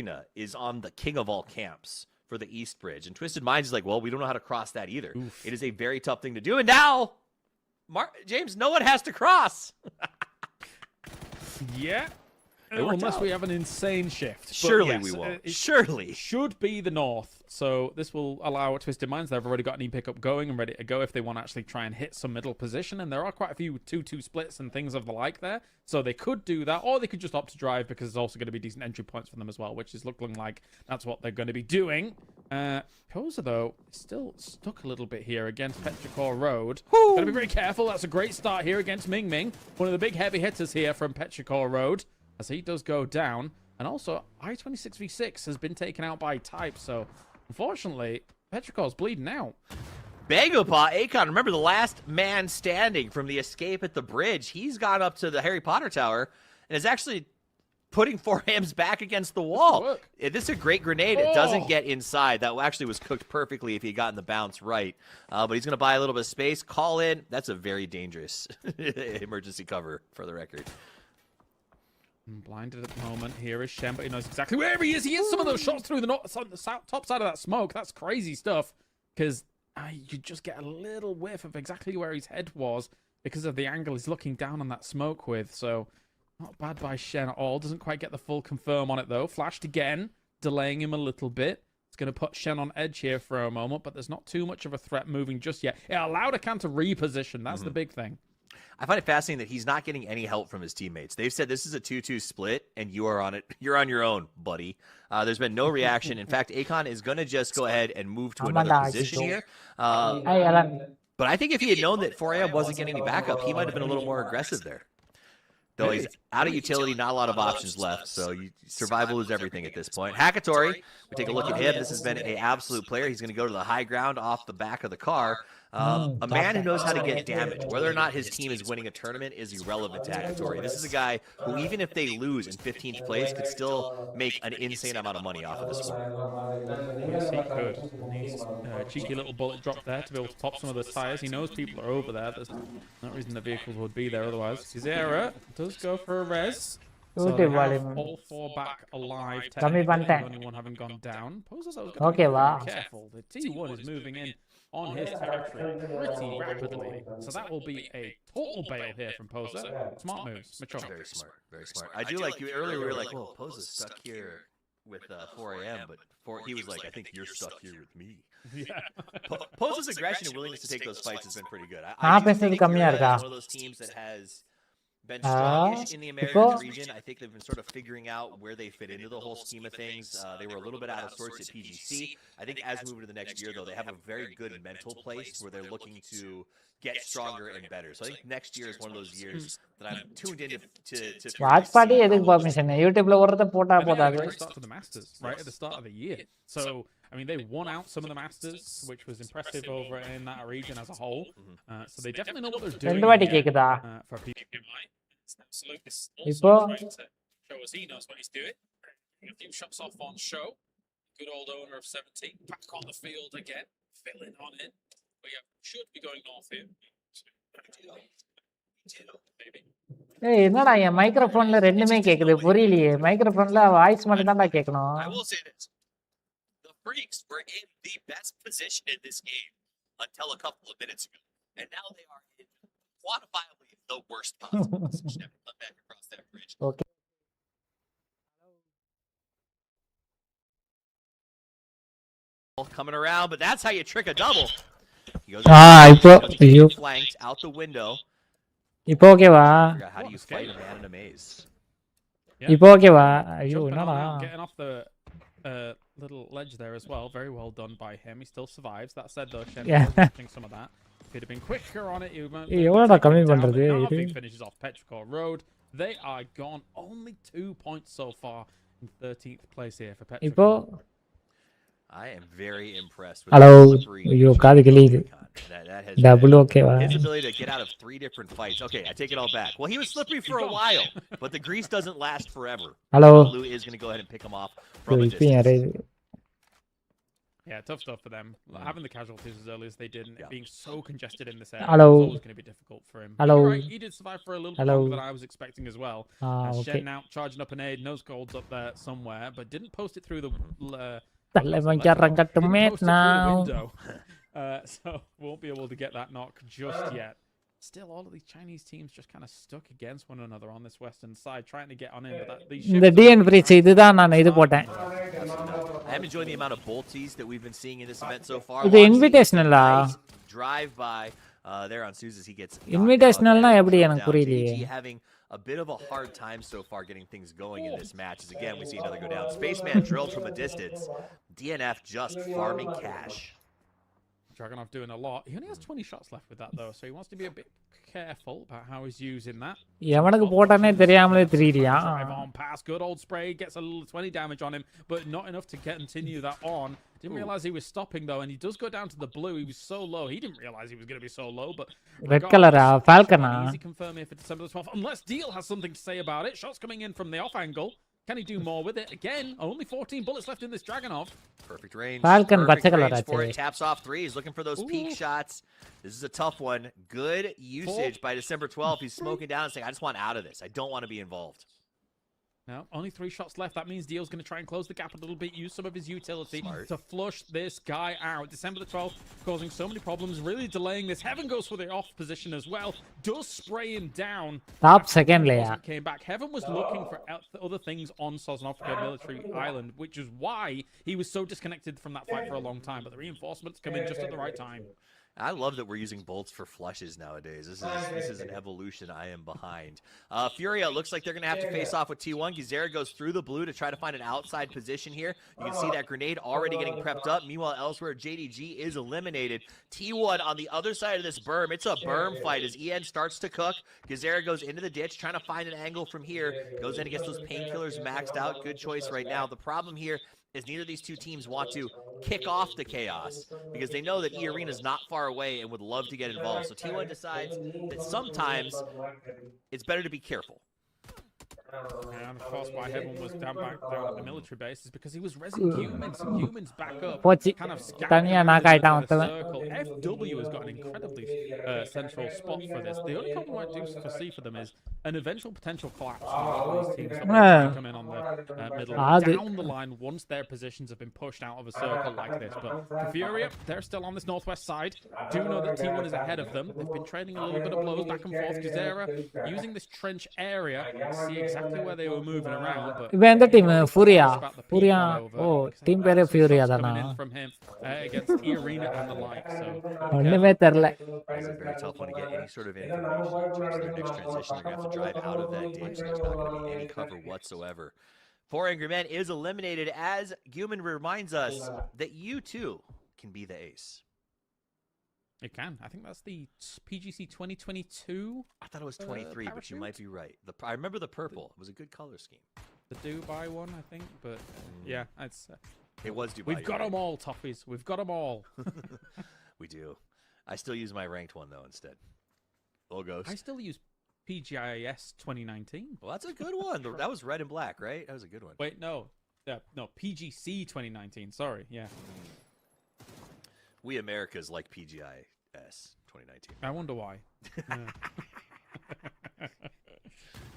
Arena is on the king of all camps for the East Bridge. And Twisted Minds is like, well, we don't know how to cross that either. Oof. It is a very tough thing to do. And now, James, no one has to cross. Yeah. Unless we have an insane shift. Surely yes, we won't. Surely. Should be the north. So this will allow Twisted Minds. They've already got an E-pickup going and ready to go if they want to actually try and hit some middle position. And there are quite a few 2-2 splits and things of the like there. So they could do that. Or they could just opt to drive because there's also going to be decent entry points for them as well, which is looking like that's what they're going to be doing. Poser, though, is still stuck a little bit here against Petrichor Road. Got to be very careful. That's a great start here against Ming Ming. One of the big heavy hitters here from Petrichor Road, as he does go down. And also, I-26V6 has been taken out by Type, so unfortunately, Petrichor's bleeding out. Bangopah, Akon, remember the last man standing from the escape at the bridge. He's gone up to the Harry Potter Tower and is actually putting 4Ams back against the wall. This is a great grenade. It doesn't get inside. That actually was cooked perfectly if he had gotten the bounce right. But he's going to buy a little bit of space, call in. That's a very dangerous emergency cover, for the record. Blinded at the moment. Here is Shen, but he knows exactly where he is. He hits some of those shots through the top side of that smoke. That's crazy stuff, because you just get a little whiff of exactly where his head was because of the angle he's looking down on that smoke with. So not bad by Shen at all. Doesn't quite get the full confirm on it, though. Flashed again, delaying him a little bit. It's going to put Shen on edge here for a moment, but there's not too much of a threat moving just yet. It allowed Akan to reposition. That's the big thing. I find it fascinating that he's not getting any help from his teammates. They've said this is a 2-2 split, and you are on it. You're on your own, buddy. There's been no reaction. In fact, Akon is going to just go ahead and move to another position here. But I think if he had known that 4AM wasn't getting any backup, he might have been a little more aggressive there. Though he's out of utility, not a lot of options left, so survival is everything at this point. Hakatori, we take a look at him. This has been an absolute player. He's going to go to the high ground off the back of the car. A man who knows how to get damage. Whether or not his team is winning a tournament is irrelevant to Hakatori. This is a guy who, even if they lose in 15th place, could still make an insane amount of money off of this one. Yes, he could. He's cheeky little bullet drop there to be able to pop some of those tires. He knows people are over there. There's no reason the vehicles would be there otherwise. Kizera does go for a res. So they have all four back alive. Technically, the only one having gone down. Okay, wow. Careful. The T1 is moving in on his territory pretty rapidly. So that will be a total bail here from Poser. Smart moves. Mature. Very smart. Very smart. I do like you earlier. We were like, well, Poser's stuck here with 4AM, but he was like, I think you're stuck here with me. Yeah. Poser's aggression and willingness to take those fights has been pretty good. I think one of those teams that has been strongish in the Americas region. I think they've been sort of figuring out where they fit into the whole scheme of things. They were a little bit out of sorts at PGC. I think as we move into the next year, though, they have a very good mental place where they're looking to get stronger and better. So I think next year is one of those years that I'm tuned into. Watch party eduk permission. YouTube lo varada pota poda. Start to the Masters right at the start of the year. So I mean, they won out some of the Masters, which was impressive over in that region as a whole. So they definitely know what they're doing. For people. Absolutely also trying to show us he knows what he's doing. A few shots off on show. Good old owner of 17 back on the field again, filling on it. But yeah, should be going north here. Hey, என்னடா என் மைக்ரோஃபோன்ல ரெண்டுமே கேக்குது புரியலையே மைக்ரோஃபோன்ல voice மட்டும் தான்டா கேட்கணும். I will say this. The Freaks were in the best position in this game until a couple of minutes ago. And now they are in quantifiably the worst possible position ever come back across that bridge. Okay. Coming around, but that's how you trick a double. He goes flanked out the window. இப்போ ஓகேவா? How do you fight a man in a maze? இப்போ ஓகேவா? ஐயோ என்னடா? Getting off the little ledge there as well. Very well done by him. He still survives. That said, though, Shen was some of that. Could have been quicker on it. எவ்வளவுடா கம்மி பண்றது? Finishes off Petrichor Road. They are gone. Only 2 points so far in 13th place here for Petrichor. இப்போ I am very impressed with Hello. ஐயோ காது கிளியுது. Double ஓகேவா? His ability to get out of 3 different fights. Okay, I take it all back. Well, he was slippery for a while, but the grease doesn't last forever. Hello. Lou is going to go ahead and pick him off from a distance. Yeah, tough stuff for them. Having the casualties as early as they did, and it being so congested in this area Hello. was always going to be difficult for him. But Hello. you're right, he did survive for a little bit Hello. longer than I was expecting as well. Okay. Shen now charging up an aid, nose golds up there somewhere, but didn't post it through the தலைவன் இறங்கட்டுமே now. window. So won't be able to get that knock just yet. Still, all of these Chinese teams just kind of stuck against one another on this western side, trying to get on in. But these இந்த DN breach இதுதான் நான் இது போட்டேன். I am enjoying the amount of bolties that we've been seeing in this event so far. இது invitational drive by there on Suze as he gets invitational na எப்படி எனக்கு புரியலையே. Having a bit of a hard time so far getting things going in this match. As again, we see another go down. Spaceman drilled from a distance. DNF just farming cash. Dragunov doing a lot. He only has 20 shots left with that though, so he wants to be a bit careful about how he's using that. எவனுக்கு போட்டானே தெரியாமலே 3D Drive on past, good old spray, gets a little 20 damage on him, but not enough to continue that on. Didn't realize he was stopping though, and he does go down to the blue. He was so low. He didn't realize he was going to be so low, but red color Falcon easy confirm here for December the 12th, unless Deal has something to say about it. Shots coming in from the off angle. Can he do more with it? Again, only 14 bullets left in this Dragunov. Perfect range. Falcon Perfect range for it. Taps off 3. He's looking for those peak shots. This is a tough one. Good usage by December 12th. He's smoking down and saying, I just want out of this. I don't want to be involved. Now, only 3 shots left. That means Deal's going to try and close the gap a little bit, use some of his utility to flush this guy out. December the 12th, causing so many problems, really delaying this. Heaven goes for the off position as well. Does spray him down. Top second layer. Came back. Heaven was looking for other things on Sosnovka Military Island, which is why he was so disconnected from that fight for a long time. But the reinforcements come in just at the right time. I love that we're using bolts for flushes nowadays. This is an evolution I am behind. Furia looks like they're going to have to face off with T1. Gizera goes through the blue to try to find an outside position here. You can see that grenade already getting prepped up. Meanwhile, elsewhere, JDG is eliminated. T1 on the other side of this berm. It's a berm fight as EN starts to cook. Gizera goes into the ditch, trying to find an angle from here. Goes in and gets those painkillers maxed out. Good choice right now. The problem here is neither of these two teams want to kick off the chaos because they know that E-Arena is not far away and would love to get involved. So T1 decides that sometimes it's better to be careful. And of course, why Heaven was down at the military base is because he was resin humans. And humans back up, kind of scattered around the circle. FW has got an incredibly central spot for this. The only problem I do foresee for them is an eventual potential collapse for these teams that come in on the middle down the line once their positions have been pushed out of a circle like this. But for Furia, they're still on this northwest side. Do know that T1 is ahead of them. They've been trading a little bit of blows back and forth. Gizera using this trench area, see exactly where they were moving around. But இப்போ எந்த team Furia ஓ team பேரே Furia தானா from him against E-Arena and the like. So ஒண்ணுமே தெரியல. It's a very tough one to get any sort of information in terms of their next transition. They're going to have to drive out of that ditch. There's not going to be any cover whatsoever. 4 Angry Men is eliminated as Guman reminds us that you too can be the ace. It can. I think that's the PGC 2022. I thought it was 23, but you might be right. I remember the purple. It was a good color scheme. The Dubai one, I think. But yeah, it's. It was Dubai. We've got them all, Toffees. We've got them all. We do. I still use my ranked one, though, instead. Logos. I still use PGIS 2019. Well, that's a good one. That was red and black, right? That was a good one. Wait, no. No, PGC 2019. Sorry. Yeah. We Americas like PGIS 2019. I wonder why.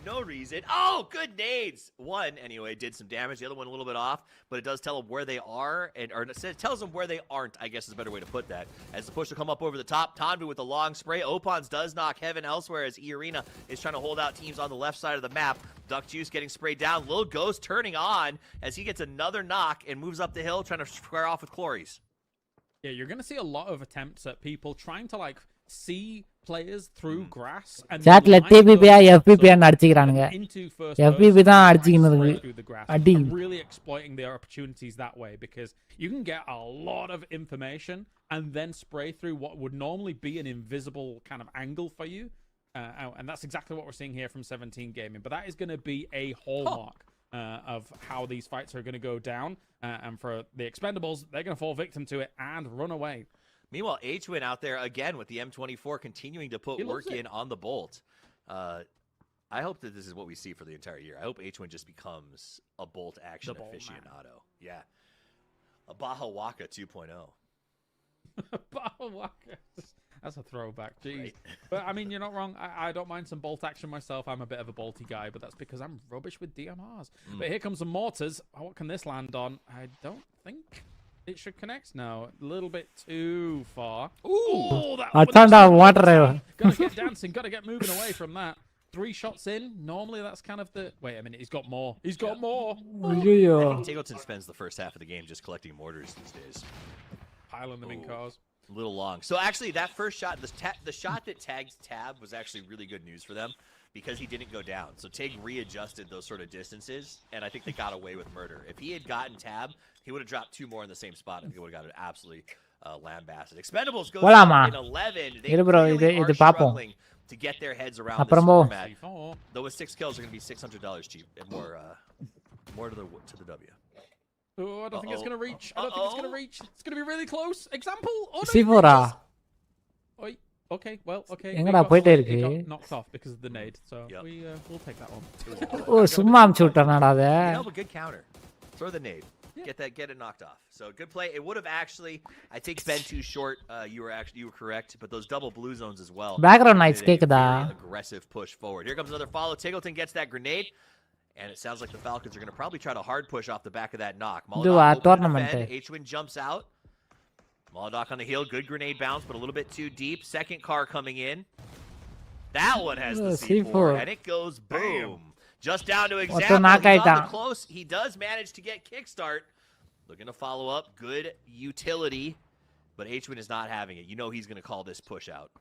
No reason. Oh, good nades. One, anyway, did some damage. The other one a little bit off, but it does tell them where they are, or it tells them where they aren't, I guess is a better way to put that. As the push will come up over the top, Tanvu with the long spray. Opons does knock Heaven elsewhere as E-Arena is trying to hold out teams on the left side of the map. Duck Juice getting sprayed down. Lil Ghost turning on as he gets another knock and moves up the hill, trying to square off with Clories. Yeah, you're going to see a lot of attempts at people trying to, like, see players through grass and chatல TPP FPP ன்னு அடிச்சிரானுங்க FPP தான் அடிச்சிக்கினது அடி really exploiting their opportunities that way because you can get a lot of information and then spray through what would normally be an invisible kind of angle for you and that's exactly what we're seeing here from 17 Gaming, but that is going to be a hallmark of how these fights are going to go down and for the Expendables, they're going to fall victim to it and run away. Meanwhile, H-Win out there again with the M24 continuing to put work in on the Bolt. I hope that this is what we see for the entire year. I hope H-Win just becomes a Bolt action aficionado. Yeah. A Baja Waka 2.0. That's a throwback, jeez. Right. But I mean, you're not wrong. I don't mind some bolt action myself. I'm a bit of a bolty guy, but that's because I'm rubbish with DMRs. But here comes the mortars. Oh, what can this land on? I don't think it should connect. No, a little bit too far. Ooh, Atanda water. Gotta get dancing. Gotta get moving away from that. 3 shots in. Normally, that's kind of the. Wait a minute. He's got more. He's got more. I think Tigleton spends the first half of the game just collecting mortars these days. Piling them in cars. A little long. So actually, that first shot, the shot that tagged Tab was actually really good news for them because he didn't go down. So Tig readjusted those sort of distances, and I think they got away with murder. If he had gotten Tab, he would have dropped 2 more in the same spot, and he would have gotten absolutely lambasted. Expendables goes out in 11. They really are struggling to get their heads around this format. Though with 6 kills, are going to be $600 cheap and more to the W. Oh, I don't think it's going to reach. I don't think it's going to reach. It's going to be really close. Example. Oh, no, C4. Okay, well, okay. It got knocked off because of the nade, so we'll take that one. Oh, summa amchu vittanada adu. But good counter. Throw the nade. Get it knocked off. So good play. It would have actually, I think, been too short. You were correct, but those double blue zones as well. Background nights kekkuda. Aggressive push forward. Here comes another follow. Tigleton gets that grenade. And it sounds like the Falcons are going to probably try to hard push off the back of that knock. H-Win jumps out. Molodok on the heel. Good grenade bounce, but a little bit too deep. Second car coming in. That one has the C4. And it goes boom. Just down to example. He's on the close. He does manage to get kickstart. Looking to follow up. Good utility. But H-Win is not having it. You know he's going to call this push out.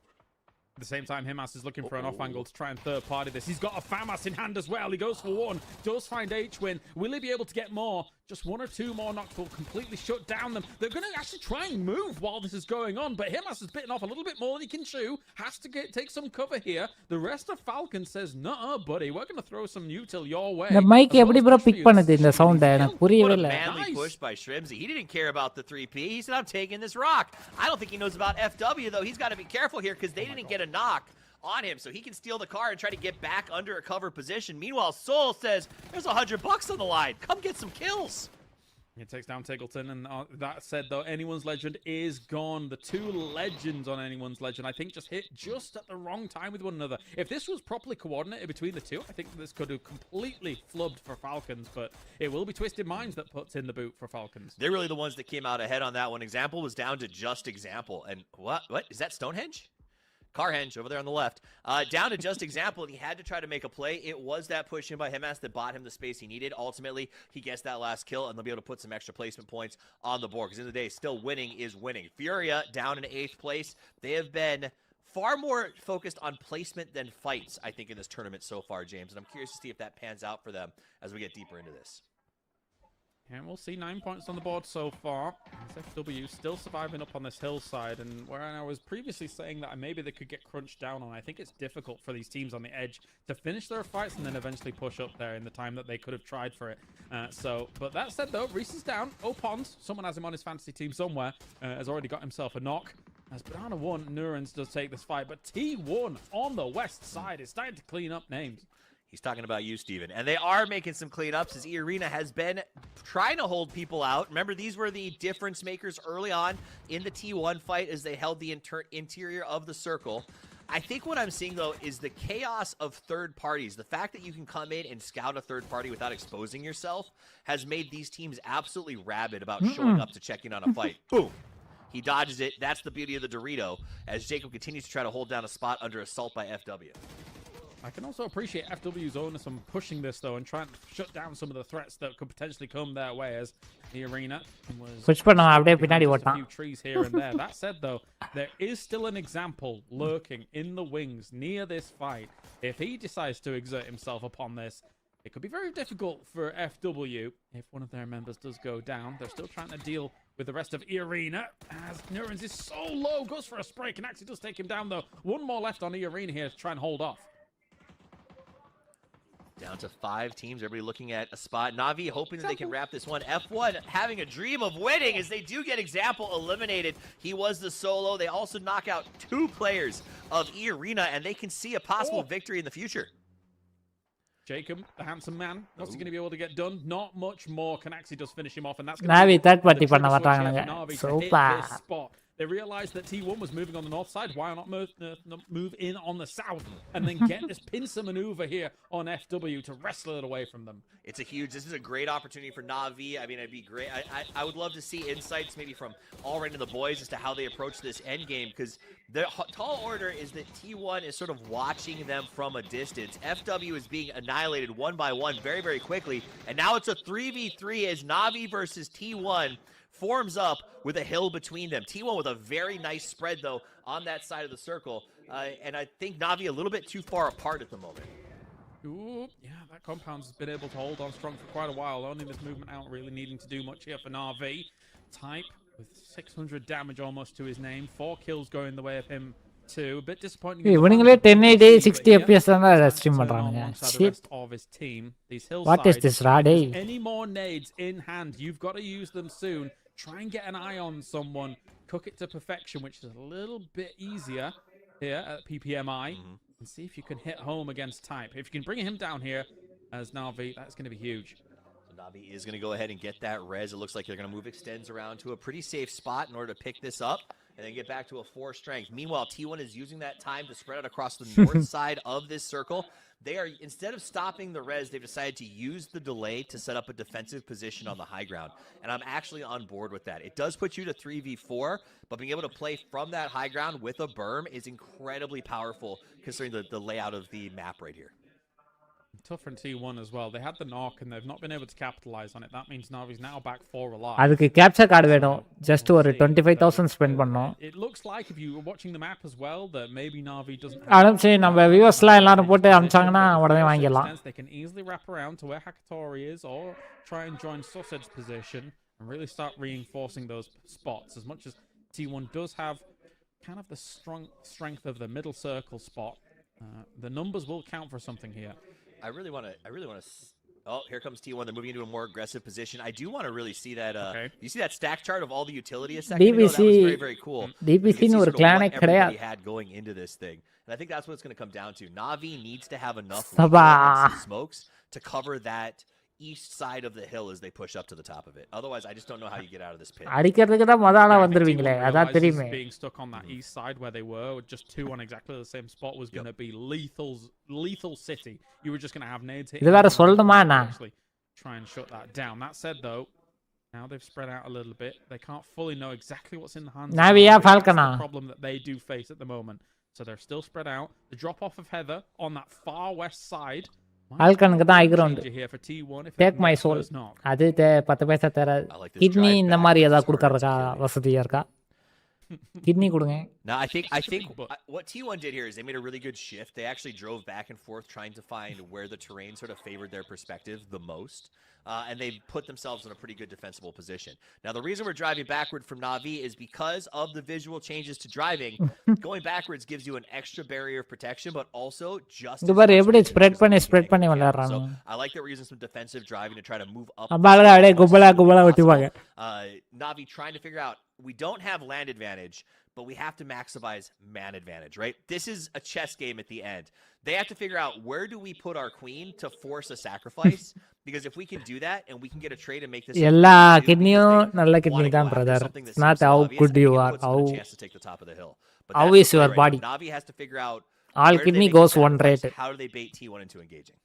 At the same time, Himas is looking for an off angle to try and third party this. He's got a FAMAS in hand as well. He goes for one. Does find H-Win. Will he be able to get more? Just 1 or 2 more knocks will completely shut down them. They're going to actually try and move while this is going on, but Himas has bitten off a little bit more than he can chew. Has to take some cover here. The rest of Falcon says, "Nuh-uh, buddy. We're going to throw some util your way." The mic எப்படி bro pick பண்ணுது இந்த sound எனக்கு புரியவே இல்ல. Manly push by Shrimsy. He didn't care about the 3P. He said, "I'm taking this rock." I don't think he knows about FW though. He's got to be careful here because they didn't get a knock on him, so he can steal the car and try to get back under a cover position. Meanwhile, Soul says, "There's $100 on the line. Come get some kills." It takes down Tigleton, and that said, though, Anyone's Legend is gone. The 2 legends on Anyone's Legend, I think, just hit just at the wrong time with one another. If this was properly coordinated between the 2, I think this could have completely flubbed for Falcons, but it will be Twisted Minds that puts in the boot for Falcons. They're really the ones that came out ahead on that one. Example was down to just Example, and what? Is that Stonehenge? Carhenge over there on the left. Down to just Example, and he had to try to make a play. It was that push in by Himas that bought him the space he needed. Ultimately, he gets that last kill, and they'll be able to put some extra placement points on the board, because in the day, still winning is winning. Furia down in 8th place. They have been far more focused on placement than fights, I think, in this tournament so far, James, and I'm curious to see if that pans out for them as we get deeper into this. And we'll see 9 points on the board so far. FW still surviving up on this hillside, and where I was previously saying that maybe they could get crunched down on, I think it's difficult for these teams on the edge to finish their fights and then eventually push up there in the time that they could have tried for it. But that said, though, Reese is down. Pons, someone has him on his fantasy team somewhere, has already got himself a knock. As Banana 1, Neurons does take this fight, but T1 on the west side is starting to clean up names. He's talking about you, Steven. And they are making some cleanups as E-Arena has been trying to hold people out. Remember, these were the difference makers early on in the T1 fight as they held the interior of the circle. I think what I'm seeing, though, is the chaos of third parties. The fact that you can come in and scout a third party without exposing yourself has made these teams absolutely rabid about showing up to check in on a fight. Boom. He dodges it. That's the beauty of the Dorito, as Jacob continues to try to hold down a spot under assault by FW. I can also appreciate FW's onus on pushing this, though, and trying to shut down some of the threats that could potentially come their way, as the arena was push பண்ணோம் அப்படியே பின்னாடி just a ஓட்டான். few trees here and there. That said, though, there is still an example lurking in the wings near this fight. If he decides to exert himself upon this, it could be very difficult for FW if one of their members does go down. They're still trying to deal with the rest of E-Arena, as Neurons is so low, goes for a spray, can actually does take him down, though. One more left on E-Arena here to try and hold off. Down to 5 teams. Everybody looking at a spot. Na'Vi hoping that they can wrap this one. F1 having a dream of winning as they do get Example eliminated. He was the solo. They also knock out 2 players of E-Arena, and they can see a possible victory in the future. Jacob, the handsome man, what's he going to be able to get done? Not much more. Canaxi does finish him off, and that's going Navi to be third party the பண்ண trigger switch here மாட்டாங்க for Navi to hit super this spot. They realized that T1 was moving on the north side. Why not move in on the south and then get this pincer maneuver here on FW to wrestle it away from them? This is a great opportunity for Na'Vi. I mean, it'd be great. I would love to see insights maybe from all right into the boys as to how they approach this end game, because the tall order is that T1 is sort of watching them from a distance. FW is being annihilated one by one very, very quickly, and now it's a 3v3 as Na'Vi versus T1 forms up with a hill between them. T1 with a very nice spread, though, on that side of the circle. And I think Na'Vi a little bit too far apart at the moment. Ooh, yeah, that compound's been able to hold on strong for quite a while. Only this movement out really needing to do much here for Na'Vi. Type with 600 damage almost to his name. 4 kills going the way of him too. A bit disappointing. இவனுங்களே 1080 60 fps தான் stream பண்றானுங்க. Shit. Of his team. These What is this, Rade? Any more nades in hand, you've got to use them soon. Try and get an eye on someone. Cook it to perfection, which is a little bit easier here at PPMI. And see if you can hit home against Type. If you can bring him down here as Na'Vi, that's going to be huge. So Na'Vi is going to go ahead and get that res. It looks like they're going to move extends around to a pretty safe spot in order to pick this up and then get back to a 4 strength. Meanwhile, T1 is using that time to spread out across the north side of this circle. They are, instead of stopping the res, they've decided to use the delay to set up a defensive position on the high ground. And I'm actually on board with that. It does put you to 3v4, but being able to play from that high ground with a berm is incredibly powerful considering the layout of the map right here. Tough for T1 as well. They had the knock and they've not been able to capitalize on it. That means Navi's now back 4 alive. அதுக்கு capture card வேணும். Just ஒரு 25000 spend பண்ணோம். It looks like if you were watching the map as well that maybe Na'Vi doesn't அனுப்பிச்சு நம்ம வியூவர்ஸ்லாம் எல்லாரும் போட்டு அனுப்பிச்சாங்கன்னா உடனே வாங்கிடலாம். They can easily wrap around to where Hakatori is or try and join Sausage's position and really start reinforcing those spots. As much as T1 does have kind of the strength of the middle circle spot, the numbers will count for something here. I really want to. Oh, here comes T1. They're moving into a more aggressive position. I do want to really see that. You see that stack chart of all the utility a second ago? That was very, very cool. DPC னு ஒரு clan கிடையாது. Had going into this thing, and I think that's what it's going to come down to. Na'Vi needs to have enough smokes to cover that east side of the hill as they push up to the top of it. Otherwise, I just don't know how you get out of this pit. அடிக்கிறதுக்கு தான் மொதல்ல வந்துருவீங்களே. அதான் தெரியுமே. Being stuck on that east side where they were, just 2 on exactly the same spot was going to be lethal city. You were just going to have nades hitting. இது வேற சொல்லணுமா நான்? Try and shut that down. That said though, now they've spread out a little bit. They can't fully know exactly what's in the hands. Naviya Falcona. That's the problem that they do face at the moment. So they're still spread out. The drop off of Heather on that far west side. ஆல்கனுக்கு தான் high ground take my soul அது 10 பைசா தராது. Kidney இந்த மாதிரி ஏதாவது கொடுக்கறதுக்கா வசதியா இருக்கா? Kidney கொடுங்க. No, I think what T1 did here is they made a really good shift. They actually drove back and forth trying to find where the terrain sort of favored their perspective the most. And they put themselves in a pretty good defensible position. Now, the reason we're driving backward from Na'Vi is because of the visual changes to driving. Going backwards gives you an extra barrier of protection, but also just இது பாரு எப்படி spread பண்ணி விளையாடுறாங்க. So, I like that we're using some defensive driving to try to move up. அப்பால அப்படியே குபலா விட்டுவாங்க. Na'Vi trying to figure out, we don't have land advantage, but we have to maximize man advantage, right? This is a chess game at the end. They have to figure out, where do we put our queen to force a sacrifice? Because if we can do that and we can get a trade and make this எல்லா கிட்னியும் நல்ல kidney தான் brother. It's not how good you are, how is your body. Na'Vi has to figure out, all kidney goes one rate. How do they bait T1 into engaging?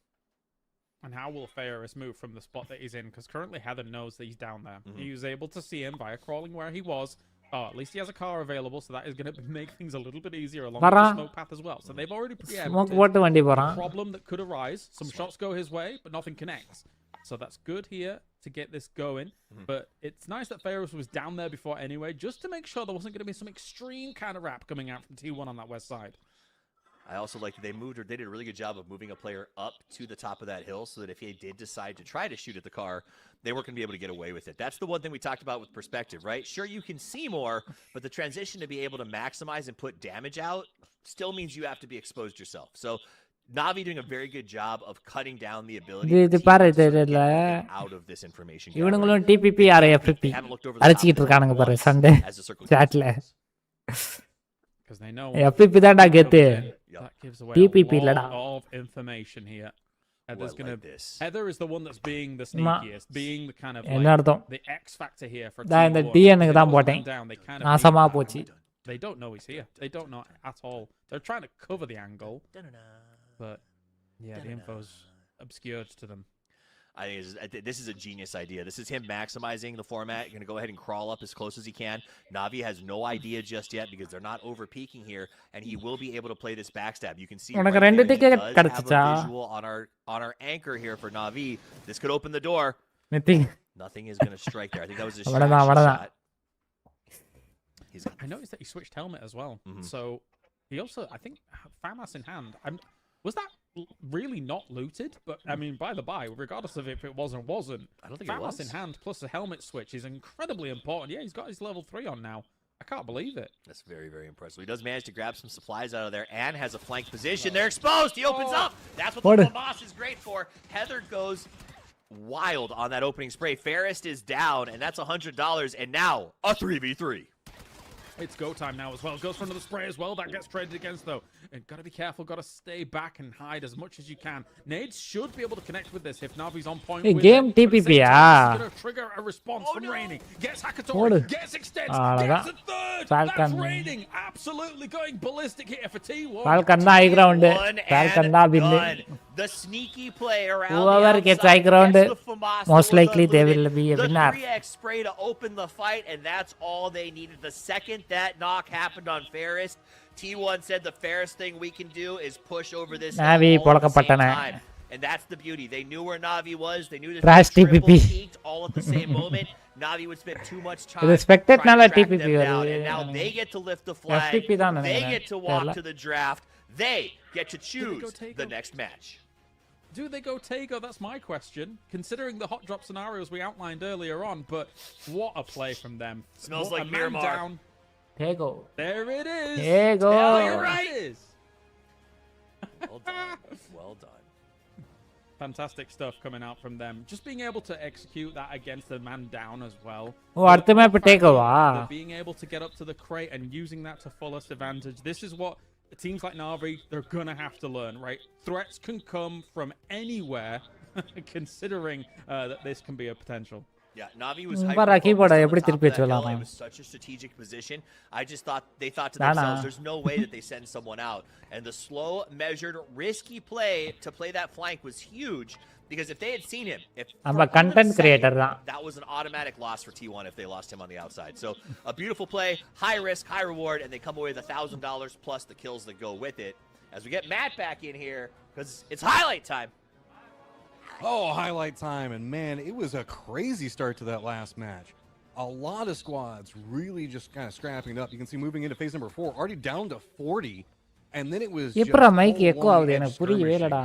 And how will Ferris move from the spot that he's in? Because currently Heather knows that he's down there. He was able to see him via crawling where he was. Oh, at least he has a car available, so that is going to make things a little bit easier along the smoke path as well. So they've already preempted the problem that could arise. Some shots go his way, but nothing connects. So that's good here to get this going. But it's nice that Ferris was down there before anyway, just to make sure there wasn't going to be some extreme kind of rap coming out from T1 on that west side. I also like that they did a really good job of moving a player up to the top of that hill so that if he did decide to try to shoot at the car, they weren't going to be able to get away with it. That's the one thing we talked about with perspective, right? Sure, you can see more, but the transition to be able to maximize and put damage out still means you have to be exposed yourself. So Na'Vi doing a very good job of cutting down the ability out of this information. இவனுங்களும் TPP or FPP அடிச்சிட்டு இருக்கானுங்க பாரு Sunday சாட்ல. Because they know FPP தான்டா கெத்து. that gives away TPP a lot இல்லடா. of information here. Heather's gonna. like this. Heather is the one that's being the sneakiest, being the kind of என்ன like அர்த்தம் the X factor here for நான் இந்த T1. டிஎனுக்கு They தான் close போட்டேன் him down, they kind of நாசமா need that. போச்சு They don't know he's here. They don't know at all. They're trying to cover the angle, but yeah, the info's obscured to them. I think this is a genius idea. This is him maximizing the format. Going to go ahead and crawl up as close as he can. Na'Vi has no idea just yet because they're not over peeking here, and he will be able to play this backstab. You can see right there, he does have a visual on our anchor here for Na'Vi. This could open the door. Nothing is going to strike there. I think that was a shot. I noticed that he switched helmet as well. So he also, I think, FAMAS in hand. Was that really not looted? But I mean, by the by, regardless of if it was or wasn't, I don't think it was. FAMAS in hand plus a helmet switch is incredibly important. Yeah, he's got his level 3 on now. I can't believe it. That's very, very impressive. He does manage to grab some supplies out of there and has a flank position. They're exposed. He opens up. That's what the boss is great for. Heather goes wild on that opening spray. Ferrist is down, and that's $100. And now a 3v3. It's go time now as well. Goes for another spray as well. That gets traded against, though. And gotta be careful. Gotta stay back and hide as much as you can. Nades should be able to connect with this if Navi's on point. Hey, game TPP, It's gonna trigger a response from Raining. Gets Hakatori. Gets Extends. Gets a third. Falcon. That's Raining. Absolutely going ballistic here for T1. Falcon na high ground. Falcon na win. The sneaky play around whoever the gets high ground, most likely they will be a winner. The 3x spray to open the fight, and that's all they needed. The second that knock happened on Ferris, T1 said the fairest thing we can do is push over this Navi all at the same time. And that's the beauty. They knew where Navi was. They knew that Trash they triple TPP. peaked all at the same moment. Navi would spend too much time Respected trying to track TPP them down. And now they get to lift the flag. They get to walk to the draft. They get to choose the next match. Do they go Tego? That's my question. Considering the hot drop scenarios we outlined earlier on, but what a play from them. Smells like Miramar. Down. Tego. There it is. Tego. You're right. Well done. Well done. Fantastic stuff coming out from them. Just being able to execute that against the man down as well. Oh, அடுத்த map Tego வா? Being able to get up to the crate and using that to fullest advantage. This is what teams like Na'Vi, they're gonna have to learn, right? Threats can come from anywhere, considering that this can be a potential. Yeah, Na'Vi was it was such a strategic position. I just thought they thought to themselves, there's no way that they send someone out. And the slow, measured, risky play to play that flank was huge. Because if they had seen him, content creator, that was an automatic loss for T1 if they lost him on the outside. So a beautiful play, high risk, high reward, and they come away with $1,000 plus the kills that go with it. As we get Matt back in here, because it's highlight time. Oh, highlight time. And man, it was a crazy start to that last match. A lot of squads really just kind of scrapping it up. You can see moving into phase number 4, already down to 40. And then it was just எப்பறா mike echo ஆகுது எனக்கு புரியவே இல்லடா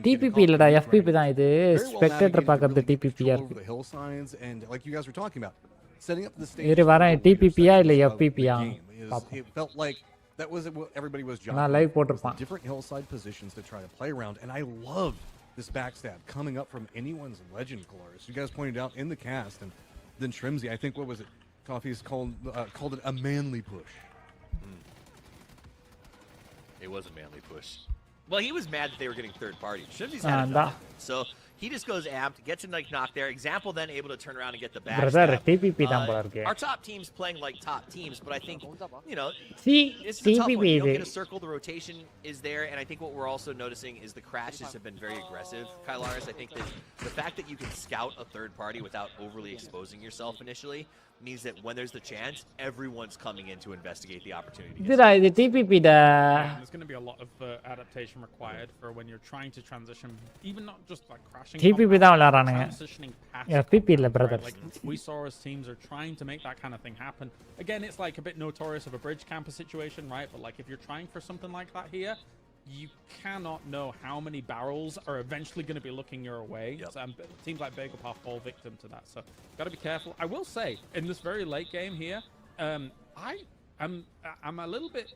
DPP இல்லடா எஃபிபி தான் இது spectator பார்க்கிறது டிபிபியா இருக்கு இது வரேன் டிபிபியா இல்ல எஃபிபியா It felt like that was what everybody was jogging. நான் லைவ் போட்டுறேன் Different hillside positions to try to play around, and I love this backstab coming up from anyone's legend colors. You guys pointed out in the cast, and then Trimsy, I think, what was it? Coffee's called it a manly push. It was a manly push. Well, he was mad that they were getting third party. Shimsy's had enough. So he just goes amped, gets a knock there. Example then able to turn around and get the backstab. Our top team's playing like top teams, but I think, you know, it's a tough one. You don't get a circle, the rotation is there, and I think what we're also noticing is the crashes have been very aggressive. Kylaris, I think that the fact that you can scout a third party without overly exposing yourself initially means that when there's the chance, everyone's coming in to investigate the opportunity. The TPP there's going to be a lot of adaptation required for when you're trying to transition, even not just like crashing. TPP transitioning past. FPP brother. Like we saw as teams are trying to make that kind of thing happen. Again, it's like a bit notorious of a bridge camper situation, right? But like if you're trying for something like that here, you cannot know how many barrels are eventually going to be looking your way. Yep. So, teams like Benq fall victim to that. So, got to be careful. I will say, in this very late game here, I'm a little bit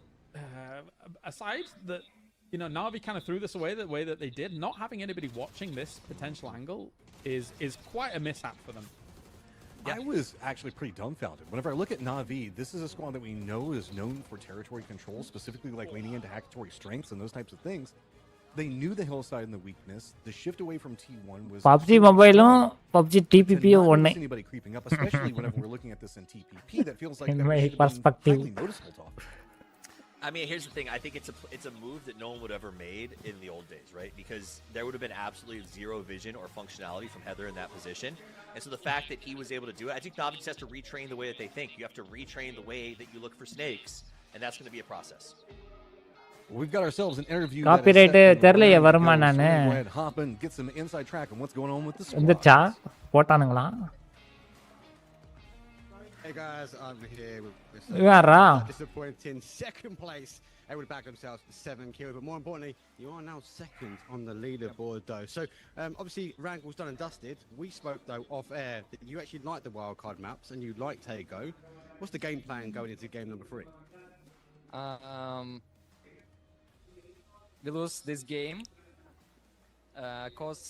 aside that, you know, Na'Vi kind of threw this away the way that they did. Not having anybody watching this potential angle is quite a mishap for them. I was actually pretty dumbfounded. Whenever I look at Na'Vi, this is a squad that we know is known for territory control, specifically like leaning into hackatory strengths and those types of things. they knew the hillside and the weakness. The shift away from T1 was PUBG Mobile PUBG TPP one. Anybody creeping up, especially whenever we're looking at this in TPP, that feels like In that my should have been perspective. highly noticeable to off. I mean, here's the thing. I think it's a move that no one would ever made in the old days, right? Because there would have been absolutely zero vision or functionality from Heather in that position. And so the fact that he was able to do it, I think Navi just has to retrain the way that they think. You have to retrain the way that you look for snakes, and that's going to be a process. We've got ourselves an interview. Copyright தெரியலையே வருமா நானு. Go ahead, hop in, get some inside track on what's going on with the squad. வந்துச்சா போட்டானுங்களா? Hey guys, I'm here with யாரா? disappointing second place. They would back themselves with 7 kills, but more importantly, you are now second on the leaderboard though. So obviously Wrangle's done and dusted. We spoke though off air that you actually like the wildcard maps and you like Tego. What's the game plan going into game number 3? We lose this game because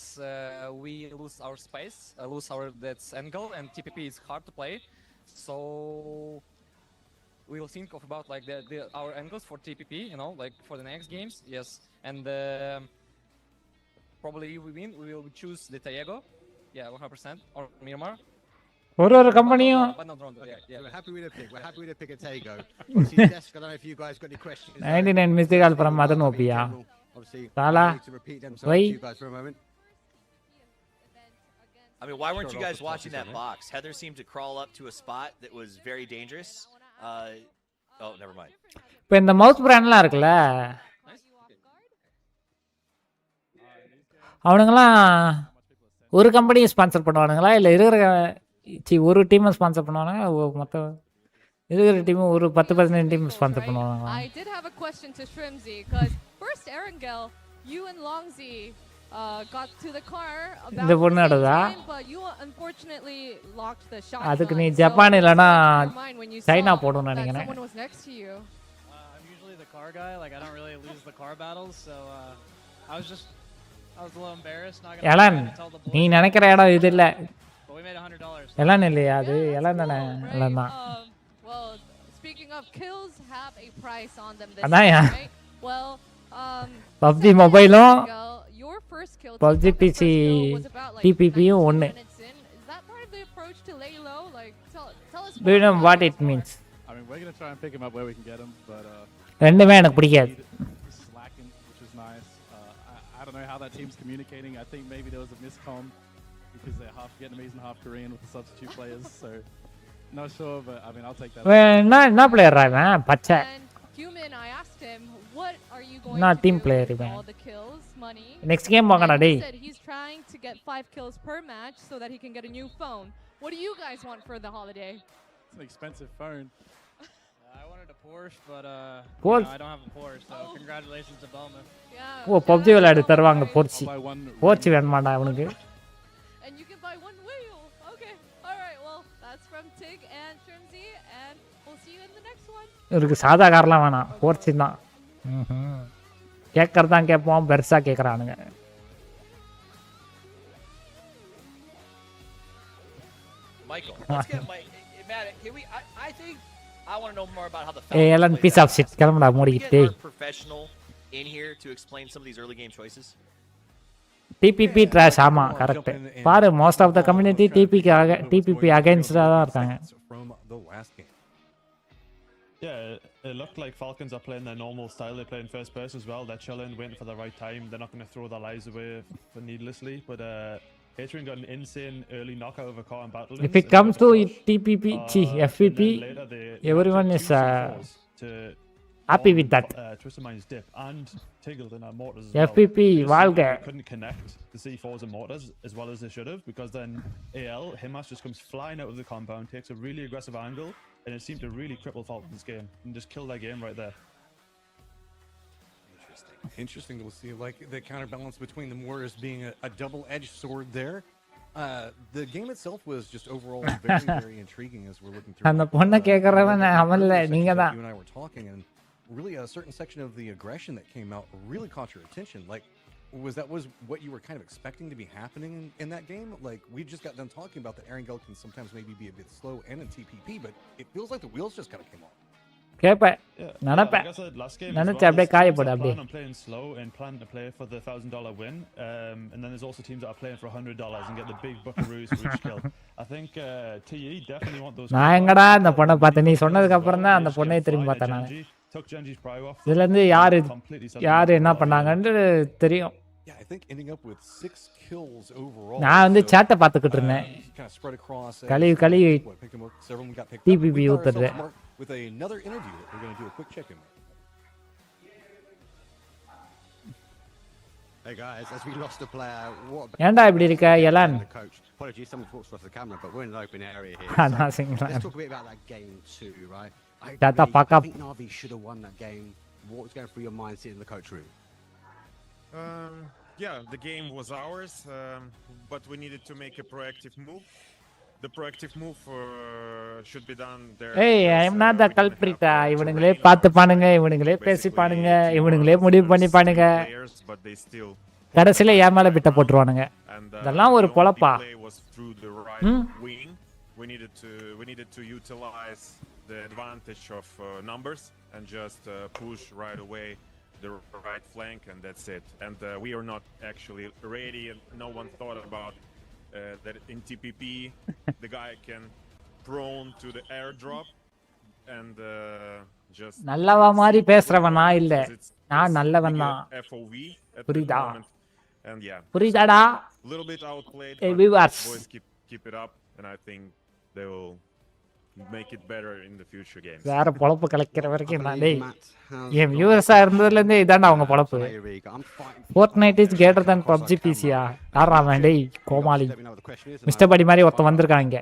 we lose our space, lose our that's angle, and TPP is hard to play. So we'll think of about like our angles for TPP, you know, like for the next games. Yes, and probably if we win, we will choose the Tayego, yeah, 100%, or Miramar. ஒரு கம்பெனியும் But not wrong. Yeah, yeah. So we're happy with the pick. We're happy with the pick of Tego. Obviously, Desk, I don't know if you guys got any questions. 99 mistake from Madan ஓபியா. Obviously, Sala. to repeat themselves Why? to you guys for a moment. I mean, why weren't you guys watching that box? Heather seemed to crawl up to a spot that was very dangerous. Oh, never mind. இப்போ இந்த mouse பிராண்ட்லாம் இருக்குல்ல, அவனுங்களாம் ஒரு கம்பெனியை sponsor பண்ணுவானுங்களா இல்லை இருக்கிற ஒரு டீமை sponsor பண்ணுவானுங்க, மொத்தம் இருக்கிற டீம் ஒரு 10-15 டீம் ஸ்பான்சர் பண்ணுவானுங்களா? I did have a question to Shrimzy because first Erangel, you and Longzy got to the car about இந்த the பொண்ணு same அடுதா? time, but you unfortunately locked the shot. அதுக்கு நீ Japan இல்லைன்னா China போடணும்னு that நினைக்கிறேன். someone was next to you. I'm usually the car guy. Like I don't really lose the car battles, so I was a little embarrassed. Not gonna எலன், lie, to tell the boys, நீ நினைக்கிற இடம் இது இல்லை. but we made $100. Elon இல்லையா? அது Yeah, that's Elon தானே? cool, right? Elon தான். Well, speaking of kills, have a price on them this அதான் year, ஏன்? right? Well, PUBG second மொபைலும் Erangel, your first kill, PUBG TikTok's PC first kill was about, like, TPP-யும் 19 ஒன்று. minutes in. Is that part of the approach to lay low? Like, tell us Do you know more what about it this means? I mean, we're gonna try and pick him up where we can get him, but ரெண்டுமே எனக்கு பிடிக்காது. he's slacking, which is nice. I don't know how that team's communicating. I think maybe there was a miscomm because they're half Vietnamese and half Korean with the substitute players. So not sure, but I mean, I'll take that. என்ன பிளேயரா இவன்? பச்சை. And Human, I asked him, what are you going Not to team do player with இவன். all the kills, money? Next game வாங்கடா And he டேய். said he's trying to get 5 kills per match so that he can get a new phone. What do you guys want for the holiday? It's an expensive phone. I wanted a Porsche, but Porsche? I don't have a Porsche. So congratulations to Belma. Yeah. Oh shout PUBG out விளையாடு to தருவாங்க Belma. Porsche. I'll buy one. Porsche வேணுமாடா அவனுக்கு? And you can buy one wheel. Okay. All right. Well, that's from Tig and Shrimzy, and we'll see you in the next one. இவருக்கு சாதா கார்லாம் வேணாம், போர்ச்சி தான். கேட்கறதான் கேட்போம், பெருசா கேட்கறானுங்க. Michael, let's get Mike. Matt, can we? I think I want to know more about how the. ஏய் Elon piece of shit கிளம்புடா மூடிக்கிட்டு. Get our professional in here to explain some of these early game choices. TPP trash, ஆமா correct. பாரு most of the community TPP அகைன்ஸ்டா தான் இருக்காங்க. From the last game. Yeah, it looked like Falcons are playing their normal style. They're playing first person as well. They're chilling, waiting for the right time. They're not going to throw their lives away for needlessly. But Acer got an insane early knockout of a car in battle. If it comes to TPP, FPP, everyone is happy with that. Twisted Mind's dip and Tiggled in our mortars as well. FPP, வாழ்க. They couldn't connect the C4s and mortars as well as they should have, because then AL, Himas just comes flying out of the compound, takes a really aggressive angle, and it seemed to really cripple Falcon's game and just kill their game right there. Interesting to see, like, the counterbalance between the mortars being a double-edged sword there. The game itself was just overall very, very intriguing as we're looking through. அந்த பொண்ண கேக்குறவன் அவன்ல நீங்க தான். You and I were talking, and really a certain section of the aggression that came out really caught your attention. Like, was what you were kind of expecting to be happening in that game? Like, we just got done talking about that Erangel can sometimes maybe be a bit slow and in TPP, but it feels like the wheels just kind of came off. கேப்பேன் Yeah, நினைப்பேன் like I said last game as நினைச்சு well, அப்படியே there's teams காயப்படு that அப்படியே plan on playing slow and plan to play for the $1,000 win, and then there's also teams that are playing for $100 and get the big buckaroos for each kill. I think TE definitely want those. நான் எங்கடா அந்த பொண்ணை பார்த்தேன் நீ சொன்னதுக்கு அப்புறம் தான் அந்த பொண்ணையை திரும்பி பார்த்தேன் நான் Took Genji's prio off. இதுல இருந்து யாரு என்ன பண்ணாங்கன்னு தெரியும் Yeah, I think ending up with 6 kills overall. நான் வந்து சேட்டை பார்த்துக்கிட்டு இருந்தேன் Kind of spread across. கழுவி Several got picked up. TPP ஊத்துறது with another interview that we're going to do a quick check in. Hey guys, as we lost a player, what ஏன்டா இப்படி இருக்க Elon coach? Apologies, someone walks off the camera, but we're in an open area here. அதான் So, சிங்களா let's talk a bit about that game too, right? Shut the fuck up. I think Navi should have won that game. What was going through your mind sitting in the coach room? Yeah, the game was ours, but we needed to make a proactive move. The proactive move should be done there. ஏய் ஐ am not the culprit இவனுங்களே பார்த்து பானுங்க இவனுங்களே பேசி பானுங்க இவனுங்களே முடிவு பண்ணி பானுங்க கடைசில ஏன் மேல பிட்ட போட்டுருவானுங்க இதெல்லாம் ஒரு பொளப்பா We needed to utilize the advantage of numbers and just push right away the right flank, and that's it. And we are not actually ready, and no one thought about that in TPP the guy can prone to the airdrop and just நல்லவா மாதிரி பேசுறவன் நான் இல்ல நான் நல்லவன் தான் FOV புரியுதா and yeah புரியுதாடா little bit outplayed, hey, but boys keep it up, and I think they will make it better in the future games. வேற பொளப்பு கலக்கிற வரைக்கும் நான் டேய் என் வியூவர்ஸா இருந்ததுல இருந்தே இதான்டா அவங்க பொளப்பு Fortnite is greater than PUBG PC யா யாரா அவன் டேய் கோமாளி மிஸ்டர் படி மாதிரி ஒருத்தன் வந்திருக்காங்க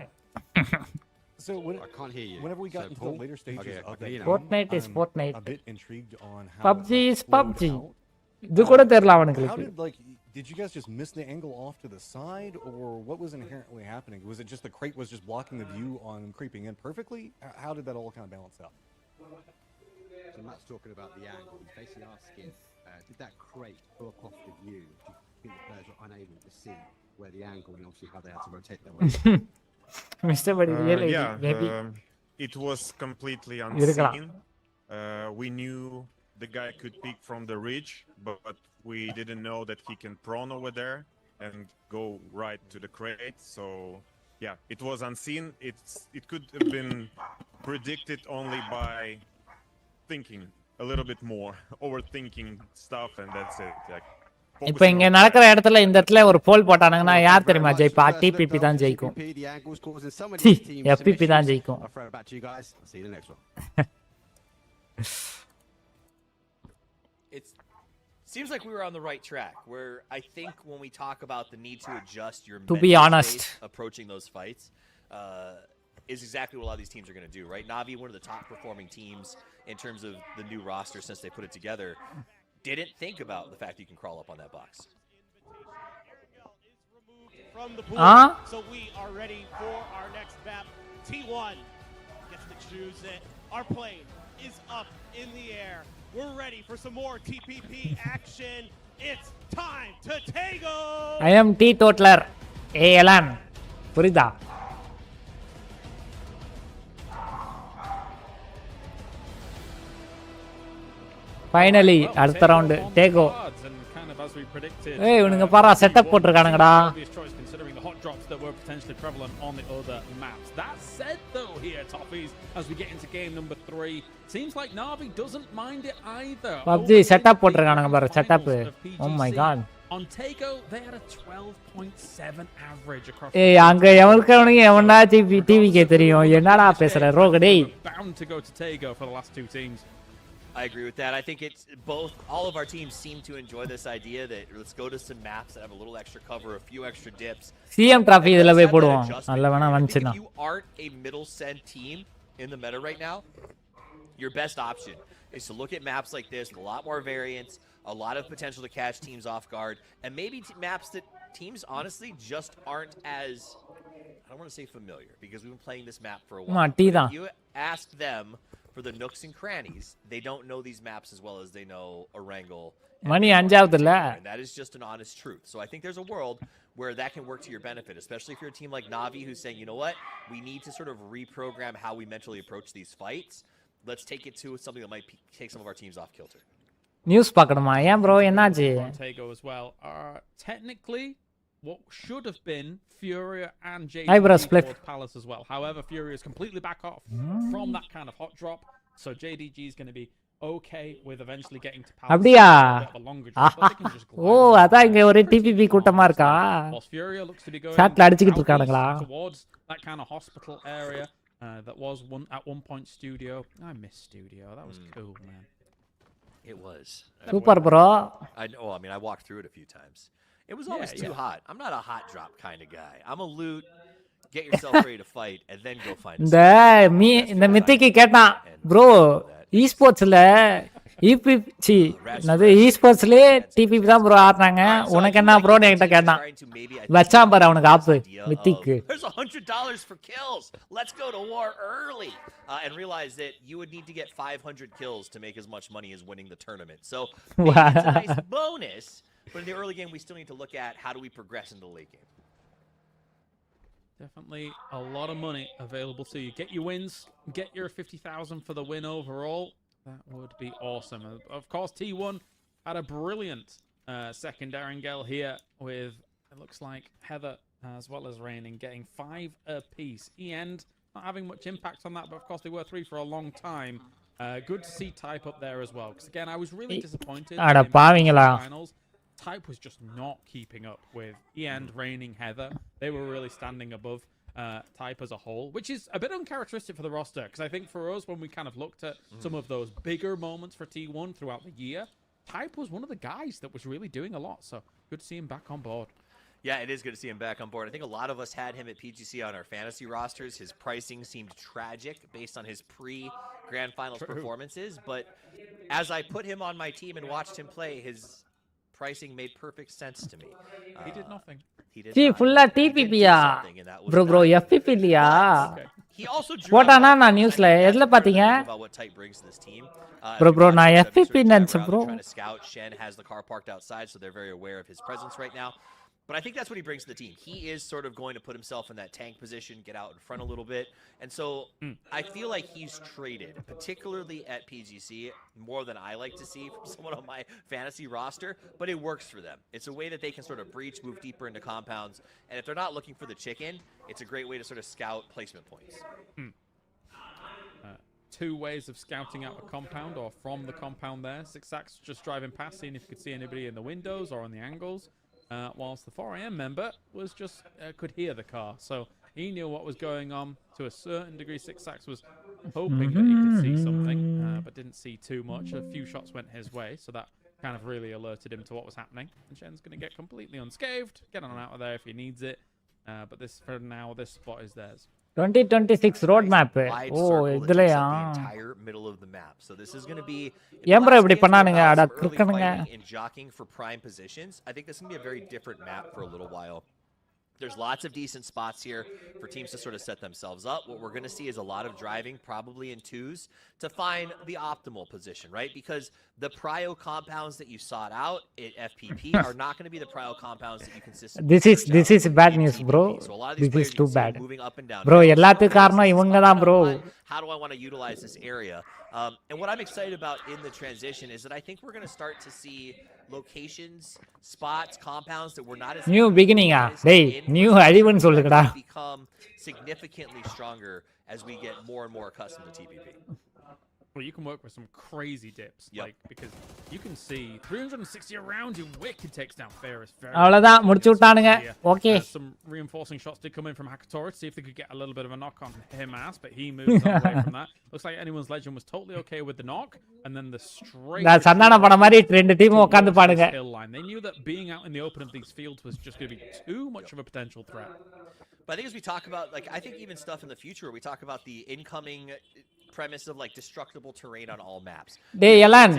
So whenever we got into the later stages of that, Fortnite is Fortnite. a bit intrigued on how PUBG is PUBG. இது கூட தெரியல அவங்களுக்கு. Did you guys just miss the angle off to the side, or what was inherently happening? Was it just the crate was just blocking the view on creeping in perfectly? How did that all kind of balance out? So Matt's talking about the angle. He's basically asking, did that crate block off the view? Do you think the players were unable to see where the angle and obviously how they had to rotate their way? Mr. Buddy, really? Yeah, maybe. It was completely unseen. We knew the guy could peek from the ridge, but we didn't know that he can prone over there and go right to the crate. So yeah, it was unseen. It could have been predicted only by thinking a little bit more, overthinking stuff, and that's it. Like, இப்போ இங்க நடக்கிற இடத்துல இந்த இடத்துல ஒரு போல் போட்டானுங்கன்னா யார் தெரியுமா ஜெயிப்பா DPP தான் ஜெயிக்கும் எஃபிபி தான் ஜெயிக்கும் It seems like we were on the right track, where I think when we talk about the need to adjust your to be honest approaching those fights is exactly what a lot of these teams are going to do, right? Navi, one of the top performing teams in terms of the new roster since they put it together, didn't think about the fact you can crawl up on that box. From the pool, so we are ready for our next map. T1 gets to choose it. Our plane is up in the air. We're ready for some more TPP action. It's time to Tego. I am teetotaler. Alan. புரியுதா finally அடுத்த round டேகோ ஏய் இவனுங்க பாரா setup போட்டுருக்கானுங்கடா that were potentially prevalent on the other maps. That said though here, Toffees, as we get into game number 3, seems like Navi doesn't mind it either. PUBG setup போட்டுருக்கானுங்க பாரு setup. Oh my god. On Tego, they had a 12.7 average across. ஏய் அங்க எவனுக்கு எவனா டிவிக்கு தெரியும் என்னடா பேசுற ரோக டேய். Bound to go to Tego for the last two teams. I agree with that. I think it's both. All of our teams seem to enjoy this idea that let's go to some maps that have a little extra cover, a few extra dips. CM trophy இதல போய் போடுவோம். நல்ல வேணா வந்துச்சுனா. If you aren't a middle send team in the meta right now, your best option is to look at maps like this with a lot more variance, a lot of potential to catch teams off guard, and maybe maps that teams honestly just aren't as, I don't want to say familiar because we've been playing this map for a while. If you ask them for the nooks and crannies, they don't know these maps as well as they know Erangel. Money anjavudilla. And that is just an honest truth. So I think there's a world where that can work to your benefit, especially if you're a team like Navi who's saying, you know what, we need to sort of reprogram how we mentally approach these fights. let's take it to something that might take some of our teams off kilter. News பார்க்கணுமா ஏன் bro என்னாச்சு Tego as well. Technically, what should have been Furia and Hi, bro, JDG split. towards Palace as well. However, Furia is completely back off from that kind of hot drop, so JDG is going to be okay with eventually getting to Palace. அப்படியா A bit of a longer drop, but they can just glide O on. அதான் இங்க ஒரு DPP கூட்டமா இருக்கா Whilst Furia looks to be going சாட்ல அடிச்சிட்டு இருக்கானுங்களா southeast towards that kind of hospital area that was at one point Studio. I miss Studio. That was cool, man. It was. Super bro I know. I mean, I walked through it a few times. It was always too hot. I'm not a hot drop kind of guy. I'm a loot, get yourself ready to fight, and then go find இந்த மித்திக்கு கேட்டான் bro ஈஸ்போர்ட்ஸ்ல ஈஸ்போர்ட்ஸ்லயே DPP தான் bro ஆடுறாங்க உனக்கு என்ன bro என்கிட்ட கேட்டான் வச்சான் பாரு அவனுக்கு ஆப்பு மித்திக்கு There's $100 for kills. Let's go to war early and realize that you would need to get 500 kills to make as much money as winning the tournament. So maybe it's a nice bonus, but in the early game we still need to look at how do we progress in the late game. Definitely a lot of money available to you. Get your wins, get your 50,000 for the win overall. That would be awesome. Of course, T1 had a brilliant second Erangel here with, it looks like, Heather as well as Raining getting 5 apiece. End not having much impact on that, but of course they were 3 for a long time. Good to see Type up there as well. Because again, I was really disappointed. Finals. Type was just not keeping up with End, Raining, Heather. They were really standing above Type as a whole, which is a bit uncharacteristic for the roster. Because I think for us, when we kind of looked at some of those bigger moments for T1 throughout the year, Type was one of the guys that was really doing a lot. So good to see him back on board. Yeah, it is good to see him back on board. I think a lot of us had him at PGC on our fantasy rosters. His pricing seemed tragic based on his pre-Grand Finals performances. But as I put him on my team and watched him play, his pricing made perfect sense to me. He did nothing. He did ஃபுல்லா டிபிபியா bro எஃபிபி இல்லையா போட்டானா நான் நியூஸ்ல எதுல பாத்தீங்க bro நான் எஃபிபி நினைச்சேன் bro Shen has the car parked outside, so they're very aware of his presence right now. But I think that's what he brings to the team. He is sort of going to put himself in that tank position, get out in front a little bit. And so I feel like he's traded, particularly at PGC, more than I like to see from someone on my fantasy roster. But it works for them. It's a way that they can sort of breach, move deeper into compounds. And if they're not looking for the chicken, it's a great way to sort of scout placement points. 2 ways of scouting out a compound or from the compound there. Sixax just driving past, seeing if you could see anybody in the windows or on the angles. Whilst the 4am member was just could hear the car, so he knew what was going on to a certain degree. Sixax was hoping that he could see something, but didn't see too much. A few shots went his way, so that kind of really alerted him to what was happening. And Shen's going to get completely unscathed, get on out of there if he needs it. But this for now, this spot is theirs. 2026 road map. ஓ இதுலயா entire middle of the map. So this is going to be ஏம்பர இப்படி பண்ணானுங்க அட கிறுக்கனுங்க in jockeying for prime positions. I think this is going to be a very different map for a little while. There's lots of decent spots here for teams to sort of set themselves up. What we're going to see is a lot of driving, probably in 2s, to find the optimal position, right? Because the prio compounds that you sought out at FPP are not going to be the prio compounds that you consistently This is bad news, bro. So a lot of these This is too bad. moving up and down. Bro, எல்லாத்துக்கும் காரணம் இவங்க தான் bro. How do I want to utilize this area? And what I'm excited about in the transition is that I think we're going to start to see locations, spots, compounds that we're not as new beginning டேய் new அழிவுன்னு சொல்லுங்கடா become significantly stronger as we get more and more accustomed to TPP. Well, you can work with some crazy dips, like because you can see 360 around you. Wicked takes down Ferris. அவ்வளவுதான் முடிச்சு விட்டானுங்க okay Some reinforcing shots did come in from Hakatora to see if they could get a little bit of a knock on him ass, but he moves away from that. Looks like anyone's legend was totally okay with the knock, and then the straight. நான் சந்தான படம் மாதிரி ரெண்டு team உட்கார்ந்து பாடுங்க. They knew that being out in the open of these fields was just going to be too much of a potential threat. But I think as we talk about, like, I think even stuff in the future, we talk about the incoming premise of like destructible terrain on all maps. டேய் Elon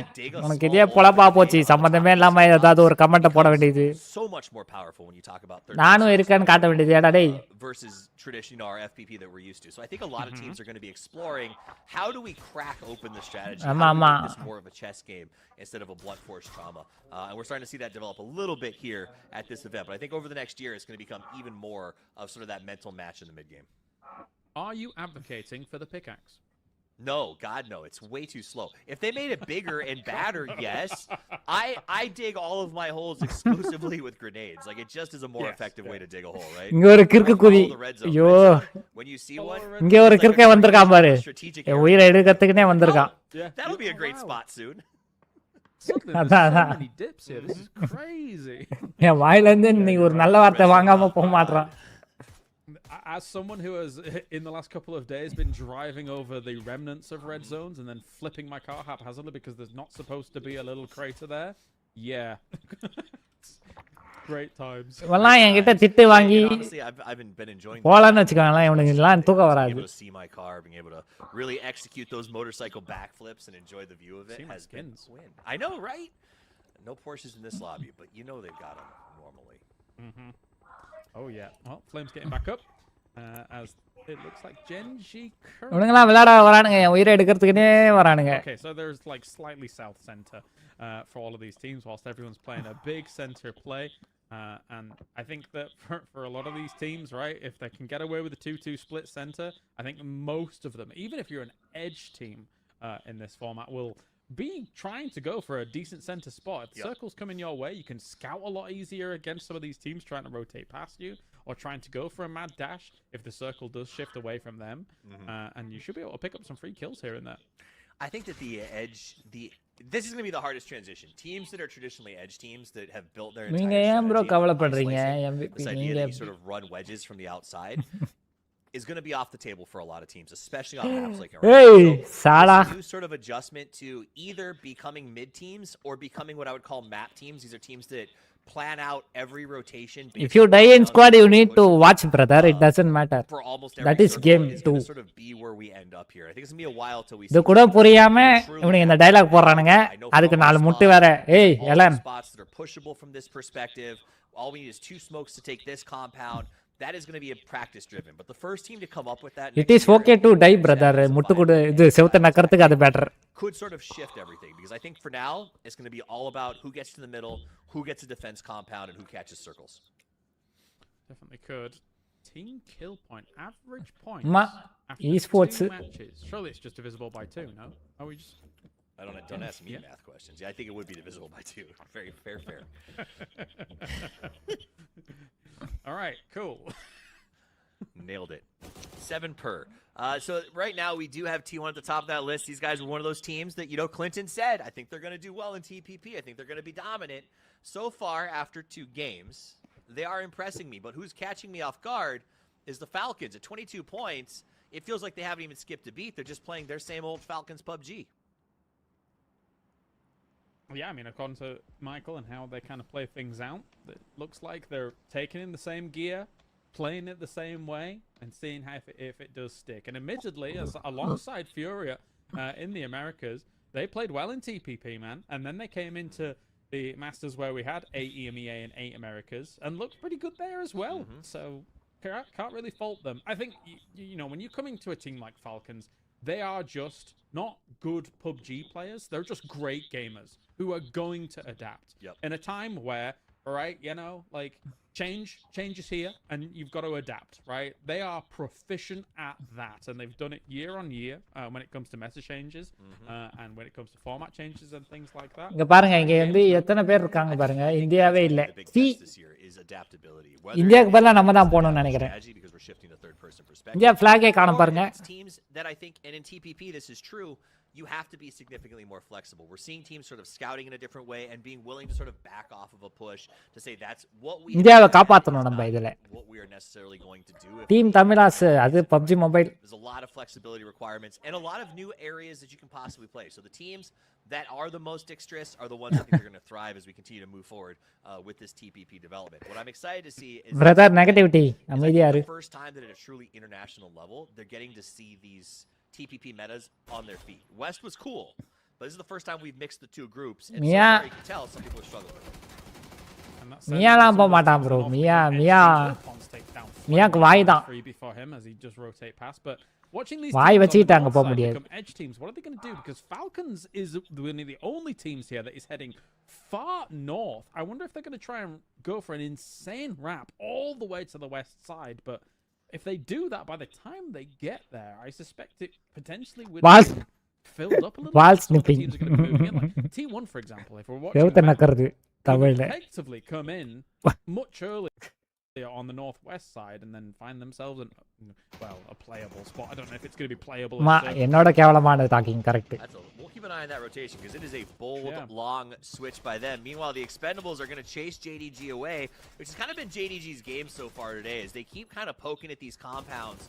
உனக்கு இதே பொளப்பா போச்சு சம்பந்தமே இல்லாம ஏதாவது ஒரு comment போட வேண்டியது. So much more powerful when you talk about நானும் இருக்கேன்னு காட்ட வேண்டியது ஏடா டேய் versus traditional our FPP that we're used to. So I think a lot of teams are going to be exploring how do we crack open the strategy, how do we make this more of a chess game instead of a blunt force trauma. And we're starting to see that develop a little bit here at this event. But I think over the next year it's going to become even more of sort of that mental match in the mid game. Are you advocating for the pickaxe? No, God, no. It's way too slow. If they made it bigger and badder, yes. I dig all of my holes exclusively with grenades. Like, it just is a more effective way to dig a hole, right? இங்க ஒரு கிறுக்கு குதி ஐயோ When you see one, இங்க ஒரு கிறுக்கே வந்திருக்கான் பாரு என் உயிரை எடுக்கிறதுக்குனே வந்திருக்கான் that'll be a great spot soon. Suddenly, there's so many dips here. This is crazy. என் வாயில இருந்து நீ ஒரு நல்ல வார்த்தை வாங்காம போக மாட்றான். As someone who has, in the last couple of days, been driving over the remnants of red zones and then flipping my car haphazardly because there's not supposed to be a little crater there, yeah. Great times. வல்லாம் என்கிட்ட திட்டு வாங்கி Honestly, I've been enjoying போலான்னு வச்சுக்கோங்களேன் இவனுக்கு எல்லாம் தூக்கம் வராது. Being able to see my car, being able to really execute those motorcycle backflips and enjoy the view of it has been win. I know, right? No Porsches in this lobby, but you know they've got them normally. Oh yeah. Well, Flame's getting back up. As it looks like Genji இவனுங்கலாம் விளையாட வரானுங்க என் உயிரை எடுக்கிறதுக்குனே வரானுங்க. Okay, so there's like slightly south center for all of these teams whilst everyone's playing a big center play. And I think that for a lot of these teams, right, if they can get away with a 2-2 split center, I think most of them, even if you're an edge team in this format, will be trying to go for a decent center spot. If circles come in your way, you can scout a lot easier against some of these teams trying to rotate past you or trying to go for a mad dash if the circle does shift away from them. And you should be able to pick up some free kills here and there. I think that this is going to be the hardest transition. Teams that are traditionally edge teams that have built their entire strategy, this idea that you sort of run wedges from the outside is going to be off the table for a lot of teams, especially on maps like Sala. New sort of adjustment to either becoming mid teams or becoming what I would call map teams. These are teams that plan out every rotation. If you die in squad, you need to watch, brother. It doesn't matter. That is game 2. Sort of be where we end up here. I think it's going to be a while till we இது கூட புரியாம இவனுங்க இந்த dialogue போடுறானுங்க அதுக்கு 4 முட்டு வேற ஏய் Elon spots that are pushable from this perspective. All we need is 2 smokes to take this compound. That is going to be a practice driven, but the first team to come up with that it is okay to die, brother. முட்டு கூட இது செவுத்த நக்கறதுக்கு அது better. Could sort of shift everything because I think for now it's going to be all about who gets to the middle, who gets a defense compound, and who catches circles. Definitely could. Team kill point, average point. Esports. Matches. Surely it's just divisible by 2, no? Are we just? Don't ask me math questions. Yeah, I think it would be divisible by 2. Very fair. All right, cool. Nailed it. 7 per. So right now we do have T1 at the top of that list. These guys are one of those teams that, Clinton said, I think they're going to do well in TPP. I think they're going to be dominant. So far, after 2 games, they are impressing me. But who's catching me off guard is the Falcons. At 22 points, it feels like they haven't even skipped a beat. They're just playing their same old Falcons PUBG. Yeah, I mean, according to Michael and how they kind of play things out, it looks like they're taking in the same gear, playing it the same way, and seeing how if it does stick. And admittedly, alongside Furia in the Americas, they played well in TPP, man. And then they came into the Masters where we had 8 EMEA and 8 Americas, and looked pretty good there as well. So can't really fault them. I think, when you're coming to a team like Falcons, they are just not good PUBG players. They're just great gamers who are going to adapt. In a time where, right, change is here and you've got to adapt, right? They are proficient at that, and they've done it year on year when it comes to meta changes and when it comes to format changes and things like that. இங்க பாருங்க இங்க வந்து எத்தனை பேர் இருக்காங்க பாருங்க இந்தியாவே இல்ல இந்தியாக்கு பதிலா நம்ம தான் போணும்னு நினைக்கிறேன் இந்தியா ஃபிளாகே காணோம் பாருங்க teams that I think, and in TPP this is true, you have to be significantly more flexible. We're seeing teams sort of scouting in a different way and being willing to sort of back off of a push to say that's what we இந்தியாவை காப்பாத்தணும் நம்ம இதுல what we are necessarily going to do. Team தமிழாஸ் அது PUBG Mobile. There's a lot of flexibility requirements and a lot of new areas that you can possibly play. So the teams that are the most dexterous are the ones I think are going to thrive as we continue to move forward with this TPP development. What I'm excited to see is brother negativity அமைதியா இரு the first time that at a truly international level they're getting to see these TPP metas on their feet. West was cool, but this is the first time we've mixed the 2 groups, and so far you can tell some people are struggling with it. மியாலாம் போக மாட்டான் bro. மியாக்கு வாய் தான். Before him as he just rotate past, but watching these வாய் வச்சிட்டு அங்க போக முடியாது. Become edge teams. What are they going to do? Because Falcons is one of the only teams here that is heading far north. I wonder if they're going to try and go for an insane wrap all the way to the west side, but if they do that, by the time they get there, I suspect it potentially would Wall filled up a little wall bit. Some of the snipping. teams are going to be moving in. Like T1, for example, if we're watching செவுத்த that, நக்கறது could தமிழ்ல effectively come in much earlier on the northwest side and then find themselves in, well, a playable spot. I don't know if it's going to be playable. என்னோட கேவலமான talking correct. We'll keep an eye on that rotation because it is a bold, long switch by them. Meanwhile, the Expendables are going to chase JDG away, which has kind of been JDG's game so far today, as they keep kind of poking at these compounds,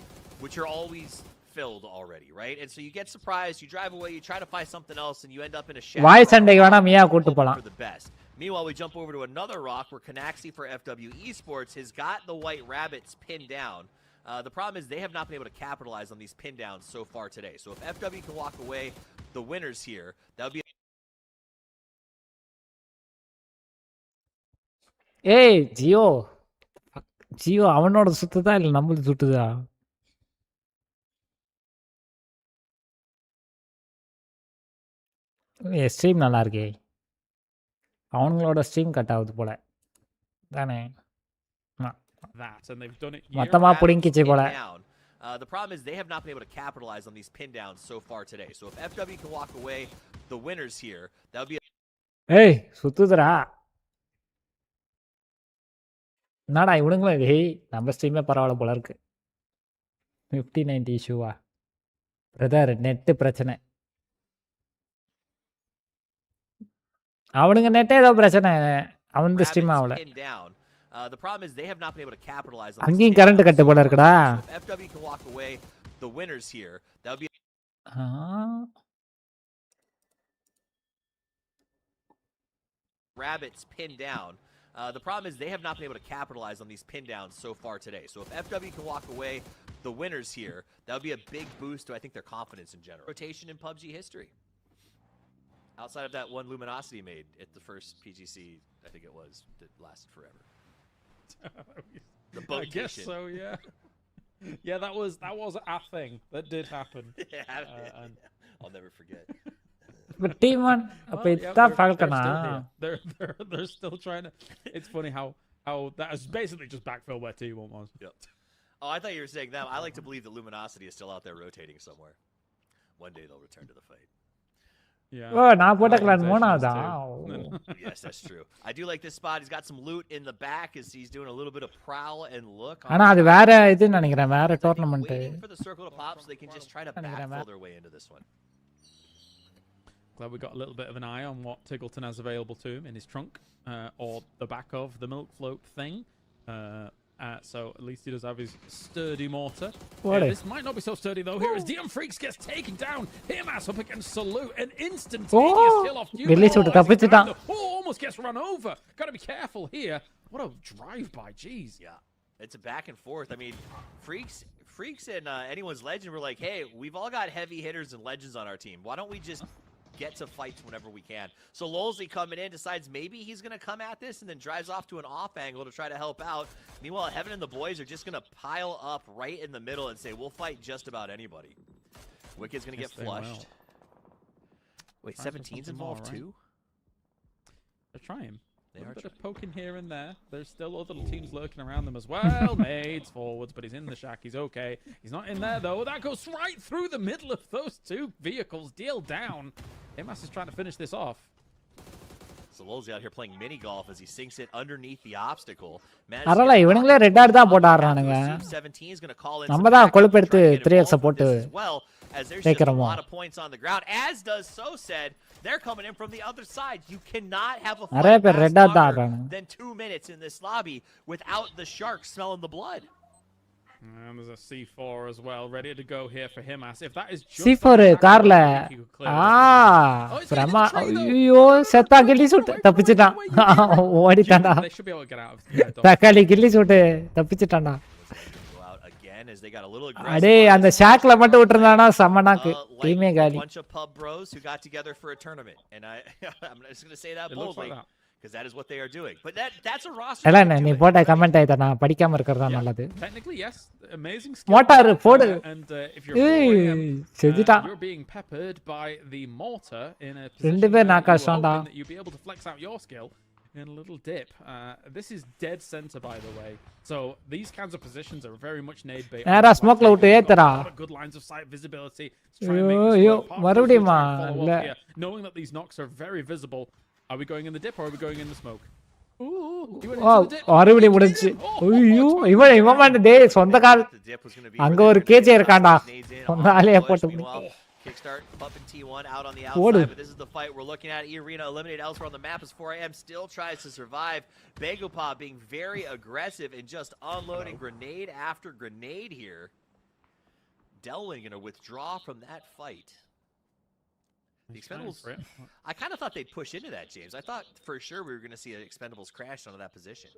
which are always filled already, right? And so you get surprised, you drive away, you try to find something else, and you end up in a shadow. வாய் சண்டைக்கு வேணா மியா கூட்டு போலாம். For the best. Meanwhile, we jump over to another rock where Canaxi for FW Esports has got the White Rabbits pinned down. The problem is they have not been able to capitalize on these pin downs so far today. So if FW can walk away the winners here, that would be ஏய் ஜியோ அவனோட சுத்துதா இல்ல நம்மளது சுத்துதா? Stream நல்லா இருக்கே. அவங்களோட stream cut ஆகுது போல தானே? மொத்தமா புடிங்கிச்சு போல. The problem is they have not been able to capitalize on these pin downs so far today. So if FW can walk away the winners here, that would be ஏய் சுத்துதுடா. என்னடா இவனுங்களும் ஏய் நம்ம ஸ்ட்ரீமே பரவாயில்ல போல இருக்கு. 5090 இஷ்யூவா? பிரதர் நெட் பிரச்சனை. அவனுங்க net ஏதோ பிரச்சனை. அவன் ஸ்ட்ரீம் ஆகல. The problem is they have not been able to capitalize on. அங்கேயும் கரண்ட் கட் போல இருக்குடா. FW can walk away the winners here. That would be Rabbits pinned down. The problem is they have not been able to capitalize on these pin downs so far today. So if FW can walk away the winners here, that would be a big boost to, I think, their confidence in general. Rotation in PUBG history. Outside of that one Luminosity made at the first PGC, I think it was, that lasted forever. The boat I guess so, yeah. Yeah, that was a thing that did happen. I'll never forget. But team one, they're still trying to. It's funny how that is basically just backfill where T1 was. Yep. Oh, I thought you were saying them. I like to believe that Luminosity is still out there rotating somewhere. One day they'll return to the fight. Yeah. Oh, நான் போட்ட clan மூணாவதா? Yes, that's true. I do like this spot. He's got some loot in the back as he's doing a little bit of prowl and look. ஆனா அது வேற இது நினைக்கிறேன், வேற tournament. Waiting for the circle to pop so they can just try to backfill their way into this one. Glad we got a little bit of an eye on what Tiggleton has available to him in his trunk, or the back of the milk float thing. So at least he does have his sturdy mortar. This might not be so sturdy though. Here as DM Freaks gets taken down. Himas up against Salute. An instantaneous kill off you. Almost gets run over. Gotta be careful here. What a drive-by, jeez. Yeah, it's a back and forth. I mean, Freaks and anyone's legend were like, hey, we've all got heavy hitters and legends on our team. Why don't we just get to fights whenever we can? So Lolsey coming in decides maybe he's going to come at this and then drives off to an off angle to try to help out. Meanwhile, Heaven and the boys are just going to pile up right in the middle and say, we'll fight just about anybody. Wicked's going to get flushed. Wait, 17's involved too? They're trying. They are bit of poking here and there. There's still other teams lurking around them as well. Nades forwards, but he's in the shack. He's okay. He's not in there though. That goes right through the middle of those two vehicles. Deal down. Himas is trying to finish this off. So Lolsey out here playing mini golf as he sinks it underneath the obstacle. அரல இவனுங்களே red ஆட் தான் போட்டு ஆடுறானுங்க. நம்ம தான் கொழுப்பெடுத்து 3x போட்டு as there's just a lot of points on the ground, as does So Said. They're coming in from the other side. You cannot have a fight longer than 2 minutes in this lobby without the shark smelling the blood. And there's a C4 as well, ready to go here for Himas. If that is just C4 கார்ல பிரமா ஐயோ செத்தா கில்லி shoot தப்பிச்சிட்டான். ஓடிட்டான்டா. தக்காளி கில்லி shoot தப்பிச்சிட்டான்டா. As they got a little அடே அந்த ஷாக்ல மட்டும் விட்டுறானா சமனாக்கு டீமே காலி. Bunch of pub bros who got together for a tournament, and I'm just going to say that boldly because that is what they are doing. But that's a roster. இல்ல நீ போட்ட comment ஐத நான் படிக்காம இருக்கறதா நல்லது. Technically yes, amazing skill. Motor போடு. And if you're being peppered by the mortar in a position ரெண்டு பேர் knock ஆஷான்டா. you'll be able to flex out your skill. in a little dip. This is dead center, by the way. So these kinds of positions are very much nade bait. smoke load good lines of sight visibility. To try and make this work. Follow up here, knowing that these knocks are very visible. Are we going in the dip or are we going in the smoke? Ooh, already முடிஞ்சு ஐயோ இவன் டேய் சொந்த கால் அங்க ஒரு gauge இருக்கான்டா சொந்த ஆளே போட்டு Kickstart, bumping T1 out on the outside, but this is the fight we're looking at. Arena eliminated elsewhere on the map as 4am still tries to survive. Benq being very aggressive and just unloading grenade after grenade here. Delwyn going to withdraw from that fight. The Expendables, I kind of thought they'd push into that, James. I thought for sure we were going to see an Expendables crash onto that position.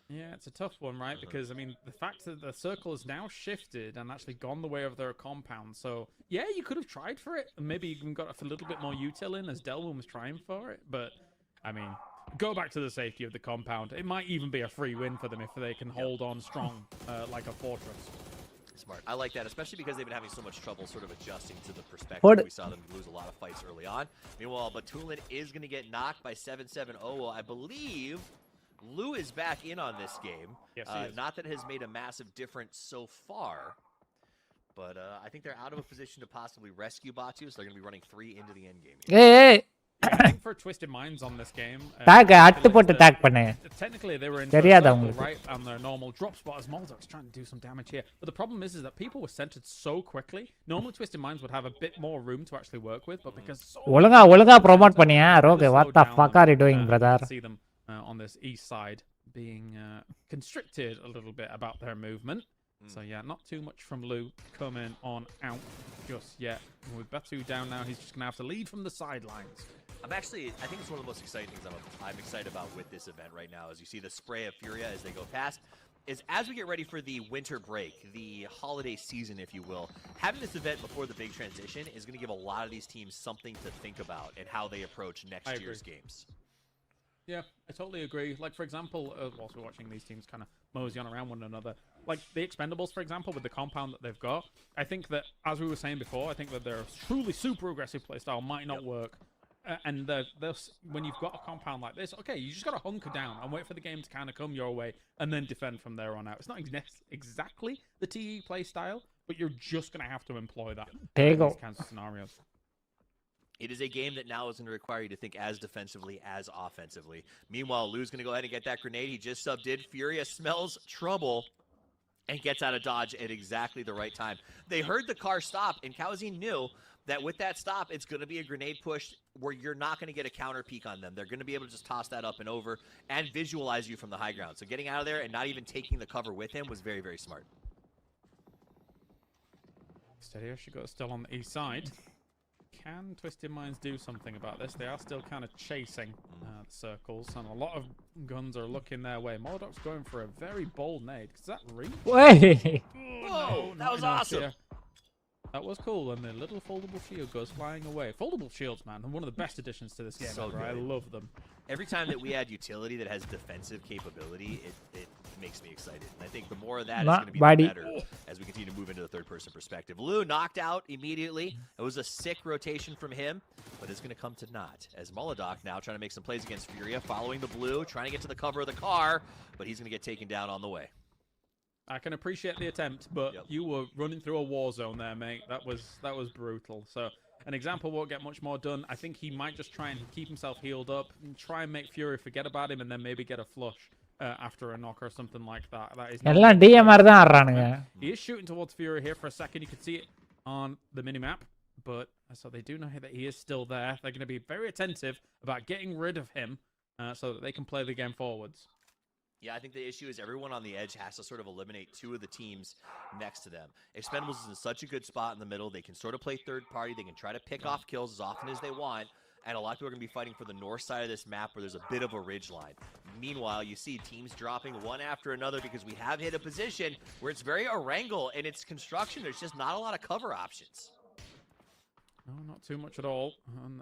Yeah, it's a tough one, right? Because, I mean, the fact that the circle has now shifted and actually gone the way of their compound. So, yeah, you could have tried for it. And maybe even got a little bit more util in as Delwyn was trying for it. But, I mean, go back to the safety of the compound. It might even be a free win for them if they can hold on strong like a fortress. Smart. I like that, especially because they've been having so much trouble sort of adjusting to the perspective. We saw them lose a lot of fights early on. Meanwhile, Batulin is going to get knocked by 7-7. Oh, well, I believe Lou is back in on this game. Yes, not that it has made a massive difference so far, but I think they're out of a position to possibly rescue Batu, so they're going to be running 3 into the end game. Yeah, I think for Twisted Minds on this game, technically they were in right on their normal drop spot as Moldog's trying to do some damage here. But the problem is that people were centered so quickly. Normally Twisted Minds would have a bit more room to actually work with, but because ஒழுங்கா promote பண்ணியா Rogue, what the fuck are you doing, brother? See them on this east side being constricted a little bit about their movement. So yeah, not too much from Lou coming on out just yet. With Batu down now, he's just going to have to lead from the sidelines. I think it's one of the most exciting things I'm excited about with this event right now, as you see the spray of Furia as they go past, is as we get ready for the winter break, the holiday season, if you will, having this event before the big transition is going to give a lot of these teams something to think about and how they approach next year's games. Yeah, I totally agree. Like, for example, whilst we're watching these teams kind of mosey on around one another, like the Expendables, for example, with the compound that they've got, I think that, as we were saying before, I think that their truly super aggressive playstyle might not work. And when you've got a compound like this, okay, you just got to hunker down and wait for the game to kind of come your way and then defend from there on out. It's not exactly the TE playstyle, but you're just going to have to employ that in these kinds of scenarios. It is a game that now is going to require you to think as defensively as offensively. Meanwhile, Lou's going to go ahead and get that grenade. He just subbed in. Furia smells trouble and gets out of dodge at exactly the right time. They heard the car stop, and Kawazin knew that with that stop, it's going to be a grenade push where you're not going to get a counter peek on them. They're going to be able to just toss that up and over and visualize you from the high ground. So getting out of there and not even taking the cover with him was very, very smart. Steady, she got still on the east side. Can Twisted Minds do something about this? They are still kind of chasing circles, and a lot of guns are looking their way. Moldog's going for a very bold nade. Does that reach? Wait! Whoa, that was awesome! Here. That was cool, and the little foldable shield goes flying away. Foldable shields, man, are one of the best additions to this game. So ever. I love them. Every time that we add utility that has defensive capability, it makes me excited. And I think the more of that is going to be better as we continue to move into the third-person perspective. Lou knocked out immediately. It was a sick rotation from him, but it's going to come to naught. As Molodok now trying to make some plays against Furia, following the blue, trying to get to the cover of the car, but he's going to get taken down on the way. I can appreciate the attempt, but you were running through a war zone there, mate. That was brutal. So an example won't get much more done. I think he might just try and keep himself healed up and try and make Fury forget about him and then maybe get a flush after a knock or something like that. That is he is shooting towards Fury here for a second. You can see it on the minimap, but so they do know that he is still there. They're going to be very attentive about getting rid of him so that they can play the game forwards. Yeah, I think the issue is everyone on the edge has to sort of eliminate 2 of the teams next to them. Expendables is in such a good spot in the middle. They can sort of play third party. They can try to pick off kills as often as they want. And a lot of people are going to be fighting for the north side of this map where there's a bit of a ridge line. Meanwhile, you see teams dropping one after another because we have hit a position where it's very Orangle in its construction. There's just not a lot of cover options. No, not too much at all.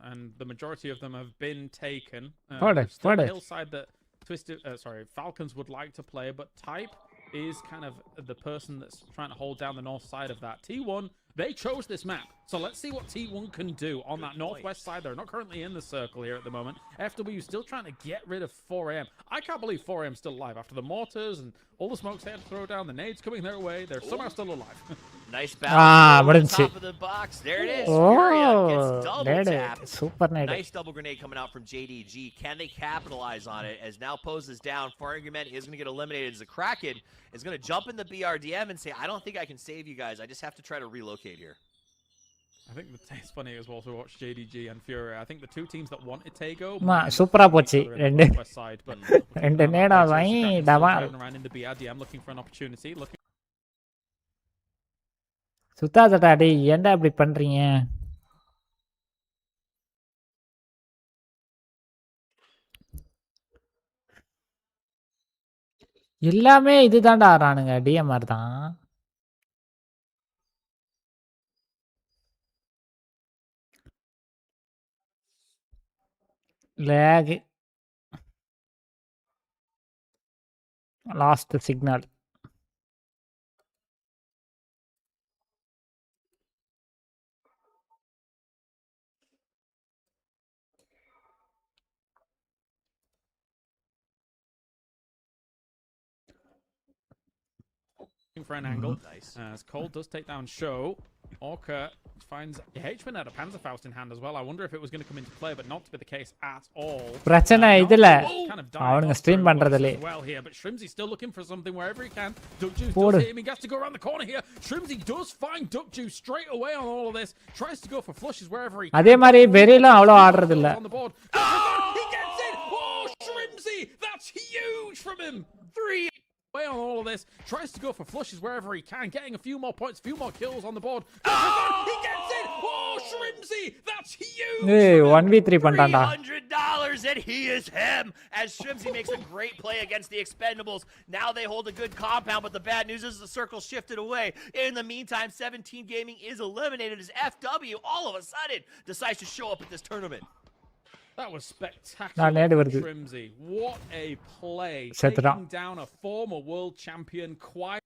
And the majority of them have been taken. The hillside that Falcons would like to play, but Type is kind of the person that's trying to hold down the north side of that. T1, they chose this map. So let's see what T1 can do on that northwest side. They're not currently in the circle here at the moment. FW still trying to get rid of 4am. I can't believe 4am's still alive after the mortars and all the smokes they had to throw down, the nades coming their way. They're somehow still alive. Nice balance over the முடிஞ்சி. top of the box. There it is. Furia gets double nade. tapped. Super nade. Nice double grenade coming out from JDG. Can they capitalize on it? As now poses down, For Argument is going to get eliminated as the Kraken is going to jump in the BRDM and say, I don't think I can save you guys. I just have to try to relocate here. I think it's funny as well to watch JDG and Furia. I think the two teams that wanted Tego சூப்பரா போச்சு ரெண்டு ரெண்டு நேடா வாங்கி டமால் around in the BRDM looking for an opportunity. சுத்தாதடா டேய் ஏன்டா இப்படி பண்றீங்க? எல்லாமே இதுதான்டா ஆறானுங்க டிஎம்ஆர் தான். lag lost the signal. For an angle. Nice. As Cole does take down Show. Orca finds H-Man had a Panzerfaust in hand as well. I wonder if it was going to come into play, but not to be the case at all. பிரச்சனை இதுல அவனுங்க stream பண்றதுல. Well here, but Shrimzy still looking for something wherever he can. Duck Juice does hit him. He has to go around the corner here. Shrimzy does find Duck Juice straight away on all of this. Tries to go for flushes wherever he can. அதே மாதிரி பெரிலாம் அவ்வளவு ஆடுறது இல்ல. He gets it. Oh, Shrimzy! That's huge from him. 3 away on all of this, tries to go for flushes wherever he can, getting a few more points, a few more kills on the board. He gets it! Oh, Shrimzy! That's huge! Hey, 1v3 பண்ணிட்டான்டா. $100 and he is him as Shrimzy makes a great play against the Expendables. Now they hold a good compound, but the bad news is the circle shifted away. In the meantime, 17 Gaming is eliminated as FW all of a sudden decides to show up at this tournament. That was spectacular from Shrimzy. What a play. Taking down a former world champion. Quite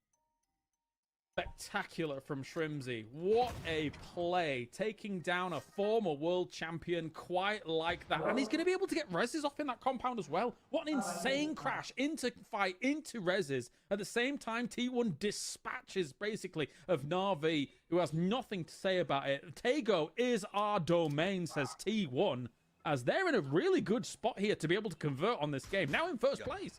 spectacular from Shrimzy. What a play. Taking down a former world champion quite like that. And he's going to be able to get reses off in that compound as well. What an insane crash into fight, into reses. At the same time, T1 dispatches basically of Na'Vi, who has nothing to say about it. Tego is our domain, says T1. As they're in a really good spot here to be able to convert on this game. Now in first place.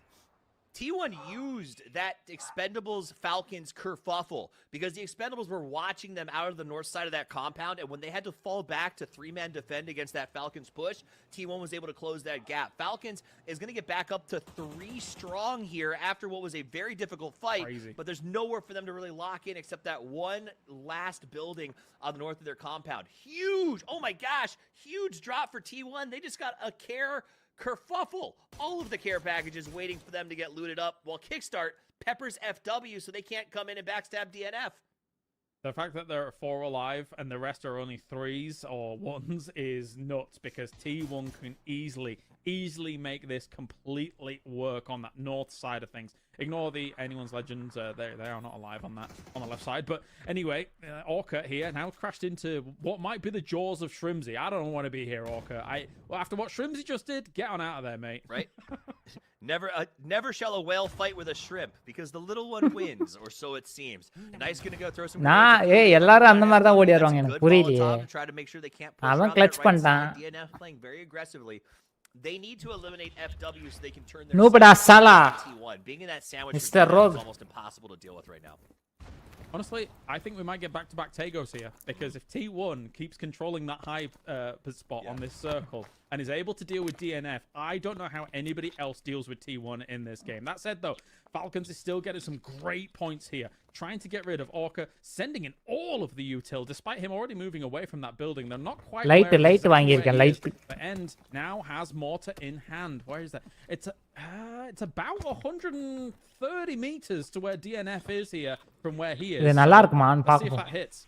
T1 used that Expendables Falcons kerfuffle because the Expendables were watching them out of the north side of that compound, and when they had to fall back to 3-man defend against that Falcons push, T1 was able to close that gap. Falcons is going to get back up to 3 strong here after what was a very difficult fight. Crazy. But there's nowhere for them to really lock in except that one last building on the north of their compound. Huge! Oh my gosh! Huge drop for T1. They just got a kerfuffle. All of the care packages waiting for them to get looted up while Kickstart peppers FW so they can't come in and backstab DNF. The fact that there are 4 alive and the rest are only 3s or 1s is nuts because T1 can easily make this completely work on that north side of things. Ignore the Anyone's Legends, they are not alive on that, on the left side. But anyway, Orca here now crashed into what might be the jaws of Shrimzy. I don't want to be here, Orca. Well, after what Shrimzy just did, get on out of there, mate. Right? Never shall a whale fight with a shrimp because the little one wins, or so it seems. Nice gonna go throw some. எல்லாரும் அந்த மாதிரி தான் ஓடி வருவாங்க எனக்கு புரியலையே. Try to make sure they can't push அவன் clutch பண்ணிட்டான். DNF playing very aggressively. They need to eliminate FW so they can turn their Nobody Salah. T1. Being in that sandwich Mr. Rogue is almost impossible to deal with right now. Honestly, I think we might get back-to-back Tagos here because if T1 keeps controlling that high spot on this circle and is able to deal with DNF, I don't know how anybody else deals with T1 in this game. That said, though, Falcons is still getting some great points here, trying to get rid of Orca, sending in all of the util, despite him already moving away from that building. They're not quite light வாங்கியிருக்கேன் light. The end now has mortar in hand. Where is that? It's about 130 meters to where DNF is here from where he is. இது நல்லா இருக்குமான்னு Let's see if பாப்போம். that hits.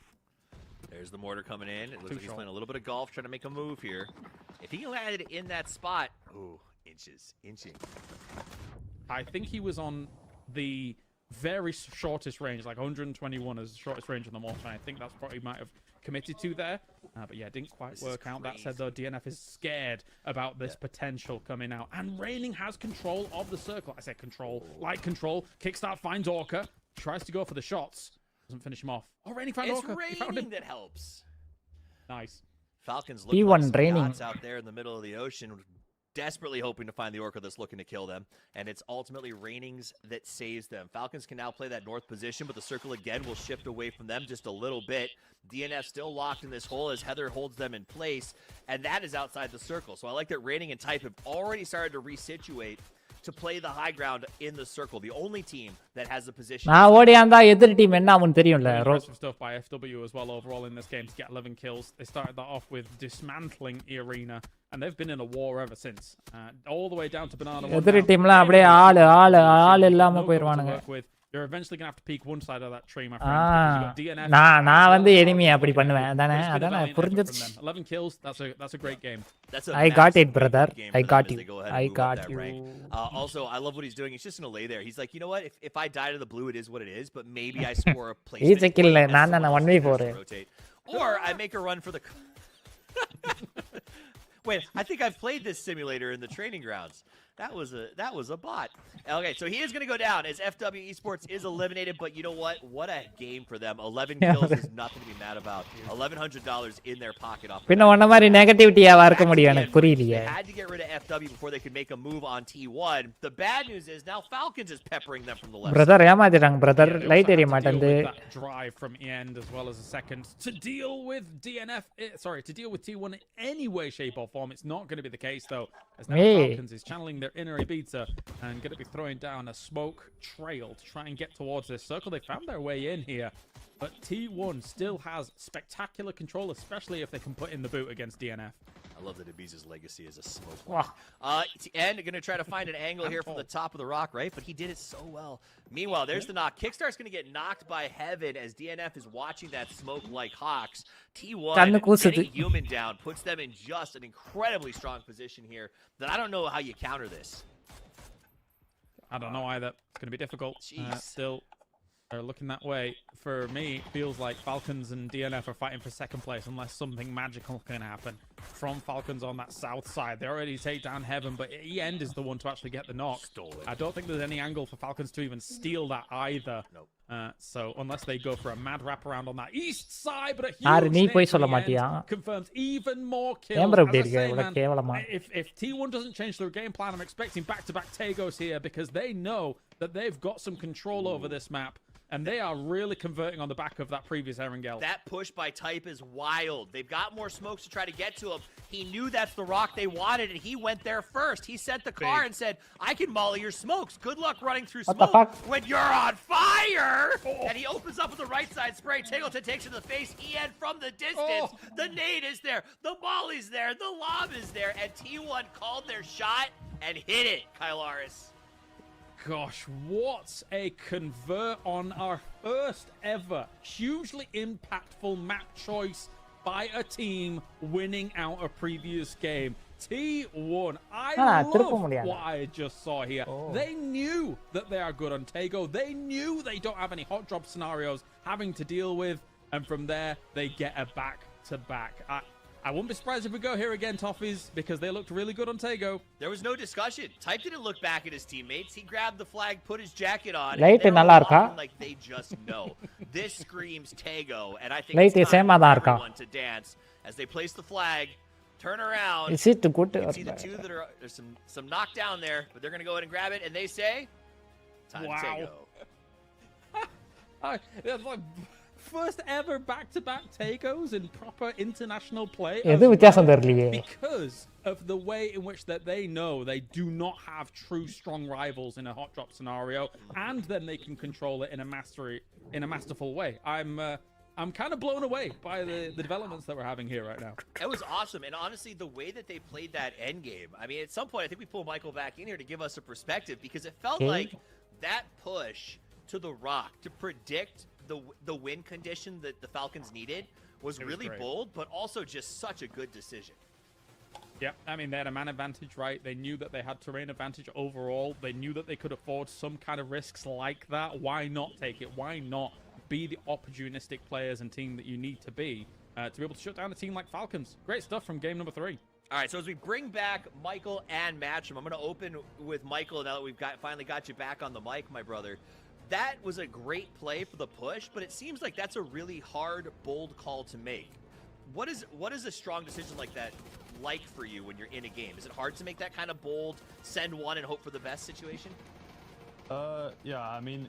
There's the mortar coming in. It looks like he's playing a little bit of golf, trying to make a move here. If he can land it in that spot, ooh, inching. I think he was on the very shortest range, like 121 is the shortest range on the mortar. I think that's what he might have committed to there. But yeah, didn't quite work out. That said, though, DNF is scared about this potential coming out. And Raining has control of the circle. I said control, light control. Kickstart finds Orca, tries to go for the shots. Doesn't finish him off. Oh, Raining found Orca. It's Raining that helps. Nice. Falcons looking like some yachts out there in the middle of the ocean, desperately hoping to find the Orca that's looking to kill them, and it's ultimately Rainings that saves them. Falcons can now play that north position, but the circle again will shift away from them just a little bit. DNF still locked in this hole as Heather holds them in place, and that is outside the circle. So I like that Raining and Type have already started to resituate to play the high ground in the circle. The only team that has the position. Impressive stuff by FW as well overall in this game to get 11 kills. They started that off with dismantling Arena, and they've been in a war ever since. All the way down to Banana. You're eventually going to have to peek one side of that tree, my friend. Because you've got DNF. enemy அப்படி பண்ணுவேன் அதானே புரிஞ்சிருச்சு 11 kills, that's a great game. I got it, brother. I got you. I got you. Also, I love what he's doing. He's just going to lay there. He's like, you know what? If I die to the blue, it is what it is, but maybe I score a place. He's a killer. நான் 1v4. Or I make a run for the Wait, I think I've played this simulator in the training grounds. That was a bot. Okay, so he is going to go down as FW Esports is eliminated, but you know what? What a game for them. 11 kills is nothing to be mad about. $1,100 in their pocket off. பின்ன ஒண்ண மாதிரி நெகட்டிவிட்டியாவா இருக்க முடியும் எனக்கு புரியலையே. They had to get rid of FW before they could make a move on T1. The bad news is now Falcons is peppering them from the left. Brother ஏமாத்திட்டாங்க brother. Light எரிய மாட்டேங்குது. Drive from end as well as a second to deal with DNF. Sorry, to deal with T1 in any way, shape or form. It's not going to be the case though. As now Falcons is channeling their inner Ibiza and going to be throwing down a smoke trail to try and get towards this circle. They found their way in here, but T1 still has spectacular control, especially if they can put in the boot against DNF. I love that Ibiza's legacy is a smoke one. And going to try to find an angle here from the top of the rock, right? But he did it so well. Meanwhile, there's the knock. Kickstart's going to get knocked by Heaven as DNF is watching that smoke like hawks. T1 getting human down puts them in just an incredibly strong position here that I don't know how you counter this. I don't know either. It's going to be difficult. Still, they're looking that way. For me, it feels like Falcons and DNF are fighting for second place unless something magical can happen from Falcons on that south side. They already take down Heaven, but END is the one to actually get the knock. I don't think there's any angle for Falcons to even steal that either. Nope. So unless they go for a mad wraparound on that east side, but a huge confirms even more kills. As I say, man, if T1 doesn't change their game plan, I'm expecting back-to-back Tagos here because they know that they've got some control over this map. And they are really converting on the back of that previous Erangel. That push by Type is wild. They've got more smokes to try to get to him. He knew that's the rock they wanted, and he went there first. He sent the car and said, I can molly your smokes. Good luck running through smoke when you're on fire. And he opens up with the right side spray. Taggleton takes to the face. Ian from the distance. The nade is there. The molly's there. The lob is there. And T1 called their shot and hit it, Kylaris. Gosh, what a convert on our first ever hugely impactful map choice by a team winning out a previous game. T1, I love what I just saw here. They knew that they are good on Tago. They knew they don't have any hot drop scenarios having to deal with. And from there, they get a back-to-back. I wouldn't be surprised if we go here again, Toffees, because they looked really good on Tago. There was no discussion. Type didn't look back at his teammates. He grabbed the flag, put his jacket on, and they were walking like they just know. This screams Tago, and I think it's time for everyone to dance as they place the flag, turn around. Is it good? You can see the two that are there's some knockdown there, but they're going to go ahead and grab it, and they say, time to Tago. That's like first ever back-to-back Tagos in proper international play because of the way in which that they know they do not have true strong rivals in a hot drop scenario, and then they can control it in a masterful way. I'm kind of blown away by the developments that we're having here right now. It was awesome, and honestly, the way that they played that end game, I mean, at some point, I think we pulled Michael back in here to give us a perspective because it felt like that push to the rock to predict the win condition that the Falcons needed was really bold, but also just such a good decision. Yeah, I mean, they had a man advantage, right? They knew that they had terrain advantage overall. They knew that they could afford some kind of risks like that. Why not take it? Why not be the opportunistic players and team that you need to be able to shut down a team like Falcons? Great stuff from game number 3. All right, so as we bring back Michael and Matcham, I'm going to open with Michael now that we've finally got you back on the mic, my brother. That was a great play for the push, but it seems like that's a really hard, bold call to make. What is a strong decision like that like for you when you're in a game? Is it hard to make that kind of bold, send one and hope for the best situation? Yeah, I mean,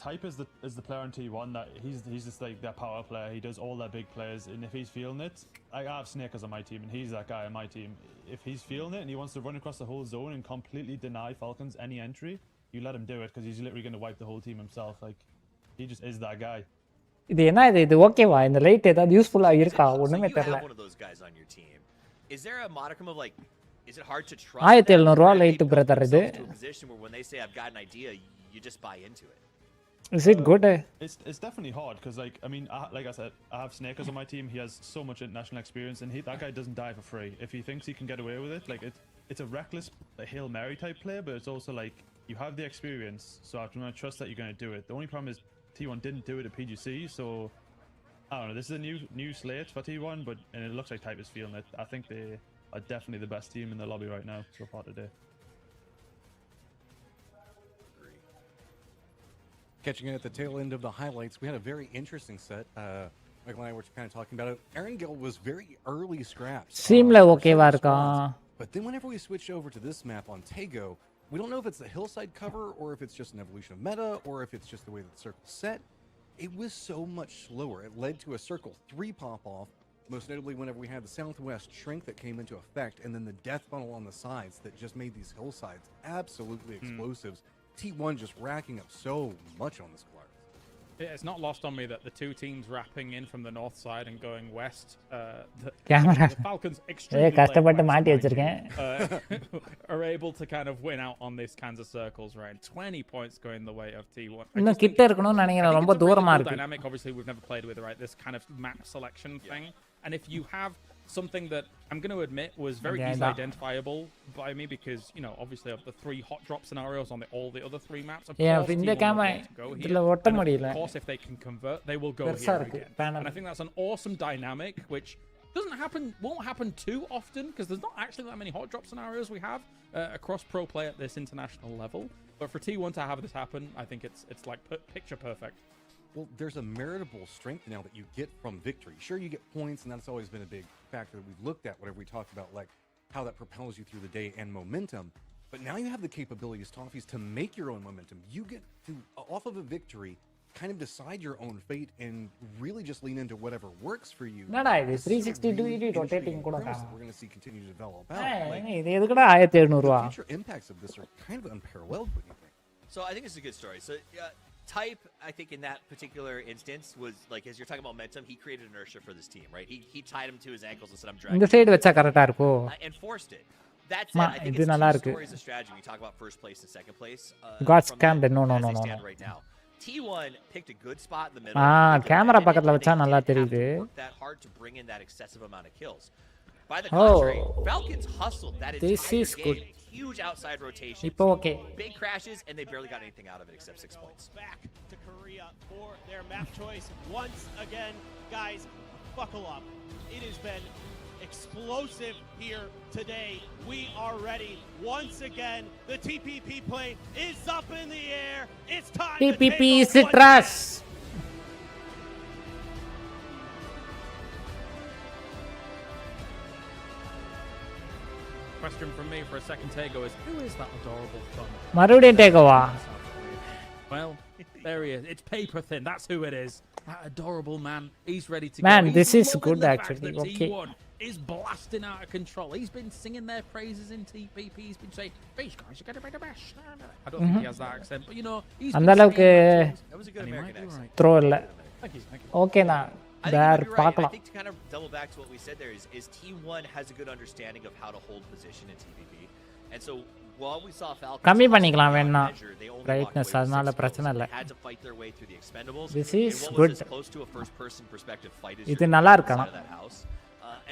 Type is the player on T1 that he's just like their power player. He does all their big plays, and if he's feeling it, I have Snakers on my team, and he's that guy on my team. If he's feeling it and he wants to run across the whole zone and completely deny Falcons any entry, you let him do it because he's literally going to wipe the whole team himself. Like, he just is that guy. இது என்ன இது ஓகேவா இந்த light ஏதாவது யூஸ்ஃபுல்லா இருக்கா ஒண்ணுமே தெரியல. One of those guys on your team. Is there a modicum of like, is it hard to trust? 1700 ரூபாய் லைட் பிரதர் இது. Position where when they say I've got an idea, you just buy into it. Is it good? It's definitely hard because, like, I mean, like I said, I have Snakers on my team. He has so much international experience, and that guy doesn't die for free. If he thinks he can get away with it, like, it's a reckless Hail Mary type play, but it's also like you have the experience, so I have to trust that you're going to do it. The only problem is T1 didn't do it at PGC, so I don't know. This is a new slate for T1, and it looks like Type is feeling it. I think they are definitely the best team in the lobby right now so far today. Catching it at the tail end of the highlights, we had a very interesting set. Michael and I were kind of talking about it. Aaron Gill was very early scrapped. Seamla okayva iruka. But then whenever we switched over to this map on Tego, we don't know if it's the hillside cover or if it's just an evolution of meta or if it's just the way that the circle's set. It was so much slower. It led to a circle 3 pop-off, most notably whenever we had the southwest shrink that came into effect, and then the death funnel on the sides that just made these hillsides absolutely explosives. T1 just racking up so much on this Goliath. Yeah, it's not lost on me that the two teams wrapping in from the north side and going west, Camera. the Falcons extremely கஷ்டப்பட்டு மாட்டி வச்சிருக்கேன். are able to kind of win out on these kinds of circles, right? 20 points going the way of T1. இன்னும் கிட்ட இருக்கணும்னு நினைக்கிறேன், ரொம்ப தூரமா இருக்கு. Dynamic, obviously we've never played with, right? This kind of map selection thing. And if you have something that I'm going to admit was very easily identifiable by me because, you know, obviously of the 3 hot drop scenarios on all the other 3 maps, of course, இந்த camera இதுல ஒட்ட முடியல. Of course, if they can convert, they will go here again. And I think that's an awesome dynamic, which won't happen too often because there's not actually that many hot drop scenarios we have across pro play at this international level. But for T1 to have this happen, I think it's like picture perfect. Well, there's a meritable strength now that you get from victory. Sure, you get points, and that's always been a big factor that we've looked at whenever we talked about like how that propels you through the day and momentum. But now you have the capabilities, Toffees, to make your own momentum. You get to, off of a victory, kind of decide your own fate and really just lean into whatever works for you. என்னடா இது 360 280 rotating கூட காணோம். We're going to see continue to develop out. இது எதுக்குடா 1700 ரூபாய்? The future impacts of this are kind of unparalleled, what do you think? So I think it's a good story. So Type, I think in that particular instance was like, as you're talking about momentum, he created inertia for this team, right? He tied him to his ankles and said, "I'm dragging." இந்த side வச்சா கரெக்ட்டா இருக்கும். And forced it. That's it. I think it's two stories of strategy. We talk about first place and second place. Got scammed. No. Right now. T1 picked a good spot in the middle. Camera பக்கத்துல வச்சா நல்லா தெரியுது. That hard to bring in that excessive amount of kills. By the contrary, Falcons hustled that entire game. Good. Huge outside rotation. இப்போ okay. Big crashes and they barely got anything out of it except 6 points. Back to Korea for their map choice once again. Guys, buckle up. It has been explosive here today. We are ready once again. The TPP plane is up in the air. It's time TPP to is trash. Question from me for a second Tego is, who is that adorable fun? மறுபடியும் டேகோவா? Well, there he is. It's paper thin. That's who it is. That adorable man. He's ready to Man, go. this He's is good actually. Okay. T1 is blasting out of control. He's been singing their praises in TPP. He's been saying, "These guys are going to be the best." I don't think he has that accent, but you know, he's அந்த அளவுக்கு That was a good American accent. Throw இல்ல. Thank you. Okay na. I think to kind of double back to what we said there is T1 has a good understanding of how to hold position in TPP. And so while we saw Falcons கம்மி பண்ணிக்கலாம் வேணா brightness அதனால பிரச்சனை இல்ல. had to fight their way through the expendables. This is what good. was as close to a first person perspective fight as இது நல்லா இருக்கா?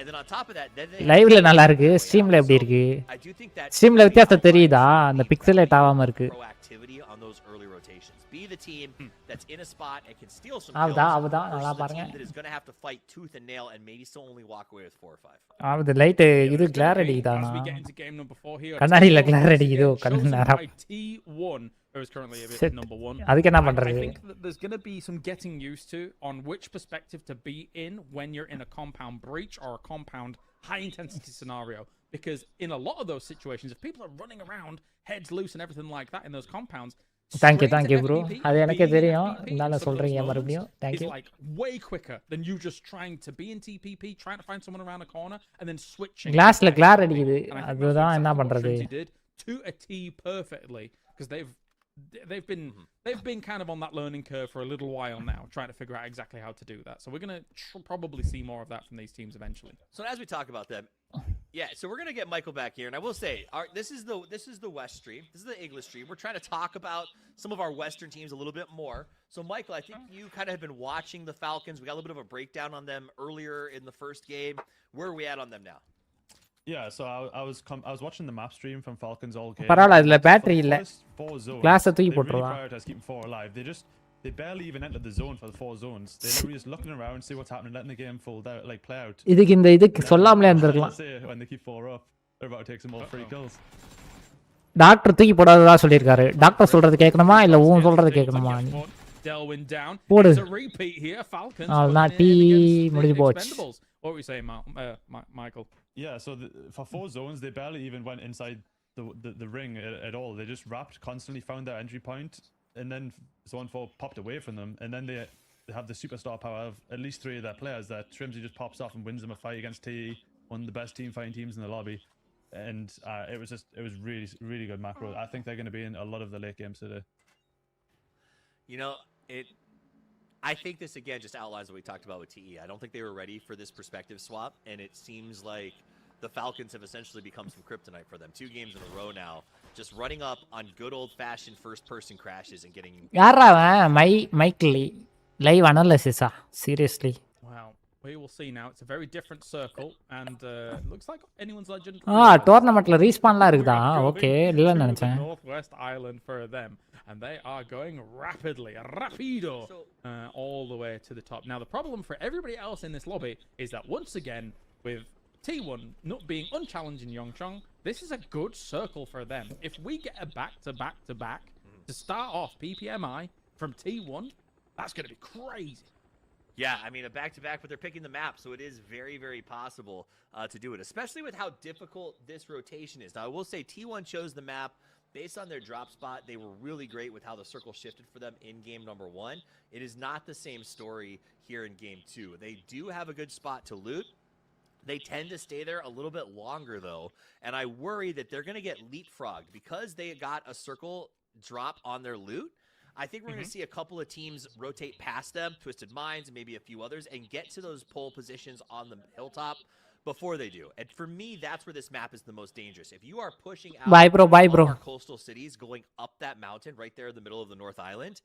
And then on top of that, then they லைவ்ல நல்லா இருக்கு, ஸ்ட்ரீம்ல எப்படி இருக்கு? I do think that ஸ்ட்ரீம்ல வித்தியாசம் தெரியுதா? அந்த பிக்சலேட் ஆகாம இருக்கு. Proactivity on those early rotations. Be the team that's in a spot and can steal some ஆவுதா kills. ஆவுதா நல்லா versus the பாருங்க. team that is going to have to fight tooth and nail and maybe still only walk away with 4 or 5. ஆவுது light இது கிளார் அடிக்குதானா? As we get into game number 4 here, கண்ணாடில glare அடிக்குதோ chosen கண்ணு நேரா. by T1, who is currently a bit Shit. number 1. அதுக்கு என்ன I பண்றது? think that there's going to be some getting used to on which perspective to be in when you're in a compound breach or a compound high intensity scenario, because in a lot of those situations, if people are running around heads loose and everything like that in those compounds, Thank you bro. அது எனக்கே தெரியும். இருந்தால சொல்றீங்க மறுபடியும். Thank is you. like way quicker than you just trying to be in TPP, trying to find someone around a corner and then switching. கிளாஸ்ல கிளார் அடிக்குது. அதுதான் என்ன பண்றது? To a T perfectly, because they've been kind of on that learning curve for a little while now, trying to figure out exactly how to do that. So we're going to probably see more of that from these teams eventually. So as we talk about them, yeah, so we're going to get Michael back here, and I will say, this is the West stream, this is the English stream. We're trying to talk about some of our Western teams a little bit more. So Michael, I think you kind of have been watching the Falcons. We got a little bit of a breakdown on them earlier in the first game. Where are we at on them now? Yeah, so I was watching the map stream from Falcons all game. பரவாயில்ல அதுல battery இல்ல. Class தூக்கி They really போட்டுறவா. prioritize keeping 4 alive. They barely even entered the zone for the 4 zones. They're literally just looking around, see what's happening, letting the game play out. இதுக்கு சொல்லாமலே இருந்திருக்கலாம். When they keep 4 up, they're about to take some more free kills. Doctor தூக்கி போடாததா சொல்லிருக்காரு. Doctor சொல்றது கேட்கணுமா இல்ல ஊன் சொல்றது கேட்கணுமா? Delwyn down. போடு. It's a repeat here. Falcons. நான் டீ முடிஞ்சு போச்சு. What were you saying, Michael? Yeah, so for 4 zones, they barely even went inside the ring at all. They just wrapped, constantly found their entry point, and then Zone 4 popped away from them. And then they have the superstar power of at least 3 of their players that Trimsy just pops off and wins them a fight against TE, one of the best team fighting teams in the lobby. And it was really, really good macro. I think they're going to be in a lot of the late games today. You know, I think this again just outlines what we talked about with TE. I don't think they were ready for this perspective swap, and it seems like the Falcons have essentially become some kryptonite for them. 2 games in a row now, just running up on good old-fashioned first-person crashes and getting. யாரா அவன்? Michael live அனாலிசிஸா? Seriously. Wow. We will see now. It's a very different circle, and looks like anyone's legend. டோர்னமென்ட்ல ரீஸ்பான்லாம் இருக்குதா? Okay, இல்ல நினைச்சேன். Northwest Island for them, and they are going rapido, all the way to the top. Now, the problem for everybody else in this lobby is that once again, with T1 not being unchallenged in Yongchong, this is a good circle for them. If we get a back-to-back to start off PPMI from T1, that's going to be crazy. Yeah, I mean, a back-to-back, but they're picking the map, so it is very, very possible to do it, especially with how difficult this rotation is. Now, I will say T1 chose the map based on their drop spot. They were really great with how the circle shifted for them in game number 1. It is not the same story here in game 2. They do have a good spot to loot. They tend to stay there a little bit longer, though, and I worry that they're going to get leapfrogged because they got a circle drop on their loot. I think we're going to see a couple of teams rotate past them, Twisted Minds, and maybe a few others, and get to those pole positions on the hilltop before they do. And for me, that's where this map is the most dangerous. If you are pushing out our coastal cities, going up that mountain right there in the middle of the North Island,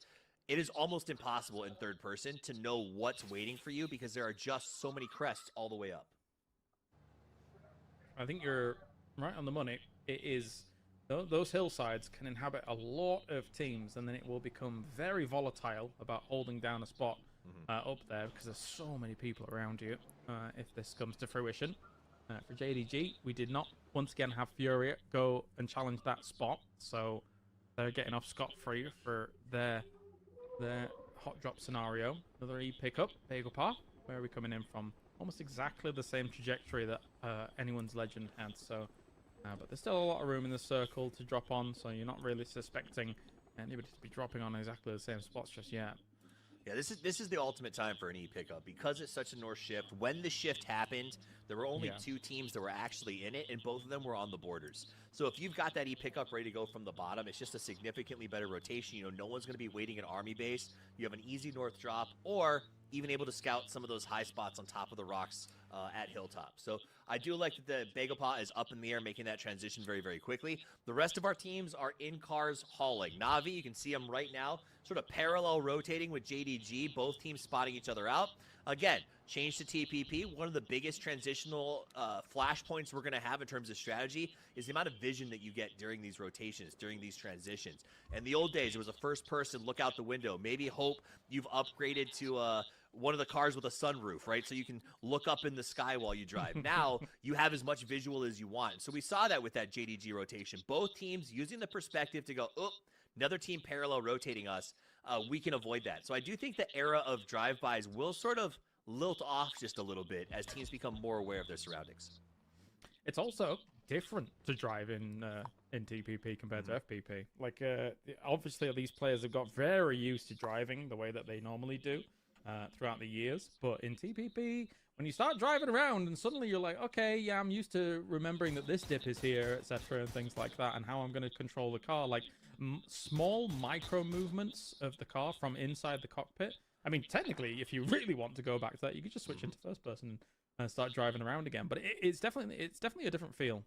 it is almost impossible in third person to know what's waiting for you because there are just so many crests all the way up. I think you're right on the money. It is those hillsides can inhabit a lot of teams, and then it will become very volatile about holding down a spot up there because there's so many people around you. If this comes to fruition, for JDG, we did not once again have Furia go and challenge that spot, so they're getting off scot-free for their hot drop scenario. Another E pickup, Bagel. Where are we coming in from? Almost exactly the same trajectory that anyone's legend had, so but there's still a lot of room in the circle to drop on, so you're not really suspecting anybody to be dropping on exactly the same spots just yet. Yeah, this is the ultimate time for an E pickup because it's such a north shift. When the shift happened, there were only 2 teams that were actually in it, and both of them were on the borders. So if you've got that E pickup ready to go from the bottom, it's just a significantly better rotation. You know, no one's going to be waiting in army base. You have an easy north drop, or even able to scout some of those high spots on top of the rocks at hilltop. So I do like that the Bagel is up in the air, making that transition very, very quickly. The rest of our teams are in cars hauling. Navi, you can see him right now, sort of parallel rotating with JDG, both teams spotting each other out. Again, change to TPP. One of the biggest transitional flashpoints we're going to have in terms of strategy is the amount of vision that you get during these rotations, during these transitions. In the old days, it was a first-person look out the window. Maybe hope you've upgraded to one of the cars with a sunroof, right? So you can look up in the sky while you drive. Now, you have as much visual as you want. So we saw that with that JDG rotation. Both teams using the perspective to go, oh, another team parallel rotating us. We can avoid that. So I do think the era of drive-bys will sort of lilt off just a little bit as teams become more aware of their surroundings. It's also different to drive in TPP compared to FPP. Like, obviously, these players have got very used to driving the way that they normally do throughout the years. But in TPP, when you start driving around and suddenly you're like, okay, yeah, I'm used to remembering that this dip is here, etc., and things like that, and how I'm going to control the car. Like, small micro movements of the car from inside the cockpit. I mean, technically, if you really want to go back to that, you could just switch into first person and start driving around again. But it's definitely a different feel.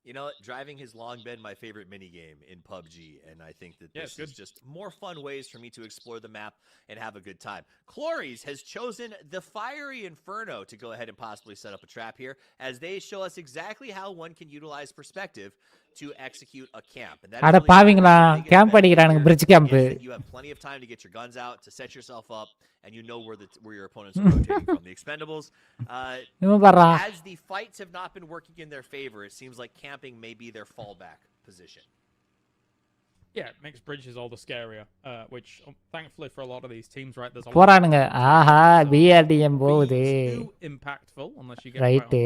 You know, driving has long been my favorite minigame in PUBG, and I think that this is just more fun ways for me to explore the map and have a good time. Clories has chosen the Fiery Inferno to go ahead and possibly set up a trap here, as they show us exactly how one can utilize perspective to execute a camp. And that அட பாவீங்களா camp அடிக்கிறானுங்க bridge camp. You have plenty of time to get your guns out, to set yourself up, and you know where your opponents are rotating from. The Expendables, as the fights have not been working in their favor, it seems like camping may be their fallback position. Yeah, it makes bridges all the scarier, which thankfully for a lot of these teams, right, there's a போறானுங்க ஆஹா BRDM போகுது too impactful unless you get right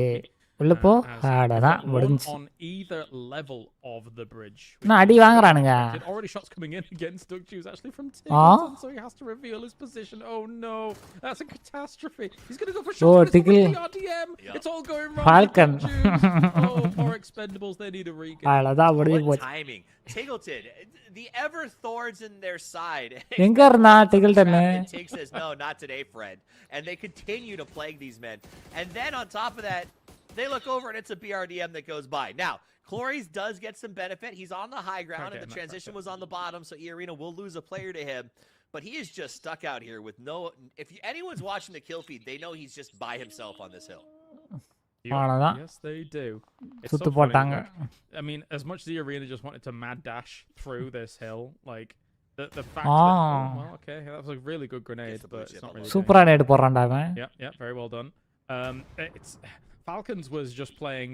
உள்ள போ அடதான் முடிஞ்சு on either level of the bridge. நான் அடி வாங்குறானுங்க. Already shots coming in against Duckjuice actually from Tiggleton, so he has to reveal his position. Oh no, that's a catastrophe. He's going to go for shots with RDM. It's all going wrong. Falcon. Oh, poor Expendables, they need a recon. அடதான் முடிஞ்சு What போச்சு. timing. Tiggleton, the ever thorns in their side. எங்க இருந்தா Tiggleton? Tig says, no, not today, friend. And they continue to plague these men. And then on top of that, they look over and it's a BRDM that goes by. Now, Clories does get some benefit. He's on the high ground and the transition was on the bottom, so E-Arena will lose a player to him. But he is just stuck out here with no... If anyone's watching the kill feed, they know he's just by himself on this hill. Yes, they do. It's so funny. I mean, as much as E-Arena just wanted to mad dash through this hill, like... The fact that... well, okay, that was a really good grenade, but it's not really... சூப்பரா நேடு போறான்டா அவன். Yeah, very well done. Falcons was just playing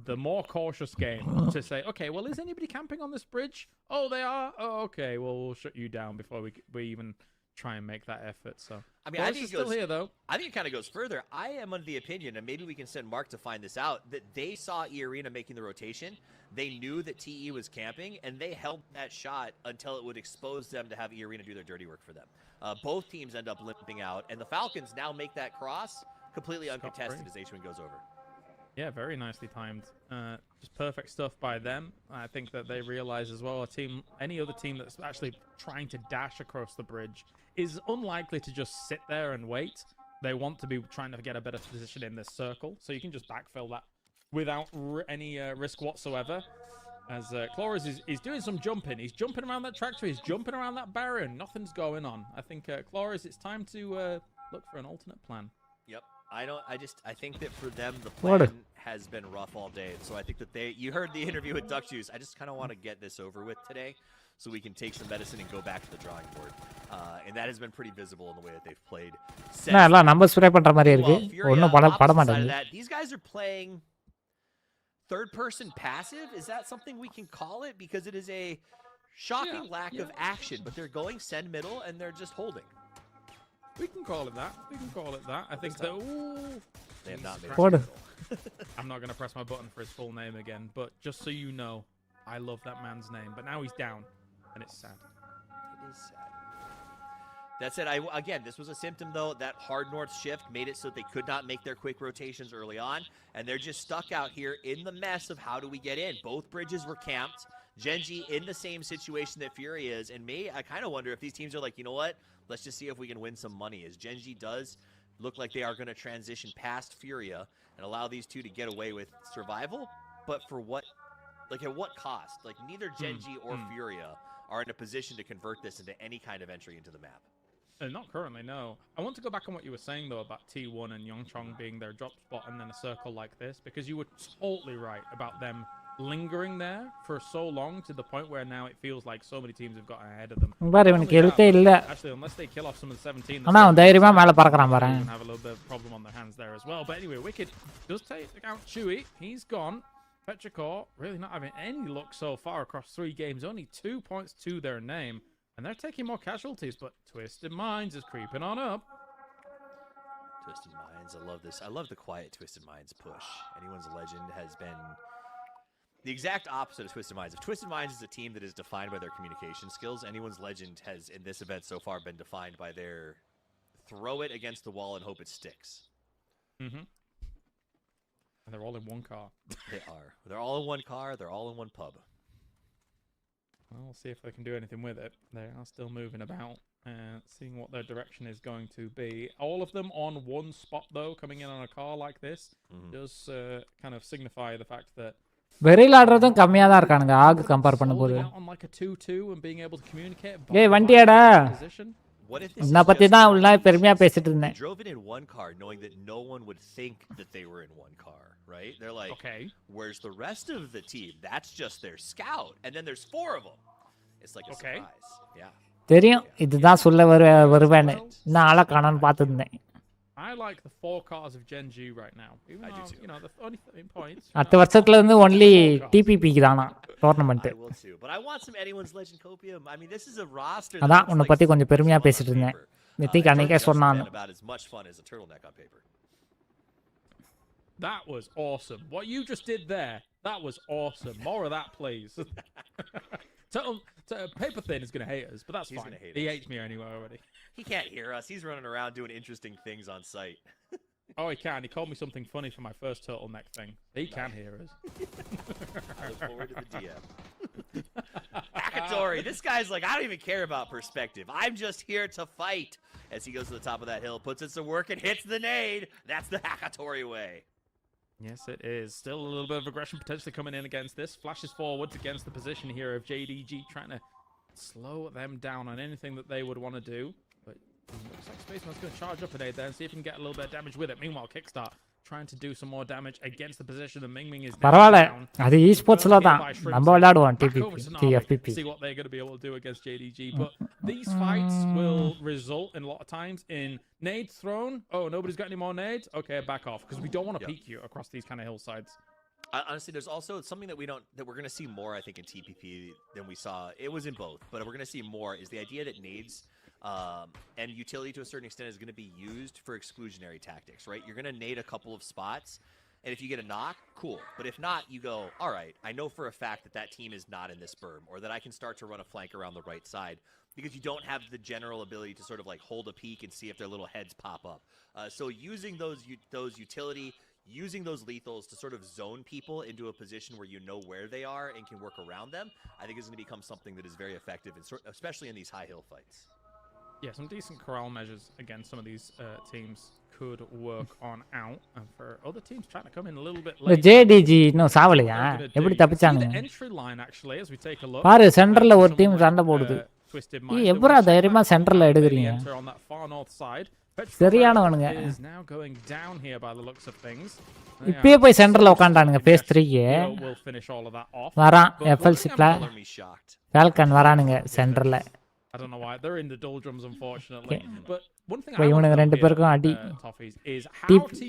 the more cautious game to say, okay, well, is anybody camping on this bridge? Oh, they are? Oh, okay, well, we'll shut you down before we even try and make that effort. So, I mean, I think still here, though. I think it kind of goes further. I am under the opinion, and maybe we can send Mark to find this out, that they saw E-Arena making the rotation. They knew that TE was camping, and they held that shot until it would expose them to have E-Arena do their dirty work for them. Both teams end up limping out, and the Falcons now make that cross completely uncontested as H1 goes over. Yeah, very nicely timed. Just perfect stuff by them. I think that they realize as well, any other team that's actually trying to dash across the bridge is unlikely to just sit there and wait. They want to be trying to get a better position in this circle, so you can just backfill that without any risk whatsoever. As Cloris is doing some jumping. He's jumping around that tractor. He's jumping around that barrier. Nothing's going on. I think, Cloris, it's time to look for an alternate plan. Yep. I think that for them, the plan has been rough all day. So I think that you heard the interview with Duckjuice. I just kind of want to get this over with today so we can take some medicine and go back to the drawing board. And that has been pretty visible in the way that they've played. எல்லாம் நம்ம spray பண்ற மாதிரி இருக்கு. ஒண்ணும் பட மாட்டேங்குது. These guys are playing third person passive. Is that something we can call it? Because it is a shocking lack of action, but they're going send middle and they're just holding. We can call it that. I think that... Ooh, they have not made it. I'm not going to press my button for his full name again, but just so you know, I love that man's name. But now he's down, and it's sad. It is sad. That said, again, this was a symptom, though. That hard north shift made it so that they could not make their quick rotations early on, and they're just stuck out here in the mess of how do we get in. Both bridges were camped. Genji in the same situation that Fury is, and I kind of wonder if these teams are like, you know what? Let's just see if we can win some money, as Genji does look like they are going to transition past Furia and allow these two to get away with survival, but for what, like at what cost? Like neither Genji or Furia are in a position to convert this into any kind of entry into the map. Not currently, no. I want to go back on what you were saying, though, about T1 and Yongchong being their drop spot and then a circle like this, because you were totally right about them lingering there for so long to the point where now it feels like so many teams have gotten ahead of them. பாரு இவனுக்கு எழுத்தே இல்ல. Actually, unless they kill off some of the 17, ஆனா அவன் தைரியமா மேல பறக்கறான் பாரு. Have a little bit of problem on their hands there as well. But anyway, Wicked does take out Chewy. He's gone. Petrichor really not having any luck so far across 3 games. Only 2 points to their name. And they're taking more casualties, but Twisted Minds is creeping on up. Twisted Minds, I love this. I love the quiet Twisted Minds push. Anyone's Legend has been the exact opposite of Twisted Minds. If Twisted Minds is a team that is defined by their communication skills, Anyone's Legend has, in this event so far, been defined by their throw it against the wall and hope it sticks. Mm-hmm. And they're all in one car. They are. They're all in one car. They're all in one pub. Well, we'll see if they can do anything with it. They are still moving about and seeing what their direction is going to be. All of them on one spot, though, coming in on a car like this, does kind of signify the fact that வெரில ஆடுறதும் கம்மியா தான் இருக்கானுங்க ஆக் compare பண்ணும்போது. on like a 2-2 and being able to communicate. ஏய் வண்டியாடா. என்ன பத்தி தான் உள்ள பெருமையா பேசிட்டு இருந்தேன். Drove it in one car knowing that no one would think that they were in one car, right? They're like, okay, where's the rest of the team? That's just their scout. And then there's 4 of them. It's like a surprise. Yeah. தெரியும் இதுதான் சொல்ல வருவேன்னு. நான் ஆள காணான்னு பார்த்துட்டேன். I like the 4 cars of Gen G right now. Even though, you know, the only 13 points. அடுத்த வருஷத்துல இருந்து only TPP தானா tournament. I will too. But I want some Anyone's Legend copium. I mean, this is a roster. அதான் உன்னை பத்தி கொஞ்சம் பெருமையா பேசிட்டு இருந்தேன். நித்திக் அன்னைக்கே சொன்னான். About as much fun as a turtleneck on paper. That was awesome. What you just did there, that was awesome. More of that, please. Paper Thin is going to hate us, but that's fine. He hates me anyway already. He can't hear us. He's running around doing interesting things on site. Oh, he can. He called me something funny for my first turtleneck thing. He can hear us. I look forward to the DM. Akatori, this guy's like, I don't even care about perspective. I'm just here to fight. As he goes to the top of that hill, puts it to work and hits the nade. That's the Akatori way. Yes, it is. Still a little bit of aggression potentially coming in against this. Flashes forwards against the position here of JDG, trying to slow them down on anything that they would want to do. But looks like Spaceman's going to charge up an aid there and see if he can get a little bit of damage with it. Meanwhile, Kickstart trying to do some more damage against the position that Ming is பரவாயில்லை அது esportsல தான் நம்ம விளையாடுவோம் TFPP. See what they're going to be able to do against JDG. But these fights will result in a lot of times in nades thrown. Oh, nobody's got any more nades? Okay, back off because we don't want to peek you across these kind of hillsides. Honestly, there's also something that we're going to see more, I think, in TPP than we saw. It was in both, but we're going to see more is the idea that nades and utility to a certain extent is going to be used for exclusionary tactics, right? You're going to nade a couple of spots, and if you get a knock, cool. But if not, you go, all right, I know for a fact that that team is not in this berm, or that I can start to run a flank around the right side, because you don't have the general ability to sort of like hold a peek and see if their little heads pop up. So using those utility, using those lethals to sort of zone people into a position where you know where they are and can work around them, I think is going to become something that is very effective, especially in these high hill fights. Yeah, some decent corral measures against some of these teams could work on out, and for other teams trying to come in a little bit late. JDG இன்னும் சாவலையா எப்படி தப்பிச்சானுங்க entry line actually as we take a look. பாரு சென்டர்ல ஒரு team சண்டை போடுது. எப்பறா தைரியமா சென்டர்ல எடுக்குறீங்க? சரியானவனுங்க. இப்பவே போய் சென்டர்ல உட்கார்ந்தானுங்க பேஸ் 3க்கு. வரான் FLC ஃபால்கன் வரானுங்க சென்டர்ல. I don't know why they're in the doldrums unfortunately. But one thing இவனுங்க ரெண்டு பேருக்கும் அடி.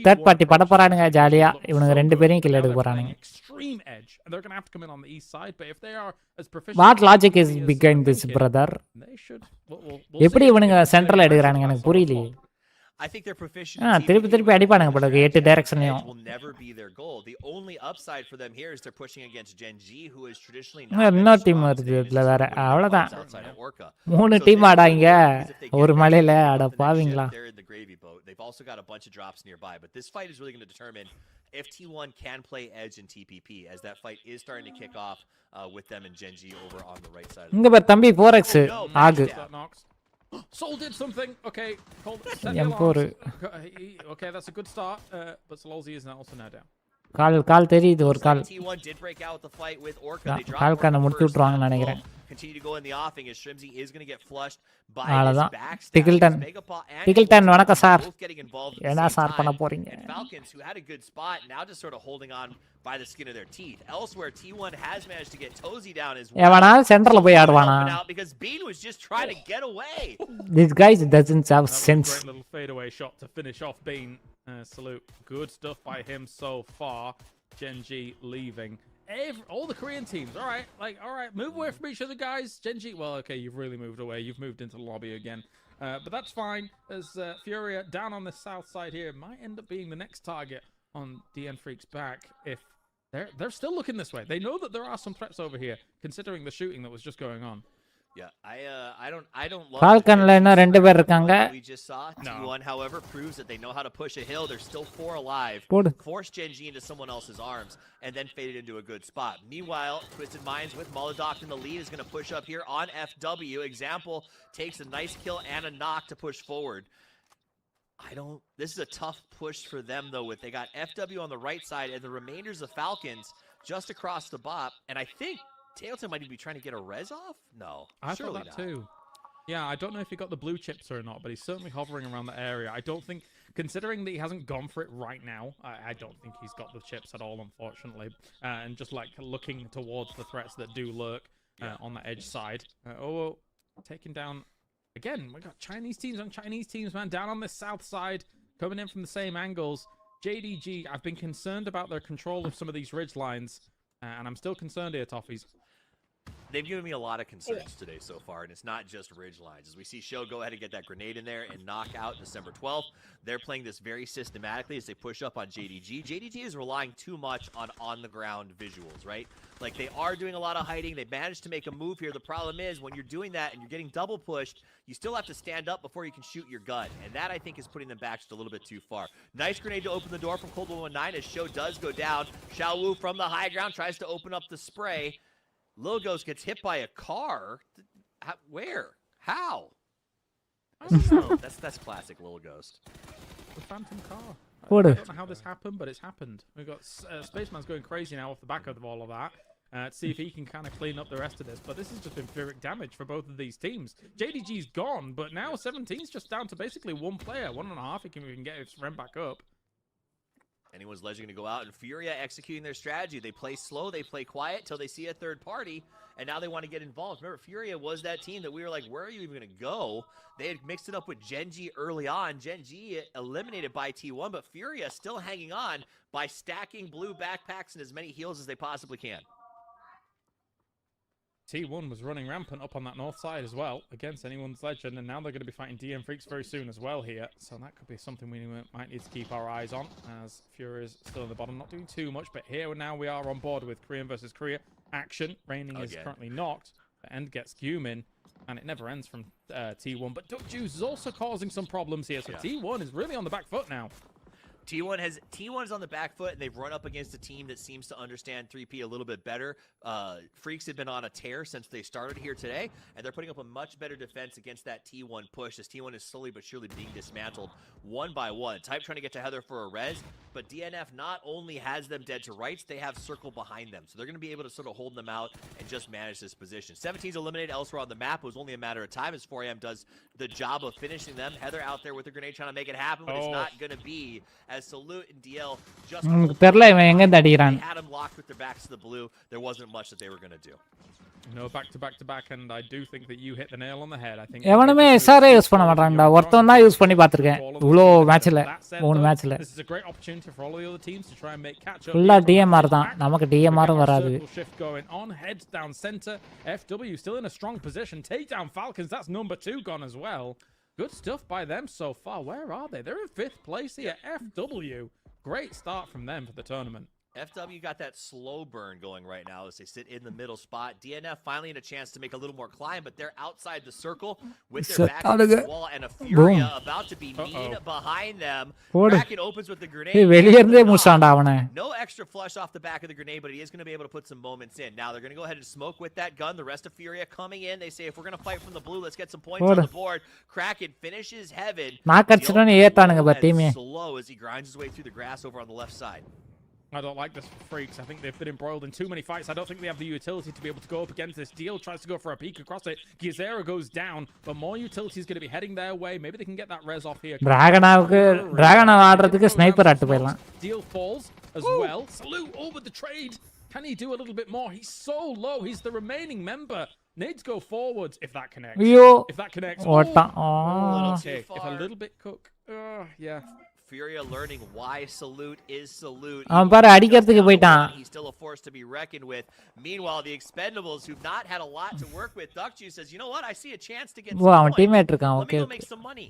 தேர்ட் பார்ட்டி பட போறானுங்க ஜாலியா. இவனுங்க ரெண்டு பேரையும் கில் எடுக்க போறானுங்க. Extreme edge and they're going to have to come in on the east side, but if they are as proficient What logic is behind this brother? எப்படி இவனுங்க சென்டர்ல எடுக்கறானுங்க எனக்கு புரியலையே. I think they're proficient. திருப்பி அடிப்பானுங்க போல 8 டைரக்ஷன்லயும். Will never be their goal. The only upside for them here is they're pushing against Gen G, who is traditionally not team வருது இதுல வேற. அவ்வளவுதான். 3 டீம் ஆடாங்க ஒரு மலையில அட பாவீங்களா. They're in the gravy boat. They've also got a bunch of drops nearby, but this fight is really going to determine if T1 can play edge in TPP, as that fight is starting to kick off with them and Gen G over on the right side. இங்க பாரு தம்பி 4x ஆகு. Soul did something. Okay, hold it. M4. Okay, that's a good start. But Solzi is also now down. கால் தெரியுது ஒரு கால் T1 did break out with the fight with Orca. They dropped கால் கண்ணை Orca முடிச்சு first. விட்டுருவாங்கன்னு நினைக்கிறேன் Continue to go in the offing as Shrimzy is going to get flushed by this அவ்வளவுதான் backstab. டிகில்டன் டிகில்டன் வணக்கம் sir Both getting involved at என்ன the same sir பண்ண time. போறீங்க And Falcons, who had a good spot, now just sort of holding on by the skin of their teeth. Elsewhere, T1 has managed to get Tozy down as well. எவனா சென்டர்ல போய் ஆடுவானா Because Bean was just trying to get away. These guys doesn't have sense. Great little fadeaway shot to finish off Bean. Salute. Good stuff by him so far. Genji leaving. All the Korean teams, all right, move away from each other, guys. Genji, well, okay, you've really moved away. You've moved into the lobby again. But that's fine, as Furia down on the south side here might end up being the next target on DN Freak's back if they're still looking this way. They know that there are some threats over here, considering the shooting that was just going on. Yeah, I don't love Falconல என்ன ரெண்டு பேர் இருக்காங்க we just saw. T1, however, proves that they know how to push a hill. There's still 4 alive. Force Genji into someone else's arms and then faded into a good spot. Meanwhile, Twisted Minds with Molodok in the lead is going to push up here on FW. Example takes a nice kill and a knock to push forward. This is a tough push for them though, with they got FW on the right side and the remainders of Falcons just across the bop, and I think Tailton might even be trying to get a res off? No, I thought that not. too. Yeah, I don't know if he got the blue chips or not, but he's certainly hovering around the area. I don't think, considering that he hasn't gone for it right now, I don't think he's got the chips at all, unfortunately. And just like looking towards the threats that do lurk on the edge side. Taking down, again, we got Chinese teams on Chinese teams, man, down on the south side, coming in from the same angles. JDG, I've been concerned about their control of some of these ridge lines, and I'm still concerned here, Toffees. They've given me a lot of concerns today so far, and it's not just ridge lines. As we see Show go ahead and get that grenade in there and knock out December 12th. They're playing this very systematically as they push up on JDG. JDG is relying too much on on-the-ground visuals, right? Like, they are doing a lot of hiding. They managed to make a move here. The problem is, when you're doing that and you're getting double pushed, you still have to stand up before you can shoot your gun. And that, I think, is putting them back just a little bit too far. Nice grenade to open the door from Cold 119 as Show does go down. Xiao Wu from the high ground tries to open up the spray. Lil Ghost gets hit by a car. Where? How? I don't know. That's classic Lil Ghost. The phantom car. I don't know how this happened, but it's happened. We've got Spaceman's going crazy now off the back of all of that. To see if he can kind of clean up the rest of this. But this has just been pyrrhic damage for both of these teams. JDG's gone, but now 17's just down to basically one player. 1.5 if he can get his friend back up. Anyone's legend going to go out, and Furia executing their strategy. They play slow, they play quiet till they see a third party, and now they want to get involved. Remember, Furia was that team that we were like, where are you even going to go? They had mixed it up with Genji early on. Genji eliminated by T1, but Furia still hanging on by stacking blue backpacks and as many heals as they possibly can. T1 was running rampant up on that north side as well against anyone's legend, and now they're going to be fighting DM Freaks very soon as well here. So that could be something we might need to keep our eyes on, as Fury is still in the bottom, not doing too much. But here now we are on board with Korean versus Korea action. Raining is currently knocked. The end gets Gumin, and it never ends from T1. But Duck Juice is also causing some problems here, so T1 is really on the back foot now. T1 is on the back foot, and they've run up against a team that seems to understand 3P a little bit better. Freaks have been on a tear since they started here today, and they're putting up a much better defense against that T1 push, as T1 is slowly but surely being dismantled one by one. Type trying to get to Heather for a res, but DNF not only has them dead to rights, they have Circle behind them, so they're going to be able to sort of hold them out and just manage this position. 17's eliminated elsewhere on the map. It was only a matter of time as 4am does the job of finishing them. Heather out there with a grenade trying to make it happen, but it's not going to be, as Salute and DL just தெரியல இவன் எங்க இருந்து அடிக்குறான். They had them locked with their backs to the blue. There wasn't much that they were going to do. No, back to back to back, and I do think that you hit the nail on the head. I think எவனுமே SRA use பண்ண மாட்டான்டா. ஒருத்தன் தான் use பண்ணி பாத்துர்க்கேன். இவ்ளோ மேட்ச்ல 3 மேட்ச்ல. This is a great opportunity for all the other teams to try and make catch up. ஃபுல்லா DMR தான். நமக்கு DMR வராது. Shift going on, heads down center. FW still in a strong position. Take down Falcons. That's number 2 gone as well. Good stuff by them so far. Where are they? They're in 5th place here. FW. Great start from them for the tournament. FW got that slow burn going right now as they sit in the middle spot. DNF finally in a chance to make a little more climb, but they're outside the circle with their back to the wall, and a Furia about to be mean behind them. Kraken opens with the grenade. வெளிய இருந்தே மூசான்டா அவனே. No extra flush off the back of the grenade, but he is going to be able to put some moments in. Now they're going to go ahead and smoke with that gun. The rest of Furia coming in. They say, if we're going to fight from the blue, let's get some points on the board. Kraken finishes heaven. நாக்கடிச்சறனே ஏத்தானுங்க பா டீமே. Slow as he grinds his way through the grass over on the left side. I don't like this for Freaks. I think they've been embroiled in too many fights. I don't think they have the utility to be able to go up against this. Deal tries to go for a peek across it. Gizera goes down, but more utility is going to be heading their way. Maybe they can get that res off here. Dragon ஆடுறதுக்கு sniper ஆட்டு போயிடலாம். Deal falls as well. Salute over the trade. Can he do a little bit more? He's so low. He's the remaining member. Needs to go forwards if that connects. If that connects. Okay. If a little bit cook. Yeah. Furia learning why Salute is Salute. பாரு அடிக்கிறதுக்கு போய்ட்டான். He's still a force to be reckoned with. Meanwhile, the Expendables, who've not had a lot to work with, Duckjuice says, you know what? I see a chance to get some அவன் teammate இருக்கான். Let me go make some money.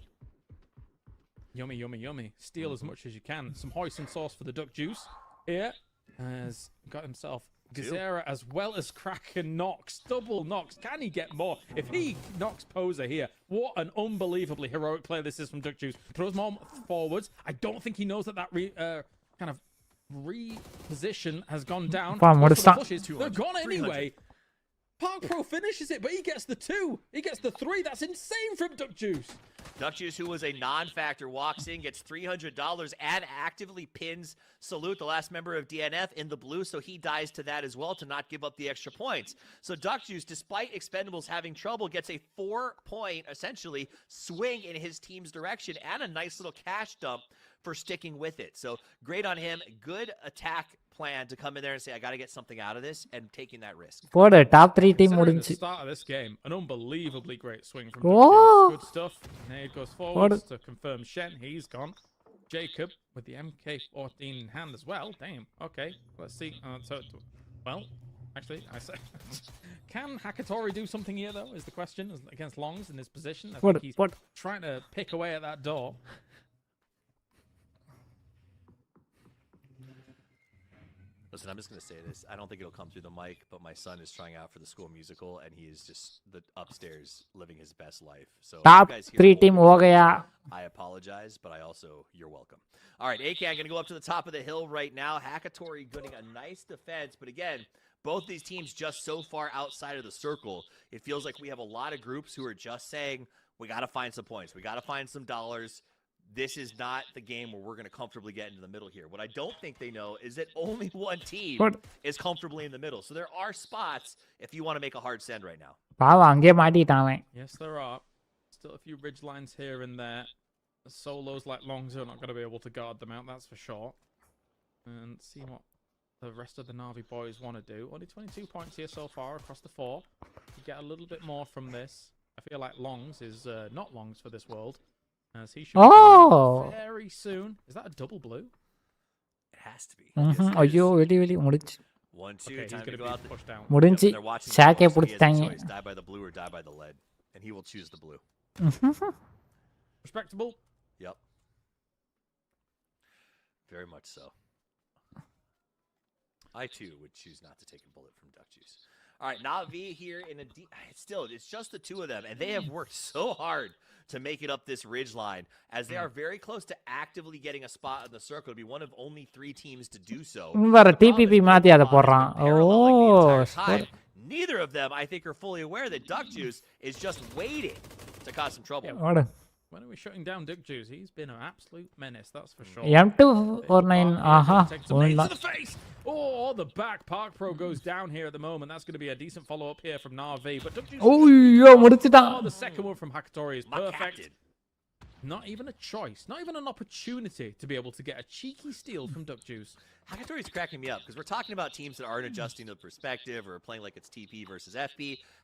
Yummy, yummy, yummy. Steal as much as you can. Some hoisin sauce for the Duckjuice here. Has got himself Gizera as well as Kraken knocks. Double knocks. Can he get more? If he knocks Poser here, what an unbelievably heroic play this is from Duckjuice. Throws more forwards. I don't think he knows that kind of reposition has gone down. They're gone anyway. Park Pro finishes it, but he gets the 2. He gets the 3. That's insane from Duckjuice. Duckjuice, who was a non-factor, walks in, gets $300 and actively pins Salute, the last member of DNF, in the blue, so he dies to that as well to not give up the extra points. So Duckjuice, despite Expendables having trouble, gets a 4-point, essentially, swing in his team's direction and a nice little cash dump for sticking with it. So great on him. Good attack plan to come in there and say, I got to get something out of this, and taking that risk. For the top 3 team முடிஞ்சு. The start of this game, an unbelievably great swing from Duckjuice. Good stuff. Nade goes forwards to confirm Shen. He's gone. Jacob with the MK14 in hand as well. Damn. Okay. Let's see. Well, actually, I say, can Hakatori do something here though? Is the question against Longs in his position? I think he's trying to pick away at that door. Listen, I'm just going to say this. I don't think it'll come through the mic, but my son is trying out for the school musical, and he is just upstairs living his best life. So top 3 team ho gaya. I apologize, but you're welcome. All right, a.k.a. I'm going to go up to the top of the hill right now. Hakatori getting a nice defense, but again, both these teams just so far outside of the circle. It feels like we have a lot of groups who are just saying, we got to find some points. We got to find some dollars. This is not the game where we're going to comfortably get into the middle here. What I don't think they know is that only one team is comfortably in the middle. So there are spots if you want to make a hard send right now. Yes, there are. Still a few ridge lines here and there. The solos like Longs are not going to be able to guard them out, that's for sure. And see what the rest of the Na'Vi boys want to do. Only 22 points here so far across the 4. You get a little bit more from this. I feel like Longs is not Longs for this world. As he should be very soon. Is that a double blue? It has to be. ஐயோ வெளி முடிஞ்சு. 1-2 time to go out the push down. முடிஞ்சு. சாக்கே புடிச்சாங்க. Die by the blue or die by the lead, and he will choose the blue. Respectable. Yep. Very much so. I too would choose not to take a bullet from Duckjuice. All right, Na'Vi here in a it's just the 2 of them, and they have worked so hard to make it up this ridge line, as they are very close to actively getting a spot in the circle to be one of only 3 teams to do so. TPP மாத்தி அத போறான். Neither of them, I think, are fully aware that Duckjuice is just waiting to cause some trouble. When are we shutting down Duckjuice? He's been an absolute menace, that's for sure. M249, to the face! Oh, the back Park Pro goes down here at the moment. That's going to be a decent follow-up here from Na'Vi. But Duckjuice... the second one from Hakatori is perfect. Not even a choice, not even an opportunity to be able to get a cheeky steal from Duckjuice. Hakatori's cracking me up because we're talking about teams that aren't adjusting to the perspective or playing like it's TP versus FP.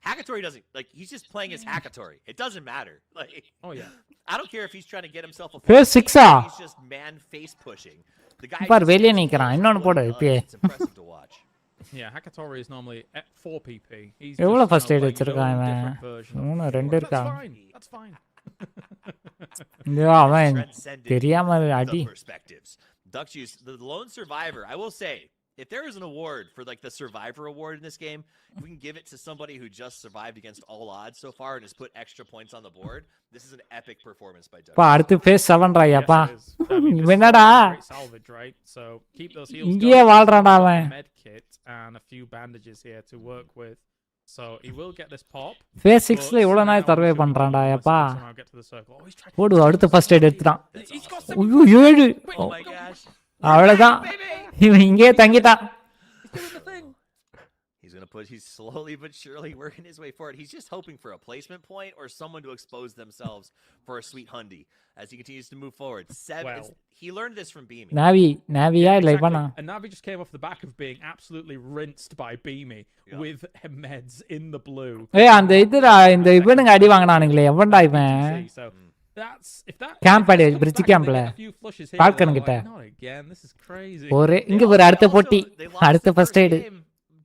Hakatori doesn't, like, he's just playing as Hakatori. It doesn't matter. Like, oh yeah, I don't care if he's trying to get himself a face 6. He's just man face pushing. The guy it's impressive to watch. Yeah, Hakatori is normally at 4 PP. He's எவ்வளவு first eight வச்சிருக்கான் இவன்? 2 இருக்கா? That's fine. அவன் தெரியாம அடி. Duckjuice, the lone survivor. I will say, if there is an award for like the survivor award in this game, if we can give it to somebody who just survived against all odds so far and has put extra points on the board, this is an epic performance by Duckjuice. அடுத்து face 7 Rayappa. என்னடா? Salvage, right? So keep those heals going. இங்கே வாழ்றான்டா அவன். Med kit and a few bandages here to work with. So he will get this pop. Phase 6 ல இவ்வளவு நாள் survey பண்றான்டா அப்பா. போடு அடுத்து ஃபர்ஸ்ட் எய்ட் எடுத்துறான். ஐயோ 7. Oh my gosh. அவ்வளவுதான். இவன் இங்கேயே தங்கிட்டான். He's doing the thing. He's slowly but surely working his way forward. He's just hoping for a placement point or someone to expose themselves for a sweet hundy as he continues to move forward. He learned this from Beamy. Naviya இல்ல இவனா. And Navi just came off the back of being absolutely rinsed by Beamy with meds in the blue. அந்த இதுடா இந்த இவனுங்க அடி வாங்குனானுங்களே எவன்டா இவன்? So that's if that camp அடி bridge கேம்ப்ல பால்கன் கிட்ட. ஒரே இங்க ஒரு அடுத்த போட்டி அடுத்த first eight.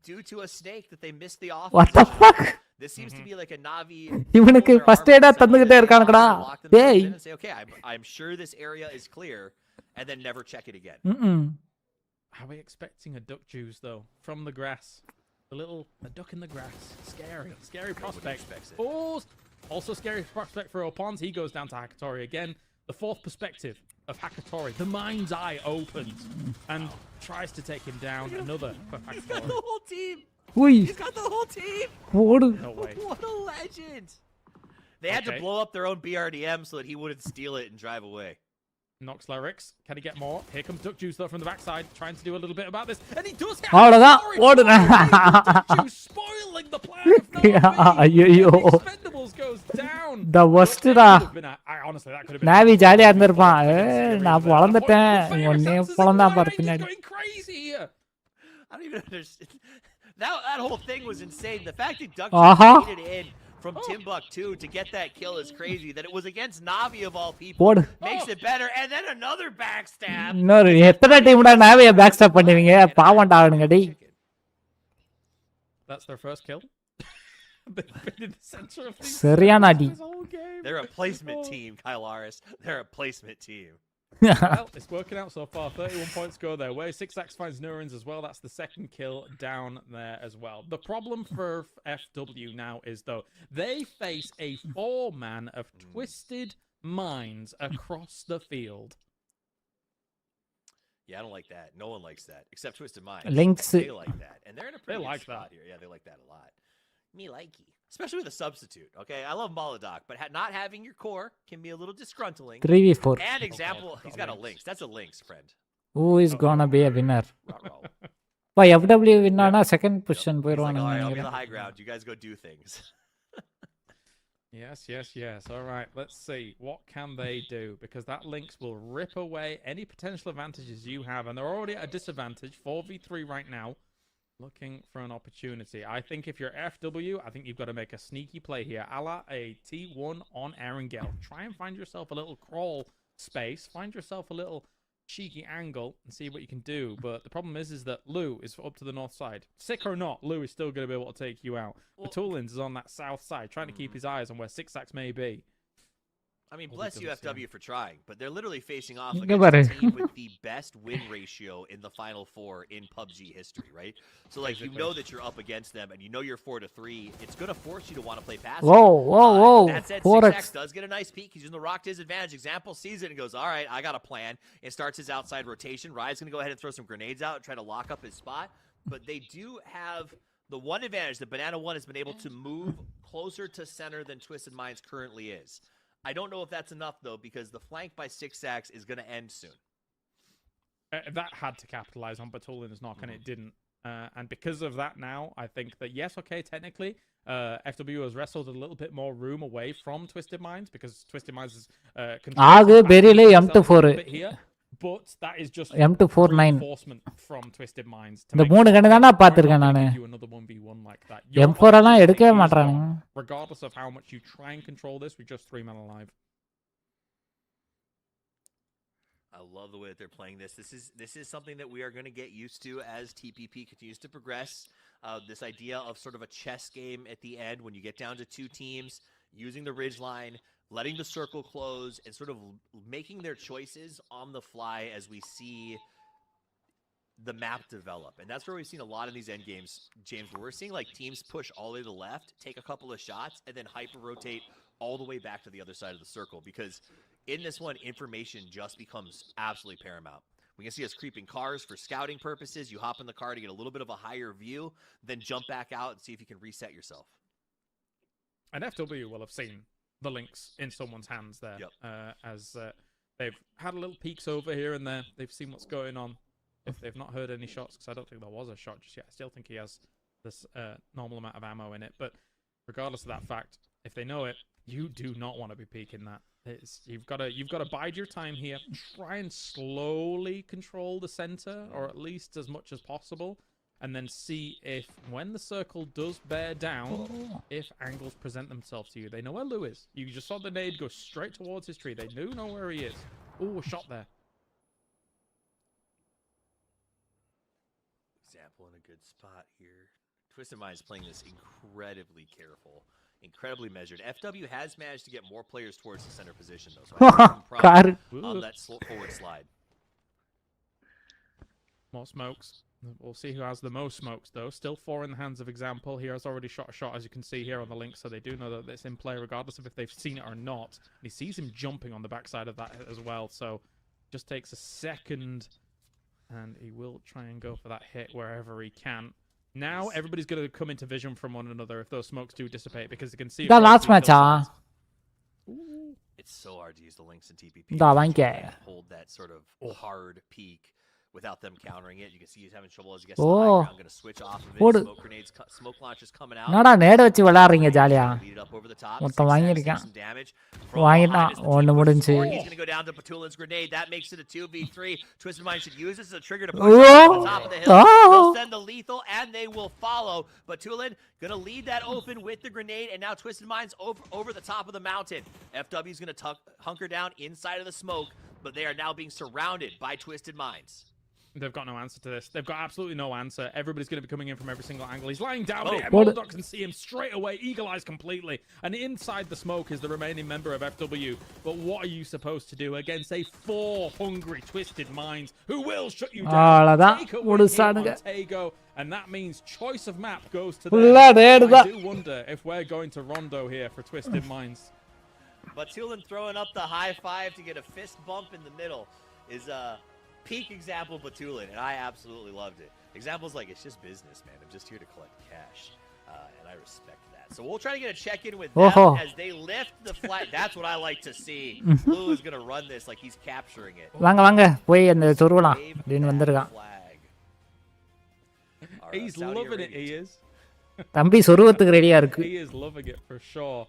Due to a snake that they missed the offense. What the fuck? This seems to be like a Navi. இவனுக்கு ஃபர்ஸ்ட் எய்டா தந்துகிட்டே இருக்கானுடா. டேய். Okay, I'm sure this area is clear and then never check it again. Are we expecting a duck juice though from the grass? A duck in the grass. Scary prospect. Oh, also scary prospect for Opons. He goes down to Hakatori again. The fourth perspective of Hakatori. The mind's eye opens and tries to take him down. Another for Hakatori. He's got the whole team. He's got the whole team. No way. What a legend. They had to blow up their own BRDM so that he wouldn't steal it and drive away. Nox lyrics. Can he get more? Here comes Duck Juice though from the backside, trying to do a little bit about this, and he does. Spoiling the plan of Expendables goes down. The worst da. Honestly, that could have been. Navi ஜாலியா இருந்திருப்பான். நான் வளர்ந்துட்டேன். ஒண்ணே பழந்தா பாரு பின்னாடி. Going crazy here. I don't even understand. That whole thing was insane. The fact that Duck Juice made it in from Timbuktu to get that kill is crazy. That it was against Navi of all people makes it better. And then another backstab. இன்னொரு எத்தனை டீம்டா நாவிய பேக்ஸ்டாப் பண்ணுவீங்க? பாவம்டா அவனுங்க டேய். That's their first kill. They've been in the center of these சரியான அடி. They're a placement team, Kylaris. They're a placement team. Well, it's working out so far. 31 points go their way. 6x finds Neurons as well. That's the second kill down there as well. The problem for FW now is, though, they face a 4-man of Twisted Minds across the field. Yeah, I don't like that. No one likes that, except Twisted Minds. Links. They like that. And they're in a pretty good spot here. Yeah, they like that a lot. Me likey. Especially with a substitute, okay? I love Molodoc, but not having your core can be a little disgruntling. 3v4. And example, he's got a Lynx. That's a Lynx, friend. Who is gonna be a winner? Why FW winner second position போயிடுவானுங்க. All right, I'll be the high ground. You guys go do things. Yes. All right, let's see. What can they do? Because that Lynx will rip away any potential advantages you have, and they're already at a disadvantage. 4v3 right now. Looking for an opportunity. I think if you're FW, I think you've got to make a sneaky play here. A la a T1 on Erangel. Try and find yourself a little crawl space. Find yourself a little cheeky angle and see what you can do. But the problem is that Lou is up to the north side. Sick or not, Lou is still going to be able to take you out. Batulins is on that south side, trying to keep his eyes on where Sixax may be. I mean, bless you, FW, for trying, but they're literally facing off against a team with the best win ratio in the Final Four in PUBG history, right? So, like, you know that you're up against them, and you know you're 4-3. It's going to force you to want to play passive. Whoa. That said, 6x does get a nice peek. He's using the rock to his advantage. Example sees it and goes, all right, I got a plan. And starts his outside rotation. Rye's going to go ahead and throw some grenades out and try to lock up his spot. But they do have the one advantage that Banana 1 has been able to move closer to center than Twisted Minds currently is. I don't know if that's enough, though, because the flank by Sixax is going to end soon. That had to capitalize on Batulin's knock, and it didn't. And because of that now, I think that, yes, okay, technically, FW has wrestled a little bit more room away from Twisted Minds, because Twisted Minds is here. But that is just reinforcement from Twisted Minds. The மூணு கண்ணு தான பாத்துர்க்கேன் நானு. M4 எல்லாம் எடுக்கவே மாட்டறானுங்க. Regardless of how much you try and control this, we're just 3 men alive. I love the way that they're playing this. This is something that we are going to get used to as TPP continues to progress. This idea of sort of a chess game at the end when you get down to 2 teams, using the ridge line, letting the circle close, and sort of making their choices on the fly as we see the map develop. And that's where we've seen a lot of these end games, James, where we're seeing like teams push all the way to the left, take a couple of shots, and then hyper rotate all the way back to the other side of the circle. Because in this one, information just becomes absolutely paramount. We can see us creeping cars for scouting purposes. You hop in the car to get a little bit of a higher view, then jump back out and see if you can reset yourself. And FW will have seen the Lynx in someone's hands there, as they've had a little peeks over here and there. They've seen what's going on. if they've not heard any shots, because I don't think there was a shot just yet. I still think he has this normal amount of ammo in it. But regardless of that fact, if they know it, you do not want to be peeking that. You've got to bide your time here. Try and slowly control the center, or at least as much as possible, and then see if, when the circle does bear down, if angles present themselves to you. They know where Lou is. You just saw the nade go straight towards his tree. They do know where he is. Oh, shot there. Example in a good spot here. Twisted Mind's playing this incredibly careful, incredibly measured. FW has managed to get more players towards the center position, though. So I think on that forward slide. More smokes. We'll see who has the most smokes, though. Still 4 in the hands of Example. He has already shot a shot, as you can see here on the link, so they do know that it's in play, regardless of if they've seen it or not. And he sees him jumping on the backside of that hit as well, so just takes a second, and he will try and go for that hit wherever he can. Now everybody's going to come into vision from one another if those smokes do dissipate, because they can see. The last match, it's so hard to use the links in TPP. Hold that sort of hard peak without them countering it. You can see he's having trouble as he gets to the high ground. Going to switch off of it. Smoke grenades, smoke launches coming out. என்னடா நேட வச்சு விளையாடுறீங்க ஜாலியா? Lead it up over the top. மொத்தம் வாங்கிருக்கேன். He's going to go down to Patulin's grenade. That makes it a 2v3. Twisted Mind should use this as a trigger to push to the top of the hill. They'll send the lethal, and they will follow. Patulin going to lead that open with the grenade, and now Twisted Mind's over the top of the mountain. FW is going to hunker down inside of the smoke, but they are now being surrounded by Twisted Minds. They've got no answer to this. They've got absolutely no answer. Everybody's going to be coming in from every single angle. He's lying down there. Bulldog can see him straight away, eagle eyes completely. And inside the smoke is the remaining member of FW. But what are you supposed to do against a 4 hungry Twisted Minds who will shut you down? Take a win here on Tego, and that means choice of map goes to them. I do wonder if we're going to Rondo here for Twisted Minds. Batulin throwing up the high five to get a fist bump in the middle is peak Example Batulin, and I absolutely loved it. Example's like, it's just business, man. I'm just here to collect cash, and I respect that. So we'll try to get a check-in with them as they lift the flag. That's what I like to see. Blue is going to run this like he's capturing it. வாங்க போய் அந்த சொருவலாம் அப்படின்னு வந்திருக்கான். He's loving it, he is. தம்பி சொருவத்துக்கு ரெடியா இருக்கு. He is loving it for sure.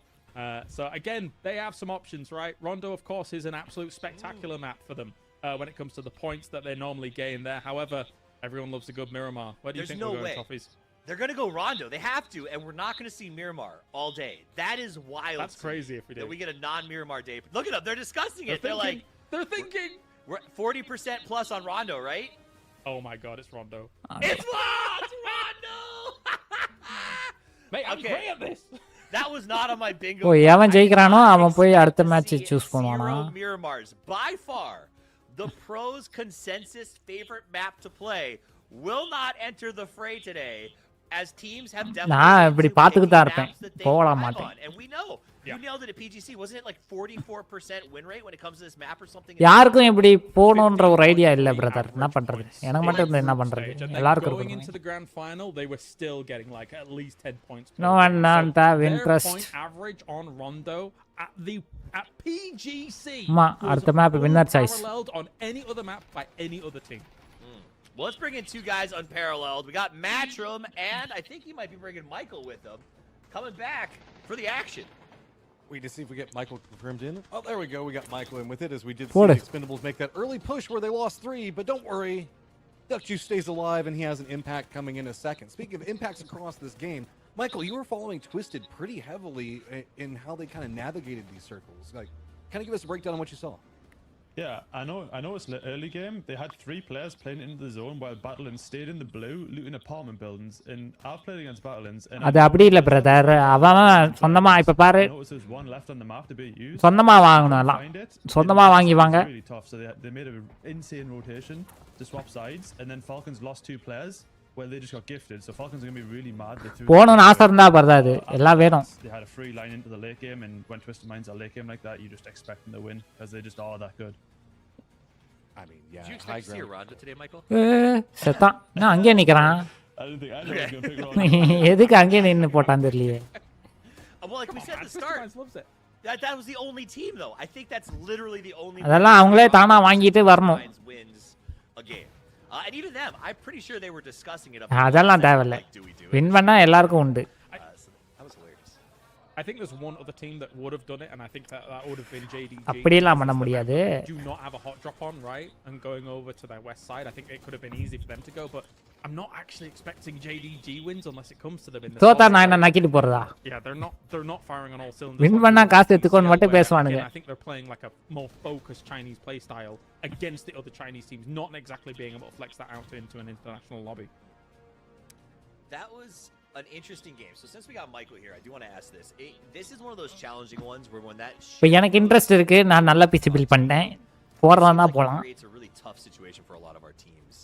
So again, they have some options, right? Rondo, of course, is an absolute spectacular map for them. When it comes to the points that they normally gain there. However, everyone loves a good Miramar. Where do you think we're going, Toffees? They're going to go Rondo. They have to, and we're not going to see Miramar all day. That is wild. That's crazy if we do. That we get a non-Miramar day. Look at them. They're discussing it. They're thinking. We're 40% plus on Rondo, right? Oh my God, it's Rondo. It's Rondo! Mate, I'm great at this. That was not on my bingo. ஓ எவன் ஜெயிக்கறானோ அவன் போய் அடுத்த match choose பண்ணுவானா? Miramars by far the pros consensus favorite map to play will not enter the fray today as teams have நான் இப்படி பாத்துக்கிட்டு தான் இருப்பேன். போட மாட்டேன். And we know you nailed it at PGC. Wasn't it like 44% win rate when it comes to this map or something? யாருக்கும் இப்படி போணும்ன்ற ஒரு ஐடியா இல்ல பிரதர். என்ன பண்றது? எனக்கு மட்டும் இருந்தா என்ன பண்றது? எல்லாருக்கும் going into the grand final they were still getting like at least 10 points. No one have interest. Point average on Rondo at PGC. அடுத்த map winner choice. Paralleled on any other map by any other team. Well, let's bring in 2 guys unparalleled. We got Matchroom, and I think he might be bringing Michael with him. Coming back for the action. Wait to see if we get Michael confirmed in. Oh, there we go. We got Michael in with it as we did see the Expendables make that early push where they lost 3. But don't worry. Duck Juice stays alive, and he has an impact coming in a second. Speaking of impacts across this game, Michael, you were following Twisted pretty heavily in how they kind of navigated these circles. Like, kind of give us a breakdown on what you saw. Yeah, I know it's the early game. They had 3 players playing into the zone while Battlelands stayed in the blue, looting apartment buildings. And I've played against Battlelands. அது அப்படி இல்ல brother. அவன் சொந்தமா இப்ப பாரு. சொந்தமா வாங்கணும். சொந்தமா வாங்கி வாங்க. Really tough. So they made an insane rotation to swap sides, and then Falcons lost 2 players. Well, they just got gifted, so Falcons are going to be really mad. போணும்னு ஆசை இருந்தா பரவாது. எல்லாம் வேணும். They had a free line into the late game, and when Twisted Minds are late game like that, you just expect them to win because they just are that good. I mean, yeah. Did you expect to see a Rondo today, Michael? செத்தான். நான் அங்கே நிக்கறான். I didn't think I was going to pick Rondo. எதுக்கு அங்கே நின்னு போட்டான் தெரியலையே. Well, like we said at the start, that was the only team though. I think that's literally the only. அதெல்லாம் அவங்களே தானா வாங்கிட்டு வரணும். Wins a game. And even them, I'm pretty sure they were discussing it up அதெல்லாம் தேவையில்ல. Win பண்ணா எல்லாருக்கும் உண்டு. That was hilarious. I think there's one other team that would have done it, and I think that would have been JDG. அப்படியெல்லாம் பண்ண முடியாது. Do not have a hot drop on, right? And going over to their west side, I think it could have been easy for them to go, but I'm not actually expecting JDG wins unless it comes to them in the தோத்தா நான் என்ன நக்கிட்டு போறதா? Yeah, they're not firing on all cylinders. Win பண்ணா காசு எடுத்துக்கோன்னு மட்டும் பேசுவானுங்க. I think they're playing like a more focused Chinese play style against the other Chinese teams, not exactly being able to flex that out into an international lobby. That was an interesting game. So since we got Michael here, I do want to ask this. This is one of those challenging ones where when that இப்போ எனக்கு interest இருக்கு, நான் நல்ல PC build பண்ணேன். போறதானா போலாம். It's a really tough situation for a lot of our teams.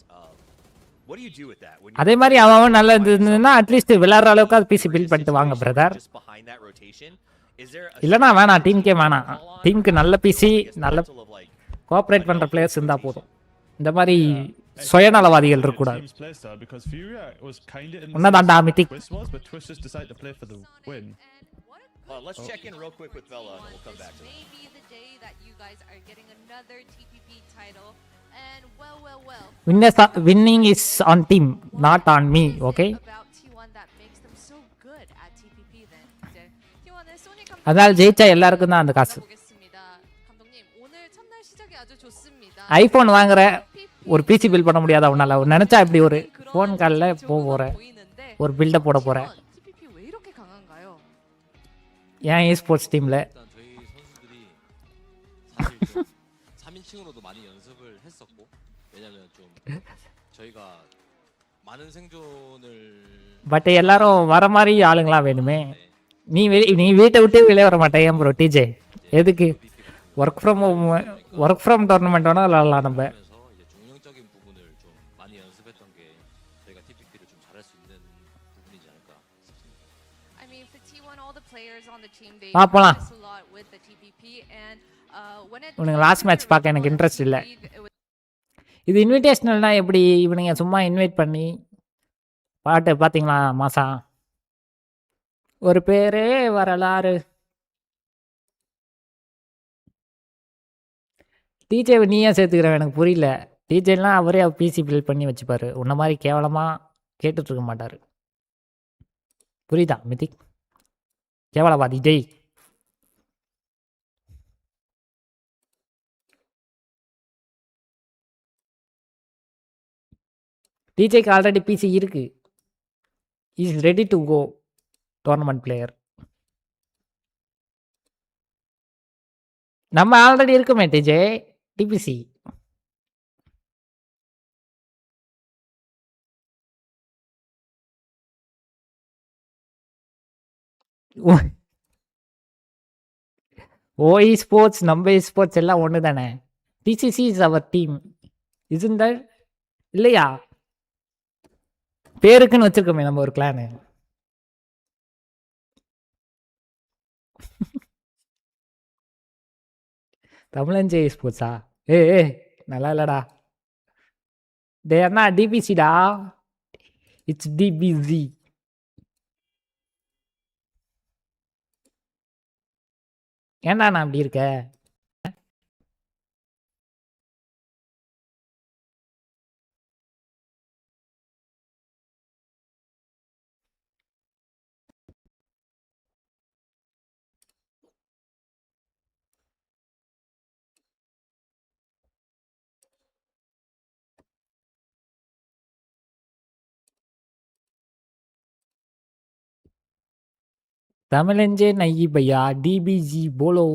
What do you do with that? When அதே மாதிரி அவன் நல்லா இருந்ததுன்னா அட்லீஸ்ட் விளையாடுற அளவுக்கு அது பிசி பில்ட் பண்ணிட்டு வாங்க பிரதர். இல்லனா வேணாம், டீமுக்கே வேணாம். டீமுக்கு நல்ல பிசி, நல்ல கோஆபரேட் பண்ற பிளேயர்ஸ் இருந்தா போதும். இந்த மாதிரி சுயநலவாதிகள் இருக்க கூடாது. உன்னதான்டா mythic. Let's check in real quick with Vela and we'll come back to that. Maybe the day that you guys are getting another TPP title. And winning is on team, not on me, okay? அதனால ஜெயிச்சா எல்லாருக்கும் தான் அந்த காசு. IPhone வாங்குற ஒரு PC build பண்ண முடியாத உன்னால நினைச்சா இப்படி ஒரு போன் கால்ல போற ஒரு பில்ட போட போற ஏன் esports டீம்ல பட் எல்லாரும் வர மாதிரி ஆளுங்களா வேணுமே. நீ வீட்டை விட்டு வெளியே வர மாட்டேன் ஏன் ப்ரோ டிஜே? எதுக்கு? ஒர்க் ஃப்ரம் டோர்னமெண்ட் வேணா விளாடலாம் நம்ம. பார்ப்போம். உனக்கு லாஸ்ட் மேட்ச் பார்க்க எனக்கு இன்ட்ரெஸ்ட் இல்லை. இது இன்விடேஷனல்னா எப்படி? இவனுங்க சும்மா இன்வைட் பண்ணி பாட்டு பார்த்தீங்களா மாசா? ஒரு பேரே வரலாறு. டிஜேவை நீ ஏன் சேர்த்துக்கிறேன் எனக்கு புரியல. டிஜேலாம் அவரே பிசி பில்ட் பண்ணி வச்சுப்பாரு. உன்ன மாதிரி கேவலமாக கேட்டுட்ருக்க மாட்டார். புரியுதா மிதிக்? கேவலவாதி ஜெய். டிஜேக்கு ஆல்ரெடி பிசி இருக்கு. Is ready to go tournament player. நம்ம ஆல்ரெடி இருக்குமே டிஜே டிபிசி. ஓஇ ஸ்போர்ட்ஸ் நம்ம ஸ்போர்ட்ஸ் எல்லாம் ஒன்று தானே. டிசிசி இஸ் அவர் டீம் இஸ் இல்லையா? பேருக்குன்னு வச்சிருக்கோமே நம்ம ஒரு கிளானு. தமிழஞ்சே ஸ்போர்ட்ஸா? ஏ நல்லா இல்லடா. டே அண்ணா டிபிசிடா. It's TPC. ஏன்டா நான் அப்படி இருக்க? தமிழஞ்சே நையி பையா. டிபிஜி போலோ.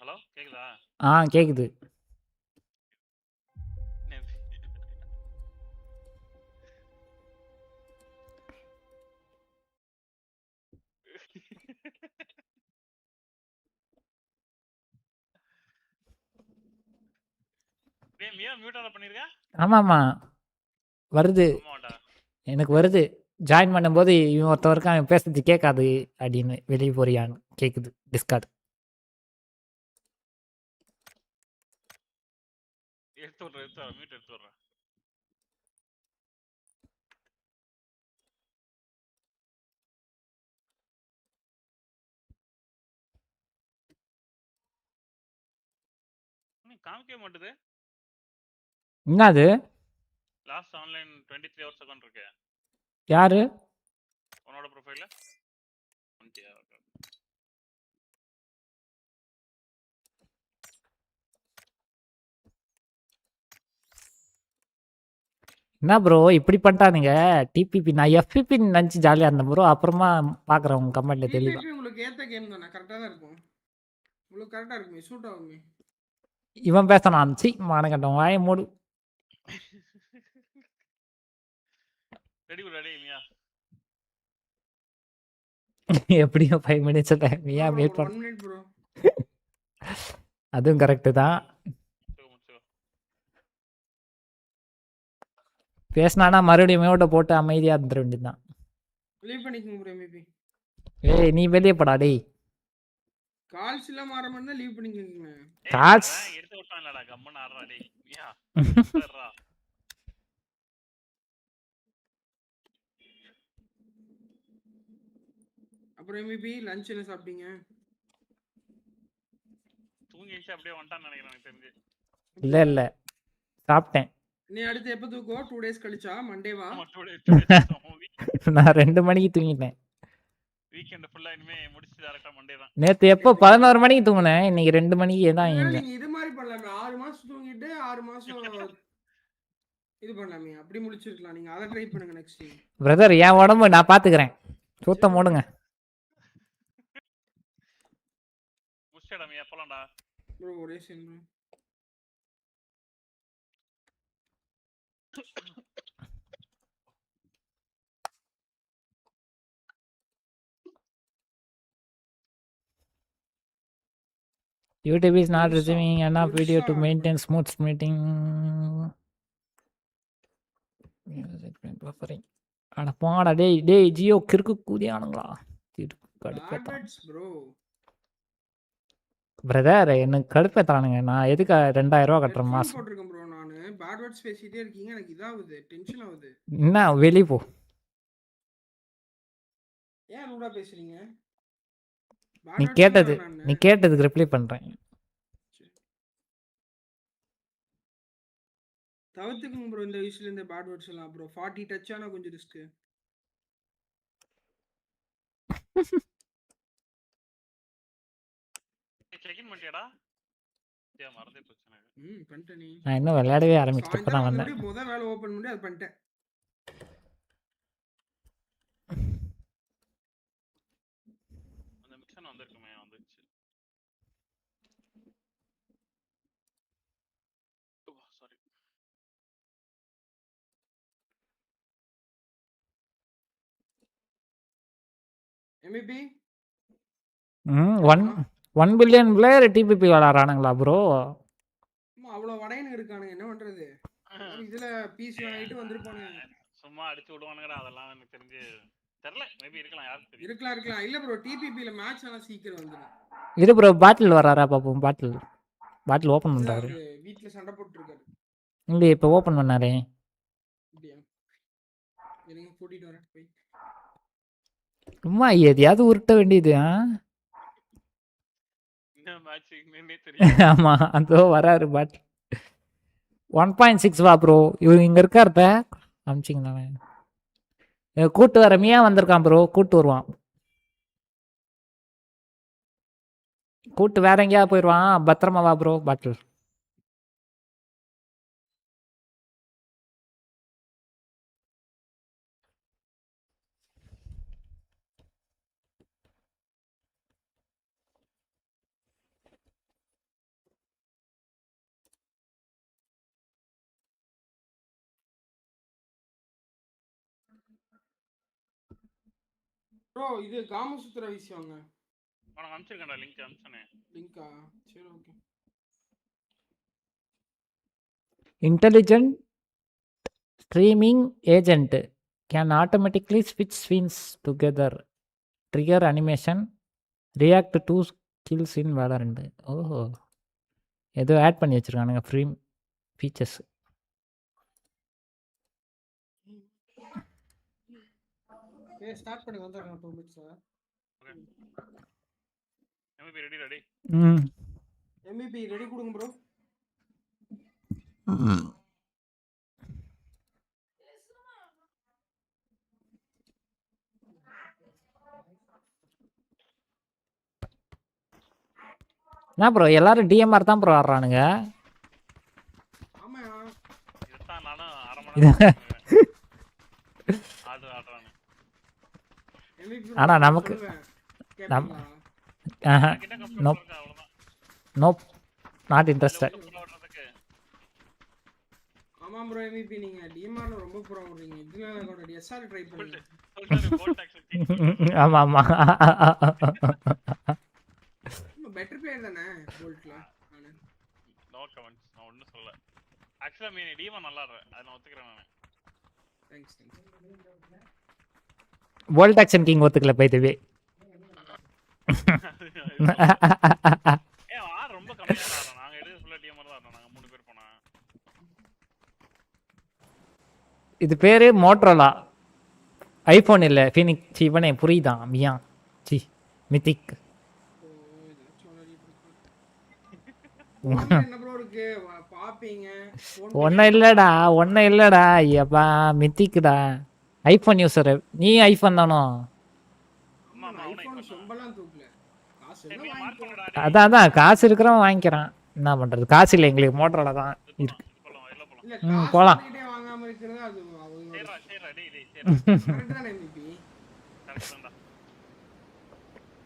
ஹலோ கேக்குதா? கேக்குது. ஆமாம்மா வருது, எனக்கு வருது. ஜாயின் பண்ணும்போது இவன் ஒருத்தவருக்கு அவன் பேசுறது கேட்காது அப்படின்னு வெளியே போறியான்னு கேட்குது டிஸ்கார்டு. காமிக்க மாட்டுது. என்னது? லாஸ்ட் ஆன்லைன் 23 hours அக்கவுண்ட் இருக்கு. யாரு? உன்னோட ப்ரொஃபைல்ல. என்ன ப்ரோ இப்படி பண்ணிட்டானுங்க? டிபிபி நான் எஃபிபி நினச்சி ஜாலியாக இருந்தேன் ப்ரோ. அப்புறமா பார்க்குறேன் உங்கள் கமெண்ட்டில் தெளிவாக. டிபிபி உங்களுக்கு ஏற்ற கேம் தானே, கரெக்டாக தான் இருக்கும். உங்களுக்கு கரெக்டாக இருக்குமே, சூட் ஆகுமே. இவன் பேசணும் சி மானகட்டம் வாயை மூடு. ரெடி மியா. எப்படியும் 5 minutes மியா வெயிட் பண்ண. 1 minute ப்ரோ. அதுவும் கரெக்டு தான். பேசினானா மறுபடியும் மேவோட போட்டு அமைதியாக இருந்துட வேண்டியதுதான். லீவ் பண்ணிக்கோங்க ப்ரோ எம்பிபி. ஏய் நீ வெளியே போடா டேய். கால்ஸ் எல்லாம் மாற மாதிரி தான் லீவ் பண்ணிக்கோங்க. கால்ஸ் எடுத்து விட்டான்லடா கம்மன் ஆடுறா டேய் மியா. அப்புறம் எம்பிபி லஞ்ச் என்ன சாப்பிட்டீங்க? தூங்கிச்சு அப்படியே வந்துட்டான்னு நினைக்கிறேன் எனக்கு தெரிஞ்சு. இல்லை சாப்பிட்டேன். நீ அடுத்து எப்போ தூக்குவோ? 2 days கழிச்சா மண்டேவா? நான் 2 மணிக்கு தூங்கிட்டேன். வீக்கெண்ட் ஃபுல்லா இனிமே முடிச்சு டைரக்டா மண்டே தான். நேத்து எப்போ 11 மணிக்கு தூங்குனேன். இன்னைக்கு 2 மணிக்கு தான் நீங்க ஏஞ்சேன். இது மாதிரி பண்ணலாமே, 6 மாசம் தூங்கிட்டு 6 மாசம் இது பண்ணலாமே, அப்படி முடிச்சிருக்கலாம். நீங்க அதை ட்ரை பண்ணுங்க நெக்ஸ்ட் டைம். பிரதர் என் உடம்பு நான் பாத்துக்கிறேன். சூத்த மூடுங்க. முஸ்டடா மியா போலாம்டா. ப்ரோ ஒரே scene bro. YouTube is not receiving enough video to maintain smooth meeting. அட போடா டேய் ஜியோ கிறுக்கு கூதியானுங்களா. பிரதர் எனக்கு கடுப்பேத்தானுங்க. நான் எதுக்கு 2000 ரூபா கட்டுறேன் மாசம் போட்டுருக்கேன் ப்ரோ. நானு பேட் வேர்ட்ஸ் பேசிட்டே இருக்கீங்க, எனக்கு இதாவுது, டென்ஷன் ஆகுது. என்ன வெளிய போ. ஏன் ரூடா பேசுறீங்க? நீ கேட்டதுக்கு ரிப்ளை பண்றேன். தவிர்த்துக்குங்க ப்ரோ இந்த விஷயத்துல இந்த பேட் வேர்ட்ஸ் எல்லாம் ப்ரோ. 40 டச் ஆனா கொஞ்சம் ரிஸ்க். Check in பண்ணிட்டடா? ஏன் மறந்தே போச்சு எனக்கு. பண்ணிட்டேன் நீ. நான் இன்னும் விளையாடவே ஆரம்பிச்சிட்டேன். இப்ப நான் வந்தேன். முத வேலை ஓபன் பண்ணி அது பண்ணிட்டேன். அந்த மிஷன் வந்திருக்குமே வந்துச்சு. ஓ சாரி. எம்பிபி 1 பில்லியன் பிளேயர் டிபிபி விளையாடுறானுங்களா ப்ரோ? அவ்வளவு வடையனு இருக்கானுங்க, என்ன பண்றது? இதுல பிசி வாங்கிட்டு வந்திருப்பாங்க. சும்மா அடிச்சு விடுவானுங்கடா. அதெல்லாம் எனக்கு தெரிஞ்சு தெரியல. மேபி இருக்கலாம், யாருக்கு தெரியும். இருக்கலாம். இல்ல ப்ரோ டிபிபில மேட்ச் ஆனா சீக்கிரம் வந்துரும். இது ப்ரோ பாட்டில் வராரா பாப்போம். பாட்டில் ஓபன் பண்றாரு. வீட்ல சண்டை போட்டு இருக்காரு. இல்ல இப்ப ஓபன் பண்ணாரே. அப்படியே எனக்கு கூட்டிட்டு வரேன் போய். சும்மா எதையாவது உருட்ட வேண்டியது. ஆமா அதோ வராரு பாட்டில். 1.6 வா ப்ரோ. இவரு இங்க இருக்காருப்ப அமிச்சிங்களா? கூட்டு வர மியா வந்திருக்கான் ப்ரோ. கூட்டு வருவான். கூட்டு வேற எங்கேயாவது போயிடுவான். பத்திரமா வா ப்ரோ பாட்டில். ப்ரோ இது காமசூத்ரா விஷயம்ங்க. உனக்கு அனுப்பிச்சிருக்கேன்டா லிங்க் அனுப்பிச்சனே. லிங்கா? சரி okay. Intelligent streaming agent can automatically switch scenes together, trigger animation, react to skills in Valorant. ஓஹோ ஏதோ ஆட் பண்ணி வச்சிருக்கானுங்க ஃப்ரீ ஃபீச்சர்ஸ். ஸ்டார்ட் பண்ணி வந்தாங்க 2 minutes. Okay MPP ready. MPP ready கொடுங்க ப்ரோ. என்ன ப்ரோ எல்லாரும் டிஎம்ஆர் தான் ப்ரோ ஆடுறானுங்க. ஆமா இதுதான் நானும் அரை மணி நேரம் ஆடுறானு. ஆனா நமக்கு நோப் நோப் நாட் இன்ட்ரெஸ்டட். ஆமா ப்ரோ MVP நீங்க டிஎம்ஆர்ல ரொம்ப ப்ரோ வரீங்க. இதுல கூட எஸ்ஆர் ட்ரை பண்ணுங்க. ஆமா ஆமா பெட்டர் பிளேயர் தானே போல்ட்ல. No comments. நான் ஒண்ணும் சொல்லல. ஆக்சுவலா மீ டிஎம்ஆர் நல்லா ஆடுற. அத நான் ஒத்துக்கறேன் நான். தேங்க்ஸ். வோல்ட் ஆக்ஷன் கிங் ஒத்துக்கல பைதவே. ரொம்ப கம்மியா ஆடுறோம். நாங்க எடுத்து ஃபுல்லா டிஎம்ஆர் தான் ஆடுறோம். நாங்க 3 பேர் போனா. இது பேரு மோட்டரோலா. ஐபோன் இல்ல ஃபீனிக்ஸ் இவனே புரியுதா மியா சி மித்திக். என்ன ப்ரோ இருக்கு பாப்பீங்க ஒன்னும் இல்லடா ஐயப்பா மித்திக்குடா. ஐபோன் யூசர் நீ ஐபோன் தானோ? ஐபோன் சொம்பலாம் தூக்கல. காசு அதான் காசு இருக்கிறவன் வாங்கிக்கிறான். என்ன பண்றது காசு இல்லை எங்களுக்கு மோட்டரோலா தான் இருக்கு. போலாம். வாங்காம இருக்கிறது அது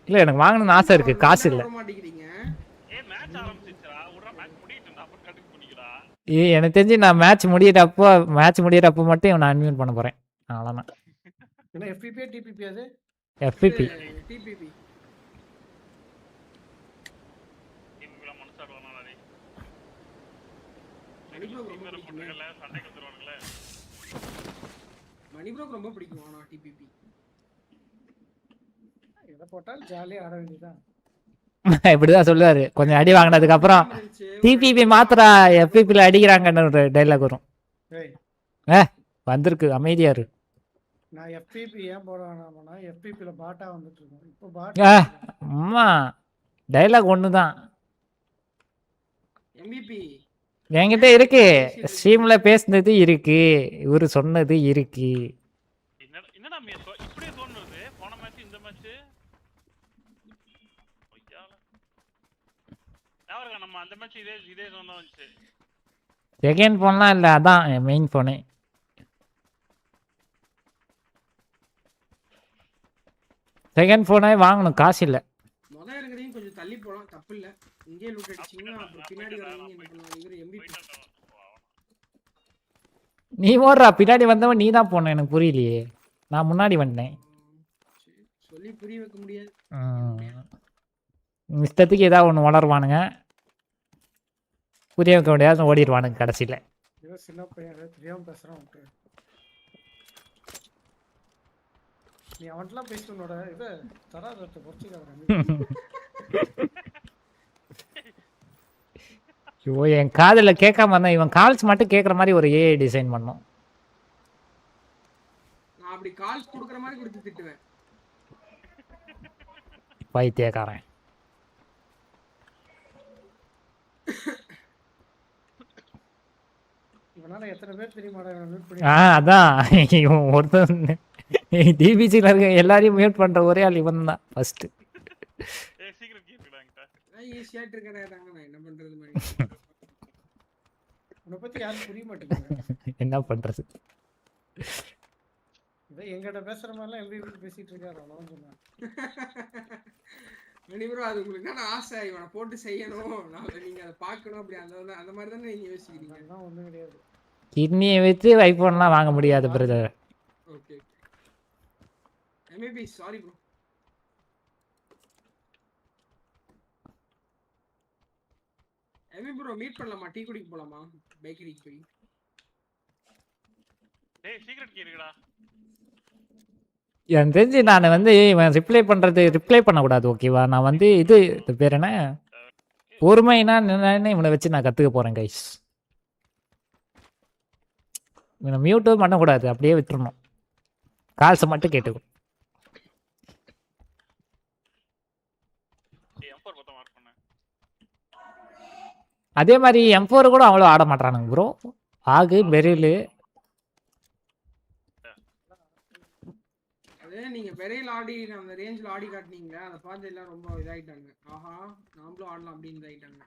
இல்ல எனக்கு வாங்கணும்னு ஆசை இருக்கு காசு இல்ல. எனக்கு தெரிஞ்சு நான் மேட்ச் முடியறப்போ மட்டும் இவனை அன்மியூட் பண்ண போறேன். அவ்வளவுதான். என்ன FPP TPP அது? FPP. TPP. டீமுக்குள்ள மனசார வரனாலே. மணி ப்ரோ ரொம்ப பிடிக்கும் ஆனா TPP. இத போட்டால் ஜாலியா ஆட வேண்டியதான். இப்படிதான் சொல்லுவாரு. கொஞ்சம் அடி வாங்கினதுக்கு அப்புறம் TPP மாத்திரா FPPல அடிக்கிறாங்கன்னு ஒரு டைலாக் வரும். வந்திருக்கு அமைதியா இரு. நான் FPP ஏன் போட வேணாம்னா FPPல பாட்டா வந்துட்டு இருக்கோம். இப்போ பாட்டா அம்மா டைலாக் ஒண்ணுதான். MVP என்கிட்ட இருக்கு. ஸ்ட்ரீம்ல பேசுனது இருக்கு. இவரு சொன்னது இருக்கு. என்னடா இப்படியே தோணுது. போன மேட்ச் இந்த மேட்ச் யாவரங்க நம்ம அந்த மேட்ச் இதே சொன்னா வந்துச்சு. செகண்ட் போன்லாம் இல்ல அதான் என் மெயின் போனே. செகண்ட் போனே வாங்கணும் காசு இல்ல. முதல்ல இருக்கிறதையும் கொஞ்சம் தள்ளி போலாம் தப்பு இல்ல. இங்கே லூட் அடிச்சீங்கன்னா அப்புறம் பின்னாடி வரவங்க என்ன பண்ணுவாங்க? இவரு MVP. நீ ஓடுறா பின்னாடி வந்தவன் நீ தான் போன. எனக்கு புரியலையே. நான் முன்னாடி வந்தேன். சொல்லி புரிய வைக்க முடியாது. இஷ்டத்துக்கு ஏதாவது ஒன்று வளருவானுங்க. புரிய வைக்க முடியாது ஓடிடுவானுங்க கடைசியில். சின்ன பையன் தெரியாம பேசுறான். நீ அவன்லாம் பேசுனோட இது தராதத்தை குறைச்சிக்க. ஐயோ என் காதில் கேட்காம இருந்தா இவன் கால்ஸ் மட்டும் கேட்குற மாதிரி ஒரு ஏஐ டிசைன் பண்ணோம். நான் அப்படி கால்ஸ் கொடுக்குற மாதிரி கொடுத்து திட்டுவேன். பைத்தியக்காரன். இவனால எத்தனை பேர் தெரியுமாடா மியூட் பண்ணி. அதான் இவன் ஒருத்தன் டிபிசியில் இருக்க எல்லாரையும் மியூட் பண்ற ஒரே ஆள் இவன் தான் ஃபர்ஸ்ட். சீக்கிரம் கேக்குறாங்கடா. நான் ஈஸியா இருக்கறேன் தாங்க நான் என்ன பண்றது மாதிரி. உன்னை பத்தி யாரும் புரிய மாட்டேங்குது. என்ன பண்றது? இதை எங்கிட்ட பேசுற மாதிரிலாம் MVP பேசிட்டு இருக்காரு. அவ்வளோதான் சொன்னேன். மணி ப்ரோ அது உங்களுக்கு என்ன ஆசை? இவனை போட்டு செய்யணும், நீங்க அதை பார்க்கணும் அப்படி அந்த மாதிரி தானே நீங்க யோசிக்கிறீங்க? அதெல்லாம் ஒன்றும் கிடையாது. கிட்னியை வச்சு ஐபோன்லாம் வாங்க முடியாது brother. Okay MVP sorry bro. MVP bro meet பண்ணலாமா? டீ குடிக்க போலாமா? பேக்கரிக்கு போய். டேய் சீக்ரெட் கீ இருக்குடா. எனக்கு தெரிஞ்சு நான் வந்து இவன் ரிப்ளை பண்ணக்கூடாது ஓகேவா? நான் வந்து இது பேர் என்ன பொறுமைனா என்னன்னு இவனை வச்சு நான் கற்றுக்க போகிறேன் கைஸ். இவனை மியூட்டும் பண்ணக்கூடாது, அப்படியே விட்டுறணும். கால்ஸை மட்டும் கேட்டுக்கும். அதே மாதிரி M4 கூட அவ்வளோ ஆட மாட்டானுங்க ப்ரோ. ஆகு பெரிலு அதே நீங்க பெரியல ஆடி அந்த ரேஞ்சில் ஆடி காட்டினீங்க அதை பார்த்து எல்லாம் ரொம்ப இதாயிட்டாங்க. ஆஹா நாமளும் ஆடலாம் அப்படின்னு இதாயிட்டாங்க.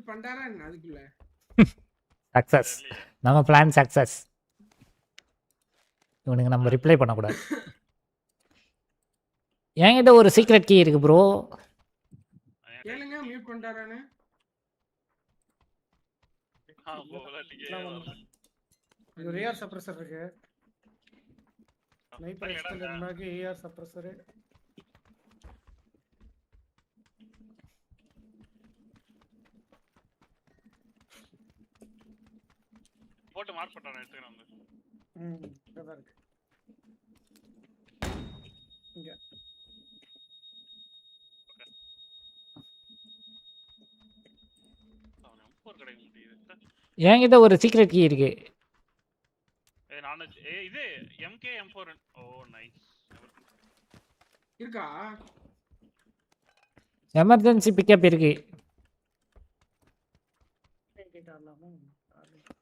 பண்டாரா என்ன அதுக்குள்ள சக்சஸ். நம்ம பிளான் சக்சஸ். இவனுக்கு நம்ம ரிப்ளை பண்ணக்கூடாது. என்கிட்ட ஒரு சீக்ரெட் கீ இருக்கு ப்ரோ. கேளுங்க மியூட் பண்ணிட்டாரானே. இது ஒரு ஏஆர் சப்ரஸர் இருக்கு. Sniper extended mag AR suppressor. போட்டு மார்க் பண்றானே எடுத்துக்கறேன் வந்து. இதா இருக்கு. இங்க என்கிட்ட ஒரு சீக்ரெட் கீ இருக்கு. இது MK M4. ஓ நைஸ். இருக்கா? எமர்ஜென்சி பிக்கப் இருக்கு.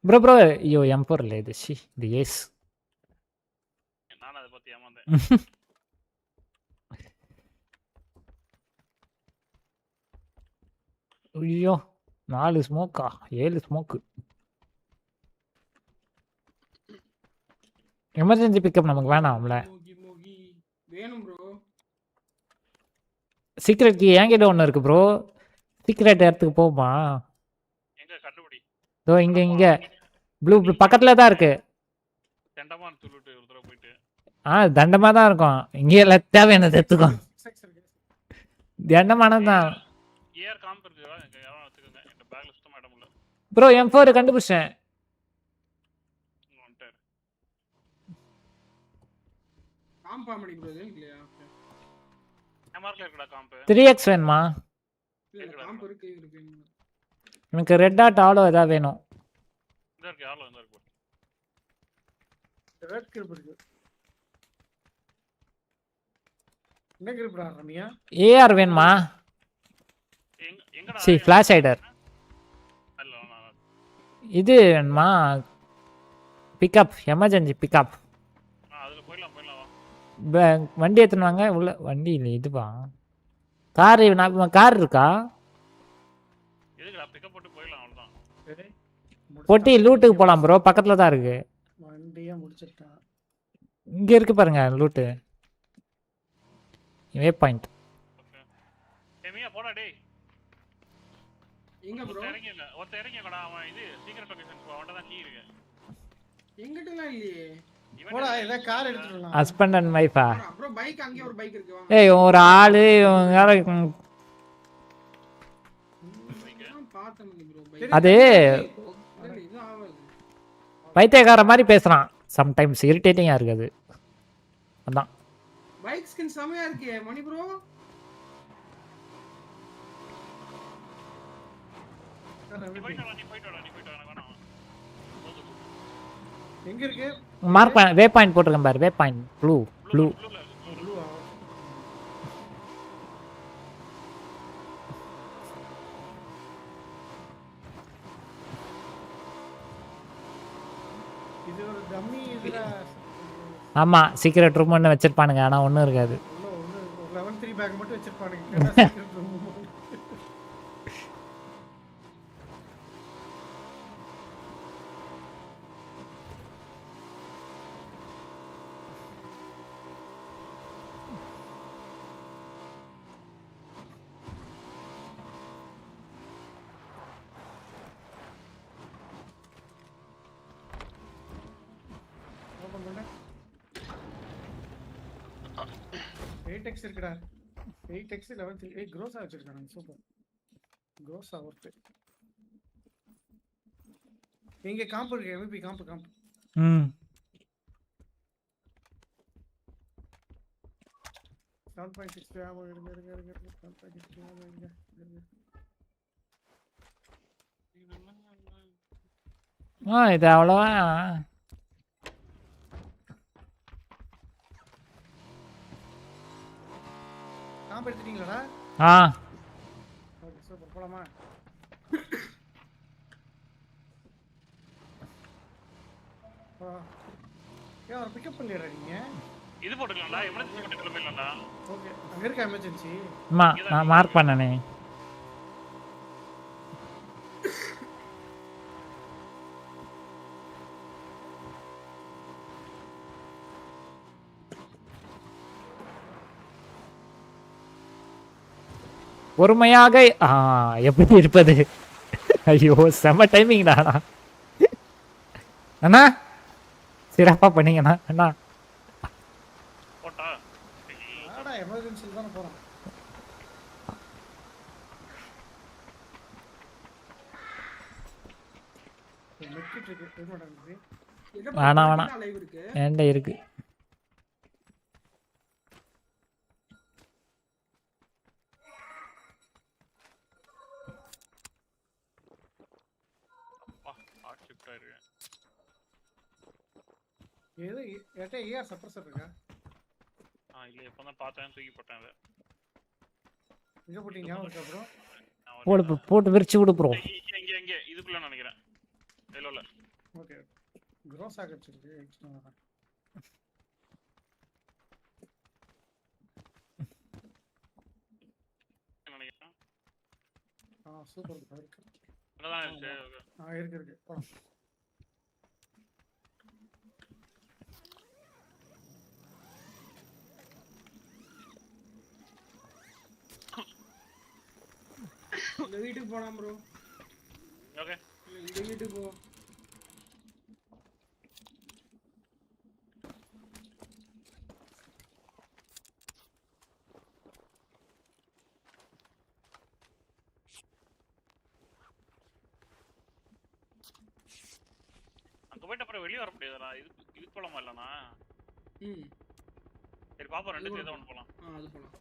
ப்ரோ ஐயோ M4 இல்ல இது. இது எஸ். நான் அத பத்தி ஏமாந்தேன். ஐயோ 4 ஸ்மோக்கா 7 ஸ்மோக்கு. எமர்ஜென்சி பிக்கப் நமக்கு வேணாம்ல. வேணும் ப்ரோ. சீக்ரெட் கீ என்கிட்ட ஒன்று இருக்கு ப்ரோ. சீக்ரெட் இடத்துக்கு போமா? எங்க கண்டுபிடி. இதோ இங்க ப்ளூ பக்கத்துல தான் இருக்கு. தண்டமா துளுட்டு ஒரு தடவை போயிட்டு. தண்டமா தான் இருக்கும். இங்கே எல்லாம் தேவையானது எடுத்துக்கோ. தண்டமானது தான். ஏஆர் காம்ப் இருக்கு. யாரும் எடுத்துக்கங்க. இந்த பேக்ல சுத்தமா இடம் இல்ல. ப்ரோ M4 கண்டுபிடிச்சேன். காம்பா மணி ப்ரோ இல்லையா? எம்ஆர்ல இருக்குடா காம்ப். 3x வேணுமா? இல்ல காம்ப் இருக்கு. எனக்கு ரெட் டாட் ஆலோ ஏதாவது வேணும். இந்த இருக்கு ஆலோ இந்த இருக்கு. ரெட் கிரிப் இருக்கு. என்ன கிரிப்டா ரமியா? ஏஆர் வேணுமா? எங்கடா? Flash hider. அல்ல இது வேணுமா? Pickup emergency pickup. அதுல போய்லாம் வா. வண்டி எடுத்துன்னு வாங்க. உள்ள வண்டி இல்லை இதுவா? கார் கார் இருக்கா? எதுக்குடா பிக்கப் போட்டு போய்லாம் அவ்வளவுதான். போட்டி லூட்டுக்கு போலாம் ப்ரோ. பக்கத்துல தான் இருக்கு. வண்டியா முடிச்சிட்டான். இங்க இருக்கு பாருங்க லூட்டு. வே பாயிண்ட். ஏமியா போடா டேய். எங்க ப்ரோ? ஒருத்த இறங்கிங்கடா. அவன் இது சீக்ரெட் லொகேஷன் அவன்ட தான் கீ இருக்கு. எங்கட்டலாம் இல்லையே. போடா இத கார் எடுத்துட்டு வரலாம். ஹஸ்பண்ட் அண்ட் வைஃபா? ப்ரோ பைக் அங்கே ஒரு பைக் இருக்கு வாங்க. ஏய் ஒரு ஆளு அது பைத்தியக்கார மாதிரி பேசுறான். சம்டைம்ஸ் இரிட்டேட்டிங்கா இருக்கு அது. அதான் பைக் ஸ்கின் செமையா இருக்கே மணி ப்ரோ. நீ போய்ட்டு வா. எங்க இருக்கு? மார்க் வே பாயிண்ட் போட்டுருக்கேன் பாரு. வே பாயிண்ட் ப்ளூ. இது ஒரு டம்மி இதுல. ஆமா சீக்ரெட் ரூம் ஒன்று வச்சிருப்பானுங்க. ஆனா ஒன்றும் இருக்காது. 11 பேக் மட்டும் வச்சிருப்பானுங்க. இருக்குடா. 8x 11 8 gross வச்சிருக்காங்க. சூப்பர். gross worth. இங்க காம்ப் இருக்கு. MVP காம்ப். 7.6 ஆமா இருங்க 7.6 ஆமா இருங்க. இது அவ்வளவா பாம்பு எடுத்துட்டீங்களாடா? ஓகே சூப்பர் போலாமா? ஒரு பிக்கப் பண்ணிடுறா நீங்க. இது போட்டுக்கலாம்டா, எமர்ஜென்சி போட்டு கிளம்பிடலாம்டா. ஓகே, அங்க இருக்க எமர்ஜென்சி. நான் மார்க் பண்ணனே. பொறுமையாக எப்படி இருப்பது? ஐயோ செம டைமிங்டா அண்ணா. சிறப்பா பண்ணீங்கண்ணா. அண்ணா போட்டா ஆடா எமர்ஜென்சில தான போறோம். மெக்கிட் இருக்கு என்னடா இது? வேணாம் ஏன்டா இருக்கு. ஏதோ ஏட்டே ஏஆர் சப்ரசர் இருக்கா? இல்ல எப்பதான் பார்த்தேன் தூக்கி போட்டேன் அத. எங்க போட்டீங்க ஞாபகம் இருக்கா ப்ரோ? போட்டு விரிச்சு விடு ப்ரோ. இங்க இதுக்குள்ள நினைக்கிறேன். எல்லோல. ஓகே. க்ரோஸ் ஆகிடுச்சு எக்ஸ்ட்ரா. நினைக்கிறேன். சூப்பர் இருக்கு. அதான் இருக்கு. இருக்கு. இந்த வீட்டுக்கு போலாம் ப்ரோ. ஓகே. இந்த வீட்டுக்கு போ. அங்க போய்ட்டு அப்புறம் வெளிய வர முடியாதுடா. இது போலாமா இல்லனா? சரி பாப்போம், ரெண்டு சேர்ந்து ஒன்னு போலாம். அது போலாம்.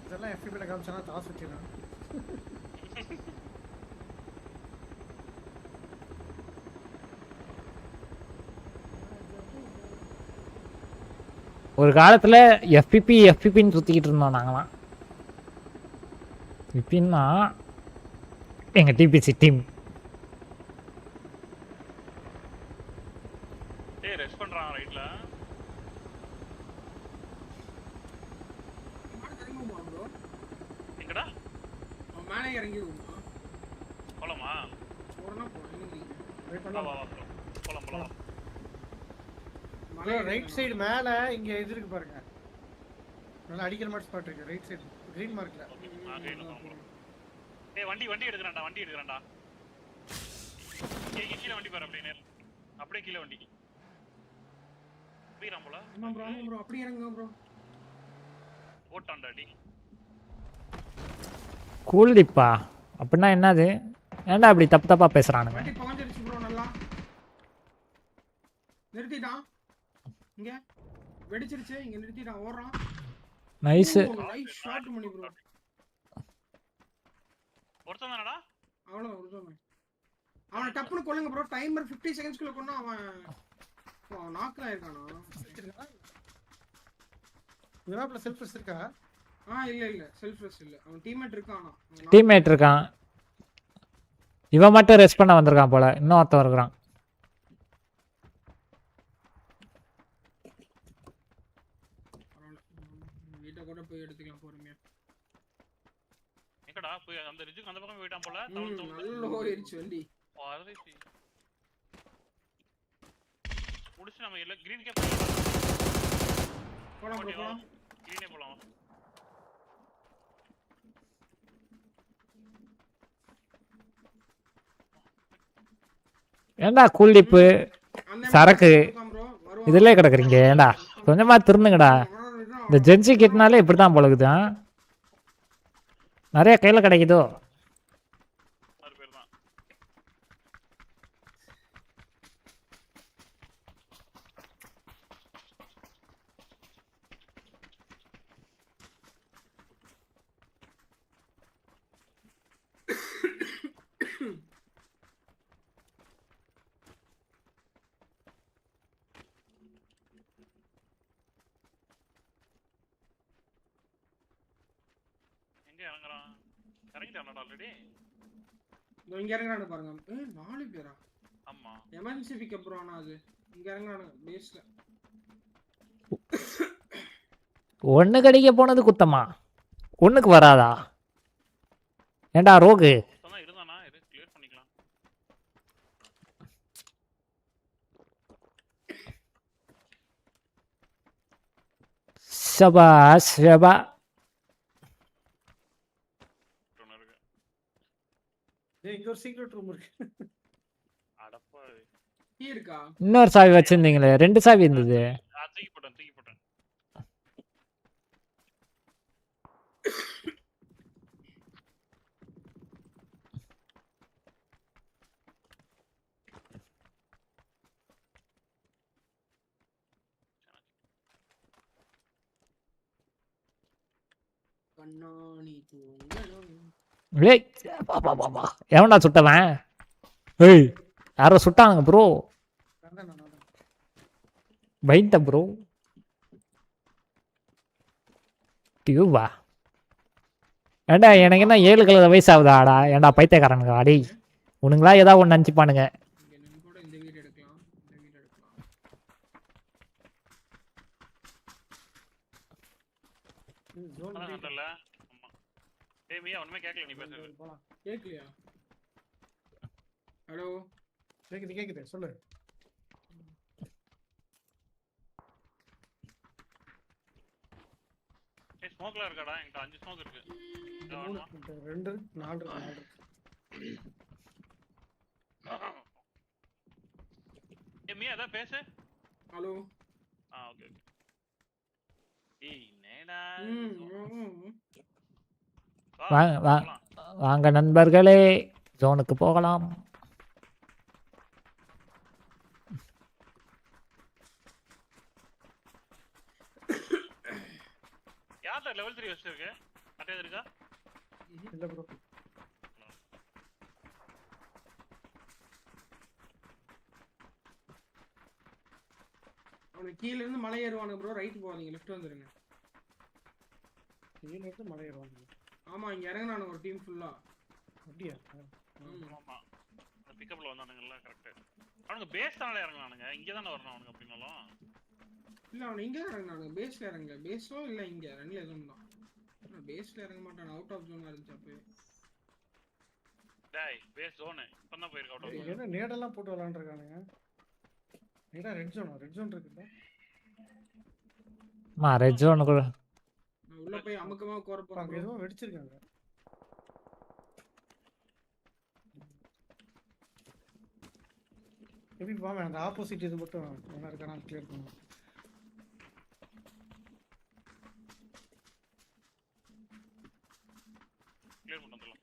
இதெல்லாம் எஃபிபில காமிச்சானா தாஸ் வச்சிருக்கான். ஒரு காலத்துல எஃபிபின்னு சுத்திக்கிட்டு இருந்தோம் நாங்களாம். இப்படின்னா எங்க டிபிசி டீம். டேய் ரெஸ்ட் பண்றான் ரைட்ல. எங்கடா? மேலே இறங்கி போமா? போலாமா? போறனா போறேன். வெயிட் பண்ணலாம். வா போலாம். மலை ரைட் சைடு மேல இங்க இது இருக்கு பாருங்க. நல்லா அடிக்கிற மாதிரி ஸ்பாட் இருக்கு ரைட் சைடு கிரீன் மார்க்ல. டேய் வண்டி எடுக்கறேன்டா. கீழ வண்டி பாரு அப்படியே கீழ வண்டி. வீராம் போல. ஆமா ப்ரோ அப்படியே இறங்குங்க ப்ரோ. ஓட்டான்டா டி. கூல்டிப்பா. அப்படின்னா என்னது? ஏன்டா அப்படி தப்பா பேசுறானுங்க? வண்டி பாஞ்சிருச்சு ப்ரோ நல்லா. நிறுத்திட்டான். இங்க வெடிச்சிருச்சு. இங்க நிறுத்திட்டான் ஓடுறான். நைஸ். நைஸ் ஷாட் பண்ணி ப்ரோ. ஒருத்தனடா? அவ்வளவு ஒருத்தன். அவனை டப்புன்னு கொல்லுங்க ப்ரோ. டைமர் 50 செகண்ட்ஸ்க்குள்ள கொன்னா அவன் நாக்ல இருக்கானா? இவனாப்ல செல்ஃப் ரெஸ்ட் இருக்கா? இல்ல செல்ஃப் ரெஸ்ட் இல்ல. அவன் டீம்மேட் இருக்கான். இவன் மட்டும் ரெஸ்ட் பண்ண வந்திருக்கான் போல. இன்னும் ஒருத்தன் இருக்கான். வீட்டை கூட போய் எடுத்துக்கலாம் பொறுமையா. எங்கடா போய் அந்த ரிஜுக்கு அந்த பக்கம் போய்ட்டான் போல. நல்ல ஓடிச்சு வண்டி. பாரதி முடிச்சு நம்ம எல்லாம் கிரீன் கேப் போலாம். கிரீனே போலாம். ஏண்டா கூல்டிப்பு சரக்கு இதெல்லாம் கிடக்குறீங்க ஏண்டா கொஞ்சமா திருந்துங்கடா. இந்த ஜென்சி கிட்னாலே இப்படித்தான் பழகுதான். நிறைய கையில கிடைக்குதோ. இங்க இறங்குறானு பாருங்க. 4 பேரா? ஆமா. Emergency pickup bro. ஆனா அது இங்க இறங்குறானு பேஸ்ல. ஒண்ணு கடிக்க போனது குத்தமா? ஒண்ணுக்கு வராதா? ஏண்டா ரோகு? இருந்தானா இது கிளியர் பண்ணிக்கலாம். ஷபா. இங்க ஒரு சீக்ரெட் ரூம் இருக்கு. அடப்பா. கீ இருக்கா? இன்னொரு சாவி வச்சிருந்தீங்களே, 2 சாவி இருந்தது. தூக்கி போட்டேன். கண்ணாணி எவன்டா சுட்டவன்? ஏய் யாரோ சுட்டானுங்க ப்ரோ. பயந்த ப்ரோ. டியூபா? ஏண்டா எனக்கு என்ன 7 கிலோ வயசு ஆகுதாடா? ஏண்டா பைத்தியக்காரனுங்க அடி. உனங்களா ஏதாவது ஒன்று நினச்சிப்பானுங்க. கேக்கலையா? ஹலோ கேக்குது சொல்லு. ஸ்மோக்ல இருக்காடா? என்கிட்ட 5 ஸ்மோக் இருக்கு. 2 4 மீயா அத பேசு. ஹலோ. ஓகே. ஏய் நேடா. வாங்க நண்பர்களே, ஜோனுக்கு போகலாம். யார்டா லெவல் 3 வச்சிருக்கு? அட்டே இருக்கா? இல்ல ப்ரோ. அவனுக்கு கீழ இருந்து மலை ஏறுவானுங்க ப்ரோ. ரைட் போவாதீங்க, லெஃப்ட் வந்துருங்க. கீழ இருந்து மலை ஏறுவாங்க. ஆமா இங்க இறங்குனானு ஒரு டீம் ஃபுல்லா. அப்படியே. ஆமா. அந்த பிக்கப்ல வந்தானுங்கல கரெக்ட். அவனுங்க பேஸ் தானே இறங்குனானுங்க. இங்க தான வரணும் அவனுங்க அப்படினாலும். இல்ல அவன் இங்க இறங்குனானுங்க. பேஸ்ல இறங்கல. பேஸோ இல்ல இங்க ரெண்டுல எதுவும் தான். பேஸ்ல இறங்க மாட்டான். அவுட் ஆஃப் ஜோன் இருந்துச்சு அப்பவே. டேய் பேஸ் ஜோன் இப்பதான் போயிருக்கு அவுட் ஆஃப் ஜோன். என்ன நேடெல்லாம் போட்டு விளையாண்டுருக்கானுங்க. நேடா ரெட் ஜோன் இருக்குல்ல. ரெட் ஜோனுக்குள்ள உள்ள போய் அமுக்கமா கோர போறாங்க. ஏதோ வெடிச்சிருக்காங்க. எப்படி பாமே அந்த ஆப்போசிட் இது மட்டும் என்ன இருக்கா கிளியர் பண்ணுங்க. கிளியர் பண்ணலாம்.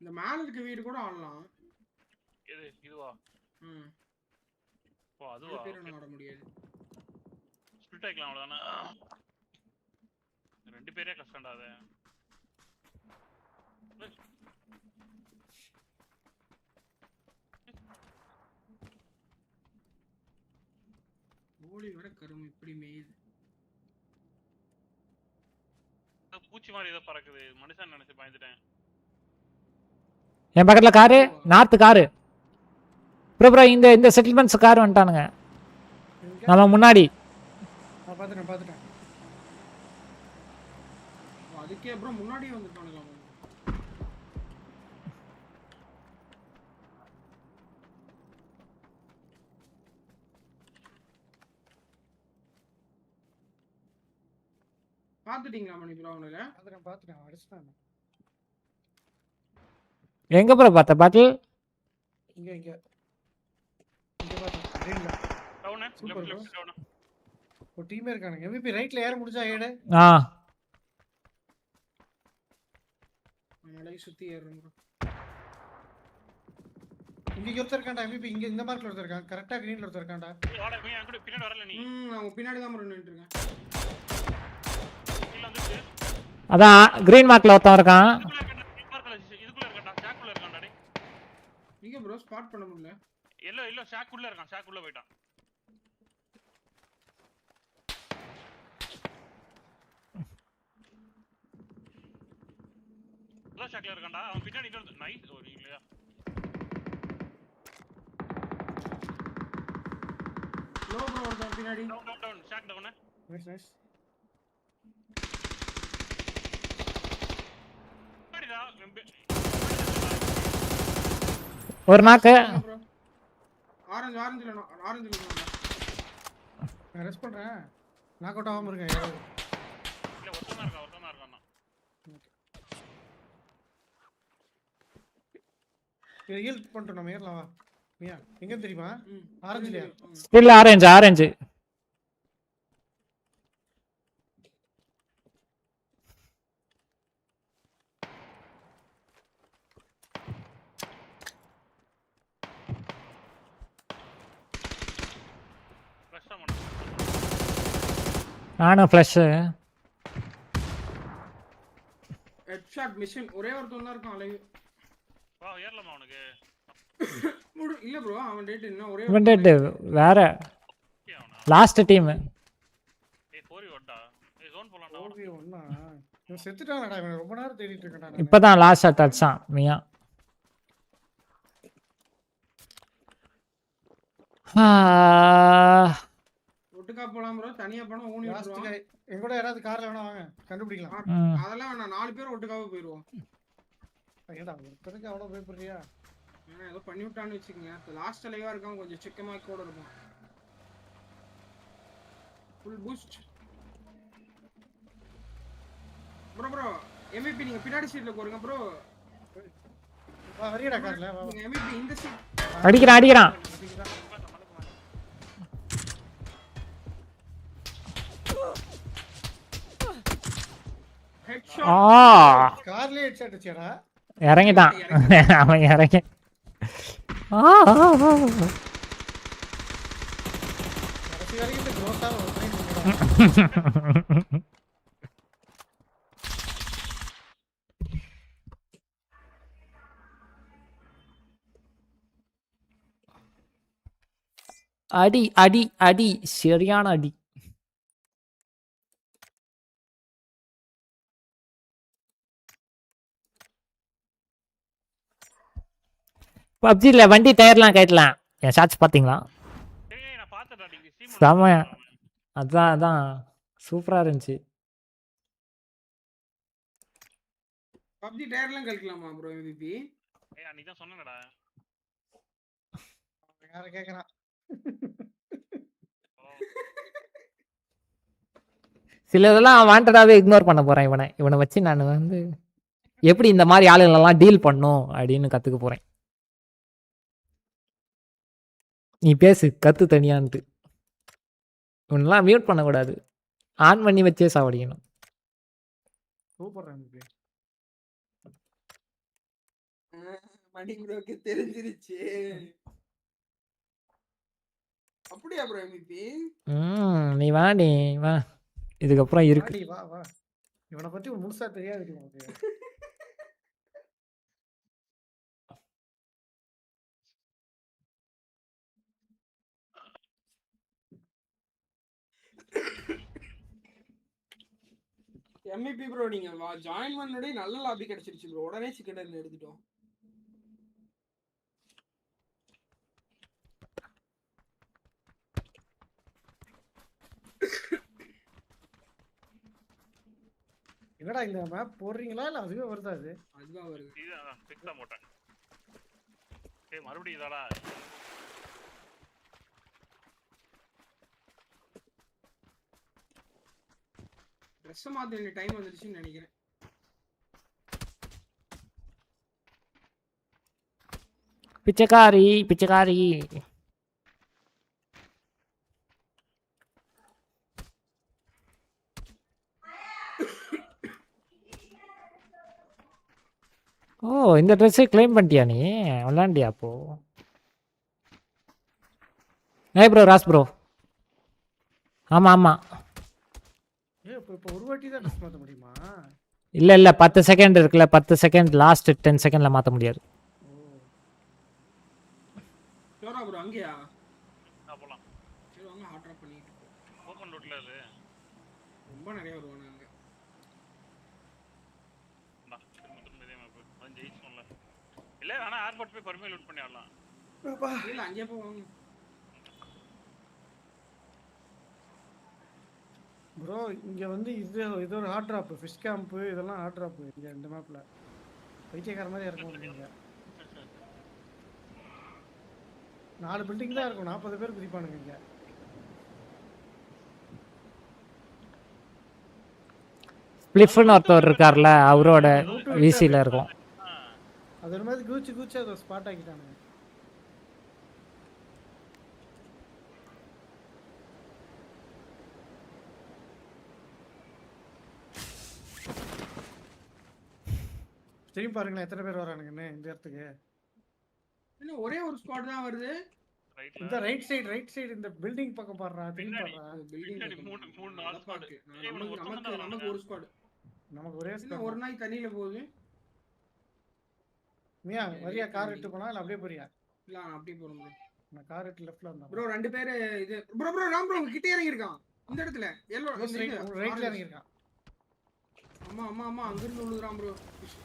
இந்த மேல இருக்க வீடு கூட ஆடலாம். இதுவா? ஓ அதுவா? பேர் ஆட முடியாது. ஸ்பிளிட் ஆயிக்கலாம் அவ்வளவுதானே. 2 பேரே கஷ்டம்டா அது. கோலி வர கரும இப்படி மேயுது. பூச்சி மாதிரி ஏதோ பறக்குது. மனுஷன் நினைச்சு பயந்துட்டேன். என் பக்கத்துல காரு, நார்த் காரு. ப்ரோ இந்த செட்டில்மெண்ட்ஸ் கார் வந்துட்டானுங்க. நம்ம முன்னாடி. நான் பாத்துட்டேன். அதுக்கே ப்ரோ முன்னாடியே வந்துட்டானுங்க. பாத்துட்டீங்களா மணி ப்ரோ அவனுல? பாத்துட்டேன் அடிச்சான். எங்க ப்ரோ பார்த்த பாட்டில்? இங்க இங்க பாத்தேன். கிரீன்ல. Down super bro. Left down. ஒரு டீமே இருக்கானுங்க. MVP ரைட்ல ஏற முடிஞ்சா ஏடு. மலை சுத்தி ஏறுறோம் ப்ரோ. இங்க ஒருத்தர் இருக்கான்டா MVP இங்க இந்த மார்க்ல ஒருத்தர் இருக்கான். கரெக்ட்டா கிரீன்ல ஒருத்தர் இருக்கான்டா. வாடா நீ அங்க பின்னாடி வரல நீ. நான் பின்னாடி தான் ப்ரோ நின்னுட்டு இருக்கேன். கீழ வந்துச்சு. அதான் கிரீன் மார்க்ல ஒருத்தன் இருக்கான். இதுக்குள்ள இருக்கான்டா. ஷாக்குள்ள இருக்கான்டா டேய். நீங்க ப்ரோ ஸ்பாட் பண்ண முடியல. இல்ல ஷாக்குள்ள இருக்கான். ஷாக்குள்ள போய்ட்டான். ஷாக்ல இருக்கான்டா. அவன் பின்னாடி இன்னொரு நைஸ் ஓ இல்லையா? லோ ப்ரோ ஒருத்தன் பின்னாடி. Down shock down. நைஸ். ஒரு நாக்கு. ஆரஞ்சுல நான் ரெஸ்ட் பண்றேன். நாக் அவுட் ஆகாம இருக்கேன். இல்ல ஒருத்தனா இருக்கான். இத ஹீல் பண்ணிட்டு நம்ம ஏறலாம் வா. மியா எங்க தெரியுமா? ஆரஞ்சுலயா? Still orange. நானும் ஃப்ளஷ். ஹெட்ஷாட் மிஷன் ஒரே ஒருத்தன் தான் இருக்கான் அலைவ். வா ஏறலாமா அவனுக்கு? இல்ல ப்ரோ அவன் டேட் என்ன ஒரே இவன் டேட் வேற. Last team. ஏய் 4v1டா. ஏய் ஜோன் போலாம்டா. 4v1னா இவன் செத்துட்டானடா. இவன் ரொம்ப நேரம் தேடிட்டு இருக்கான்டா. இப்பதான் லாஸ்ட் ஷாட் அடிச்சான் மியா. ஒட்டுக்கா போலாம் ப்ரோ. தனியா போனா ஊனி விட்டுருவான். எங்க கூட யாராவது கார்ல வேணா வாங்க கண்டுபிடிக்கலாம். அதெல்லாம் வேணா 4 பேர் ஒட்டுக்காவே போயிடுவோம். ஏடா ஒருத்தருக்கு அவ்வளவு பயப்படுறியா? ஏதோ பண்ணி விட்டான்னு வெச்சுக்கங்க. லாஸ்ட் லைவா இருக்கான் கொஞ்சம் சிக்கமா கூட இருக்கும். Full boost. ப்ரோ MVP நீங்க பின்னாடி சீட்ல போறீங்க ப்ரோ. வா வரியடா கார்ல வா. நீங்க MVP இந்த சீட் அடிக்கிறான். கார்ல ஹெட்ஷாட் அடிச்சடா. இறங்கிட்டான். அவன் இறங்கி. கடைசி வரைக்கும் இந்த க்ரோஸா ஓடுறீங்க. அடி சரியான அடி. பப்ஜில வண்டி டயர்லாம் கட்டலாம். என் ஷாட்ஸ் பாத்தீங்களா? செமையா. அதான் சூப்பரா இருந்துச்சு. பப்ஜி டயர்லாம் கழட்டலாமா ப்ரோ MVP? ஏய் நீ தான் சொன்னடா. யார கேக்குறான்? சிலதெல்லாம் வாண்டடாவே இக்னோர் பண்ண போறேன். இவனை வச்சு நான் வந்து எப்படி இந்த மாதிரி ஆளுங்களெல்லாம் டீல் பண்ணும் அப்படின்னு கத்துக்க போறேன். நீ பேசு கத்து தனியான்ட்டு. இவனெல்லாம் மியூட் பண்ணக்கூடாது. ஆன் பண்ணி வச்சே சாவடிக்கணும். Super MVP. மணி ப்ரோக்கு தெரிஞ்சிருச்சு. அப்படியே ப்ரோ MVP. நீ வா. இதுக்கப்புறம் இருக்கு. வா. இவனை பத்தி முழுசா தெரியாது உனக்கு. MVP ப்ரோ நீங்க ஜாயின் பண்ணனோட நல்ல லாபி கிடைச்சிருச்சு ப்ரோ. உடனே சிக்கன் டின்னர் எடுத்துட்டோம். என்னடா இந்த மேப் போடுறீங்களா இல்ல அதுவே வருதா? அதுதான் வருது. இதான் பிக் தான் போட்டேன். ஏய் மறுபடியும் இதாடா. ட்ரெஸ் மாத்த வேண்டிய டைம் வந்துருச்சுன்னு நினைக்கிறேன். பிச்சைக்காரி பிச்சைக்காரி. ஓ இந்த ட்ரெஸ்ஸை கிளைம் பண்ணிட்டியா நீ? விளாண்டியா அப்போ? ப்ரோ ராஸ் ப்ரோ. ஆமாம் ஆமாம். இப்போ ஒரு வாட்டி தான் ட்ரெஸ் மாற்ற முடியுமா? இல்லை 10 செகண்ட் இருக்குல்ல, 10 செகண்ட் லாஸ்ட் 10 செகண்டில் மாற்ற முடியாது. ப்ரோ அங்கேயா? போலாம். சரி வாங்க ஹாட் ட்ராப் பண்ணிட்டு. ஓபன் லோட்ல அது. ரொம்ப நிறைய வருவாங்க அங்க. இல்ல ஆனா ஏர்போர்ட் போய் பர்மிட் லூட் பண்ணி ஆடலாம். இல்ல அங்கே போவாங்க. ப்ரோ இங்க வந்து இது ஒரு ஹாட் ட்ராப், ஃபிஷ் கேம்ப் இதெல்லாம் ஹாட் ட்ராப் இங்க இந்த மேப்ல. பைத்தியக்கார மாதிரி இறக்க முடியுங்க. 4 பில்டிங் தான் இருக்கும், 40 பேர் குதிப்பானுங்க இங்க. ஸ்ப்ளிஃப்னு ஒருத்தர் இருக்கார்ல, அவரோட விசியில் இருக்கும். அது ஒரு மாதிரி கூச்சு அதை ஸ்பாட் ஆக்கிட்டானுங்க. திரும்பி பாருங்களேன் எத்தனை பேர் வரானுங்கன்னு இந்த இடத்துக்கு. என்ன ஒரே ஒரு ஸ்குவாட் தான் வருது. இந்த ரைட் சைடு இந்த பில்டிங் பக்கம் பாறா, திரும்பி பாறா. Building 3 4 squad. நமக்கு ஒரு ஸ்குவாட். நமக்கு ஒரே ஸ்குவாட். ஒரு நாய் தண்ணியில போகுது. மியா வரியா கார் எடுத்து போனா இல்ல அப்படியே போறியா? இல்ல அப்படியே போறோம். நான் கார் எடுத்து லெஃப்ட்ல வந்தேன். ப்ரோ ரெண்டு பேர் இது ப்ரோ ராம் ப்ரோ கிட்ட இறங்கி இருக்கான். இந்த இடத்துல எல்லோ ரைட்ல இறங்கி இருக்கான். ஆமா அங்க இருந்து விழுறான் ப்ரோ.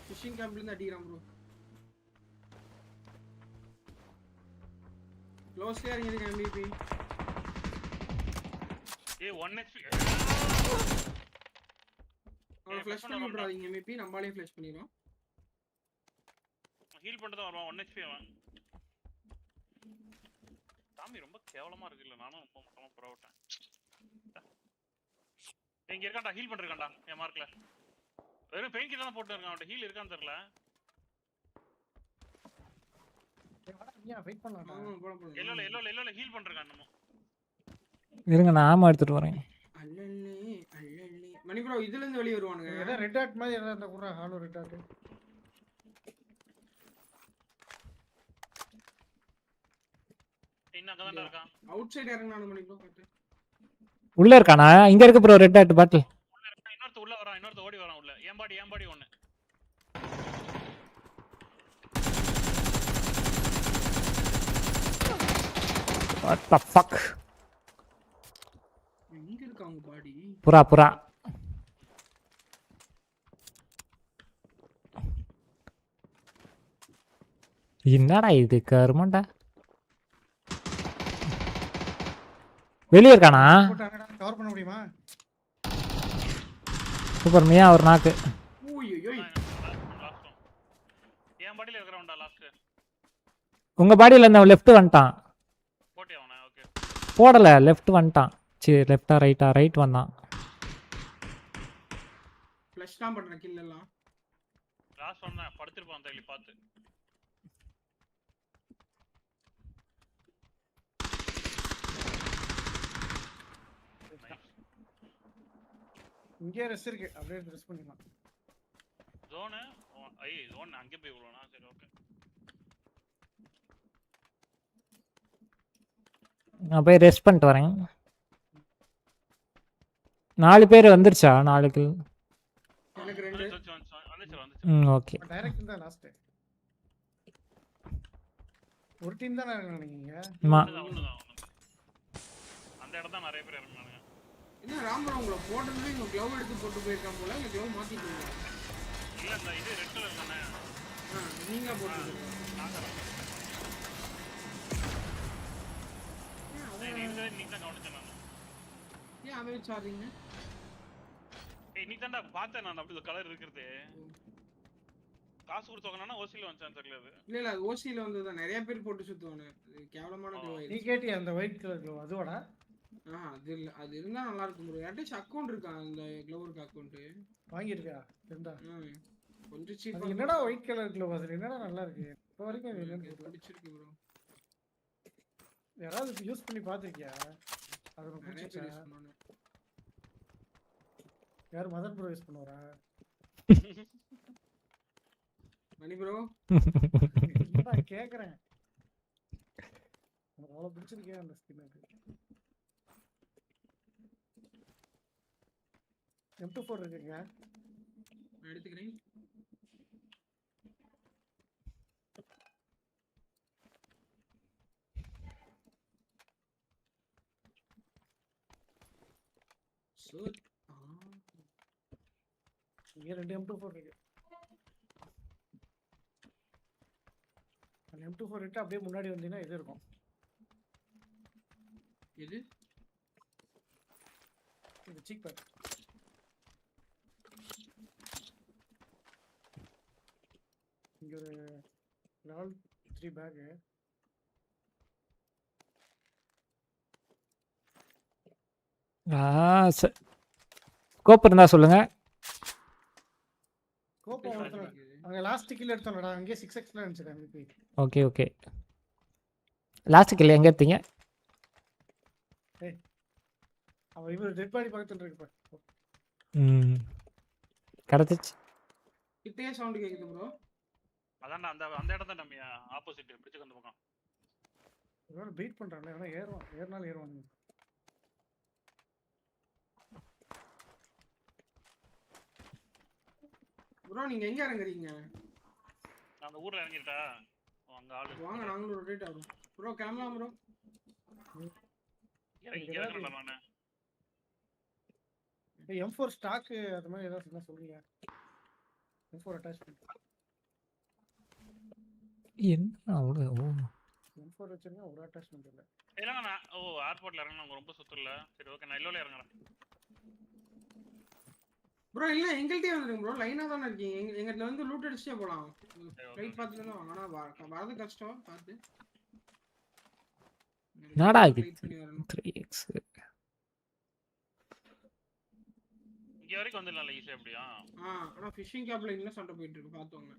ஃபிஷிங் கேம்ப்ல இருந்து அடிக்குறான் ப்ரோ. க்ளோஸ்ல இறங்கி இருக்கான் MVP. ஏய் 1 HP. அவன் ஃப்ளஷ் பண்ணி விடுறாதீங்க MVP, நம்மளே ஃப்ளஷ் பண்ணிரோம். ஹீல் பண்ணிட்டு தான் வருவான் 1 HP அவன். சாமி ரொம்ப கேவலமா இருக்குல்ல, நானும் ரொம்ப மொத்தமா புறவிட்டேன். இங்க இருக்கான்டா, ஹீல் பண்ணிருக்கான்டா என் மார்க்ல. வெறும் பெயின் கிட் தான் போட்டு இருக்கான், அவன்ட ஹீல் இருக்கான்னு தெரியல. மியா வெயிட் பண்ணலாம்டா. எல்லோல ஹீல் பண்ணிருக்கான் நம்ம. இருங்க நான் ஆமா எடுத்துட்டு வரேன். அல்லல்லே மணி ப்ரோ இதுல இருந்து வெளிய வருவானுங்க. ஏதோ ரெட் டாட் மாதிரி ஏதோ அந்த குறா ஹாலோ ரெட் டாட். இன்ன அங்கதான் இருக்கான். அவுட் சைடு இறங்குனானு மணி ப்ரோ பாத்து. உள்ள இருக்கானா? இங்க இருக்கு ப்ரோ ரெட் டாட் பாட்டில். இன்னொருத்த உள்ள வரான், இன்னொருத்த ஓடி வரான் உள்ள. ஏன் பாடி ஒன்னு. What the fuck? எங்க இருக்காங்க பாடி? புறா. என்னடா இது கர்மண்டா. வெளிய இருக்கானா? கவர் பண்ண முடியுமா? சூப்பர் மியா ஒரு நாக்கு. ஓய்யோய். ஏன் பாடில இருக்கறவன்டா லாஸ்ட். உங்க பாடில இருந்த லெஃப்ட் வந்துட்டான். போட்டியா அவன? ஓகே. போடல, லெஃப்ட் வந்துட்டான். சரி லெஃப்டா ரைட்டா? ரைட் வந்தான். ஃப்ளஷ் தான் பண்றேன் கில் எல்லாம். லாஸ்ட் ஒன் தான் படுத்துப்பான் தள்ளி பாத்து. இங்கே ரெஸ்ட் இருக்கு, அப்படியே ரெஸ்ட் பண்ணிடலாம். ஜோன் அங்க போய் விடுவானா? சரி ஓகே. நான் போய் ரெஸ்ட் பண்ணிட்டு வரேன். 4 பேர் வந்துருச்சா? 4 கில். எனக்கு 2 வந்துச்சு. ஓகே. டைரக்ட் தான் லாஸ்ட். ஒரு டீம் தான இருக்கீங்க. ஆமா. அந்த இடம் தான் நிறைய பேர் இறங்குனாங்க. என்ன ராமராவ் உங்களை போட்டதுல இவங்க க்ளவ் எடுத்து போட்டு போயிருக்கான் போல. இல்ல க்ளவ் மாத்திட்டீங்க? இல்ல இந்த இது ரெட் கலர் தானே. நீங்க போட்டுருக்கீங்க. நீ தான் கவனிச்சேன் நான். ஏன் அவன் சாரிங்க? நீ தான்டா பார்த்தேன் நான் அப்படி கலர் இருக்கிறது. காசு கொடுத்தவங்கனா ஓசில வந்துச்சான்னு தெரியல அது. இல்ல அது ஓசில வந்தது. நிறைய பேர் போட்டு சுத்துவானே. கேவலமான க்ளவ். நீ கேட்டியா அந்த ஒயிட் கலர் க்ளவ் அதுவாடா? அது இல்ல அது இருந்தா நல்லா இருக்கும் ப்ரோ. யார்கிட்ட அக்கவுண்ட் இருக்கா அந்த க்ளோவருக்கு அக்கவுண்ட் வாங்கியிருக்கா இருந்தா கொஞ்சம் சீப்பா. அது என்னடா ஒயிட் கலர் க்ளோவ் அது என்னடா நல்லா இருக்கு. இப்போ வரைக்கும் அது என்னன்னு தெரியல. பிடிச்சிருக்கு ப்ரோ. யாராவது யூஸ் பண்ணி பாத்திருக்கியா? அது ரொம்ப பிடிச்சிச்சா? யார் மதர் ப்ரோ யூஸ் பண்ணுவாரா? மணி ப்ரோ நான் கேக்குறேன். எனக்கு அவ்வளவு பிடிச்சிருக்கே அந்த ஸ்கின். M24 இருக்குங்க. நான் எடுத்துக்கிறேன். சூட். இங்க 2 M24 இருக்கு. அந்த M24 இட்டு அப்படியே முன்னாடி வந்தீங்கன்னா இது இருக்கும். எது? இது சீக் பேக். இங்க ஒரு level 3 பேக். ஸ்கோப் இருந்தா சொல்லுங்க. கோப்பா ஒருத்தர் அங்க லாஸ்ட் கில் எடுத்தோம்டா அங்கே 6xல இருந்துச்சு MVP. Okay okay. Last kill எங்க எடுத்தீங்க? ஏய் அவ இவரு டெட் பாடி பக்கத்துல இருக்கு பாரு. கடந்துச்சு. கிட்டே சவுண்ட் கேக்குது ப்ரோ. அதான் அந்த இடம் தான் நம்ம ஆப்போசிட் பிடிச்சு கொண்டு போறோம். இவர பீட் பண்றானே அவன் ஏறனால ஏறுவான். ப்ரோ நீங்க எங்க இறங்குறீங்க? நான் அந்த ஊர்ல இறங்கிட்டா அங்க ஆளு வாங்க நாங்களும் ரொட்டேட் ஆகும். Bro camera bro. இறங்கறேன் நானே. M4 ஸ்டாக் அது மாதிரி ஏதாவது சொல்லுங்க. M4 attachment. என்ன அவ்வளவு M4 வச்சிருந்தா ஒரு அட்டாச்மென்ட் இல்ல. இல்லங்க நான் ஏர்போர்ட்ல இறங்கணும் ரொம்ப சுத்தல. சரி ஓகே நான் இல்லோல இறங்கறேன். ப்ரோ இல்ல எங்கள்ட்டே வந்துருங்க ப்ரோ. லைனா தான இருக்கீங்க. எங்கட்ட வந்து லூட் அடிச்சே போலாம். ரைட் பாத்துனா ஆனா வரது கஷ்டம் பாத்து. என்னடா இது 3x. இங்க வரைக்கும் வந்துடலாம் ஈஸியா அப்படியே. ஆனா ஃபிஷிங் கேப்ல இன்னும் சண்டை போயிட்டு இருக்கு பாத்துங்க.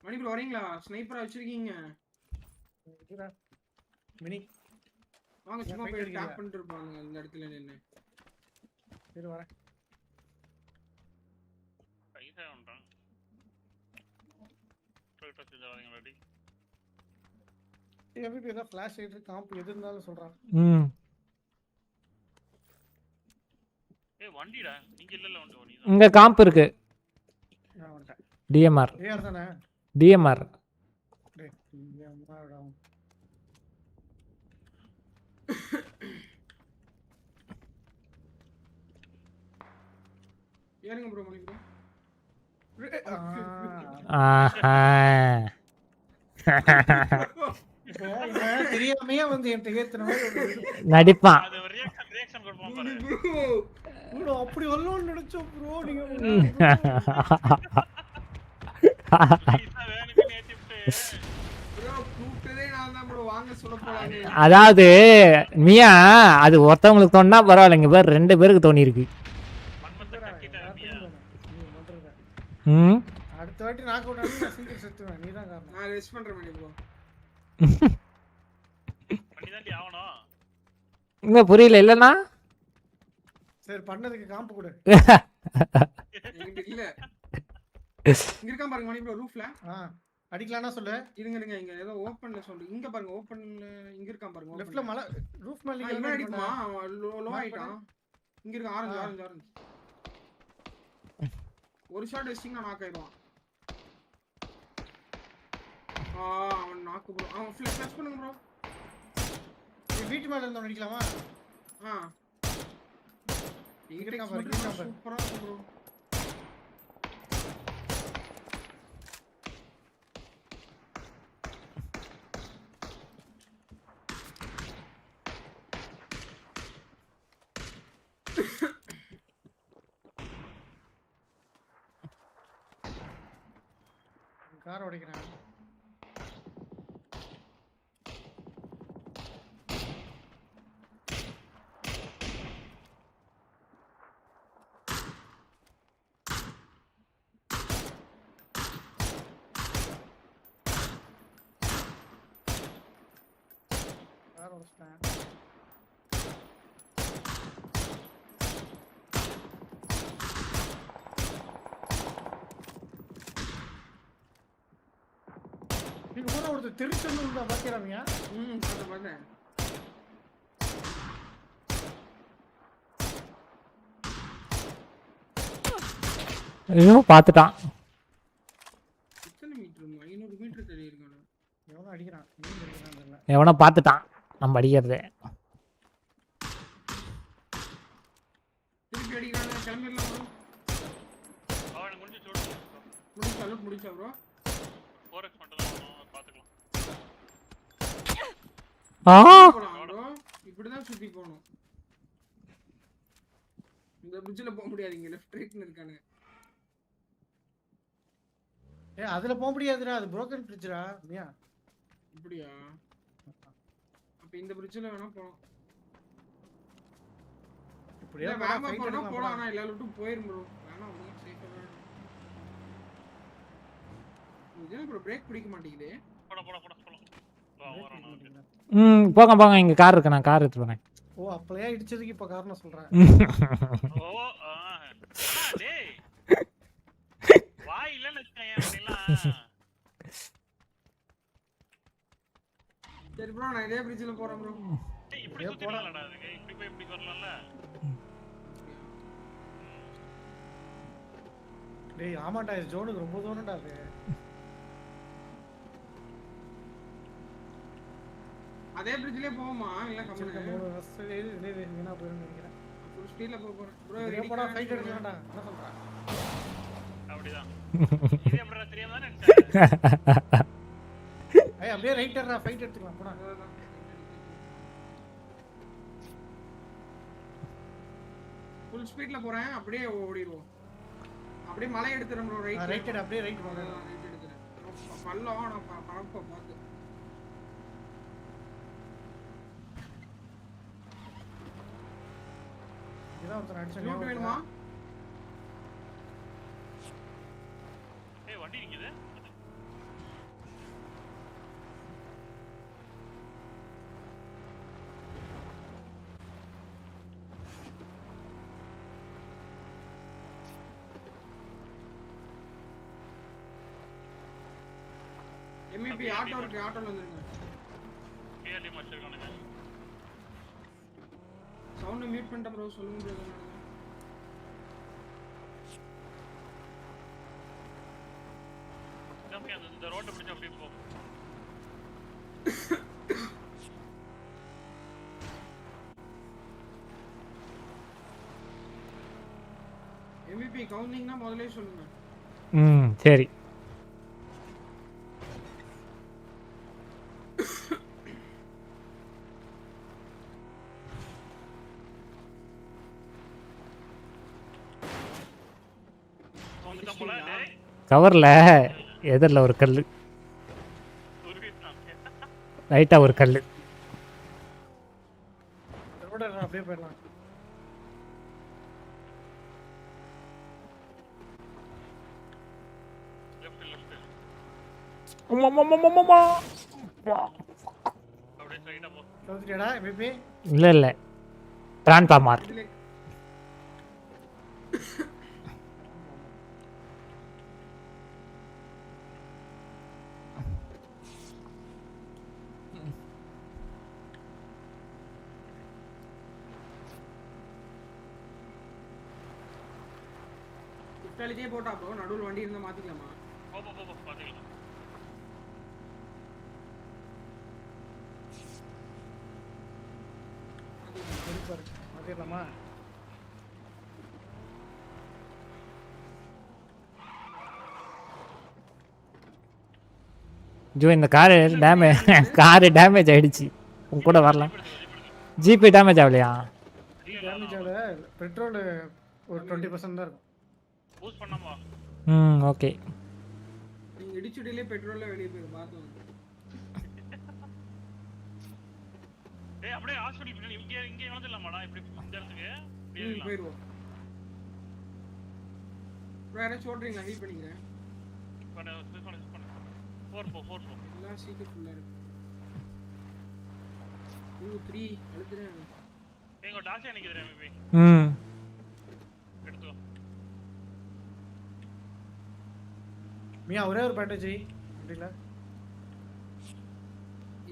மணி ப்ரோ வரீங்களா? ஸ்னைப்பரா வச்சிருக்கீங்க. மினி வாங்க சும்மா போய் டேப் பண்ணிட்டு இருப்பாங்க அந்த இடத்துல நின்னு. சரி வரேன். பைசா வந்தான். ட்ரைட் வச்சு ஜாலிங்க ரெடி. MVP ஏதா ஃபிளாஷ் ஹைடர் காம்ப் எது இருந்தாலும் சொல்றான். ஏய் வண்டிடா இங்க இல்ல வண்டி ஓடி. இங்க காம்ப் இருக்கு. நான் வந்துட்டேன். DMR. ஏஆர் தானே? DMR. டேய் DMR டவுன். ஏறுங்க ப்ரோ மணி ப்ரோ. தெரியாமையே வந்து என்கிட்ட ஏத்துன மாதிரி நடிப்பான். அது ஒரு ரியாக்ஷன் கொடுப்பான் பாரு. ப்ரோ அப்படி வரணும்னு நினைச்சோம் ப்ரோ நீங்க. அதாவது மியா அது ஒருத்தவங்களுக்கு தோணுனா பரவாயில்லைங்க பாரு 2 பேருக்கு தோணி இருக்கு. அடுத்த வாட்டி நாக் அவுட் ஆனா நான் சிங்கிள் செத்துவேன். நீ தான் காரணம். நான் ரெஸ்ட் பண்றேன் மணி ப்ரோ. பண்ணிதாண்டி ஆவணும். இங்க புரியல இல்லனா? சரி பண்ணதுக்கு காம்பு கொடு. என்கிட்ட இல்ல. இங்க இருக்க பாருங்க மணி ப்ரோ ரூஃப்ல. அடிக்கலாம்னா சொல்லு. இருங்க இங்க ஏதோ ஓபன்ல சொல்லு. இங்க பாருங்க ஓபன்ல இங்க இருக்க பாருங்க. லெஃப்ட்ல மலை ரூஃப் மேல இங்க அடிக்குமா? லோ ஆயிட்டான். இங்க இருக்க ஆரஞ்சு. ஒரு ஷாட் வெஸ்டிங்கா நாக் ஆயிடுவான். அவன் நாக்கு ப்ரோ. அவன் ஃபிளாஷ் பண்ணுங்க ப்ரோ. நீ வீட்டு மேல இருந்து அடிக்கலாமா? இங்க இருக்க பாருங்க சூப்பரா இருக்கு ப்ரோ. கார் ஓடிக்கிறேன். கார் ஓடிச்சிட்டேன். நீங்க கூட ஒருத்தர் திருச்செந்தூர் இருந்தா பாக்கிறாங்க. பண்ணேன். ஐயோ பாத்துட்டான். எத்தனை மீட்டர்? 500 மீட்டர் தள்ளி இருக்கானே. எவனோ அடிக்கிறான். நீங்க அடிக்கிறான் தெரியல. எவனோ பாத்துட்டான் நம்ம அடிக்கிறதே. திருப்பி அடிக்கிறானே. கிளம்பிடலாம் ப்ரோ. அவன் முடிஞ்சு சூடு. முடிச்சா ப்ரோ. 4x மட்டும் தான் பாத்துக்கலாம். ப்ரோ இப்படிதான் சுத்தி போணும். இந்த பிரிட்ஜ்ல போக முடியாது. இங்க லெஃப்ட் ரைட்ல இருக்கானே. அதுல போக முடியாதுடா. அது broken bridgeடா. நீயா? இப்படியா? அப்ப இந்த பிரிட்ஜ்ல வேணா போலாம். இப்படியே போலாம். ஆனா எல்லா லூட்டும் போயிரும் ப்ரோ. வேணா அப்படியே சேஃபா தான். இது ப்ரோ பிரேக் பிடிக்க மாட்டேங்குது. போடா. போங்க இங்க கார் இருக்கு. நான் கார் எடுத்து வரேன். ஓ அப்பளையா இடிச்சதுக்கு இப்ப காரணம் சொல்றேன். ஓ டேய் வாய் இல்லன்னு வெச்சேன் அப்படிலாம். சரி ப்ரோ நான் இதே பிரிட்ஜ்ல போறேன் ப்ரோ. டேய் இப்படி சுத்திடலாம்டா. அதுக்கு இப்படி போய் இப்படி வரலாம்ல. டேய் ஆமாடா இந்த ஜோனுக்கு ரொம்ப தூரம்டா அது. அதே பிரிட்ஜ்லயே போவோமா இல்ல கம்மி? மூணு வருஷத்துல வீணா போயிரும் நினைக்கிறேன். ஒரு ஸ்பீட்ல போறேன் ப்ரோ. ரெடி போடா ஃபைட் எடுக்கலாம்டா. என்ன சொல்ற? அப்படிதான். இது எப்படிடா தெரியாம தானே நினைச்சேன். ஏய் அப்படியே ரைட்டர்ரா ஃபைட் எடுத்துக்கலாம் போடா. ஃபுல் ஸ்பீட்ல போறேன். அப்படியே ஓடிடுவோம். அப்படியே மலை எடுத்துறேன் ப்ரோ. ரைட் அப்படியே ரைட் போங்க. ரைட் எடுத்துறேன். பல்லம் நான் பரப்ப பாத்து. இதான் ஒருத்தர் அடிச்சேன். லூட் வேணுமா? ஏய் வண்டி நிக்குது. MVP ஆட்டோ இருக்கு. ஆட்டோல வந்துருங்க. கேடி மச்சர்கானுங்க. சவுண்ட் மியூட் பண்ணிட்டேன் ப்ரோ. சொல்லுங்க ப்ரோ. ஓகே அந்த ரோட்ட பிடிச்சு அப்படியே போ. MVP கவுண்டிங்னா முதல்லயே சொல்லுங்க. சரி. கவர்ல எதிரில் ஒரு கல். ரைட்டா ஒரு கல். அப்படியே போயிடலாம். இல்ல டிரான்ஸ்ஃபார்மர். இதே போட்டா ப்ரோ. நடுவுல வண்டி இருந்தா மாத்திக்கலாமா? போ மாத்திக்கலாம். மாத்திக்கலாமா? ஜோ இந்த கார் டேமேஜ் ஆயிடுச்சு. உங்க கூட வரலாம். ஜிபே டேமேஜ் ஆகலையா? இல்ல டேமேஜோட பெட்ரோல் ஒரு 20% தான் இருக்கும். பூஸ்ட் பண்ணாமா? ஓகே. நீங்க இடிச்சுடிலே பெட்ரோல்ல வெளிய போய் பார்த்தோம். டேய் அப்படியே ஹாஸ்பிடல் பின்னாடி இங்க வந்துடலாமாடா இப்படி இந்த இடத்துக்கு போயிடுவோம். வேற சொல்றீங்க ஹீல் பண்ணிக்கிறேன். பண்ணு 4 போ எல்லாம் சீக்கிரம் ஃபுல்லா இருக்கு. 2 3 அழுத்துறேன். எங்க டாக்டர் நிக்குதுறேன் மேபி. எடுத்துக்கோ. மியா ஒரே ஒரு பேண்டேஜ் அப்படில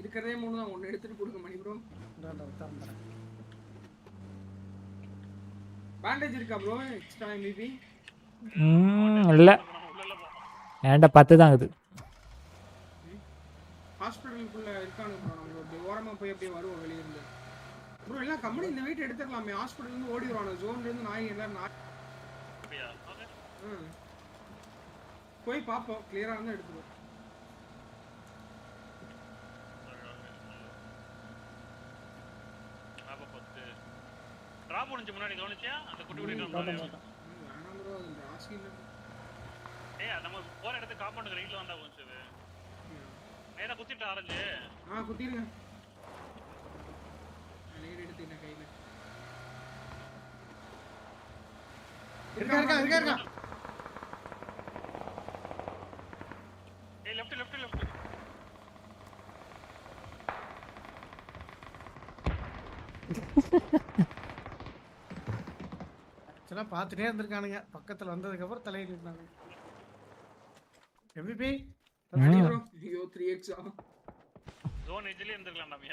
இருக்கறதே 3 தான். ஒன்னு எடுத்துட்டு கொடுங்க மணி ப்ரோ. நான் தரேன். பேண்டேஜ் இருக்கா ப்ரோ எக்ஸ்ட்ரா MvP? இல்ல. ஏன்டா 10 தான் இது. ஹாஸ்பிடலுக்குள்ள இருக்கானு ப்ரோ. நம்ம அப்படியே ஓரமா போய் அப்படியே வருவோம் வெளிய இருந்து. ப்ரோ எல்லாம் கம்பெனி இந்த வெயிட் எடுத்துக்கலாமே. ஹாஸ்பிடல்ல இருந்து ஓடி வரானே. ஜோன்ல இருந்து நாய் எல்லாரும் அப்படியே ஓகே. போய் பாப்போம். கிளியரா இருந்தா எடுத்துறோம். பாப்பா பத்து டிராப் முடிஞ்ச முன்னாடி கவனிச்சியா அந்த குட்டி குட்டி டிராப் வேணாம் ப்ரோ அந்த ராசி இல்ல. ஏய் நம்ம போற இடத்துக்கு காம்பவுண்ட் ரைட்ல வந்தா கொஞ்சம் நேரா குத்திட்டு ஆரஞ்சு. குத்திருங்க. நேரா எடுத்துங்க கையில. இருக்க. ஏய் லெஃப்ட். ஆக்சுவலா பார்த்துட்டே இருந்திருக்கானுங்க. பக்கத்துல வந்ததுக்கு அப்புறம் தலையில இருந்தாங்க. MVP ப்ரோ ஐயோ 3x ஜோன் எஜ்ல இருந்திருக்கலாம் நம்ம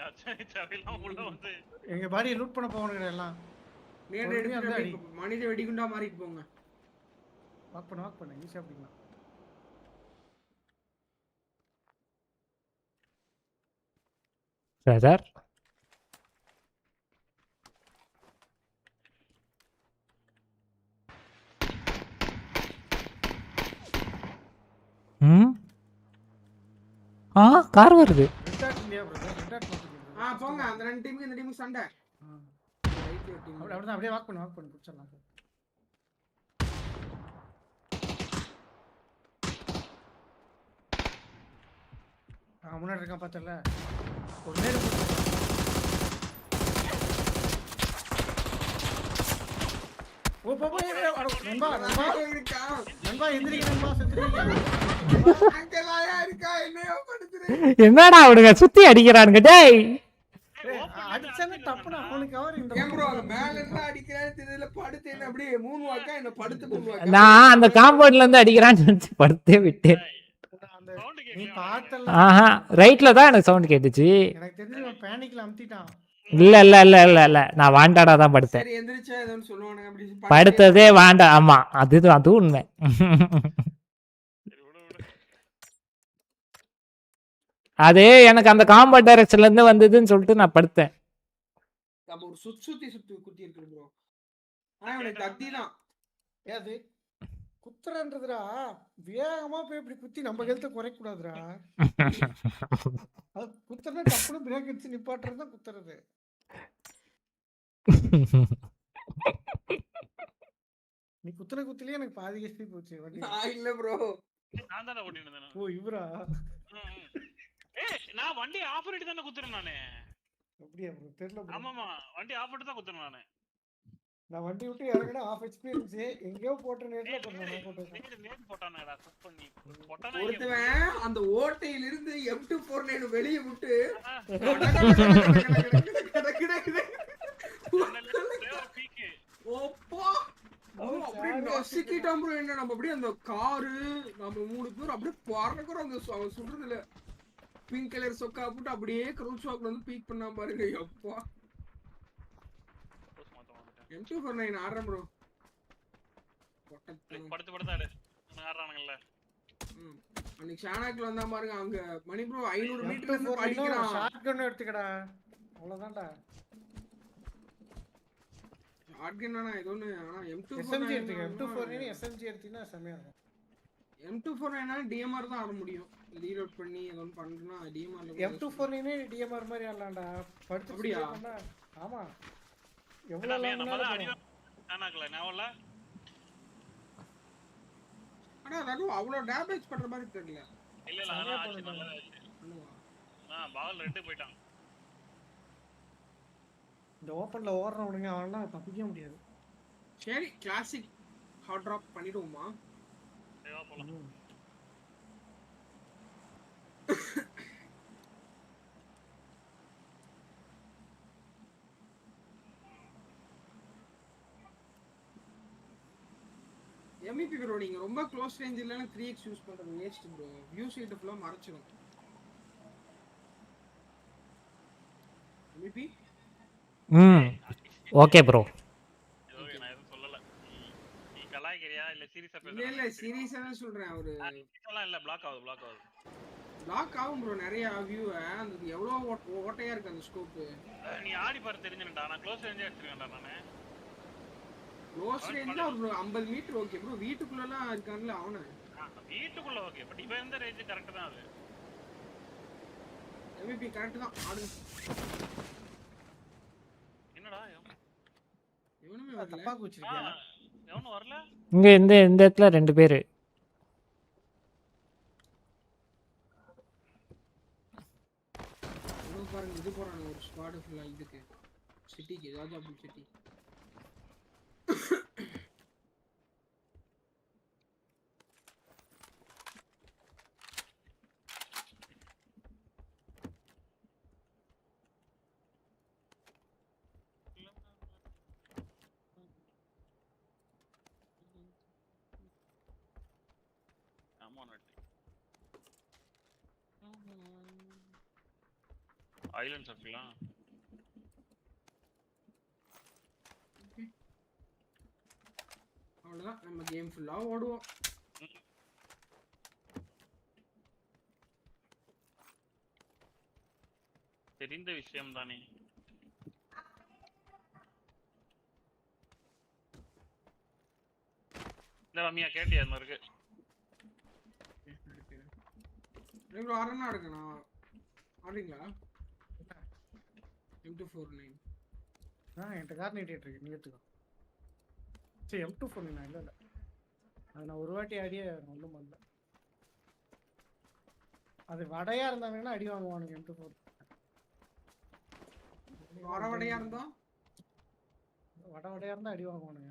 சாவிலாம் உள்ள வந்து எங்க பாடியை லூட் பண்ண போவனுங்க எல்லாம். நேரா எடுத்து மனித வெடிகுண்டா மாறிட்டு போங்க. வாக் பண்ண ஈஸியா அப்படிங்களா? சார் கார் வருது. போங்க அந்த ரெண்டு டீமுக்கு இந்த டீமுக்கு சண்டை. அப்படியே வாக் பண்ணு புடிச்சலாம். முன்னாடி இருக்கான் பார்த்தல. ஒரு நேரம் ஓ பாப்பா நண்பா எந்திரிக்க நண்பா செத்துறீங்க. என்னடா அவனுங்க சுத்தி அடிக்கிறானுங்க. டேய் அடிச்சனே தப்புனா அவனுக்கு கவர் இந்த ப்ரோ மேல இருந்து அடிக்கறானே தெரியல. படுத்து என்ன அப்படியே மூணு வாக்கா என்ன படுத்து மூணு வாக்கா. நான் அந்த காம்பவுண்ட்ல இருந்து அடிக்கறான்னு நினைச்சு படுத்தே விட்டேன். நீ பார்த்தல. ரைட்ல தான் எனக்கு சவுண்ட் கேட்டுச்சு. எனக்கு தெரிஞ்சு பானிக்ல அம்த்திட்டான். இல்ல நான் வாண்டாடா தான் படுத்தேன். சரி எந்திரிச்சா ஏதோ சொல்லுவானுங்க அப்படி படுத்ததே வாண்டா. ஆமா அது உண்மை. அது எனக்கு அந்த காம்பவுண்ட் டைரக்ஷன்ல இருந்து வந்ததுன்னு சொல்லிட்டு நான் படுத்தேன். நம்ம ஒரு சுத்தி குத்தி இருக்கு ப்ரோ. ஆனா எனக்கு தத்திதான். ஏது குத்துறன்றதுடா வேகமா போய் இப்படி குத்தி நம்ம ஹெல்த் குறைக்க கூடாதுடா. அது குத்துறனா டப்புனு பிரேக் அடிச்சு நிப்பாட்றது தான் குத்துறது. நீ குத்துலயே எனக்கு பாதி ஹெச்பி போச்சு. நான் இல்ல ப்ரோ. நான் தான ஓடிட்டு இருந்தேன். ஓ இவரா? ஏய் நான் வண்டி ஆஃப் பண்ணிட்டு தான குத்துறேன் நானே. அப்படியே ப்ரோ தெரியல ப்ரோ. ஆமாமா வண்டி ஆஃப் பண்ணிட்டு தான் குத்துறேன் நானே. நான் வண்டி விட்டு இறங்கட ஆஃப் ஹெச்பி இருந்துச்சு. எங்கயோ போட்ட நேட்ல போட்டேன். நேட் போட்டானேடா செக் பண்ணி. போட்டானே ஒருத்தன் அந்த ஓட்டையில இருந்து M249 வெளிய விட்டு ஓப்பா அப்படியே நசிக்கிட்டான் ப்ரோ. என்ன நம்ம அப்படியே அந்த காரு நம்ம மூணு பேர் அப்படியே பறக்குறோம். அந்த சுடுறதுல பிங்க் கலர் சொக்கா போட்டு அப்படியே க்ரௌச் வாக்ல வந்து பீக் பண்ணா பாருங்க. அப்பா M249 ஆடுறேன் ப்ரோ. படுத்தாடு ஆடுறானுங்கல்ல. அன்னைக்கு ஷானாக்ல வந்தா பாருங்க. அங்க மணி ப்ரோ 500 மீட்டர்ல இருந்து படிக்கிறான். ஷாட்கன் எடுத்துக்கடா. அவ்வளவுதான்டா. ஷாட்கன்னா ஏதோன்னு. ஆனா SMG எடுத்துக்க. M249 SMG எடுத்தீனா செமையா இருக்கும். M249 DMR தான் ஆட முடியும். ரீலோட் பண்ணி ஏதோ பண்ணனும்னா DMR ல M249 DMR மாதிரி ஆடலாம்டா. படுத்து அப்படியே ஆமா. எவ்வளவு நம்ம தான் அடி தானாக்கல நாவல ஆனா ரகு அவ்வளவு டேமேஜ் பண்ற மாதிரி தெரியல. இல்ல ஆனா ஆச்சு நல்லா பால் ரெண்டு போய்ட்டான். இந்த ஓபன்ல ஓடுறவனுங்க அவன்லாம் தப்பிக்க முடியாது. சரி கிளாசிக் ஹாட் டிராப் பண்ணிடுவோமா? சேவா போலாம். MVP ப்ரோ நீங்க ரொம்ப க்ளோஸ் ரேஞ்ச் இல்லனா 3x யூஸ் பண்றது வேஸ்ட் ப்ரோ. வியூ ஷீட் ஃபுல்லா மறைச்சிடும். MVP okay bro. ஓகே நான் எதுவும் சொல்லல. நீ கலாய்க்கறியா இல்ல சீரியஸா பேசுற? இல்ல சீரியஸா தான் சொல்றேன். ஒரு இதெல்லாம் இல்ல பிளாக் ஆகுது. பிளாக் ஆகும் ப்ரோ நிறைய வியூ அந்த எவ்வளவு ஓட்டையா இருக்கு அந்த ஸ்கோப். நீ ஆடி பாரு தெரிஞ்சுடா. நான் க்ளோஸ் ரேஞ்சே எடுத்துக்கேன்டா நானு. க்ளோஸ் ரேஞ்ச்ல ஒரு 50 மீட்டர் ஓகே ப்ரோ. வீட்டுக்குள்ளலாம் இருக்கான்ல அவனே. வீட்டுக்குள்ள ஓகே. பட் இவன் இந்த ரேஞ்ச் கரெக்ட் தான் அது. MVP கரெக்ட் தான். ஆடுங்க. என்னடா இவனுமே வரல. தப்பா குச்சிருக்கியா? எவனும் வரல. இங்க இந்த இடத்துல ரெண்டு பேர். பாருங்க இது போறாங்க ஒரு ஸ்குவாட் ஃபுல்லா இதுக்கு சிட்டிக்கு ராஜாபுல் சிட்டி. ஐலண்ட்ஸ் அப்படிலாம் அவ்வளவுதான் நம்ம கேம் ஃபுல்லா ஓடுவோம். தெரிந்த விஷயம் தானே. இந்த ரம்யா கேட்டியா இந்த இருக்கு நீங்க ஆறனா எடுக்கணும் ஆடுறீங்களா? M249 என்கிட்ட கார்னேட் இருக்கு நீ எடுத்துக்கோ. சரி M249 இல்ல அது நான் ஒரு வாட்டி அடியே ஒன்றும் பண்ணல. அது வடையா இருந்தாங்கன்னா அடி வாங்குவானுங்க. M249 வடையா இருந்தா வடையா இருந்தா அடி வாங்குவானுங்க.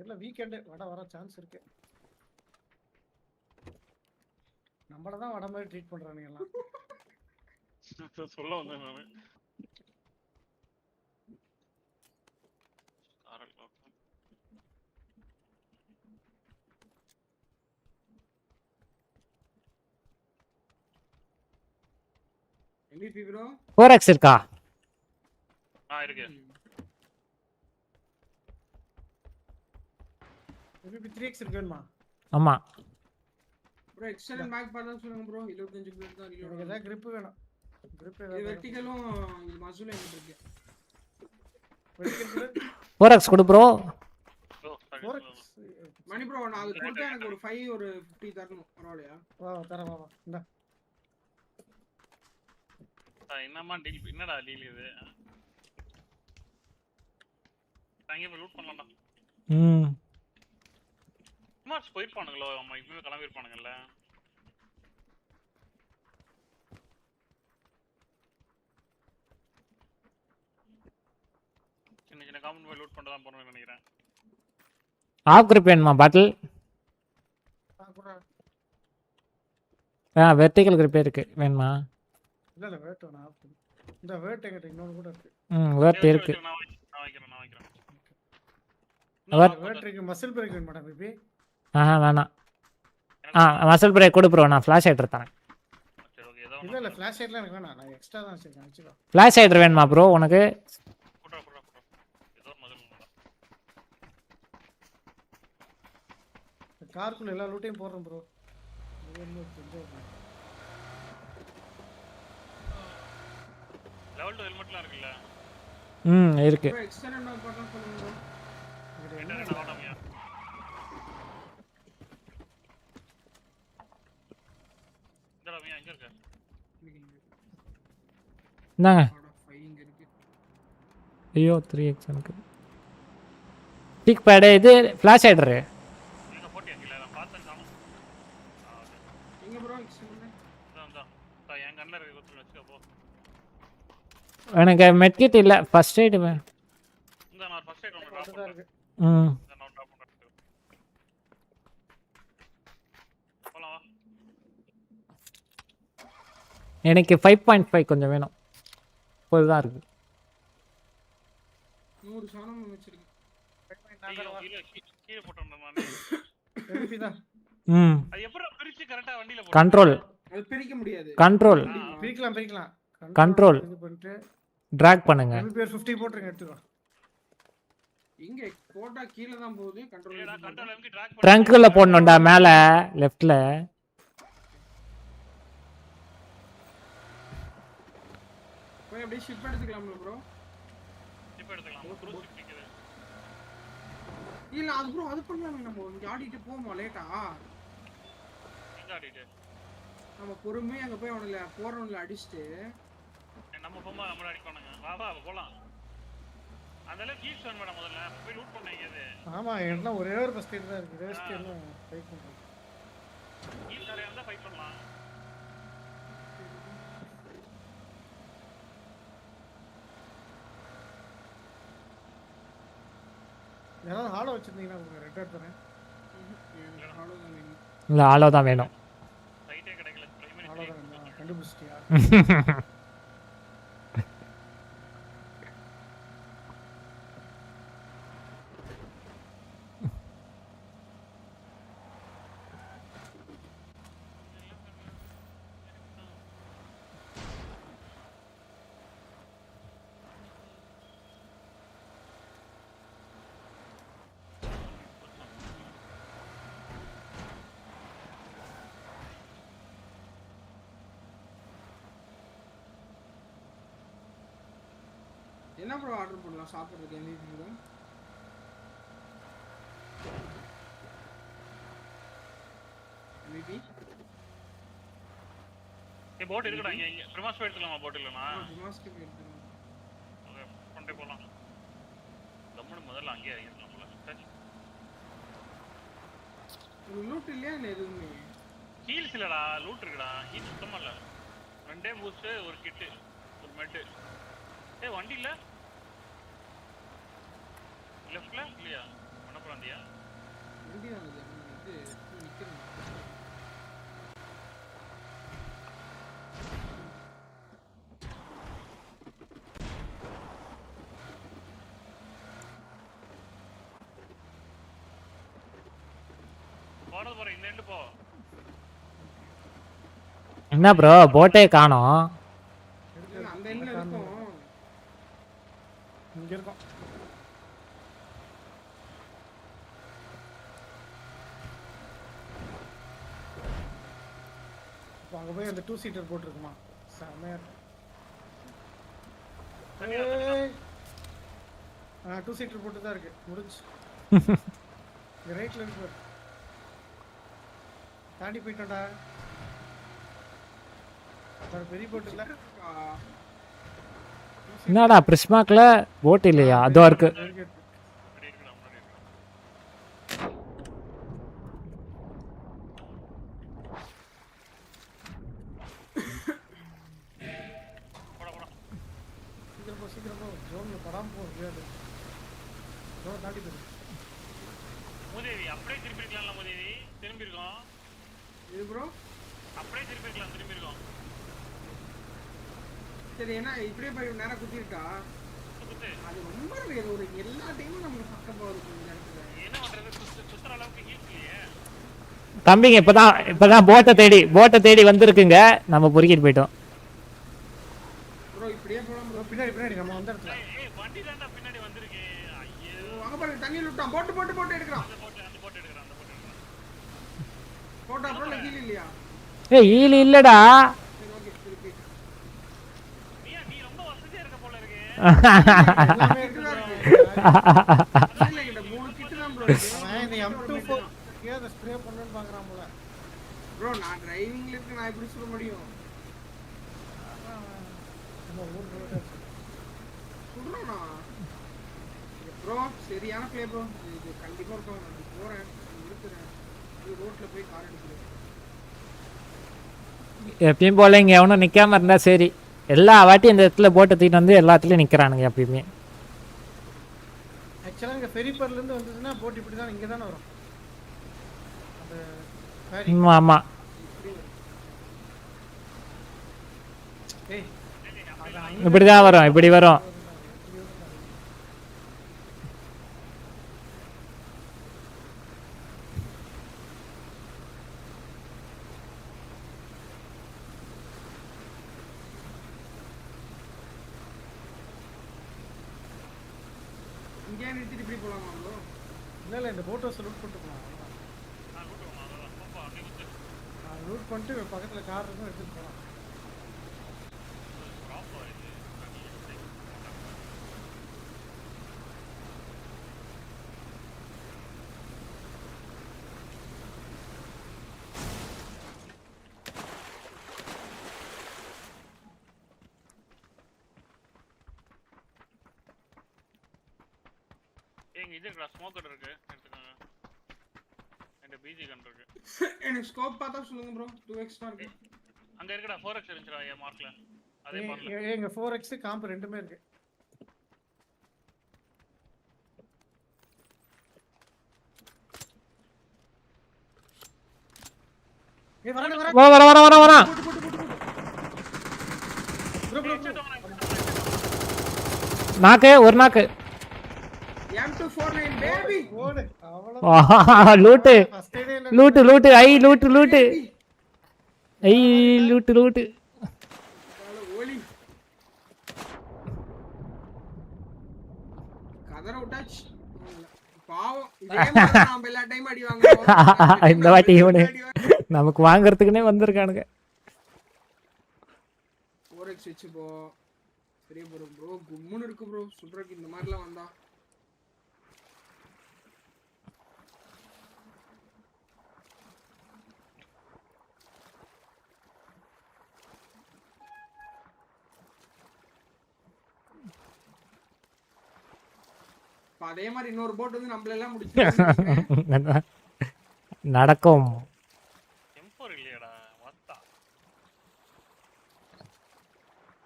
இல்ல வீக்கெண்டு வடை வர சான்ஸ் இருக்கு. நம்மளதான் வடை மாதிரி ட்ரீட் பண்றானுங்க எல்லாம். சொல்ல வந்தேன் நானு. MVP bro 4x இருக்கா? இருக்கு. MVP 3x இருக்கு வேணுமா? ஆமா bro எக்ஸ்டர்னல் பேக் பண்ண சொல்லுங்க bro. 25 புல்லட் தான் எனக்கு ஏதாவது grip வேணும். grip இது வெர்டிகலும் இது மசூல் எங்க இருக்கு? வெர்டிகல் 4x கொடு ப்ரோ. 4x மணி ப்ரோ நான் அது கொடுத்தா எனக்கு ஒரு 5 ஒரு 50 தரணும். பரவாயில்லையா? தரேன் வா இந்தா. என்னமா டீல் என்னடா டீல் இது? அங்கே போய் லூட் பண்ணலாம்டா. மார்க்ஸ் போயிருப்பானுங்களோ அம்மா இப்பவே கிளம்பிருப்பானுங்கல்ல. சின்ன சின்ன காமன் போய் லூட் பண்ண தான் போறேன்னு நினைக்கிறேன். ஆஃப் கிரிப் வேணுமா பாட்டில்? வெர்டிகல் கிரிப் இருக்கு வேணுமா? இல்ல வேர்ட் வேணா. இந்த வேர்ட் என்கிட்ட இன்னொரு கூட இருக்கு. வேர்ட் இருக்கு. நான் வைக்கிறேன். வேர்ட் இருக்கு. மசில் பிரேக் வேணும் மேடம் பிபி. வேணாம். மசில் பிரேக் கொடு ப்ரோ. நான் ஃபிளாஷ் ஹைடர் தரேன். சரி ஓகே ஏதோ இல்ல ஃபிளாஷ் ஹைட்லாம் எனக்கு வேணாம். நான் எக்ஸ்ட்ரா தான் வச்சிருக்கேன். வெச்சுக்கோ. ஃபிளாஷ் ஹைடர் வேணுமா ப்ரோ உனக்கு? குட்ரா ஏதோ முதல்ல கார்க்குள்ள எல்லா லூட்டையும் போடுறேன் ப்ரோ. லெவல் 2 ஹெல்மெட்லாம் இருக்குல்ல? இருக்கு. bro எக்ஸ்டர்னல் பேக் பண்ண சொல்லுங்க bro. என்ன வாடாமியா? இந்த ரம்யா எங்க இருக்க? இந்தாங்க ஐயோ 3x எனக்கு டிக் பேடு இது ஃப்ளாஷ் ஹைடரு எனக்கு மெட்கிட் இல்லை ஃபர்ஸ்ட் எய்டு ம் எனக்கு 5.5 கொஞ்சம் வேணும் இப்போதான் இருக்கு 100 சாணம் வச்சிருக்கேன் ம் அது எப்படி பிரிச்சு கரெக்ட்டா வண்டில போடு கண்ட்ரோல் அது பிரிக்க முடியாது கண்ட்ரோல் பிரிக்கலாம் கண்ட்ரோல் இது பண்ணிட்டு டிராக் பண்ணுங்க MvpVj 50 போட்டுருங்க எடுத்துக்கோ இங்க போட்டா கீழ தான் போகுது கண்ட்ரோல் ட்ரங்க்ல போடணும்டா மேல லெஃப்ட்ல போய் அப்படியே ஷிப் எடுத்துக்கலாம்ல ப்ரோ ஷிப் எடுத்துக்கலாம் க்ரூஸ் ஷிப் நிக்குது இல்ல அது ப்ரோ அது பண்ணலாமே நம்ம இங்க ஆடிட்டு போவோமா லேட்டா எங்க ஆடிட்டு நம்ம பொறுமையா அங்க போய் அவனல போறவங்கள அடிச்சிட்டு நம்ம போமா நம்ம அடிக்கணுங்க வா வா போலாம் அதெல்ல கீஸ் பண்ண மேடம் முதல்ல போய் லூட் பண்ணீங்க அது ஆமா என்ன ஒரே ஒரு ஃபர்ஸ்ட் எய்ட் தான் இருக்கு ரெஸ்ட் என்ன ஃபைட் பண்றோம் கீஸ் நிறைய இருந்தா ஃபைட் பண்ணலாம் யாராவது ஹாலோ வச்சிருந்தீங்கன்னா உங்களுக்கு ரெட் அவுட் தரேன் இல்ல ஆளோ தான் வேணும் சைட்டே கிடைக்கல ஹாலோ தான் கண்டுபிடிச்சிட்டியா என்ன ப்ரோ ஆர்டர் பண்ணலாம் சாப்பிடுறதுக்கு MVP MVP ஏ போட் இருக்குடா இங்க பிரமாஸ் போய் எடுத்துலாமா போட் இல்லனா பிரமாஸ்க்கு போய் எடுத்துலாம் ஓகே கொண்டே போலாம் கம்மன முதல்ல அங்கேயே இறங்கலாம் போல ஒரு லூட் இல்லையா என்ன எதுவுமே ஹீல்ஸ் இல்லடா லூட் இருக்குடா ஹீல் சுத்தமா இல்ல ரெண்டே பூஸ்ட் ஒரு கிட் ஒரு மெட் ஏய் வண்டி இல்ல லெஃப்ட்ல இல்லையா பண்ண போறாண்டியா வண்டி தான் இது நிக்கிறேன் போற இந்த எண்ட் போ என்ன ப்ரோ போட்டே காணோம் அந்த எண்ட்ல இருக்கும் இங்க இருக்கும் அங்க போய் அந்த 2 சீட்டர் போட்டுருக்குமா செமையா ஆ 2 சீட்டர் போட்டு தான் இருக்கு முடிஞ்சு ரைட்ல இருக்கு தாண்டி போயிட்டோம்டா பெரிய போட் இல்ல என்னடா பிரிஸ்மாக்ல போட் இல்லையா அதோ இருக்கு சீக்கிரம் போ ஜோன்ல படாம போ முடியாது ஜோன் தாண்டி போயிடு மூதேவி அப்படியே திருப்பி இருக்கலாம்ல மூதேவி திரும்பி இருக்கோம் இது ப்ரோ அப்படியே திருப்பி இருக்கலாம் திரும்பி இருக்கோம் சரி என்ன இப்படியே போய் நேரா குத்தி இருக்கா அது ரொம்ப ரேர் ஒரு எல்லா டைமும் நமக்கு பக்கம் போகுது இந்த இடத்துல என்ன பண்றது சுத்தற அளவுக்கு ஹீல்ஸ் இல்லையே தம்பிங்க இப்பதான் போட்டை தேடி வந்திருக்குங்க நம்ம பொறுக்கிட்டு போயிட்டோம் ப்ரோ இப்படியே போலாம் ப்ரோ பின்னாடி நம்ம வந்த இடத்துல ஏய் வண்டி தான்டா பின்னாடி வந்திருக்கு ஐயோ அங்க பாருங்க தண்ணி லூட்டான் போட்டு எடுக்கறான் அந்த போட் எடுக்கறான் போட்டா அப்புறம் ஹீல் இல்லையா ஏய் ஹீல் இல்லடா சரி ஓகே திருப்பி நீ ரொம்ப வசதியா இருக்க போல இருக்கு இல்ல இந்த 3 கிட் தான் ப்ரோ நான் இந்த M24 கேத ஸ்ப்ரே பண்ணனும் பாக்குறான் போல ப்ரோ நான் டிரைவிங்ல இருக்கு நான் எப்படி சொல்ல முடியும் நம்ம சொல்றேனா ப்ரோ சரியான ப்ளே ப்ரோ இது கண்டிப்பா இருக்கும் நான் போறேன் இருக்குறேன் ரோட்ல போய் கார் எடுக்கிறேன் எப்பயும் போல இங்க எவனும் நிக்காம இருந்தா சரி எல்லா வாட்டி இந்த இடத்துல போட்டு தூக்கிட்டு வந்து எல்லாத்துலயும் நிக்கிறானுங்க எப்பயுமே ஆக்சுவலா இங்க ஃபெரிபர்ல இருந்து வந்ததுன்னா போட் இப்படி தான் இங்க தான வரும் ஆமா ஏய் இப்படிதான் வரும் இப்படி வரும் இங்கே நிறுத்திட்டு இப்படி போலாமா ப்ரோ இல்ல இந்த போட் ஹவுஸ் லூட் பண்ணிட்டு போலாம் லூட் பண்ணிட்டு பக்கத்துல கார் இருக்கும் எடுத்துட்டு போலாம் ஏங்க இது இருக்குடா ஸ்மோக்கர் இருக்கு எடுத்துக்கோங்க என்கிட்ட பிஜி கன் இருக்கு எனக்கு ஸ்கோப் பார்த்தா சொல்லுங்க ப்ரோ 2x தான் இருக்கு அங்க இருக்குடா 4x இருந்துச்சுடா என் மார்க்ல அதே பண்ணல எங்க 4x காம்ப் ரெண்டுமே இருக்கு ஏய் வர நாக்கு ஒரு நாக்கு M249 பேபி ஓடு லூட்டு லூட்டு லூட்டு ஐ லூட்டு லூட்டு ஐ லூட்டு லூட்டு ஓலி கதற விட்டாச்சு பாவம் இதே மாதிரி நாம எல்லா டைம் அடி வாங்குறோம் இந்த வாட்டி இவனே நமக்கு வாங்குறதுக்குனே வந்திருக்கானுங்க 4x வெச்சு போ சரி ப்ரோ கும்முன்னு இருக்கு ப்ரோ சுட்றக்கு இந்த மாதிரிலாம் வந்தா அதே மாதிரி இன்னொரு போட் வந்து நம்மள எல்லாம் முடிச்சு நடக்கும் M4 இல்லையடா வந்தா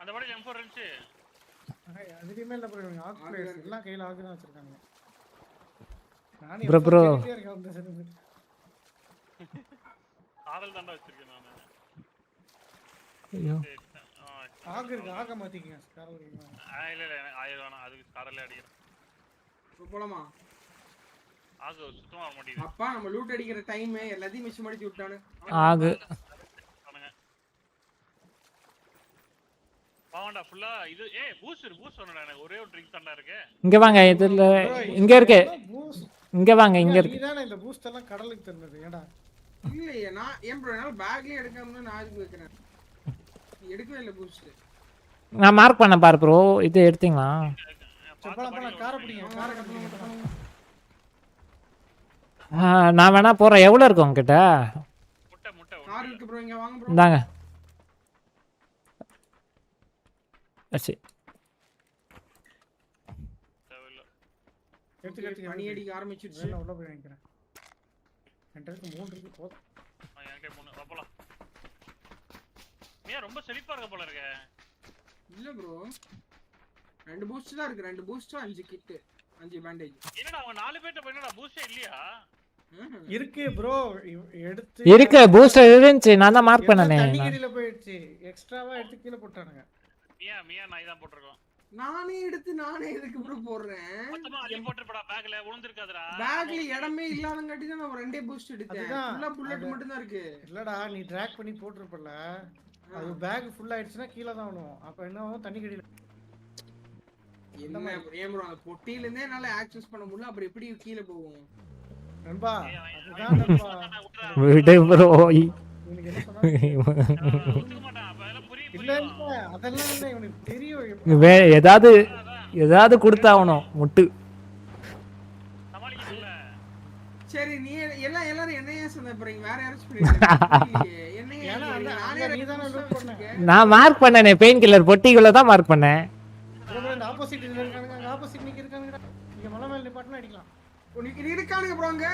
அந்த மாதிரி M4 இருந்துச்சு அதுலயுமே இல்ல ப்ரோ இவங்க ஆக் பிளேயர்ஸ் எல்லாம் கையில ஆக் தான் வச்சிருக்காங்க நானே ப்ரோ ஆரல் தாண்டா வச்சிருக்கேன் நான் ஐயோ ஆக் இருக்கு ஆக மாத்திக்கங்க ஸ்காரல் இல்ல ஆயிரம் வேணாம் அதுக்கு ஸ்காரல்ல அடிக்கிறேன் போலாமா ஆகு சுத்தமா வர மாட்டேங்குது அப்பா நம்ம லூட் அடிக்கிற டைம் எல்லாத்தையும் மிஸ் பண்ணி விட்டானே ஆகு பாவண்டா ஃபுல்லா இது பூஸ்ட் சொன்னடா எனக்கு ஒரே ஒரு ட்ரிங்க் தான்டா இருக்கு இங்க வாங்க இதுல இங்க இருக்கு இங்க வாங்க இங்க இருக்கு நீதானே இந்த பூஸ்ட் எல்லாம் கடலுக்கு தந்தது ஏடா இல்லையே நான் ஏன் ப்ரோ என்னால பேக்லயே எடுக்காம நான் அதுக்கு வைக்கிறேன் எடுக்கவே இல்ல பூஸ்ட் நான் மார்க் பண்ண பாரு ப்ரோ இது எடுத்தீங்களா காரை பிடிங்க காரை கட்டணும் நான் வேணா போறேன் எவ்வளவு இருக்கு உங்ககிட்ட கார் இருக்கு ப்ரோ இங்க வாங்க ப்ரோ இந்தாங்க சரி எடுத்து மணி அடிக்க ஆரம்பிச்சிருச்சு நான் உள்ள போய் வாங்கிக்கிறேன் என்கிட்ட 3 இருக்கு போதும் என்கிட்ட 3 போலாம் மியா ரொம்ப செழிப்பா இருக்க போல இருக்க இல்ல ப்ரோ 2 பூஸ்ட் தான் இருக்கு 2 பூஸ்ட் 5 கிட் 5 பேண்டேஜ் என்னடா அவங்க 4 பேர்ட்ட போயினடா பூஸ்டே இல்லையா இருக்கு ப்ரோ எடுத்து இருக்கு பூஸ்டர் இருந்துச்சு நான் தான் மார்க் பண்ணனே தண்ணிகரியில போயிடுச்சு எக்ஸ்ட்ராவா எடுத்து கீழ போட்டானுங்க மியா நான் இதான் போட்டுறேன் நானே எடுத்து நானே எதுக்கு ப்ரோ போடுறேன் மொத்தமா அள்ளி போட்டுறடா பேக்ல விழுந்திருக்காதடா பேக்ல இடமே இல்லாதங்காட்டி தான் நான் 2 பூஸ்ட் எடுத்தேன் ஃபுல்லா புல்லட் மட்டும் தான் இருக்கு இல்லடா நீ டிராக் பண்ணி போட்டுறப்பல அது பேக் ஃபுல் ஆயிடுச்சுனா கீழ தான் வரும் அப்ப என்ன ஆகும் தண்ணிகரியில என்ன ஏன் ப்ரோ அந்த பொட்டில இருந்தே என்னால ஆக்சஸ் பண்ண முடியல அப்புறம் எப்படி கீழ போவோம் நண்பா அதுதான் நண்பா விடு ப்ரோ நீங்க என்ன சொன்னா இல்ல இல்ல அதெல்லாம் இல்ல இவனுக்கு தெரியும் ஏதாவது கொடுத்தாவணும் முட்டு சரி நீ எல்லாரும் என்னையே சொன்ன போறீங்க வேற யாரும் சொல்லிடுங்க ஏன்னா நானே நீ தானே லூட் பண்ண. நான் மார்க் பண்ணனே பெயின் கில்லர் பொட்டிக்குள்ள தான் மார்க் பண்ணேன். ப்ரோ இந்த ஆப்போசிட் இருக்கானுங்க, அங்க ஆப்போசிட் நிக்க இருக்கானுங்கடா. இங்க மலை மேல நிப்பாட்டனா அடிக்கலாம். நீ இருக்கானுங்க ப்ரோ அங்க.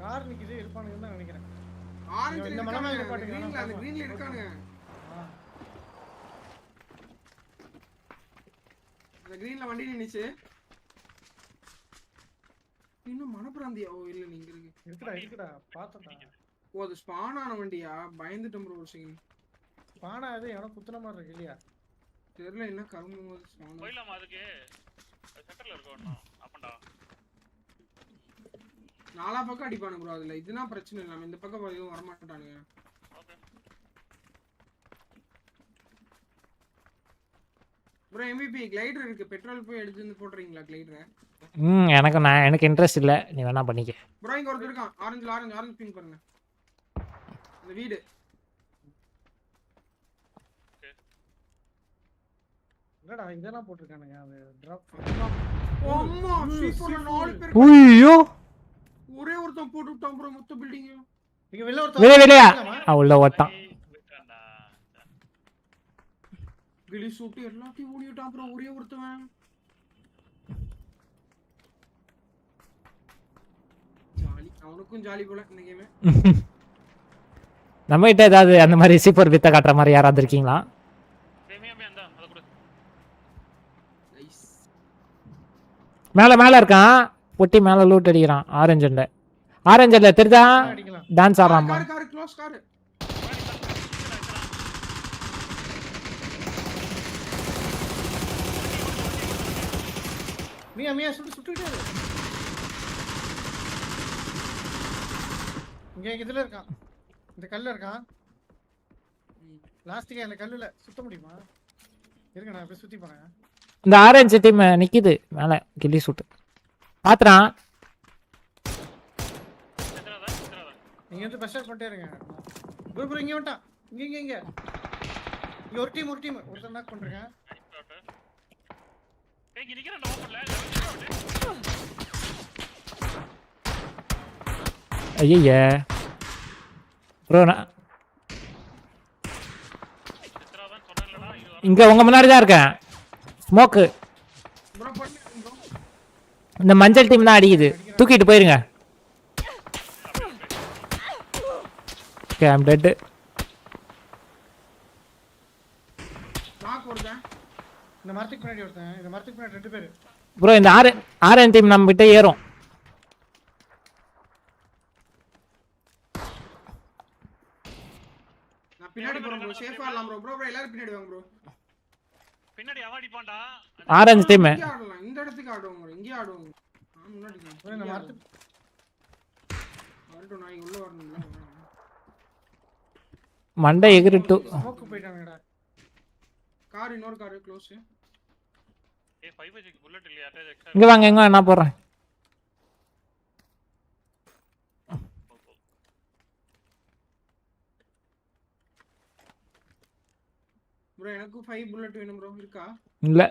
கார் நிக்குது இருப்பானுங்க தான் நினைக்கிறேன். ஆரஞ்சு இந்த மலை மேல நிப்பாட்டுங்க. அந்த கிரீன்ல இருக்கானுங்க. அந்த கிரீன்ல வண்டி நின்னுச்சு. இன்னும் மனப்பிராந்தியா? ஓ இல்ல நீங்க இருக்குடா பாத்தடா. ஓ அது ஸ்பான் ஆன வண்டியா? பயந்துட்டேன் ப்ரோ ஒரு செகண்ட். ஸ்பான் ஆது எனக்கு குத்துன மாதிரி இருக்கு இல்லையா? தெரியல என்ன கரும்பு மாதிரி ஸ்பான். போயிடலாமா அதுக்கு? சென்டர்ல இருக்க ஒண்ணா அப்படா. நாலா பக்கம் அடிப்பானுங்க ப்ரோ அதுல. இதுனா பிரச்சனை இல்ல. நம்ம இந்த பக்கம் எதுவும் வர மாட்டானுங்க. ஓகே. ப்ரோ MVP கிளைடர் இருக்கு. பெட்ரோல் போய் எடுத்து வந்து போட்றீங்களா கிளைடரை? எனக்கு இன்ட்ரெஸ்ட் இல்ல. நீ வேணா பண்ணிக்க. ப்ரோ இங்க ஒருத்தர் இருக்கான். ஆரஞ்சு பிங்க் பாருங்க. இந்த வீடு. என்னடா இதெல்லாம் போட்டுருக்கானுங்க அது டிராப். அம்மா சீப்போல 4 பேர். ஐயோ ஒரே ஒருத்தன் போட்டு விட்டான் ப்ரோ மொத்த பில்டிங். இங்க வெளிய ஒருத்தன் வெளிய உள்ள ஓட்டான். கிளி சூட் எல்லாத்தையும் ஓடிட்டான் ப்ரோ ஒரே ஒருத்தன். ஜாலி. அவனுக்கும் ஜாலி போல இந்த கேம். நம்ம கிட்ட ஏதாவது அந்த மாதிரி சூப்பர் வித்த காட்டுற மாதிரி யாராவது இருக்கீங்களா? மேல இருக்கான். பொட்டி மேல லூட் அடிக்கிறான். ஆரஞ்சுல தெரிதா? டான்ஸ் ஆடுறாமா? Car close car. மியா சுட்டுட்டே இரு. இங்க இதுல இருக்கான். இந்த கல்ல இருக்கான். லாஸ்ட்க்கு அந்த கல்லுல சுத்த முடியுமா? இருங்க நான் போய் சுத்தி போறேன். இந்த ஆரஞ்சு டீம் நிக்குது மேல கில்லி சூட். பாத்துறான். நீங்க வந்து பஸ் பண்ணிட்டே இருங்க. ப்ரோ இங்க வந்துட்டான். இங்க ஒரு டீம் ஒருத்தர் நாக் பண்றீங்க. இங்க நிக்கறேன் ஓபன்ல. ஐயே ப்ரோ இங்க உங்க முன்னாடி தான் இருக்கேன். ஸ்மோக்கு. இந்த மஞ்சள் டீம் தான் அடிக்குது. தூக்கிட்டு போயிருங்க. Okay I am dead. இந்த மரத்துக்கு பின்னாடி ஒருத்தன். இந்த மரத்துக்கு பின்னாடி 2 பேர். ப்ரோ இந்த ஆரன் டீம் நம்ம கிட்ட ஏறும். நான் பின்னாடி போறேன் ப்ரோ. சேஃபா ஆடலாம் ப்ரோ. எல்லாரும் பின்னாடி வாங்க ப்ரோ. பின்னாடி அவாடிப்பான்டா. ஆரஞ்சு டீம் இந்த இடத்துக்கு ஆடுவோம் ப்ரோ. இங்க ஆடுவோம். நான் முன்னாடி போய் இந்த மரத்துக்கு ஆல்டோ நான் உள்ள வரணும்ல. மண்டை எகிரிட்டு. ஸ்மோக் போய்ட்டாங்கடா. கார் இன்னொரு கார் க்ளோஸ். ஏய் 5 புல்லட் இல்லையா? Attach extra. இங்க வாங்க நான் போறேன். ப்ரோ எனக்கு 5 புல்லட் வேணும் ப்ரோ. இருக்கா? இல்ல.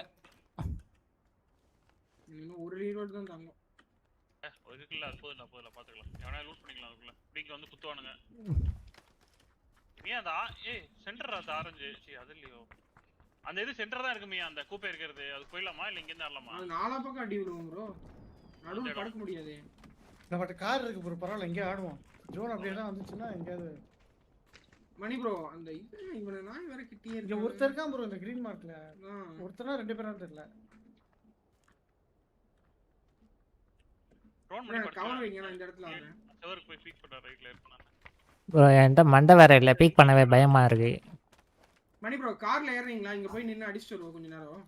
இன்னும் ஒரு ரீலோட் தான் தாங்க. ஒரு கில்ல போதும் பாத்துக்கலாம். எவனா லூட் பண்ணிக்கலாம் அதுக்குள்ள. பிடிங்க வந்து குத்துவானுங்க. மியா சென்டர் அந்த ஆரஞ்சு. அது இல்லையோ. அந்த இது சென்டர் தான் இருக்கு மியா. அந்த கூப்பை இருக்குது. அது போயிடலாமா இல்ல இங்க இருந்து ஆடலாமா? அது நாலா பக்கம் அடி விடுவோம் ப்ரோ. நடுவுல படுக்க முடியாது. நம்மட்ட கார் இருக்கு ப்ரோ. பரவாயில்ல இங்க ஆடுவோம். ஜோன் அப்படியே தான் வந்துச்சுன்னா எங்கயாவது மணி ப்ரோ அந்த இவன நான் வேற கிட்டியே இங்க ஒருத்தர் இருக்கான் ப்ரோ இந்த கிரீன் மார்க்ல. ஒருத்தனா 2 பேரா தெரியல. ட்ரோன் பண்ணி கவர் வைங்க. நான் இந்த இடத்துல வரேன். சர்வர் போய் பீக் பண்ற ரைட்ல இருப்பானே. ப்ரோ என்கிட்ட மண்டை வேற இல்ல. பீக் பண்ணவே பயமா இருக்கு. மணி ப்ரோ கார்ல ஏறீங்களா? இங்க போய் நின்னு அடிச்சிட்டு வருவோம் கொஞ்ச நேரம்.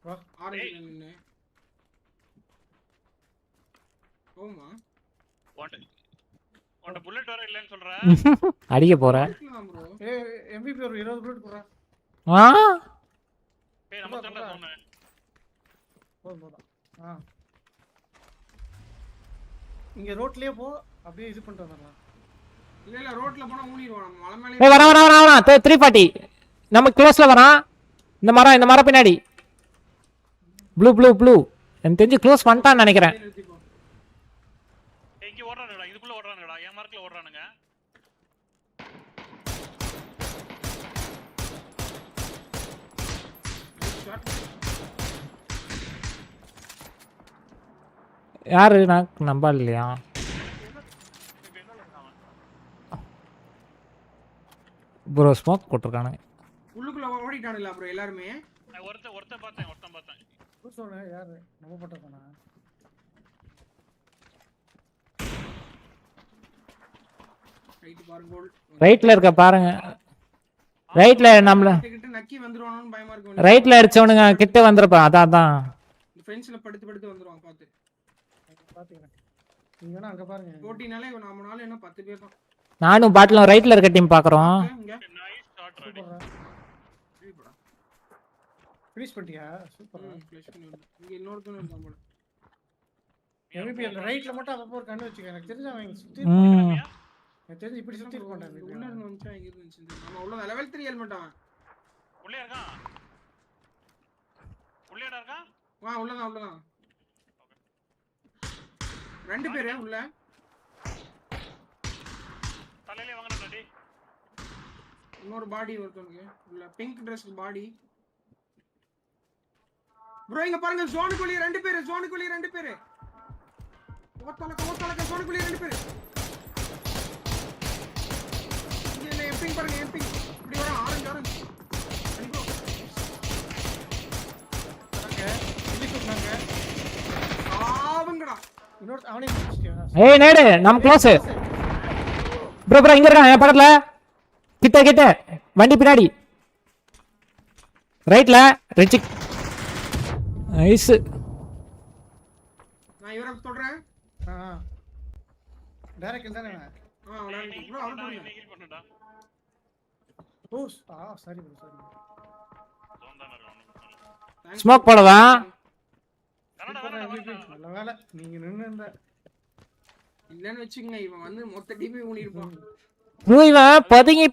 வா ஆரஞ்சுல நின்னு. ஓமா. உன்ட புல்லட் வர இல்லன்னு சொல்ற. அடிக்க போறேன். ஏய் MVP ஒரு 20 புல்லட் போறா. ஏய் நம்ம தண்டா சொன்னே. போடா. இங்க ரோட்லயே போ. அப்படியே இது பண்ணிட்டு வரலாம். இல்ல ரோட்ல போனா ஊனிடுவான். மலை மேலே வரா 340. நம்ம க்ளோஸ்ல வரான். இந்த மரம் பின்னாடி. ப்ளூ. எனக்கு தெரிஞ்சு க்ளோஸ் பண்ணிட்டான்னு நினைக்கிறேன். இங்க ஓடுறானுடா. இதுக்குள்ள ஓடுறானுடா. ஏன் யாரு நான் நம்ப இல்லையா ப்ரோ ஸ்மோக் போட்டுருக்கானுங்க உள்ளுக்குள்ள ஓடிட்டானுல ப்ரோ எல்லாரும் ஒருத்தன் பார்த்தேன் சொன்ன யாரு நம்ம போட்டதானா ரைட் பாருங்க ரைட்ல இருக்க பாருங்க ரைட்ல நம்மள நக்கி வந்துருவானோன்னு பயமா இருக்கு ரைட்ல அடிச்சவனுங்க கிட்ட வந்திருப்பா அதான் இந்த ஃபென்ஸ்ல படுத்து வந்துருவான் பாத்து பாத்துக்கிறேன் நீங்க வேணா அங்க பாருங்க போட்டினாலே நம்மனால என்ன 10 பேர் தான் நானும் பாட்டிலும் ரைட்ல இருக்க டீம் பாக்குறோம் நைஸ் ஷாட் ரெடி ஃபினிஷ் பண்ணிட்டியா சூப்பர் ஃபினிஷ் பண்ணி இங்க இன்னொருத்தன் இருக்கான் போல MVP அந்த ரைட்ல மட்டும் அப்பப்போ ஒரு கண்ணு வச்சுக்க எனக்கு தெரிஞ்ச அவன் சுத்தி இருப்பான் எனக்கு தெரிஞ்சு இப்படி சுத்தி இருப்பான் உள்ள இருந்து வந்துச்சா இங்க இருந்துச்சு நம்ம உள்ள லெவல் 3 ஹெல்மெட் அவன் உள்ளே இருக்கான் உள்ளேடா இருக்கான் வா உள்ளதான் ரெண்டு பேரே உள்ள தலையில வாங்கடா டேய் இன்னொரு பாடி ஒருத்தனுக்கு உள்ள பிங்க் Dress பாடி ப்ரோ இங்க பாருங்க ஜோனுக்குள்ள ரெண்டு பேர் ஓத்தலக்க ஜோனுக்குள்ள ரெண்டு பேர் இங்க எம்பிங் பாருங்க எம்பிங் இப்படி வர ஆரஞ்சு அடிப்போ பாருங்க ಇಲ್ಲಿ ಕೂತ್னாங்க ஆவங்கடா இன்னொரு அவனே முடிச்சிட்டியா ஏய் நேடு நம்ம க்ளோஸ் ப்ரோ இங்க இருக்கான் என் பக்கத்துல கிட்ட வண்டி பின்னாடி ரைட்ல ரிச்சிக் நைஸ் நான் இவரை சொல்றேன் டைரக்ட் கில் தானே ப்ரோ அவுட் ஹீல் பண்ணுடா ஓ சாரி ப்ரோ சாரி சோந்தான இருக்கான் ஸ்மோக் போடவா நல்ல வேளை நீங்க நின்னு இருந்த இல்லன்னு வெச்சுங்க இவன் வந்து மொத்த டீமே ஊனிருப்பான் ப்ரோ இவன்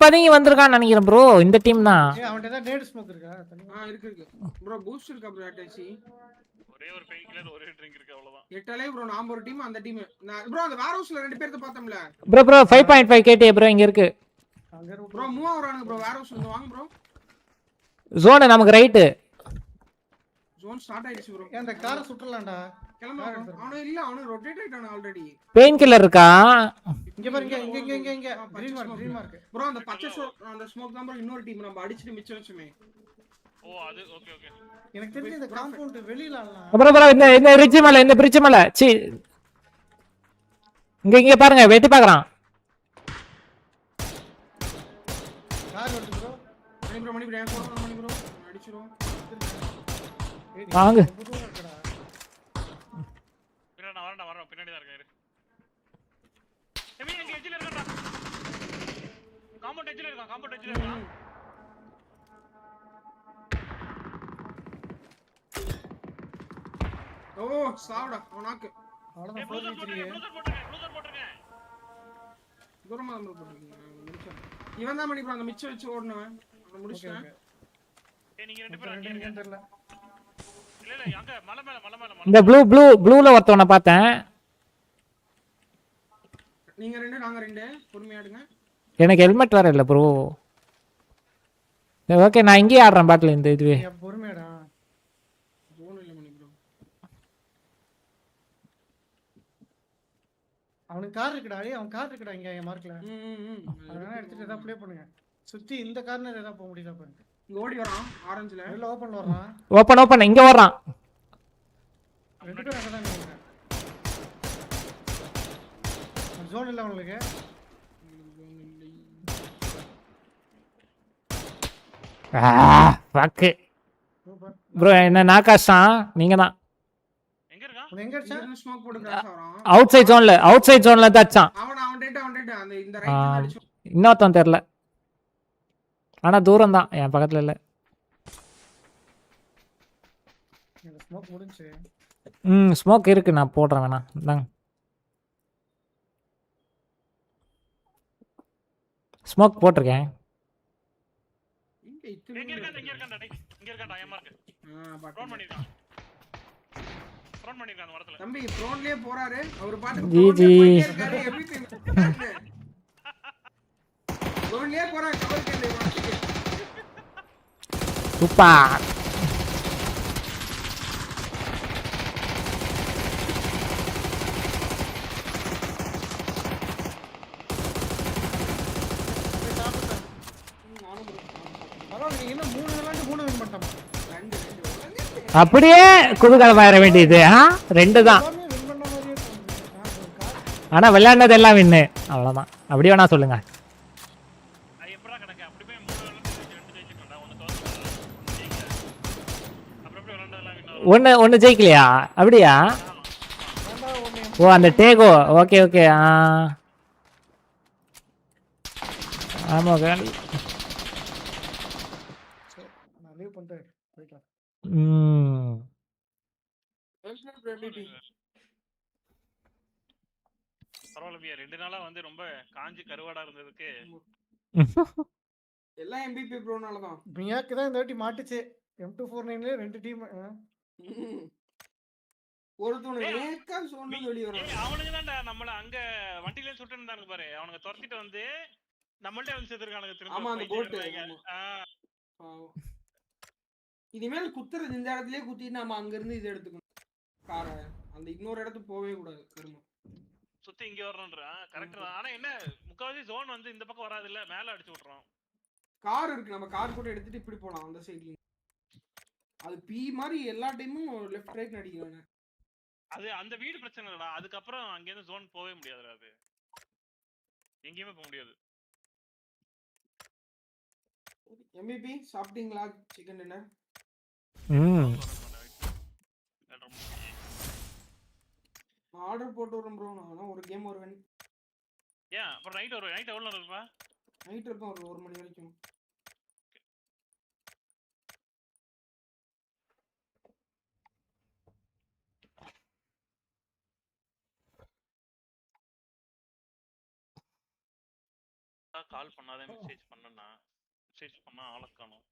பதுங்கி வந்திருக்கான்னு நினைக்கிறேன் ப்ரோ இந்த டீம் தான் அவன்கிட்ட தான் டேட் ஸ்மோக் இருக்கா இருக்கு ப்ரோ பூஸ்ட் இருக்கா ப்ரோ அட்டாச்சி ஒரே ஒரு பெயின் கில்லர் ஒரே ட்ரிங்க் இருக்கு அவ்வளவுதான் எட்டாலே ப்ரோ நாம ஒரு டீம் அந்த டீம் ப்ரோ அந்த வேர் ஹவுஸ்ல ரெண்டு பேர்த்த பார்த்தோம்ல ப்ரோ 5.5 கேடி ப்ரோ இங்க இருக்கு ப்ரோ மூவ் ஆவறானுங்க ப்ரோ வேர் ஹவுஸ்ல இருந்து வாங்க ப்ரோ ஜோன் நமக்கு ரைட் ஜோன் ஸ்டார்ட் ஆயிடுச்சு ப்ரோ அந்த காரை சுற்றலாம்டா கிளம்பு அவனு ரொட்டேட் ஆயிட்டானே ஆல்ரெடி பெயின் கில்லர் இருக்கா இங்க பாருங்க இங்க கிரீன் மார்க் ப்ரோ அந்த பச்சை அந்த ஸ்மோக் தான் ப்ரோ இன்னொரு டீம் நம்ம அடிச்சிட்டு மிச்சம் வச்சோமே ஓ அது ஓகே எனக்கு தெரிஞ்ச இந்த காம்பவுண்ட் வெளியில ஆளலாம் ப்ரோ இந்த பிரிட்ஜ் மேல சி இங்க பாருங்க வெட்டி பார்க்கறான் கார் ஓட்டு ப்ரோ மணி ப்ரோ அடிச்சிரோம் வாங்க வரேன் பின்னாடி தான் இருக்காரு எங்க எட்ஜ்ல இருக்கடா காம்பவுண்ட் எட்ஜ்ல இருக்கான் ஓ சாவுடா அவனாக்கு அவ்வளவுதான் ப்ளூசர் போட்டுங்க தூரமா தான் போட்டுருக்கீங்க இவன் தான் மணி ப்ரோ அந்த மிச்சம் வச்சு ஓடுனவன் அவனை முடிச்சிட்டேன் நீங்க ரெண்டு பேரும் அங்க இருங்க தெரியல இல்ல அங்க மலை மேல இந்த ப்ளூல ஒருத்தவனை பார்த்தேன் நீங்க ரெண்டு நாங்க ரெண்டு பொறுமையாடுங்க எனக்கு ஹெல்மெட் வேற இல்ல ப்ரோ ஓகே நான் இங்கே ஆடுறேன் பாட்டில் இந்த இதுவே பொறுமையாடா ஜோன் இல்ல மணி ப்ரோ அவனுக்கு கார் இருக்குடா அவன் கார் இருக்குடா இங்க என் மார்க்ல அதனால எடுத்துட்டு ஏதாவது ப்ளே பண்ணுங்க சுத்தி இந்த கார்னர் ஏதாவது போக முடியுதா பாருங்க இங்க ஓடி வரான் ஆரஞ்சுல உள்ள ஓபன்ல வரான் ஓபன் இங்க வரான் ரெண்டு பேரும் அங்க தான் நிக்கறாங்க ஜோன் இல்ல உங்களுக்கு ஃபக் ப்ரோ என்ன நாகாஷான் நீங்க தான் எங்க இருக்கான் எங்க அடிச்சா ஸ்மோக் போட்டு கிராஷ் ஆவறான் அவுட் சைடு ஜோன்ல தான் அடிச்சான் அவன் டேட் அந்த இந்த ரைட்ல அடிச்சு இன்னொருத்தன் தெரியல ஆனா தூரம் தான் என் பக்கத்துல இல்ல இந்த ஸ்மோக் முடிஞ்சு ஸ்மோக் இருக்கு நான் போடுறேன் வேணா இந்தாங்க ஸ்மோக் போட்டிருக்கேன் இங்க இருக்கான்டா எம்ஆர்க்கு ப்ரோன் பண்ணிருக்கான் அந்த வரத்துல தம்பி ப்ரோன்லயே போறாரு அவர் பாட்டுக்கு ஜிஜி இருக்காரு எவ்ரிதிங் ப்ரோன்லயே போறாரு கவர் கேட்ல சூப்பர் பரவாயில்ல என்ன 3 விளையாண்டு 3 வின் பண்ணிட்டோம். அப்படியே குதூகலமாயிர வேண்டியது. 2 தான். எல்லாமே வின் பண்ண மாதிரியே தோணுது. ஆனா விளையாண்டது எல்லாம் வின்னு. அவ்வளவுதான். அப்படி வேணா சொல்லுங்க. அது எப்படா கணக்கு அப்படியே 3 விளையாண்டு 2 ஜெயிச்சிட்டோம்டா. ஒன்னு தோத்துட்டோம். அப்புறம் எப்படி விளையாண்டதெல்லாம் ஒன்னு ஜெயிக்கலையா? அப்படியா? ஓ அந்த டேகோ. Okay okay. ஆமா காலி. நான் லீவ் பண்ணிட்டேன். போய்க்கலாம். பரவாயில்ல 2 நாளா வந்து ரொம்ப காஞ்சி கருவாடா இருந்ததுக்கு எல்லாம் MVP ப்ரோனால தான். மியாக்கு தான் இந்த வாட்டி மாட்டுச்சு. M249ல 2 டீம். ஒருத்தவன ஏக்கா சொன்னது வெளிய வரான். அவனுங்க தான்டா நம்மள அங்க வண்டியில சுட்டு இருந்தாங்க பாரு. அவனுங்க துரத்திட்டு வந்து நம்மள்ட்ட வந்து சேர்த்திருக்கானுங்க திரும்ப. ஆமா அந்த போட். இனிமேல் குத்துறது இந்த இடத்துலயே குத்திட்டு நாம அங்க இருந்து இது எடுத்துக்கணும். கார அந்த இன்னொரு இடத்துக்கு போவே கூடாது. கருமம். சுத்தி இங்க வரணும்ன்றா. கரெக்ட் தான். ஆனா என்ன முக்காவாசி ஜோன் வந்து இந்த பக்கம் வராது இல்ல, மேல அடிச்சு விட்டுறோம். கார் இருக்கு. நம்ம கார் கூட எடுத்துட்டு இப்படி போலாம் அந்த சைடுல. அது பி மாதிரி எல்லா டைமும் லெஃப்ட் ரைட் அடிக்குறானே. அது அந்த வீடு பிரச்சனை இல்லடா. அதுக்கு அப்புறம் அங்க இருந்து ஜோன் போவே முடியாதுடா. அது எங்கேயுமே போக முடியாது. MVP சாப்பிட்டீங்களா சிக்கன் டின்னர்? நான் ஆர்டர் போட்டு வரேன் ப்ரோ. நான் ஒரு கேம் வருவேன். ஏன் அப்புறம் நைட் எவ்வளவு நேரம் இருக்குப்பா? நைட் இருக்கும் ஒரு 1 மணி வரைக்கும். கால் பண்ணாதே மெசேஜ் பண்ணனா. மெசேஜ் பண்ணா ஆளை காணோம்.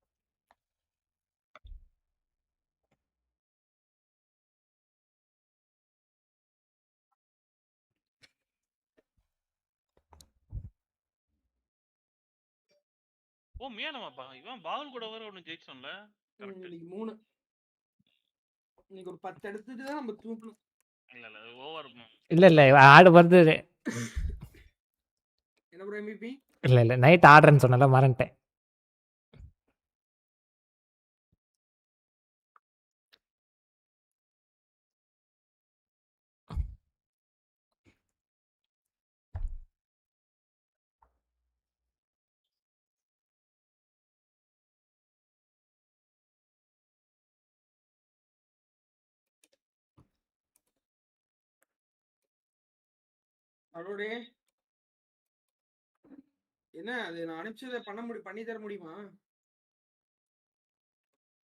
ஓ மியானமாப்பா. இவன் பாகுல் கூட வர ஒன்னு ஜெயிச்சோம்ல. கரெக்ட். இன்னைக்கு 3. இன்னைக்கு ஒரு 10 எடுத்துட்டு தான் நம்ம தூக்கணும். இல்ல ஓவர். இல்ல ஆடு வருது. என்ன ப்ரோ MVP? இல்ல நைட் ஆர்டர்னு சொன்னல மறந்துட்டேன். அடோடே. என்ன அது நான் அனுப்பிச்சதை பண்ணி தர முடியுமா?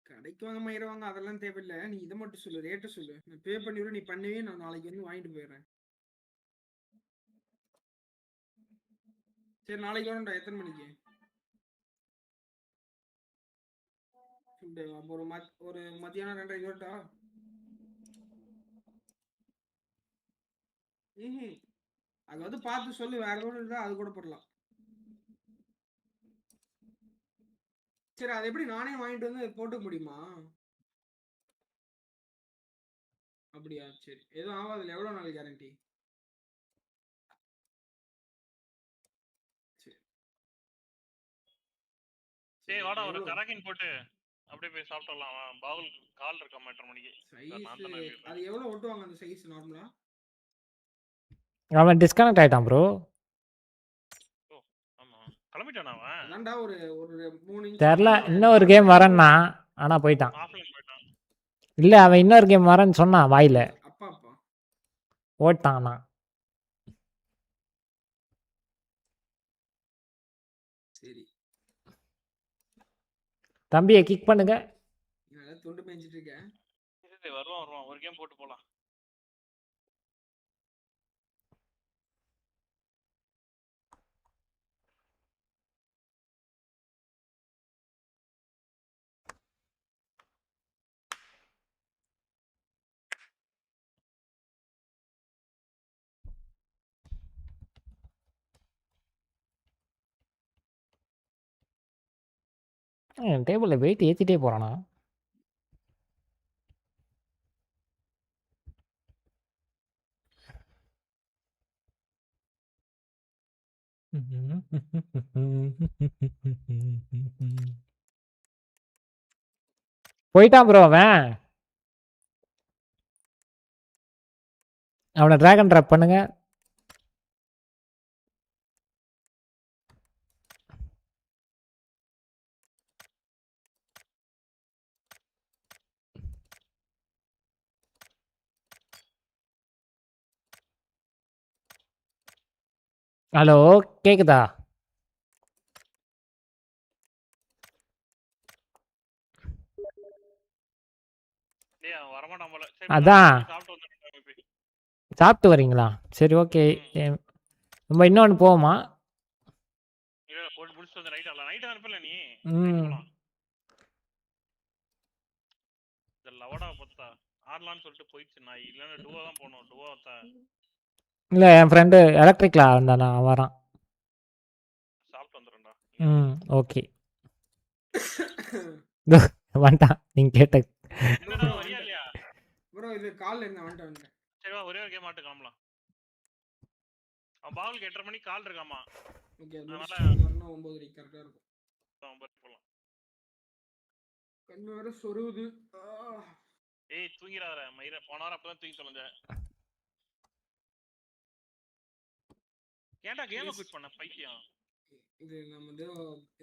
கடைக்கு வாங்க மயிரவாங்க அதெல்லாம் தேவையில்லை. நீ இதை மட்டும் சொல்லு. ரேட்டை சொல்லு. நான் பே பண்ணிவிட நீ பண்ணுவே. நான் நாளைக்கு வந்து வாங்கிட்டு போயிடுறேன். சரி நாளைக்கு வரேன்டா. எத்தனை மணிக்கு? ஒரு மத்தியானம் 2:30 வரட்டா? அது வந்து பார்த்து சொல்லு. வேற எதுவும் இருந்தா அது கூட போடலாம். சரி அது எப்படி நானே வாங்கிட்டு வந்து போட்டுக்க முடியுமா? அப்படியா? சரி எதுவும் ஆகாதுல. எவ்வளவு நாள் கேரண்டி? சரி வாடா ஒரு கராக்கின் போட்டு அப்படியே போய் சாப்பிடலாம். பாகுல் கால் இருக்க 8:30 மணிக்கு. அது எவ்வளவு ஓட்டுவாங்க அந்த சைஸ் நார்மலா? அவன் டிஸ்கனெக்ட் ஆயிட்டான் ப்ரோ. ஆமா கிளம்பிட்டானா அவன்? அதான்டா ஒரு 3 இன்ச். தெரியல. இன்னொரு கேம் வரேன்னா ஆனா போயிட்டான். ஆஃப்லைன் போயிட்டான். இல்ல அவன் இன்னொரு கேம் வரேன்னு சொன்னான் வாயில. அப்பா ஓட்டானா. சரி தம்பியை கிக் பண்ணுங்க. நான் தொண்டு மேய்ஞ்சிட்டு இருக்கேன். வருவான் ஒரு கேம் போட்டு போலாம். டேபிள்ல வெயிட் ஏத்திட்டே போறானா? போயிட்டான் ப்ரோ அவன். அவனை டிராகன் ட்ராப் பண்ணுங்க. ஹலோ கேக்குதா? அதான் சாப்பிட்டு வரீங்களா? சரி ஓகே. நம்ம இன்னொன்று போவோமா? ம் இல்லை என் ஃப்ரெண்டு எலக்ட்ரிக்ல வந்தானா வரான். ம் ஓகே வந்துட்டான் நீங்கள் கேட்ட. ப்ரோ இது கால் என்ன வந்துட்டேன். சரி வா, ஒரே ஒரு கேம் ஆட்டு காணலாம். அவன் பாவலுக்கு 8:30 மணிக்கு கால் இருக்காமா. ஓகே அதனால 9:30 கரெக்டா இருக்கும். போலாம். கண்ணு வேற சொருவுது. ஏய் தூங்கிராத மயிர, போன வாரம் அப்பதான் தூங்கி தொலைஞ்ச. ஏன்டா கேம் குவிட் பண்ண பைத்தியம்? இது நம்ம வந்து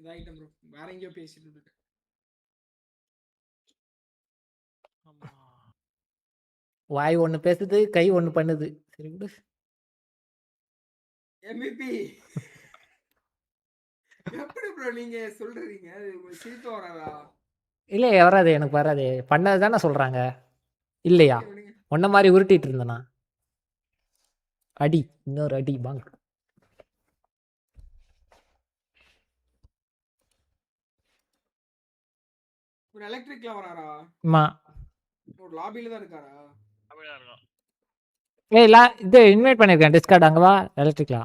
இதாயிட்டம் ப்ரோ, வேற எங்கேயோ பேசிட்டு இருக்கேன். வாய் ஒன்று பேசுது, கை ஒன்று பண்ணுது. சரி விடு. MVP எப்படி ப்ரோ நீங்க சொல்றீங்க? உங்களுக்கு சிரிப்பு வராதா? இல்லை வராது, எனக்கு வராது. பண்ணது தானே சொல்கிறாங்க. இல்லையா ஒன்ன மாதிரி உருட்டிட்டு இருந்தேனா? அடி இன்னொரு அடி பாங்க. ஒரு எலக்ட்ரிக்ல வராரா? அம்மா ஒரு லாபில தான் இருக்காரா? அப்படியே இருக்கும். ஏய் இது இன்வைட் பண்ணியிருக்கேன் டிஸ்கார்ட், அங்கே வா. எலக்ட்ரிக்லா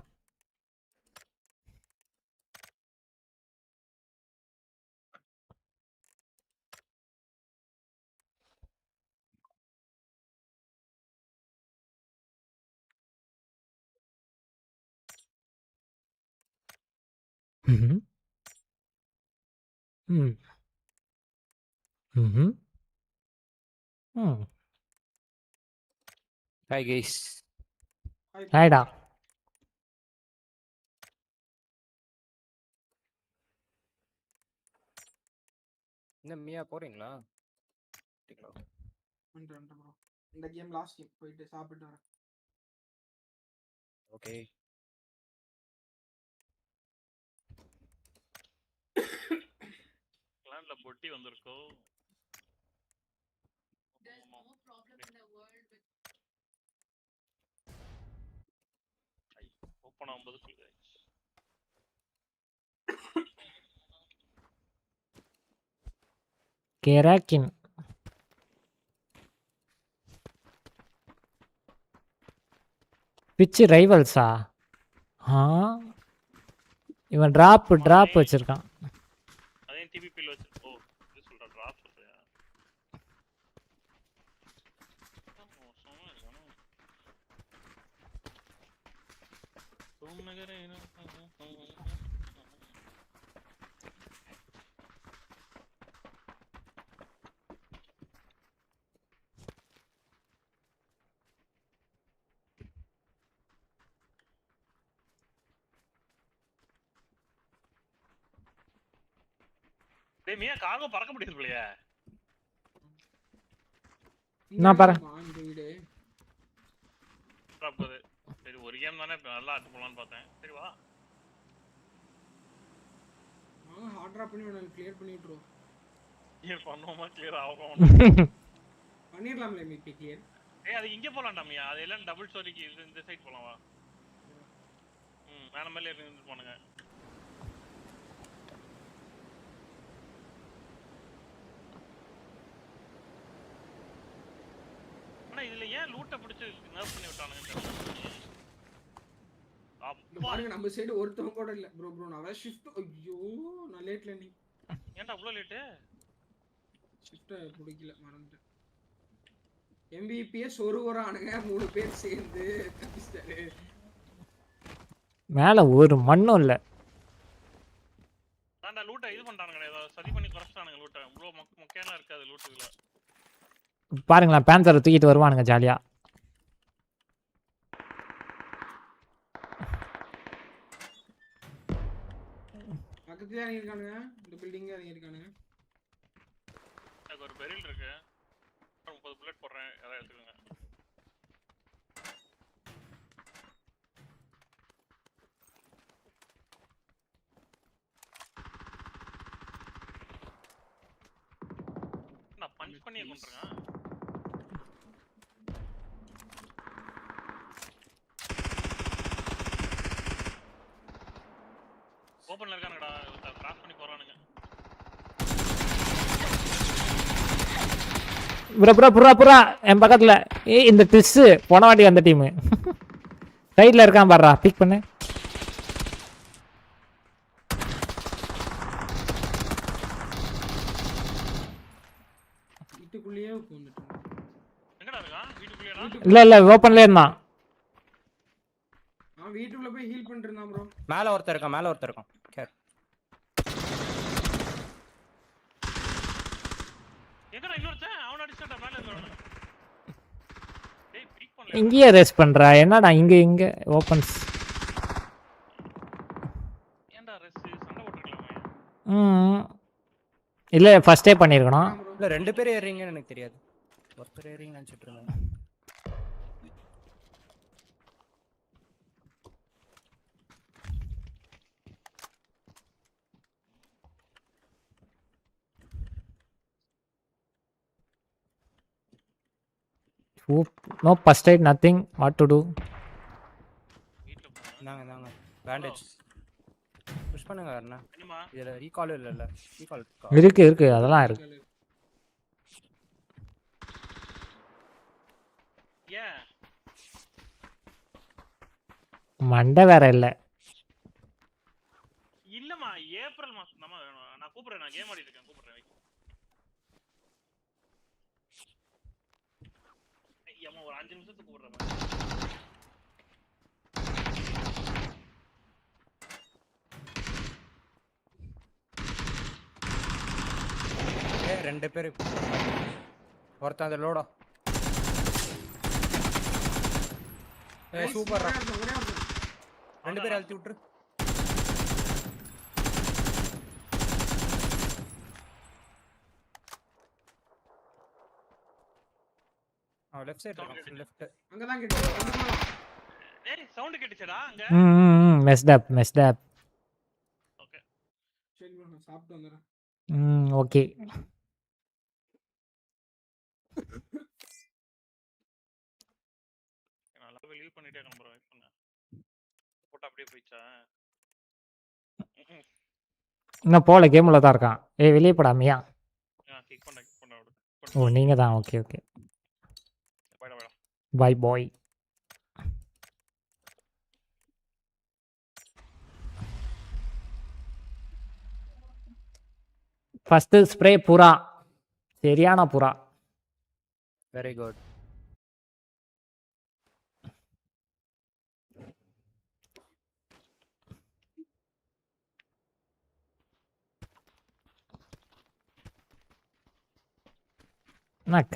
ம் ம் ம் ம் ஹாய் கைஸ். ஹாய்டா. என்ன மியா போறீங்களா? ப்ரோ இந்த கேம் லாஸ்ட் கேம் போயிட்டு சாப்பிட்டு வரேன். ஓகே. பிளான்ல பொட்டி வந்திருக்கோ. ஓபன் ஆகும்போது கேராக்கின் பிச்சு ரைவல்ஸா? ஆ இவன் டிராப் வச்சிருக்கான். அதே டிபிபில வச்சு. ஓ இது சொல்ற டிராப் சொல்றியா? டேய் மியா கார்கோ பறக்க முடியுது போலயே. நான் பாரு. சரி ஒரு கேம் தானே நல்லா ஆட்டு போலான்னு பார்த்தேன். சரி வா. ஹார்ட் டிராப் பண்ணி நான் கிளியர் பண்ணிடுறோம். கிளியர் பண்ணுவோமா கிளியர் ஆகும். பண்ணிரலாம்ல MVP கிளியர். ஏய் அது இங்க போலாம்டா மியா. அது எல்லாம் டபுள் ஸ்டோரிக்கு இந்த சைடு போலாம் வா. மேல மேல இருந்து போணுங்க. ஆனா இதுல ஏன் லூட்ட பிடிச்சு நர்ஃப் பண்ணி விட்டானுங்க தெரியல. அப்பா பாருங்க நம்ம சைடு ஒருத்தவங்க கூட இல்ல ப்ரோ. நான் ஷிஃப்ட் ஐயோ நான் லேட் லேண்டிங். ஏன்டா அவ்வளவு லேட்? ஷிஃப்ட் பிடிக்கல மறந்துட்டேன். MVPS ஒரு வரானுங்க 3 பேர் சேர்ந்து தப்பிச்சாரு. மேல ஒரு மண்ணும் இல்ல. நான் லூட்ட இது பண்றானுங்க ஏதோ சதி பண்ணி குறச்சானுங்க லூட் ப்ரோ முக்கியமா இருக்காது லூட் இதுல. பாருங்களா பேந்தரை தூக்கிட்டு வருவானுங்க ஜாலியா. பக்கத்துல இறங்கி இருக்கானுங்க இந்த பில்டிங்ல இறங்கி இருக்கானுங்க. எனக்கு ஒரு பெரில் இருக்கு 30 புல்லட் போடுறேன் யாராவது எடுத்துக்கோங்க. நான் பஞ்ச் பண்ணியே கொண்டுறேன். ஓபன்ல இருக்கானுங்கடா கிராஸ் பண்ணி போறானுங்க. புறா என் பக்கத்துல. இந்த ட்ரிஸ் போன வாட்டி வந்த டீம் சைட்ல இருக்கான் பாடுறா பிக் பண்ணு. வீட்டுக்குள்ளேயே உட்கார்ந்துட்டான். எங்கடா இருக்கான்? வீட்டுக்குள்ளேயேடா? இல்ல ஓபன்ல இருந்தான். நான் வீட்டுக்குள்ள போய் ஹீல் பண்ணிட்டு இருந்தான் ப்ரோ. மேல ஒருத்தர் இருக்கான் கேர். எங்கடா இன்னொருத்தன் அவன அடிச்சடா மேல இருக்கான். டேய் பீக் பண்ணல. இங்கேயே ரேஸ் பண்றா என்னடா இங்க ஓபன்ஸ். ஏன்டா ரேஸ் சண்டை போட்டுக்கலாமே. இல்ல ஃபர்ஸ்டே பண்ணிருக்கணும். இல்ல ரெண்டு பேர் ஏறீங்கன்னு எனக்கு தெரியாது. ஒருத்தர் ஏறீங்கன்னு நினைச்சிட்டு இருந்தேன். No first aid nothing. What to do? நாங்க பேண்டேஜ் புஷ் பண்ணுங்க அண்ணா. இதுல ரீகால் இல்ல ரீகால் இருக்கு அதெல்லாம் இருக்கு. மண்டை வேற இல்ல. இல்லம்மா ஏப்ரல் மாசம் தான் வேணும். நான் கூப்பிடுறேன் நான் கேம் ஆடிட்டு இருக்கேன் கூப்பிடுறேன். ஐயம்மா ஒரு 5 நிமிஷத்துக்கு கூப்பிடுறேன். ரெண்டு பேர் ஒருத்தன் அந்த லோடா. சூப்பர். ரெண்டு பேர் அழுத்தி விட்டுரு. லெஃப்ட் சைடு லெஃப்ட் அங்க தான் கேட்டேன். டேய் சவுண்ட் கேட்டுச்சடா அங்க. மெஸ்ட் அப். ஓகே சரி bro நான் சாப்பிட்டு வந்துறேன். ஓகே. நான் லவ் லீவ் பண்ணிட்டே இருக்கேன் bro வெயிட் பண்ணு. போட் அப்படியே போயிச்சா? இன்னும் போல கேம்ல தான் இருக்கான். வெளியே போடாமையா? கிக் பண்ண ஓ நீங்க தான். Okay bye bye. First spray புறா சரியான புறா. Very good.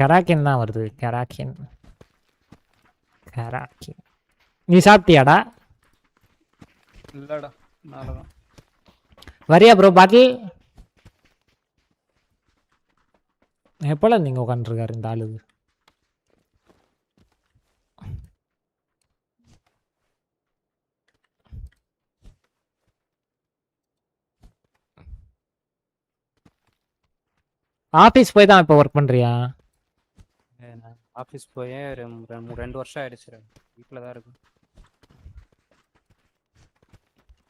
கராக்கின் தான் வருது. கராக்கின் நீ சாப்பிட்டியாடா? இல்லடா நாளதான். வரியா ப்ரோ பாட்டில்? எப்போல நீங்க உட்காந்துருக்காரு இந்த ஆளு? ஆபீஸ் போய் தான் இப்போ ஒர்க் பண்றியா? ஆஃபீஸ் போய் 2 வருஷம் ஆயிடுச்சு. வீட்டில் தான் இருக்கும்.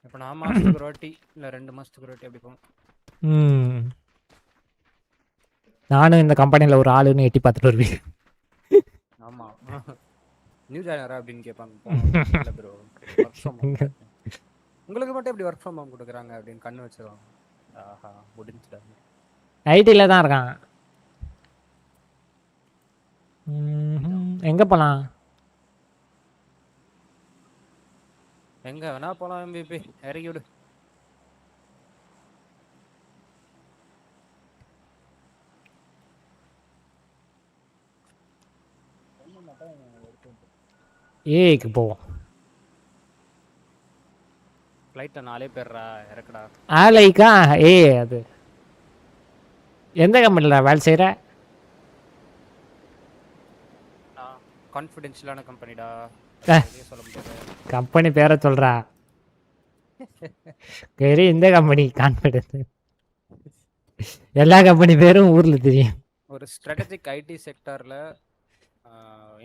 இப்போ நான் மாதத்துக்கு ஒரு வாட்டி இல்லை 2 மாதத்துக்கு ஒரு வாட்டி அப்படி போகும். நானும் இந்த கம்பெனியில் ஒரு ஆளுன்னு எட்டி பார்த்துட்டு வருவேன். ஆமாம் நியூ ஜாயினரா அப்படின்னு கேட்பாங்க. இல்லை ப்ரோ ஒர்க் ஃப்ரம் உங்களுக்கு மட்டும் எப்படி ஒர்க் ஃப்ரம் ஹோம் கொடுக்குறாங்க அப்படின்னு கண்ணு வச்சிருவாங்க. ஆஹா முடிஞ்சிடாங்க. ஐடியில் தான் இருக்கான். எங்கே போகலாம்? எங்கே வேணா போகலாம். எம்பிபி இறக்கி விடு. ஏக்கு போவோம். ஃப்ளைட்ல 4 பேர்ரா இறக்குடா. ஆலைக்கா அது எந்த கம்பெனில வேலை செய்யற? கான்ஃபிடென்ஷியலான கம்பெனிடா. சொல்ல முடியாது. கம்பெனி பேரை சொல்றா. சரி இந்த கம்பெனி கான்ஃபிடென்ஸ். எல்லா கம்பெனி பேரும் ஊர்ல தெரியும். ஒரு ஸ்ட்ராட்டஜிக் ஐடி செக்டார்ல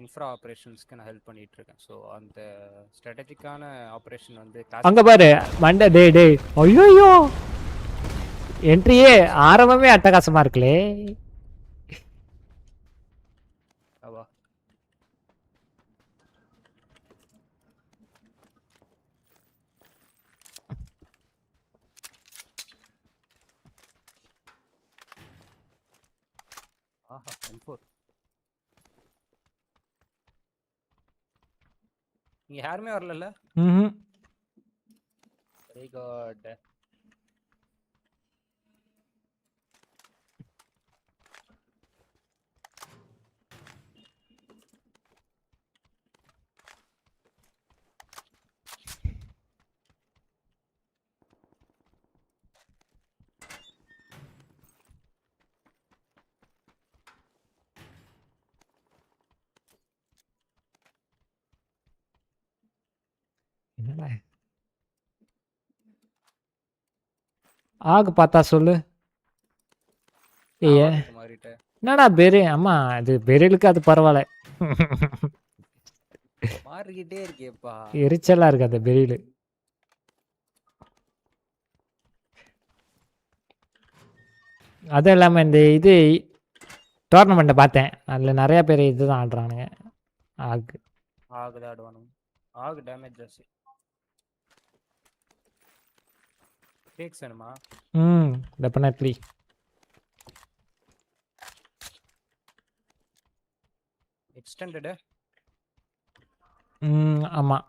இன்ஃப்ரா ஆபரேஷன்ஸ்க்கு நான் ஹெல்ப் பண்ணிட்டு இருக்கேன். ஸோ அந்த ஸ்ட்ராட்டஜிக்கான ஆபரேஷன் வந்து அங்க பாரு மண்டை டேய் ஐயோ என்ட்ரியே ஆரம்பமே அட்டகாசமா இருக்குலே. அவா ஆஹா M4 நீ யாருமே வரலல்ல? Very good. என்னடா ஆகு பார்த்தா சொல்லு. என்னடா பெரு அம்மா அது பெரியலுக்கு அது பரவாயில்ல. மாறிக்கிட்டே இருக்கேப்பா. எரிச்சலா இருக்கு அந்த பெரியலு. அதுவும் இல்லாமல் இந்த இது டோர்னமெண்ட்டை பார்த்தேன். அதில் நிறையா பேர் இதுதான் ஆடுறானுங்க. ஆகு ஆகுதான் ஆடுவானுங்க. ஆகு டேமேஜ் ஜாஸ்தி. டேக்ஸ் வேணுமா? டெஃபினெட்லி. எக்ஸ்டெண்டட் ஆமாம்.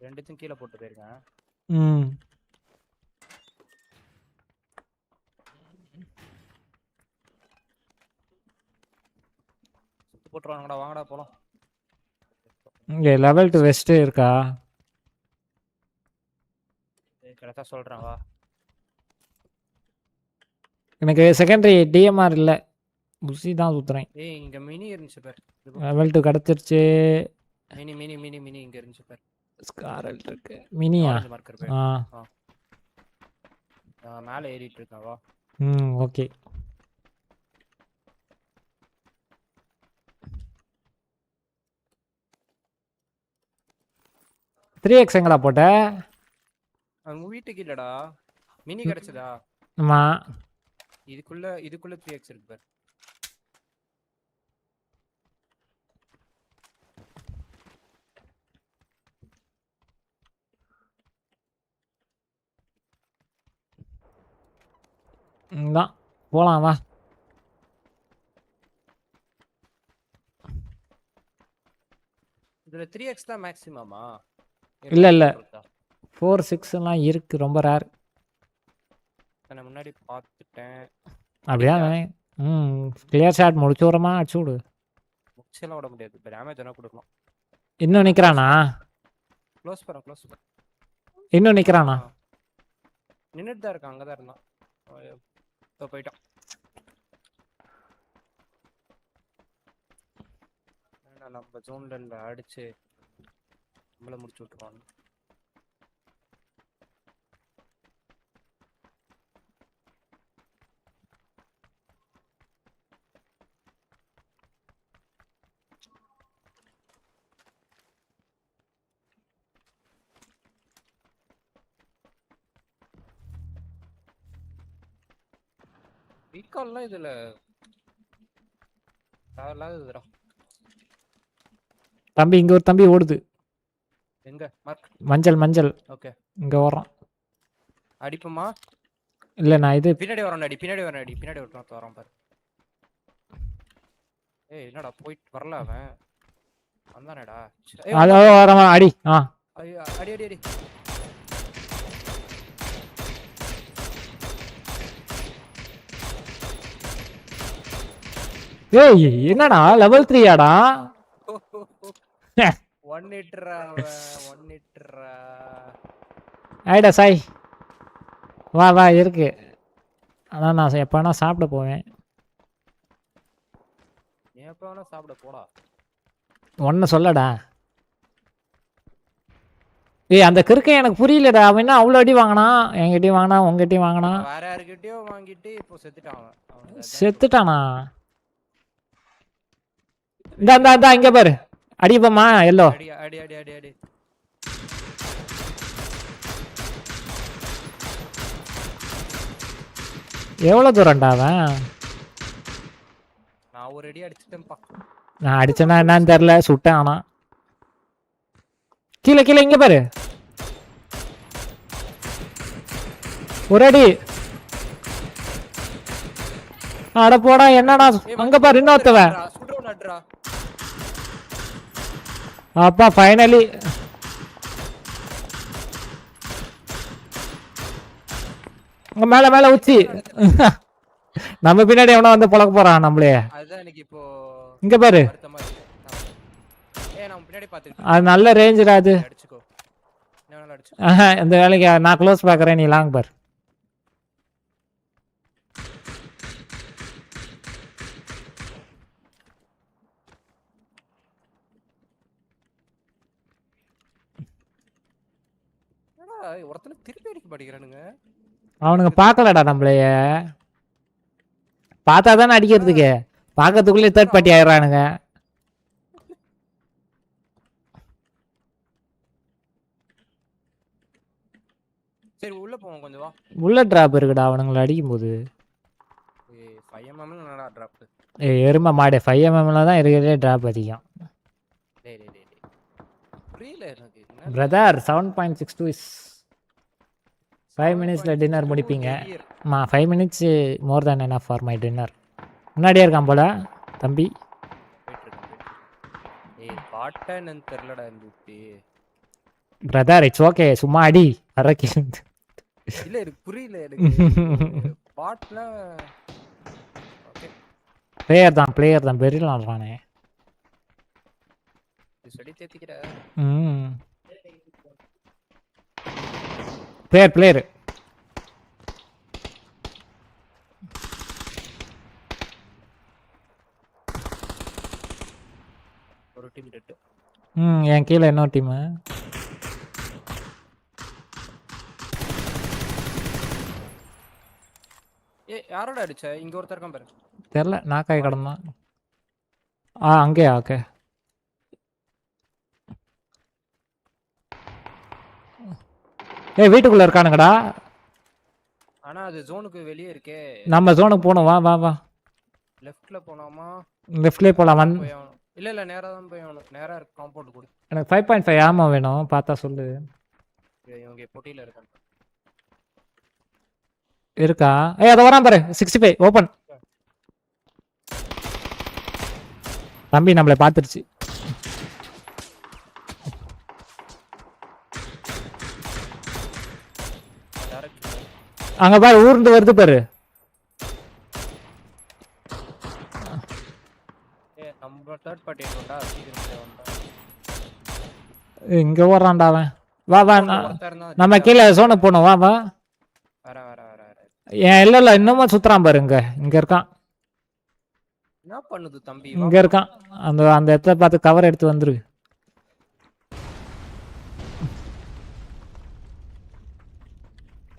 ரெண்டுத்தையும் கீழே போட்டு போயிருக்கேன். போட்டுருவாங்கடா வாங்கடா போலாம். இங்கே லெவல் 2 வெஸ்ட்டு இருக்கா? கரெக்டாக சொல்கிறேன் வா. எனக்கு செகண்டரி டிஎம்ஆர் இல்லை, புசி தான் சுற்றுறேன். ஏய் இங்கே மினி இருந்துச்சு பேர். லெவல் 2 கிடச்சிருச்சு. மினி மினி மினி மினி இங்கே இருந்துச்சு பேர். ஸ்காரல் இருக்கு. மினியா? மேலே ஏறிட்டு இருக்கேன் வா. ஓகே. த்ரீ எக்ஸ் எங்கடா போட்ட? அவங்க வீட்டுக்கு இல்லடா. மினி கிடைச்சதா? ஆமா. இதுக்குள்ள 3x இருக்கு பாரு. தான் போலாம் வா. இதுல 3x தான் மேக்ஸிமமா? இல்ல 4-6 எல்லாம் இருக்கு, ரொம்ப ரேர். நான் முன்னாடி பார்த்துட்டேன். அப்படியா? கிளியர் ஷாட் முடிச்சு வரமா அடிச்சு விடு. முச்செல்லாம் விட முடியாது, டேமேஜ் வேணா கொடுக்கலாம். இன்னும் நிக்கிறானா? க்ளோஸ் பண்ண. இன்னும் நிக்கிறானா? நின்னுட்டு தான் இருக்கான். அங்கதான் இருந்தான். போயிட்டான். நம்ம ஜோன்ல அடிச்சு நம்மள முடிச்சு விட்டுருவாங்க. ரீகால்லாம் இதுல தேவையில்லாததுடா. தம்பி இங்க ஒரு தம்பி ஓடுது. எங்க மார்க்? மஞ்சள். ஓகே இங்க வரோம். அடிப்போமா? இல்ல நான் இது பின்னாடி வரணும். பின்னாடி வரான் பாரு. ஏய் என்னடா போயிட்டு வரல அவன். வந்தானேடா. அதோ வரமா அடி. அடி. ஏய் என்னடா லெவல் 3 ஆடா 1 ஹிட்ரா 1 ஹிட்ரா ஐடா சாய் வா வா இருக்கு அதான் நான் எப்பனா சாப்பிட போவேன் நீ எப்ப வேணா சாப்பிட போடா ஒன்னு சொல்லடா ஏய் அந்த கிறுக்கன் எனக்கு புரியலடா அவன் என்ன அவ்வளோ அடி வாங்கினா என்கிட்டயும் வாங்கினா உங்ககிட்டயும் வாங்கினா வேற யாருக்கிட்டயோ வாங்கிட்டு இப்போ செத்துட்டான் செத்துட்டானா இந்த இங்க பாரு அடிப்பமா எல்லோ அடி அடி அடி அடி அடி எவ்வளவு தூரம்டா அவன் நான் ஒரு அடி அடிச்சிட்டேன்ப்பா நான் அடிச்சேன்னா என்னன்னு தெரியல சுட்டேன் ஆனா கீழே கீழே இங்க பாரு ஒரு அடி அட போடா என்னடா அங்க பாரு இன்னொருத்தவன் அப்பா ஃபைனலி மேல மேல உச்சி நம்ம பின்னாடி எவனா வந்து பழக்க போறான் நம்மளே இங்க பாரு அது நல்ல ரேஞ்சுடா அது இந்த வேலைக்கு நான் க்ளோஸ் பாக்குறேன் நீ லாங் பார் ஒருத்தனை திருப்பி அடிக்க மாட்டேங்கிறானுங்க அவனுங்க பார்க்கலடா நம்மளைய பார்த்தா தானே அடிக்கிறதுக்கு பார்க்கறதுக்குள்ளே தேர்ட் பார்ட்டி ஆயிடுறானுங்க சரி உள்ள போவோம் கொஞ்சம் வா உள்ள டிராப் இருக்குடா அவனுங்களை அடிக்கும்போது 5mm என்னடா டிராப் எருமை மாடு 5mm தான் இருக்கிறதே டிராப் அதிகம் புரியல எனக்கு பிரதர் 7.62 இஸ் 5 மினிட்ஸில் டின்னர் முடிப்பீங்க 5 minutes more than enough for my dinner முன்னாடியே இருக்கான் போல தம்பி பாட்டன்னு தெரியலடா MVP பிரதர் இட்ஸ் ஓகே சும்மா அடி அரக்கி இல்ல எனக்கு புரியல எனக்கு பாட்ல ஓகே பிளேயர் தான் பெரிய ஆடுறானே சடி தேத்திக்கிற பிளேயர் ஒரு டீம் டெட் என் கீழே இன்னொரு டீம் யாரோட அடிச்ச இங்க ஒருத்தர் இருக்கான் பாரு தெரியல நாக்காய் கடந்தான் அங்கேயா ஓகே வீட்டுக்குள்ள இருக்கானுங்கடா ஆனா அது ஜோனுக்கு வெளியே இருக்கே நம்ம ஜோனுக்கு போணும் வா வா வா லெஃப்ட்ல போலாமா லெஃப்ட்லயே போலாம் இல்ல இல்ல நேரா தான் போய் ஆகணும் நேரா இருக்கு காம்பவுண்ட் கூட எனக்கு 5.5 ஆமா வேணும் பார்த்தா சொல்லு இவங்க பொட்டியில இருக்காங்க இருக்கா அத வரான் பாரு 65 ஓபன் தம்பி நம்மளை பார்த்துருச்சு அங்க பாரு ஊர்ந்து வருது பாரு நம்ம தேர்ட் பார்ட்டி இருக்கோம்டா இங்க ஓடுறான்டா அவன் வா வா நம்ம கீழே சோனை போனோம் வா வா ஏன் இல்ல இன்னமும் சுத்துறான் பாரு இங்க இருக்கான் என்ன பண்ணுது தம்பி இங்க இருக்கான் அந்த இடத்துல பார்த்து கவர் எடுத்து வந்துரு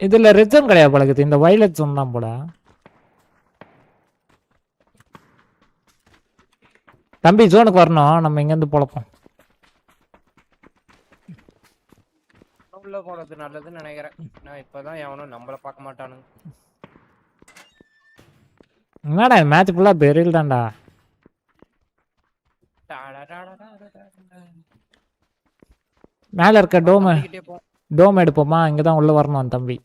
இதுல ரெட் ஜோன் கிடையாது பழகுது இந்த வயலட் ஜோன் தான் போட தம்பி ஜோனுக்கு வரணும் நம்ம இங்க இருந்து பொழப்போம் உள்ள போறது நல்லதுன்னு நினைக்கிறேன் நான் இப்பதான் எவனும் நம்மள பார்க்க மாட்டானுங்க என்னடா மேட்ச் ஃபுல்லா பெரில் தான்டா மேல இருக்க டோம் எடுப்போமா இங்கதான் உள்ள வரணும் தம்பி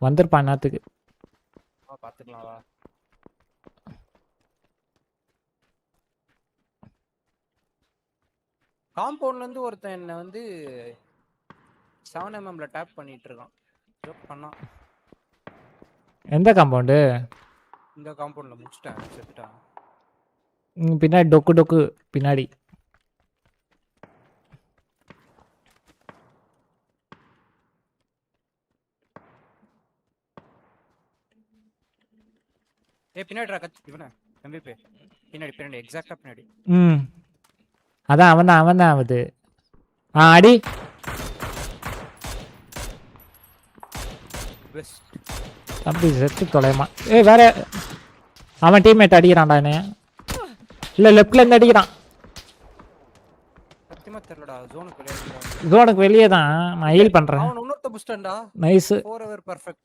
வந்திருப்பான் நேரத்துக்கு பாத்துக்கலாம் வா காம்பவுண்ட்ல இருந்து ஒருத்தன் என்ன வந்து 7mm டேப் பண்ணிட்டு இருக்கான் ஜோக் பண்ணா எந்த காம்பவுண்ட் இந்த காம்பவுண்ட்ல முடிச்சிட்டேன் செத்துட்டான் பின்னாடி டொக்கு பின்னாடி. பின்னாடி இவன MVP பின்னாடி எக்ஸாக்ட்டா பின்னாடி. அதான் அவன் தான் அது. அடி. தம்பி செத்து தொலைமா. வேற அவன் டீம்மேட் அடிக்கிறான்டா என்ன. இல்ல லெஃப்ட்ல இருந்து அடிக்கிறான். சத்தியமா தெரியலடா. ஜோனுக்கு வெளியே தான் நான் ஹீல் பண்றேன். அவன் இன்னொருத்த புஷ்டன்டா. நைஸ். forever perfect.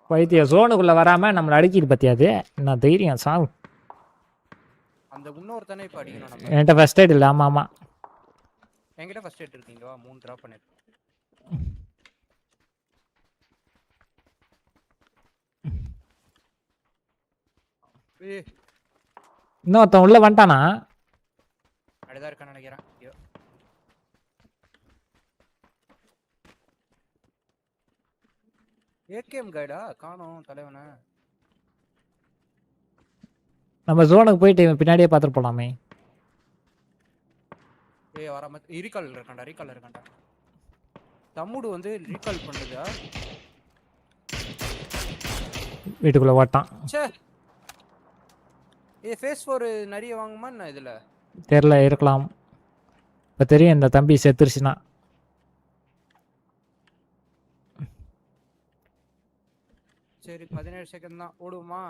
பைத்திய ஜோனுக்குள்ள வராம நம்மள அடிக்கிது பத்தியாது. என்ன தைரியம் சாவு. அந்த இன்னொருத்தனை இப்ப அடிக்கணும் நம்ம. என்கிட்ட ஃபர்ஸ்ட் எய்ட் இல்ல. ஆமா என்கிட்ட ஃபர்ஸ்ட் எய்ட் இருக்கீங்க. வா 3 டிராப் பண்ணிரு. இன்னொருத்தன் உள்ள வந்துட்டானா? அடதா இருக்கான்னு நினைக்கிறேன். ஏகேஎம் கைடா காணோம் தலைவன. நம்ம ஜோனுக்கு போயிட்டு பின்னாடியே பார்த்துட்டு போலாமே. வராம ரீகால் இருக்கான்டா. தம்முடு வந்து ரீகால் பண்ணுதா? வீட்டுக்குள்ள ஓட்டான். ச்சே. ஃபேஸ் 4 நிறைய வாங்குமா என்ன இதுல? தெரியல இருக்கலாம். இப்ப தெரியும் இந்த தம்பி செத்துருச்சுனா. சரி 17 செகண்ட் தான் ஓடுமா?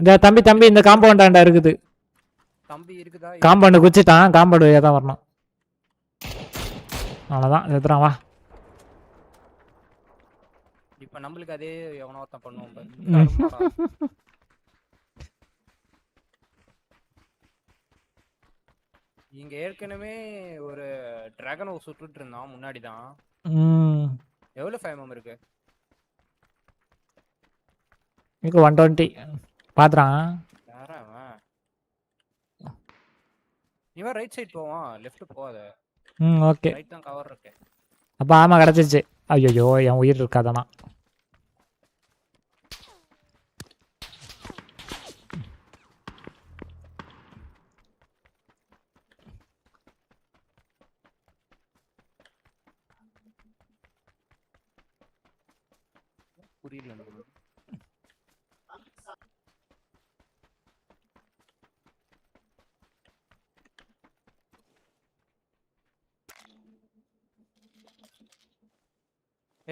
இந்த தம்பி இந்த காம்பவுண்டாண்டா இருக்குது. தம்பி இருக்குதா? காம்பவுண்ட் குச்சிட்டான். காம்பவுண்ட் வழியா தான் வரணும். அவ்வளவுதான் செத்துறான். வா இப்ப நம்மளுக்கு அதே எவனோ ஒருத்தன் பண்ணுவோம் பாரு. இங்க ஏற்கனவே ஒரு டிராகன் சுட்டுட்டு இருந்தான் முன்னாடி தான். எவ்வளவு ஃபைமம் இருக்கு? இங்க 120 பாத்றான். யாரா இவன் ரைட் சைடு போவான், லெஃப்ட் போவாத. ஓகே. ரைட் தான் கவர் இருக்கு. அப்ப ஆமா கிடைச்சிருச்சு. ஐயோ என் உயிர் இருக்காதானா. புரியல.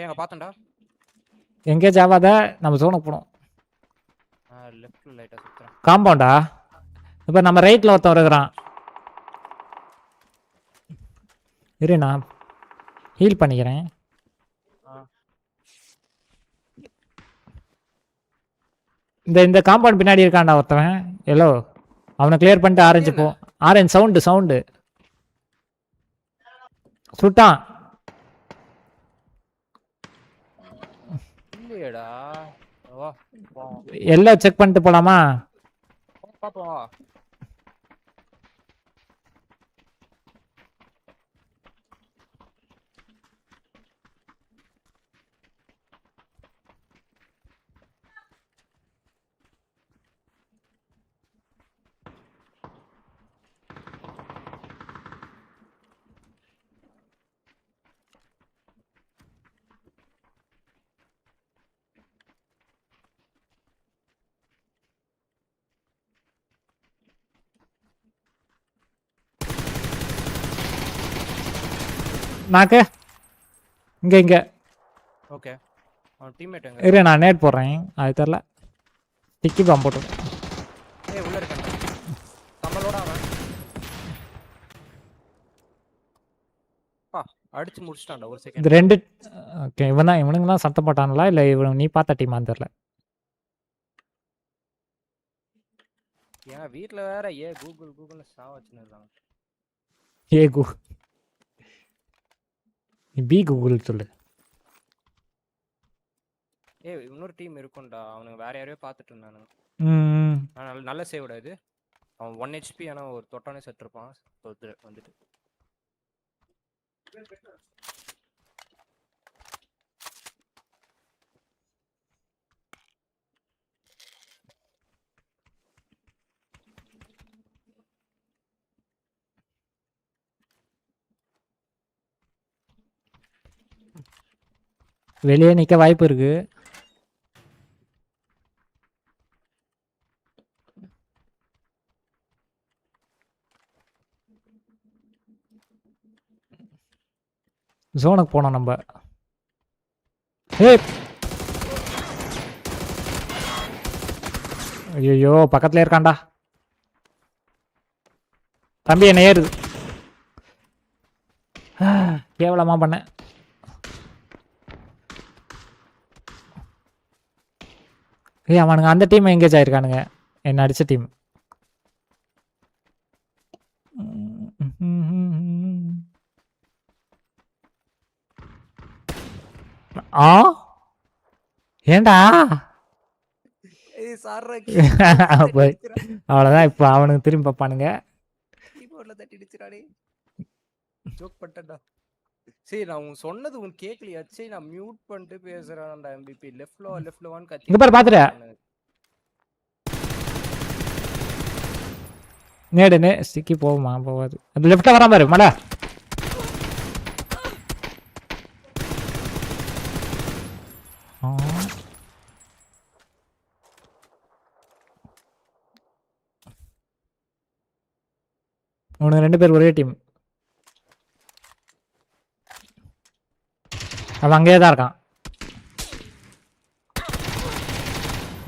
ஏங்க பாத்தண்டா. எங்கேஜ் ஆகாத நம்ம ஜோனுக்கு போறோம். லெஃப்ட்ல லைட்டா சுத்துறேன். காம்பவுண்டா? இப்ப நம்ம ரைட்ல ஒருத்தன் வருகிறான். இரு நான் ஹீல் பண்ணிக்கிறேன். இந்த காம்பவுண்ட் பின்னாடி இருக்கான்டா ஒருத்தவன். எல்லோ அவனை கிளியர் பண்ணிட்டு ஆரஞ்சு போ. ஆரஞ்சு சவுண்டு சுட்டான். இல்லையடா. வா எல்லாம் செக் பண்ணிட்டு போலாமா? பாப்போம். நாக்கு இங்க ஓகே. அவன் டீம்மேட் எங்க? இரு நான் நேட் போடுறேன். அது தெரியல. டிக்கி பாம்பு போட்டு. உள்ள இருக்கான். கமலோட அவன். அடிச்சு முடிச்சிட்டான்டா ஒரு செகண்ட். இந்த ரெண்டு ஓகே இவனுங்க தான் சத்தம் போட்டானல இல்ல இவன் நீ பார்த்த டீமான்னு தெரியல. ஏன் வீட்ல வேற கூகுள் சாவ வச்சிருக்காங்க. பி கூகுள் சொல்லு. இன்னொரு டீம் இருக்கும்டா. அவனுங்க வேற யாரையோ பார்த்துட்டு இருந்தானுங்க. நல்ல சேவ்டா இது. அவன் 1 HP ஆனா ஒரு தொட்டானே செட் இருப்பான். வந்துட்டு வெளியே நிக்க வாய்ப்பு இருக்கு. ஜோனுக்கு போனோம் நம்ம. ஏய் ஐயோ பக்கத்துல இருக்கான்டா தம்பி. என்ன ஏறுது. கேவலமா பண்ண. ஏய் அவனுங்க அந்த டீம் எங்கேஜ் ஆயிருக்கானுங்க. என்ன அடிச்ச டீம். ஆ ஏண்டா அவ்வளோதான். இப்போ அவனுக்கு திரும்பி பார்ப்பானுங்க. கீபோர்ட்ல தட்டி அடிச்சுறாடே. ஜோக் பண்ணிட்டேன்டா. சரி நான் உன் சொன்னது உன் கேக்கலையா? சரி நான் மியூட் பண்ணிட்டு பேசுறேன்டா. MVP லெஃப்ட்ல வான்னு கத்தி. இங்க பாரு பாத்துற. நேடு சிக்கி போகுமா? போகாது. அது லெஃப்ட்ல வராம பாரு மட. உனக்கு 2 பேர் ஒரே டீம். அவன் அங்கேயே தான் இருக்கான்.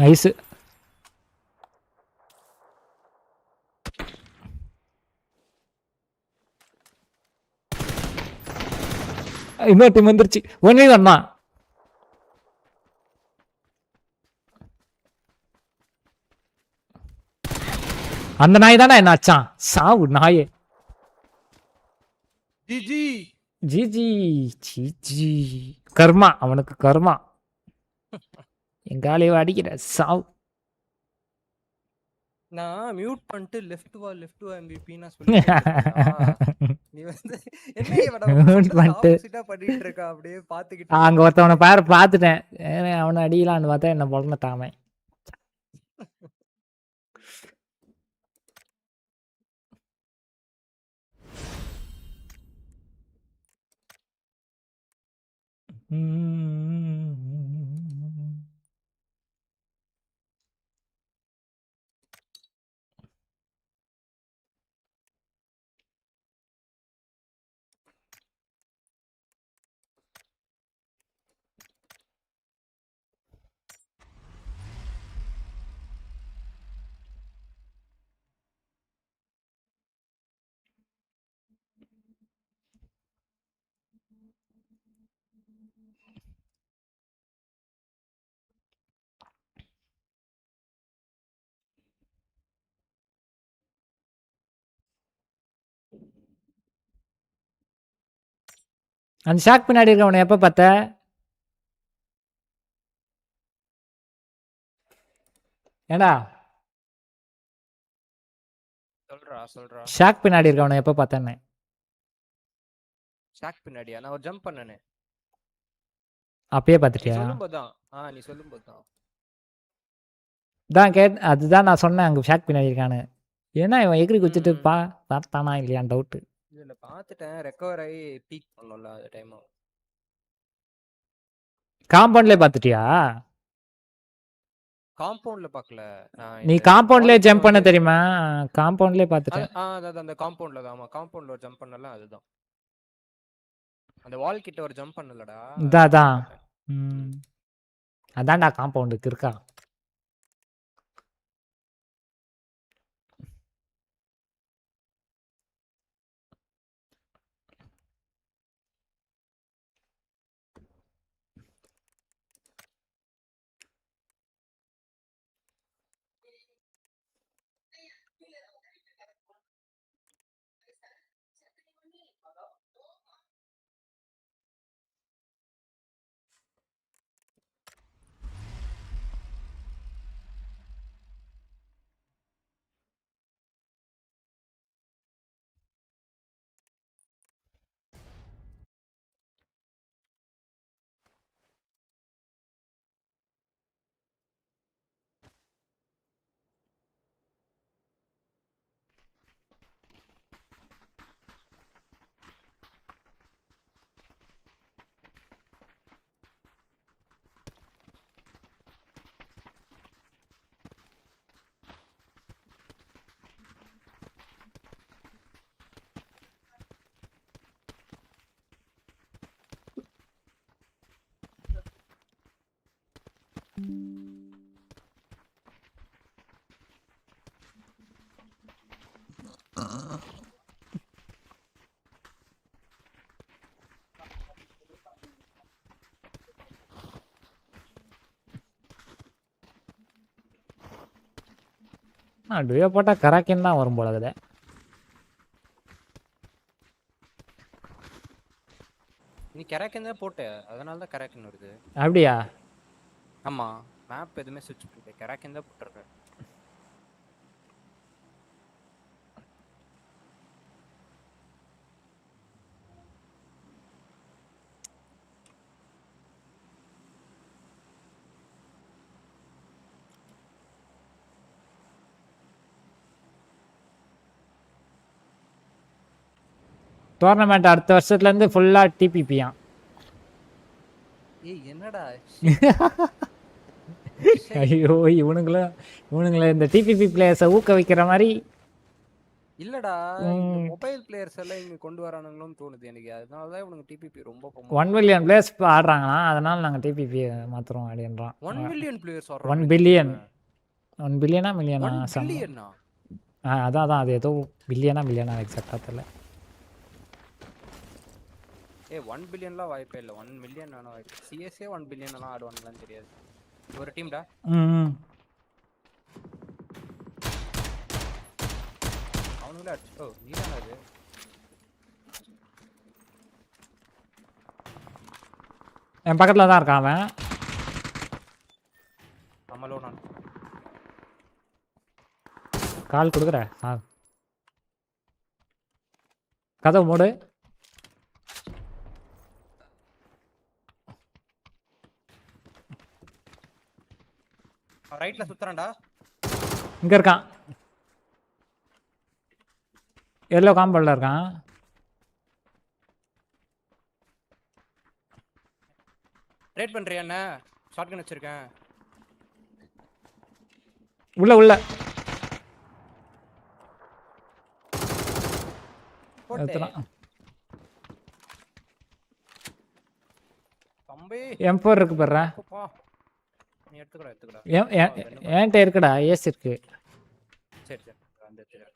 நைஸு. இன்னொரு டீம் வந்துருச்சு. ஒன்னே தான். அந்த நாய் தானே என்ன ஆச்சான். சாவு நாயே. GG GG GG. கர்மா அவனுக்கு கர்மா. எங்காலே அடிக்கிற சாவு. நான் மியூட் பண்ணிட்டு லெஃப்ட் வா MVP நான் சொல்லிட்டேன். நீ வந்து என்ன ஆப்போசிட்டா பண்ணிட்டு இருக்க அப்படியே பாத்துக்கிட்டு. அங்க ஒருத்தவனை பார்த்துட்டேன். அவனை அடிக்கலான்னு பார்த்தா என்ன பொழந்துட்டாமே. அந்த ஷாக் பின்னாடி இருக்கவனை எப்ப பார்த்த? ஏண்டா சொல்றா. ஷாக் பின்னாடி இருக்கவனை எப்ப பார்த்தேன்னு. ஷாக் பின்னாடியா? நான் ஒரு ஜம்ப் பண்ணனே. அப்பயே பார்த்துட்டியா? நீ சொல்லும்போது தான் அதுதான் நான் சொன்னேன் அங்கே ஷாக் பின்னாடி இருக்கானு. ஏன்னா இவன் எகிரி குச்சிட்டு பார்த்தானா இல்லையான்னு டவுட்டு. இல்ல பார்த்துட்டேன். ரெக்கவர் ஆகி பீக் பண்ணல அந்த டைம். காம்பவுண்ட்லேயே பார்த்துட்டியா? காம்பவுண்ட்ல பார்க்கல. நீ காம்பவுண்ட்லேயே ஜம்ப் பண்ண தெரியுமா? காம்பவுண்ட்லேயே பார்த்துட்டேன். அதான் அந்த காம்பவுண்ட்ல தான். ஆமா காம்பவுண்ட்ல ஒரு ஜம்ப் பண்ணல. அதுதான் அந்த வால் கிட்ட ஒரு ஜம்ப் பண்ணலடா. அதான் அதான்டா காம்பவுண்டுக்கு இருக்கா. டுயோ போட்டா கராக்கின் தான் வரும் போல இருக்குது. நீ கராக்கின் தான் போட்ட, அதனால தான் கராக்கின் வருது. அப்படியா? ஆமா, மேப் எதுவுமே ஸ்விட்ச் பண்ணல, கராக்கின் தான் போட்டிருக்க. டோர்னமெண்ட் அடுத்த வருஷத்துலேருந்து ஃபுல்லாக டிபிபியா. ஏய் என்னடா ஐயோ இவனுங்கள இந்த டிபிபி பிளேயர்ஸை ஊக்குவிக்கிற மாதிரி. இல்லடா, மொபைல் பிளேயர்ஸ் எல்லாம் இங்க கொண்டு வரானுங்களோன்னு தோணுது எனக்கு. அதனால தான் இவனுக்கு டிபிபி ரொம்ப 1 மில்லியன் பிளேயர்ஸ் ஆடுறாங்களா, அதனால நாங்கள் டிபிபி மாற்றுறோம் அப்படின்றான். 1 மில்லியன் பிளேயர்ஸ் 1 பில்லியன் 1 பில்லியனா மில்லியனா? அதான் அது ஏதோ பில்லியனா எக்ஸாக்டாக தெரியல. 1 பில்லியன்லாம் வாய்ப்பே இல்லை, 1 மில்லியன் வேணா வாய்ப்பு. சிஎஸ்ஏ 1 பில்லியன் எல்லாம் ஆடுவானுங்களான்னு தெரியாது. ஒரு டீம்டா. அவனுங்களே அடிச்சு. ஓ நீதானா அது? என் பக்கத்தில் தான் இருக்கான் அவன். நம்மளோ நான் கால் கொடுக்குற. கதவு மூடு. ரைட்ல சுத்துறான்டா. இங்க இருக்கான். எல்லோ காம்பவுண்ட்ல இருக்கான். ரைட் பண்றியா என்ன? ஷாட்கன் வச்சிருக்கேன். உள்ள தம்பி M4 இருக்கு பாரு. நீ எடுத்துக்கடா. ஏன்ட்ட இருக்குடா, ஏஸ் இருக்கு. சரி அந்த எடுத்துக்கடா.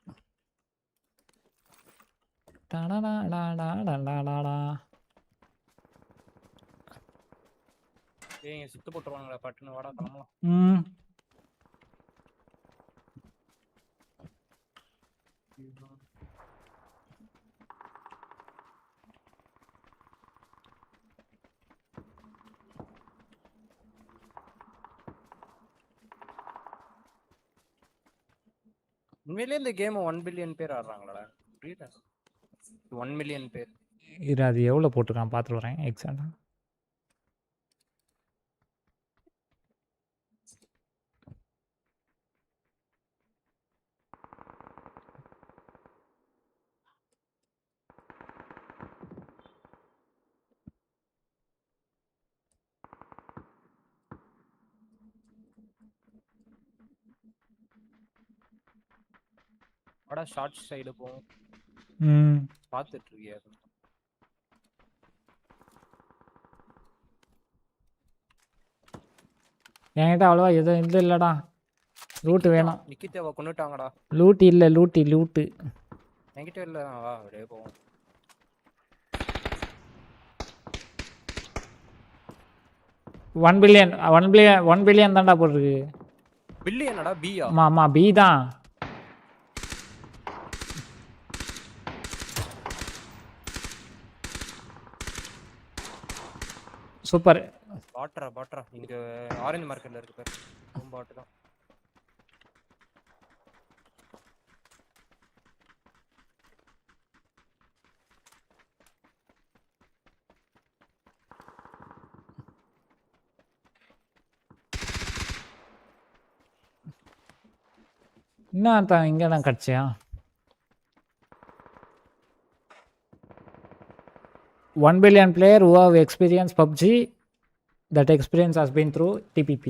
ஏய் சுத்து போட்டுருவாங்களா பட்டுன்னு வாடா கிளம்பலாம். உண்மையிலே இந்த கேம் 1 பில்லியன் பேர் ஆடுறாங்களா? புரியல. 1 மில்லியன் பேர். இது அது எவ்வளோ போட்டுருக்கான் பார்த்துட்டு வரேன் எக்ஸாக்டா. வாடா ஷார்ட் சைடு போவோம். பார்த்துட்டு இருக்கியா? என்கிட்ட அவ்வளோவா எதுவும் இல்லைடா. லூட்டு வேணும். நிக்கிட்டேவா கொண்டுட்டாங்கடா. லூட்டு இல்லை லூட்டு என்கிட்ட இல்லை. வா அப்படியே போவோம். ஒன் பில்லியன் தான்டா போட்டிருக்கு. பில்லியனடா? பியா? ஆமா பி தான். சூப்பர். பாட்ரா இங்க ஆரஞ்சு மார்க்கெட்ல இருக்கு பாரு. ரொம்ப பாட்டு தான். என்ன இங்கே தான் கிடச்சியா? 1 billion player who have experienced PUBG. That experience has been through TPP.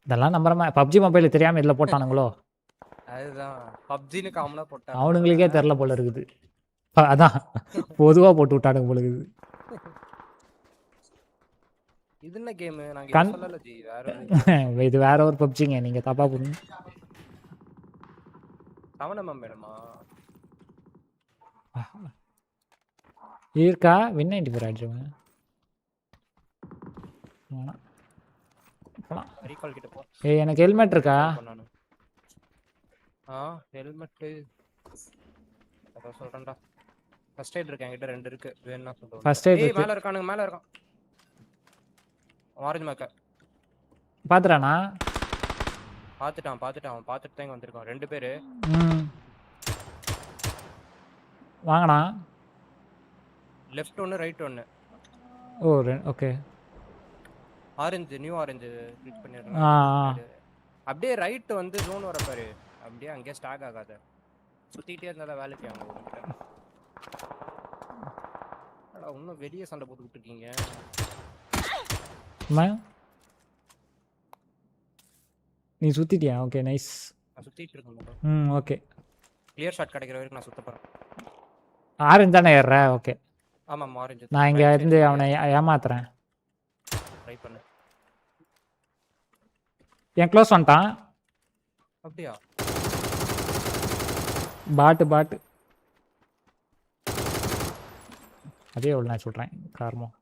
இதெல்லாம் நம்புறமா? PUBG மொபைல் தெரியாம இதில் போட்டானுங்களோ? அதுதான் PUBGன்னு காமனா போட்டாங்க. அவனுங்களுக்கே தெரில போல இருக்குது. அதான் பொதுவாக போட்டு விட்டானுங்க போல இருக்குது. இது என்ன கேம் நாங்க இத சொல்லல ஜி வேற இது வேற ஒரு பப்ஜிங்க நீங்க தப்பா புரிஞ்சு சவணமம் வேணுமா இருக்கா வின் 94 அடிச்சுங்க ரீகால் கிட்ட போ ஏய் எனக்கு ஹெல்மெட் இருக்கா ஹெல்மெட் அத சொல்றேன்டா ஃபர்ஸ்ட் எய்ட் இருக்கு என்கிட்ட 2 இருக்கு வேணும்னா சொல்றேன் ஃபர்ஸ்ட் எய்ட் ஏய் மேல இருக்கான் ஆரஞ்சு மேக்க பாத்துறானா பாத்துட்டான் அவன் பாத்துட்டு தான் வந்திருக்கான் 2 பேரு வாங்கடா லெஃப்ட் ஒன்னு ரைட் ஒன்னு ஓ okay orange new orange click பண்ணிரலாம் அப்படியே ரைட் வந்து ஜோன் வர பாரு அப்படியே அங்கே ஸ்டாக் ஆகாத சுத்திட்டே இருந்தா வேலைக்கு ஆகும் உங்ககிட்ட அட இன்னும் வெளிய சண்டை போட்டுக்கிட்டு இருக்கீங்க நீ சுத்திட்டியா ஓகே நைஸ் நான் சுத்திட்டு இருக்கேன் ஓகே கிளியர் ஷாட் கிடைக்கிற வரைக்கும் நான் சுத்த போறேன் ஆரஞ்சு தானே ஏறற ஓகே ஆமா ஆரஞ்சு நான் இங்க இருந்து அவனை ஏமாத்துறேன் ட்ரை பண்ணு என் க்ளோஸ் வந்துட்டான் அப்படியே பாட்டு அதே எவ்வளோ நான் சொல்றேன் காரணம்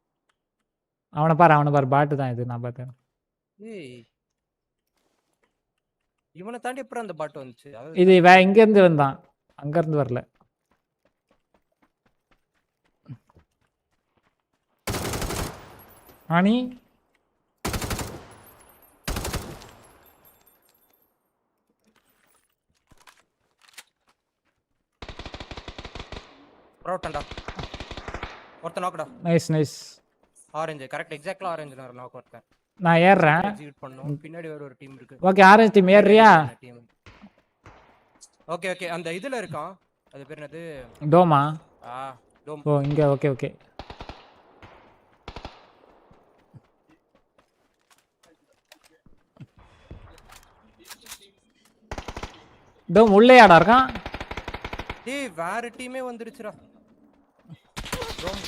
அவனை பாரு பாட்டு தான் இது நான் பார்த்தேன் ஏய் இவனை தாண்டி அப்புறம் அந்த பாட்டு வந்துச்சு இது இங்க இருந்து வந்தான் அங்க இருந்து வரல ஆனி ப்ரோட்டன்டா ஒருத்த நாக்டா நைஸ் ஆரஞ்சு கரெக்ட் எக்ஸாக்ட்டா ஆரஞ்சு நாக் ஒருத்தன் நான் ஏறறேன் எக்ஸிக்யூட் பண்ணோம் பின்னாடி வேற ஒரு டீம் இருக்கு ஓகே ஆரஞ்சு டீம் ஏறியா ஓகே அந்த இதுல இருக்கான் அது பேர் என்னது டோமா டோம் ஓ இங்க ஓகே டோம் உள்ளேயாடா இருக்கான் டேய் வேற டீமே வந்துருச்சுடா டோம்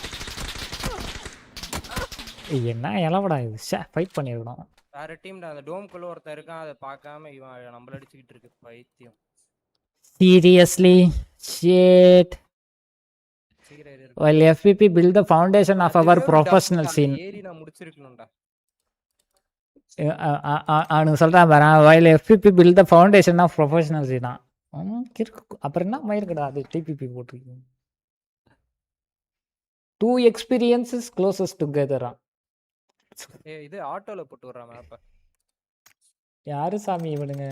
என்ன எலவடா இது ஃபைட் பண்ணிருக்கணும் வேற டீம்ல அந்த டோம்க்குள்ள ஒருத்தன் இருக்கான் அதை பார்க்காம இவன் நம்மள அடிச்சிட்டு இருக்கு பைத்தியம் seriously shit while FPP build the foundation of our professional scene ஏறி நான் முடிச்சிருக்கணும்டா அவனுக்கு சொல்றான் பாரு while FPP build the foundation of professional scene அப்புறம் என்ன மயிர்கடா அது TPP போட்டுருக்கு two experiences closest together இது ஆட்டோல போட்டு வர்றான் மேப்ப யாரு சாமி இவனுங்க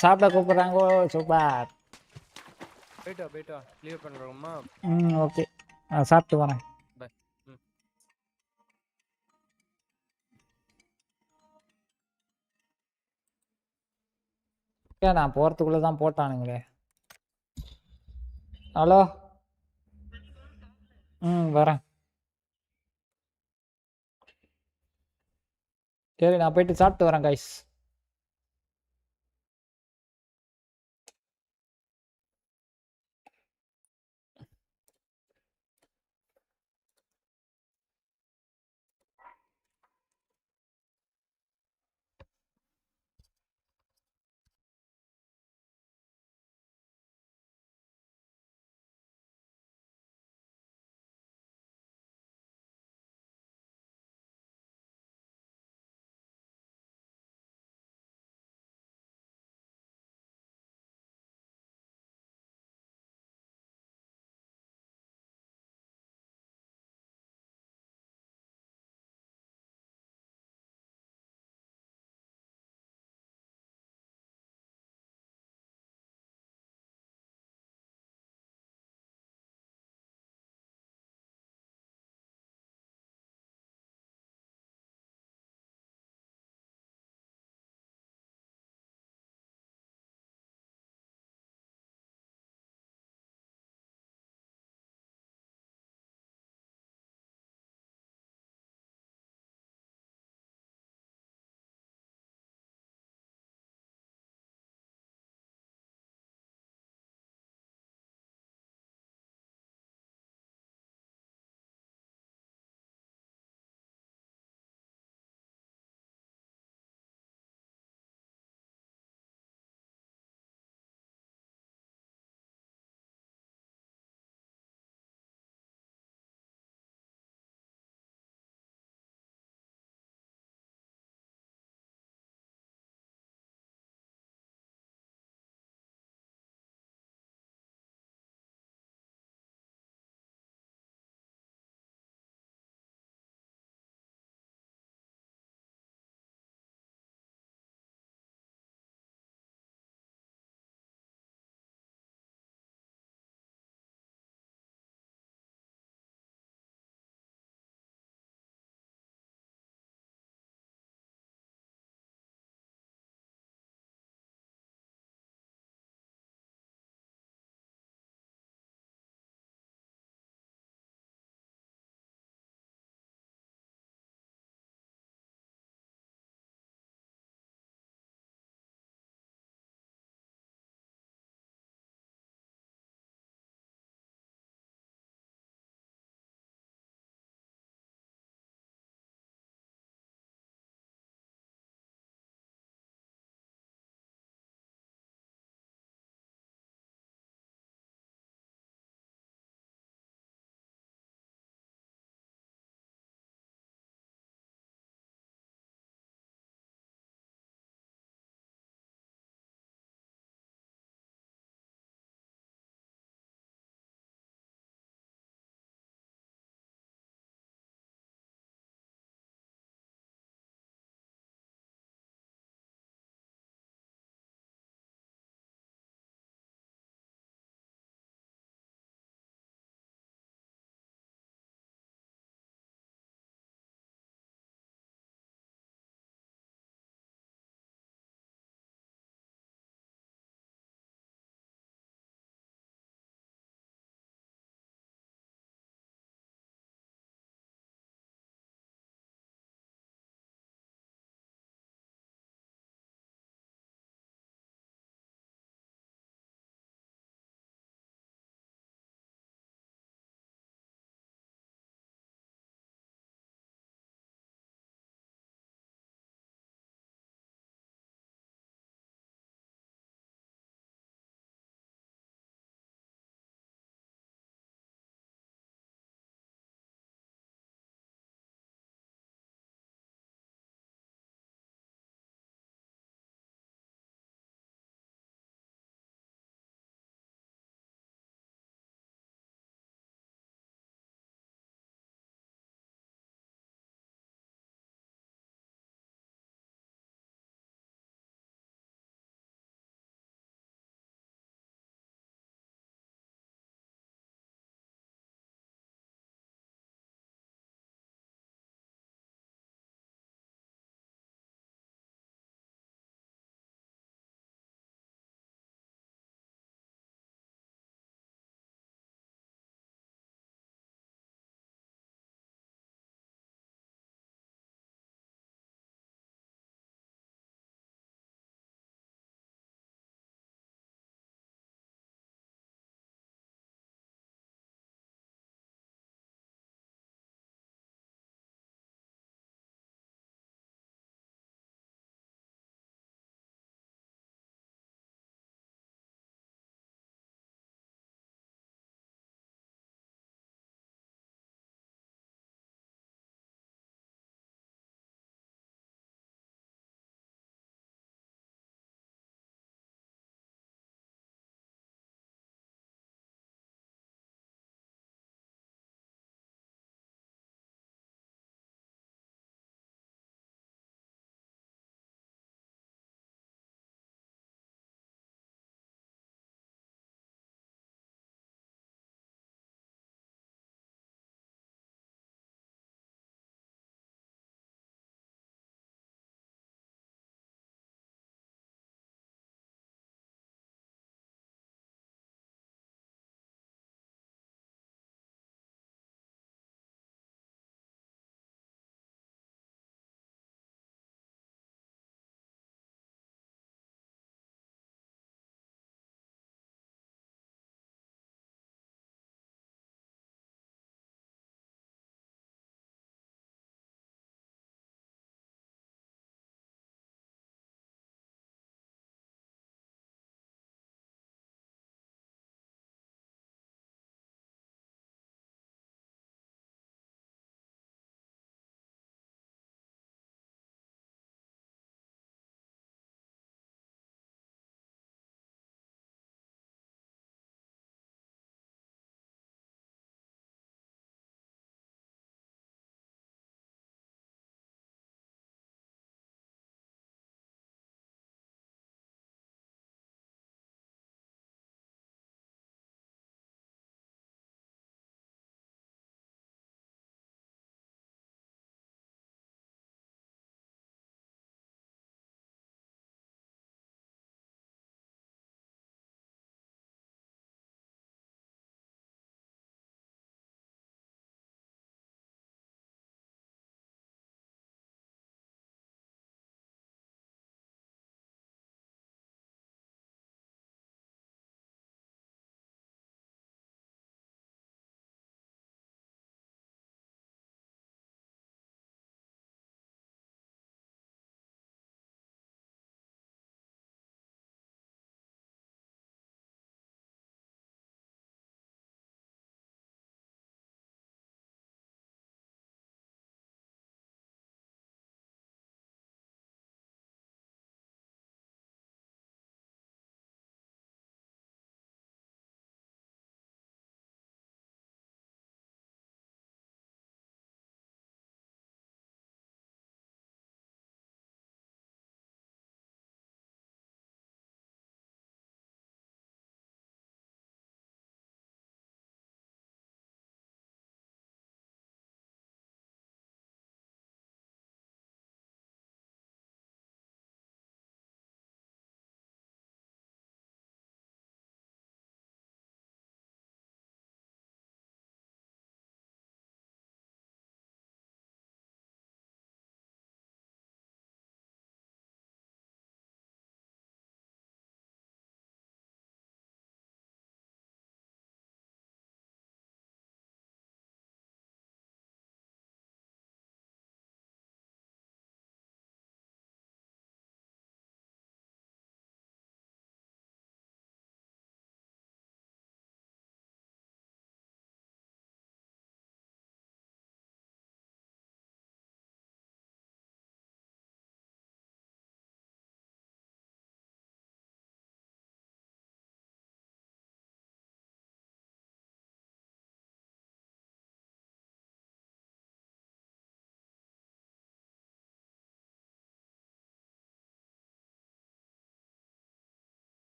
சாப்பிட கூப்பிடுறாங்க சூப்பர் போயிட்டா கிளியர் பண்றோமா ஓகே சாப்பிட்டு வரேன் பை நான் போறதுக்குள்ள தான் போட்டானுங்களே ஹலோ வரேன் சரி நான் போயிட்டு சாப்பிட்டு வரேன் கைஸ்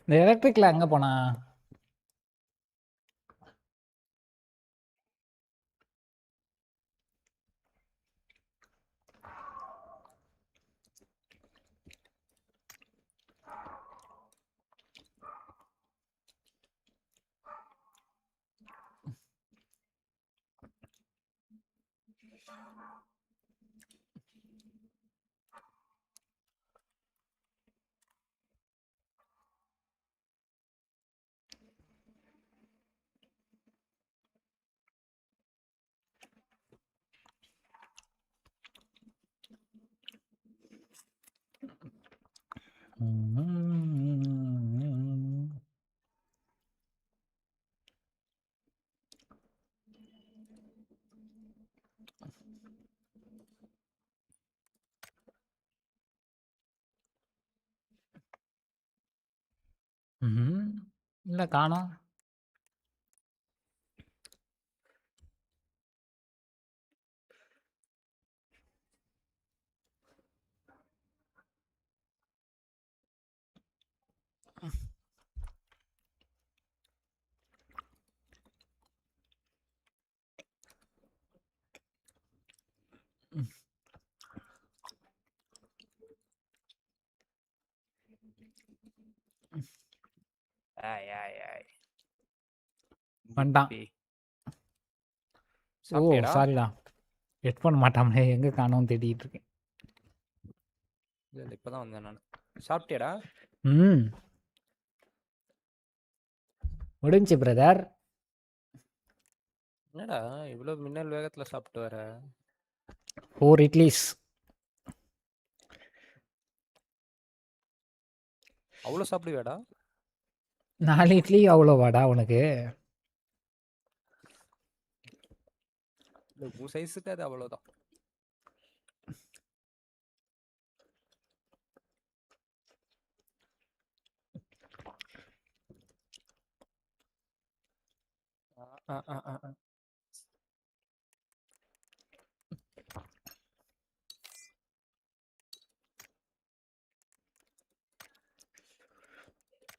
இந்த எலக்ட்ரிக்ல எங்க போனா? இல்ல காணோம். வந்துட்டான். ஓ சாரிடா, ஹெட்ஃபோன் மாட்டாமலே எங்க காணோம்னு தேடிட்டு இருக்கேன். இல்ல இப்பதான் வந்தேன் நான். சாப்பிட்டியாடா? முடிஞ்சு பிரதர். என்னடா இவ்வளவு மின்னல் வேகத்துல சாப்பிட்டு வர? 4 இட்லிஸ். அவ்வளவு சாப்பிடுவியாடா? 4 இட்லி அவ்வளோவாடா உனக்கு? உன் சைஸுக்கு அது அவ்வளவுதான்.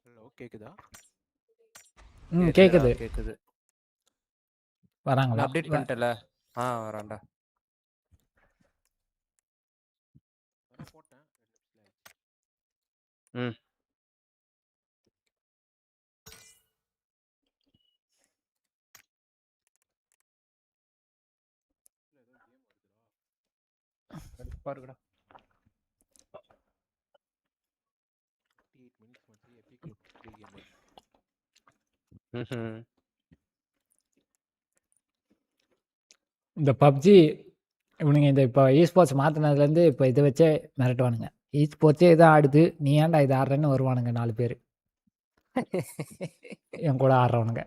ஹலோ கேக்குதா? கேக்குது. கேக்குது. வராங்களா? அப்டேட் பண்ணிட்டல? வரான்டா. போட்டேன். பாருங்கடா. 8 minutes மட்டும் எபிக் லுக் கேம். இந்த பப்ஜி இவனுங்க இந்த இப்போ இஸ்போர்ட்ஸ் மாற்றினதுலேருந்து இப்போ இதை வச்சே மிரட்டுவானுங்க. இஸ்போர்ட்ஸே இதான் ஆடுது, நீ ஏன்டா இதை ஆடுறேன்னு வருவானுங்க 4 பேர் என் கூட ஆடுறவனுங்க.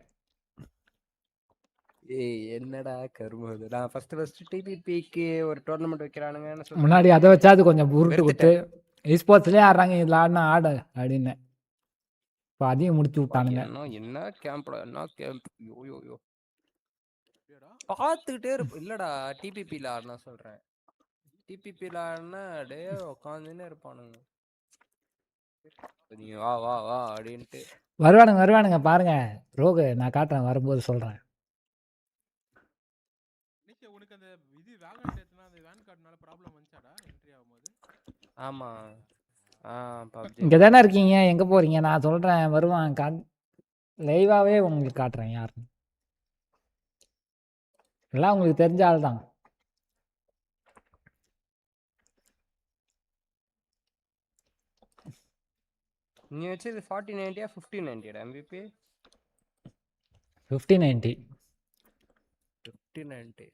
என்னடா கருமது. நான் ஃபர்ஸ்ட் டிபிபிக்கு ஒரு டோர்னமெண்ட் வைக்கிறானுங்க. முன்னாடி அதை வச்சா அது கொஞ்சம் உருட்டு கொடுத்து இஸ்போர்ட்ஸ்லேயே ஆடுறாங்க, இதில் ஆடினா ஆடு அப்படின்னு. இப்போ அதையும் முடிச்சு விட்டானுங்க. என்ன கேம்ப்டா, என்ன கேம்ப். யோ பார்த்துக்கிட்டே இருப்ப. இல்லடா டிபிபியில் ஆடினா சொல்கிறேன். டிபிபியில் ஆடினா டே உட்காந்துன்னு இருப்பானுங்க. நீ வா வா வா அப்படின்ட்டு வருவானுங்க பாருங்க. ரோகு நான் காட்டுறேன், வரும்போது சொல்கிறேன். உனக்கு அந்த இது வேகன் டேத்னா அந்த வேன் கார்டுனால ப்ராப்ளம் வந்துச்சாடா என்ட்ரி ஆகும்போது? ஆமா. இங்கே தானே இருக்கீங்க, எங்கே போகிறீங்க? நான் சொல்கிறேன் வருவான். லைவாகவே உங்களுக்கு காட்டுறேன் யாருன்னு. எல்லாம் உங்களுக்கு தெரிஞ்ச ஆள் தான். நீ வச்சது 4090 5090 MVP? 5090 5090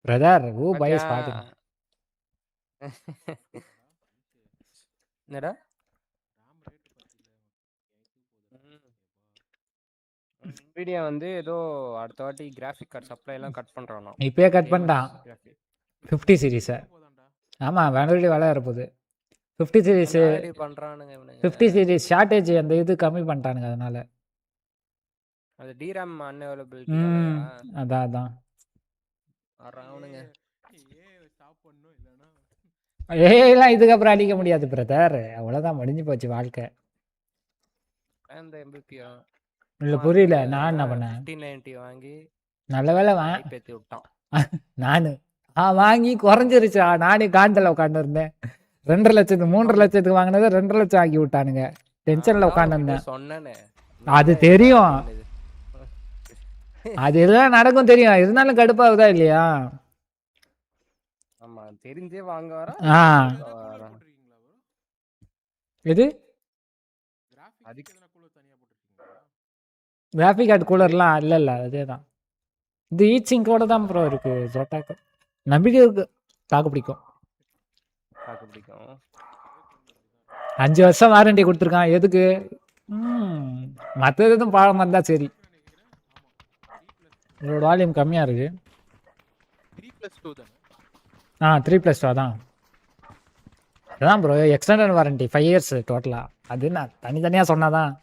பிரதர். ஓ பைஸ் பாத்துங்க. என்னடா NVIDIA வந்து ஏதோ அடுத்த வாட்டி கிராஃபிக் கார்டு சப்ளை எல்லாம் கட் பண்றானோ. இப்பயே கட் பண்ணிட்டான் 50 சீரிஸை. ஆமாம் வேணுடி வேலை இருப்போது 50 சீரிஸ் பண்றானுங்க இவனுங்க. 50 சீரிஸ் ஷார்ட்டேஜ் அந்த இது கம்மி பண்ணிட்டானுங்க அதனால. அது DRAM அன்அவைலபிலிட்டி. அதான் அவனுங்க ஸ்டாப் பண்ணனும் இல்லனா ஏலாம் இதுக்கப்புறம் அடிக்க முடியாது பிரதர். அவ்வளோதான் முடிஞ்சு போச்சு வாழ்க்கை. அந்த எம்பிபியா இல்லை புரியல. நான் என்ன பண்ணேன்? 1590 வாங்கி நல்ல வேலை பேத்தி விட்டான். நான் வாங்கி குறைஞ்சிருச்சா. நானே காண்டில் உட்காந்துருந்தேன். 2.5 லட்சத்துக்கு 3.5 லட்சத்துக்கு வாங்கினதை 2.5 லட்சம் ஆக்கி விட்டானுங்க. டென்ஷனில் உட்காந்துருந்தேன். சொன்னேனே அது தெரியும். அது எல்லாம் நடக்கும் தெரியும். இருந்தாலும் கடுப்பாகுதா இல்லையா? ஆமா தெரிஞ்சே வாங்க வர. எது கிராஃபிக் கார்டு கூலர்லாம் இல்லை அதே தான். இது ஈச்சிங்கோட தான் ப்ரோ இருக்கு. ஜோட்டாக்கு நம்பிக்கை இருக்கு. தாக்கு பிடிக்கும். 5 வருஷம் வாரண்டி கொடுத்துருக்கான். எதுக்கு? மற்றது எதுவும் பாழமாக இருந்தால் சரி. இதோட வால்யூம் கம்மியாக இருக்கு. 3+2 தான். அதான் ப்ரோ எக்ஸ்டெண்டட் வாரண்டி 5 இயர்ஸ் டோட்டலாக. அது நான் தனித்தனியாக சொன்னாதான்.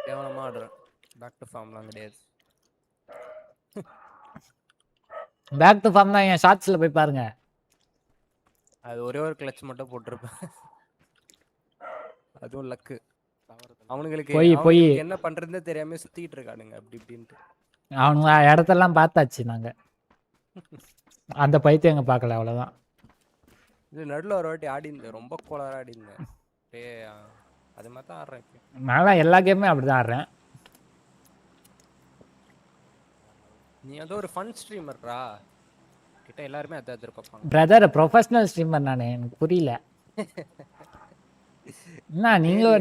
கேவலமா ஆடுறேன். பேக் டு ஃபார்ம்லாம் கிடையாது. பேக் டு ஃபார்ம் தான். என் ஷார்ட்ஸில் போய் பாருங்க. அது ஒரே ஒரு கிளட்ச் மட்டும் போட்டிருப்பேன். அதுவும் லக்கு. அவனுங்களுக்கு என்ன பண்றதுன்னு தெரியாம சுத்திட்டு இருக்கானுங்க அப்படி இப்படின்ட்டு. அவனுங்க இடத்தெல்லாம் பார்த்தாச்சு நாங்கள். அந்த பைத்தியம் எங்க பார்க்கல அவ்வளோதான். இது நடுவில் ஒரு வாட்டி ஆடி இருந்தேன். ரொம்ப கோளாராக ஆடி இருந்தேன். அது மாதிரி தான் ஆடுறேன். நான் எல்லா கேமுமே அப்படி தான் ஆடுறேன். நீ அது ஒரு ஃபன் ஸ்ட்ரீமர்ரா. கிட்ட எல்லாருமே அத எதிர்பார்ப்பாங்க. பிரதர் ப்ரொஃபஷனல் ஸ்ட்ரீமர் நானே. எனக்கு புரியல. என்ன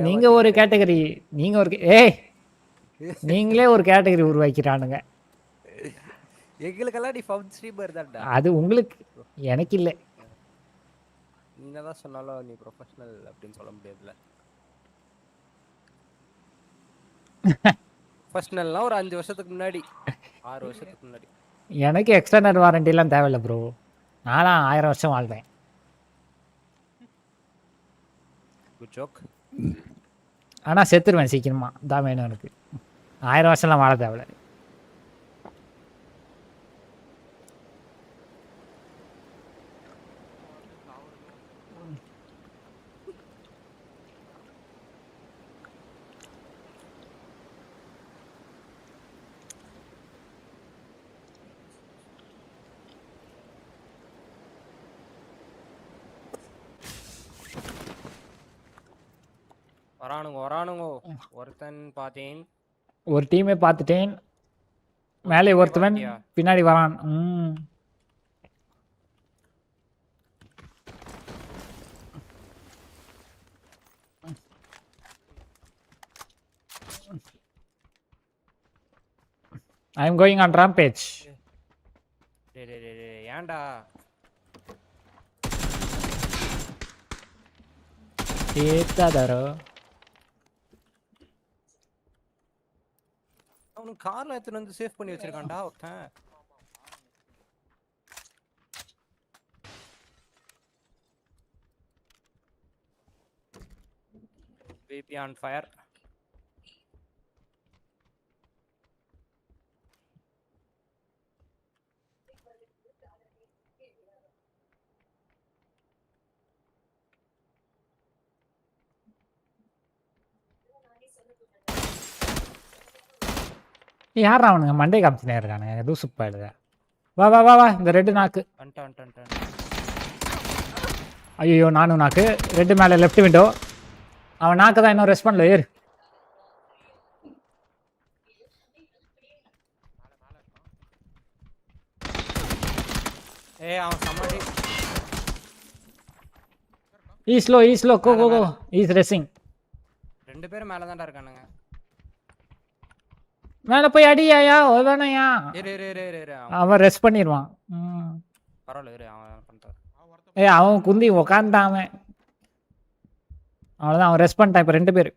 நீங்க ஒரு கேட்டகரி. நீங்க ஒரு நீங்களே ஒரு கேட்டகரி உருவாக்கிறானுங்க. எங்களுக்கெல்லாம் நீ ஃபன் ஸ்ட்ரீமர் தான்டா. அது உங்களுக்கு, எனக்கு இல்லை. நீ என்னதான் சொன்னாலும் நீ ப்ரொஃபஷனல் அப்படின்னு சொல்ல முடியாதுல்ல. ப்ரொஃபஷனல்னா ஒரு 5 வருஷத்துக்கு முன்னாடி 6 வருஷத்துக்கு முன்னாடி. எனக்கு எக்ஸ்டெண்டட் வாரண்டிலாம் தேவையில்லை ப்ரோ. நானும் 1000 வருஷம் வாழ்வேன். Good joke. ஆனால் செத்துருவேன் சீக்கிரமா. தான் வேணும் எனக்கு. 1000 வருஷம்லாம் வாழ தேவையில்லை. வரானுங்க. ஒருத்தன் பார்த்தேன். ஒரு டீமே பார்த்துட்டேன். மேலே ஒருத்தவன் பின்னாடி வரான். I am going on rampage. ஏன்டா கேட்டாதரோ. அவனுக்கு கார்ல எடுத்துட்டு வந்து சேவ் பண்ணி வச்சிருக்கான்டா ஒருத்தன். VP on fire. யாரா அவனுங்க மண்டே காமிச்சுனே இருக்கானுங்க. எதுவும் சூப்பாயிடுதா. வா வா வா வா. இந்த ரெட்டு நாக்கு. ஐயோ நானும் நாக்கு. ரெட்டு மேலே லெஃப்ட் விண்டோ. அவன் நாக்கு தான் இன்னும் ரெஸ்ட் பண்ணல. ஏறு. அவன் சமாடி. ஈஸ்லோ கோ கோ கோ. ஈஸ் ரெசிங். ரெண்டு பேரும் மேல தான்டா இருக்கானுங்க. மேலே போய் அடியாயா. வேணாயா. அவன் ரெஸ்ட் பண்ணிடுவான். பரவாயில்ல அவன் பண்ணிட்டான். அவன் குந்தி உக்காந்தான். அவன் அவ்வளோதான். அவன் ரெஸ்ட் பண்ணிட்டான். இப்போ 2 பேர்.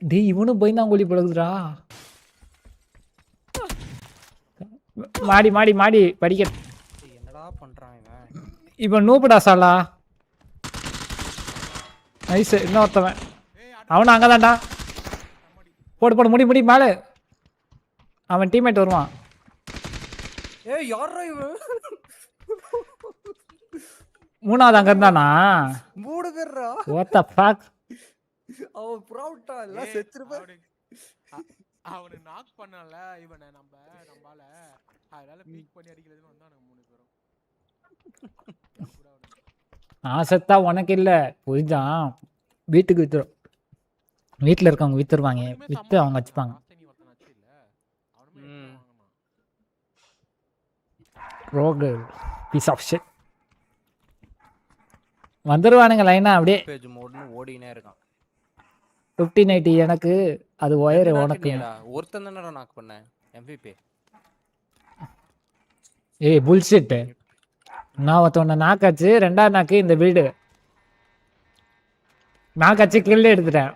டி இவனும் போய் தான் கூலி பழகுதுடா. மாடி மாடி மாடி படிக்க. என்னடா பண்றான் இவன். இப்போ நூபுடா சாலா. நைஸ். இன்னொருத்தவன் அவனும் அங்கே தான்டா. போடு முடி மேலே. அவன் டீம்மேட் வருவான். ஏய் யாரா இவன்? மூணாவது அங்கே இருந்தானா? 3 பேர்ரா. What the fuck? அவன் ப்ரௌட்டா எல்லாம் செத்துருப்பான். அவனை நாக் பண்ணல இவனை நம்மால அதனால பீக் பண்ணி அடிக்கிறதுன்னு வந்தானுங்க 3 பேரும். நான் செத்தா உனக்கு இல்ல புரிஞ்சான். வீட்டுக்கு வித்துரும். வீட்டில் இருக்கவங்க வித்துருவாங்க. வித்து அவங்க வச்சுப்பாங்க. ரோகு பீஸ் ஆஃப் ஷிட். வந்துருவானுங்க லைனா அப்படியே. பேஜ் மோட்னு ஓடினே இருக்கான். 1580 எனக்கு அது ஒயர் உனக்கு. ஒருத்தன் தானடா நாக் பண்ண MVP. ஏய் புல்ஷிட். நான் ஒருத்தவனை நாக்காச்சு. ரெண்டாவது நாக்கு இந்த வீடு நாக்காச்சு கில் எடுத்துட்டேன்.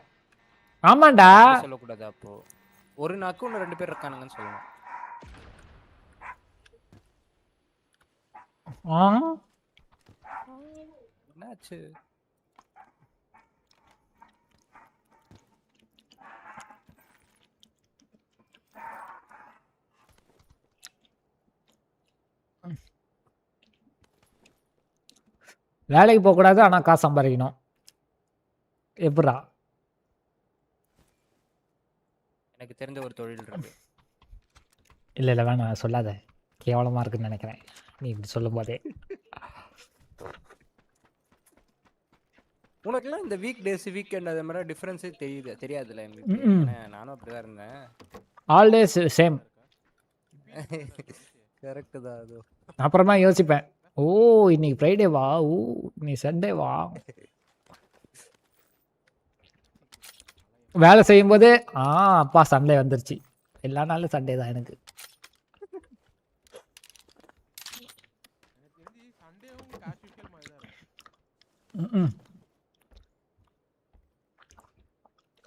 ஆமாண்டா சொல்லக்கூடாது. அப்போ ஒரு நாக்கு ஒன்று 2 பேர் இருக்கானுங்கன்னு சொல்லணும். என்னாச்சு? வேலைக்கு போகக்கூடாது ஆனால் காசு சம்பாதிக்கணும். எப்படா? எனக்கு தெரிஞ்ச ஒரு தொழில் இருக்கு. இல்லை வேணாம் சொல்லாத. கேவலமாக இருக்குன்னு நினைக்கிறேன் நீ இப்படி சொல்லும் போதே. உனக்குலாம் இந்த வீக் டேஸ் வீக்கெண்ட் அது மாதிரி டிஃபரன்ஸே தெரியாதுல்ல. நானும் அப்படிதான் இருந்தேன். All days same. கரெக்டு தான். அது அப்புறமா யோசிப்பேன். ஓ இன்னைக்கு ஃப்ரைடே வா. ஓ இன்னைக்கு சண்டே வா. வேலை செய்யும்போது அப்பா சண்டே வந்துருச்சு. எல்லா நாளும் சண்டே தான் எனக்கு.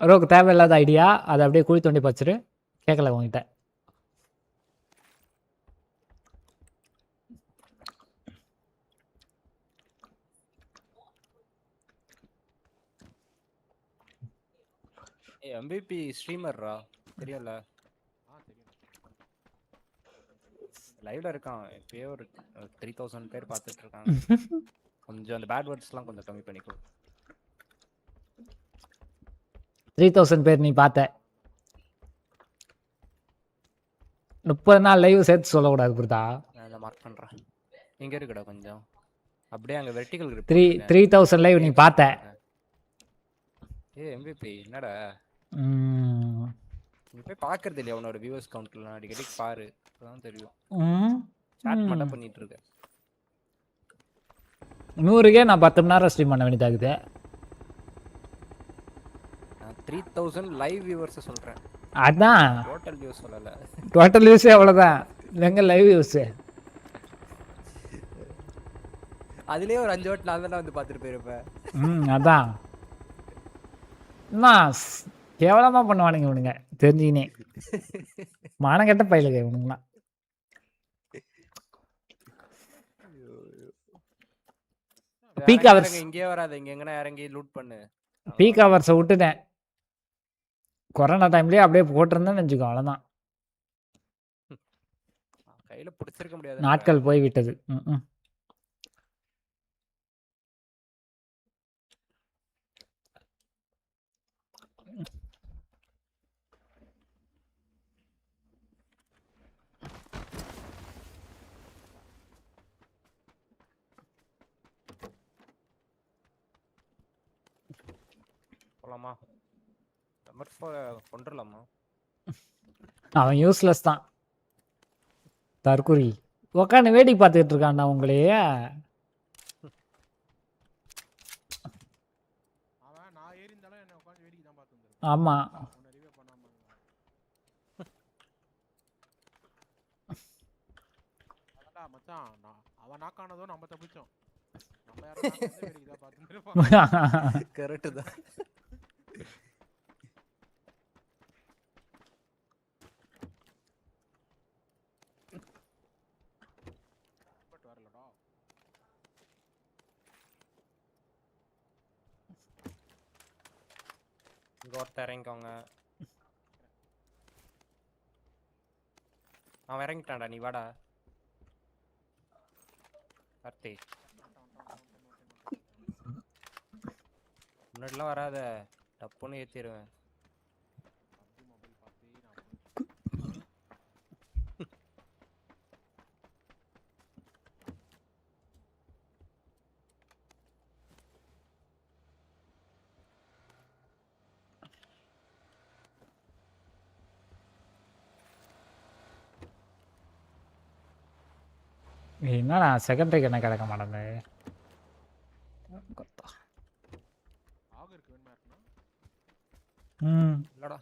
ரோக்கு தேவையில்லாத ஐடியா. அதை அப்படியே குழி தோண்டி பச்சிரு. கேட்கல உங்ககிட்ட. MVP ஸ்ட்ரீமர்ரா தெரியல. லைவ்ல இருக்கான். இப்பயே ஒரு 3000 பேர் பார்த்துட்டு இருக்காங்க. கொஞ்சம் அந்த பேட் வேர்ட்ஸ்லாம் கொஞ்சம் கம்மி பண்ணிக்கோ. 3000 பேர் நீ பார்த்த. 30 நாள் லைவ் சேர்த்து சொல்லக்கூடாது புரிதா? நான் மார்க் பண்றேன். இங்க இருக்குடா கொஞ்சம் அப்படியே அங்க வெர்டிகல் கிரிப். 3000 லைவ் நீ பார்த்த. MVP என்னடா நீ போய் பாக்குறது இல்லையா? அவனோட வியூவர்ஸ் கவுண்ட்லாம் அடிக்கடி பாரு. அதான் தெரியும். சாட் மட்டும் பண்ணிட்டு இருக்க. 100க்கே நான் 10 மணி நேரம் ஸ்ட்ரீம் பண்ண வேண்டியதாகுது. நான் 3000 லைவ் வியூவர்ஸ் சொல்றேன். அதான் டோட்டல் வியூஸ் சொல்லல. டோட்டல் வியூஸ் அவ்வளவுதான். எங்க லைவ் வியூஸ் அதுலயே ஒரு 5 வாட் நான் தான் வந்து பார்த்துட்டு போயிருப்பேன். அதான் கேவலமா பண்ணுவானுங்க இவனுங்க தெரிஞ்சுக்கினே. மானங்கெட்ட பயிலுங்க இவனுங்களாம். பீக் ஹவர்ஸ் இங்கே வராத. இங்க எங்கனா இறங்கி லூட் பண்ணு. பீக் ஹவர்ஸை விட்டுட்டேன். கொரோனா டைம்லயே அப்படியே போட்டிருந்தேன்னு வச்சுக்கோ. அவ்வளோதான். கையில பிடிச்சிருக்க முடியாது. நாட்கள் போய் விட்டது. போலாமா? நம்பர் 4 கொண்டுறலாமா? அவன் யூஸ்லெஸ் தான். தற்குறி உக்காந்து வேடிக்கை பார்த்துக்கிட்டு இருக்கான்டா உங்களையே. ஆமா மச்சான் அவன் நாக்கானதோ நம்ம தப்பிச்சோம். நம்ம யாரும் வேடிக்கை பார்த்துட்டு இருப்போம். கரெக்ட் தான். ஒருத்தர் இறங்கிக்கோங்க. அவன் இறங்கிட்டான்டா, நீ வாடா கார்த்தி. முன்னாடிலாம் வராத, டப்புன்னு ஏற்றிடுவேன். என்னடா செகண்டரிக்கு என்ன கிடைக்க மாட்டேங்குது. இல்லடா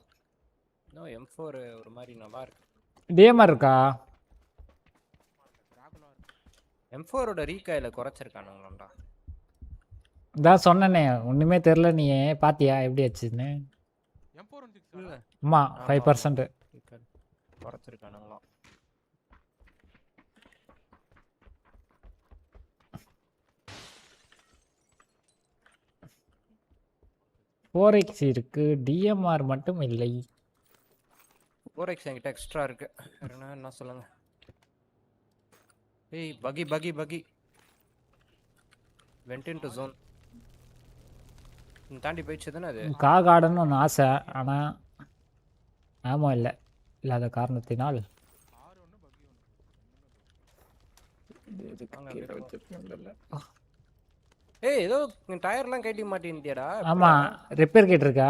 இன்னும் M4 ஒரு மாதிரி நல்லா இருக்கு. டிஎம்ஆர் இருக்கா? M4 ஓட ரீகாயில குறைச்சிருக்கானுங்களாம்டா. இதான் சொன்னனே ஒண்ணுமே தெரியல. நீ பாத்தியா எப்படி ஆச்சுன்னு? ஆமா 5% குறைச்சிருக்கானுங்களாம். Forex இருக்கு, டிஎம்ஆர் மட்டும் இல்லை. Forex என்கிட்ட எக்ஸ்ட்ரா இருக்கு. என்ன சொல்லுங்க. ஏய் பகி went into zone. தாண்டி போயிடுச்சு தானே அது. கார்டன்னு ஒன்று ஆசை, ஆனால் ஆமாம் இல்லை இல்லாத காரணத்தினால் ஏய் ஏதோ டயர்லாம் கட்டி மாட்டேன்டியாடா. ஆமாம் ரிப்பேர் கேட்டிருக்கா?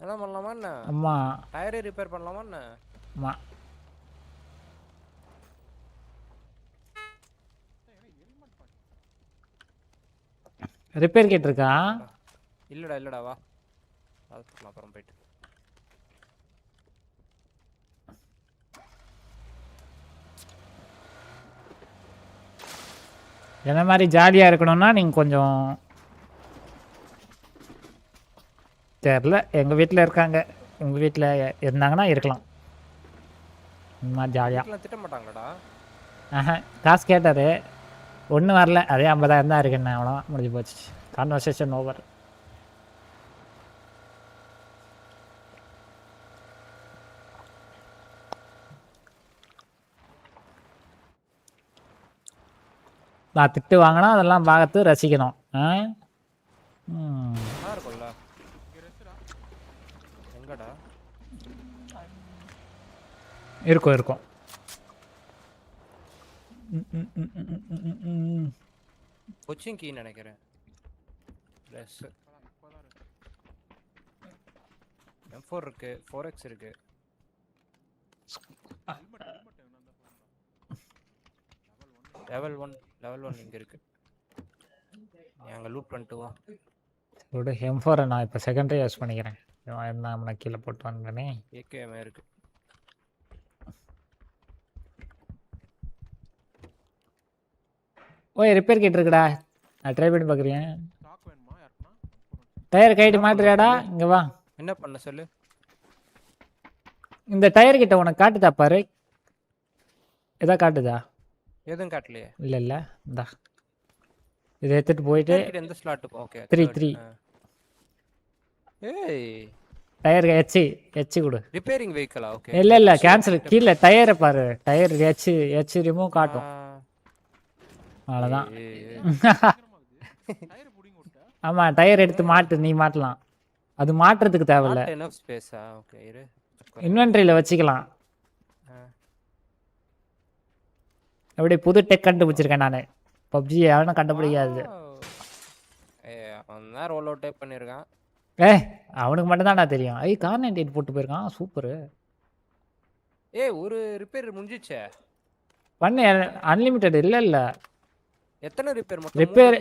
அதான் பண்ணலாமா என்ன? ஆமாம் டயரே ரிப்பேர் பண்ணலாமா என்ன? ஆமாம் ரிப்பேர் கேட்டிருக்கா? இல்லடா வா பார்த்துக்கலாம் அப்புறம் போயிட்டு. என்ன மாதிரி ஜாலியாக இருக்கணும்னா நீங்கள் கொஞ்சம் தெரில. எங்கள் வீட்டில் இருக்காங்க, உங்கள் வீட்டில் இருந்தாங்கன்னா இருக்கலாம் இந்த மாதிரி ஜாலியாக. திட்ட மாட்டாங்களாடா? காசு கேட்டார், ஒன்றும் வரல. அதே 50,000 தான் இருக்குண்ணே, அவ்வளோ முடிஞ்சு போச்சு. Conversation over. நான் திட்டு வாங்கினா அதெல்லாம் பார்த்து ரசிக்கணும். இருக்கும்ல எங்கடா இருக்கும். கொச்சின் கீ நினைக்கிறேன். M4 இருக்கு, 4X இருக்கு. லெவல் 1 இங்க இருக்கு. அங்க லூட் பண்ணிட்டு வா. ஒரு M4 நான் இப்போ செகண்டரி யூஸ் பண்ணிக்கிறேன். நான் கீழே போட்டு வந்தேனே. AKM இருக்கு. ஓய் ரிப்பேர் கிட் இருக்குடா, நான் ட்ரை பண்ணி பார்க்குறேன். டயர் கைட்டு மாட்டுறியாடா? இங்கே வா. என்ன பண்ண சொல்லு. இந்த டயர் கிட்ட உனக்கு காட்டுதா பாரு. எதா காட்டுதா? எதுவும் காட்டலையே. இல்லை இந்தா இதை எடுத்துட்டு போயிட்டு எந்த ஸ்லாட்? ஓகே 3 ஏய் டயர் எச் கொடு. ரிப்பேரிங் வெஹிக்கிளா? ஓகே இல்லை கேன்சல். கீழே டயரை பாரு, டயர் எச் ரிமூவ் காட்டும். அவ்வளோதான். ஆமாம் டயர் எடுத்து மாட்டு, நீ மாட்டலாம். அது மாட்டுறதுக்கு தேவையில்ல, இன்வென்ட்ரியில் வச்சுக்கலாம். எப்படி புது டெக் கண்டுபிடிச்சிருக்கேன் நான். பப்ஜி யாரும் கண்டுபிடிக்காது. அவன் ரோல் அவுட் டைப் பண்ணியிருக்கான். அவனுக்கு மட்டும்தான் நான் தெரியும். கார் 98 போட்டு போயிருக்கான், சூப்பரு. ஒரு ரிப்பேர் முடிஞ்சிச்சே பண்ணு. அன்லிமிட்டெட் இல்லை. எத்தனை ரிப்பேர்?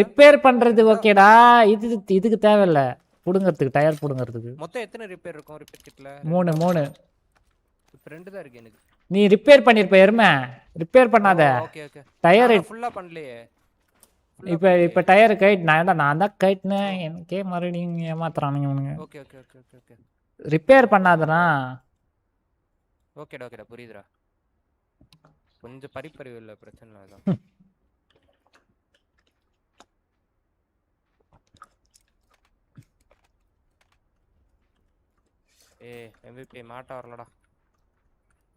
ரிப்பேர் பண்றது ஓகேடா, இதுக்கு தேவையில்ல. புடுங்கிறதுக்கு, டயர் புடுங்கிறதுக்கு மொத்தம் எத்தனை ரிப்பேர் இருக்கும் ரிப்பேர் கிட்ல? 3 இப்போ 2 தான் இருக்கு எனக்கு. நீ ரிப்பேர் பண்ணிருப்ப எருமை. ரிப்பேர் பண்ணாத. டயர் ஃபுல்லா பண்ணலையே. இப்போ டயர் கைட் நான் தான் கைட்னேன். எனக்கே மறுபடியும் ஏமாத்துறானுங்க. Okay repair பண்ணாதனா? ஓகேடா புரியுதுடா. கொஞ்சம் பரிப்பறிவு இல்லை, பிரச்சனை இல்லை. அதான் ஏய் MVP மாட்ட வரலடா.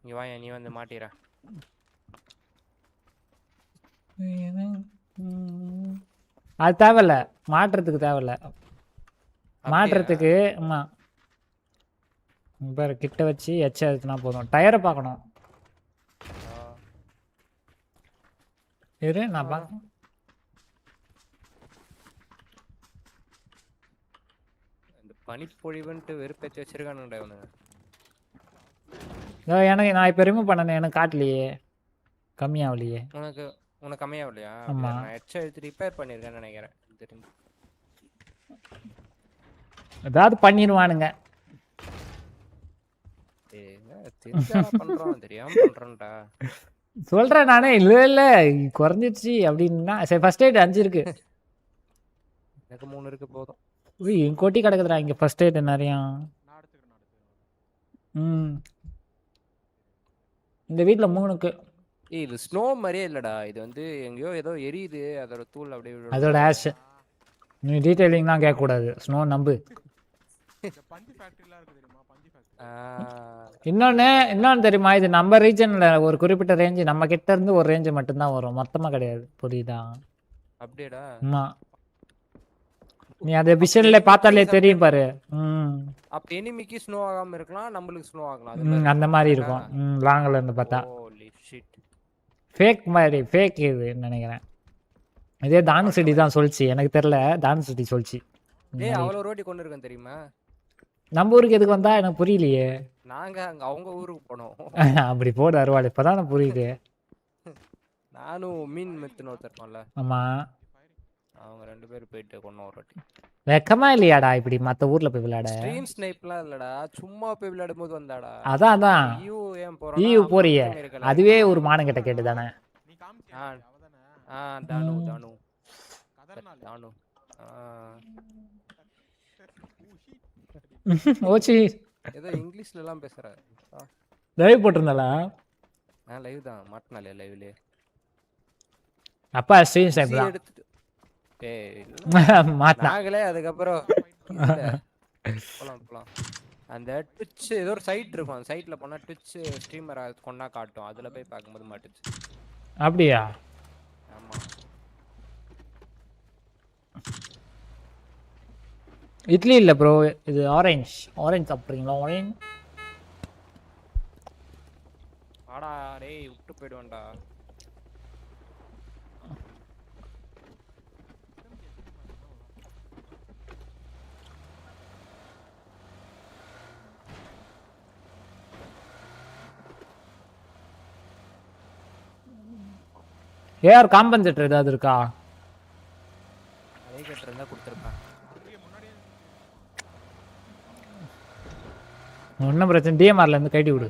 இங்க வா நீ வந்து மாட்டிற. அது தேவையில்ல, மாட்டுறதுக்கு தேவையில்ல. மாட்டுறதுக்கு ஆமா பாரு கிட்ட வச்சு எச்ச எடுத்துனா போதும். டயரை பார்க்கணும். இரு நான் பார்க்கணும். இந்த பனிப்பொழிவுன்ட்டு வெறுப்பேற்றி வச்சிருக்கானுடா இவனுங்க. எனக்கு நான் இப்போ ரிமூவ் பண்ணனே, எனக்கு காட்டலையே, கம்மியாகலையே. உனக்கு கம்மியாகலையா? ஆமாம், நான் ஹெட்செட் எடுத்து ரிப்பேர் பண்ணியிருக்கேன்னு நினைக்கிறேன். தெரிஞ்சு ஏதாவது பண்ணிடுவானுங்க. சொல்றேன் நானே. இல்ல குறைஞ்சிடுச்சு அப்படின்னா சரி. ஃபர்ஸ்ட் எய்ட் 5 இருக்கு. எனக்கு 3 இருக்கு போதும். கொட்டி கிடக்குதுடா இங்க ஃபர்ஸ்ட் எய்ட் நிறையா. இந்த வீட்ல 3க்கு. இது ஸ்னோ மாதிரியே இல்லடா, இது வந்து எங்கேயோ ஏதோ எரியுது, அதோட தூள் அப்படியே. அதோட ஆஷ். நீ டீடைலிங் தான் கேட்க கூடாது. ஸ்னோ நம்பு. இன்னொன்னு தெரியுமா, இது நம்ம ரீஜன்ல ஒரு குறிப்பிட்ட ரேஞ்ச், நம்ம கிட்ட இருந்து ஒரு ரேஞ்ச் மட்டும்தான் வரும், மொத்தமா கிடையாது. புரியுதா? அப்படியேடா. ஆமா, நீ அத விஷன்ல பார்த்தாலே தெரியும் பாரு. அப்ப எனிமிக்கு ஸ்னோ ஆகாம இருக்கலாம், நம்மளுக்கு ஸ்னோ ஆகலாம். அந்த மாதிரி இருக்கும். லாங்ல இருந்து பார்த்தா ஹோலி ஷிட். ஃபேக் மாதிரி, ஃபேக் இது நினைக்கிறேன். இதே தானு சிட்டி தான் சொல்லிச்சு, எனக்கு தெரியல. தானு சிட்டி சொல்லிச்சு. ஏய் அவ்வளவு ரோட்டி கொண்டு இருக்கேன் தெரியுமா? நம்ம ஊருக்கு எதுக்கு வந்தா எனக்கு புரியலையே. நாங்க அங்க அவங்க ஊருக்கு போனோம். அப்படி போடு அருவாள். இப்பதான் புரியுது. நானும் மீன் மெத்துன்னு ஒருத்தருக்கோம்ல. ஆமா, அவங்க 2 பேரும் போயிட்டு கொண்டோம் ஒரு வாட்டி. வெக்கமா இல்லையாடா இப்படி மத்த ஊர்ல போய் விளையாட? ஸ்ட்ரீம் ஸ்னைப்லாம் இல்லடா, சும்மா போய் விளையாடும் போது வந்தாடா. அதான் ஈயூ போறிய, அதுவே ஒரு மானம் கிட்ட கேட்டு தானே. தானு தானு தானு ஓச்சி ஏதோ இங்கிலீஷ்ல எல்லாம் பேசுறாரு. லைவ் போட்டிருந்தாளா? லைவ் தான் மாட்டனாலே லைவ்ல. அப்பா ஸ்ட்ரீம் ஸ்னைப் தான் நாங்களே. அதுக்கப்புறம் போலாம் அந்த ட்விட்ச் ஏதோ ஒரு சைட் இருக்கும், அந்த சைட்ல போனா ட்விட்ச் ஸ்ட்ரீமர் கொண்டா காட்டும், அதுல போய் பார்க்கும்போது மாட்டுச்சு. அப்படியா? ஆமா. இட்லி இல்ல ப்ரோ, இது ஆரஞ்சு. ஆரஞ்சு சாப்பிட்றீங்களா? ஆரஞ்சு ஆடா டேய் விட்டு போய்டுவேன்டா. ஏஆர் காம்பன்சேட்டர் ஏதாவது இருக்கா? அதே கேட்டிருந்தா கொடுத்துருப்பேன். ஒன்றும் பிரச்சனை. டிஎம்ஆர்ல இருந்து கைட்டி விடு.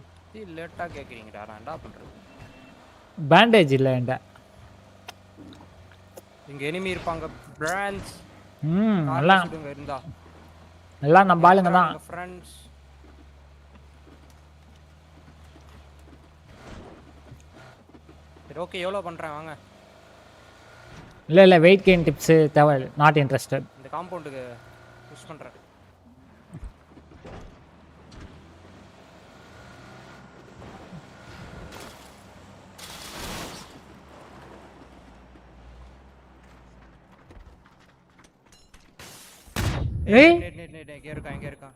லேட்டா கேக்குறீங்கடா, நான் என்ன பண்றது? பேண்டேஜ் இல்ல என்கிட்ட. இங்க எனிமி இருப்பாங்க பிரான்ச். எல்லாம் இருந்தா எல்லாம் நம்ம ஆளுங்க தான். ஃப்ரெண்ட்ஸ் சரி ஓகே. எவ்வளவு பண்றேன் வாங்க. இல்ல வெயிட் கெயின் டிப்ஸ் தேவை. Not interested. இந்த காம்பவுண்டுக்கு புஷ் பண்றேன். ஏய் இங்க இருக்கான்.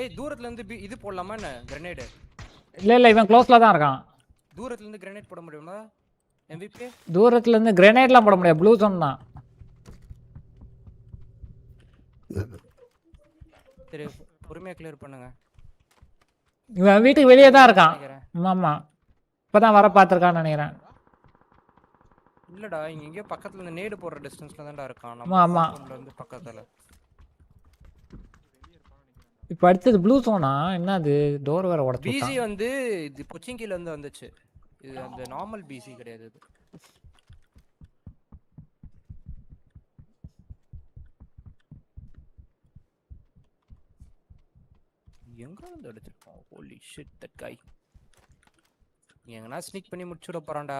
ஏய் தூரத்துல இருந்து இது போடலாமா என்ன? கிரனேட் இல்ல இவன் க்ளோஸ்ல தான் இருக்கான். தூரத்துல இருந்து கிரனேட் போட முடியுமா? MVP தூரத்துல இருந்து கிரனேட்லாம் போட முடியாது, ப்ளூ ஜோன் தான். சரி பொறுமையா கிளியர் பண்ணுங்க. இவன் வீட்டுக்கு வெளியே தான் இருக்கான். ஆமா, இப்பதான் வர பார்த்துருக்கான்னு நினைக்கிறேன். இல்லடா இங்க எங்கேயோ பக்கத்துல இருந்து நேடு போடுற டிஸ்டன்ஸ்ல தான்டா இருக்கான். ஆமா இருந்து பக்கத்துல. இப்போ அடுத்தது ப்ளூ ஜோனா? என்னது டோர் வேற உடைச்சு விட்டான். பிசி வந்து இது பொச்சிங்கில இருந்து வந்துச்சு. இது அந்த நார்மல் பிசி கிடையாது. இது எங்க இருந்து அடிச்சிருக்கான்? ஹோலி ஷிட், தட் கை எங்கனா ஸ்னிக் பண்ணி முடிச்சுட போறான்டா.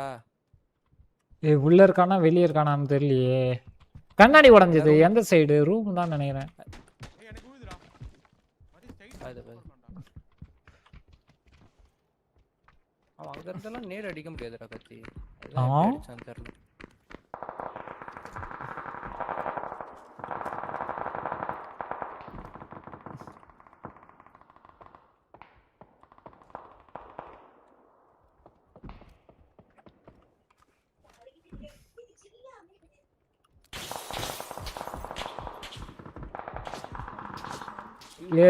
ஏய் உள்ள இருக்கானா வெளிய இருக்கானான்னு தெரியலையே. கண்ணாடி உடைஞ்சது எந்த சைடு? ரூம் தான் நினைக்கிறேன். அவன் அங்க இருந்தெல்லாம் நேர் அடிக்க முடியாதுடா கத்தி. அதான் அடிச்சான்னு தெரியல.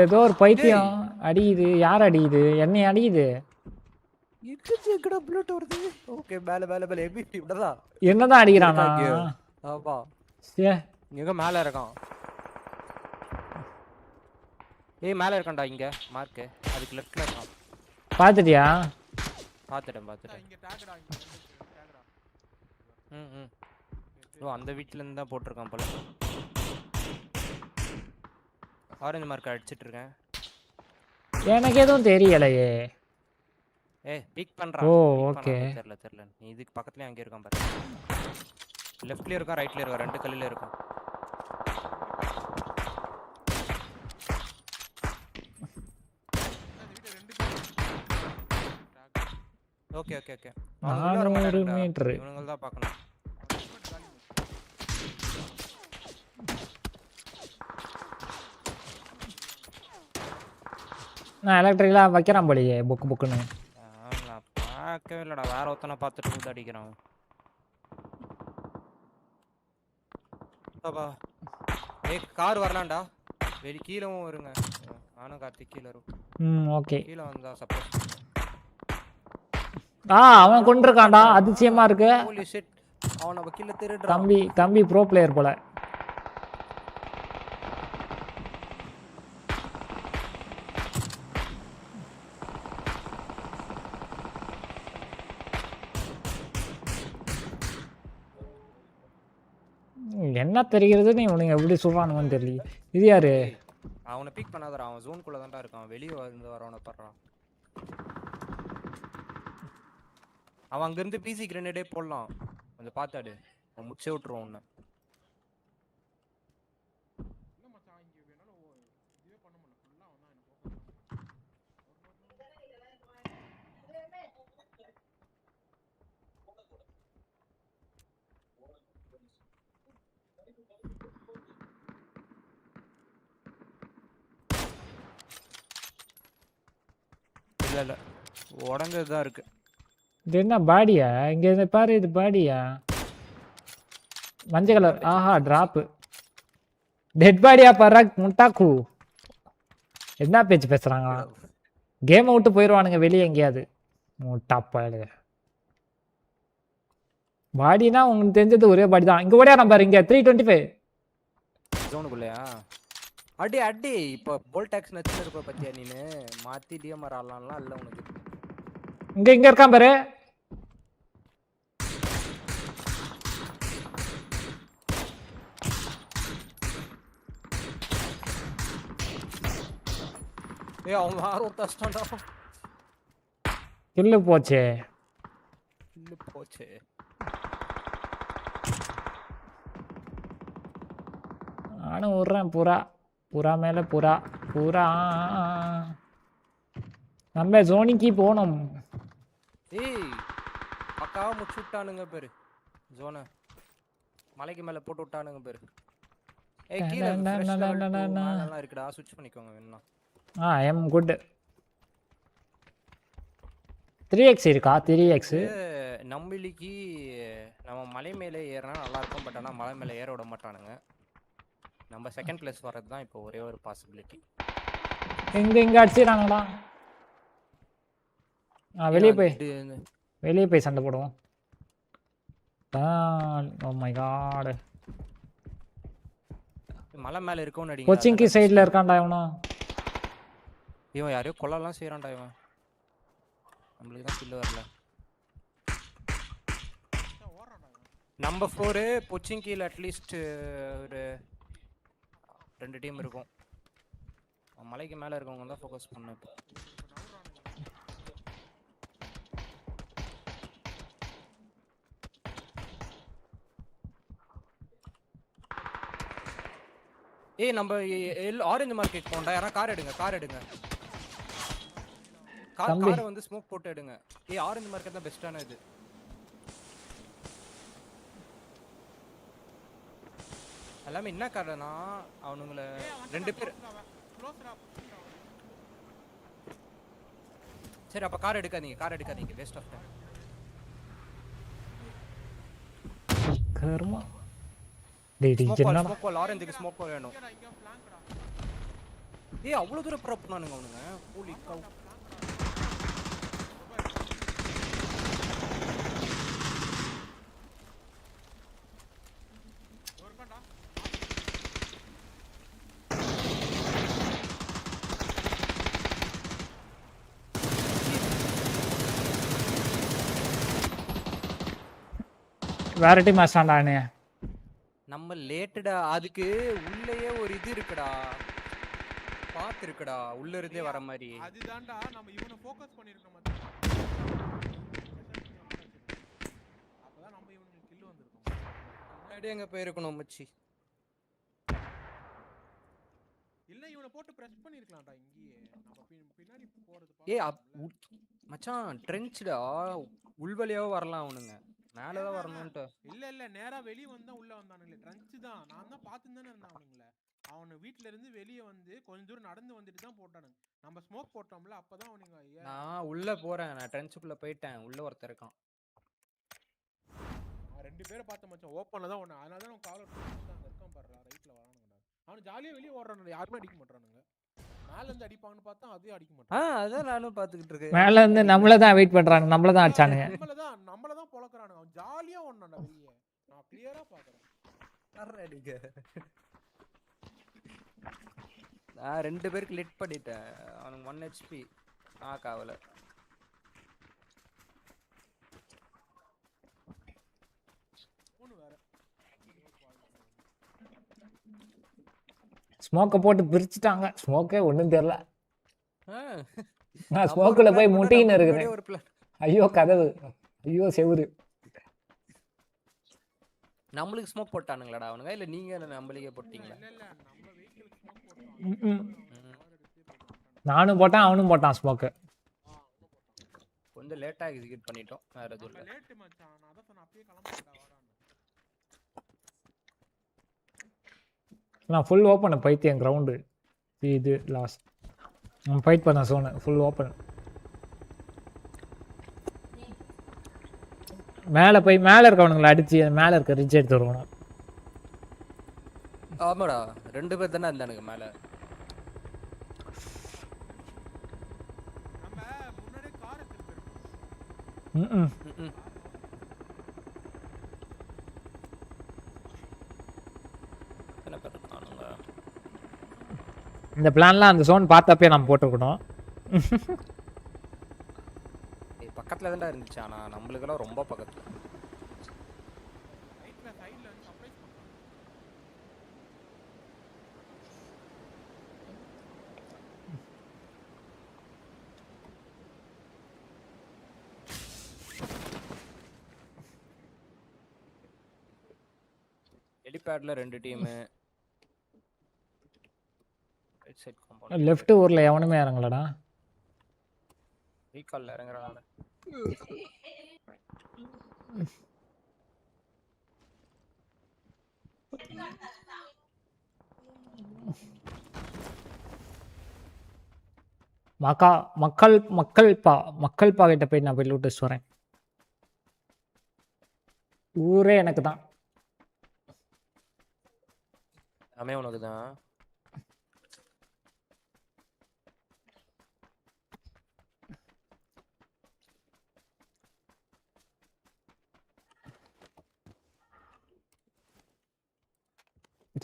ஏதோ ஒரு பைத்தியம் அடியுது. யார் அடியுது? என்னை அடியுது. எக்கச்சக்கடா புல்லட் வருது. ஓகே மேல மேல மேல MVP விடடா. என்னதான் அடிக்குறானா? ஆமா. சே இங்க மேல இருக்கான். ஏய் மேல இருக்கான்டா இங்க மார்க். அதுக்கு லெஃப்ட்ல இருக்கான். பாத்துட்டியா? பாத்துட்டேன். இங்க டாக்டா இங்க டாக்டா. ஓ அந்த வீட்ல இருந்து தான் போட்டுருக்கான் போல. ஆரஞ்சு மார்க் அடிச்சிட்டு இருக்கேன். எனக்கு எதுவும் தெரியலையே. ஏய் பிக் பண்றா. ஓ ஓகே. தெரியல. நீ இதுக்கு பக்கத்துலயே அங்க இருக்கான் பாரு. லெஃப்ட்லயே இருக்கா ரைட்லயே இருக்கா ரெண்டு கல்லுல இருக்கான். Okay 400 metre. இவனுங்க தான் பார்க்கணும். நான் எலக்ட்ரிக்கலா வைக்கிறான் போலியே புக்குன்னு. நான் பார்க்கவே இல்லடா. வேற ஒருத்தனை பார்த்துட்டு வந்து அடிக்கிறான். பாபா ஏய் கார் வரலாம்டா. வெளி கீழவும் வருங்க. நானும் கார்த்திக் கீழ வரும். ஓகே. கீழ வந்தா சப்போர்ட். அவன் கொண்டிருக்கான்டா. அதிசயமா இருக்கு. Holy shit. அவன் நம்ம கீழ திருடுறான். தம்பி ப்ரோ பிளேயர் போல. என்ன தெரிகிறதுன்னு இவனுங்க எப்படி சொல்றானுங்கன்னு தெரியல. இது யாரு? அவனை பிக் பண்ணாதடா. அவன் ஜோனுக்குள்ள தான்டா இருக்கான். வெளிய வந்து வரவன பண்றான். அவன் அங்க இருந்து பிசி கிரேனேடே போடலாம். கொஞ்சம் பாத்தாடு. அவன் முச்சே விட்டுருவான் உன்னை. என்ன மச்சான் இங்க வேணாலும் இதுவே பண்ண முடியல. ஃபுல்லா அவன் தான் என்ன போக. இல்ல உடஞ்சதுதான் இருக்கு. இது என்ன பாடியா? இங்க இருந்து பாரு. இது பாடியா? மஞ்சள் கலர். ஆஹா டிராப். டெட் பாடியா பாரு முட்டாக்கு. என்ன பேச்சு பேசுறாங்க? கேமை விட்டு போயிடுவானுங்க வெளியே எங்கேயாவது. முட்டாப்பாடு. பாடினா உங்களுக்கு தெரிஞ்சது ஒரே பாடி தான். இங்க ஓடியா பாரு. இங்க 325 ஜோனுக்குள்ளயா? அடி இப்ப போல் டாக்ஸ் நச்சு இருப்ப பத்தியா நீனு? மாத்தி டிஎம்ஆர் ஆடலாம்லாம் இல்ல உனக்கு. இங்க இருக்கான் பாரு. ஏய் அவன் வேற ஒரு தஸ்டான்டா. கில்லு போச்சே. நானும் விடுறேன். புறா மேல புறா. நம்ம ஜோனிக்கு போனோம். ஏய் பக்காவா முச்சு விட்டானுங்க பேரு. ஜோனை மலைக்கு மேல போட்டு விட்டானுங்க பேரு. ஏய் கீழ மேலலாம் இருக்குடா. ஸ்விட்ச் பண்ணிக்கோங்க வேணும்னா. ஐ அம் குட். 3x இருக்கா? 3x நம்பிலிக்கு நம்ம மலை மேலே ஏறினா நல்லா இருக்கும். பட் ஆனால் மலை மேலே ஏற விட மாட்டானுங்க. நம்ம செகண்ட் பிளேஸ் வர்றது தான் இப்போ ஒரே ஒரு பாசிபிலிட்டி. எங்க அடிச்சிடறாங்கடா. வெளியே போய் சண்டை போடுவோம். Oh my God. மலை மேலே இருக்கோன்னு அடிங்க. கோச்சிங்கி சைடில் இருக்கான்டா இவனும். இவன் யாரையோ கொல்லலாம் செய்கிறான்டா இவன். நம்மளுக்கு தான் கில் வரல. நம்பர் 4 பொச்சிங்கியில் அட்லீஸ்ட் ஒரு 2 டீம் இருக்கும். மலைக்கு மேலே இருக்கவங்க தான் ஃபோக்கஸ் பண்ண. இப்போ ஏய் நம்ம ஆரஞ்சு மார்க்கெட் போண்டா யாரா கார் எடுங்க காரை வந்து ஸ்மோக் போட்டு எடுங்க. ஏய் ஆரஞ்சு மார்க்கெட் தான் பெஸ்டான இது. எல்லாமே என்ன காரணம்னா அவனுங்கள ரெண்டு பேர் சரி அப்ப கார் எடுக்காதீங்க வேஸ்ட் ஆஃப் டைம். கர்மா டேய் ஜென்னா ஸ்மோக் வால் ஆரஞ்சுக்கு ஸ்மோக் வால் வேணும். ஏய் அவ்வளவு தூரம் ப்ராப் பண்ணானுங்க அவனுங்க. ஹோலி கவ். வேற டீம் ஆஸ்டாண்டானே. நம்ம லேட்டடா அதுக்கு உள்ளேயே ஒரு இது இருக்குடா. பாத்து இருக்குடா உள்ள இருந்தே வர மாதிரி. அதுதான்டா நம்ம இவனை ஃபோக்கஸ் பண்ணிருக்கோம் மத்த. அப்பதான் நம்ம இவனுக்கு கில் வந்திருக்கும். முன்னாடி எங்க போய் இருக்கணும் மச்சி. இல்ல இவனை போட்டு பிரஸ் பண்ணிருக்கலாம்டா இங்கேயே. நம்ம பின்னாடி போறது ஏய் மச்சான் ட்ரென்ச்டா உள்வழியாவே வரலாம் அவனுங்க. மேல தான் வரணும்ட்டு. இல்ல நேரா வெளிய வந்தா உள்ள வந்தானுங்க. ட்ரென்ச் தான். நான் தான் பாத்துட்டு தானே இருந்தேன் அவனுங்கள. அவன வீட்ல இருந்து வெளிய வந்து கொஞ்ச தூரம் நடந்து வந்துட்டு தான் போட்டானுங்க. நம்ம ஸ்மோக் போட்டோம்ல அப்பதான் அவனுங்க நான் உள்ள போறேன். நான் ட்ரென்ச்சுக்குள்ள போயிட்டேன். உள்ள ஒருத்தர் இருக்கான். நான் ரெண்டு பேரை பார்த்த மச்சான் ஓபன்ல தான் ஒண்ணு. அதனால தான் கால் அவுட் அங்க இருக்கான் பாருடா ரைட்ல வரானுங்கடா. அவன் ஜாலியா வெளிய ஓடுறானுங்க. யாருமே அடிக்க மாட்டறானுங்க. மேல இருந்து அடிப்பாங்கன்னு பார்த்தா அதே அடிக்க மாட்டாங்க. அத நானும் பாத்துக்கிட்டு இருக்கேன். மேல இருந்து நம்மள தான் வெயிட் பண்றாங்க. நம்மள தான் அடிச்சானுங்க. நம்மள தான் பொளக்குறானுங்க. அவன் ஜாலியா ஓடுனான்டா வெளிய. நான் கிளியரா பாக்குறேன். அரடிங்க. நான் ரெண்டு பேருக்கு லிட் பண்ணிட்டேன். அவனுக்கு 1 HP. காவல. ஒன்னு வேற. ஸ்மோக்க போட்டு பிரிச்சிட்டாங்க. ஸ்மோக்கே ஒண்ணும் தெரியல. நான் ஸ்மோக்ல போய் முட்டின்னு இருக்கேன். ஐயோ கதவு. ஐயோ செவுரு. நம்மளுக்கு ஸ்மோக் போட்டானுங்களாடா அவனுங்க இல்ல நீங்க நம்மளுக்கே போட்டீங்களா? இல்ல நம்ம வெஹிக்கிளுக்கு ஸ்மோக் போட்டோம். நானும் போட்டேன் அவனும் போட்டான் ஸ்மோக். கொஞ்சம் லேட்டா எக்ஸிக்யூட் பண்ணிட்டோம். வேற எதுவும் இல்ல. லேட் மச்சான். நான் அத சொன்ன அப்படியே கிளம்பிட்டா வாடான்னு. நான் ஃபுல் ஓபன் பைத்தியம் கிரவுண்ட். இது லாஸ்ட். நான் ஃபைட் பண்ண சோன் ஃபுல் ஓபன். மேல போய் மேல இருக்கவனுங்கள அடிச்சு மேல இருக்க ரிட்ஜ் எடுத்து வரணும். ஆமாடா ரெண்டு பேர் தானே இருந்தானுங்க மேல. நம்ம முன்னாடியே கார் எடுத்துட்டு போறோம். என்ன பண்றானுங்க? இந்த பிளான்லாம் அந்த சோன் பார்த்தப்பே நம்ம போட்டுக்கணும். பக்கத்துல தான்டா இருந்துச்சு. ஆனா நம்மளுக்கெல்லாம் ரொம்ப பக்கத்துல. ரைட்ல சைடுல வந்து சர்ப்ரைஸ் பண்றாங்க. ஹெலிபேட்ல ரெண்டு team. Right side compound. Left ஊர்ல எவனுமே இறங்கலடா. ரீகால்ல இறங்குறாங்க. மக்கள் பாக்கிட்ட போய் நான் போய் லூட் வரேன். ஊரே எனக்கு தான். எல்லாமே உனக்கு தான்.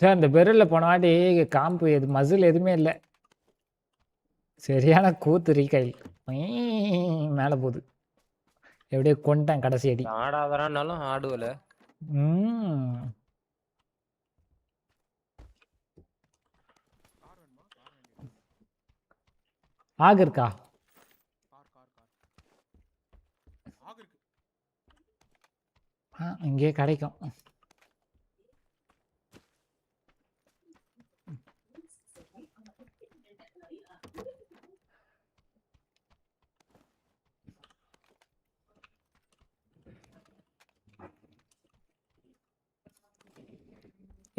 சார் அந்த பெரில் போன வாட்டி காம்பு எது மசில் எதுவுமே இல்லை. சரியான கூத்து ரீகைல் மேலே போகுது. எப்படியோ கொண்டேன் கடைசி அடி. ஆடாதனாலும் ஆடுவல. ஆகு இருக்கா? இங்கே கிடைக்கும்.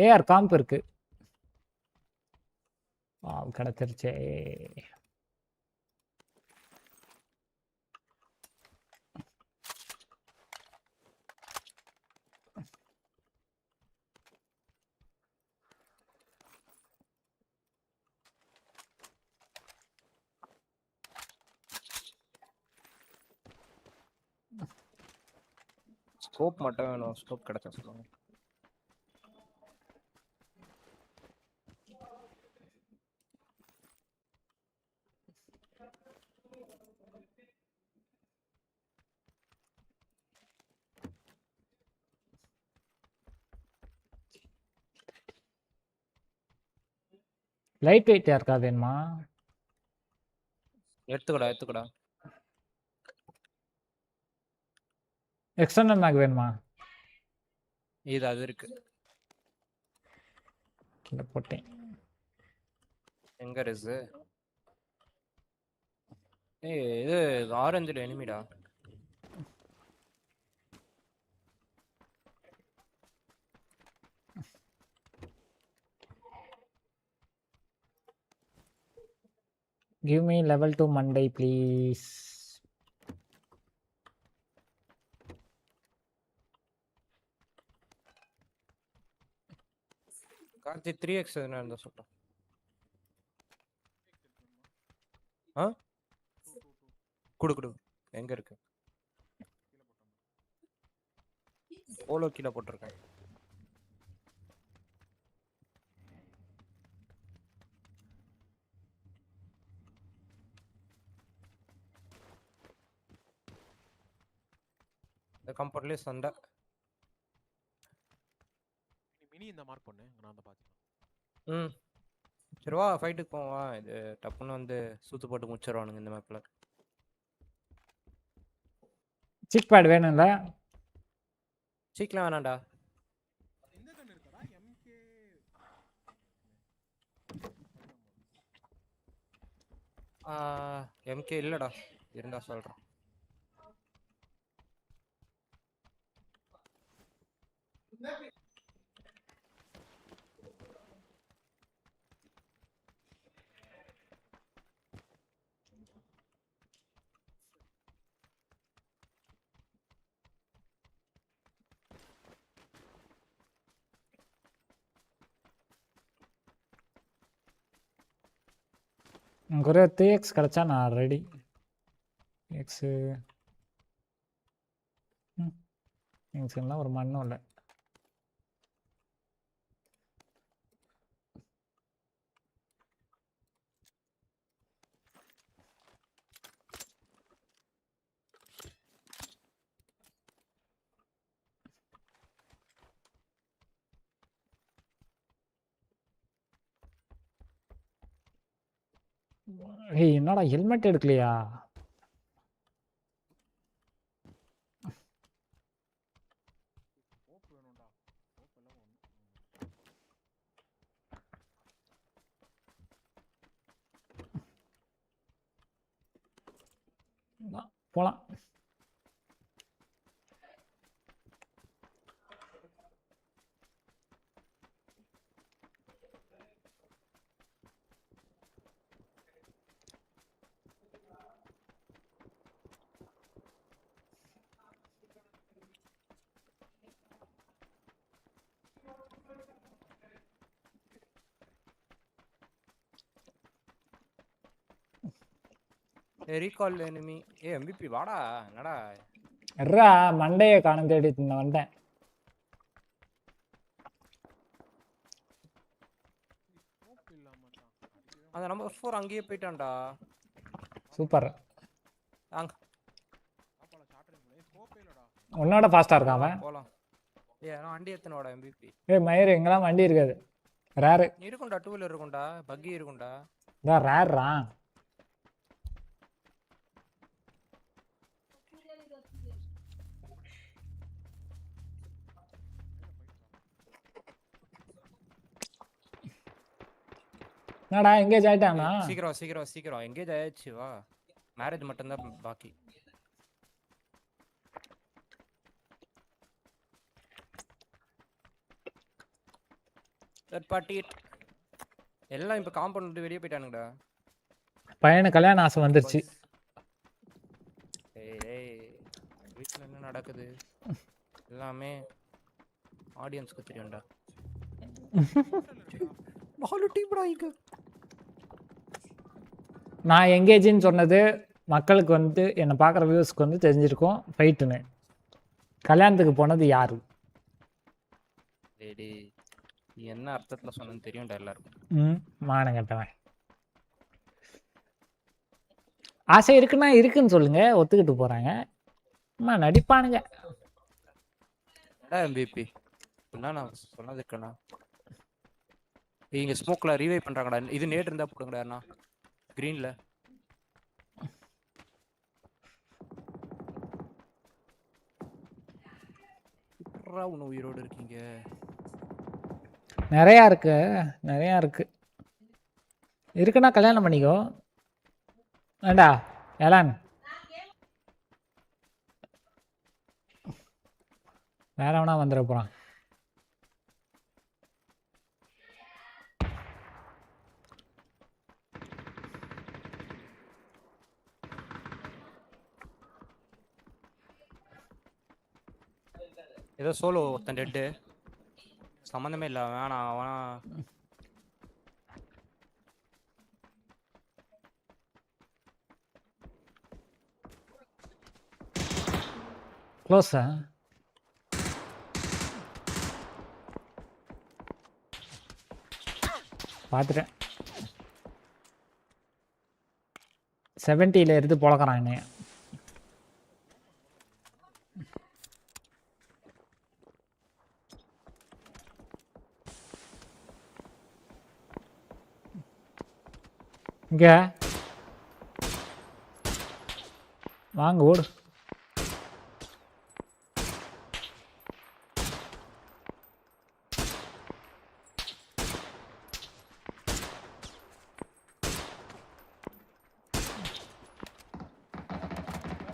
ஏஆர் காம்ப் இருக்கு. கிடைச்சிருச்சே. ஸ்கோப் மட்டும் வேணும். ஸ்கோப் கிடைச்சா சொல்லுங்க. லைட் வெயிட் யாருக்கா வேணுமா? எடுத்துக்கடா. எக்ஸ்டர்னல் மேக் வேணுமா? அது இருக்கு. கீழே போட்டேன். எங்க இருக்கு? இது ஆரஞ்சுல எனிமிடா. Give me level 2 Monday, please. Karthi 3x எதுனா இருந்தா சொல்றேன். குடு. எங்க இருக்கு? போலோ கீழே போட்டிருக்கேன். இந்த கம்பெனிலே சண்டை. மினி இந்த மார்க் பண்ணு. நான் தான் பாத்தேன். சரி வா ஃபைட்டுக்கு போவோம் வா. இது டப்புன்னு வந்து சுத்து போட்டு முடிச்சிருவானுங்க இந்த மேப்ல. சிக் பேட் வேணும்ல? சீக்கிரம் வேணாண்டா. இந்த கன் இருக்கடா MK இல்லடா. இருந்தா சொல்றேன். எனக்கு ஒரு 3x கிடைச்சா நான் ரெடி. எக்ஸ் எல்லாம் ஒரு மண்ணும் இல்லை. ஏய் என்னடா ஹெல்மெட் எடுக்கலையா? போலாம். Recall enemy. MVP வாடா. என்னடா எர்ரா மண்டையை காணும் தேடி வந்தேன். அந்த நம்பர் 4 அங்கேயே போயிட்டான்டா. சூப்பர். அங்க உன்னோட ஃபாஸ்டா இருக்கான் அவன். போலாம். நான் வண்டி எத்தனோட MVP. மயிர் எங்கெல்லாம் வண்டி இருக்காது. ரேர் இருக்கும்டா. 2 வீலர் இருக்கும்டா. பக்கி இருக்கும்டா. இதான் ரேர்ரா. என்னடா எங்கேஜ் ஆயிட்டானா? சீக்கிரம் எங்கேஜ் ஆயிடுச்சு வா. மேரேஜ் மட்டும்தான் பாக்கி. தட் பார்ட்டி எல்லாம் இப்ப காம்பவுண்ட் விட்டு வெளிய போய்ட்டானுங்கடா. பையனுக்கு கல்யாண ஆசை வந்துருச்சு. ஏய் வீட்ல என்ன நடக்குது எல்லாமே ஆடியன்ஸ்க்கு தெரியும்டா. 4 டீம் bro இங்க. நான் எங்கேஜ்னு சொன்னது மக்களுக்கு வந்து என்ன பார்க்குற வியூஸ்க்கு வந்து தெரிஞ்சிருக்கும் ஃபைட்டுன்னு. கல்யாணத்துக்கு போனது யாரு? டேய் என்ன அர்த்தத்துல சொன்னேன்னு தெரியும்டா எல்லாருக்கும். மானம் கட்டவன். ஆசை இருக்குன்னா இருக்குன்னு சொல்லுங்க, ஒத்துக்கிட்டு போறாங்க. அம்மா நடிப்பானுங்க. MVP என்ன நான் சொன்னது இருக்கேண்ணா. இங்க ஸ்மோக்ல ரீவைவ் பண்றாங்கடா. இது நேட் இருந்தா போடுங்கடா அண்ணா. கிரீன்ல உன உயிரோடு இருக்கீங்க. நிறையா இருக்கு, நிறையா இருக்கு. இருக்குன்னா கல்யாணம் பண்ணிக்கோ. ஏண்டா ஏலான் வேற எவனா வந்துட போறான். ஏதோ சோலோ ஒருத்தன் டெட்டு சம்மந்தமே இல்லை. வேணாம் வேணாம். க்ளோஸா பார்த்துட்டேன். 70 எடுத்து பொழக்கிறான் என்னைய. இங்க வாங்க ஓடு.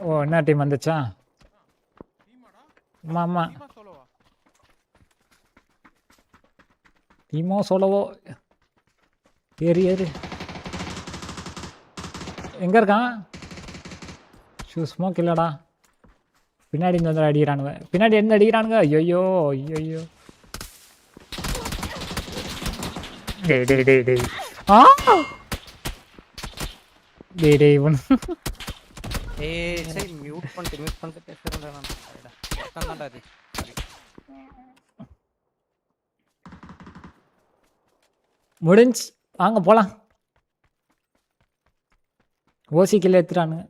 ஓ என்ன டீம் வந்துச்சா? ஆமா ஆமா டீமோ சோலவோ. ஏறு ஏறு. எங்கே இருக்கான்? ஸ்மோக் இல்லைடா. பின்னாடி இருந்து வந்து அடிக்கிறானுங்க. பின்னாடி இருந்து அடிக்கிறானுங்க. ஐயோ ஐயோ. டேய் டேய் டேய் டேய் ஆ டேய் டேய் இவன். ஏய் சரி மியூட் பண்ணிட்டு பேசுறேன்டா நான். உட்கார்ந்தான்டா அது. முடிஞ்சு வாங்க போலாம். ஓசிக்கில் எடுத்துட்டானுங்க.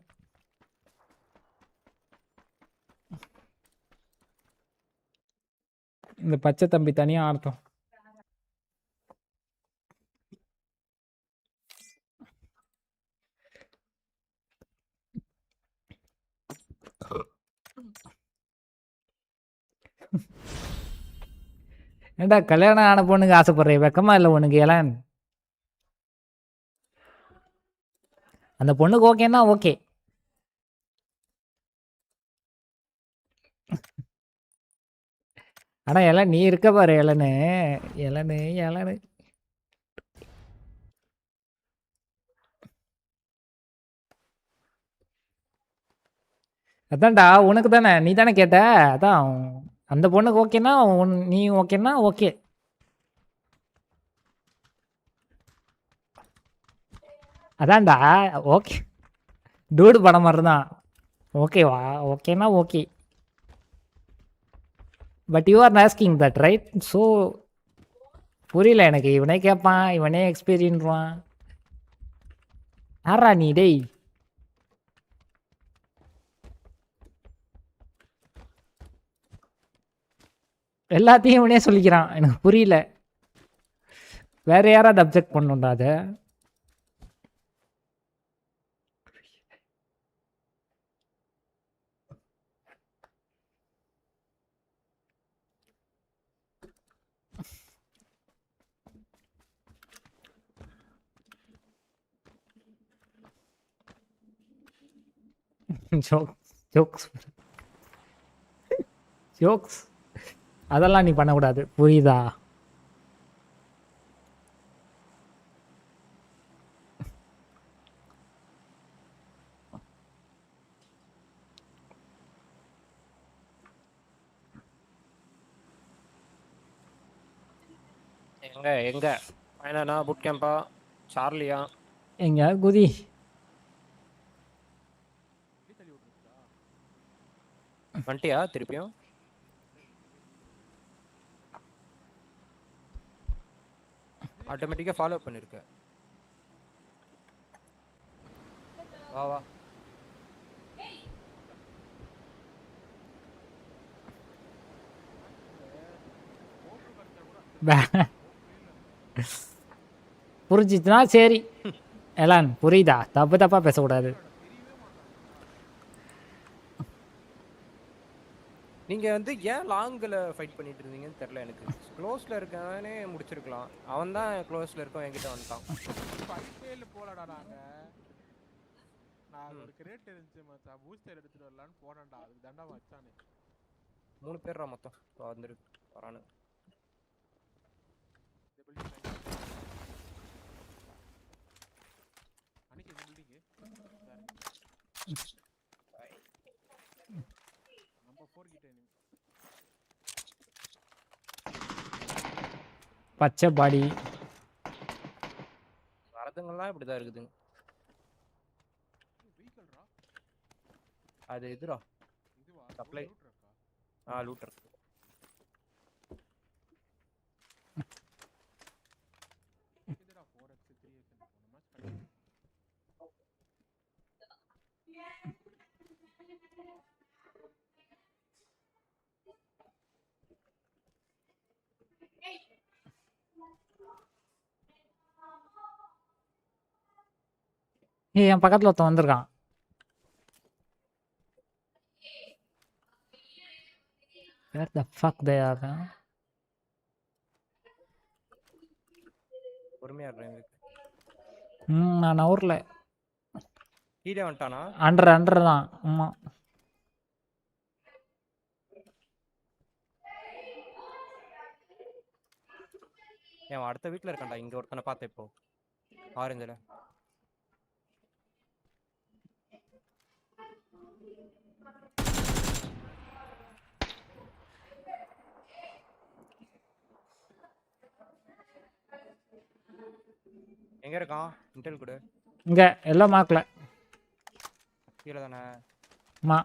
இந்த பச்சை தம்பி தனியாக ஆடட்டும். ஏண்டா கல்யாணம் ஆன பொண்ணுக்கு ஆசைப்படுறேன், வெக்கமா இல்லை உனக்கு எல்லாம்? அந்த பொண்ணுக்கு ஓகேன்னா ஓகே. ஆனால் எல்லாம் நீ இருக்க பாரு இளனு இளனு இளனு. அதான்டா உனக்கு தானே, நீ தானே கேட்ட. அதான் அந்த பொண்ணுக்கு ஓகேன்னா நீ ஓகேன்னா ஓகே. அதான்டா ஓகே. டூடு படம் மாதிரி தான். ஓகேவா? ஓகேனா okay. But you are asking that right? So புரியல எனக்கு. இவனே கேட்பான், இவனே எக்ஸ்பீரியன்ஸ்வான். ஆறா நீ டேய். எல்லாத்தையும் இவனே சொல்லிக்கிறான். எனக்கு புரியல. வேற யாராவது அப்ஜெக்ட் பண்ணுண்டா அதை? ஜோக்ஸ் ஜோக்ஸ் அதெல்லாம் நீ பண்ணக்கூடாது, புரியுதா? எங்க ஃபைனலா புட் கேம்பா சார்லியா எங்க குதி வண்டியா திருப்பியும் ஆட்டோமேட்டிக்கா ஃபாலோ பண்ணிருக்க வா வா புரிஞ்சிச்சுனா சரி எலான் புரியுதா தப்பா பேசக்கூடாது நீங்க வந்து ஏன் லாங்ல ஃபைட் பண்ணிட்டு இருந்தீங்கன்னு தெரியல எனக்கு க்ளோஸ்ல இருக்கவனே முடிச்சிருக்கலாம் அவன் தான் க்ளோஸ்ல இருக்கவன் என்கிட்ட வந்துட்டான் ஃபைட்டேல போலடா நாங்க நான் ஒரு கிரேட் இருந்துச்சு மச்சான் பூஸ்டர் எடுத்துட்டு வரலான்னு போனேன்டா அதுக்கு தண்டா வச்சானே 3 பேர்ரா மொத்தம் வந்துரு வரானு அன்னைக்கு இந்த பில்டிங் நம்பர் 4 கிட்ட பச்சை பாடி வரதுங்கலாம் இப்படிதான் இருக்குதுங்க அது எதுரா சப்ளை லூட்டர் இதுடா 4x 3x போன மேட்ச் கட்டி என் பக்கத்துல ஒருத்தன் வந்திருக்கான் Where the fuck they are? பொறுமையா இருக்கேன் நான் நவுர்ல கீழே வந்துட்டானா அண்டர் தான் ஆமா ஏன் அடுத்த வீட்ல இருக்கான்டா இங்க ஒருத்தனை பார்த்தேன் இப்போ ஆரஞ்சுல எங்க இருக்கான் இன்டெல் கூட இங்க எல்லாம் மார்க்ல கீழ தானே மா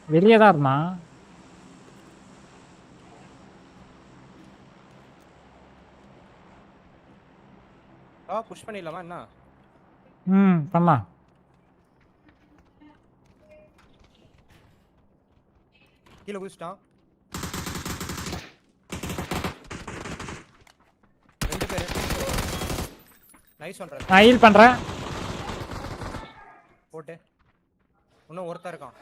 வெளியே தான் இருந்தான் புஷ் பண்ணிடலாமா என்ன பண்ணலாம் கீழே குதிச்சிட்டான் 2 பேர் நைஸ் பண்றேன் நான் ஹீல் பண்றேன் போட்டு இன்னும் ஒருத்தன் இருக்கான்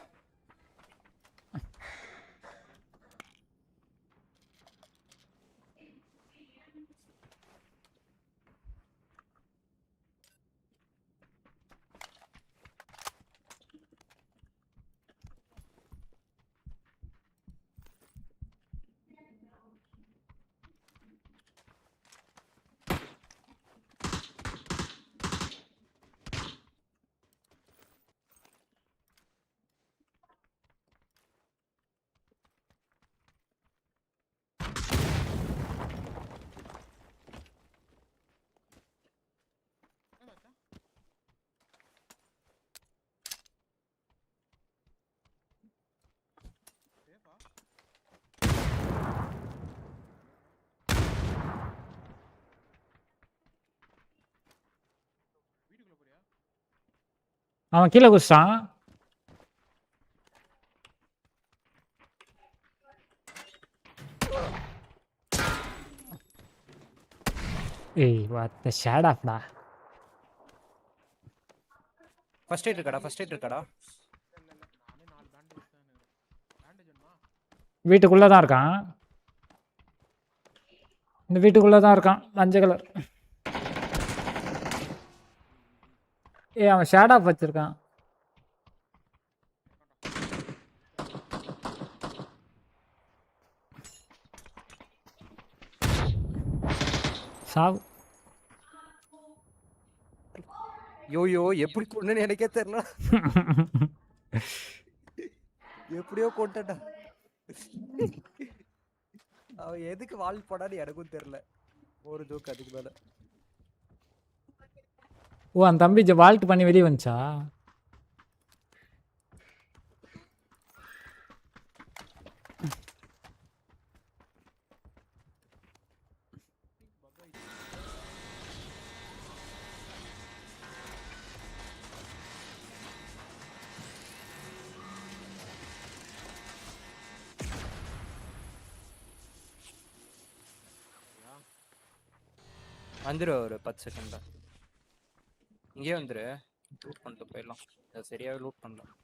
அவன் கீழே குதிச்சான் ஏய் வாட் தி ஷேட் ஆஃப்டா ஃபர்ஸ்ட் எய்ட் இருக்காடா வீட்டுக்குள்ள தான் இருக்கான் இந்த வீட்டுக்குள்ள தான் இருக்கான் மஞ்சள் கலர் அவன் ஷேட் ஆஃப் வச்சிருக்கான் சாவு. யோயோ எப்படி கொண்டுன்னு எனக்கே தெரியல. எப்படியோ கொண்டுட்டா. அவன் எதுக்கு வால் போடான்னு எனக்கும் தெரியல. ஒரு ஜோக் அதுக்கு மேல. ஓ அந்த தம்பி வால்ட் பண்ணி வெளியே வந்துச்சா? வந்துரு ஒரு 10 செகண்ட்ல. இங்கே வந்துரு. லூட் பண்ணிட்டு போயிடலாம். சரியாவே லூட் பண்ணலாம்.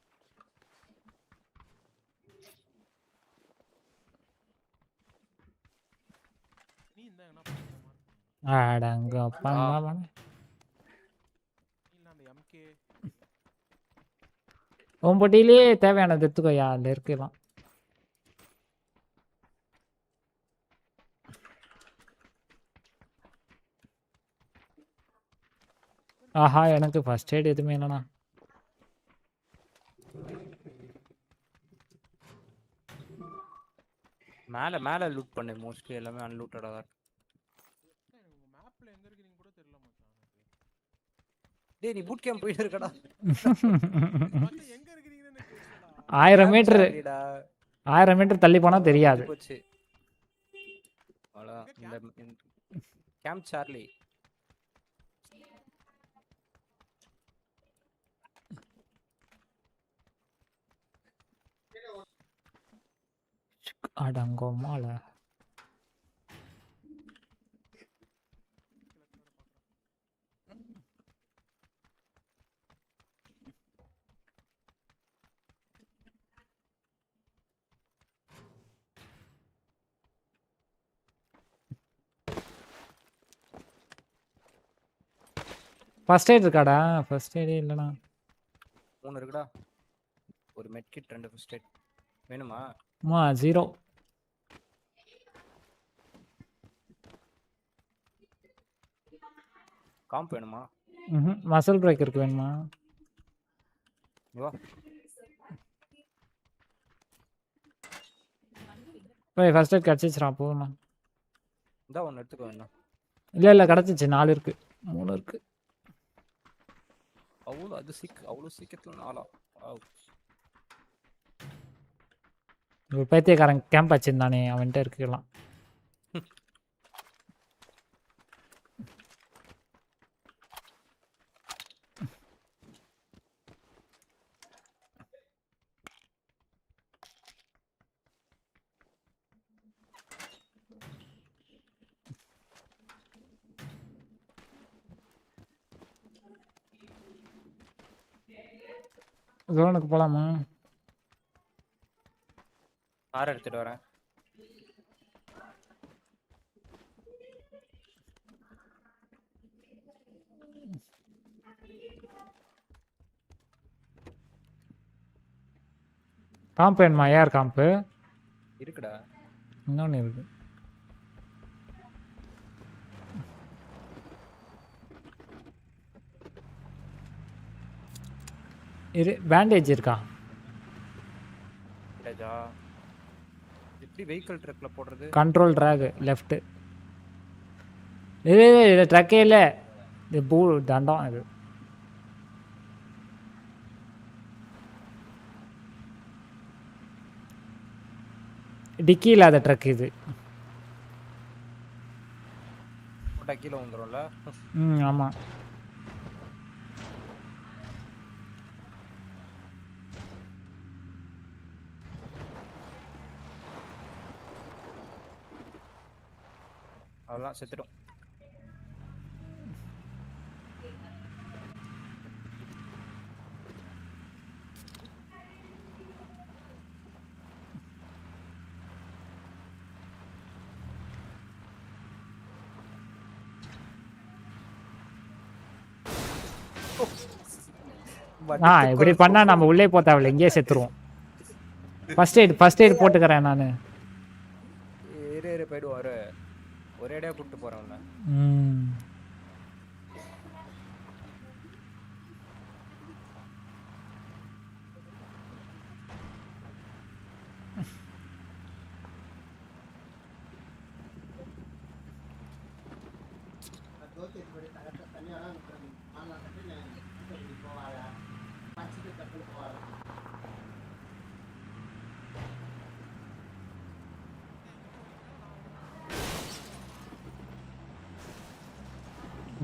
நீ இந்த என்ன பண்ண அடங்க அப்பா இல்ல அந்த MK உன் பொட்டியிலே தேவையானது எடுத்துக்கோயா, அதில் இருக்கலாம். ஆஹா எனக்கு ஃபர்ஸ்ட் எய்ட் எதுவுமே இல்லைண்ணா. மேல மேல லூட் பண்ணு. மோஸ்ட்லி எல்லாமே அன்லூட்டடா தான் இருக்கு. மேப்ல எங்க இருக்கீங்க கூட தெரியல மச்சான். டேய் நீ பூட் கேம்ப் போயிட்டு இருக்கடா. மச்சான் எங்க இருக்கீங்கன்னு எனக்கு தெரியலடா. 1000 மீட்டர் 1000 மீட்டர் தள்ளி போனா தெரியாது. அவ்வளோ இந்த கேம்ப் சார்லி. அடங்கோமால ஃபர்ஸ்ட் எய்ட் இருக்காடா? ஃபர்ஸ்ட் எய்டே இல்லைண்ணா. 3 இருக்குடா. ஒரு மெட் கிட் 2 ஃபர்ஸ்ட் எய்ட் வேணுமா? 0. காம்ப் வேணுமா? மசில் பிரேக் இருக்கு வேணுமா? வா போய் ஃபர்ஸ்ட் எய்ட் கிடச்சிச்சுரா போகணும்ண்ணா. இந்தா ஒன்று எடுத்துக்கோ வேணா. இல்லை கிடச்சிச்சு. 4 இருக்கு 3 இருக்கு. அவ்வளோ சீக்கிரத்தில் 4. ஒரு பைத்தியக்காரன் கேம்ப் வச்சிருந்தானே அவன்கிட்ட இருக்கலாம். ஜோனுக்கு போலாமா? கார் எடுத்துட்டு வரேன். காம்ப் வேணுமா? ஏர் காம்ப்பு இருக்குடா. இன்னொன்று இருக்கு. பேண்டேஜ் இருக்கா? எப்படி வெஹிக்கிள் ட்ரக்ல போடுறது? Control track left. இது ட்ரக்கே இல்லை, இது பூ தண்டம். இது டிக்கி இல்லாத ட்ரக் இது. கீழே வந்துடும்ல. ஆமாம். அதெல்லாம் செத்துடும். இப்படி பண்ணா நம்ம உள்ளே போக தேவையில்ல, இங்கேயே செத்துருவோம். ஃபர்ஸ்ட் எய்ட் போட்டுக்கிறேன் நான். போயிடுவாரு. ஒரேடியா கூட்டி போறோம்ல.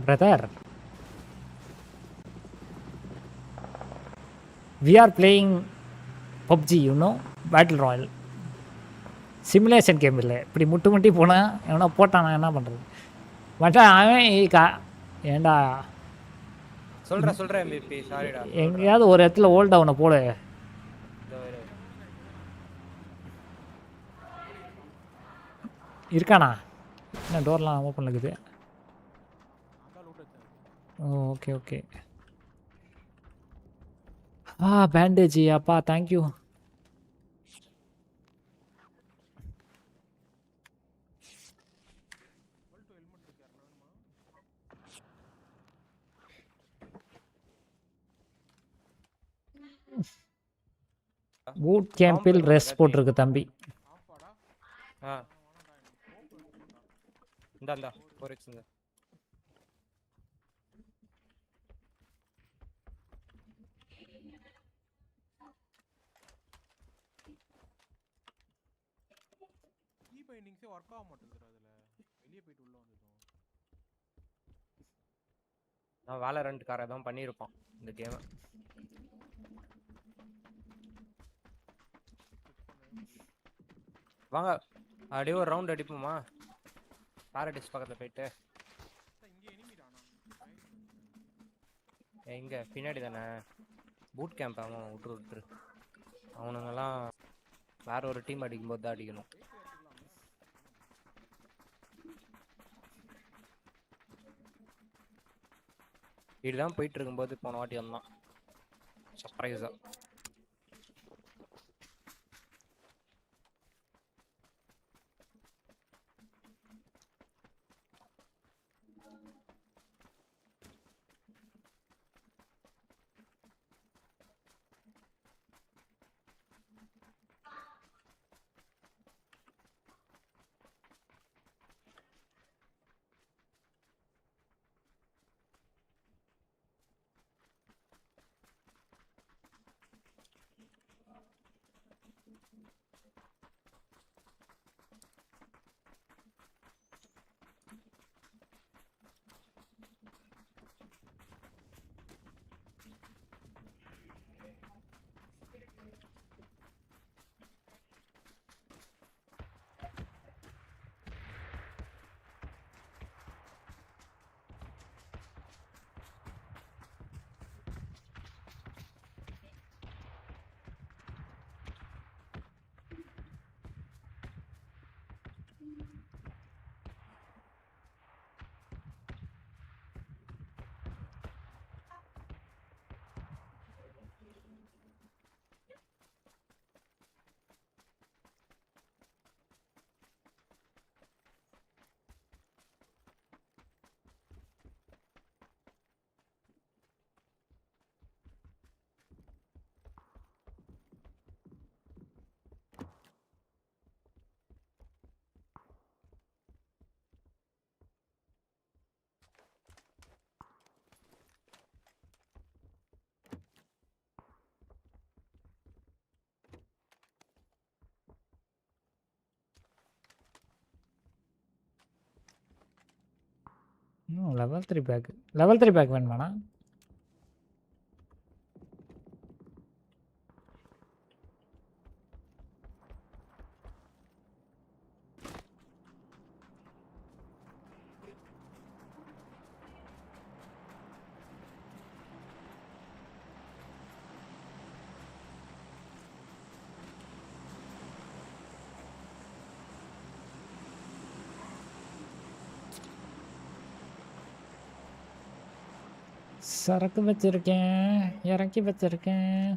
Brother, we are playing PUBG, you know, Battle Royale. Simulation game இல்லை. இப்படி முட்டி போனால் எவனா போட்டான் நான் என்ன பண்ணுறது? மச்சான் அவன் ஏண்டா சொல்கிறேன் MVP, சாரிடா. எங்கேயாவது ஒரு இடத்துல ஓல்ட் டவுனை போட இருக்கானா? என்ன டோர்லாம் ஓப்பன் இருக்குது? Okay okay. பேண்டேஜ் அப்பா, தேங்க்யூ. பூட் கேம்பில் ரெஸ்ட் போட்டிருக்கு தம்பி. இந்தா 4x இந்த கீ பைண்டிங்ஸே வர்க் ஆக மாட்டேங்குது அதுல. வெளிய போய்ட்டு உள்ள வந்துட்டோம். நான் வேலரண்ட் கார தான் பண்ணிருப்பான் இந்த கேம். வாங்க அப்படியே ஒரு ரவுண்ட் அடிப்போமா? பாரடைஸ் பக்கத்துல போயிட்டு. எங்க பின்னாடி தானே பூட் கேம்ப். அவன் விட்டுரு. அவனுங்கெல்லாம் வேற ஒரு டீம் அடிக்கும்போது தான் அடிக்கணும். இதுதான் போயிட்டு இருக்கும்போது போன வாட்டி வந்தான் சர்ப்ரைஸா. level 3 bag. லெவல் 3 பேக் வேணுமாண்ணா? சரக்கு வச்சிருக்கேன், இறக்கி வச்சிருக்கேன்.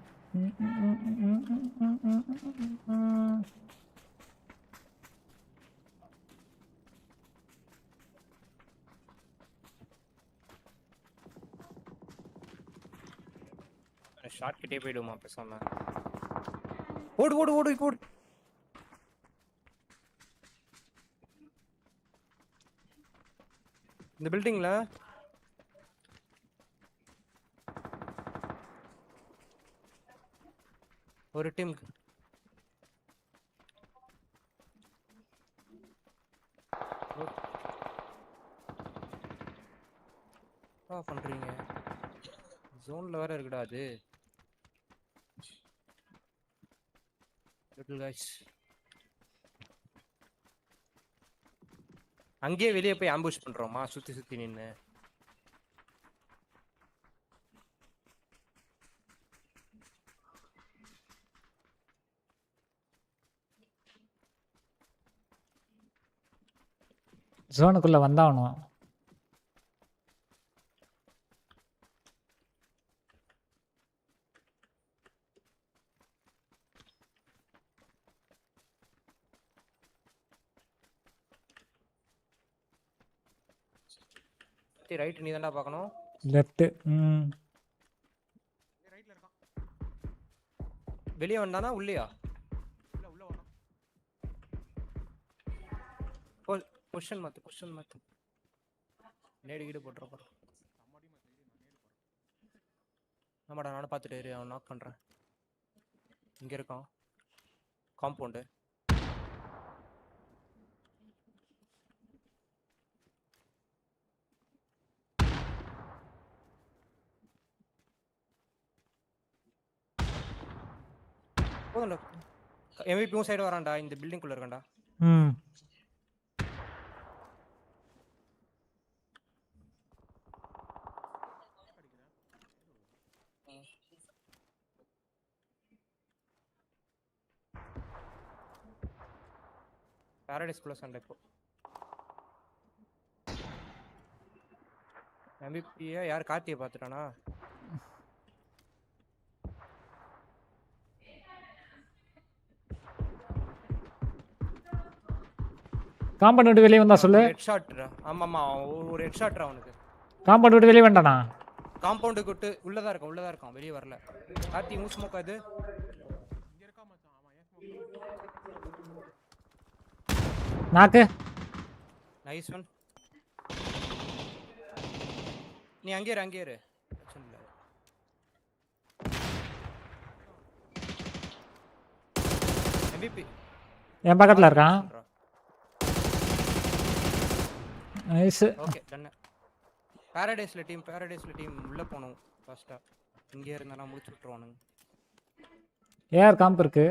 ஷார்ட் கிட்டே போய்டுமா பேசாம. ஓடு ஓடு ஓடு ஓடு. இந்த பில்டிங்ல ஒரு டீம் பண்றீங்க. ஜோன்ல வேற இருக்குடா அது. லிட்டில் गाइस அங்கேயே வெளியே போய் ஆம்புஷ் பண்றோமா சுத்தி சுத்தி நின்னு. ஜோனுக்குள்ள வந்தாவணும். ரைட் நீ தான்டா பார்க்கணும். லெஃப்ட். ரைட்ல இருக்கான். வெளிய வந்தானா உள்ளயா? உள்ள வரான். பொசிஷன் மாத்து. நேடு கீடு போட்ற பாரு. ஆமாடா நானும் பார்த்துட்டு இரு, அவன் நாக் பண்றேன். இங்க இருக்கான் காம்பவுண்ட். போதும்டா. MVP சைடு வரான்டா, இந்த பில்டிங் குள்ள இருக்கான்டா. பாரடைஸ் குள்ள சண்டை இப்போ. MVP யார் கார்த்தியை பார்த்துட்டானா? காம்பவுண்ட் விட்டு வெளியே வந்தா சொல்லு. ஹெட் ஷாட்ரா. ஆமாமா ஒரு ஹெட் ஷாட்ரா அவனுக்கு. காம்பவுண்ட் விட்டு வெளியே வந்தானா? காம்பவுண்ட் விட்டு உள்ளதா இருக்கான் வெளிய வரல. கார்த்தி மூ ஸ்மோக் அது. இங்க இருக்கா மச்சான். ஆமா ஏன் ஸ்மோக். நாக்கு. Nice one. நீ அங்கே இரு. பிரச்சனை இல்ல. MVP என் பக்கத்துல இருக்கான். நைஸ். Okay done. பாரடைஸ்ல டீம் உள்ள போணும் ஃபர்ஸ்டா. இங்க இருந்தா முடிச்சு விட்டுருவானுங்க. ஏஆர் காம்ப் இருக்கு.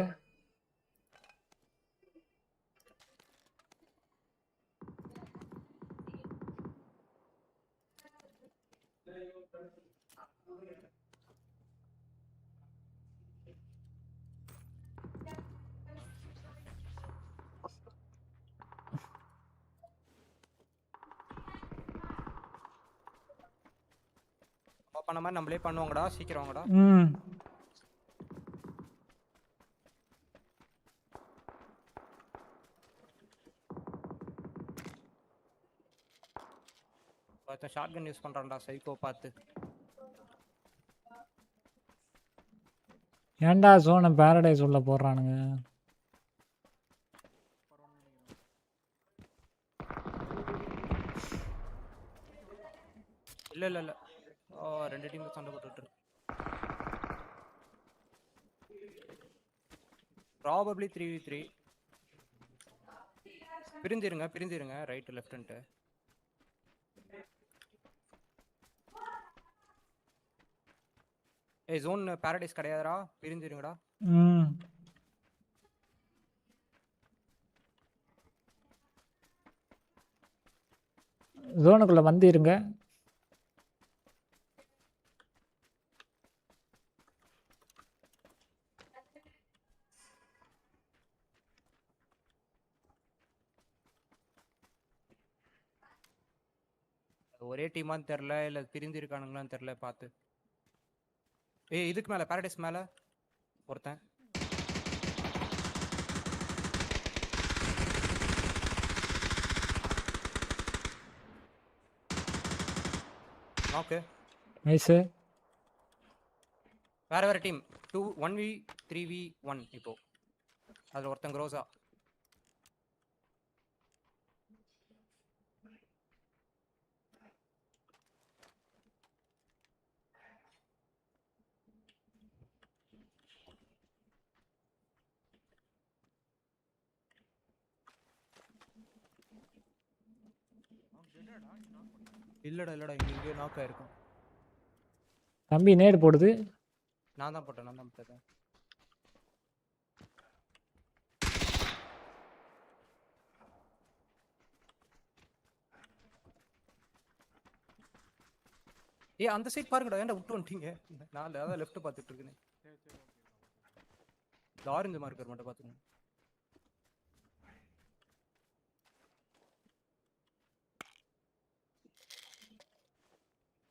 பண்ண மாதிரி நம்மளே பண்ணுவாங்கடா, சீக்கிரம் வாங்கடா. பார்த்து ஷாட்கன் யூஸ் பண்றான்டா சைக்கோ பார்த்து. ஏன்டா ஜோனை பாரடைஸ் உள்ள போடுறானுங்க? இல்ல ரெண்டு டீம் சண்டை போட்டுட்டு இருக்கு. Probably 3v3. பிரிஞ்சிருங்க ரைட் லெஃப்ட்ன்ட்டு. ஏய் ஜோன் பாரடைஸ் கிடையாதுடா, பிரிஞ்சிருங்கடா. ஜோனுக்குள்ள வந்து இருங்க. ஒரே டீமான்னு தெரியல, இல்ல பிரிஞ்சு இருக்கானுங்களான்னு தெரியல பார்த்து. ஏய் இதுக்கு மேல பாரடைஸ் மேல ஒருத்தன். Okay nice. வேற டீம் 1v 3v1 இப்போ அதுல ஒருத்தன் க்ரோஸா இல்லடா இங்க நாக் ஆயிருக்கும். தம்பி நேடு போடுது. நான் தான் போட்டேன். அந்த சைடு பாருங்கடா, ஏன்டா விட்டு வந்துட்டீங்க? நான் அதான் லெஃப்ட் பார்த்துட்டு இருக்கேன். இந்த ஆரஞ்சு மார்க்கர் மட்டும் பார்த்துங்க.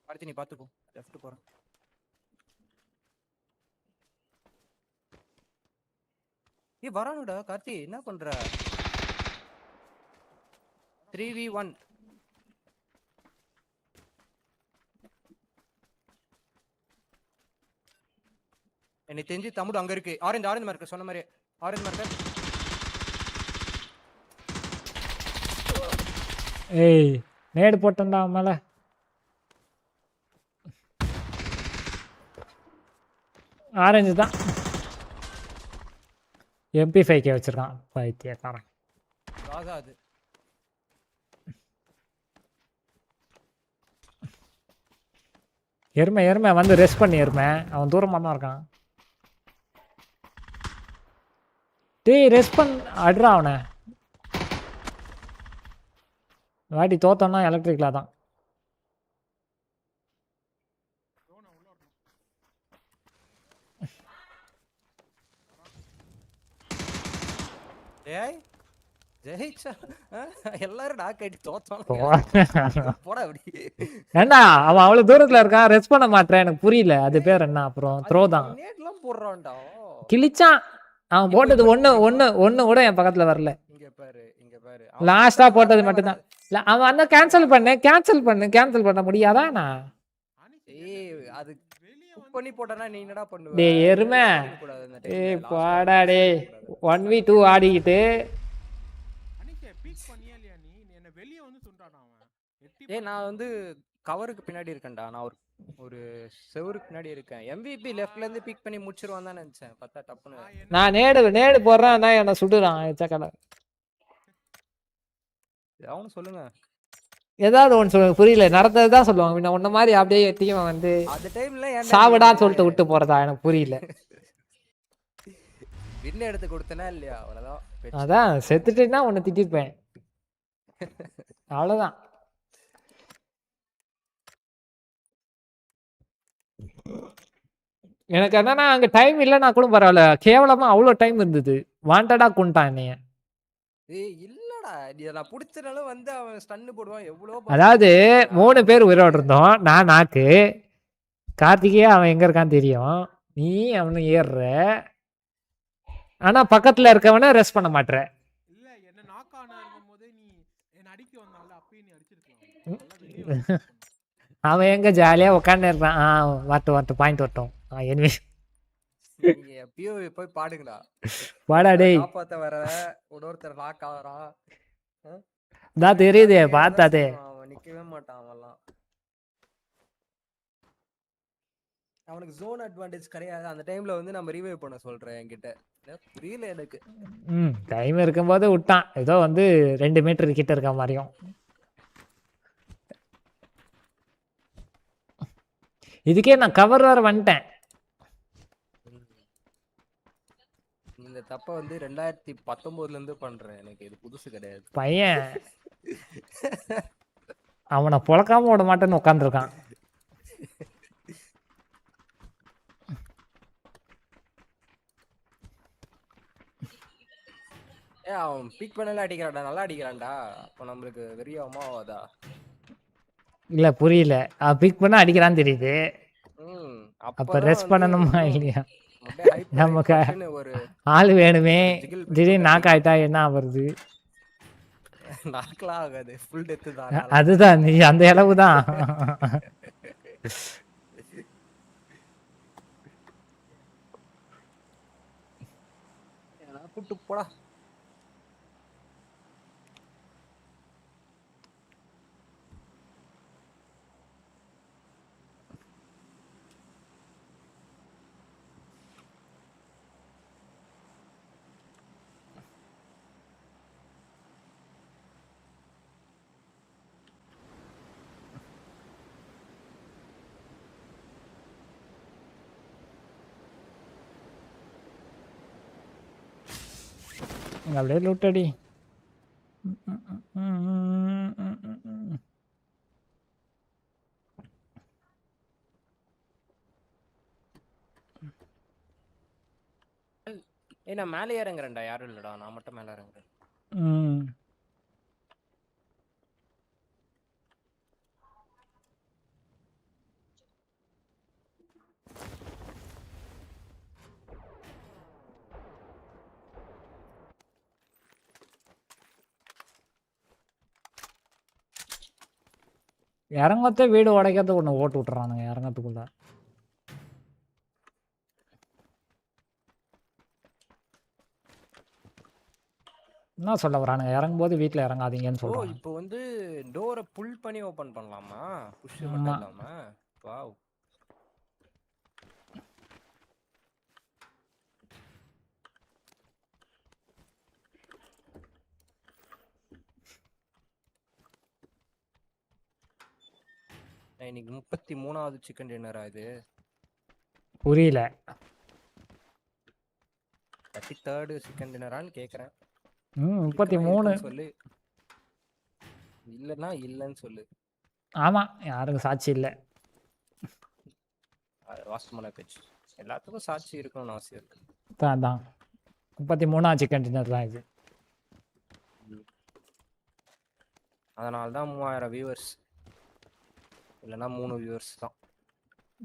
அடுத்து நீ பார்த்துக்கோ, லெஃப்ட் போறேன். வரானுடா கார்த்தி, என்ன பண்ற? 3v1 என்னை தெரிஞ்சு தமுடு அங்க இருக்கு. ஆரஞ்சு மார்க்கர் சொன்ன மாதிரி ஆரஞ்சு மார்க்கர். ஏய் நேடு போட்டேன்டா மேல. ஆரஞ்சு தான். MvpVj வச்சிருக்கான் பைத்தியக்காரன். ராஜா அது எருமை வந்து ரெஸ்ட் பண்ணி அவன் தூரமா தான் இருக்கான். டேய் ரெஸ்ட் அடுறா அவனை. வாட்டி தோத்தோன்னா எலக்ட்ரிக்லா தான். எல்லாரும் நாக் ஆயிட்டு தோத்தோம். போடா அப்படி. ஏண்டா அவன் அவ்வளவு தூரத்துல இருக்கான், ரெஸ்ட் பண்ண மாட்டேன். எனக்கு புரியல அது பேர் என்ன. அப்புறம் த்ரோ தான் போடுறான்டா. கிழிச்சான் அவன் போட்டது. ஒண்ணு கூட என் பக்கத்துல வரல. இங்க பாரு லாஸ்டா போட்டது மட்டும் தான். அவன் அந்த கேன்சல் பண்ண முடியாதா? அது பண்ணி போட்டனா நீ என்னடா பண்ணுவ? டேய் எருமை, ஏய் பாடா டேய் 1v2 ஆடிக்கிட்டு. நான் வந்து கவருக்கு பின்னாடி இருக்கேன்டா. நான் ஒரு செவருக்கு பின்னாடி இருக்கேன். MVP லெஃப்ட்ல இருந்து பிக் பண்ணி முடிச்சிருவான் தான் நினைச்சேன். பார்த்தா டப்புன்னு நான் நேடு போடுறேன், என்ன சுடுறான் சக்கல. அவனு சொல்லுங்க, ஏதாவது ஒன்று சொல்லுங்க. புரியல, நடந்ததுதான் சொல்லுவாங்க. உன்ன மாதிரி அப்படியே டீம் வந்து அந்த டைம்ல சாவடான்னு சொல்லிட்டு விட்டு போறதா எனக்கு புரியல. வின் எடுத்து கொடுத்தனா இல்லையா? அவ்வளவுதான். அதான் செத்துட்டேன்னா உன்னை திட்டிருப்பேன். அவ்வளவுதான். எனக்கு என்னன்னா அங்க டைம் இல்லைன்னா கூட பரவாயில்ல, கேவலமா அவ்வளோ டைம் இருந்தது. வாண்டடா கொண்டான் என்னைய. இல்லடா நான் புடிச்சனால வந்து அவன் ஸ்டன் போடுவான். எவ்வளோ அதாவது 3 பேர் உயிரோடு இருந்தோம். நான் நாக்கு, கார்த்திகே அவன் எங்க இருக்கான்னு தெரியும். நீ அவனு ஏறுற, ஆனா பக்கத்துல இருக்கவன ரெஸ்ட் பண்ண மாட்டேற. இல்ல என்ன நாக் ஆனா இருக்கும்போது நீ என்ன அடிக்க வந்தால அப்பவே நீ அடிச்சிருக்கலாம். அவன் எங்க ஜாலியா உட்கார்ந்து இருப்பான். வரட்டும் பாயிண்ட் வரட்டும். எனிவே நீங்க எப்பயோ போய் பாடுங்கடா. வாடா டேய், காப்பாத்த வர ஒருத்தர் லாக் ஆவறான். நான் தெரியுதே பார்த்தாதே. அவன் நிக்கவே மாட்டான். அவன்லாம் அவனுக்கு ஜோன் அட்வான்டேஜ் கிடையாது. அந்த டைம்ல வந்து நம்ம ரிவைவ் பண்ண சொல்றேன். என்கிட்ட புரியல எனக்கு. டைம் இருக்கும்போது விட்டான். ஏதோ வந்து 2 மீட்டர் கிட்ட இருக்க மாதிரியும். இதுக்கே நான் கவர் வேற வந்துட்டேன். இந்த தப்ப வந்து 2019ல இருந்து பண்றேன். எனக்கு இது புதுசு கிடையாது. பையன் அவனை புழக்காம விட மாட்டேன்னு உட்காந்துருக்கான். அவன் பிக் பண்ணல அடிக்கிறான்டா, நல்லா அடிக்கிறான்டா. அப்ப நம்மளுக்கு வெறியாமா ஆவாதா? இல்ல புரியல. பிக் பண்ண அடிக்கிறான்னு தெரியுது. அப்ப ரெஸ்ட் பண்ணணுமா இல்லையா? நமக்கு ஆள் வேணுமே. திடீர்னு நாக் ஆயிட்டா என்ன வருது? நாக்லாம் ஆகாது, ஃபுல் டெத் தான். அதுதான், நீ அந்த அளவு தான். கூட்டு போடா. அப்படியே லூட்டடி. ஏய் நான் மேலே இறங்குறேன்டா, யாரும் இல்லடா, நான் மட்டும் மேலே இறங்குறேன். இறங்கத்தே வீடு உடைக்கிறதுக்கு ஒன்று ஓட்டு விட்டுறானுங்க இறங்கத்துக்குள்ள. என்ன சொல்ல வரானுங்க, இறங்கும்போது வீட்டில் இறங்காதீங்கன்னு சொல்கிறாங்க. இப்போ வந்து டோரை புல் பண்ணி ஓப்பன் பண்ணலாமா? புஷ் மட்டும் இல்லாம. வாவ். இன்னைக்கு 33வது சிக்கன் டின்னரா இது? புரியல. 33rd சிக்கன் டின்னரான்னு கேக்குறேன். 33 சொல்லு. இல்லன்னா இல்லன்னு சொல்லு. ஆமா, யாருக்கும் சாட்சி இல்லை. வாஸ்தவமான பேச்சு. எல்லாத்துக்கும் சாட்சி இருக்கணும்னு அவசியம் இருக்கு. அதான் 33ஆம் சிக்கன் டின்னர் தான் இது. அதனால தான் 3000 வியூவர்ஸ், இல்லைன்னா 3 வியூவர்ஸ் தான்.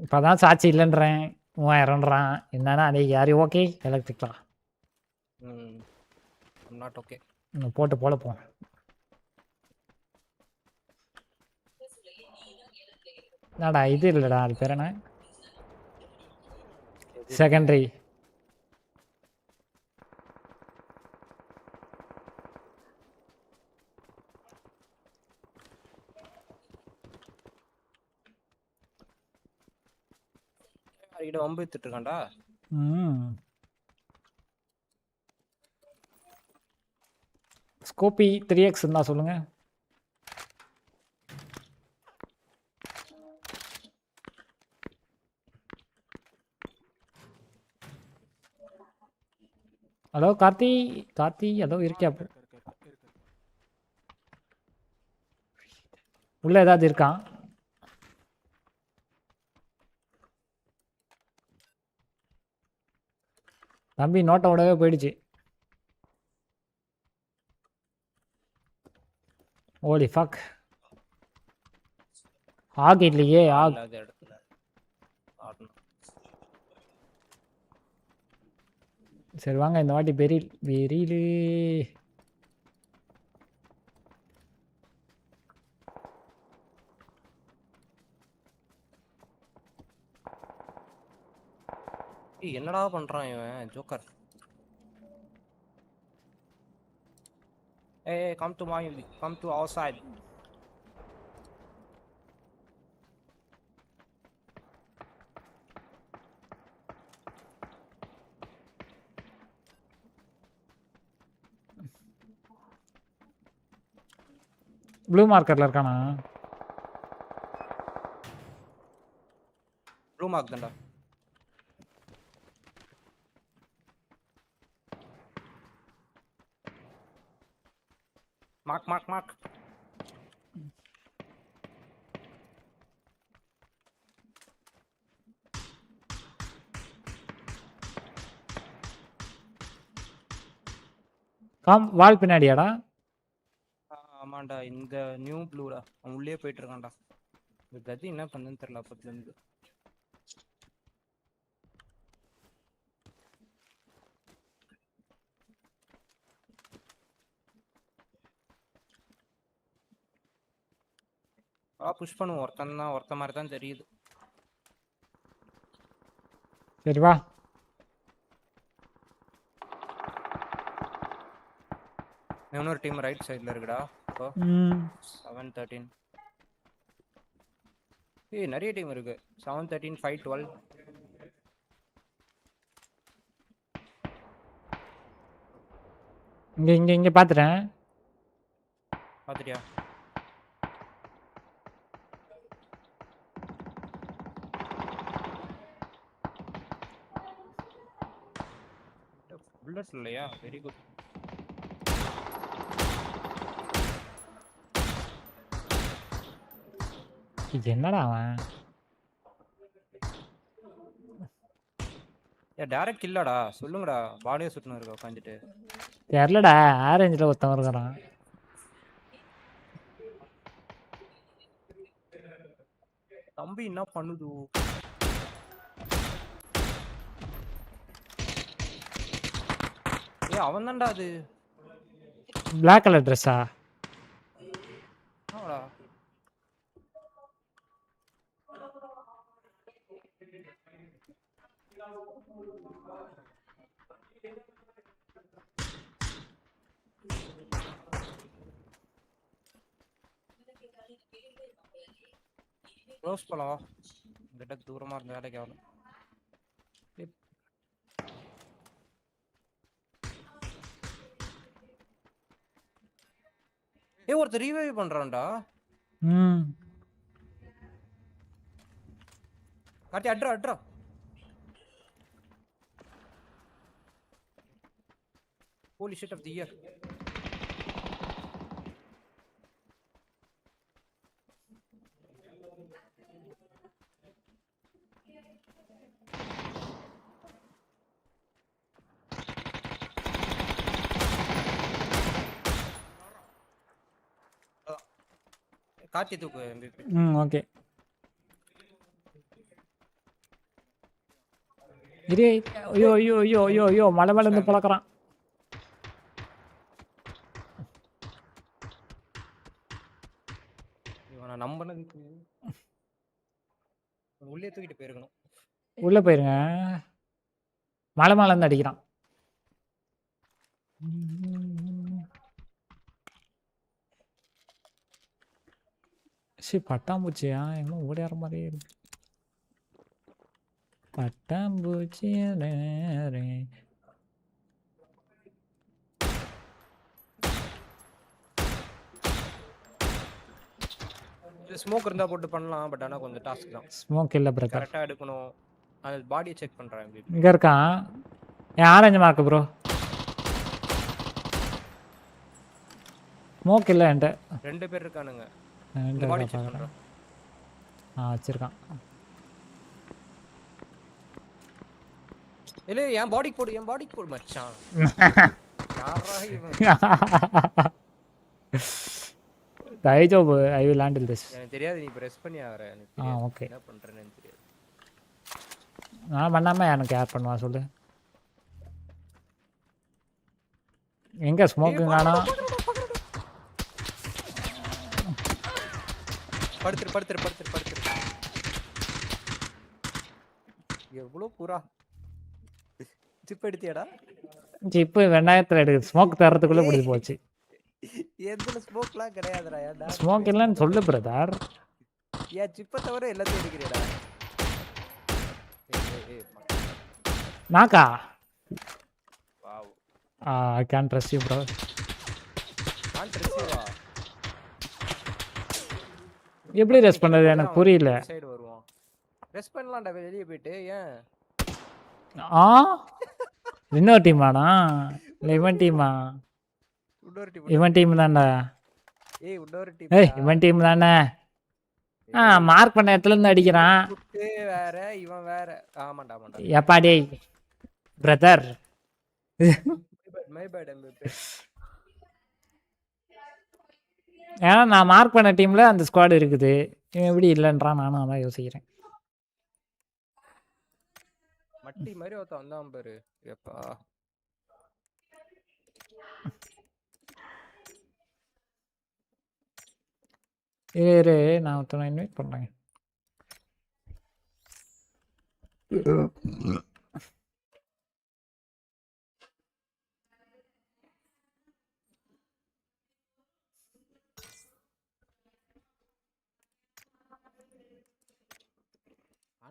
இப்போதான் சாட்சி இல்லைன்றேன், 3000ன்றான். என்னன்னா அன்றைக்கி யாரையும் ஓகே எலக்ட்ரிக்கலா நாட் ஓகே போட்டு போலப்போம். என்னடா இது இல்லைடா, அது பேர் என்ன, செகண்டரி. இட வம்பு எடுத்துட்டு இருக்கான்டா. ஸ்கோபி 3x இருந்தா சொல்லுங்க. ஹலோ கார்த்தி, கார்த்தி ஏதோ இருக்கியா? உள்ள ஏதாவது இருக்கான்? தம்பி நோட்டை விடவே போயிடுச்சு. ஓலி ஃபக். ஆக் இல்லையே. ஆக் சரி வாங்க இந்த வாட்டி பெரில் பெரிலு. என்னடா பண்றான் இவன் joker? Hey, come to our side. Blue மார்க்கெட்ல இருக்கானா? ப்ளூ மார்க் தான்டா. மார்க். வால் பின்னாடியாடா? ஆமாண்டா, இந்த நியூ ப்ளூடா. அவன் உள்ளே போயிட்டு இருக்கான்டா. இந்த கதி என்ன பண்ணுன்னு தெரியல அப்பத்துல இருந்து. புஷ் பண்ணுவோம். ஒருத்த மாதிரி தான் தெரியுது. சரி வா. இன்னொரு டீம் ரைட் சைடுல இருக்குடா இப்போ 7-13. ஏய் நிறைய டீம் இருக்கு 7-13 5-12. இங்க பாத்துறேன். பாத்துட்டியா? புல்லட் இல்லையா? Very good. இது என்னடா அவன்? டைரக்ட் கில்லடா சொல்லுங்கடா. பாடியே சுட்டுன்னு இருக்க உட்காந்துட்டு. தெரியலடா ஆரஞ்சில் ஒருத்தன் இருக்கிறான். தம்பி என்ன பண்ணுது? அவன் தான்டா அது. Black கலர் ட்ரெஸ்ஸா? ஆமாடா. க்ளோஸ் போலாம். கிட்ட தூரமா இருந்த வேலைக்கு ஆகணும். ஒருத்தர் ரீவைவ் பண்றான்டா. கார்த்தி அட்ரா. Holy shit of the year. Karthi தூக்கு MVP. ஓகே. இரு. ஐயோ மலை மேல இருந்து பறக்கறான். இவனை நம்பனதுக்கு உள்ளே தூக்கிட்டு போயிருக்கணும். உள்ள போயிருங்க. மலை மேல இருந்து அடிக்கிறான். பட்டாம்பூச்சியா? எங்க ஓடியார மாதிரியே இருக்கு. பட்டாம்பூச்சி ஸ்மோக் இருந்தா போட்டு பண்ணலாம். பட் ஆனா கொஞ்சம் டாஸ்க் தான். ஸ்மோக் இல்ல பிரதர். கரெக்ட்டா எடுக்கணும். அது பாடியை செக் பண்றேன். இங்க இருக்கான். ஏன் ஆரஞ்சு மார்க் ப்ரோ. ஸ்மோக் இல்ல என்கிட்ட. 2 பேர் இருக்கானுங்க. இந்த பாடி செக் பண்றேன். வச்சிருக்கான். இல்ல என் பாடிக்கு போடு மச்சான். யாரா இவன்? தைஜோபு ஐ வில் ஹேண்டில் திஸ். எனக்கு தெரியாது நீ பிரஸ் பண்ணி ஆவற. எனக்கு ஓகே. என்ன பண்றேன்னு தெரியாது. நான் பண்ணாம எனக்கு யார் பண்ணுவா சொல்லு. எங்க ஸ்மோக் காணோம். படுத்துரு. எவ்வளவு புறா. ஜிப் எடுத்தியாடா? ஜிப் வெண்ணாயத்துல எடுக்கு. ஸ்மோக் தரதுக்குள்ள முடிஞ்சு போச்சு. எதுல ஸ்மோக்லாம் கிடையாதுடா. ஏன்டா? ஸ்மோக் இல்லன்னு சொல்லு பிரதர். ஏன் ஜிப்ப தவிர எல்லாத்தையும் எடுக்கறியடா? நாக்கா? Wow. I can't trust you bro. நான் ட்ரெஸ் வா. எப்படி ரெஸ்ட் பண்றது எனக்கு புரியல. சைடு வருவோம். ரெஸ்ட் பண்ணலாம்டா வெளிய போயிட்டு. ஏன்? இன்னொரு டீமாடா? இல்ல இவன் டீமா? இவன் டீம் தான்டா. இன்னொரு டீம். இவன் டீம் தானே. மார்க் பண்ண இடத்துல இருந்து அடிக்கிறான். வேற இவன் வேற. ஆமாடா. ஏப்பா டேய் பிரதர். My bad MVP. ஏன்னா நான் மார்க் பண்ண டீம்ல அந்த ஸ்குவாட் இருக்குது. இவன் எப்படி இல்லைன்றான். நானும் அதான் யோசிக்கிறேன். மட்டி மாதிரி ஒருத்தன் வந்தான் பாரு. எப்பா இரு நான் ஒருத்தனை இன்வைட் பண்ணுறேன்.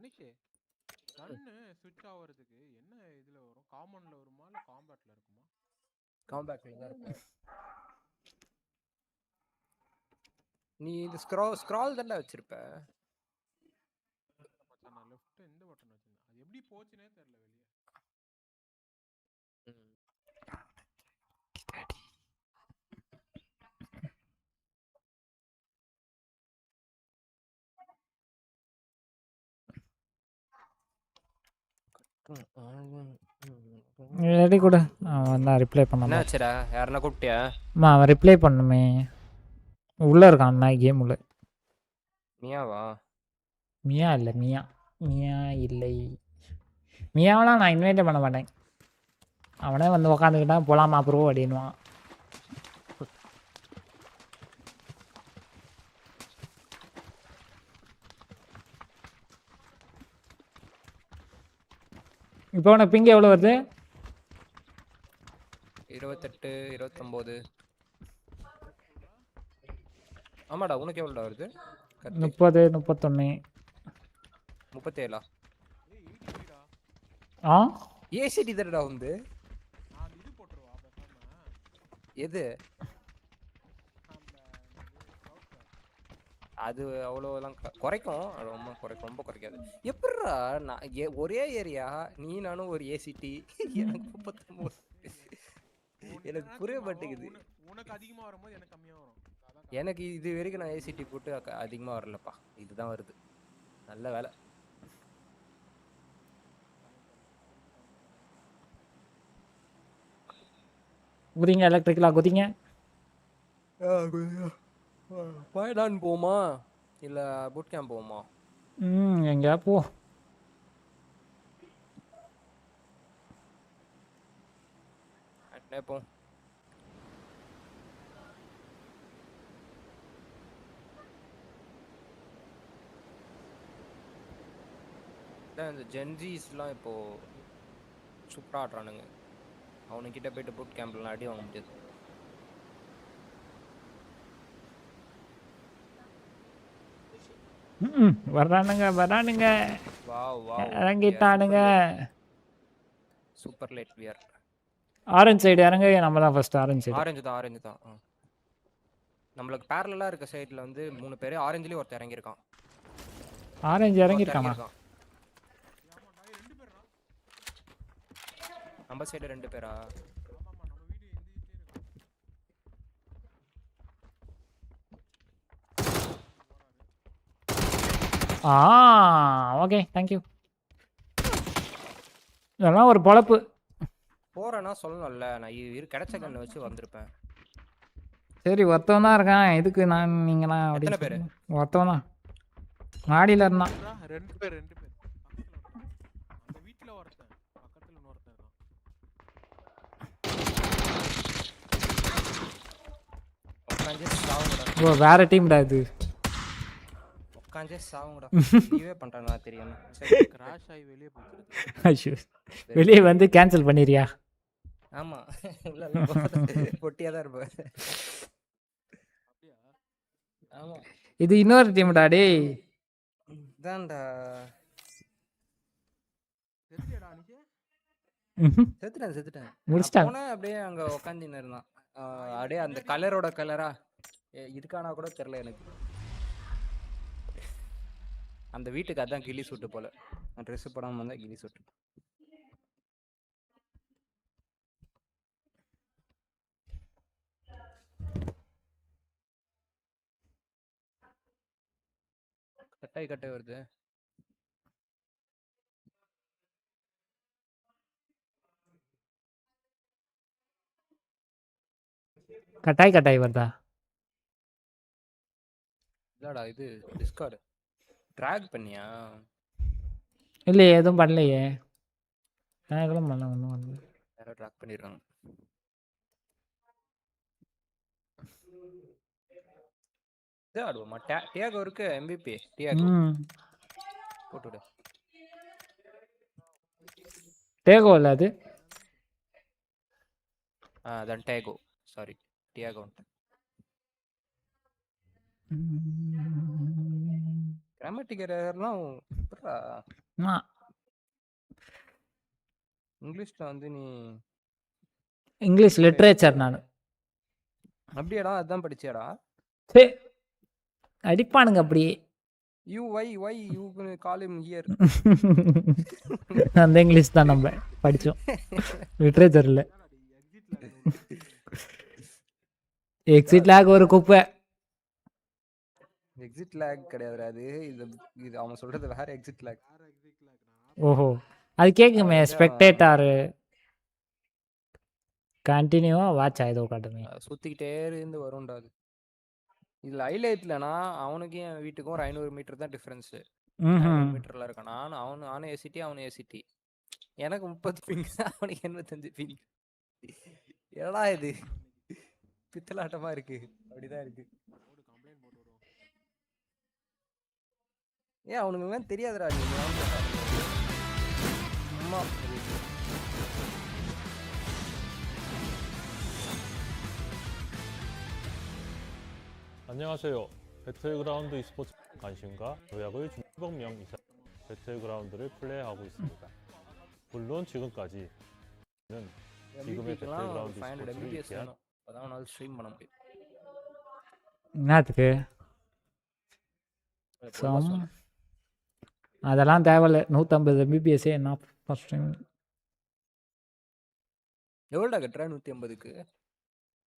அனிஷே கன்னு ஸ்விட்ச் ஆவறதுக்கு என்ன இதுல வரும்? காமன்ல வருமா இல்ல காம்பேட்ல இருக்குமா? காம்பேக்ட்ல தான் இருக்கும். நீ இந்த ஸ்க்ரால் தான்டா வச்சிருப்ப. மச்சான் நான் லெஃப்ட் இந்த பட்டன் வச்சிருந்தேன். அது எப்படி போச்சுனே தெரியல வெளிய. ரெடி கூட நான் ரிப்ளை பண்ண. என்னாச்சுடா? யாரனா கூப்பிட்டியா? அவன் ரிப்ளை பண்ணுமே. உள்ள இருக்கான் நான் கேம் உள்ள. மியாவா? மியா இல்லை மியா. மியா இல்லை. மியாவெலாம் நான் இன்வைட்டே பண்ண மாட்டேன். அவனே வந்து உக்காந்துக்கிட்டான் போலாமா ப்ரோ அப்படின்வான். இப்போ உனக்கு பிங் எவ்வளோ வருது? 28 29. ஆமாடா உனக்கு எவ்வளோடா வருது? 30 31 37. ஆ ஏசிடி தரடா வந்து. நான் இது போட்டுருவா பேசாம. எது? அது அவ்வளோலாம் குறைக்கும். அது ரொம்ப குறைக்கும், ரொம்ப குறைக்காது. எப்படிடா நான் ஒரே ஏரியா நீ நானும் ஒரு ஏசிடி எனக்கு 39. எனக்கு புரிய மாட்டேங்குது. உனக்கு அதிகமா வரும்போது எனக்கு கம்மியா வரும். எனக்கு இது வரைக்கும் நான் ஏசிடி போட்டு அதிகமாக வரலப்பா. இதுதான் வருது. நல்ல வேலை. குதிங்க எலக்ட்ரிக்கலா குதிங்க. பாய்டான் போமா இல்ல பூட் கேம்ப் போமா? எங்கேயா போ. போ. இந்த ஜென்ஜிஸ்லாம் இப்போ சூப்பராக ஆடுறானுங்க. அவனுக்கிட்ட போயிட்டு பூட் கேம்ப்லாம் அடி வாங்க முடியாது. வர்றானுங்க வர்றானுங்க. வாவ் வாவ் இறங்கிட்டானுங்க. சூப்பர் லேட் வியர். ஆரஞ்சு சைடு இறங்க. நம்ம தான் ஃபர்ஸ்ட். Orange side. ஆரஞ்சு தான். நம்மளுக்கு பேரலா இருக்க சைடுல வந்து 3 பேர். ஆரஞ்சுலயே ஒருத்தர் இறங்கி இருக்கான். ஆரஞ்சு இறங்கி இருக்கானா? நம்ம சைடு 2 பேரா? Okay thank you. இதெல்லாம் ஒரு பொழப்பு. போறேன்னா சொல்லணும்ல. நான் கிடைச்ச கண்ணை வச்சு வந்திருப்பேன். சரி ஒருத்தவன் தான் இருக்கான். எதுக்கு நான் நீங்களாம் அப்படி? எத்தனை பேர்? ஒருத்தவன் தான் மாடியில் இருந்தான். 2 பேர். அந்த வீட்ல ஒருத்தன் பக்கத்துல இன்னொருத்தன் இருக்கான். ஓ வேற டீம்டா இது. உட்காந்தே சாவுங்கடா. லீவே பண்றானா தெரியாம. கிராஷ் ஆகி வெளியே போயிடுது. ஐயோ வெளியே வந்து கேன்சல் பண்ணிரியா? ஆமா உள்ள பொட்டியா தான் இருப்பேன். ஆமா இது இன்னொரு டீம்டா டேய். தான்டா. செத்துட்டேன். முடிச்சிட்டான். போனா அப்படியே அங்க உட்காந்துன்னு இருந்தான். அப்படியே அந்த கலரோட கலரா இதுக்கானா கூட தெரியல எனக்கு. அந்த வீட்டுக்கு அதான் கிளி சூட்டு போல. ட்ரெஸ் போடாம வந்தா கிளி சூட்டு. கட்டாய் வருது. கட்டாய் வருதா? இல்லடா இது டிஸ்கார்ட் ட்ராக் பண்ணியா? இல்லையே எதுவும் பண்ணலையே. ட்ராக்லாம் பண்ண ஒன்றும் பண்ணல. யாரோ ட்ராக் பண்ணிருக்காங்க. இது ஆடுவோமா? டியாகோ இருக்கு. MVP டியாகோ போட்டுடு. டியாகோ இல்ல அது. அதான் டியாகோ. Sorry Diego. கிராமட்டிக் எரர்லாம் எப்படிடா? இங்கிலீஷ்ல வந்து நீ இங்கிலீஷ் லிட்ரேச்சர் நான். அப்படியாடா? அதான் படிச்சியாடா? சே அடிப்பானுங்க அப்படியே. why you call him here? அந்த இங்கிலீஷ் தான் நம்ம படிச்சோம். லிட்ரேச்சர் இல்ல. எக்ஸிட் லாக் ஒரு குப்பை. எக்ஸிட் லாக் கிடையாதுடா அது. இது அவன் சொல்றது வேற எக்ஸிட் லாக். ஓஹோ அது கேக்குமே ஸ்பெக்டேட்டர் கண்டினியூவா வாட்ச் ஆயிதோ காட்டுமே. சுத்திக்கிட்டே இருந்து வரும்டா அது. இதுல ஹைலைட்லனா அவனுக்கு என் வீட்டுக்கும் ஒரு 500 மீட்டர் தான் டிஃபரன்ஸ். 500 மீட்டர்ல இருக்கான். அவனு ஏசிடி அவனு ஏசிடி. எனக்கு 30 பிங் அவனுக்கு 85 பிங். என்னடா இது பித்தலாட்டமா இருக்கு. அப்படிதான் இருக்கு. ஏன் அவனுக்கு தெரியாதுடா. நீ அம்மா 안녕하세요. 배틀그라운드 e스포츠 관심과 요약을 Pubg 이사 배틀그라운드를 플레이하고 있습니다. 물론 지금까지는 지금의 배틀그라운드 e스포츠를 위한 என்னத்துக்கு அதெல்லாம் தேவையில்ல. 150 mbps என்ன ஃபர்ஸ்ட் டைம் எவ்வளோடா கட்டுற 150க்கு?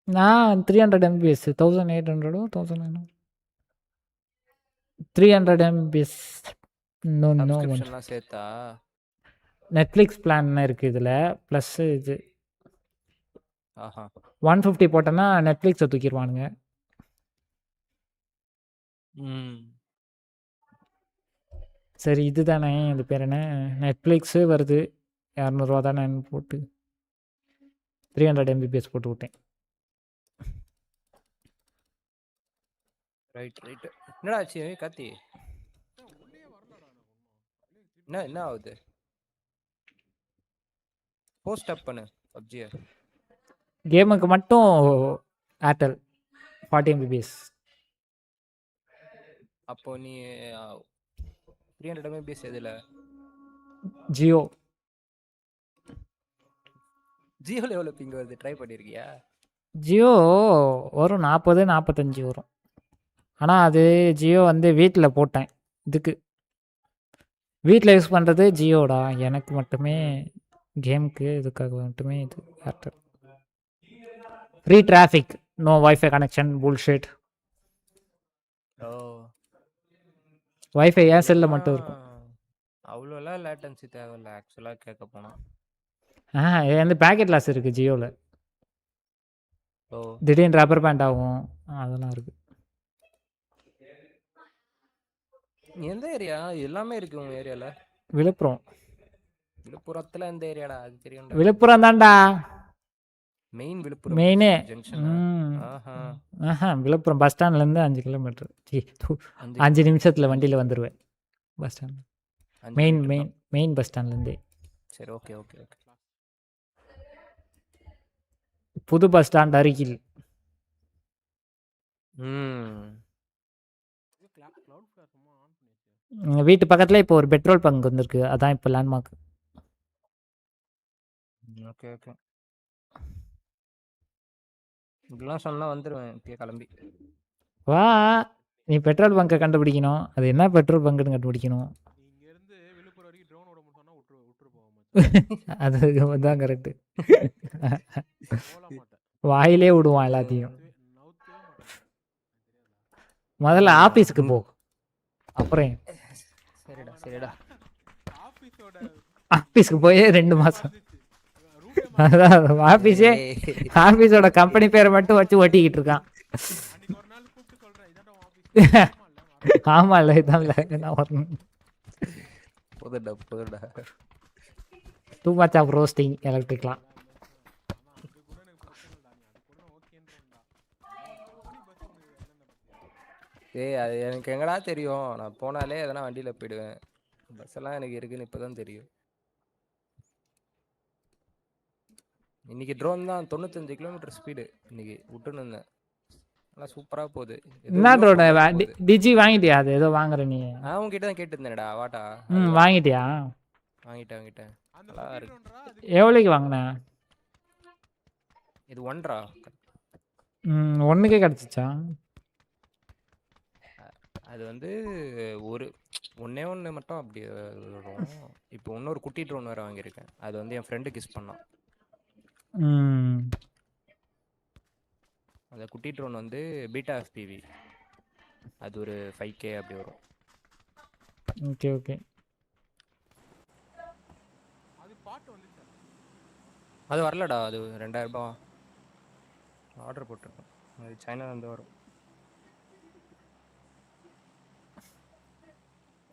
நான் 300 mbps 1800 1900 300 mbps நோ சப்ஸ்கிரிப்ஷன்லாம் சேர்த்தா நெட்ஃப்ளிக்ஸ் பிளான் இருக்குது இதில் ப்ளஸ் இது 150 போட்டோன்னா நெட்ஃப்ளிக்ஸை தூக்கிடுவானுங்க. சரி இதுதானே இது பேர் என்ன நெட்ஃப்ளிக்ஸு வருது 200 தானே போட்டு 300 mbps போட்டு விட்டேன். ரைட் என்னடா ஆச்சு காத்தி? என்ன ஆகுது? போஸ்ட் அப் பண்ணு பப்ஜி. கேமுக்கு மட்டும் ஏர்டெல் 40 mbps. அப்போ நீ 300 mbps எதுல? ஜியோல எவ்வளோ பிங் வருது? ட்ரை பண்ணியிருக்கியா? ஜியோ வரும் 40 45 வரும். ஆனால் அது ஜியோ வந்து வீட்டில் போட்டேன். இதுக்கு வீட்டில் யூஸ் பண்ணுறது ஜியோடா. எனக்கு மட்டுமே கேமுக்கு இதுக்காக மட்டுமே இது Airtel. Free traffic no wifi connection bullshit. Wifi ஏன் செல்லில் மட்டும் இருக்கும். அவ்வளோலாம் லேட்டன்சி தேவையில்ல ஆக்சுவலாக கேட்க போனால். வந்து பேக்கெட் லாஸ் இருக்குது ஜியோவில். திடீர்னு ரப்பர் பேண்ட் ஆகும் அதெல்லாம் இருக்குது. எந்த ஏரியா? எல்லாமே இருக்கு உங்க ஏரியால. விழுப்புரத்துல எந்த ஏரியாடா? அது தெரியும். விழுப்புரம் தான்டா மெயின். விழுப்புரம் மெயினே. ஆஹா விழுப்புரம் பஸ் ஸ்டாண்ட்லேருந்து 5 கிலோமீட்டர் 5 நிமிஷத்தில் வண்டியில் வந்துடுவேன் பஸ் ஸ்டாண்ட். மெயின் பஸ் ஸ்டாண்ட்லேருந்தே. சரி ஓகே. புது பஸ் ஸ்டாண்ட் அருகில். வீட்டு பக்கத்தில் இப்போ ஒரு பெட்ரோல் பங்க் வந்துருக்கு. அதான் இப்போ லேண்ட்மார்க். ஓகே இப்படிலாம் சொன்னால் வந்துடுவேன் இப்பயே கிளம்பி. வா நீ பெட்ரோல் பங்கை கண்டுபிடிக்கணும். அது என்ன பெட்ரோல் பங்குன்னு கண்டுபிடிக்கணும். அது தான் கரெக்டு. வாயிலே விடுவான் எல்லாத்தையும். முதல்ல ஆஃபீஸுக்கு போ. அப்புறம் சரிடா ஆஃபீஸுக்கு போயே 2 மாதம். அதான் ஆஃபீஸோட கம்பெனி பேரை மட்டும் வச்சு ஓட்டிக்கிட்டு இருக்கான். ஆமா இல்லை இதான் என்ன வரணும். போதுடா டூ மச் ஆஃப் ரோஸ்டிங் எலக்ட்ரிக்லாம். அது எனக்கு எங்கடா தெரியும். நான் போனாலே எதனா வண்டியில் போயிடுவேன். பஸ் எல்லாம் எனக்கு இருக்குன்னு இப்போதான் தெரியும். இன்னைக்கு ட்ரோன் தான் 95 கிலோமீட்டர் ஸ்பீடு இன்னைக்கு விட்டுன்னு இருந்தேன். நல்லா சூப்பரா போகுது. என்ன ட்ரோன் டிஜி வாங்கிட்டியா? அது ஏதோ வாங்குற நீ. உன் கிட்ட தான் கேட்டிருந்தேனடா வாட்டா. வாங்கிட்டியா? வாங்கிட்டேன். நல்லா இருக்கு. எவ்வளவுக்கு வாங்குன? இது 1ரா. 1க்கே கிடைச்சிச்சா? அது வந்து ஒண்ணே மட்டும் அப்படி வரும். இப்போ இன்னொரு குட்டி ட்ரோன் வேற வாங்கியிருக்கேன். அது வந்து என் ஃப்ரெண்டு கிஸ் பண்ணான். அந்த குட்டி ட்ரோன் வந்து பீட்டா எஃபிவி. அது ஒரு 5K அப்படி வரும். ஓகே. அது வரலடா. அது 2000 ரூபாய் ஆர்டர் போட்டிருக்கேன். அது சைனால இருந்து வரும்.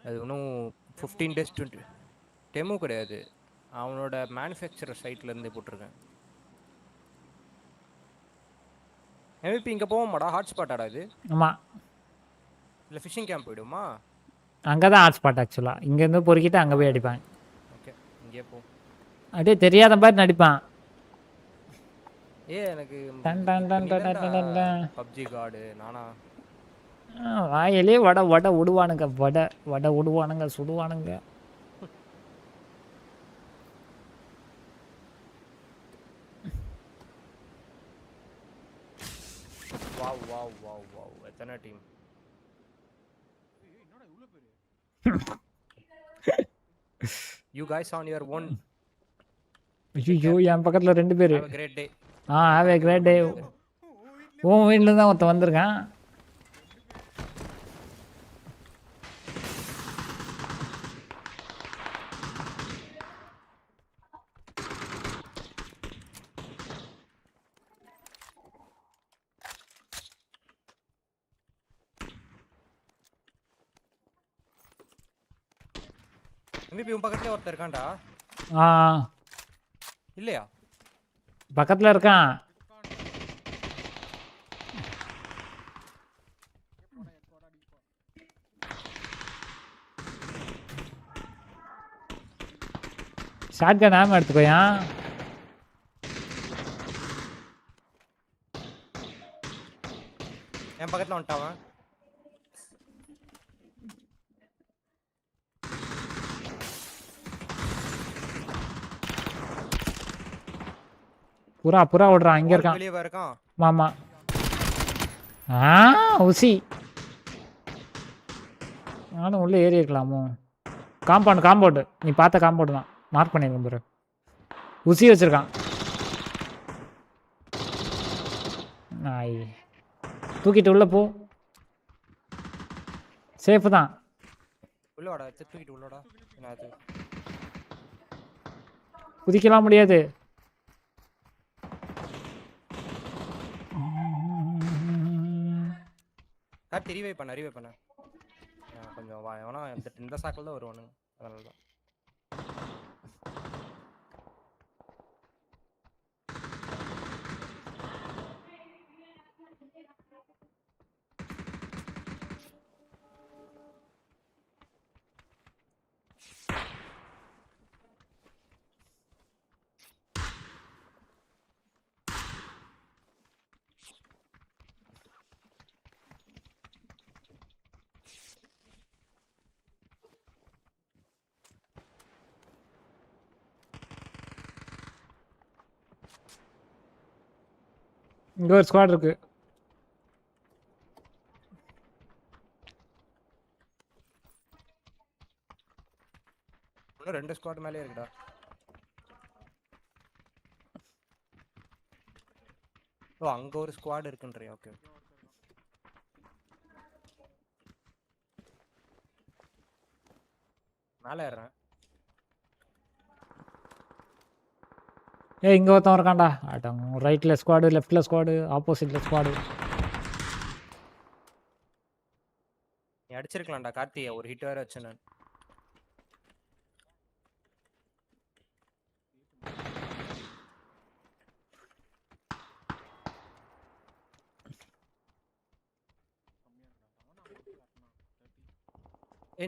அது இன்னும் 15 days 20 டெமோ கிடையாது. அவனோட மேனுஃபேக்சரர் சைட்லேருந்து போட்டிருக்கேன். MVP இங்கே போவோமாடா? ஹாட்ஸ்பாட்டாடா இது? ஆமாம். இல்லை ஃபிஷிங் கேம்ப் போயிடுமா? அங்கே தான் ஹாட்ஸ்பாட் ஆக்சுவலாக. இங்கேருந்து பொறுக்கிட்டு அங்கே போய் அடிப்பான். ஓகே, இங்கே போ. அப்படியே தெரியாத மாதிரி நடிப்பான். எனக்கு பப்ஜி கார்டு நானா வாயிலே வடை விடுவானுங்க. வடை விடுவானுங்க, சுடுவானுங்க. வாவ் எத்தனை team? You guys on your own. ஐயோ, என் பக்கத்தில் 2 பேர். Have a great day. Have a great day. உன் வீட்டில் தான் ஒருத்தன் வந்திருக்கான். MVP உன் பக்கத்துலயே ஒருத்தர் இருக்கான்டா. இல்லையா? பக்கத்தில் இருக்கான். ஷாட்கன் ஆமா எடுத்துக்கோயா. என் பக்கத்துல வந்துட்டான். புறா ஓடுறான். இங்க இருக்கான். வெளியே இருக்கான். மாமா உசி. நானும் உள்ளே ஏறி இருக்கலாமோ? காம்பவுண்டு நீ பார்த்த காம்பவுண்டு தான். மார்க் பண்ணிருக்கேன் ப்ரோ. உசி வச்சிருக்கான். நாய் தூக்கிட்டு உள்ள போ. சேஃப் தான். உள்ளோடா தூக்கிட்டு உள்ளோடா. குதிக்கலாம் முடியாது. ரிவை பண்ண கொஞ்சம் வேணா. இந்த சாக்கில் தான் வருவானுங்க. அதனால தான் இங்கே ஒரு ஸ்குவாட் இருக்கு. இன்னும் 2 ஸ்குவாட் மேலே இருக்குடா. அங்க ஒரு ஸ்குவாட் இருக்குன்றியா? ஓகே. மேலே ஏறேன். இங்கே ஒருத்தன் இருக்கான்டா. ஆட்டாங்க. ரைட்டில் ஸ்குவாடு, லெஃப்டில் ஸ்குவாடு, ஆப்போசிட்டில் ஸ்குவாடு. நீ அடிச்சிருக்கலாம்டா கார்த்தியை. ஒரு ஹிட் வேற வச்சு நான்.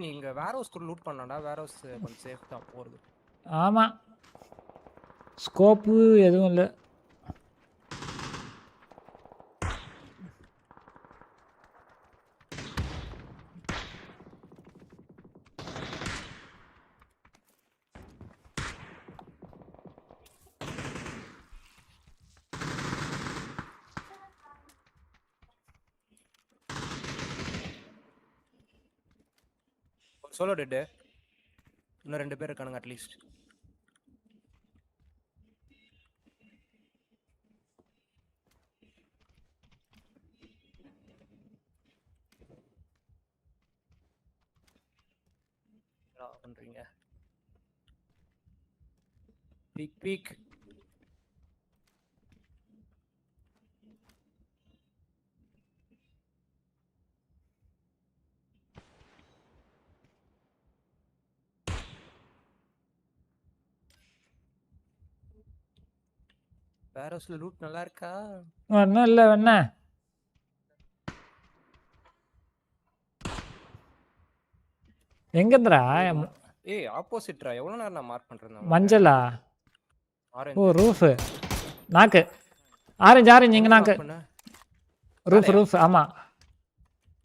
நீ இங்கே வேர் ஹவுஸ் கூட லூட் பண்ணலாம்டா. வேர் ஹவுஸ் கொஞ்சம் சேஃப் தான் போகிறது. ஆமாம், ஸ்கோப்பு எதுவும் இல்லை. Solo dead. இன்னும் 2 பேர் இருக்கானுங்க அட்லீஸ்ட். என்ன பண்றீங்க? பீக் பேரோஸ்ல லூட் நல்லா இருக்கா? ஒன்றும் இல்லை வேணா. எங்கேருந்துடா? ஏய் ஆப்போசிட்ரா. எவ்வளோ நேரம் நான் மார்க் பண்ணுறேன்? மஞ்சளா? ஆரஞ்சு. ஓ ரூஃபு. நாக்கு ஆரஞ்சு இங்கே நாக்கு. ரூஃப் ஆமாம்.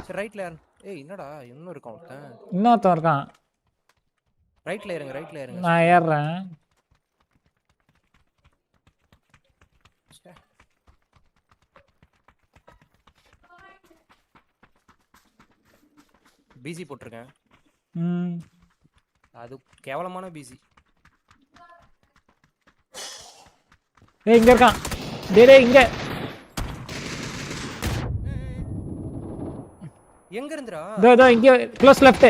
சரி ரைட்டில் யார்? ஏய் என்னடா இன்னும் இருக்கான் ஒருத்தன். இன்னொருத்தன் இருக்கான். ரைட்டில் ஏறுங்க. நான் ஏறுறேன். பிசி போட்டிருக்கேன். அது கேவலமான பிசி. ஏய் இங்க இருக்கான். டேய் இங்க. எங்க இருந்துடா? தோ இங்க க்ளோஸ் லெஃப்ட்.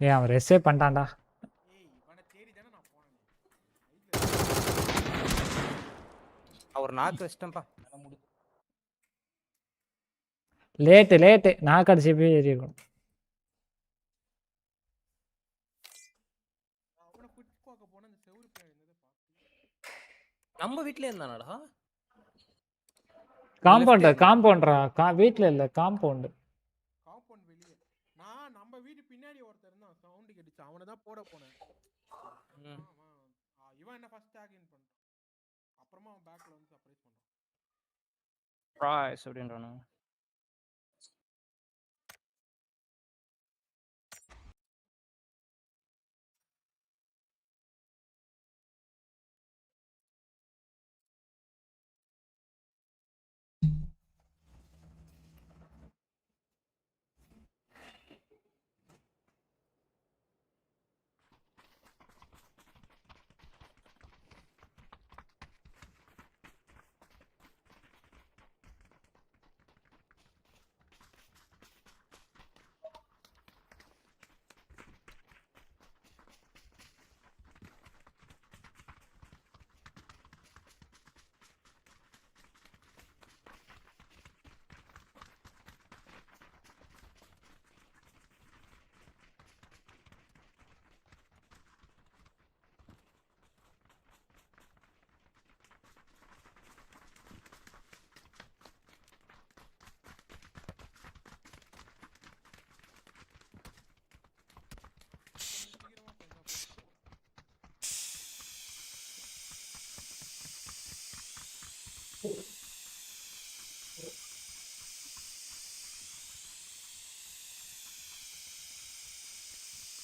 ஏய் அவன் ரெஸ்ஸே பண்ணிட்டான்டா. அவர் நாக்கு வச்சிட்டேன்ப்பா. லேட்டு நான் கடிச்சு போய் ஏறி இருக்கும். நம்ம வீட்ல இருந்தானடா. காம்பவுண்டரா வீட்ல இல்ல காம்பவுண்ட் வெளியே. நான் நம்ம வீட்டு பின்னாடி ஒருத்தர் இருந்தான். சவுண்ட் கேட்டுச்சு. அவனை தான் போட போனேன். இவன் என்ன ஃபர்ஸ்ட் டாக் இன் பண்ணிட்டான். அப்புறமா அவன் பேக்ல வந்து சர்ப்ரைஸ் பண்ணான். பிரைஸ் அப்படின்றானே.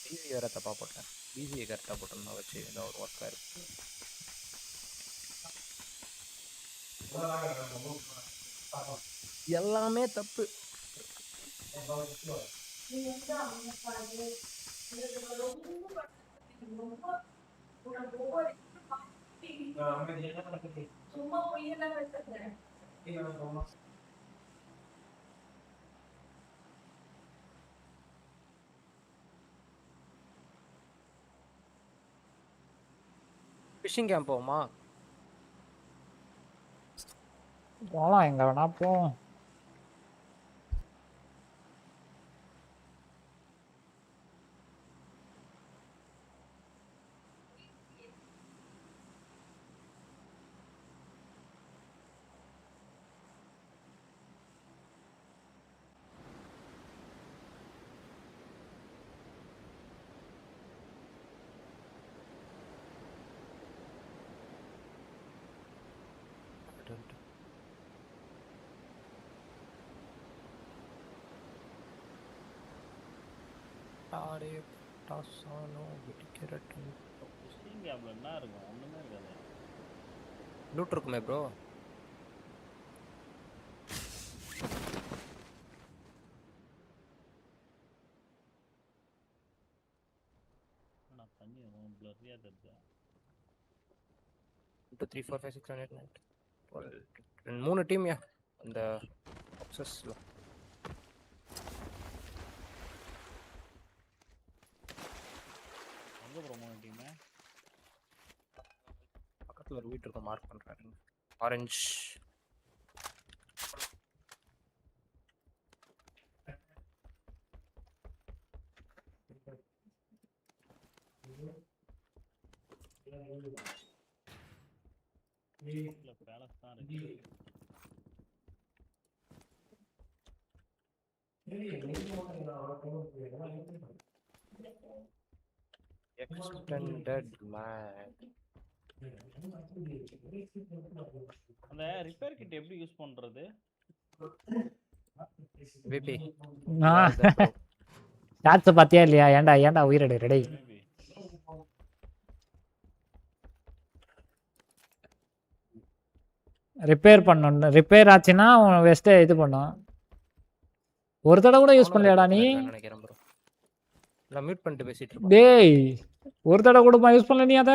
பிசி வேற தப்பா போட்டேன். பிசியை கரெக்டாக போட்டோம்னா வச்சு ஏதோ ஒரு ஒர்க்காக இருக்கு. எல்லாமே தப்பு. ஃபிஷிங் கேம்ப் போவோமா? போலாம் எங்க வேணா போவோம். லூட் இருக்குமே ப்ரோ. 2 3 4 5 6 7 8 9 12 மூணு டீம் யா அந்த ஆக்சஸ்ல எங்க ப்ரோ மூணு டீம் பக்கத்துல ஒரு வீட்டு இருக்க மார்க் பண்றாரு ஆரஞ்சு பேலன்ஸ் தான் இருக்கு extended mag அந்த ரிப்பேர் கிட் எப்படி யூஸ் பண்றது விபி ஷாட்ஸ் பாத்தியா இல்லையா ஏன்டா உயிரடு ரெடி ரிப்பேர் பண்ணணும் ரிப்பேர் ஆச்சுன்னா வெஸ்ட் இது பண்ணும் ஒரு தடவை கூட யூஸ் பண்ணலையாடா நீ நினைக்கிறேன் ப்ரோ நான் மியூட் பண்ணிட்டு பேசிட்டு இருக்கேன் டேய் ஒரு தடவை கூட யூஸ் பண்ணல நீ அத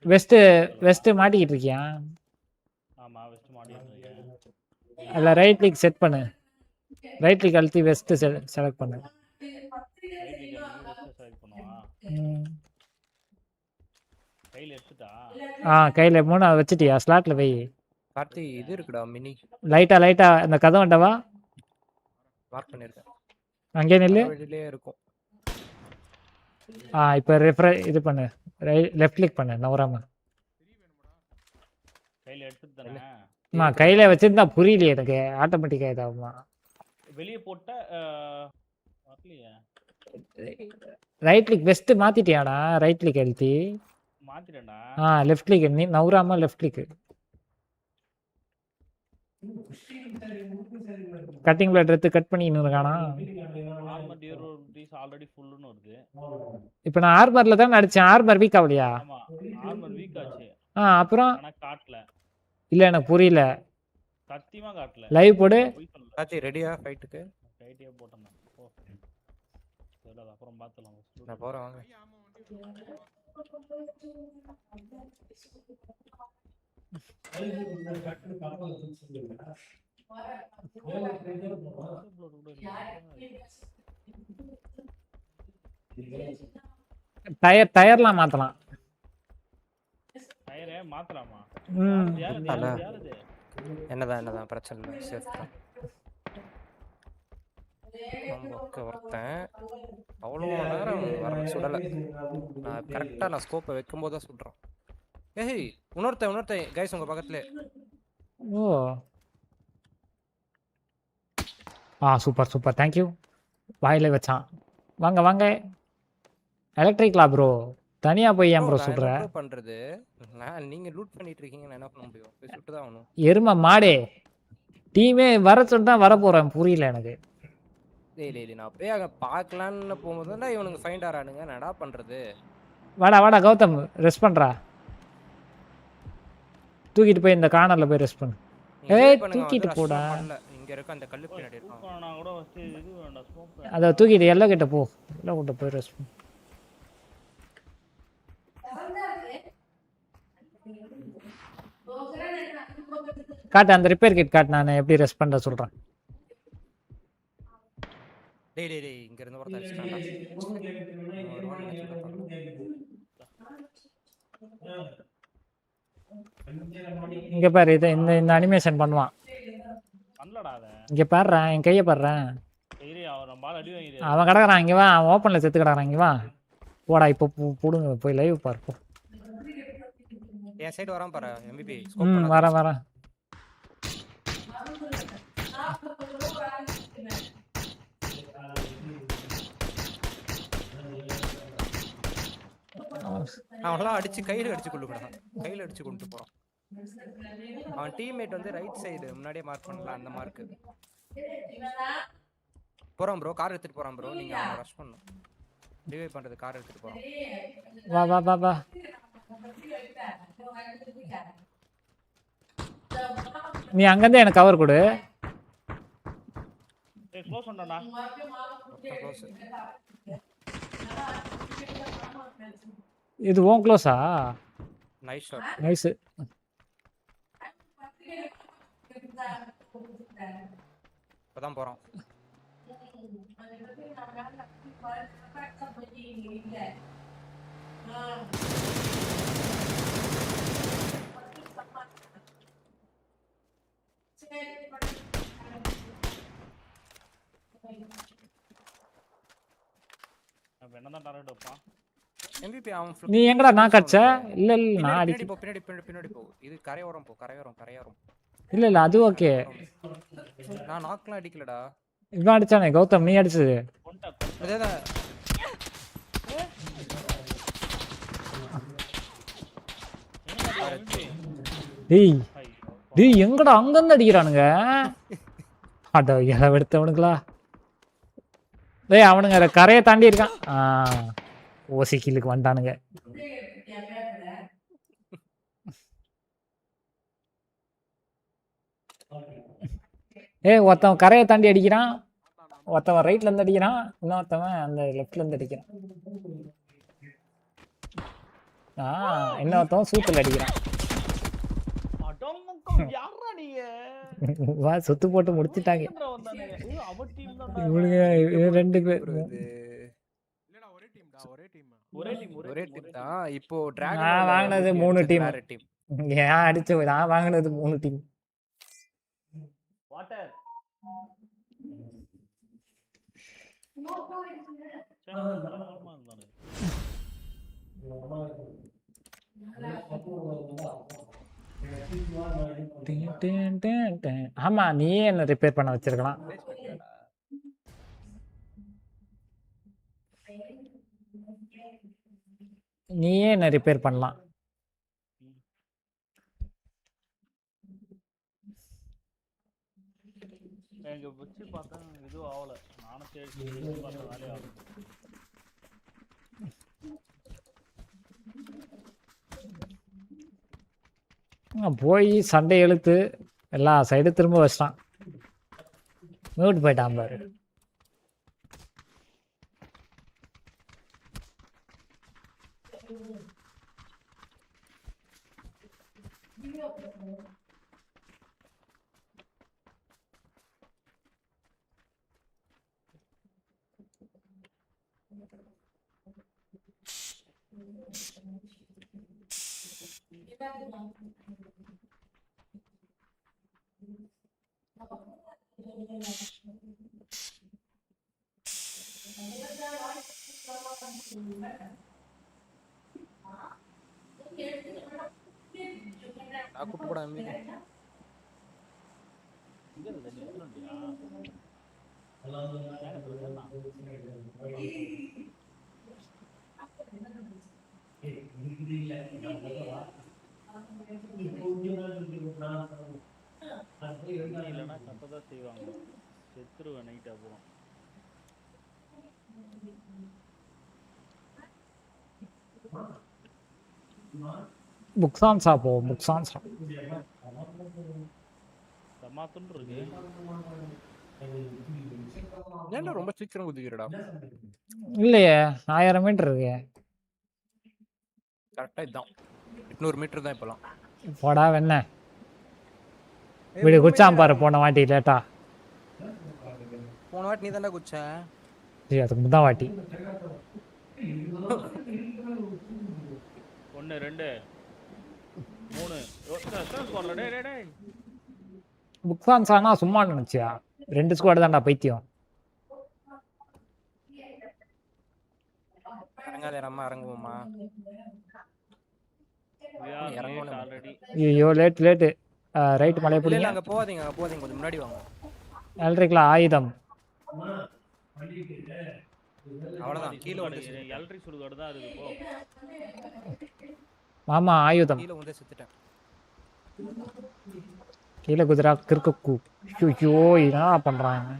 வெஸ்ட் மாட்டிக்கிட்டு இருக்கியா ஆமா வெஸ்ட் மாட்டிக்கிட்டு இருக்கேன் அல்ல ரைட் கிளிக் செட் பண்ணு ரைட் கிளிக் அழுத்தி வெஸ்ட் செலக்ட் பண்ணு ரைட் கிளிக் வெஸ்ட் செலக்ட் பண்ணுவா கையில எடுத்துட்டா கையில மூணு வச்சிட்டியா ஸ்லாட்ல வை கார்த்தி இது இருக்குடா மினி லைட்டா அந்த கதவண்டவா மார்க் பண்ணிருக்கேன் அங்கே நில்லு வெளியிலே இருக்கும் இப்போ இது பண்ணு லெஃப்ட் கிளிக் பண்ணு நவராம கையில எடுத்துட்டானே கையில வச்சிருந்தா புரியலையே எனக்கு ஆட்டோமேட்டிக்கா இதாகுமா வெளிய போட்ட வரலையே ரைட் கிளிக் வெஸ்ட் மாத்திட்டியாடா ரைட் கிளிக் அழுத்தி மாத்திட்டேன்டா லெஃப்ட் கிளிக் நீ நவராம லெஃப்ட் கிளிக் கட்டிங் பிளேட் எடுத்து கட் பண்ணின்னு இருக்கானா ஆர்மர் டியூரபிலிட்டிஸ் ஆல்ரெடி ஃபுல்லுன்னு வருது இப்போ நான் ஆர்மர்ல தான் அடிச்சேன் ஆர்மர் வீக் ஆவலையா ஆமா ஆர்மர் வீக் ஆச்சு அப்புறம் ஆனா காட்டல இல்ல எனக்கு புரியல சத்தியமா காட்டல லைவ் போடு கார்த்தி ரெடியா ஃபைட்டுக்கு ரைட்டே போட்டேன் ஓ சரி அப்புறம் பார்த்தலாம் நான் போறேன் வாங்க டயர்லாம் மாத்தலாம் டயரே மாத்தலாமா என்னதான் பிரச்சனை இல்லை சேஃப் தான் ஒருத்தன் அவ்வளோ நேரம் வர சுடலை நான் கரெக்டாக நான் ஸ்கோப்பை வைக்கும்போது தான் சுடுறேன் ஏய் இன்னொருத்த கைஸ் உங்க பக்கத்துல சூப்பர் தேங்க்யூ வாயில வச்சான் வாங்க எலக்ட்ரிக்லா ப்ரோ தனியா போய் ஏன் ப்ரோ சுடுற பண்றது நீங்க லூட் பண்ணிட்டு இருக்கீங்க நான் என்ன பண்ண முடியும் போய் சுட்டு தான் ஆகணும் எருமை மாடே டீமே வர சொன்னா வர போறேன் புரியல எனக்கு இல்லை நான் போய் அங்கே பார்க்கலான்னு போகும்போது தான் இவனுங்க ஃபைண்ட் ஆறானுங்க என்னடா பண்றது வாடா கௌதம் ரெஸ்ட் பண்றா தூக்கிட்டு போய் இந்த கார்னர்ல போய் ரெஸ்ட் பண்ணு தூக்கிட்டு போடா இங்க இருக்க அந்த கல்லு பின்னாடி இருக்கான் நான் கூட ஃபர்ஸ்ட் இது வேண்டாம் ஸ்மோக் அத தூக்கிட்டு எல்லோ கிட்ட போ எல்லோ கிட்ட போய் ரெஸ்ட் பண்ணு காட்டு அந்த ரிப்பேர் கிட் காட்டு நான் எப்படி ரெஸ்ட் பண்ண சொல்றேன் டேய் இங்க இருந்து ஒருத்தன் அடிச்சான்டா இங்க பாரு இது இந்த அனிமேஷன் பண்ணுவான் இங்க பாருடா என் கையை பாருடா அவன் கிடக்குறான் இங்க வா அவன் ஓப்பன்ல செத்து கிடக்குறான் இங்க வா போடா இப்போ போடுங்க போய் லைவ் பார்ப்போம் என் சைடு வரான் பாரு எம்பிபி வரேன் அவன்லாம் அடிச்சு கையில அடிச்சு கொண்டு போறான் அவன் டீம்மேட் வந்து ரைட் சைடு முன்னாடியே மார்க் பண்ணல அந்த மார்க் போறான் ப்ரோ கார் எடுத்துட்டு போறான் ப்ரோ நீங்க அவனை ரஷ் பண்ணணும் டிவைட் பண்றது கார் எடுத்துட்டு போறான் வா நீ அங்க இருந்து எனக்கு கவர் கொடு க்ளோஸ் பண்ணடா. க்ளோஸ். இது ஓன் க்ளோஸா? Nice shot. நைஸ். இப்பதான் போறோம். அப்ப என்னதான் டார்கெட் வைப்பான்? MVP அவன் நீ எங்கடா நான் கட்ச? இல்ல இல்ல நான் பின்னாடி அடிச்சு. போ, பின்னாடி போ. இது கரையோரம் போ, கரையோரம். இல்ல இல்ல அது ஓகே. நான் நாக்லாம் அடிக்கலடா. இவன் அடிச்சானே கௌதம், நீ அடிச்சது. அதேதான். டேய் எங்கடா அங்கங்க அடிக்கிறானுங்க? அட இல வெடுத்தவனுங்களா. டேய் அவனுங்க கரையை தாண்டி இருக்கான். ஓசி கீழுக்கு வந்தானுங்க. ஒருத்தவன் கரையை தாண்டி அடிக்கிறான், ஒருத்தவன் ரைட்ல இருந்து அடிக்கிறான், இன்னொருத்தவன் அந்த லெஃப்ட்ல இருந்து அடிக்கிறான். இன்னொருத்தவன் சூத்துல அடிக்கிறான். வா சுத்து போட்டு முடிச்சிட்டாங்க இவனுங்க. 2 பேர் ஒரே டீம் தான். இப்போ டிராகன் நான் வாங்குனது 3 டீம். நான் அடிச்ச நான் வாங்குனது 3 டீம். வாட்டர் ஆமா நீயே என்ன ரிப்பேர் பண்ண வச்சிருக்கலாம். நீயே என்ன ரிப்பேர் பண்ணலாம். எங்க வச்சு பார்த்தேன் இதுவும் ஆகல. நானும் சரி பார்த்தேன் வேலையே ஆகல. போய் சண்டை இழுத்து எல்லா சைடு திரும்ப வச்சிட்டான். மியூட் போயிட்டான் பாரு. நான் கூட்டு போட MVP. இங்க இல்ல நீ சொல்றியா? இல்லைன்னா கட்டதான் செய்வாங்க. செத்துருவேன் நைட் அப்புறம். புக்ஸான்ஸா போ, புக்ஸான்ஸா. சமாத்துன்னு இருக்கு. ஏன்டா ரொம்ப சீக்கிரம் குதிக்கிறடா? இல்லையே 1000 மீட்டர் இருக்கு. கரெக்டா இதான் 800 மீட்டர் தான் இப்பலாம். போடா வெண்ண வீடு குச்சாம் பாரு. போன வாட்டி லேட்டா. போன வாட்டி நீ தான்டா குச்ச. அதுக்கு முதான் வாட்டி. 1 2 3 ஸ்குவாட்ல டேய் புக்ஸான்ஸானா சும்மா நினைச்சியா? 2 ஸ்குவாட் தான்டா பைத்தியம். இறங்காத நம்ம இறங்குவோமா? ஐயோ லேட் ரைட் மலைய போடுங்க. இல்ல அங்க போவாதீங்க கொஞ்சம் முன்னாடி வாங்க. எலக்ட்ரிக்ல ஆயுதம். அவ்வளவுதான் கீழ வந்து எலக்ட்ரிக் சுடுகாடு தான் இருக்கு போ. மாமா ஆயுதம். கீழ வந்து செத்துட்டேன். கீழ குதிரா கிறுக்கு. ஐயோ என்ன பண்றாங்க?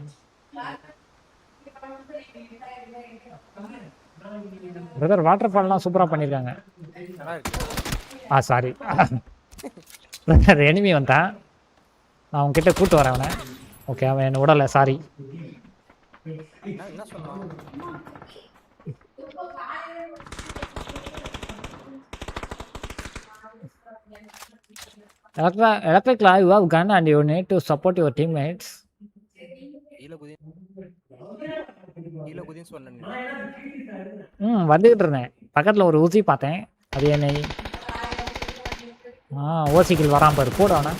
பிரதர் வாட்டர் ஃபால்லாம் சூப்பரா பண்ணிருக்காங்க. நல்லா இருக்கு. சாரி பிரதர் எனிமி வந்தான். நான் உன்கிட்ட கூட்டு வரேன் அவனை. ஓகே அவன் என்ன விடல சாரி. என்ன சொன்னா Electric you have gun and you need to support your teammates. கீழ குதின்னு சொன்னேன். வந்துகிட்டு இருந்தேன். பக்கத்துல ஒரு ஊசி பார்த்தேன். அது என்னை ஓசிக்கில் வராம பாரு கூட அவனா.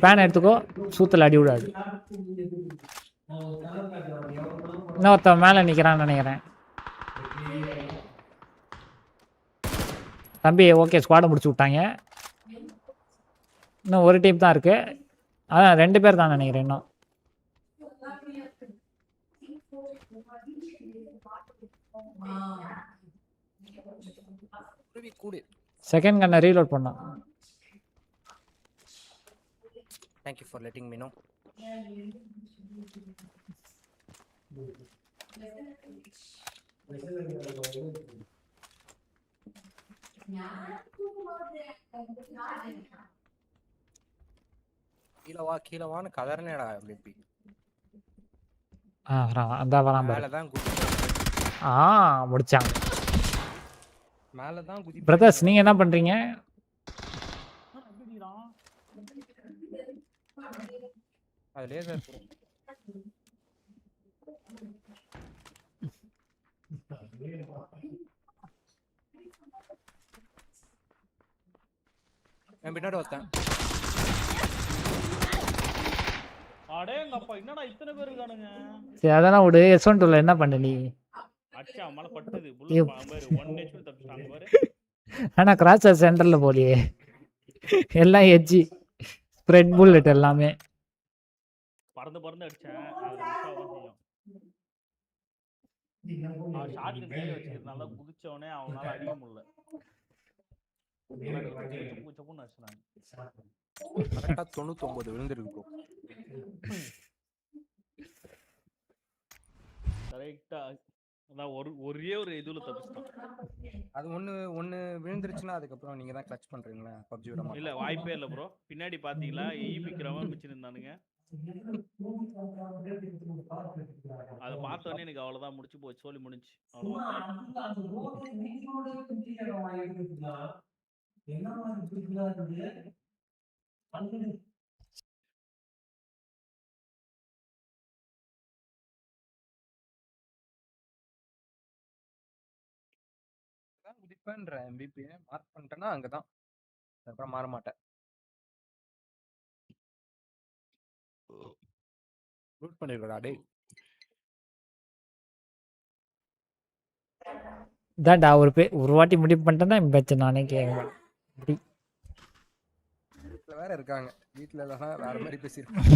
பேன் எடுத்துக்கோ, சூத்துல அடி விடாது. இன்னொருத்த மேல நிக்கிறான்னு நினைக்கிறேன். தம்பி ஓகே ஸ்குவாடை முடிச்சு விட்டாங்க. இன்னும் ஒரு டீம் தான் இருக்கு. அதான் 2 பேர் தான் நினைக்கிறேன் இன்னும். செகண்ட் கண்ணை ரீலோட் பண்ணோம். Thank you for letting me know. கீழ வான்னு கதறனேடா எம்பி. அந்த வராம மேல தான் முடிச்சாங்க. மேல தான் குதி. பிரதர்ஸ் நீங்க என்ன பண்றீங்க? அது லேசர் ப்ரோ. நான் பின்னாடி வரேன். அடேங்கப்பா என்னடா இத்தனை பேர் இருக்கானுங்க. சரி அதெல்லாம் விடு. S12ல என்ன பண்ண நீ? அச்சா மேல பட்டது புல்லட் பாரு 1 HP தப்பிட்டாங்க பாரு. ஆனா கிராஸ் சென்டர்ல போலியே. எல்லாம் எட்ஜ் ஸ்ப்ரெட் புல்லட் எல்லாமே. பறந்து அடிச்சேன். அது மிஸ் ஆக தான் செய்யும். ஷாட்கன் கையில வச்சிருந்தால குதிச்சவனே அவனால அடிக்க முடியல. சப்புன்னு அடிச்சான். கரெக்ட்டா 99 விழுந்திருக்கு ப்ரோ. கரெக்ட்டா அதான் ஒரே ஒரு இதுல தப்பிச்சான். அது ஒன்னு விழுந்துருச்சுனா அதுக்கு அப்புறம் நீங்க தான் கிளட்ச் பண்றீங்களா PUBG விட மாட்டீங்க. இல்ல வாய்ப்பே இல்ல ப்ரோ. பின்னாடி பாத்தீங்களா ஈபிக்ரவன் மிச்சிருந்தானுங்க. அத பார்த்தோனே எனக்கு அவ்வளவுதான் முடிச்சு போச்சு. சோலி முடிஞ்சு. குதிப்பேன்ற MVP மார்க் பண்ணிட்டேன்னா அங்கதான். அதுக்கப்புறம் மாற மாட்டேன். ரூட் பண்ணிடுறா டேய். தான்டா ஒரு வாட்டி முடிவு பண்ணிட்டேன்னா பேச்சு நானே கேட்க. வீட்டுல வேற இருக்காங்க. வீட்டுல எல்லாம் வேற மாதிரி பேசிருக்காங்க.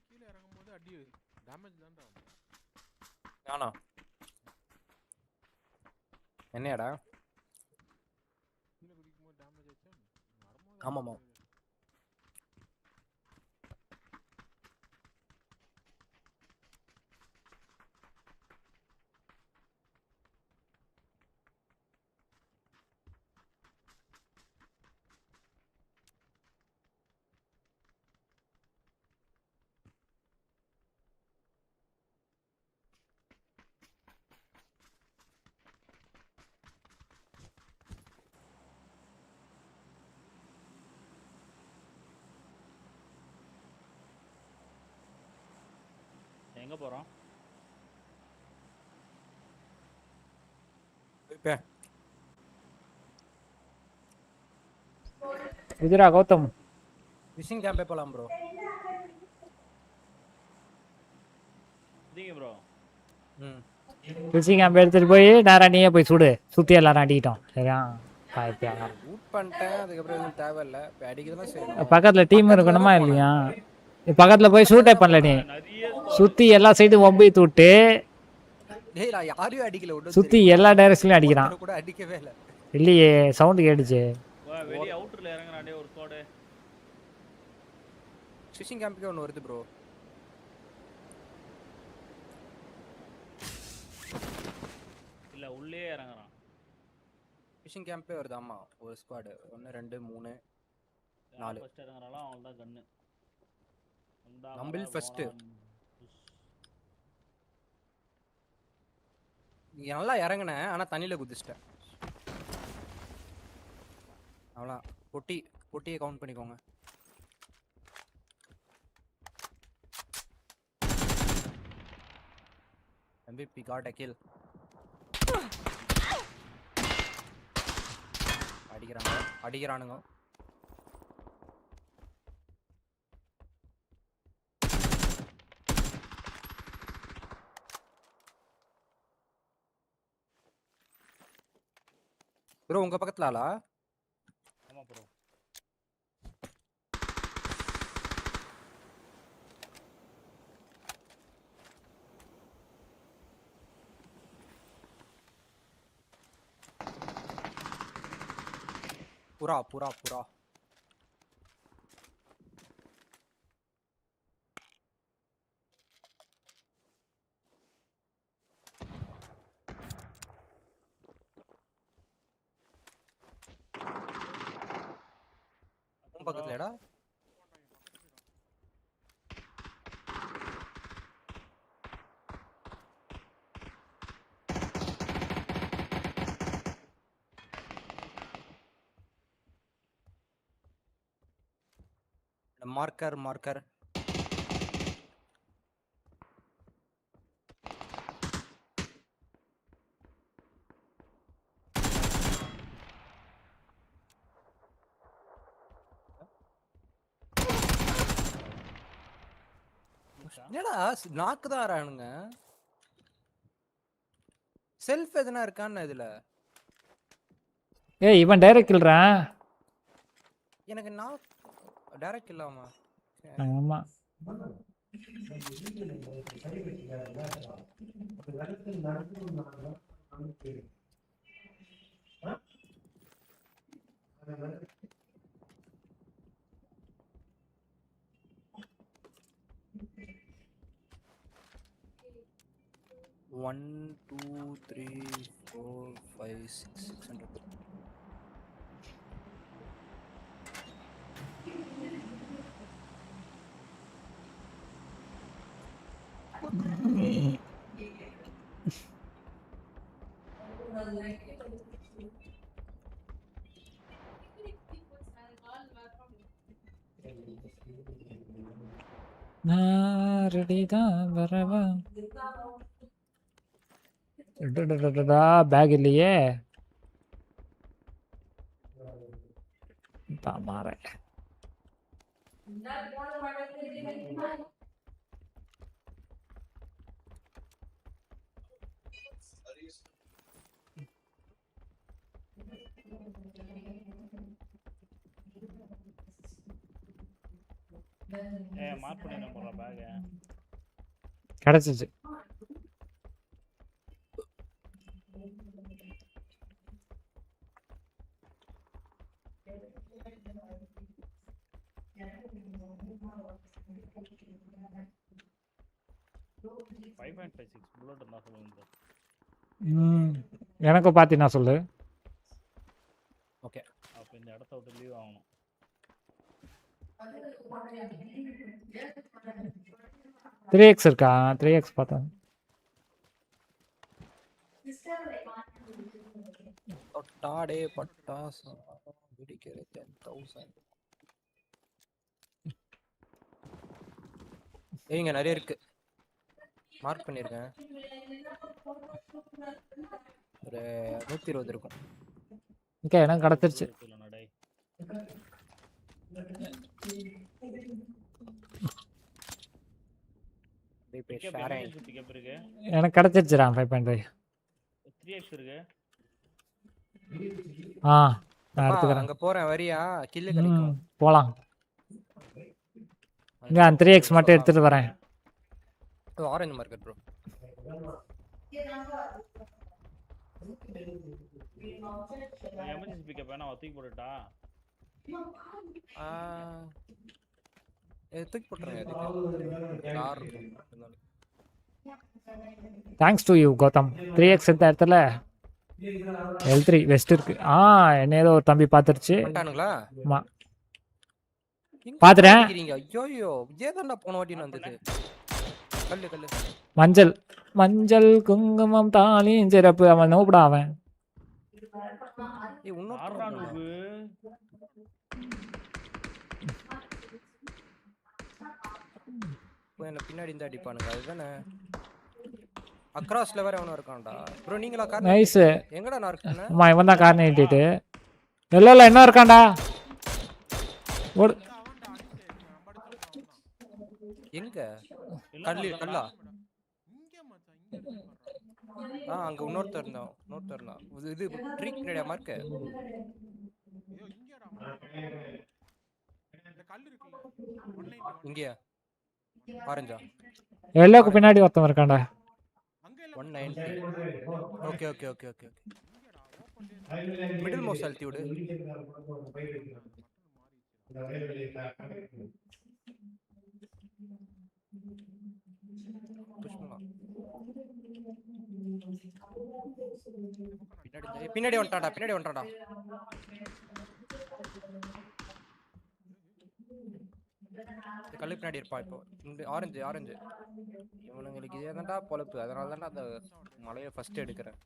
கீழ இறங்கும்போது அடி டேமேஜ் தான்டா. நானா என்னடா கீழ குதிக்கும்போது டேமேஜ் ஆச்சா? ஆமாமா. எங்க போறோம்? இதுரா கௌதம். ஃபிஷிங் கேம்பே போலாம் ப்ரோ. நீங்க ப்ரோ. ஃபிஷிங் கேம்ப் எடுத்துட்டு போய் நேரா நீயே போய் சுத்தி எல்லாரும் அடிக்கிட்டோம். சரியா? ரூட் பண்ணிட்டேன். அதுக்கப்புறம் எதுவும் தேவையில்லை. அடிக்கிறதுலாம் சரி. பக்கத்துல டீம் இருக்கணுமா இல்லையா? பக்கத்துல போய் ஷூட்டே பண்ணல நீ. சுத்தி எல்லா சைடும் ஒம்பி தூட்டு டேய் நான் யாரையும் அடிக்கல. சுத்தி எல்லா டைரக்ஷன்லயும் அடிக்கிறான். கூட அடிக்கவே இல்ல. இல்லையே சவுண்ட் கேட்டுச்சு. வெளிய அவுட்டர்ல இறங்குறானே ஒரு ஸ்குவாட். ஃபிஷிங் கேம்புக்கு ஒன்னு வருது ப்ரோ. உள்ளே இறங்குறான். ஃபிஷிங் கேம்பே வருது. ஆமா ஒரு ஸ்குவாட் 1 2 3 4 ஃபர்ஸ்ட் இறங்குறால அவன் தான் கன்னு. நம்பிள் ஃபர்ஸ்ட். நீ நல்லா இறங்குன ஆனா தண்ணில குதிச்சிட்டேன். அவ்வளோ பொட்டியை கவுண்ட் பண்ணிக்கோங்க. MVP got a kill. அடிக்கிறானுங்க. ப்ரோ உங்க பக்கத்துல ஆளா? ஆமா ப்ரோ. புறா பக்கத்துலடா. மார்க்கர் என்னடா நாக்கு தான் ஆறானுங்க. செல்ஃப் எதுனா இருக்கான்னு இதுல. ஏய் இவன் டைரக்ட் கில்றான். எனக்கு நான் டைரக்ட் இல்லாமா? ஆமா One, 2, 3, 4, 5, 6, 600. நான் ரெடிதான் வரவா. பேக் இல்லையே. மாறேன். மார்க் பண்ணி என்ன போற பேக் கிடைச்சிச்சு. எனக்கும் பார்த்து நான் சொல்லு. ஓகே அப்ப இந்த இடத்த விட்டு லீவ் ஆகணும். த்ரீ எக்ஸ் இருக்கா? 3x பார்த்தா டாடே பட்டாசு வெடிக்கிற 10,000. ஏங்க நிறைய இருக்கு. மார்க் பண்ணிருக்கேன். ஒரு 120 இருக்கும். ஓகே எனக்கு கிடைச்சிருச்சு. எனக்கு கிடைச்சிருச்சுடா 5.5. 3x இருக்கு. நான் எடுத்துக்கிறேன். அங்க போறேன் வரியா? கில்லு கிடைக்கும். போலாம். இங்க 3x மட்டும் எடுத்துட்டு வரேன். Orange market bro. Emergency pickup வேணா தூக்கி போட்டுட்டா. தூக்கி போட்டுறேன். Thanks to you Gautham. 3x எடுத்த இடத்துல L3 வெஸ்ட் இருக்கு. என்ன ஏதோ ஒரு தம்பி பாத்துருச்சு. வந்துட்டானுங்களா? ஆமா. பாத்துறேன். ஐயோ ஏதாண்டா போன வாட்டி வந்தது. கல்லு மஞ்சள் குங்குமம் தாலியும் சிறப்பு. அவன் நோபடா அவன். யாரா நோபு? பின்னாடி இந்த அடிப்பானுங்க அதுதானே. அக்ராஸ்ல வேற எவனோ இருக்கான்டா. ப்ரோ நீங்களா கார் நைஸ். எங்கடா நான் இருக்கேன்? அம்மா இவன் தான் கார் நீட்டிட்டு. இல்ல என்ன இருக்கான்டா? ஓடு. எங்க? கல்லா? அங்க இன்னொருத்தர் இருந்தான். இது ட்ரிக் பின்னாடியா மார்க்? இங்கயா? ஆரஞ்சா? எல்லோக்கு பின்னாடி ஒருத்தன் இருக்கான்டா. 190. ஓகே. மிடில் மவுஸ் அழுத்தி விடு. பின்னாடி வந்துட்டான்டா. கல்லு பின்னாடி இருப்பா இப்போ. ஆரஞ்சு இவனுங்களுக்கு இதே தான்டா பொழப்பு. அதனால தான்டா அந்த மலையை ஃபர்ஸ்ட் எடுக்கிறேன்.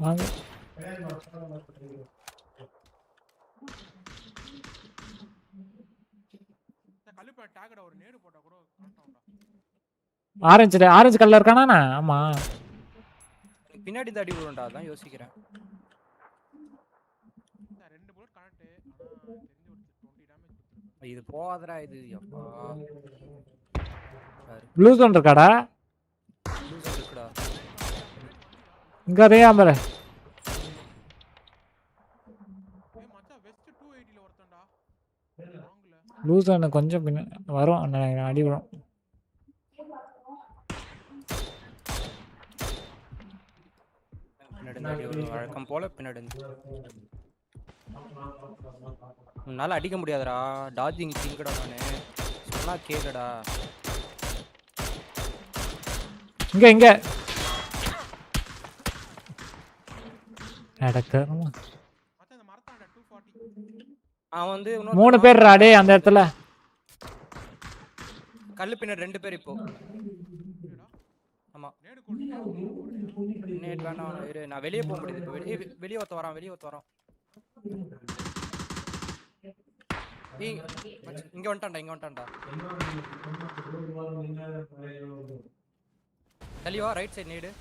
வாங்க. ஆரஞ்சு கலர் இருக்கானா? ஆமா. பின்னாடி இந்த அடி விடுறா தான் யோசிக்கிறேன். இது போகாதடா இது. அப்பா. ப்ளூ ஜோன் இருக்காடா? இருக்குடா. இங்க அதே ஆம்பர. ப்ளூ ஜோன் கொஞ்சம் பின்ன வரும். அடி வரும். வழக்கம் போல பின்னாடி உன்னால அடிக்க முடியாதுடா. டாஜிங் கிங்கடா நானு. சொன்னா கேளுடா. இங்க நடக்கறமா. அவன் வந்து 3 பேர் ராடே அந்த இடத்துல. கல்லு பின்னாடி 2 பேர் இப்போ. ஆமா. நேட் வேணாம் இரு. நான் வெளியே போக முடியுது இப்போ. வெளியே ஒருத்த வரான். இங்க வந்துட்டான்டா. தள்ளிவா ரைட் சைடு நேடு.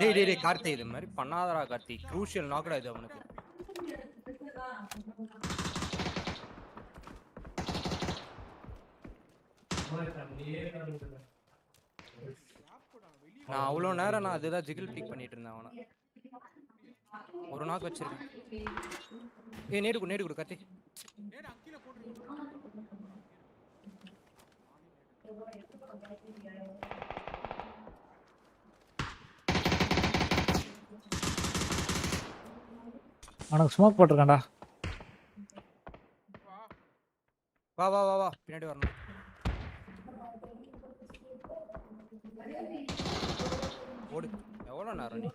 டேய் கார்த்தி இது மாதிரி பண்ணாதடா கார்த்தி. க்ரூஷியல் நாக்கடா இது அவனுக்கு. நான் அவ்வளவு நேரம் அதுதான் ஜிகிள் பிக் பண்ணிட்டு இருந்தேன் அவனை. ஒரு நாக்கு வச்சிருக்கேன். நேடு கொடு கார்த்தி. அவனுக்கு ஸ்மோக் போட்டுருக்கான்டா. வா பின்னாடி வரணும். ஓடு. எவ்வளவு நேரம் நீ?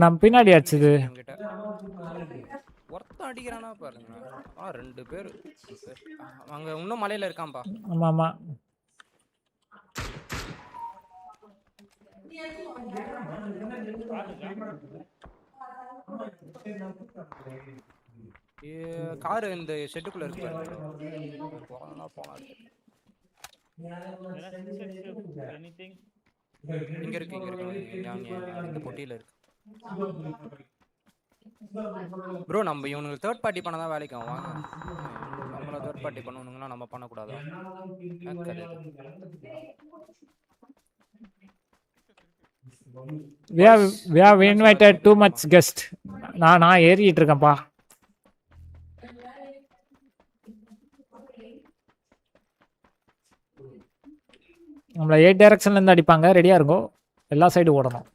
நம்ம பின்னாடி அடிச்சது. ஒருத்தன் அடிக்கிறானா பாருங்க. 2 பேர். அங்க இன்னும் மலையில இருக்கான்பா. ஆமா. கார் இந்த ஷெட்டுக்குள்ள இருக்கு பாருங்க போலாம் anything இங்க இருக்கு இந்த பொட்டியில இருக்கு ப்ரோ நம்ம இவனுக்கு தேர்ட் பார்ட்டி பண்ண தான் வேலைக்கு வாங்க நம்மள தேர்ட் பார்ட்டி பண்ணுவானுங்கன்னா நம்ம பண்ண கூடாதா we have invited too much guest நான் ஏறிட்டு இருக்கேன்ப்பா நம்மள 8 டைரக்ஷன்ல இருந்து அடிப்பாங்க ரெடியா இருங்கோ எல்லா சைடு ஓடணும்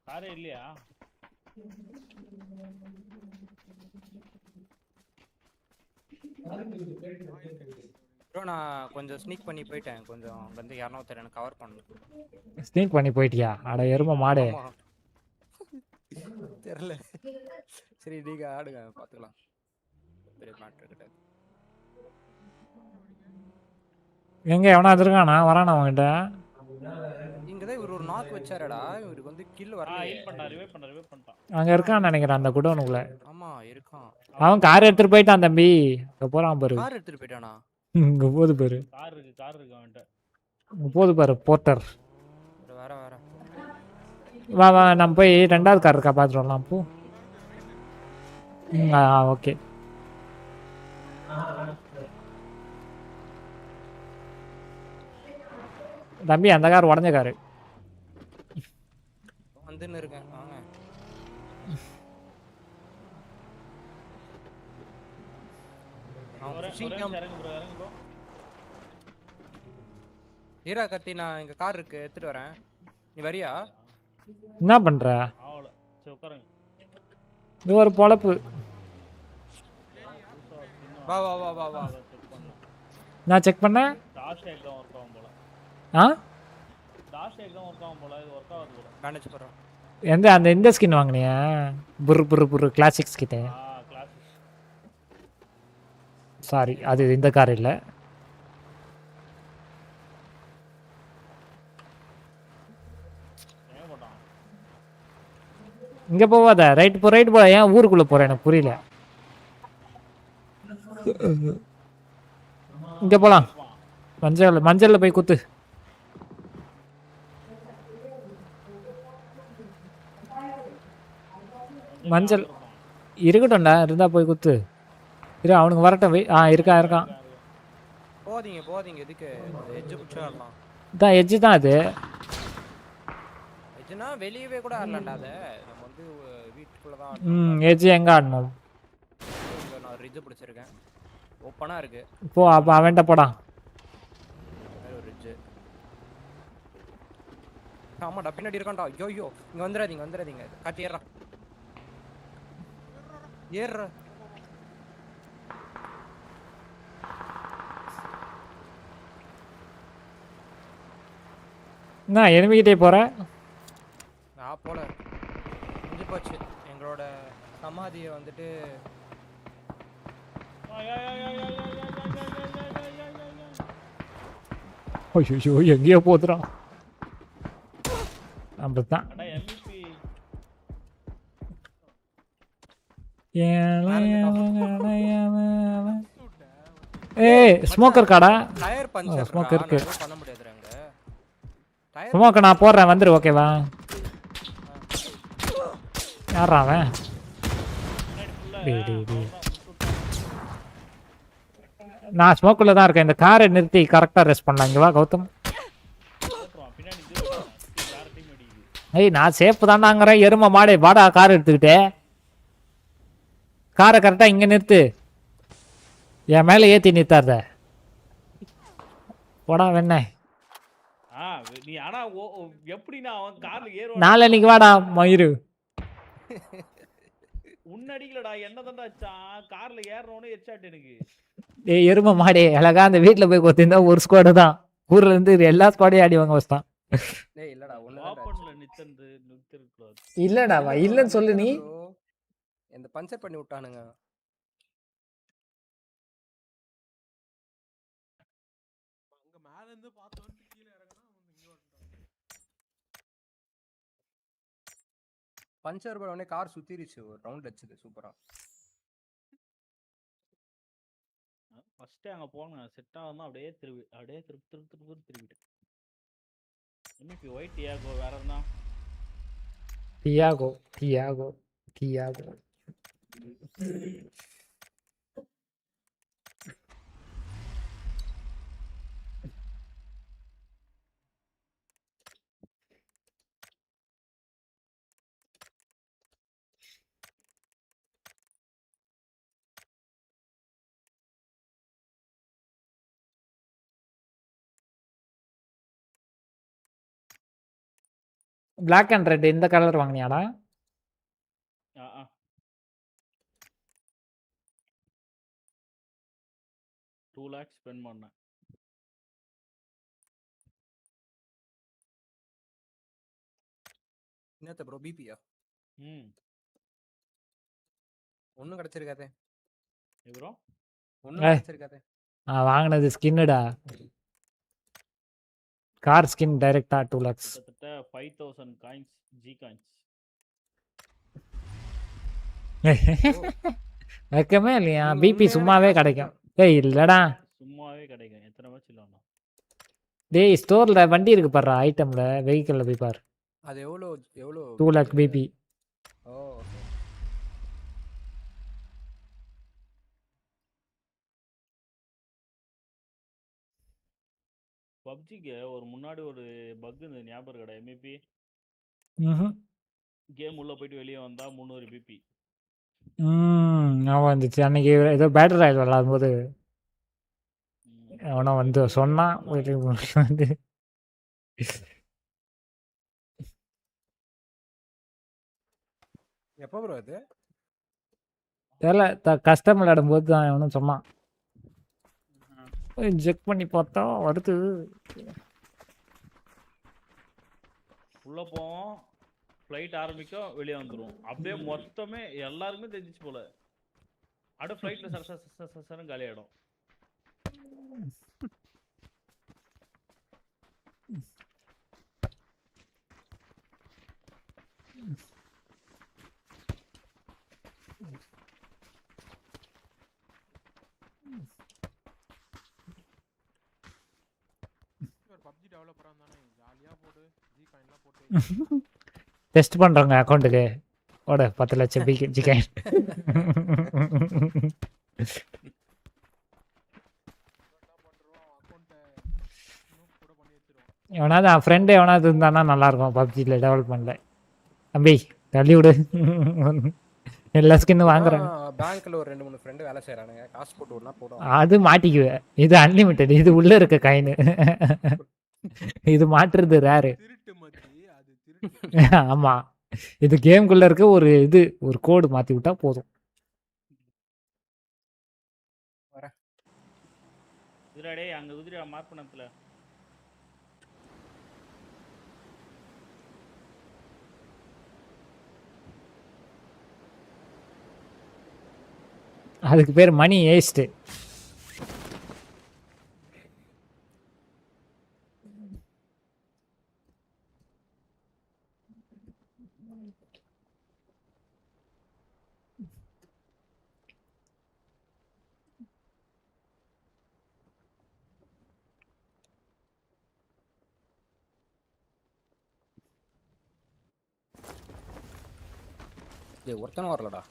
காரே இல்லையா ப்ரோ நான் கொஞ்சம் ஸ்னீக் பண்ணி போயிட்டேன் கொஞ்சம் வந்து யாரோ ஒருத்தர் எனக்கு கவர் பண்ணணும் ஸ்னீக் பண்ணி போயிட்டியா அட எருமை மாடு தெரியல சரி நீங்க ஆடுங்க பாத்துக்கலாம் பெரிய மேட்டர் கிட்ட எங்க எவனா இருக்கானா வரானா அவன்கிட்ட இங்கதான் இவர் ஒரு நாக் வச்சாரடா இவருக்கு வந்து கில் வரல ரிவைவ் பண்ணிட்டான் அங்க இருக்கான்னு நினைக்கிறேன் அந்த குடோனுக்குள்ள ஆமா இருக்கான் அவன் கார் எடுத்துட்டு போயிட்டான் தம்பி அங்க போறான் பாரு கார் எடுத்துட்டு போயிட்டானா இங்க போது பாரு கார் இருக்கு அவன்ட்ட போது பாரு போர்ட்டர் வர வா நம்ம போய் ரெண்டாவது கார் இருக்கா பாத்துட்டு வரலாம் போ ஓகே தம்பி அந்த கார் உடஞ்ச காரு வந்துன்னு இருக்கேன் வாங்க ஈரா கத்தி நான் இங்க கார் இருக்கு எடுத்துட்டு வரேன் நீ வரியா என்ன பண்ற இது ஒரு பொழப்பு வா வா வா வா வா நான் செக் பண்ணேன் டாஷ் டேக் தான் வர்க் ஆகும் போல டாஷ் டேக் தான் வர்க் ஆகும் போல இது வர்க் ஆகுது போல பேண்டேஜ் போறோம் அந்த இந்த ஸ்கின் வாங்குனியா புரு கிளாசிக் ஸ்கின் கிளாசிக் சாரி அது இந்த கார் இல்ல இங்க போவாத ரைட் போ ஏன் ஊருக்குள்ள போற எனக்கு புரியல இங்க போலாம் மஞ்சள்ல போய் குத்து மஞ்சள் இருக்கட்டும்டா இருந்தா போய் குத்து இரு அவனுக்கு வரட்டும் இருக்கான் போதீங்க எதுக்கு எட்ஜ் புடிச்சறலாம் தான் எட்ஜ் தான் அது எட்ஜ்னா வெளியவே கூட ஆடலாம்டா அது நம்ம வந்து வீட்டுக்குள்ள தான் எட்ஜ் எங்க ஆடணும் நான் ரிட்ஜ் பிடிச்சிருக்கேன் ஓப்பனா இருக்கு போ அப்ப அவன்ட்ட போடா ரிட்ஜ் ஆமாடா பின்னாடி இருக்கான்டா ஐயோ இங்க வந்துடாதீங்க காட்டி ஏற நான் எனிமிகிட்டே போறேன் நான் போல முடிஞ்சு போச்சு எங்களோட சமாதியை வந்துட்டு ஐயோ எங்கேயோ போதுடா அப்படித்தான் ஸ்மோக்கர் காடா டயர் பஞ்சர் ஸ்மோக்கர் இருக்கு பண்ண முடியாதுங்க ஸ்மோக்கர் நான் போடுறேன் வந்துரு ஓகேவா யாரா அவன் நான் ஸ்மோக்குள்ள தான் இருக்கேன். இந்த காரை நிறுத்தி கரெக்டா ரெஸ்ட் பண்ணலாம். இங்க வா கௌதம். பின்னாடி கார் டீம் அடிக்குது. ஏய் நான் சேஃப் தான்டாங்கறேன். எரும மாடே வாடா கார் எடுத்துக்கிட்டே. காரை கரெக்டா இங்க நிறுத்து. என் மேல ஏத்தி நிறுத்தாத. போடா வெண்ணே. நீ ஆனா எப்படினா அவன் கார்ல ஏறுவான். நாளைக்கு வாடா மயிரு. உன்னடிக்கலடா என்னதான்டா அச்சான் கார்ல ஏறறவனே ஹெட்ஷாட் எனக்கு. டேய் எரும மாடே அழகா அந்த வீட்ல போய் கொத்திருந்தா ஒரு ஸ்குவாட் தான். ஊர்ல இருந்து எல்லா ஸ்குவாடையும் ஆடி வாங்க வச்சான். டேய் இல்லடா ஓபன்ல நிறுத்திருக்கூடாது. இல்லடா வா இல்லன்னு சொல்லு நீ. இந்த பஞ்சர் பண்ணி விட்டானுங்க. அங்க மேல இருந்து பார்த்தோம் கீழ இறங்கனா இங்க வந்துட்டான். பஞ்சர் பண்ண உடனே கார் சுத்திருச்சு. ஒரு ரவுண்ட் அடிச்சது சூப்பரா. ஃபர்ஸ்ட் அங்க போனேன் செட் ஆகும்னா அப்படியே திருப்பிட்டு. இன்னைக்கு ஒயிட் டியாகோ வேற என்ன? டியாகோ. Black and red இந்த கலர் வாங்குனியாடா? 2 lakhs ஸ்பெண்ட் பண்ணேன். என்னத்த ப்ரோ பிபியா? ஒண்ணும் கிடைச்சிருக்காதே. ப்ரோ ஒண்ணும் கிடைச்சிருக்காதே. வாங்குனது ஸ்கின்னுடா. கார் ஸ்கின் டைரக்டா 2 lakhs. கிட்டத்தட்ட 5000 காயின்ஸ் ஜி காயின்ஸ். வெக்கமே இல்லையா? பிபி சும்மாவே கிடைக்கும். ஏய் இல்லடா சும்மாவே கிடைக்கும். எத்தனை மேட்ச் இல்லனா? டேய் ஸ்டோர்ல வண்டி இருக்கு பாரு ஐட்டம்ல வெஹிக்கிள்ல போய் பாரு. அது எவ்வளோ 2 lakh பிபி. ஓ பப்ஜிக்கு ஒரு முன்னாடி ஒரு பக் இந்த ஞாபகம் இருக்கடா எம்விபி. கேம் உள்ள போயிட்டு வெளியே வந்தா 300 பிபி. ஞாபகம் வந்துச்சு. அன்னைக்கு ஏதோ பேட்டரி ராயல் விளாடும்போது அவனை வந்து சொன்னா வந்து எப்போ ப்ரோ அது? தெரியல கஷ்டம் விளையாடும்போது தான் அவனும் சொன்னான். செக் பண்ணி பார்த்தா வருது. உள்ள போவோம் ஃப்ளைட் ஆரம்பிக்கும் வெளியே வந்துடும். அப்படியே மொத்தமே எல்லாருக்குமே தெரிஞ்சிச்சு போல. அப்படியே ஃப்ளைட்ல சரசரம் காலி ஆயிடும். பப்ஜி டெவலப்பரா இருந்தானே ஜாலியா போடு ஜி காயின்லாம் போட்டு டெஸ்ட் பண்றோங்க அக்கவுண்ட்டுக்கு. ஓட 10 லட்சம் ஜி காயின். எவனாவது என் ஃப்ரெண்டு எவனாவது இருந்தானா நல்லா இருக்கும் பப்ஜியில் டெவலப்மெண்ட்ல. தம்பி தள்ளி விடு. எல்லா ஸ்கின்னு வாங்குறாங்க. பேங்க்ல ஒரு 2-3 ஃப்ரெண்டு வேலை செய்றானுங்க. காசு போட்டு விடனா போடும். அது மாட்டிக்குவேன். இது அன்லிமிட்டெட். இது உள்ள இருக்க காயின். இது மாற்றுறது ரேரு. ஆமா இது கேம்குள்ள இருக்க ஒரு இது ஒரு கோடு மாத்தி விட்டா போதும். இதுடா அங்க குதிரை மார்க் பண்ணத்துல. அதுக்கு பேர் மணி ஏஸ்ட். டேய் ஒருத்தனும் வரலடா.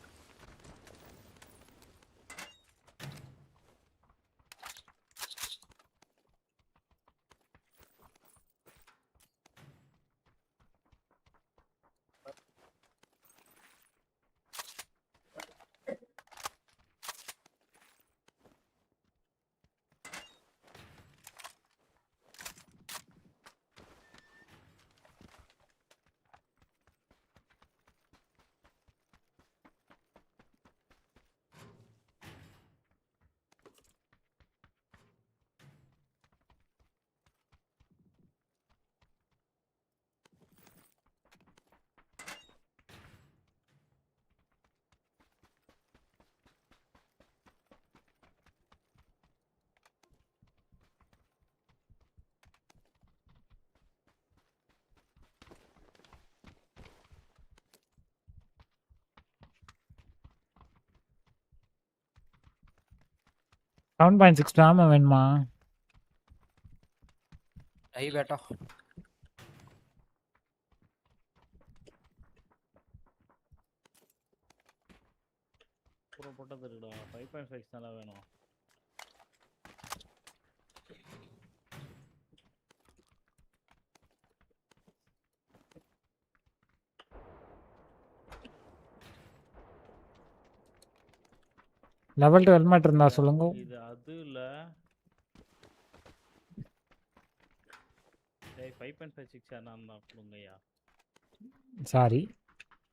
7.6 ஆமா வேணுமா? ஐ பேட்டா. ப்ரோ போட்டது இருக்குடா. 5.5 தான வேணும். லெவல் 2 ஹெல்மெட் இருந்தா சொல்லுங்க. இது அது இல்ல. டேய் 5.56 என்னன்னா கொடுங்கயா. சாரி.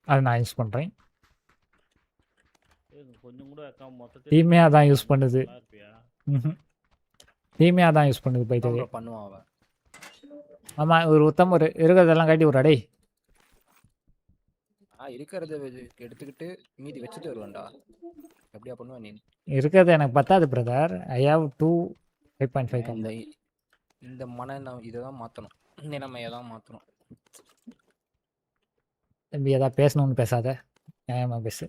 அது நான் யூஸ் பண்றேன். கொஞ்சம் கூட அக்காம மொத்தத்தை டீமே அதான் யூஸ் பண்ணுது. டீமே அதான் யூஸ் பண்ணுது பை தி வே. பண்ணுவான் அவன். ஆமா ஒரு உத்தம் ஒரு இருக்கதெல்லாம் காட்டி விடுறா டேய். இருக்கிறத எடுத்துக்கிட்டு மீதி வச்சுட்டு வருவான்டா. எப்படியா பண்ணுவ நீ? இருக்கிறது எனக்கு பத்தாது பிரதர். ஐ ஹேவ் 2 5.5 இந்த இததான் மாத்தணும். நிலைமையை தான் மாத்தணும். தம்பி ஏதாவது பேசணும்னு பேசாத. நியாயமா பேசு.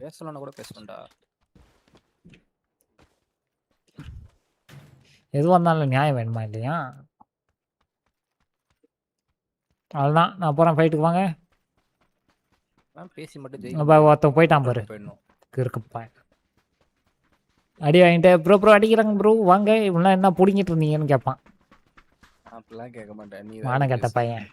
பேசலாம்னா கூட பேசணும்டா. எதுவாக இருந்தாலும் நியாயம் வேணுமா இல்லையா? அவ்வளோதான் நான் போகிறேன் ஃபைட்டுக்கு வாங்க. பேசி மட்டும் ஒருத்தன் போயிட்டான் பாரு இருக்குப்பா. அடி வாங்கிட்டு ப்ரோ அடிக்கிறாங்க ப்ரோ வாங்க இவெல்லாம் என்ன பிடிங்கிட்டு இருந்தீங்கன்னு கேட்பான். அப்படிலாம் கேட்க மாட்டேன். நீ மானம் கேட்ட பையன்.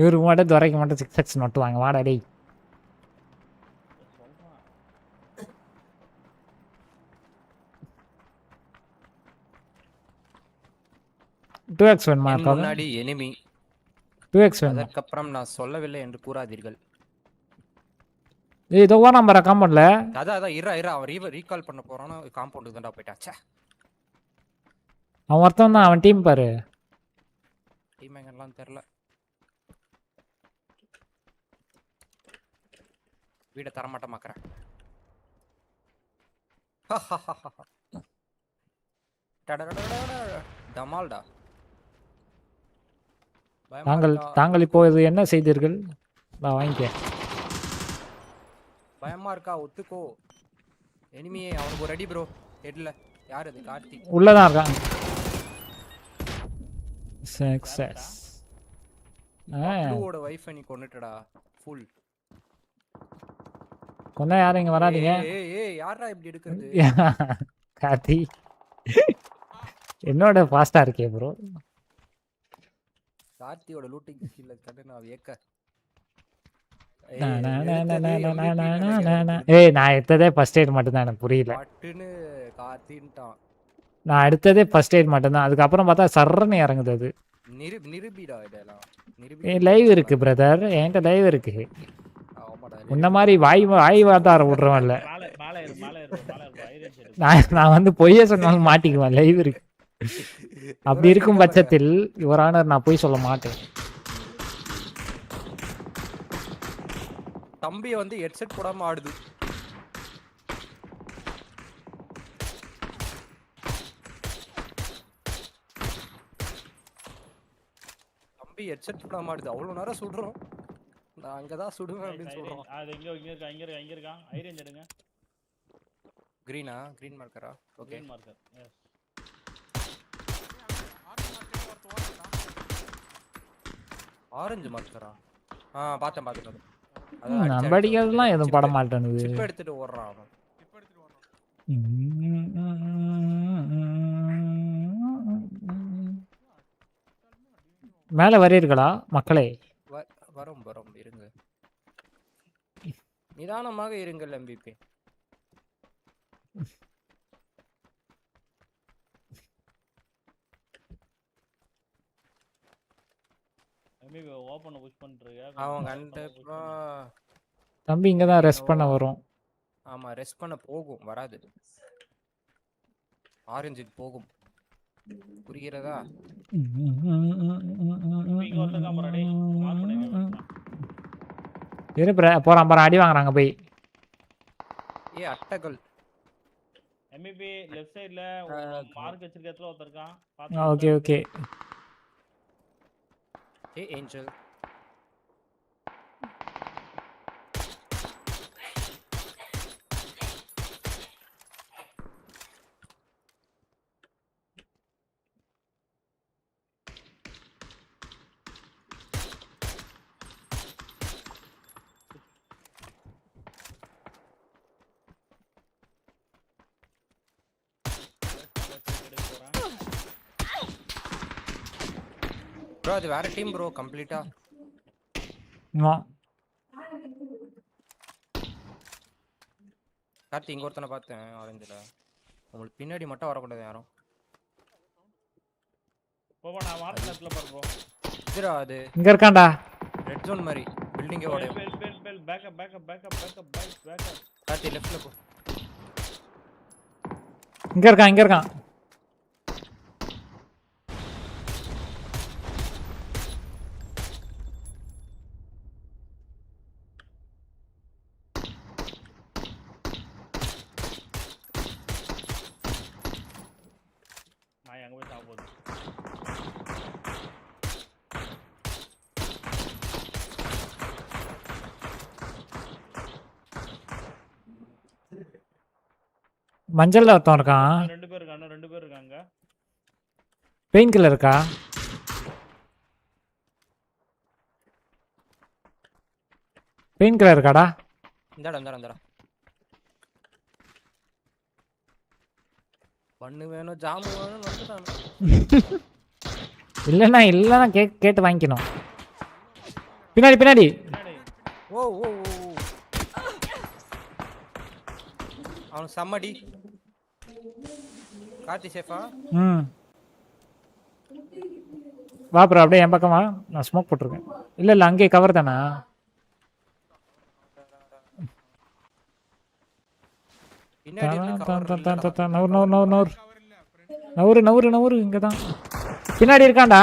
இவருக்கு மட்டும் துறைக்கு மட்டும் 6x நோட்டுவாங்க. வாடா டேய். டூ எக்ஸ் வேணுமா? முன்னாடி எனிமி 2x வேணும். அதற்கப்புறம் நான் சொல்லவில்லை என்று கூறாதீர்கள். ஏய் இதோ நம்பர் காம்பவுண்ட்ல. அதான் இறா அவன் ரீகால் பண்ண போறானா காம்பவுண்டுக்கு தான்டா போயிட்டான். ச்சே. அவன் ஒருத்தன் தான். அவன் டீம் பாரு. டீம் எங்கலாம் தெரியல. வீட தர மாட்டேன். டமால்டா. தாங்கள் இப்போது என்ன செய்தீர்கள்? நான் வாங்கிக்க. பயமா இருக்கா? ஒத்துக்கோ. எனிமியே அவனுக்கு ஒரு அடி ப்ரோ. ஹெட்ல. யார் அது? கார்த்திக். உள்ளதான் இருக்கான். சக்சஸ். ப்ளூவோட வைஃபை நீ கொன்னுட்டடா. ஃபுல். கொன்னா யாரும் இங்க வராதீங்க. ஏய் யாரா இப்படி எடுக்கிறது? கார்த்தி. என்னோட ஃபாஸ்டா இருக்கே ப்ரோ. கார்த்தியோட லூட்டிங் ஸ்கில்ல கண்டு நான் ஏக்க. ஏய் நான் எடுத்ததே ஃபர்ஸ்ட் எய்ட் மட்டும் தான். எனக்கு புரியல. பட்டுன்னு கார்த்தின்ட்டான். நான் எடுத்ததே ஃபர்ஸ்ட் எய்ட் மட்டும் தான். அதுக்கு அப்புறம் பார்த்தா சர்றன்னு இறங்குது அது. நிரூபிடா இதெல்லாம். லைவ் இருக்கு பிரதர். என்கிட்ட லைவ் இருக்கு. உன்ன மாதிரி வாய் வாதார விடுறவன் இல்ல. நான் வந்து பொய்ய சொன்னாலும் மாட்டிக்குவேன். லைவ் இருக்கு. அப்படி இருக்கும் பட்சத்தில் யுவர் நான் போய் சொல்ல மாட்டேன். தம்பி வந்து ஹெட்செட் போடாம ஆடுது. தம்பி ஹெட்செட் போடாம ஆடுது. அவ்வளவு நேரம் சுடுறோம். நான் அங்கதான் சுடுவேன் அப்படின்னு சொல்றோம். அது இங்க இருக்கா. ஐ ரேஞ்ச் எடுங்க. கிரீனா? கிரீன் மார்க்கரா? Okay green marker. Yes. Orange மார்க்கரா? பார்த்தேன். நம்ம அடிக்கிறதுலாம் எதுவும் பட மாட்டேனுது. சிப் எடுத்துட்டு ஓடுறான் அவன். மேல வரீர்களா மக்களே? வரும் இருங்க. நிதானமாக இருங்கள் எம்பிபி. எம்பிபி ஓபன் புஷ் பண்றீங்க. அவன் கண்டிப்பா தம்பி இங்க தான் ரெஸ்ட் பண்ண வரும். ஆமா ரெஸ்ட் பண்ண போகும். வராது. ஆரஞ்சுக்கு போகும். புரிகிறதா? போறான் அடி வாங்குறாங்க போய். அட்டகள் MVP லெஃப்ட் சைடுல மார்க் வச்சிருக்க இடத்துல ஒருத்தர் இருக்கான். Okay okay. ஏய் ஏஞ்சல். ப்ரோ அது வேற டீம் ப்ரோ கம்ப்ளீட்டா. கார்த்தி இங்க ஒருத்தனை பார்த்தேன் ஆரஞ்சுல. உங்களுக்கு பின்னாடி மட்டும் வரக்கூடாது யாரும். போவா நான் வாட்ச் நேரத்துல பாரு ப்ரோ. இதுடா அது. இங்க இருக்கான்டா. ரெட் ஜோன் மாதிரி பில்டிங்கே ஓடும். Bell backup. கார்த்தி லெஃப்ட்ல போ. இங்க இருக்கான். நான் அங்க போய் சாப்பிடுறேன். மஞ்சள்ல ஒருத்தன் இருக்கான். ரெண்டு பேர் இருக்காங்க. பெயின் கில்லர் இருக்கா? பெயின் கில்லர் இருக்காடா? இந்தடா. பண்ணு வேணும் ஜாமு வேணும் வந்துட்டானே. இல்லைன்னா கேட்டு வாங்கிக்கணும். பின்னாடி. ஓ அவன் சம்மடி. கார்த்தி சேஃபா? வா ப்ரோ அப்படியே என் பக்கம் வா. நான் ஸ்மோக் போட்டிருக்கேன். இல்லை அங்கேயே கவர் தானா? நவுறு இங்கதான் பின்னாடி இருக்கான்டா.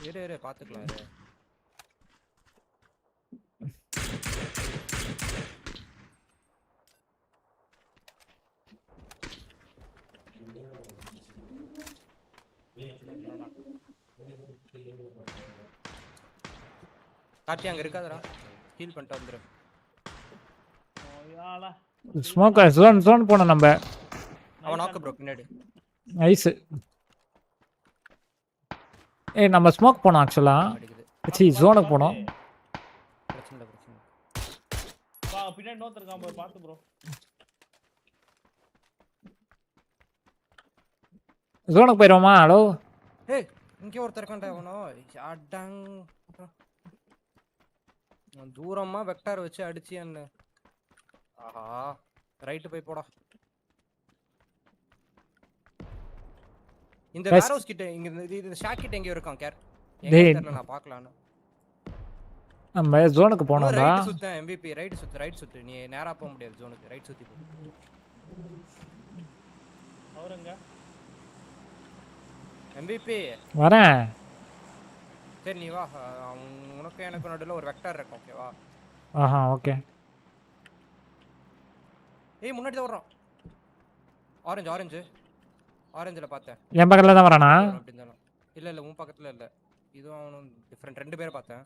இரு பாத்துக்கலாம். கார்த்தி அங்க இருக்காதடா. ஹீல் பண்ணிட்டு வந்துரு. ஓயாலா ஸ்மோக் ஜோன் போணும் நம்ம. அவன் நாக்கு ப்ரோ பின்னாடி. நைஸ். நம்ம ஸ்மோக் போனோம் ஆக்சுவலா. ஜோனுக்கு போனோம். பிரச்சனை. வா பின்னாடி நோட் இருக்கான் ப்ரோ பாத்து ப்ரோ. ஜோனுக்கு போயிரோமா? ஹலோ. ஏய் இங்க ஒருத்தர் இருக்கான்டா அவனோ. அடங். தூரமா வெக்டார் வச்சு அடிச்சி என்ன. ஆஹா ரைட் போய் போடா. இந்த வேர்ஹவுஸ் கிட்ட இங்க இந்த ஷாக் கிட்ட எங்க இருக்கான் கேர். எங்க தெரியல நான் பார்க்கலாம்னு. நம்ம ஜோனுக்கு போறோம்டா. ரைட் சுத்த MVP ரைட் சுத்து. நீ நேரா போக முடியாது ஜோனுக்கு. ரைட் சுத்தி போ. அவரங்க MVP வரேன். சரி நீ வா. உனக்கு எனக்கு நடுவுல ஒரு வெக்டார் இருக்கு ஓகேவா? ஆஹா ஓகே. ஏய் முன்னாடி தான் வர்றான். ஆரஞ்சுல பார்த்தேன். என் பக்கத்துல தான் வரானா? இல்ல உன் பக்கத்துல இல்ல. இதுவும் அவனும் டிஃபரண்ட். ரெண்டு பேரை பார்த்தேன்.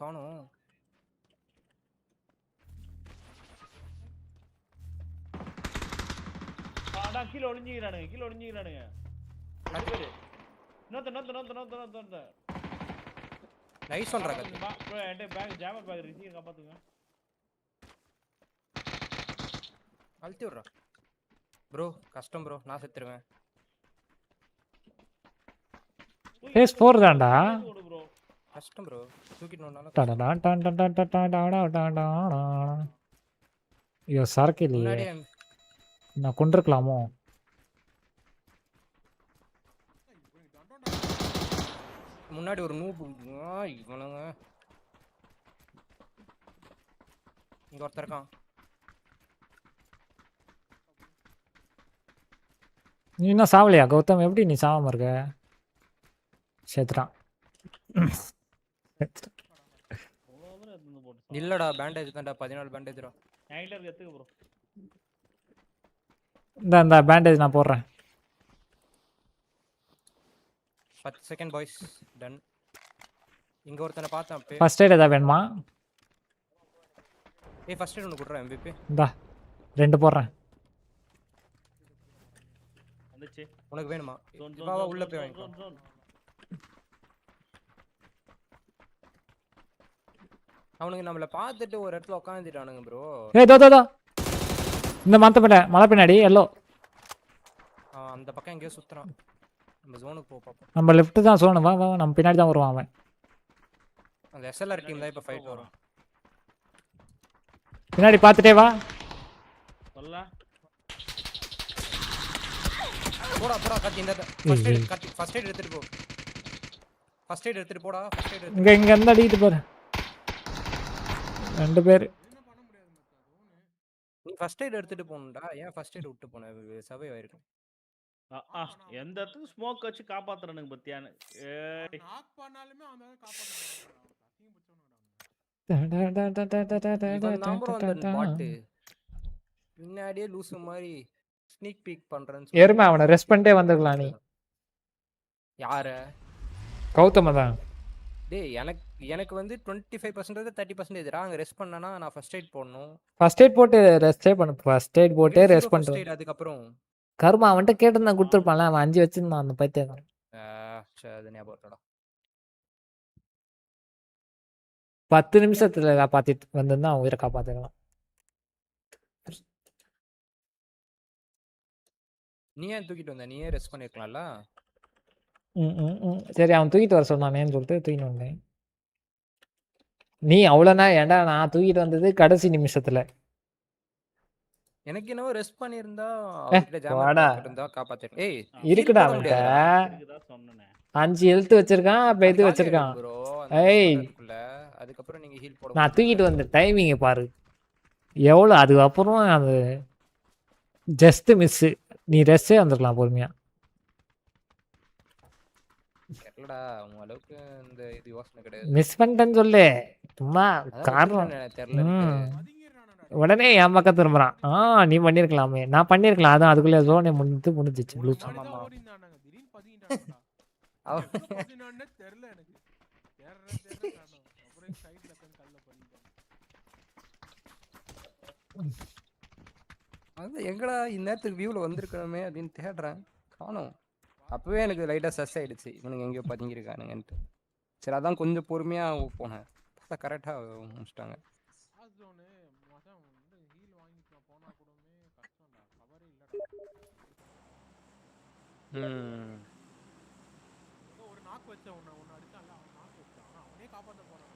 காணோம். கீழ ஒளிஞ்சிக்கிறானுங்க. நோத்த. நைஸ் பண்றாங்க. ப்ரோ என்கிட்ட பேக் ஜாமர் பேக் இருக்கு காப்பாத்துங்க. அழுத்தி விடுறா ப்ரோ. கஷ்டம் ப்ரோ. நான் செத்துருவேன். ஃபேஸ் 4 தான்டா. கஷ்டம் ப்ரோ. தூக்கிட்டோம்னால ஐயோ சரக்கு இல்லையே. நான் கொண்டிருக்கலாமோ? முன்னாடி ஒரு நூபு. இவனுங்க இங்க ஒருத்தர் இருக்கான். நீ என்ன சாவலையா கௌதம்? எப்படி நீ சாவாம இருக்க? சேத்துறான். இல்லடா பேண்டேஜ் தான்டா 14 பேண்டேஜ்டா. என்கிட்ட இருக்கு எடுத்துக்க ப்ரோ. இந்த பேண்டேஜ் நான் போடுறேன். 10 செகண்ட் பாய்ஸ் டன். இங்க ஒருத்தனை பார்த்தேன் அப்பே. ஃபர்ஸ்ட் எய்ட் ஏதாவது வேணுமா? ஃபர்ஸ்ட் எய்ட் ஒன்னு குடுறேன் MVP. இந்தா 2 போடுறேன். வந்துச்சு. உனக்கு வேணுமா? வா வா உள்ள போய் வாங்கிக்கோ. அவனுங்க நம்மள பார்த்துட்டு ஒரு இடத்துல உட்கார்ந்துட்டானுங்க ப்ரோ. தோ இந்த மலை பின்னாடி எல்லோ. அந்த பக்கம் எங்கேயோ சுத்துறான். நம்ம ஜோனுக்கு போ பாப்போம். நம்ம லெஃப்ட் தான் ஜோன். வா நம்ம பின்னாடி தான் வருவான் அவன். அந்த SLR டீம் தான் இப்ப ஃபைட் வரும். பின்னாடி பார்த்துட்டே வா. சொல்லலாம். போடா கத்தி இந்த ஃபர்ஸ்ட் எய்ட் எடுத்துட்டு போ. ஃபர்ஸ்ட் எய்ட் எடுத்துட்டு போடா. ஃபர்ஸ்ட் எய்ட் இங்க இருந்து அடிக்கிட்டு பாரு. 2 பேர். நீ ஃபர்ஸ்ட் எய்ட் எடுத்துட்டு போணும்டா. ஏன் ஃபர்ஸ்ட் எய்ட் விட்டு போன? சர்வைவ் ஆயிருக்கும். எந்த இடத்துக்கு ஸ்மோக் வச்சு காப்பாத்துறானுங்க பத்தியான. நாக் பண்ணாலுமே அவனால காப்பாத்த பின்னாடியே லூசு மாதிரி ஸ்னீக் பீக் பண்றேன்னு எருமை அவனை ரெஸ்ட் பண்ணிட்டே வந்துடலாம். நீ யார? கௌதம தான். டேய் எனக்கு வந்து 25% 30% அங்க ரெஸ்ட் பண்ணனா நான் ஃபர்ஸ்ட் எய்ட் போடணும். ஃபர்ஸ்ட் எய்ட் போட்டு ரெஸ்டே பண்ணு. ஃபர்ஸ்ட் எய்ட் போட்டு ரெஸ்ட் பண்ணிட்டு அதுக்கு அப்புறம் கர்மா அவன்கிட்ட கேட்டிருந்தா கொடுத்துருப்பான்ல. அவன் 5 வச்சிருந்தான் அந்த பைத்தியம். அது ஞாபகம் இருக்கடா. 10 நிமிஷத்துல காப்பாத்திட்டு வந்திருந்தா அவன் உயிரை காப்பாத்திக்கலாம். நீ ஏன் தூக்கிட்டு வந்த? நீயே ரெஸ்ட் பண்ணிருக்கலாம்ல. சரி அவன் தூக்கிட்டு வர சொன்னானேன்னு சொல்லிட்டு தூக்கிட்டு வந்தேன். நீ அவ்வளோனா ஏன்டா நான் தூக்கிட்டு வந்தது கடைசி நிமிஷத்துல. எனக்கு என்னவோ ரெஸ்ட் பண்ணியிருந்தா அவர்கிட்ட ஜாம் இருந்தா காப்பாத்திரு. இருக்குடா அவன்கிட்ட 5 ஹெல்த் வச்சிருக்கான். அப்ப இது வச்சிருக்கான். அதுக்கப்புறம் நீங்க ஹீல் போட. நான் தூக்கிட்டு வந்த டைமிங்க பாரு எவ்வளோ. அதுக்கப்புறம் அது ஜஸ்ட் மிஸ். நீ ரெஸ்டே வந்துருக்கலாம் பொறுமையா. தெரியலடா உங்க அளவுக்கு இந்த இது யோசனை கிடையாது. மிஸ் பண்ணிட்டேன்னு சொல்லு. சும்மா காரணம் தெரியல. உடனே என் பக்கம் திரும்புறான். நீ பண்ணிருக்கலாமே. நான் பண்ணிருக்கலாம். அதான் அதுக்குள்ள ஜோனே முடிஞ்சிச்சு. ப்ளூ தெரியல எனக்கு. அது எங்கடா இந்நேரத்துக்கு வியூவில் வந்திருக்கணுமே அப்படின்னு தேடுறேன். காணும். அப்போவே எனக்கு லைட்டாக சஸ் ஆகிடுச்சு. இவனுங்க எங்கேயோ பதுங்கிருக்கானுங்கன்ட்டு. சரி அதான் கொஞ்சம் பொறுமையாக போனேன். பார்த்தா கரெக்டாக முடிச்சிட்டாங்க. ஒரு நாக்கு வச்ச ஒன்று அடிச்சான்ல அவன் நாக்கு வச்சான். அவனே காப்பாற்ற போறான்.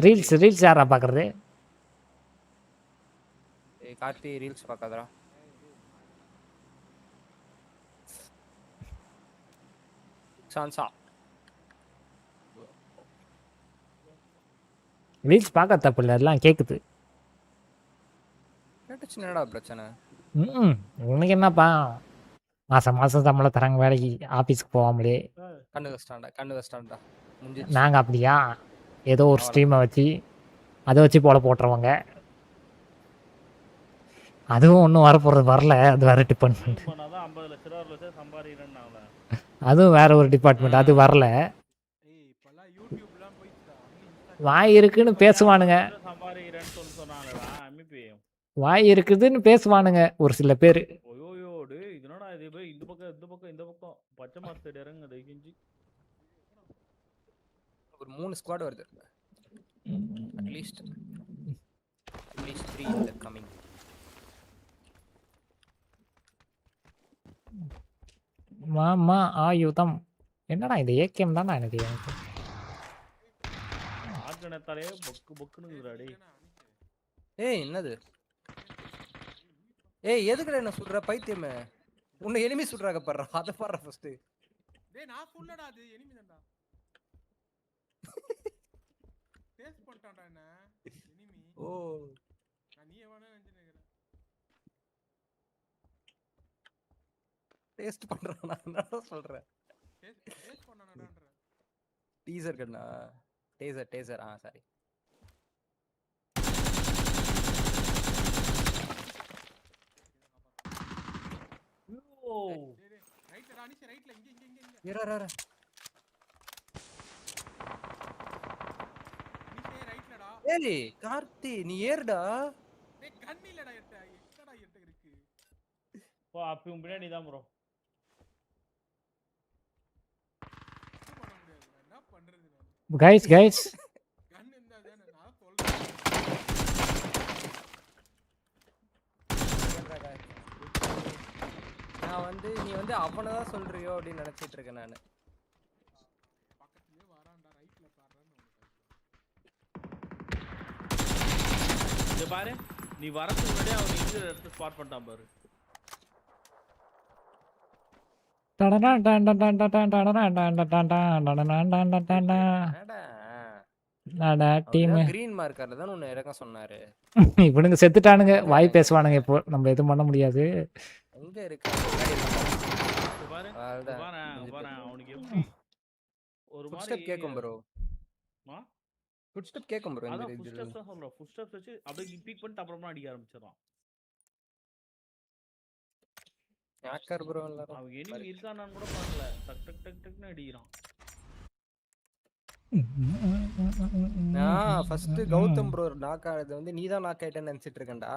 ரீல்ஸ் யாரா பாக்குறது? கார்த்தி ரீல்ஸ் பார்க்காதடா. சான்சா ரீல்ஸ் பார்க்க தப்பு இல்லை. எல்லாம் கேட்குது. கேட்டுச்சு என்னடா பிரச்சனை? உனக்கு என்னப்பா மாதம் சம்பளம் தராங்க வேலைக்கு ஆஃபீஸ்க்கு போகாமலே. கண்ணு வச்சிட்டான்டா. நாங்கள் அப்படியா ஏதோ ஒரு ஸ்ட்ரீமை வச்சு அதை வச்சு போட்டுருவாங்க. அதுவும் ஒன்றும் வரல. அது வேற டிபார்ட்மெண்ட். அதுவும் வேற ஒரு டிபார்ட்மெண்ட். அது வரல. வாய் இருக்குன்னு பேசுவானுங்க. வாய் இருக்குதுன்னு பேசுவானுங்க ஒரு சில பேர். ஒரு 3 ஸ்குவாட் வருது. At least 3 in the coming. மாமா ஆயுதம். என்னடா இது ஏகேம் தானா? எனக்கு ஆகனத்தாலே பொக்குனுங்கறாடே. என்னது? எதுக்குடா என்ன சொல்ற பைத்தியமே? உன்னை எனிமி சுடுறாங்க பாரு அத பாரு ஃபர்ஸ்ட் டேய் நான் சொல்லடா அது எனிமி தான்டா டேஸ்ட் பண்ணிட்டான்டா என்ன எனிமி ஓ நான் நீ எவனா நினைச்சிட்டேன் டேஸ்ட் பண்றான் நான் என்ன சொல்றேன் டேஸ்ட் பண்ணானடான்ற டீசர் கண்ணா டேசர் சாரி ஓ ரைட்ல அனிஷ் ரைட்ல இங்க இர அனிஷே ரைட்லடா ஏய் கார்த்தி நீ ஏறுடா டேய் கன் இல்லடா எட்டடா இருக்கு போ அப்ப பின்னாடி தான் ப்ரோ பண்ண முடியாது என்ன பண்றது நான் guys கன் இருந்தா தானே நான் சொல்றேன் நான் வந்து நீ வந்து அவனை தான் சொல்றியோ அப்படின்னு நினைச்சிட்டு இருக்கேன் நான் பக்கத்துலயே வரான்டா ரைட்ல பாறேன்னு இத பாரு நீ வரதுக்கு முன்னாடி அவன் இந்த இடத்துல ஸ்பாட் பண்ணிட்டான் பாரு நாடா டீம் கிரீன் மார்க்கர்ல தான் உன்னை இறக்க சொன்னாரு இவனுங்க செத்துட்டானுங்க வாய் பேசுவானுங்க இப்போ நம்ம எதுவும் பண்ண முடியாது எங்க இருக்கு பாரு அவனுக்கு எப்படி ஒரு ஃபுட் மாதிரி ஸ்டெப் கேக்கும் ப்ரோ மா ஃபுட் ஸ்டெப் கேக்கும் ப்ரோ அத ஃபுட் ஸ்டெப்ஸ் தான் சொல்றேன் ஃபுட் ஸ்டெப்ஸ் வச்சு அப்படியே பீக் பண்ணிட்டு அப்புறமா அடிக்க ஆரம்பிச்சிரான் ஹேக்கர் ப்ரோ எல்லாரும் அவன் எனிமி இருக்கானான்னு கூட பார்க்கல டக் அடிக்கிறான் நான் ஃபர்ஸ்ட் கௌதம் ப்ரோ நாக் ஆனது வந்து நீ தான் நாக் ஆயிட்டேன்னு நினைச்சிட்டு இருக்கேன்டா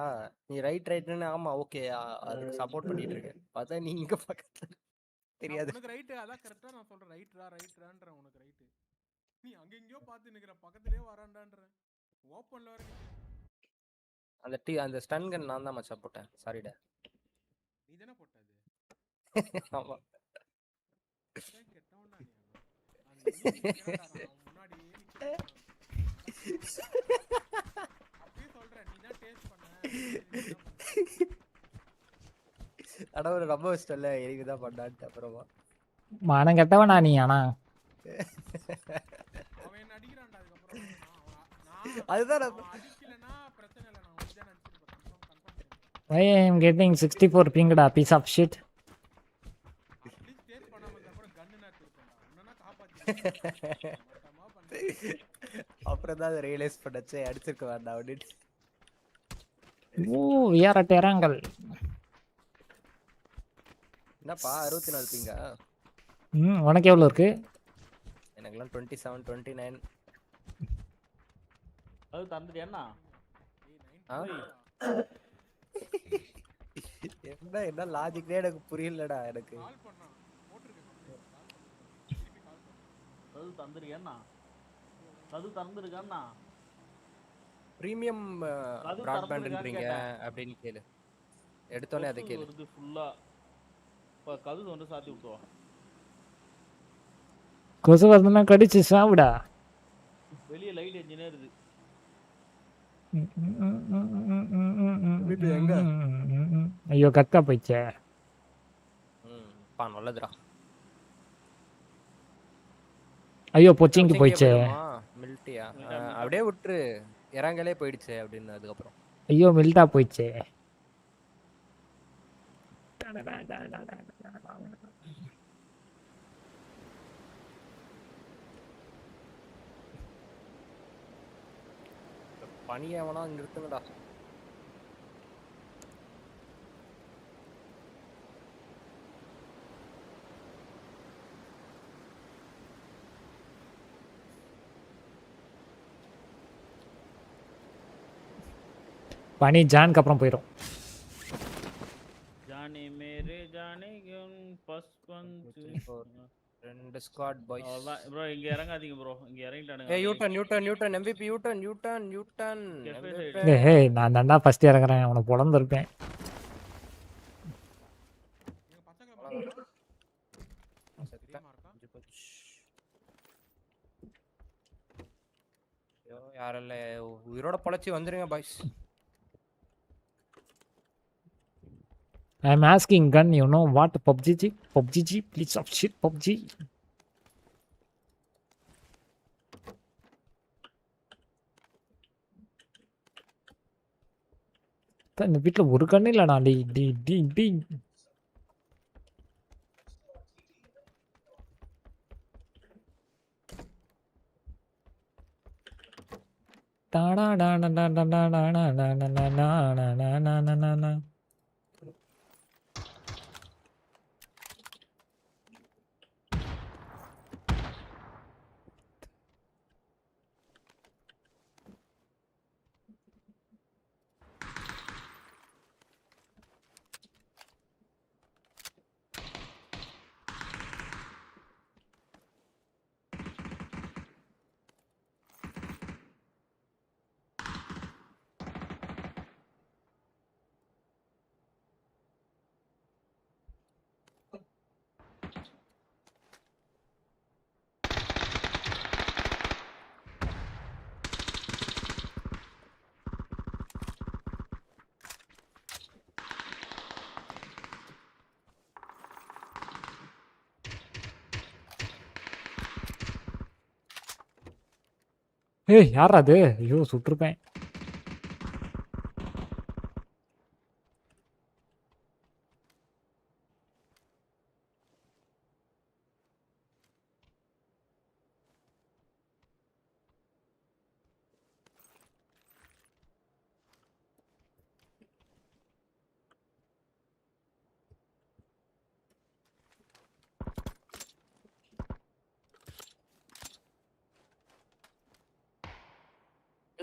நீ ரைட்னு ஆமா ஓகே அதுக்கு சப்போர்ட் பண்ணிட்டு இருக்க பார்த்தா நீ இங்க பக்கத்துல தெரியாது உனக்கு ரைட் அதான் கரெக்ட்டா நான் சொல்றேன் ரைட்ரான்ற உனக்கு ரைட் நீ அங்க எங்கயோ பாத்து நிக்கிற பக்கத்துலயே வரான்டான்ற ஓபன்ல வர அந்த ஸ்டன் கன் நான் தான் மச்சான் போட்டேன் சாரிடா நீ தான போட்டது ஆமா கெட்டவன்டா நீ முன்னாடி அப்படியே சொல்றேன் நீ தான் டேஸ்ட் பண்ண அட ஒரு ரொம்ப ஸ்டல்ல எனக்கு தான் பண்ணான்ட்டு அப்புறமா மானம் கெட்டவனா நீ ஆனா அவன் என்ன அடிக்குறான்டா அதுதான் அடிக்கலனா பிரச்சனை இல்ல நான் உன்னை தான் நினைச்சிட்டு confirm why I am getting 64 pinged piece of shit please taste பண்ணாம இருந்தா கூட கன்னுனா திருப்பேன்டா உன்னனா காப்பாத்தி அப்புறம் தான் ரியலைஸ் பண்ணச்சே அடிச்சிருக்க வேண்டாம் அப்படின்னு ஓ we are at Erangal என்னப்பா 64 பிங்கா உனக்கு எவ்வளவு இருக்கு எனக்குலாம் 27 29 அது தந்துட்டியா என்ன லாஜிக்லே எனக்கு புரியலடா எனக்கு அது தந்துருக்கேன்னா அது தந்துருக்கேன்னா பிரீமியம் பிராட்பேண்ட்ன்றீங்க அப்படின்னு கேளு எடுத்தோனே அதை கேளு வருது ஃபுல்லா கது வந்து சாத்தி விட்டுவா கொசு வரதுன்னா கடிச்சு சாவுடா வெளிய லைட் என்ஜினே இருக்கு எங்க ஐயோ கத்தா போயிச்சே பா நல்லதுடா ஐயோ பொச்சிங்க போயிச்சே மில்ட்டியா அப்படியே விட்டுரு இறங்கலே போயிடுச்சு அப்படின்னு அதுக்கப்புறம் ஐயோ மில்ட்டா போயிச்சே பனியை வேணா நிறுத்துங்கடா பனி ஜானுக்கு அப்புறம் போயிடும் ஜானே மேரே ஜானே ஃபர்ஸ்ட் பஞ்ச் ரெண்டு ஸ்குவாட் பாய்ஸ் அவ்வளவுதான் ப்ரோ இங்க இறங்காதீங்க ப்ரோ இங்க இறங்கிட்டானுங்க ஏய் யூட்டன் MVP யூட்டன் ஏய் நான் தான்டா ஃபர்ஸ்ட் இறங்குறேன் அவனை பொளந்து இருப்பேன் ஐயோ யாரல்ல உயிரோட பொழைச்சி வந்துருங்க boys I'm asking gun, you know what? PUBG? PUBG? Please stop shit, PUBG. இந்த வீட்ல ஒரு கண்ணு இல்லடா. டேய். டாடா டாடா டாடா டாடா டாடா. ஏய் யாரா அது? ஐயோ சுட்டுருப்பேன்.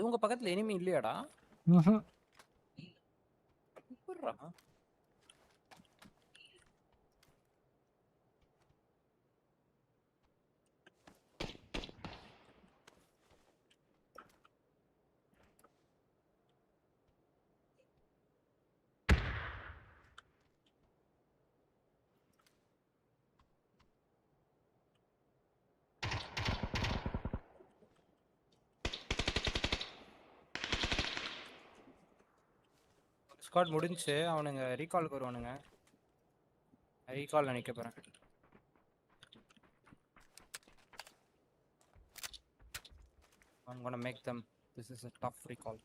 இவங்க பக்கத்துல எனிமி இல்லையாடா? எப்படிடா? ஸ்குவாட் முடிஞ்சுச்சு. அவனுங்க ரீகாலுக்கு வருவானுங்க. ரீகால் நினைக்க போறேன். I'm gonna make them. This is a tough recall.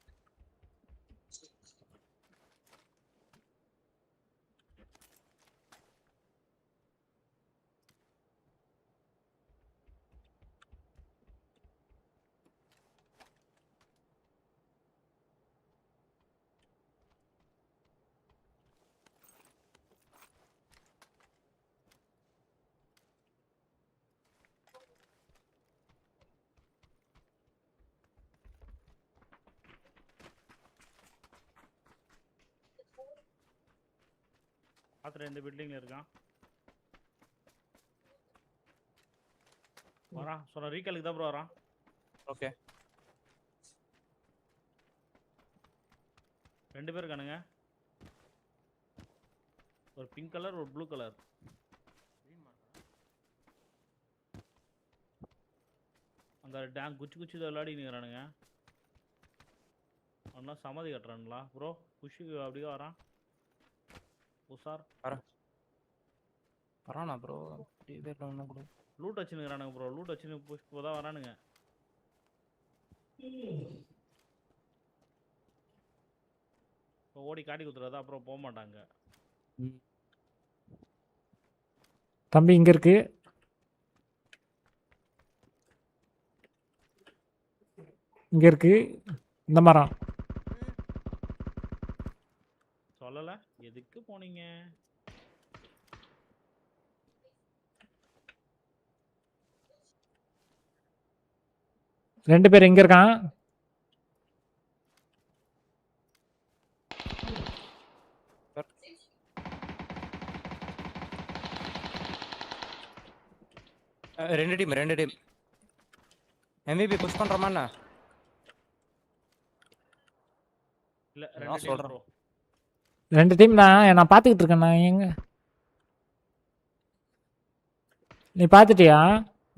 ஆத்திர இந்த பில்டிங்ல இருக்கான். வரான் சொல்ற ரீகாலுக்கு தான் ப்ரோ வரான். ஓகே. 2 பேர் இருக்கானுங்க. ஒரு பிங்க் கலர் ஒரு ப்ளூ கலர். அந்த டேங் குச்சி விளையாடி நிற்கிறானுங்க. அவனா சமாதி கட்டுறானுங்களா ப்ரோ? குஷி அப்படியே வரான். உசார் வரானா ப்ரோ? லூட் வச்சுனுக்குறானுங்க ப்ரோ. லூட் வச்சுன்னு இப்போதான் வரானுங்க. இப்போ ஓடி காட்டி குத்துறது அப்புறம் போக மாட்டாங்க. தம்பி இங்க இருக்கு. இங்க இருக்கு இந்த மரம். சொல்லல எதுக்கு போனீங்க? ரெண்டு பேர் எங்க இருக்கான்? ரெண்டு டீம். MVP புஷ் பண்றோமா என்ன? இல்ல ரெண்டு டீம் ப்ரோ. ரெண்டு டீம் நான் பாத்துக்கிட்டு இருக்கேன். நான் எங்க நீ பாத்துட்டியா?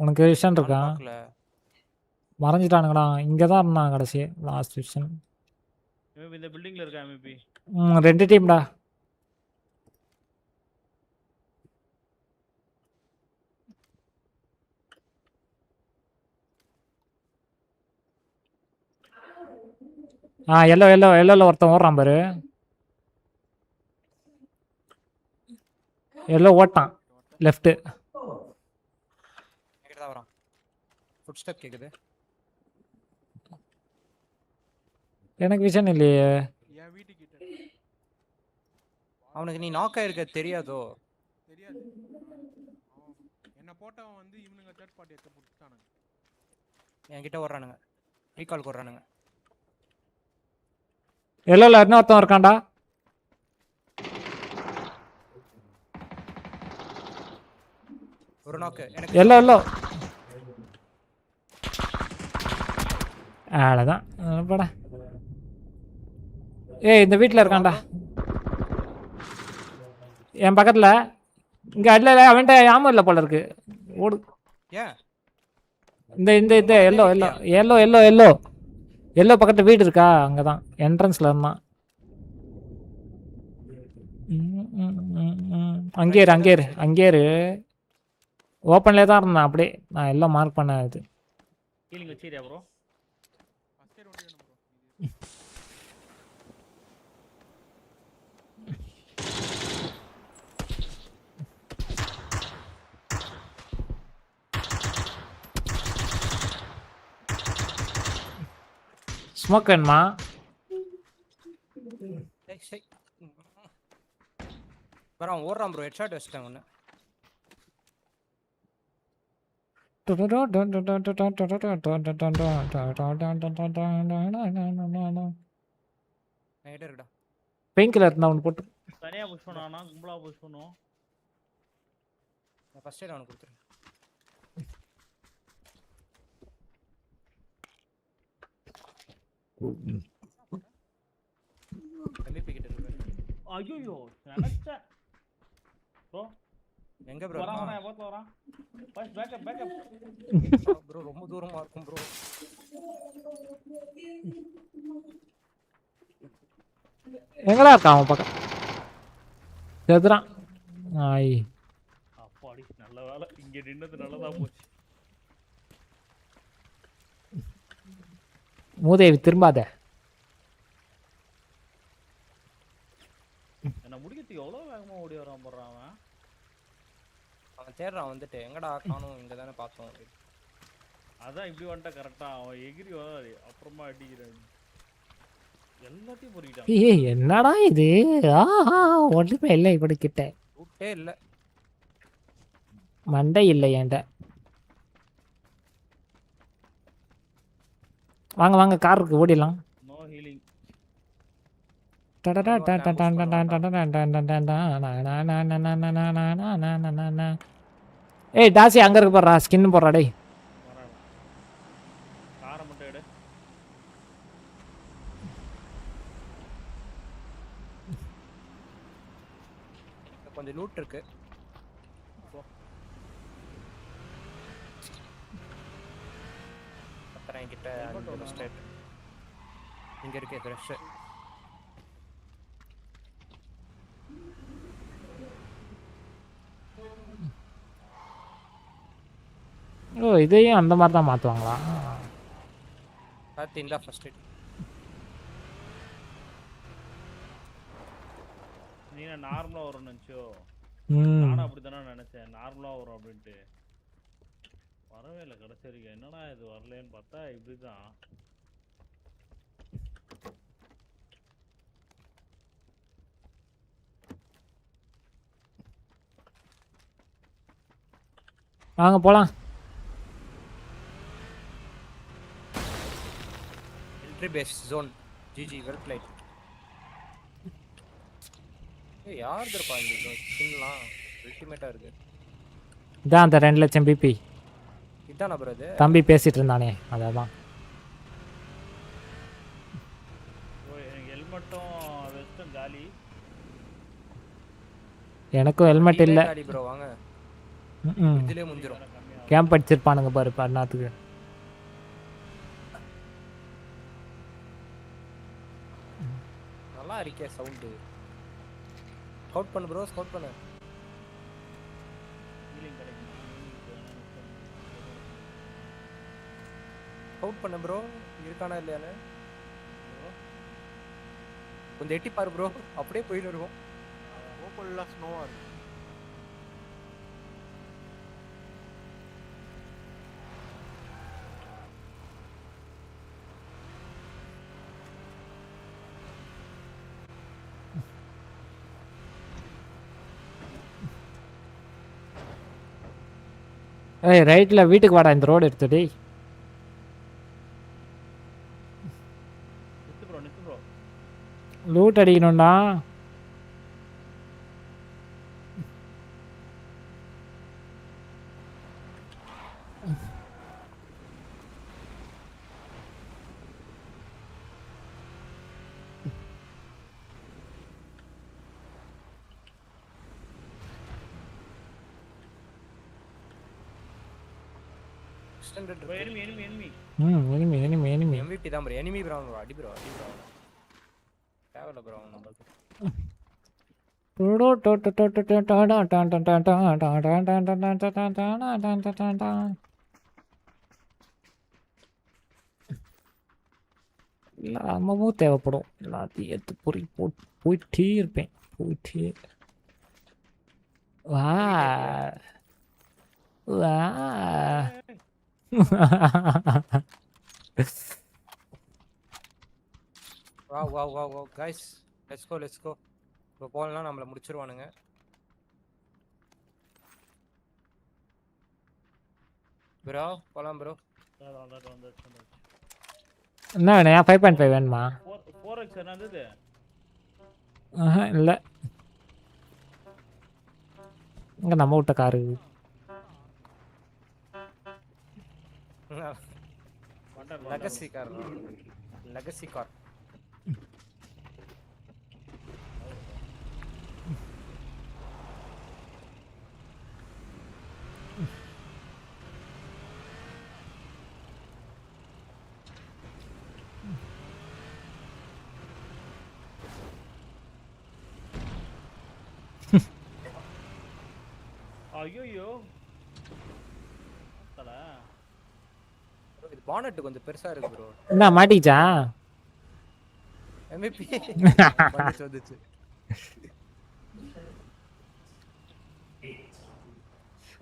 உனக்கு விஷன் இருக்கா? மறைஞ்சிட்டானுங்கடா. இங்க தான் இருந்தான் கடைசி லாஸ்ட் விஷன். இந்த பில்டிங்ல இருக்கா MVP? ரெண்டு டீம்டா. எல்லோல ஒருத்தன் ஓடுறான் பாரு. எல்லோ ஓட்டான் லெஃப்ட். கேக்குதா வரான். ஃபுட் ஸ்டெப் கேக்குது. எனக்கு விஷன் இல்லையே. என் வீட்டு கிட்ட அவனுக்கு நீ நாக் ஆயிருக்க தெரியாதோ? தெரியாது. என்ன போட்டவன் வந்து இவனுங்க தேர்ட் பார்ட்டி எடுத்து புடிச்சானுங்க. என்கிட்ட ஓடுறானுங்க. ரீகால் போடுறானுங்க. எல்லோல இன்னொருத்தன் இருக்கான்டா. ஒரு நாக்கு எனக்கு எல்லோ அவ்வளோதான் போடா. ஏய் இந்த வீட்டில் இருக்கான்டா என் பக்கத்தில். இங்கே இல்லை அவன்கிட்ட ஆமாம் இல்லை போல இருக்கு. ஓடு. ஏன் இந்த எல்லோ பக்கத்தில் வீடு இருக்கா? அங்கே தான் என்ட்ரன்ஸில் இருந்தான். அங்கேரு ஓப்பன்லேயே தான் இருந்தேன். அப்படியே நான் எல்லாம் மார்க் பண்ண இது. ஹீலிங் வச்சிரியா ப்ரோ? ஃபர்ஸ்ட் எய்ட் ஒண்டி வேணும் ப்ரோ. ஸ்மோக் வேணுமா? வரான் ஓடுறான் ப்ரோ. ஹெட்ஷாட் வச்சிட்டேன் ஒன்று. பெயின்கில்லர் இருந்தா ஒன்று போட்டு. தனியா புஷ் பண்ணானா கும்பலா புஷ் பண்ணுவோம். நான் ஃபர்ஸ்ட் எய்ட் அவனுக்கு கொடுத்துறேன். MVP கிட்ட இருக்கு. ஐயோ நினைச்சேன் ப்ரோ. எங்க ப்ரோ வரான் எவ்வளவு வரான்? ஃபர்ஸ்ட் பேக்கப் ப்ரோ ரொம்ப தூரமா இருக்கும் ப்ரோ. எங்கடா இருக்கான் அவன் பக்கம்? செதுறான். ஆய் அப்பாடி நல்ல வேலை இங்க நின்னது நல்லதா போச்சு. மூதேவி திரும்பாத. என்ன முடிக்கிறதுக்கு எவ்வளவு வேகமா ஓடி வரான் போறான் அவன். அவன் தேடுறான் வந்துட்டு. எங்கடா காணோம்? இங்க தானே பார்த்தோம். அதான் இப்படி வந்துட்டா கரெக்டா அவன் எகிரி வராது. அப்புறமா அடிக்கிறான். எல்லாத்தையும் பொறுக்கிட்டான். ஏய் என்னடா இது? ஆஹா ஒன்றுமே இல்லை இப்படி கிட்ட. ரூட்டே இல்ல. மண்டை இல்லை என்கிட்ட. வாங்க கார் இருக்கு ஓடிடலாம். No healing. ஏய் டாசி அங்க இருக்கு போடுறா. ஸ்கின் போடுறா. டேய் காரை மட்டும் எடு. கொஞ்சம் லூட் இருக்கு. அப்புறம் என்கிட்ட இங்க இருக்கு ஃப்ரெஷ். ஓ இதையும் அந்த மாதிரி தான் மாற்றுவாங்களா? பார்த்தீங்களா ஃபர்ஸ்ட் எய்ட்? நீ நார்மலா வரும்னு நினைச்சோ? நானும் அப்படித்தானே நினைச்சேன் நார்மலா வரும் அப்படின்ட்டு. வரவே இல்லை கடைசி வரைக்கும். என்னடா இது வரலன்னு பார்த்தா இப்படிதான். வாங்க போலாம். Entry base zone. GG well played. ஏய் யார் தரப்பா இந்த ஸ்கின்லாம் அல்டிமேட்டா இருக்கு. இதான் அந்த 2 லட்சம் பிபி. இதானா ப்ரோ இது? தம்பி பேசிட்டு இருந்தானே அதான். ஹெல்மெட்டும் வெஸ்டும் காலி. எனக்கும் ஹெல்மெட் இல்லை. காலி ப்ரோ வாங்க. இதுலயே முடிஞ்சிரும். கேம்ப் அடிச்சிருப்பானுங்க பாரு பண்ணாத்துக்கு. நல்லா இருக்கே சவுண்ட். ஸ்கவுட் பண்ணு ப்ரோ ஸ்கவுட் பண்ணு. ஹீலிங் கிடைக்குமா? ஸ்கவுட் பண்ணு ப்ரோ. இருக்கானா இல்லையானே? கொஞ்சம் எட்டி பாரு ப்ரோ, அப்படியே போயிட்டு இருக்கும். ஓப்பன்ல ஸ்னோவா இருக்கு. ஏய் ரைட்ல வீட்டுக்கு வாடா, இந்த ரோடு எடுத்து டேய். நித்து ப்ரோ. லூட் அடிக்கணும்டா. Bro, enemy. enemy. MVP தான் ப்ரோ. enemy bro. அடி ப்ரோ. தேவல ப்ரோ நமக்கு. அம்மாவும் தேவைப்படும். எல்லாத்தையும் எடுத்து போயிட்டே இருப்பேன். வா Wow guys, let's go. இப்போ போலாம், நம்மள முடிச்சிருவானுங்க. ப்ரோ போலாம் ப்ரோ. என்ன வேணும்? 5.5 வேணுமா? 4x என்னது? இல்ல, இங்க நம்ம விட்ட காரு. Legacy car. ஐயோ தல இது பானட் கொஞ்சம் பெருசா இருக்கு ப்ரோ. என்ன மாட்டிச்சா? MVP வந்துச்சு.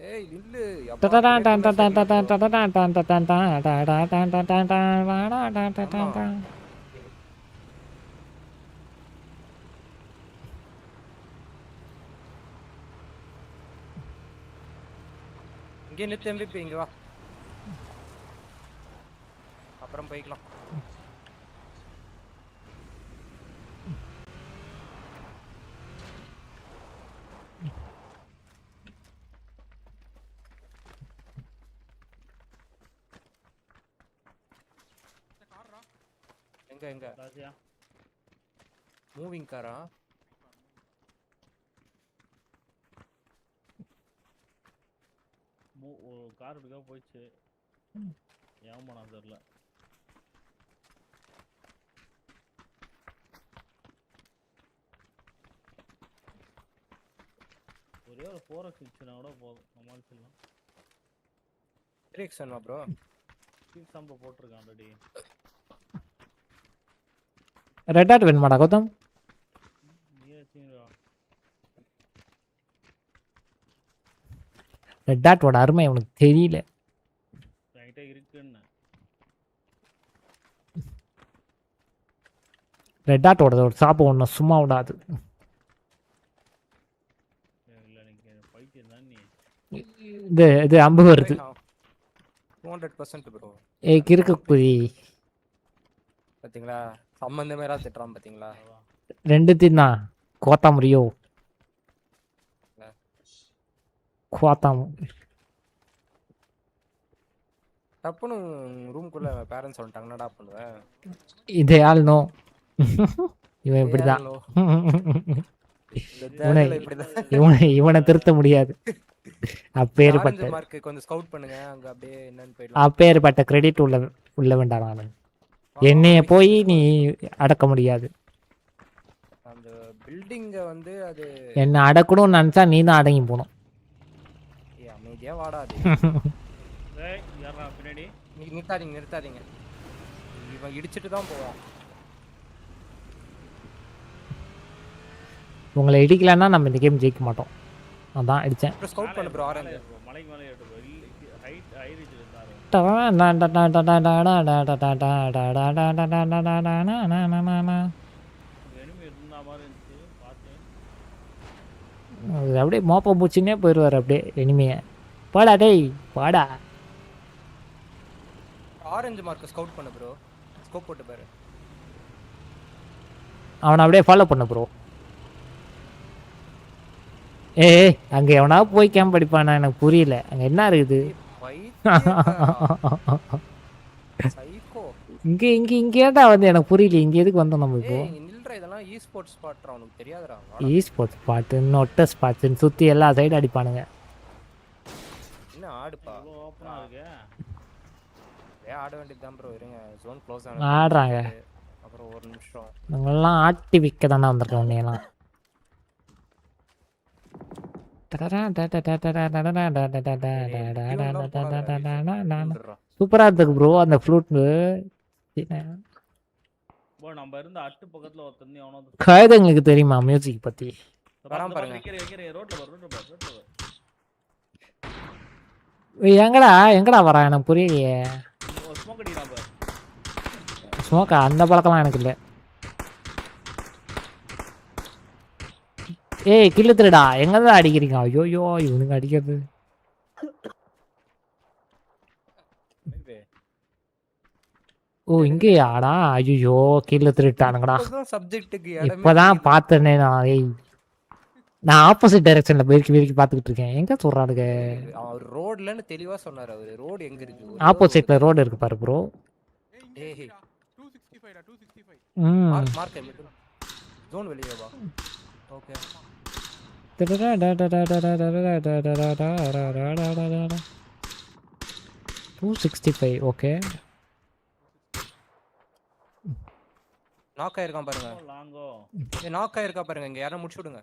ஏய் நில்லு. இங்கே நிறுத்து MVP, இங்க வா. அப்புறம் போய்க்கலாம். எங்க ராஜா மூவிங் காரா? கார் பிக்கா போயிடுச்சு. ஏன் போனா தெரியல. ஒரே ஒரு 4x இருந்துச்சுன்னா கூட போதும், சமாளிச்சிடலாம். 3x வேணுமா ப்ரோ? 6 சம்ப போட்டிருக்கான் ஆல்ரெடி. ரெட் டாட் வேணுமாடா கௌதம்? ரெட் டாட்டோட அருமை உனக்கு தெரியல. ரைட்டா இருக்குன்னு. ரெட் டாட்டோட ஒரு சாப்பு ஒன்று சும்மா விடாது. இது அம்பு வருது. 200% ப்ரோ. ஏய் கிறுக்கு புரி. பாத்தீங்களா? சம்பந்தமே இல்லாத திட்டுறான் பாத்தீங்களா? ரெண்டுத்தையும் தான் கோத்தாம் ரியோ. கோத்தாம். டப்புன்னு ரூம்குள்ள பேரண்ட்ஸ் வந்துட்டாங்க, என்னடா பண்ணுவேன்? இதே ஆள் நோ. இவன் இப்படிதான். இவனை திருத்த முடியாது. அப்பேற்பட்ட கிரெடிட் உள்ள வேண்டாம். நான் என்னைய போய் நீ அடக்க முடியாது. அந்த பில்டிங்க வந்து அது என்ன அடக்கணும்னு நினைச்சா நீ தான் அடங்கி போகணும். அமைதியா வாடாது. நிறுத்தாதீங்க. இவன் இடிச்சிட்டு தான் போவான். உங்களை இடிக்கலன்னா நம்ம இந்த கேம் ஜெயிக்க மாட்டோம். அதான் அடித்தேன். ஸ்கவுட் பண்ணு ப்ரோ ஆரஞ்சு. மலைக்கு மேலே ஏட்டு ப்ரோ. ஹைட் ஹை ரீச்ல இருந்தாரு. எனிமி இருந்தா மாதிரி இருந்துச்சு பார்த்தேன். அது அப்படியே மோப்பம் பூச்சின்னே போயிடுவார் அப்படியே எனிமையை. பாடா டேய் பாடா. ஆரஞ்சு மார்க் ஸ்கவுட் பண்ணு ப்ரோ. ஸ்கோப் போட்டு பாரு. அவனை அப்படியே ஃபாலோ பண்ண ப்ரோ. ஏய் அங்கே எவனா போய் கேம்ப் அடிப்பானா எனக்கு புரியல. அங்கே என்ன இருக்குது? சைக்கோ. இங்கே இங்கே இங்கேடா வந்து எனக்கு புரியல. இங்கே எதுக்கு வந்தோம் நம்ம இப்போ? நில்றா இதெல்லாம் ஈ ஸ்போர்ட்ஸ் ஸ்பாட்ரா உனக்கு தெரியாதுடா. ஈ ஸ்போர்ட்ஸ் ஸ்பாட்டு நொட்ட ஸ்பாட்ஸ்ன்னு சுற்றி எல்லா சைடும் அடிப்பானுங்க. என்ன ஆடுப்பா ஓப்பனா இருக்கு. ஆட வேண்டியது தான் ப்ரோ. இருங்க ஜோன் க்ளோஸ் ஆன ஆடுறாங்க. அப்புறம் ஒரு நிமிஷம். நாங்கெல்லாம் ஆட்டி விற்க தானே வந்திருக்கோம். உன்னையெல்லாம் சூப்பரா இருக்கு ப்ரோ அந்த ஃப்ளூட்டு. ப்ரோ நம்ம இருந்த அட்டு பக்கத்துல ஒருத்தன் அவனோ காயதங்களுக்கு தெரியுமா மியூசிக் பத்தி? வராம பாருங்க. ரோட்ல வர. எங்கடா வரா எனக்கு புரியலையே. ஸ்மோக் அடிக்கிறான் பாரு. ஸ்மோக்கா? அந்த பழக்கம்லாம் எனக்கு இல்லை. ஏய் கில்லு திருடா எங்கதான் அடிக்கிறீங்க? ஐயோயோ இவனுங்க அடிக்கிறது. ஓ இங்கேயாடா? ஐயோ கில்லு திருட்டானுங்கடா. இப்பதான் பார்த்தேனே நான். ஏய் நான் ஆப்போசிட் டைரக்ஷன்ல பெருக்கி பார்த்துக்கிட்டு இருக்கேன். எங்க சொல்றானுங்க? அவர் ரோட்லன்னு தெளிவா சொன்னாரு. அவரு ரோட் எங்க இருக்கு? ஆப்போசிட்ல ரோடு இருக்கு பாரு ப்ரோ. ஏய் 265 டா 265. மார்க் ஜோன் வெளியே வா. Okay 265 okay. நாக் ஆயிருக்கான் பாருங்க. லாங்கோ. நாக் ஆயிருக்கா பாருங்க. இங்க யாரை முடிச்சு விடுங்க.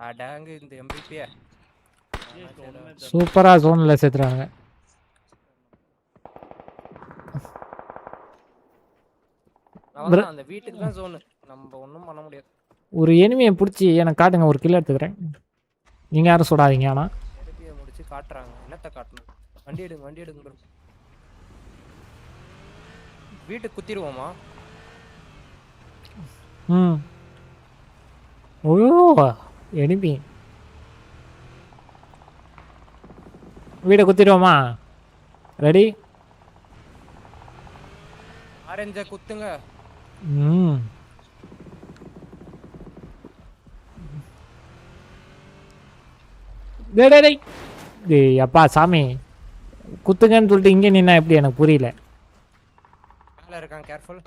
அடங்க இந்த MVP சூப்பரா ஜோன்ல சேர்த்துறாங்க. அந்த வீட்டுக்கு தான் ஜோன். நம்ம ஒண்ணும் பண்ண முடியாது. ஒரு எனிமியை பிடிச்சி எனக்கு காட்டுங்க. ஒரு கில் எடுத்துக்கிறேன். நீங்க யாரும் சுடாதீங்க. ஆனா எனிமியை முடிச்சு காட்டுறாங்க. என்னத்த காட்டணும்? வண்டி எடுங்க ப்ரோ. வீட்டுக்கு குத்திடுவோமா? ஓ எனிமி வீடை குத்திடுவோமா? ரெடி? ஆரஞ்ச குத்துங்க. டேய் அப்பா சாமி குத்துங்கன்னு சொல்லிட்டு இங்கே நின்னா எப்படி? எனக்கு புரியல. மேல இருக்கான் கேர்ஃபுல்.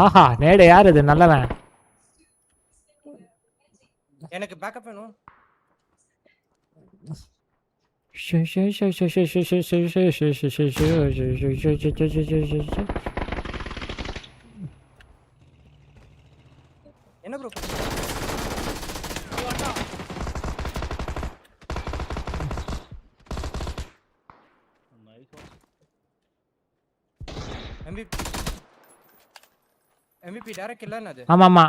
ஆஹா நேடு யார் இது? நல்லவன். எனக்கு பேக்கப் வேணும். என்ன ப்ரோ? MVP டைரக்ட் இல்ல என்னது? ஆமா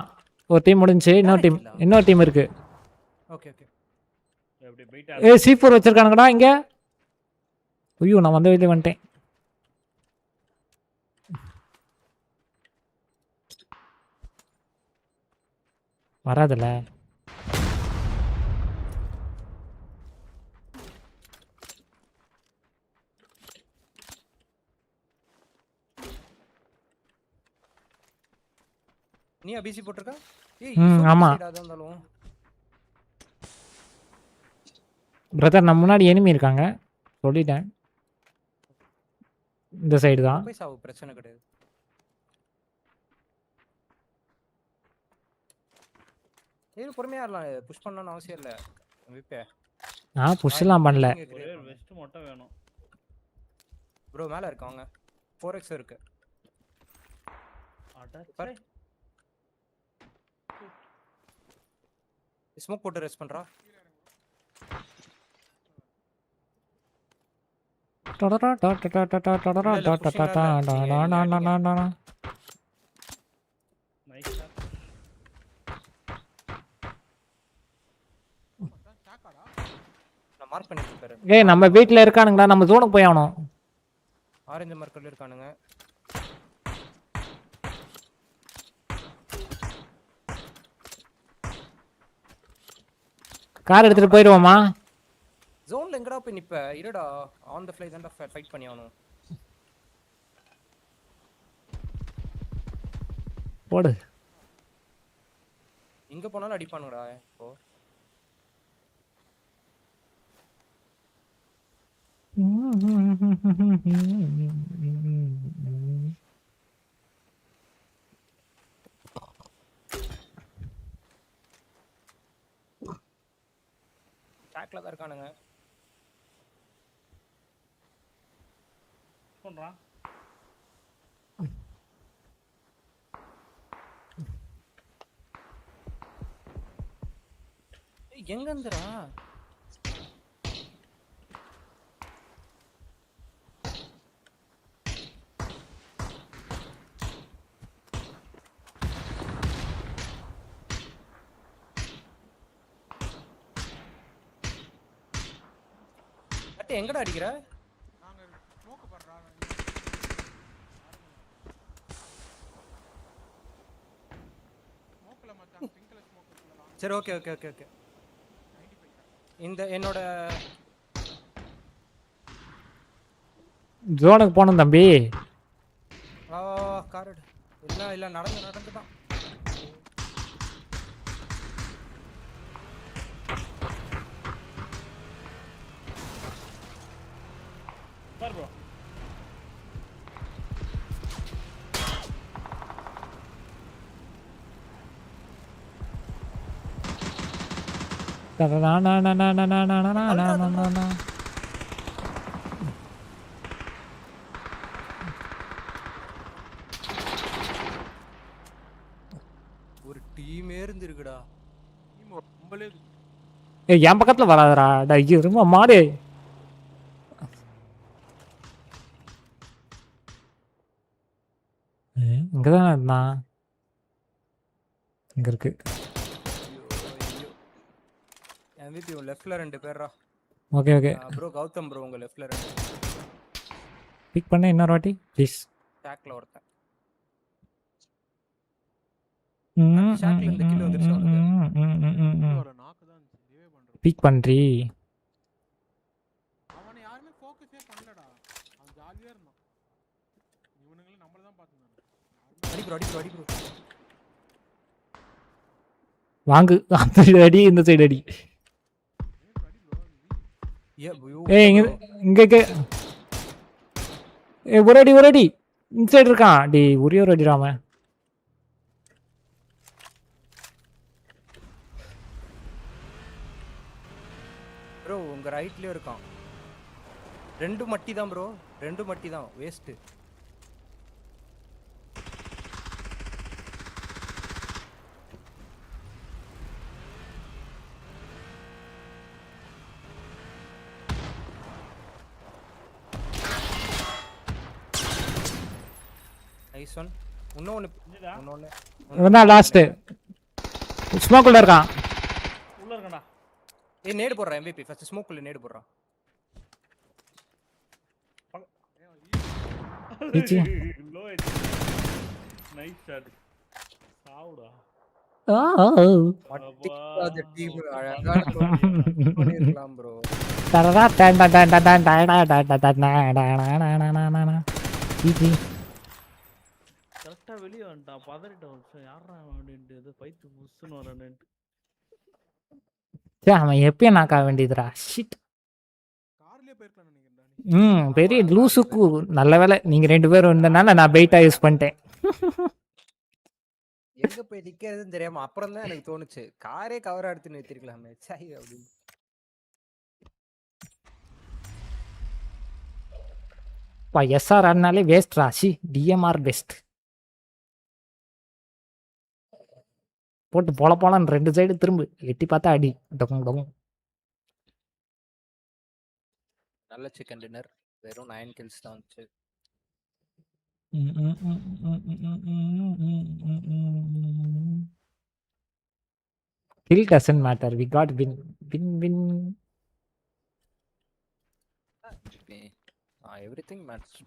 ஒரு டீம் முடிஞ்சு. இன்னொரு டீம் இருக்கு. ஓகே எப்படி பைட்டா? ஏய் C4 வச்சிருக்கானுங்கடா இங்க. ஐயோ நான் வந்த வழியில வந்துட்டேன். வராதுல. நீ அபிசி போட்டுருக்க? ஆமா பிரதர் நம்ம முன்னாடி எனிமி இருக்காங்க சொல்லிட்டேன். இந்த சைடு தான். பிரச்சனை கிடையாது. பொறுமையா புஷ் பண்ணனும் அவசியம் இல்ல. நான் புஷ் எல்லாம் பண்ணல. வெஸ்ட் மட்டும் வேணும். ப்ரோ மேல இருக்காங்க. 4x இருக்கு. அட ஸ்மோக் போட்டு ரெஸ்ட் பண்றா. நான் மார்க் பண்ணிட்டு பாரு. ஏய் நம்ம வீட்ல இருக்கானுங்கடா, நம்ம ஜோனுக்கு போய் ஆவணும். ஆரஞ்சு மார்க்கர்ல இருக்கானுங்க. கார் எடுத்துட்டு போயிடுவோமா? ஜோன்ல எங்கடா போய் நிப்ப? இருடா, ஆன் தி ஃப்ளை தான் ஃபைட் பண்ணி ஆவணும். போடு. எங்க போனாலும் அடிப்பானுங்கடா இப்போ. ட்ராக்ல தான் இருக்கானுங்க. பண்றான். எங்க இருந்துடா? எங்கடா அடிக்கிற? நாங்க ஸ்மோக் பண்றா. ஸ்மோக்ல மச்சான், பிங்க்ல ஸ்மோக் பண்ணலாம். சரி ஓகே ஓகே ஓகே ஓகே. இந்த என்னோட ஜோனுக்கு போணும் தம்பி. கார் எடு. இல்ல நடந்து தான். பாரு ப்ரோ. ஒரு டீமே இருந்திருக்குடா. டீம் ரொம்பலே ஏய் என் பக்கத்துல வராதடா. டேய் இருமா மாடு. இங்கதான் இருந்தான். இங்க இருக்கு. MVP லெஃப்ட்ல 2 பேர்ரா. Okay okay. Bro Gautham bro உங்க லெஃப்ட்ல 2. பிக் பண்ணு இன்னொரு வாட்டி ப்ளீஸ். டாக்ல ஒருத்தன். ஷாக்ல இந்த கில் வந்துருச்சு அவனுக்கு. ஒரு நாக்கு தான் ரிவே பண்றது. பிக் பண்றீ. அவனை யாருமே ஃபோக்கஸே பண்ணலடா. அவன் ஜாலியா இருந்தான். இவனுங்களே நம்மள தான் பாத்துட்டாங்க. அடி ப்ரோ. வாங்கு. அந்த சைடு அடி, இந்த சைடு அடி. ஏய் இங்க ஒரு அடி இந்த சைடு இருக்கான். டேய் ஒரே ஒரு அடி ராம. ப்ரோ உங்க ரைட்லயே இருக்கான். 2 மட்டி தான் ப்ரோ. 2 மட்டி தான் வேஸ்ட். Nice one. இன்னொன்னு லாஸ்ட் ஸ்மோக் உள்ள இருக்கான். உள்ள இருக்கடா. ஏய் நேடு போடுறா MVP. ஃபர்ஸ்ட் ஸ்மோக்ல நேடு போடுறா. லோ எட். Nice shot. சாவுடா. அந்த டீம் அழகா பண்ணிரலாம் ப்ரோ. தரடா done done done done GG. கரெக்ட்டா வெளிய வந்துட்டான். பதறிட்டான். யாரா அப்படினு ஏதோ பைத்து புஸ்ன்னு வரானே. அவன் எப்பயும் நாக்க வேண்டியதுடா. ஷிட். கார்லயே போயிருக்கலாம் நினைக்கிறேன். பெரிய லூசுக்கு நல்ல வேலை நீங்க 2 பேரும் இருந்தனால நான் பெயிட்டா யூஸ் பண்ணிட்டேன். எங்க போய் நிக்கிறதுன்னு தெரியாம அப்புறம் தான் எனக்கு தோணுச்சு காரே கவர் எடுத்து நிறுத்திருக்கலாமே சை அப்படின்னு. எஸ்ஆர் ஆடினாலே வேஸ்ட் ராசி. TMR best. போட்டு போலன்னு 2 சைடு திரும்ப எட்டி பார்த்தா அடி. நல்ல சிக்கன் டின்னர். வெறும் 9 kills தான் வந்துச்சு. Kill doesn't matter. We got win. Win. Everything matters.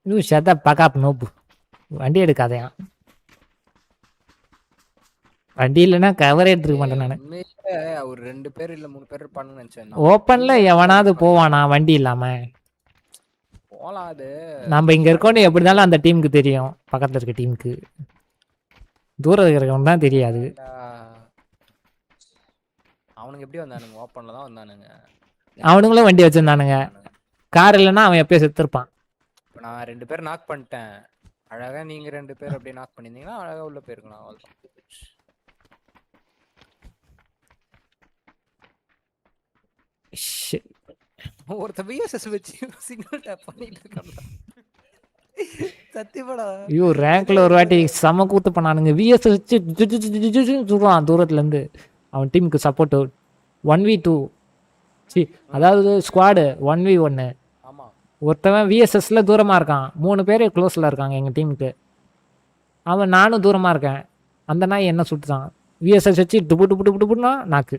You shut the fuck up, noob. வண்டி எடுக்காதயா. வண்டி இல்லைன்னா கவரே எடுத்துக்க மாட்டேன் நான். ஒரு 2 பேர் இல்ல 3 பேர் இருப்பானுன்னு நினைச்சேன். ஓப்பன்ல எவனாவது போவானா வண்டி இல்லாம? போலாம் அது. நம்ம இங்க இருக்கோன்னு எப்படி இருந்தாலும் அந்த டீமுக்கு தெரியும், பக்கத்துல இருக்க டீமுக்கு. தூரம் இருக்கிறவங்க தான் தெரியாது. அவனுங்க எப்படி வந்தானுங்க? ஓப்பன்ல தான் வந்தானுங்க. அவனுங்களும் வண்டி வச்சிருந்தானுங்க. கார் இல்லைன்னா அவன் எப்பயும் செத்துருப்பான். இப்போ நான் 2 பேர் நாக் பண்ணிட்டேன். அழகா நீங்க 2 பேர் அப்படியே நாக் பண்ணியிருந்தீங்கன்னா அழகா உள்ள போயிருக்கலாம். அவ்வளோதான். ஒருத்த விஎஸ்எஸ் வச்சு சிக்னல் டேப் பண்ணிட்டு இருக்கான். சத்தியமாடா. ஐயோ ரேங்க்ல ஒரு வாட்டி செம கூத்து பண்ணானுங்க. விஎஸ் வச்சு சொல்றான் தூரத்துல இருந்து. அவன் டீமுக்கு சப்போர்ட் 1v2. அதாவது ஸ்குவாடு 1v1. ஒருத்தவன் விஎஸ்எஸ்ல தூரமா இருக்கான். 3 பேர் க்ளோஸ்ல இருக்காங்க எங்க டீமுக்கு. அவன் நானும் தூரமா இருக்கேன். அந்த நாய் என்ன சுட்டுதான். விஎஸ்எஸ் வச்சு டுபுன்னா நாக்கு.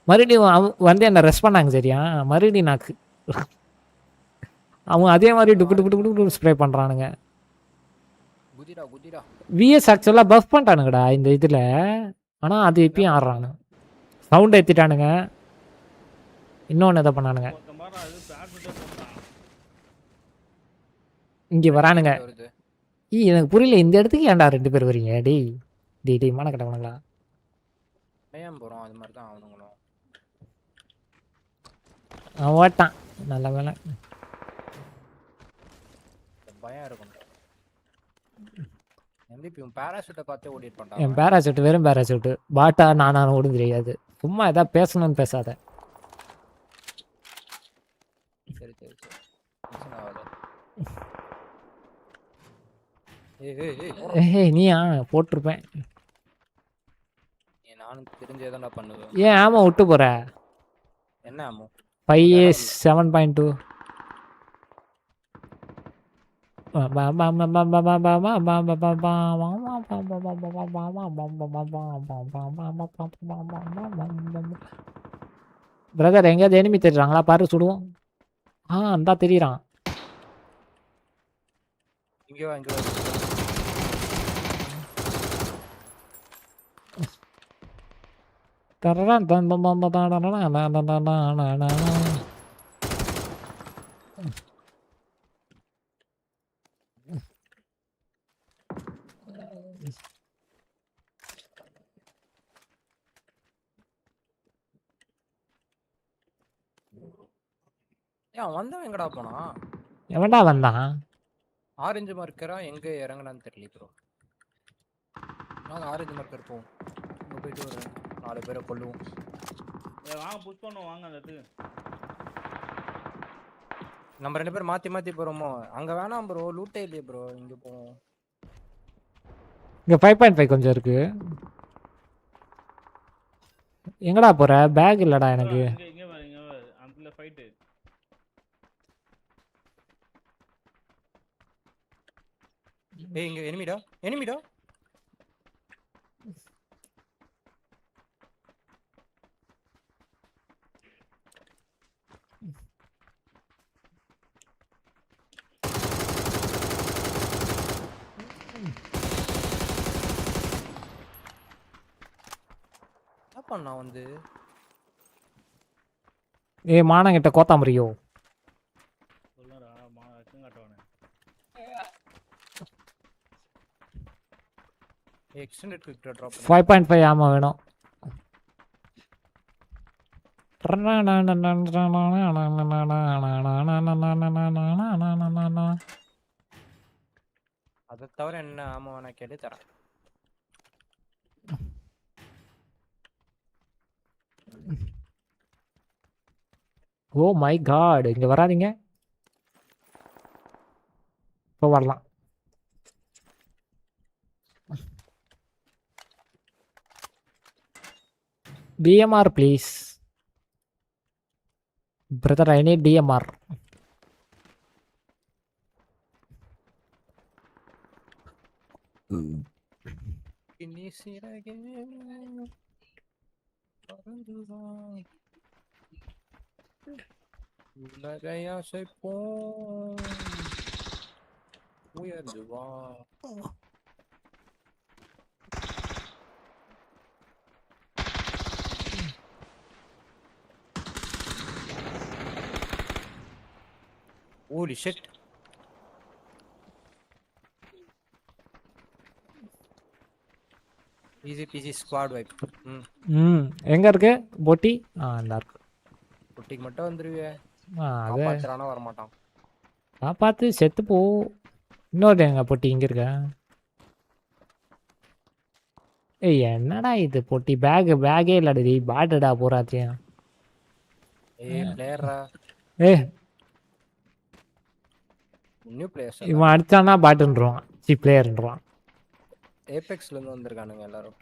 மறுபடியும் அவன் வந்து என்ன ரெஸ்ட் பண்ணாங்க. சரியா மறுபடியும் நாக்கு. அவன் அதே மாதிரி டுப்பு ஸ்ப்ரே பண்றானுங்க. விஎஸ் ஆக்சுவலா பஃப் பண்ணிட்டானுங்கடா இந்த இதுல. ஆனா அது இப்பயும் ஆடுறானு. சவுண்ட் ஏத்திட்டானுங்க. இன்னொன்னு எதை பண்ணானுங்க. இங்க வரானுங்க. எனக்கு புரியல இந்த இடத்துக்கு ஏன்டா 2 பேர் வரீங்க? டேய் மான கட்டவனுங்களா? ஏன் போறோம்? அது மாதிரி தான் அவனுங்களும். அவன் ஓட்டான். நல்ல வேலை. பயம் இருக்கும். MVP பேராசூட்டை பார்த்தே ஓடிட்டு பண்ணா. என் பேராசூட் வெறும் பேராசூட். பாட்டா நானும் ஓடும் தெரியாது. சும்மா ஏதாவது பேசணும்னு பேசாத. சரி. ஏய் நீயா போட்டிருப்பேன். நானும் தெரிஞ்சேதான்டா பண்ணுவேன். ஏன் ஆமா விட்டு போற? என்ன ஆமோ? 5 7.2. பிரதர் எங்கேயாவது எனிமி தெரியுறாங்களா பாரு, சுடுவோம். அந்த தெரியுறான். இங்க வா. வந்தவன் எங்கடா போனா? எவன்டா வந்தான்? ஆரஞ்சு மார்க்கரா எங்க இறங்குனான்னு தெரியல ப்ரோ. நான் ஆரஞ்சு மார்க்கர் போவோம். இங்க போயிட்டு ஒரு 4 பேரை கொல்லுவோம். வாங்க புஷ் பண்ணுவோம். வாங்க அந்த இடத்துக்கு. நம்ம 2 பேர் மாத்தி போறோமோ? அங்க வேணாம் ப்ரோ, லூட்டே இல்லையே ப்ரோ. இங்க போவோம். இங்க 5.5 கொஞ்சம் இருக்கு. எங்கடா போற? பேக் இல்லடா எனக்கு. இங்க அந்த ஃபைட். ஏய் இங்க எனிமிடா. என்ன பண்ணா வந்து? ஏய் மானங்கிட்ட கோத்தாமரியோ. சொல்லறா மானங்கட்டவனே. எக்ஸ்டெண்டட் குயிக் டிராப் 5.5 ஆமா வேணும். அதை தவிர என்ன ஆமா வேணா கேட்டு தரேன். ஓ மை காட், இங்க வராதீங்க. இப்போ வரலாம். DMR please. Brother, I need DMR. இனி சிறகே பறந்துதான் உலகை அசைப்போம் உயர்ந்து வா. Holy shit. Easy peasy squad wipe. எங்க இருக்கு பொட்டி? இந்த இருக்கு. பொட்டிக்கு மட்டும் வந்துருவே. அது காப்பாத்துறானா வர மாட்டான். காப்பாத்து செத்து போ. இன்னொரு எங்க பொட்டி இங்க இருக்க? ஏய் என்னடா இது பொட்டி பேக்கே இல்லடா பாட்டடா போறாச்சே. ஏய் பிளேயரா. ஏய் நியூ பிளேயர்ஸ். இவன் அடிச்சானா பாட்டுன்றான். சி பிளேயர்ன்றான். ஏபெக்ஸ்ல இருந்து வந்திருக்கானுங்க எல்லாரும்.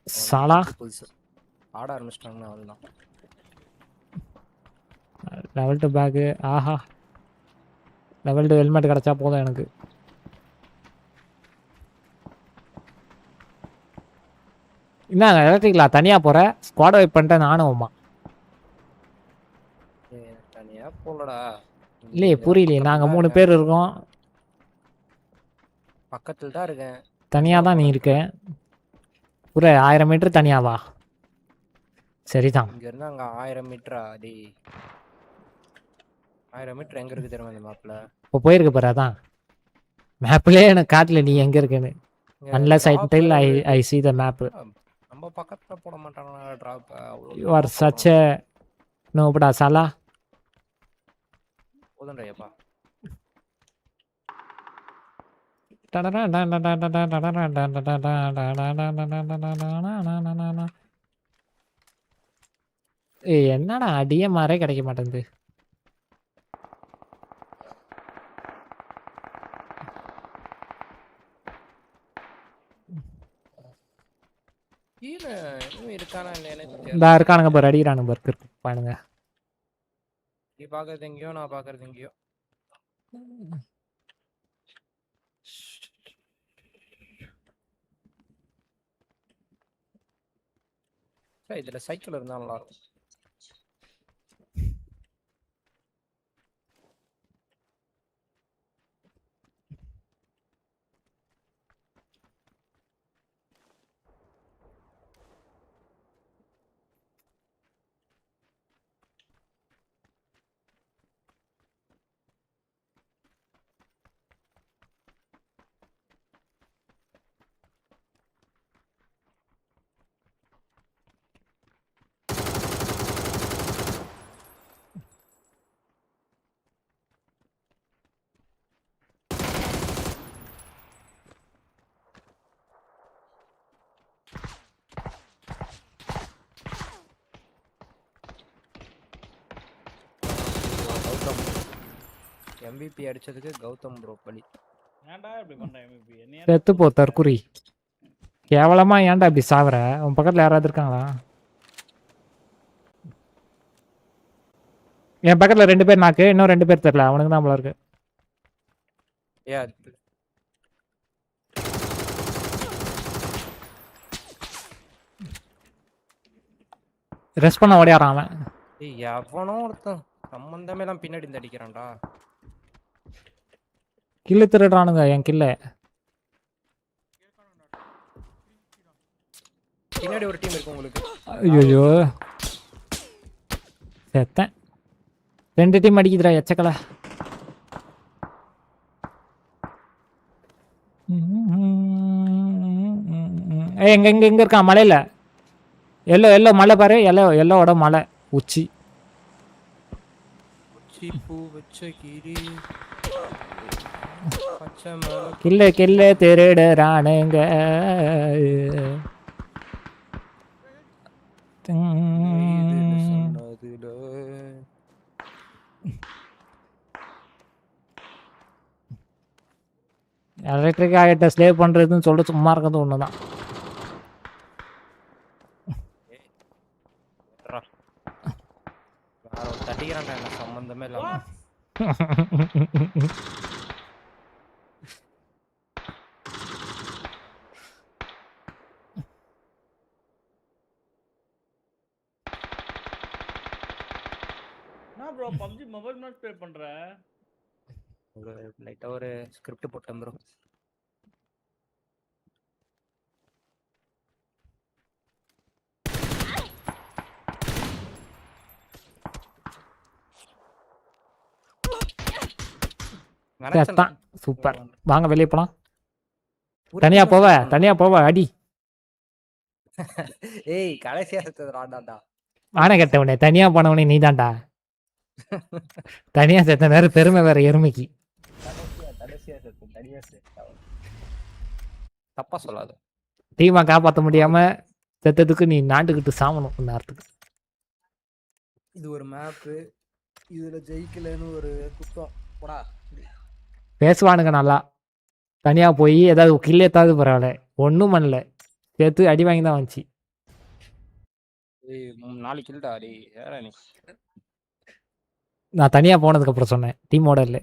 சாலா ஆட ஆரம்பிச்சிட்டாங்க அவ்வளவுதான். Level 2 bag. ஆஹா லெவல் 2 ஹெல்மெட் கிடைச்சா போதும் எனக்கு. என்ன எலக்ட்ரிக்கலா தனியா போற? ஸ்குவாட் வைப் பண்ணிட்டேன் நானும்மா. தனியா போலடா. இல்லையே புரியலையே. நாங்க 3 பேர் இருக்கோம். பக்கத்துல தான் இருக்கேன். தனியா தான் நீ இருக்க. ஒரு 1000 மீட்டர் தனியாவா? சரிதான். இங்க இருந்து அங்க 1000 மீட்டரா? டேய் 1000 மீட்டர் எங்க இருக்கு தெரியுமா இந்த மேப்ல? இப்போ போயிருக்க பாரு. அதான் மேப்லயே எனக்கு காட்டல நீ எங்க இருக்கேன்னு. unless I tell I see the map. நம்ம பக்கத்துல போட மாட்டாங்களா drop? You are such a no படா சாலா. போதண்டேப்பா. ஏய் என்னடா அடியே மாரே கிடைக்க மாட்டேங்குது. கீழ இன்னும் இருக்கானா இல்லையானே தெரியல. இந்த இருக்கானுங்க பாரு அடிக்கிறானுங்க பாரு கிறுக்கு பாருங்க. நீ பாக்குறது எங்கயோ நான் பாக்குறது எங்கயோ. இதுல சைக்கிள் இருந்தா நல்லா இருக்கும். MVP அடிச்சதுக்கு கௌதம் ப்ரோ பலி. ஏன்டா இப்படி பண்ற MVP? என்ன செத்து போ தற்குறி. கேவலமா ஏன்டா இப்படி சாவற? உன் பக்கத்துல யாராவது இருக்காங்களா? என் பக்கத்துல 2 பேர் நாக்கு, இன்னும் 2 பேர் தெரியல. அவனுக்கு தான் போல இருக்கு. ரெஸ்ட் பண்ண ஓடியாரான் அவன். ஏய் எவனோ ஒருத்தன் சம்பந்தமே எல்லாம் பின்னாடி இருந்து அடிக்கிறான்டா. கில்லு திருடுறானுங்க என் கில்ல. பின்னாடி ஒரு டீம் இருக்கு உங்களுக்கு. ஐயோ செத்தேன். 2 டீம் அடிக்குதுடா எச்சக்கல. ஏய் எங்க இருக்கான் மலையில? எல்லோ மலை பாரு. எல்லோவோட மலை உச்சி. பூ வச்ச கிரி கில்ல திருடுறானுங்க. எலக்ட்ரிக் ஆகிட்ட ஸ்லேவ் பண்றதுன்னு சொல்லிட்டு சும்மா இருக்கிறது ஒண்ணுதான். தட்டிக்கிறான்டா என்ன சம்பந்தமே இல்லாம. Bro PUBG mobile match play பண்ற ஒரு லைட்டா ஒரு ஸ்கிரிப்ட் போட்டேன் ப்ரோ. சூப்பர். வாங்க வெளிய போலாம். தனியா போவ அடி. ஏய் கடைசியா செத்தது ராண்டாடா. ஆனா கேட்டவனே தனியா போனவனே நீதான்டா. தனியா செத்த வேற பெருமை வேற எருமைக்கு. கடைசியா செத்த தனியா செத்த. தப்பா சொல்லாத. டீமா காப்பாத்த முடியாம செத்ததுக்கு நீ நாட்டுக்கிட்டு சாவணும் நேரத்துக்கு. இது ஒரு மேப். இதுல ஜெயிக்கலன்னு ஒரு குத்தம். போடா. பேசுவானுங்க நல்லா. தனியா போய் ஏதாவது கில் ஏதாவது பரவாயில்ல. ஒன்றும் பண்ணல. சேர்த்து அடி வாங்கி தான் வந்துச்சு. ஏய் 4 கில்டா டேய். யாரா நீ? நான் தனியா போனதுக்கு அப்புறம் சொன்னேன். டீமோட இல்லை.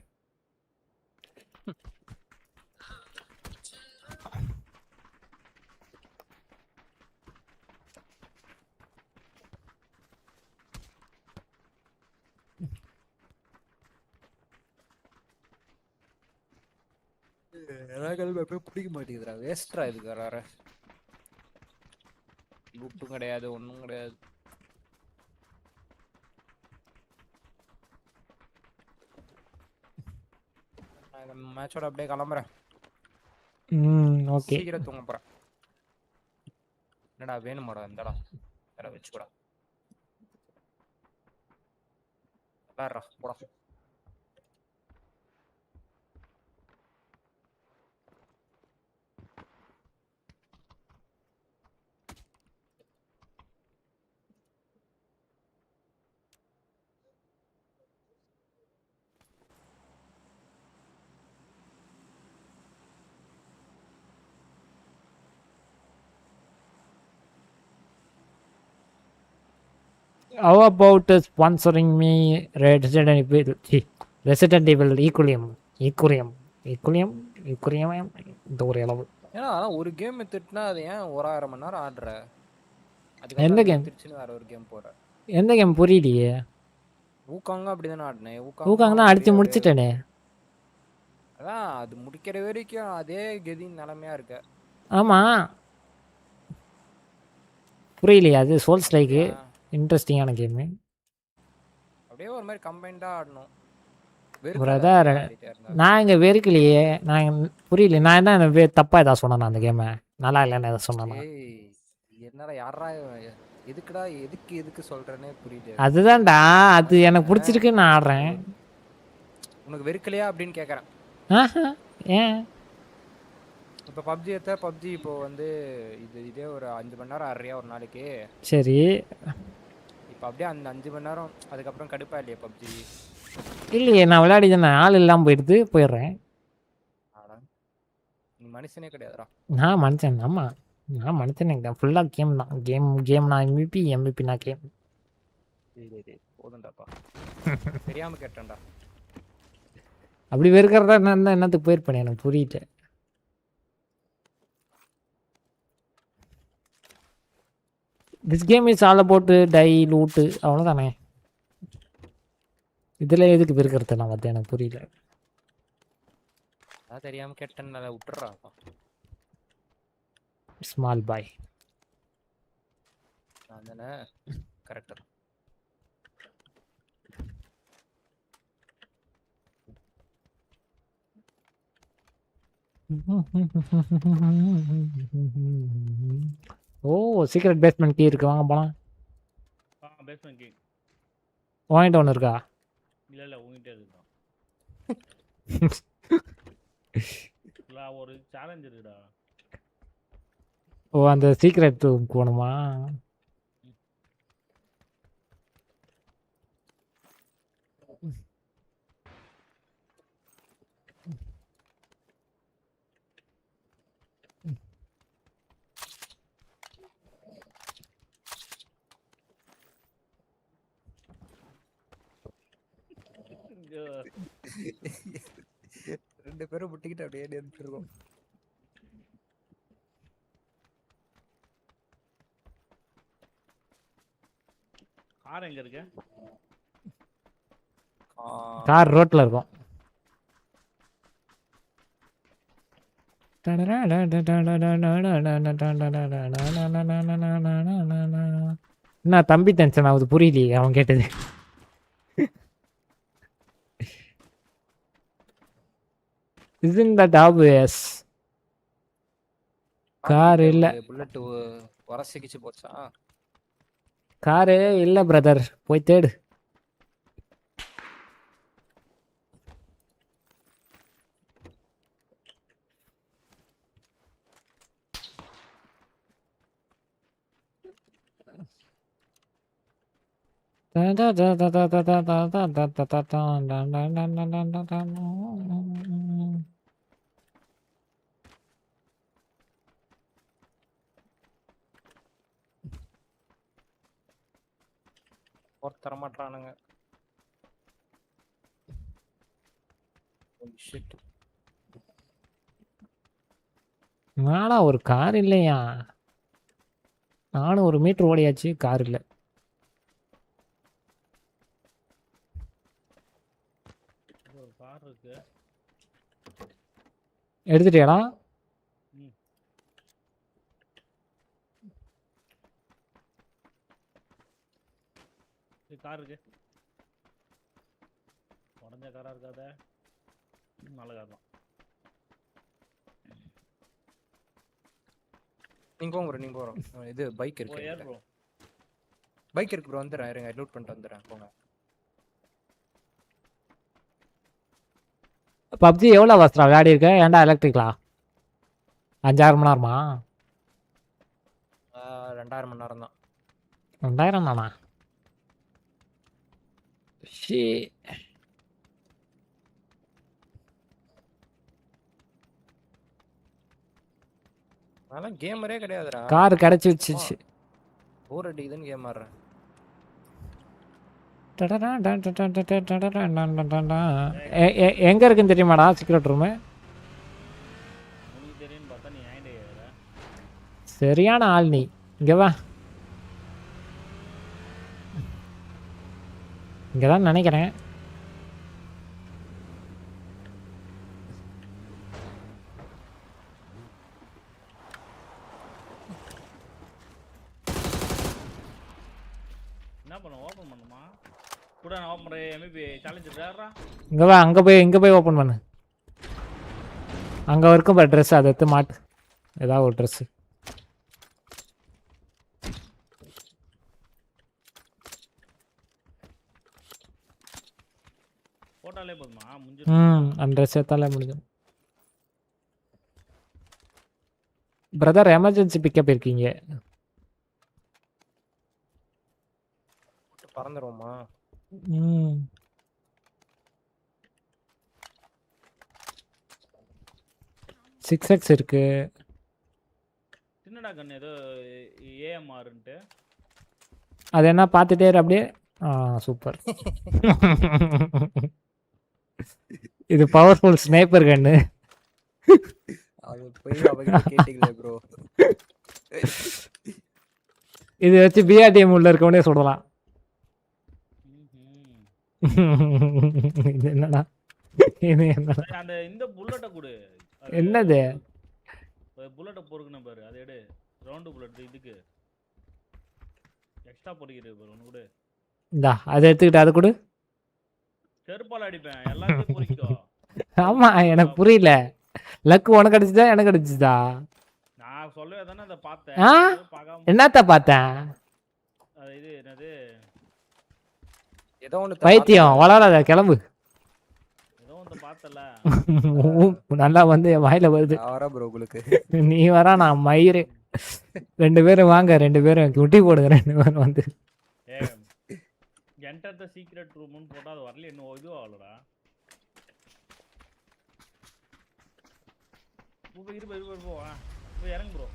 பிடிக்க மாட்டேங்குதுடா. வேஸ்ட்ரா இதுக்கு வர. லூட்டும் கிடையாது ஒன்றும் கிடையாது. மேட்சோட அப்படியே கிளம்புறேன். ஓகே. சீக்கிரம் தூங்க போறேன். என்னடா வேணுமாடா இந்தடா வேற வச்சுக்கூடா. வேறா போடா. How about sponsoring me Resident Evil? Resident Evil Equilium இந்த ஒரு அளவு. ஏன்னா ஒரு கேம் திட்டினா அது ஏன் 1000 மணி நேரம் ஆடுற? எந்த கேம்? திருச்சின்னு வேற ஒரு கேம் போற. எந்த கேம் புரியலையே. ஊக்காங்க அப்படிதானே ஆடினேன். ஊக்காங்க தான் அடிச்சு முடிச்சிட்டேனே. அதான் அது முடிக்கிற வரைக்கும் அதே கெதின் நிலைமையா இருக்க. ஆமா புரியலையே. அது சோல்ஸ் லைக் இன்ட்ரெஸ்டிங்கான கேமு. அப்படியே ஒரு மாதிரி கம்பைண்டா ஆடணும். பிரதர் நான் இங்கே வெறுக்கலையே. நான் புரியல. நான் என்ன தப்பாக ஏதாவது சொன்னேன் அந்த கேமை? நல்லா இல்லைன்னு எதாவது சொன்னேன். என்னடா யாரா எதுக்குடா எதுக்கு சொல்றேன்னே புரியல. அதுதான்டா அது எனக்கு பிடிச்சிருக்கு நான் ஆடுறேன். உனக்கு வெறுக்கலையா அப்படின்னு கேட்குறேன். ஏன் இப்போ பப்ஜி இப்போ வந்து இதே ஒரு 5 மணி நேரம் ஆடுறியா ஒரு நாளைக்கு? சரி. இப்போ அப்படியே அந்த 5 மணி நேரம் அதுக்கப்புறம் கடுப்பா இல்லையா பப்ஜி? இல்லையே நான் விளையாடி தானே ஆள் இல்லாமல் போயிடுறேன். நீ மனுஷனே கிடையாதுடா. நான் மனுஷன். ஆமாம் நான் மனுஷனே தான். ஃபுல்லாக கேம் தான். கேம் நான் எம்விபி நான் கேம். போதும்டாப்பா. தெரியாம கேட்டேன்டா. அப்படி வெறுக்கிறதா நான் என்னத்துக்கு போயிருப்பேன் எனக்கு புரியல. This game is all about the loot அவ்வளோதானே. இதில் எதுக்கு வெறுக்கிறது நான் பார்த்து எனக்கு புரியல. அதான் தெரியாம கேட்டேன்னு விட்டுறாப்பா. Small boy. அதானே கரெக்டா. ஓ சீக்ரெட் பேஸ்மெண்ட் கீ இருக்கு. வாங்க போலாம். பேஸ்மெண்ட் கீ வாங்கிட்டு ஒன்று இருக்கா? இல்ல உங்ககிட்ட இருக்குதான். ஒரு சேலஞ்ச் இருக்குடா. ஓ அந்த சீக்ரெட் போகணுமா? ரெண்டு பேரும் முட்டிக்கிட்டு அப்படியே நின்றுருக்கோம். கார் எங்க இருக்கு? கார் ரோட்ல இருக்கும். என்ன தம்பி டென்ஷன் ஆகுது புரியலையே அவன் கேட்டது. Isn't that obvious? கார் இல்ல. புல்லட் வரசிக்கிச்சு போச்சா? காரே இல்ல பிரதர், போய் தேடு. தர மாட்டானுங்க. நானா ஒரு கார் இல்லையா? நானும் 1 மீட்டர் ஓடியாச்சு, கார் இல்லை. ஒரு கார் இருக்கு. எடுத்துட்டியாடா? கார் இருக்கு. உடஞ்ச காரா இருக்காத, நல்ல கார் தான். நீங்க போங்க ப்ரோ, நீங்க போறோம். இது பைக் இருக்கு. பைக் இருக்கு ப்ரோ, வந்துடுறேன் இருங்க, லூட் பண்ணிட்டு வந்துடுறேன். போங்க. பப்ஜி எவ்வளோ வஸ்திரா விளையாடி இருக்க? ஏன்டா எலக்ட்ரிக்கலா? 5-6 மணி நேரமா? 2000 மணி நேரம் தான். 2000 தானா? அதெல்லாம் கேமரே கிடையாதுடா. கார் கிடைச்சிச்சு. போர் அடிக்குதுன்னு கேம் ஆடுறேன். எங்க இருக்குன்னு தெரியுமாடா சீக்ரெட் ரூமு? சரியான ஆள் நீ. இங்க வா. இங்கதான் நினைக்கிறேன். என்ன பண்ண ஓபன் பண்ணுமா? கூட நான் ஓபன் பண்ணி எம்விபி சேலஞ்ச் விளையாடுறா. இங்க வா, அங்க போய் ஓபன் பண்ணு. அங்க இருக்கும் பாரு ட்ரெஸ், அதை எடுத்து மாட்டு. ஏதாவது ஒரு ட்ரெஸ். போட்டாலே போதுமா? அந்த ட்ரெஸ் எடுத்தாலே முடியும். பிரதர் எமர்ஜென்சி பிக்கப் இருக்கீங்க. பறந்துருவோமா? 6x இருக்கு. சின்னடா கண்ணு ஏதோ ஏஎம்ஆர்ன்ட்டு. அது என்ன பார்த்துட்டே இரு அப்படியே. சூப்பர். இது பவர்ஃபுல் ஸ்னைப்பர் கன்னு. அது போய் அவங்க கேட்டிங்களே ப்ரோ. இது வச்சு பிஆர்டிஎம் உள்ள இருக்கவனே சுடலாம். இது என்னடா? இது என்னடா? அந்த இந்த புல்லட்ட கொடு. என்னது? புல்லட்ட பொறுக்குன பாரு, அது எடு. ரவுண்ட் புல்லட் இதுக்கு எக்ஸ்ட்ரா பொறுக்கிரு பாரு, ஒன்னு கொடு. இந்தா அதை எடுத்துக்கிட்டு அதை கொடு. செருப்பால அடிப்பேன், எல்லாத்தையும் பொறுக்கிக்கோ. ஆமா, எனக்கு புரியல. லக்கு உனக்கு அடிச்சுதா எனக்கு அடிச்சுதா? நான் சொல்லவே தானே அதை பார்த்தேன். என்னத்த பார்த்தேன்? அது இது என்னது? ஏதோ ஒன்று பைத்தியம் வளராத, கிளம்பு. ஏதோ ஒன்று பார்த்தல. நல்லா வந்து என் வாயில வருது. ப்ரோ உங்களுக்கு நீ வரா, நான் மயிறு. 2 பேரும் வாங்க, 2 பேரும் குட்டி போடுங்க. 2 பேரும் வந்து என்டர் தி சீக்ரெட் ரூம்னு போட்டா அது வரல. இன்னும் இது ஆகலடா. போ இறங்கு ப்ரோ.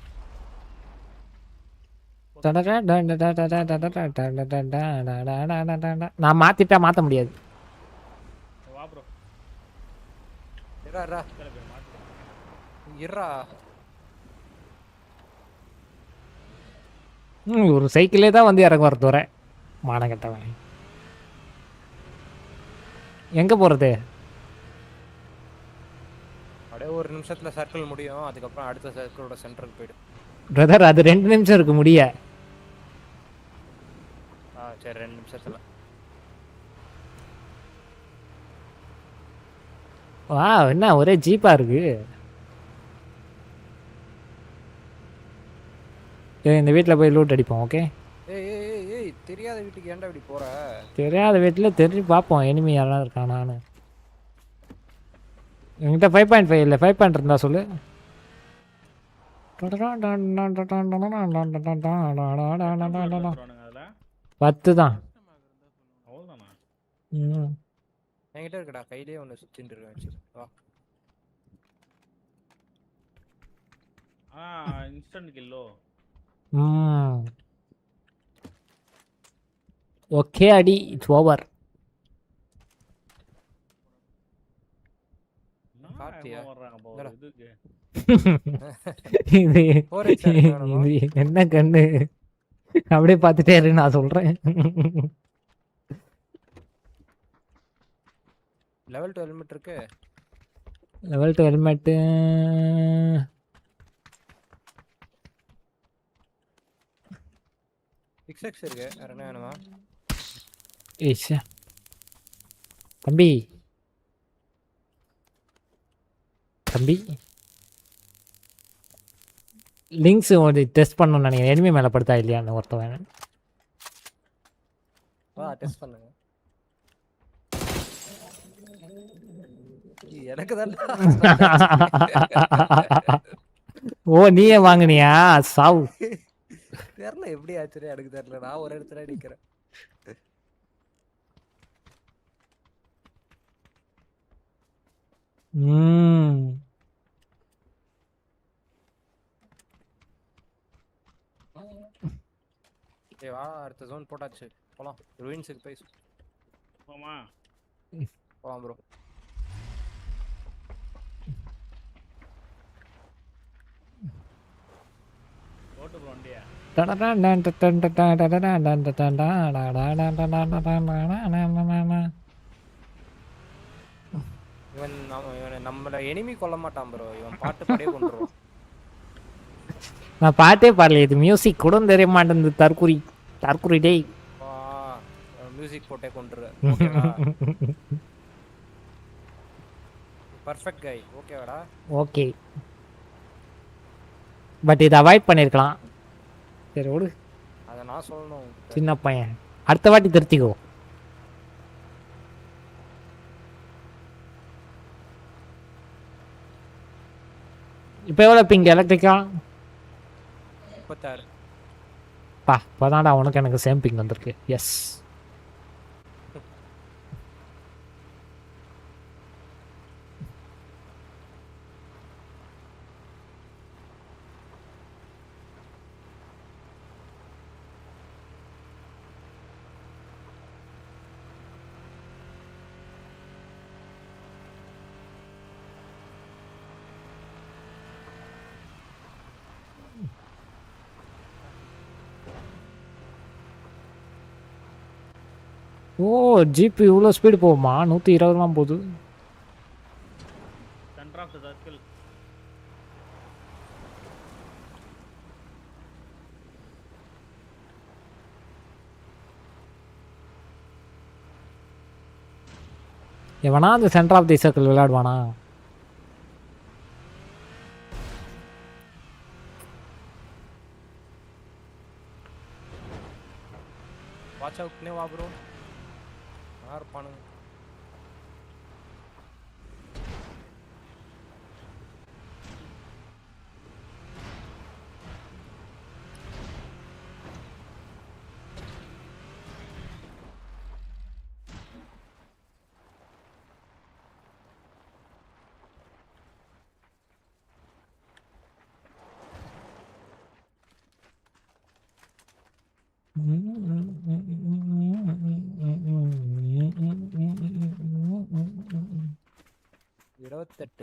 நான் மாத்திட்டா மாத்த முடியாது. வா ப்ரோ. இறா ஒரு சைக்கிளே தான் வந்து இறங்க வரது வர மானம் கட்டவன். எங்கே போகிறது? அப்படியே ஒரு நிமிஷத்துல சர்க்கிள் முடியும், அதுக்கப்புறம் அடுத்த சர்க்கிளோட சென்டருக்கு போயிடும். பிரதர் அது 2 நிமிஷம் இருக்கு முடிய. சரி 2 நிமிஷத்துல. வா என்ன ஒரே ஜீப்பா இருக்கு. இந்த வீட்டில் போய் லூட் அடிப்போம். ஓகே ஏய் தெரியாத வீட்டுக்கு ஏன்டா இப்படி போற? தெரியாத வீட்டில் தெரிஞ்சு பார்ப்போம் எனிமி யாராவது இருக்கானான்னு. என்கிட்ட 5.5 இல்லை, 5 இருந்தா சொல்லு. 10 தான். அவ்வளவுதானா? என்கிட்ட இருக்குடா, கையிலேயே ஒன்று சுத்திட்டு இருக்கேன். வச்சு வா. இன்ஸ்டன்ட் கில்லோ. ஓகே அடி, இட்ஸ் ஓவர். இது என்ன கண்ணு அப்படியே பார்த்துட்டே இரு, நான் சொல்றேன். லெவல் 2 ஹெல்மெட் இருக்கு. லெவல் 2 ஹெல்மெட் 6x இருக்கு. வேற என்ன வேணுமா? ஏய்யா தம்பி லிங்க்ஸ் ஒரு டெஸ்ட் பண்ணணும்னு நினைக்கிறேன். எனிமி மேலே படுத்தா இல்லையான்னு ஒருத்தவன். வா டெஸ்ட் பண்ணுங்க. எனக்கு தான். ஓ நீயே வாங்குனியா? சாவு. தெரியல எப்படி ஆச்சுன்னு எனக்கு தெரியல. நான் ஒரு இடத்துல நிக்கிறேன். வா அடுத்த ஜோன் போட்டாச்சு, போலாம். ரூயின்ஸ்க்கு போய் போமா. போலாம் ப்ரோ. ஓட்டு ப்ரோ வண்டியா. இவன் நம்மள எனிமி கொல்ல மாட்டான் ப்ரோ. இவன் பாட்டு பாடியே கொண்டுருவான். நான் பாட்டே பாடல, இது மியூசிக் கூட தெரிய மாட்டேங்குது. தற்குறி டேய். மியூசிக் போட்டே கொண்டுரு. பர்ஃபெக்ட் கை. ஓகேவாடா? ஓகே பட் இதை அவாய்ட் பண்ணியிருக்கலாம். சரி விடு, அதை நான் சொல்லணும். சின்ன பையன், அடுத்த வாட்டி திருத்திக்கோ. இப்போ எவ்வளோ பிங்க எலக்ட்ரிக்கா? 36. பா இப்போதான்டா உனக்கு எனக்கு சேம் பிங் வந்திருக்கு. எஸ் ஓ ஜிபி இவ்வளோ ஸ்பீடு போகுமா? 120 போகுது. Centre of the circle. எவனா அந்த சென்டர் ஆஃப் தி சர்க்கிள் விளையாடுவானா? வாட்ச் அவுட்னே வா ப்ரோ. யார் பண்ணுங்க.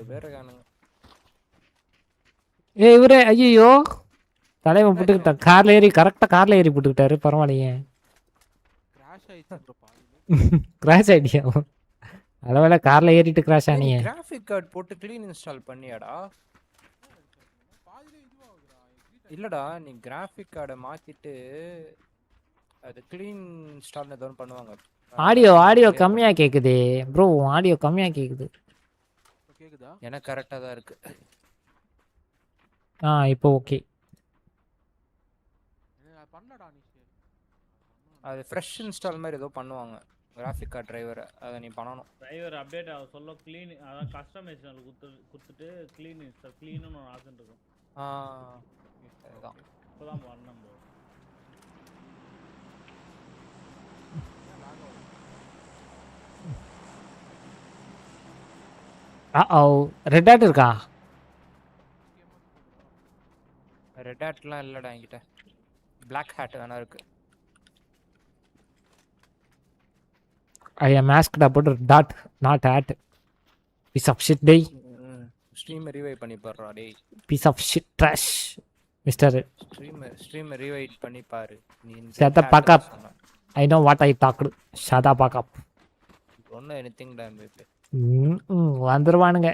பேர் இருக்கானுங்க. இவரே ஐயோ தலைவன் போட்டுக்கிட்டான். கார்ல ஏறி கரெக்டாக கார்ல ஏறி போட்டுக்கிட்டாரு. பரவாயில்லையே. கிராஷ் ஆயிடுச்சு ப்ரோ. பாதி கிராஷ் ஐடியா அளவேளை கார்ல ஏறிட்டு கிராஷ் நீ ஆனியே. கிராஃபிக் கார்டு போட்டு க்ளீன் இன்ஸ்டால் பண்ணியாடா? இல்லடா நீ கிராஃபிக் கார்டை மாத்திட்டு அது க்ளீன் இன்ஸ்டால் ஏதோ பண்ணுவாங்க. ஆடியோ கம்மியா கேக்குது ப்ரோ. ஆடியோ கம்மியா கேக்குது. கேக்குதா? எனக்கு கரெக்டா தான் இருக்கு. இப்போ ஓகே. பண்ணடா நீ. அது ஃப்ரெஷ் இன்ஸ்டால் மாதிரி ஏதோ பண்ணுவாங்க கிராஃபிக் கார்டு டிரைவரை. அதை நீ பண்ணணும். டிரைவர் அப்டேட் ஆக சொல்ல க்ளீன் அதான் கஸ்டமைசேஷன் கொடுத்துட்டு க்ளீன் இன்ஸ்டால் க்ளீன்னு ஒரு ஆப்ஷன் இருக்கும். அதுதான் இப்போதான் பண்ணணும் ப்ரோ. ரெட் ஹேட் இருக்கா? ரெட் ஹேட்லாம் இல்லடா என்கிட்ட. பிளாக் ஹேட் வேணா இருக்கு. I am masked about dot not hat. Piece of shit day. Stream revive பண்ணி பாருடா டேய். Piece of shit trash. Mister stream revive பண்ணி பாரு. நீ shut the fuck up. I know what I talked. Shut the fuck up. ஒண்ணு anything டா MVP. வந்துருவானுங்க.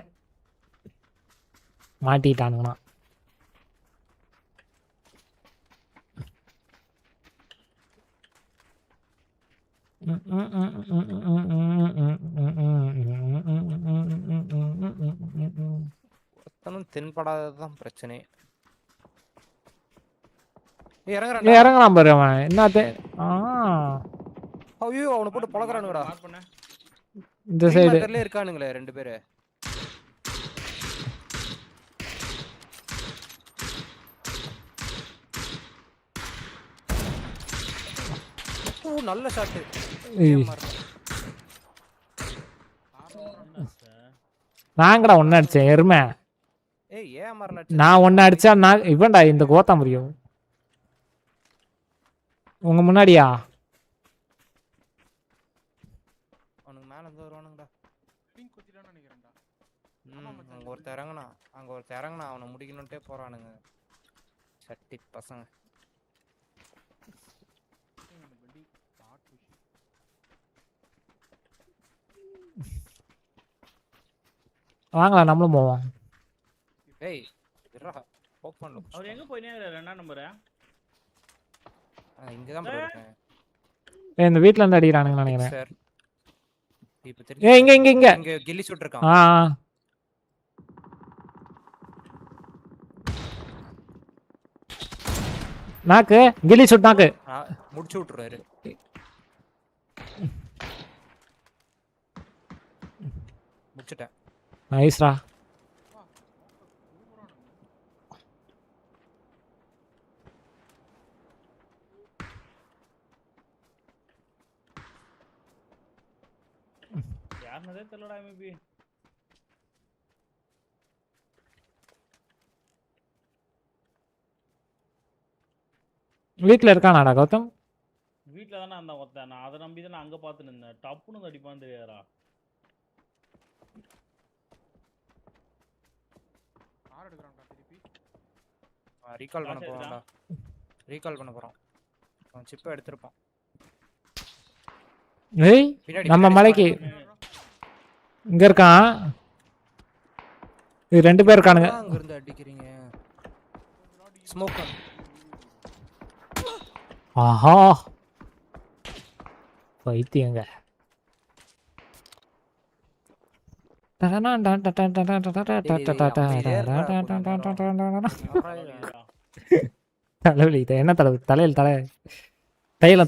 மாட்டிட்டானுங்கனா. ஒருத்தனும் தென்படாததான் பிரச்சனை. இறங்கலாம் பாரு அவன். என்னது? ஐயோ அவனை போட்டு பழகுறானுங்கடா. இந்த சைடு இருக்கானுங்களே ரெண்டு பேரு. நல்ல ஷாட். நாங்கடா ஒன்னு அடிச்சேன் எருமை. நான் ஒன்னு அடிச்சா நான் இவன்டா இந்த கோத்தா முடியும். உங்க முன்னாடியா? அவனுக்கு மேல இருந்து வருவானுங்கடா. பிங்க் குத்திட்டான்னு நினைக்கிறேன்டா. அங்க ஒருத்தர் இறங்குனா அவனை முடிக்கணும்ட்டே போறானுங்க சட்டி பசங்க. வாங்கலாம் நம்மளும் போவோம். ஏய் இருடா ஓபன் லுக். அவர் எங்க போயினே ரெண்டாம் நம்பர்? இங்க தான் ப்ரோ இருக்கேன். இந்த வீட்ல இருந்து அடிக்குறானுங்க நினைக்கிறேன். சார் இப்போ தெரியும். இங்க கில்லி ஷூட் இருக்கான். நாக்கு கில்லி ஷூட் நாக்கு. முடிச்சு விட்டுறாரு. முடிச்சிட்டேன். நைஸ்ரா. யாருனதே தெரியலடா எம்பி. வீட்ல இருக்கானாடா கௌதம்? வீட்ல தானே அந்த ஒருத்தன். நான் அதை நம்பி தான் அங்க பாத்து நின்னேன். டப்புன்னு அடிப்பான்னு தெரியாதா? கார் எடுக்கறான்டா திருப்பி. ரீகால் பண்ண போறான்டா. ரீகால் பண்ண போறான். அவன் சிப்பை எடுத்துறான். ஏய் நம்ம மலைக்கு இங்க இருக்கான். இது ரெண்டு பேர் இருக்கானுங்க. அங்க இருந்து அடிக்கிறீங்க. ஸ்மோக். ஆஹா பைத்தியங்க. தலைவலி என்ன தடவு தலையில்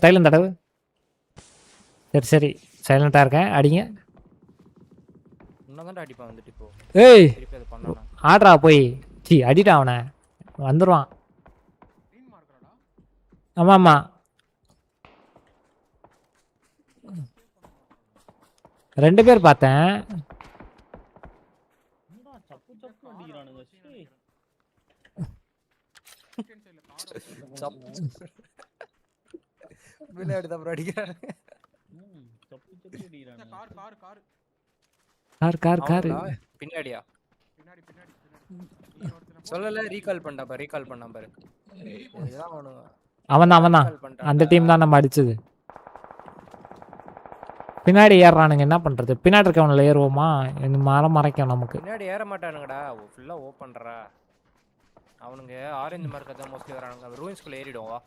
தைலம் தடவு. சரி சைலண்டா இருக்கேன். அடிங்க. உன்னதான்டா அடிப்பான் வந்துட்டு இப்போ. ஏய் ஆட்ரா போய் அடிடா அவனை. வந்துருவான். ஆமா ரெண்டு பேர் பார்த்தேன். விளையாடு தான் அடிக்கிறாங்க. கார் பின்னாடியா? சொல்லல ரீகால் பண்ணா பாரு. அவன் தான் அந்த டீம் தான் நம்ம அடிச்சது. பின்னாடி ஏறானுங்க என்ன பண்றது? பின்னாடி இருக்கவங்கள ஏறுவோமா? இந்த மரம் மறைக்கும் நமக்கு. பின்னாடி ஏற மாட்டானுங்கடா, ஃபுல்லா ஓப்பன்றா. அவனுங்க ஆரஞ்சு மார்க்க தான் மோஸ்ட்லி வரானுங்க. ரூயின்ஸ்குள்ள ஏறிடும் வா.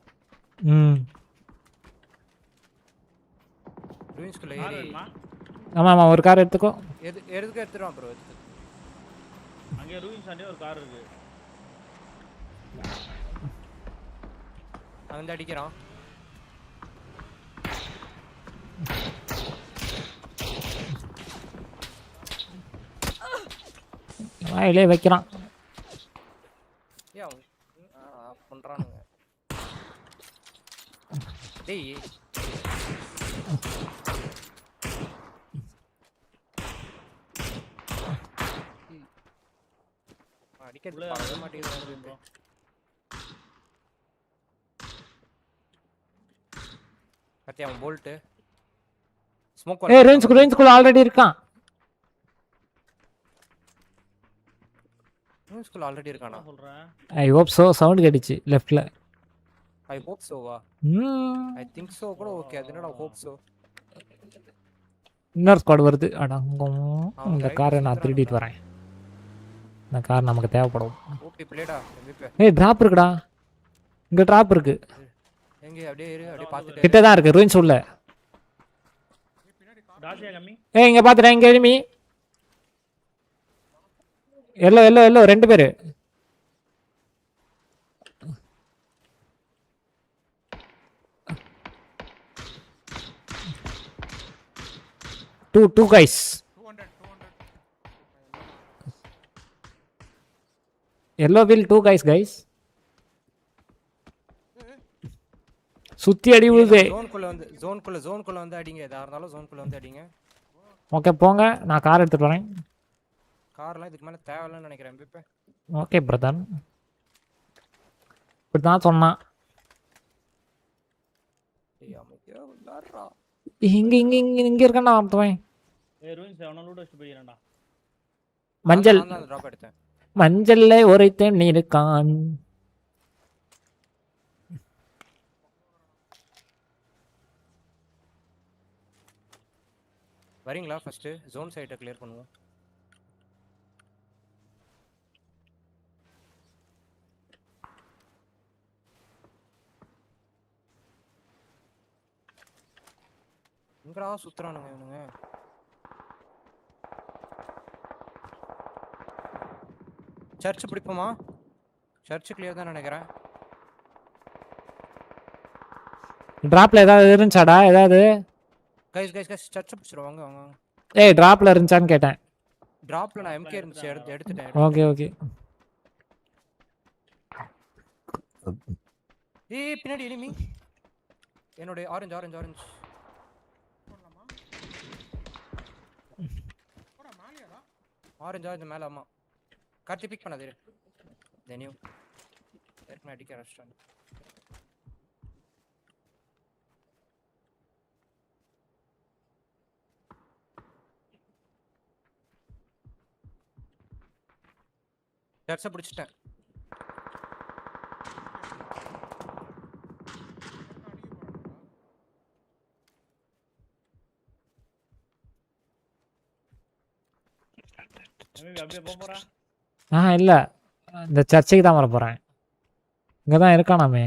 ரூயின்ஸ்குள்ள ஏறி. ஆமா ஆமா ஒரு கார் எடுத்துக்கோ. எதுக்கு எடுத்துறோம் ப்ரோ? அங்க ரூயின்ஸ் ஆண்டே ஒரு கார் இருக்கு. அவன் அடிக்கிறான். வாயிலே வைக்கிறான். ஏன் பண்றானுங்க? டேய் அடிக்கிறது பார்க்க மாட்டேங்குது. கத்தியா அவன் போல்ட் ஸ்மோக். ஏய் ரேஞ்சுக்குள்ள ஆல்ரெடி இருக்கான். ரேஞ்சுக்குள்ள ஆல்ரெடி இருக்கானா? சொல்றேன். I hope so. சவுண்ட் கேட்டுச்சு லெஃப்ட்ல. ஐ ஹோப் சோவா? ஐ திங்க் சோ கூட ஓகே. அது என்னடா ஹோப் சோ? இன்னொரு ஸ்குவாட் வருது. அடங்கும். இந்த காரை நான் திருடிட்டு வரேன். இந்த கார் நமக்கு தேவைப்படும். ஓபி பிளேடா MVP. ஏய் டிராப் இருக்குடா. இங்க டிராப் இருக்கு. எங்க அப்படியே இரு, அப்படியே பாத்துட்டு. கிட்ட தான் இருக்கு ரூயின்ஸ் உள்ள. டாசியா கம்மி. ஏய் இங்க பாத்துறேன். இங்க எனிமி. எல்லோ ரெண்டு பேரு. Two guys. 200. Yellow wheel 2 guys. சுத்தி அடி விழுது. ஜோன்குள்ள வந்து அடிங்க. எதா இருந்தாலும் ஜோன்குள்ள வந்து அடிங்க. ஓகே போங்க. நான் கார் எடுத்துட்டு வரேன். கார்லாம் இதுக்கு மேல தேவையில்லைன்னு நினைக்கிறேன் MVP. Okay brother. இப்படிதான் சொன்னான். இங்க இருக்கேன்டா ஒருத்தவன். ஏய் ரூயின்ஸ் அவன லூட் வச்சு போயிரேன்டா. மஞ்சள் டிராப் எடுத்தேன். மஞ்சள்ல ஒருத்தன் இருக்கான். வரீங்களா? ஃபர்ஸ்ட் ஜோன் சைட்டை கிளியர் பண்ணுவோம். எங்கடா சுத்துறானுங்க இவனுங்க? சர்ச் பிடிப்போமா? சர்ச் கிளியர் தான் நினைக்கிறேன். டிராப்ல ஏதாவது இருந்துச்சாடா? ஏதாவது கைஸ் சர்ச் பிடிச்சிரும். வாங்க. ஏய் டிராப்ல இருந்துச்சான்னு கேட்டேன். டிராப்ல நான் MK இருந்துச்சு எடுத்துட்டேன். ஓகே. ஏய் பின்னாடி எனிமி. என்னோட ஆரஞ்சு ஆரஞ்சு மேல. ஆமா கார்த்தி பிக் பண்ணாதே. தெனியூ ஏற்கனவே அடிக்க ரெஸ்டாரண்ட். சர்ச்சை பிடிச்சிட்டேன். அப்படியே போறா. இல்ல இந்த சர்ச்சுக்கு தான் வர போறேன். இங்கதான் இருக்கானாமே.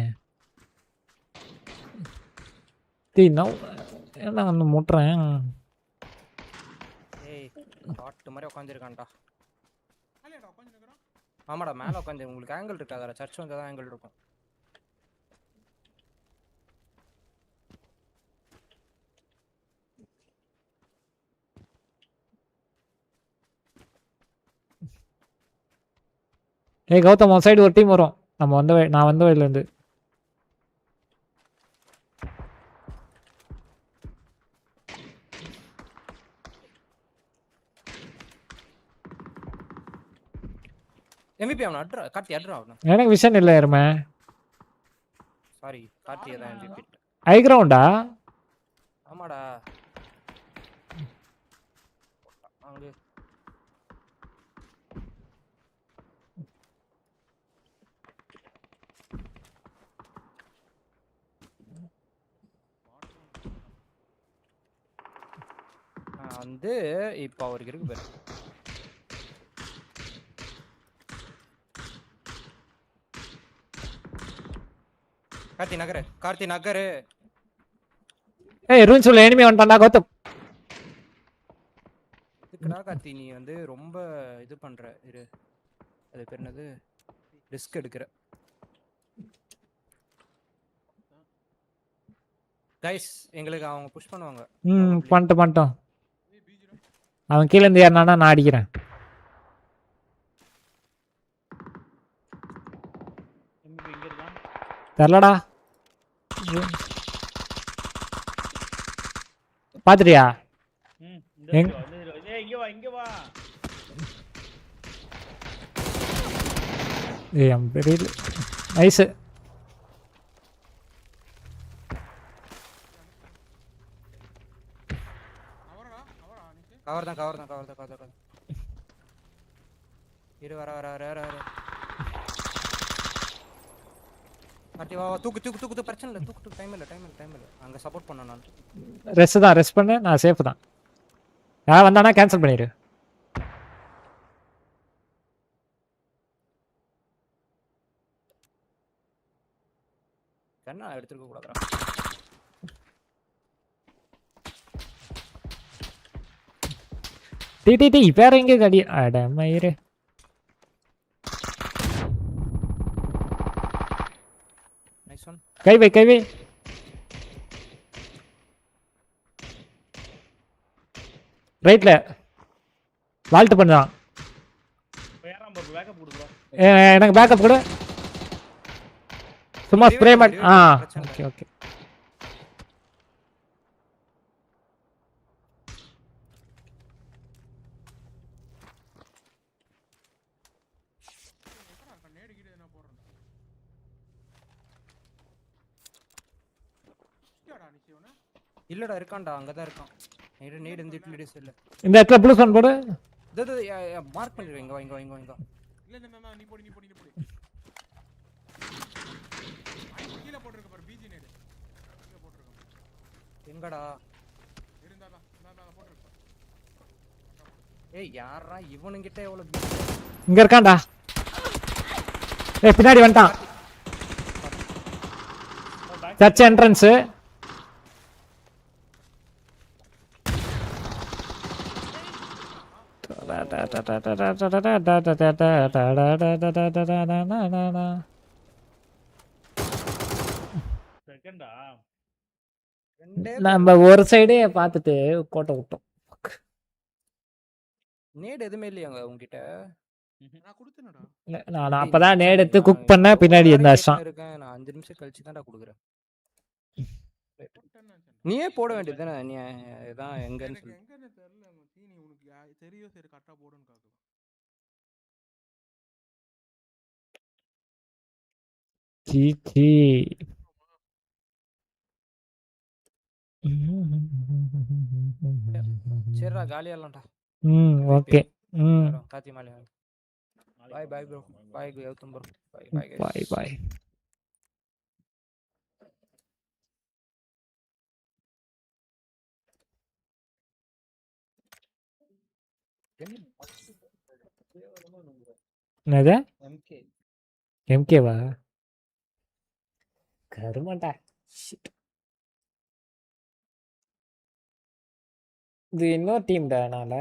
என்ன வந்து முட்டுறேன். ஏய் காட்டு மாதிரி உட்காந்துருக்கான்டா. ஆமாடா மேல உட்காந்து. உங்களுக்கு ஆங்கிள் இருக்காதா? சர்ச் வந்தா தான் ஆங்கிள் இருக்கும். ஏய் கௌதம் உன் சைடு ஒரு டீம் வரும். நான் வந்த வழியில இருந்து. MVP அவன அட்ரா. கார்த்தி அட்ரா அவன. எனக்கு விஷன் இல்ல யாருமே. சாரி கார்த்தி தான் MVP. ஹை கிரவுண்டா? ஆமாடா. அங்க வந்து இப்போ அவருக்கு இருக்கு பேர். கார்த்தி நகரு. ஏய் ரூன்ஸ்ல எனிமி வந்துட்டான்டா கௌதம். இதுக்குடா கார்த்தி நீ வந்து ரொம்ப இது பண்ற இரு. அது பேர் என்னது? ரிஸ்க் எடுக்கிற. கைஸ் எங்களுக்கு அவங்க புஷ் பண்ணுவாங்க. பண்ணிட்டோம். அவன் கீழ இருந்து ஏறனானா நான் அடிக்கிறேன். இங்க இருக்கான். தெரியலடா. பாத்துறியா? இங்க வா. ஏய் I'm very nice. கவர் தான். இரு வர. கார்த்தி வா தூக்கு பிரச்சனை இல்ல. தூக்கு டைம் இல்ல. அங்க சப்போர்ட் பண்ணனும் நான். ரெஸ்ட் பண்ணு. நான் சேஃப் தான். யாரா வந்தானா கேன்சல் பண்ணிரு. கண்ணா எடுத்துக்க கூடாதுடா. டி வேற எங்க கடி அட மயிரே. Nice one. கை வை. ரைட்ல வால்ட் பண்ணான். வேறாம் bro பேக்கப் கொடு bro. எனக்கு பேக்கப் கொடு. சும்மா ஸ்ப்ரே பண்ணு. ஓகே. இல்லடா இருக்கான்டா அங்கதான் இருக்கான். நீடு இந்த இட்லி டிஸ் இல்ல. இந்த இடத்துல ப்ளூ ஸ்டோன் போடு. மார்க் பண்ணிரு. இங்க வா. இல்ல நீ போடு. கீழ போட்டுருக்க பாரு பிஜி நேடு. கீழ போட்டுருக்க. எங்கடா? இருந்தாடா. நான் போட்டுருக்க. ஏய் யாரா இவனுங்கிட்ட எவ்வளவு இங்க இருக்கான்டா. ஏய் பின்னாடி வந்துட்டான். Church entrance. செகண்டா. நம்ம ஒரு சைடே பார்த்துட்டு கோட்டை விட்டோம். நேடு எதுமே இல்லையாங்க உங்ககிட்ட? நான் கொடுத்தேனடா. நான் அப்பதான் நேடு எடுத்து குக் பண்ண பின்னாடி இருந்தான். நான் 5 நிமிஷம் கழிச்சு தான்டா கொடுக்குறேன். நீயே போட வேண்டியதுதானே. நீ இதான் எங்கன்னு சொல்லு. எங்கன்னு தெரியல மச்சி. நீ உனக்கு தெரியும் சரி கரெக்ட்டா போடுன்னு காக்கு. ஜி சரிடா காலியாலாம்டா. ஓகே. காத்தி மாலை. Bye bro. Bye Gautham bro. Bye. என்னது? எம்கேவா? கருமாண்டா. இது இன்னொரு டீம்டா நால.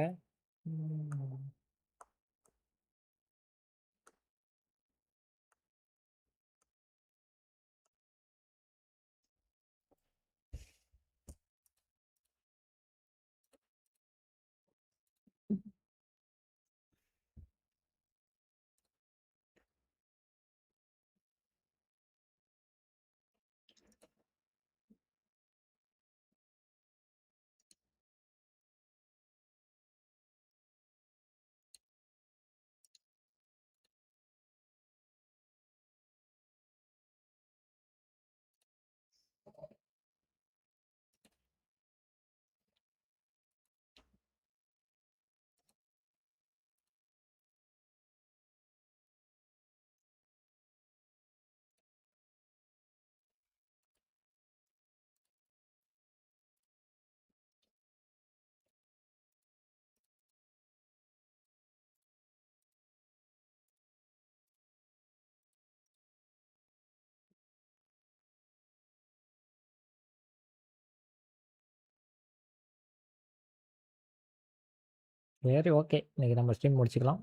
சரி ஓகே, இன்னைக்கு நம்ம ஸ்ட்ரீம் முடிச்சுக்கலாம்.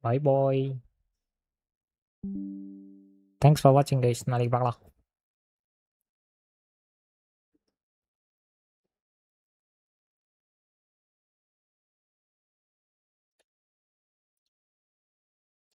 Bye bye. Thanks for watching guys. நாளைக்கு பார்க்கலாம்.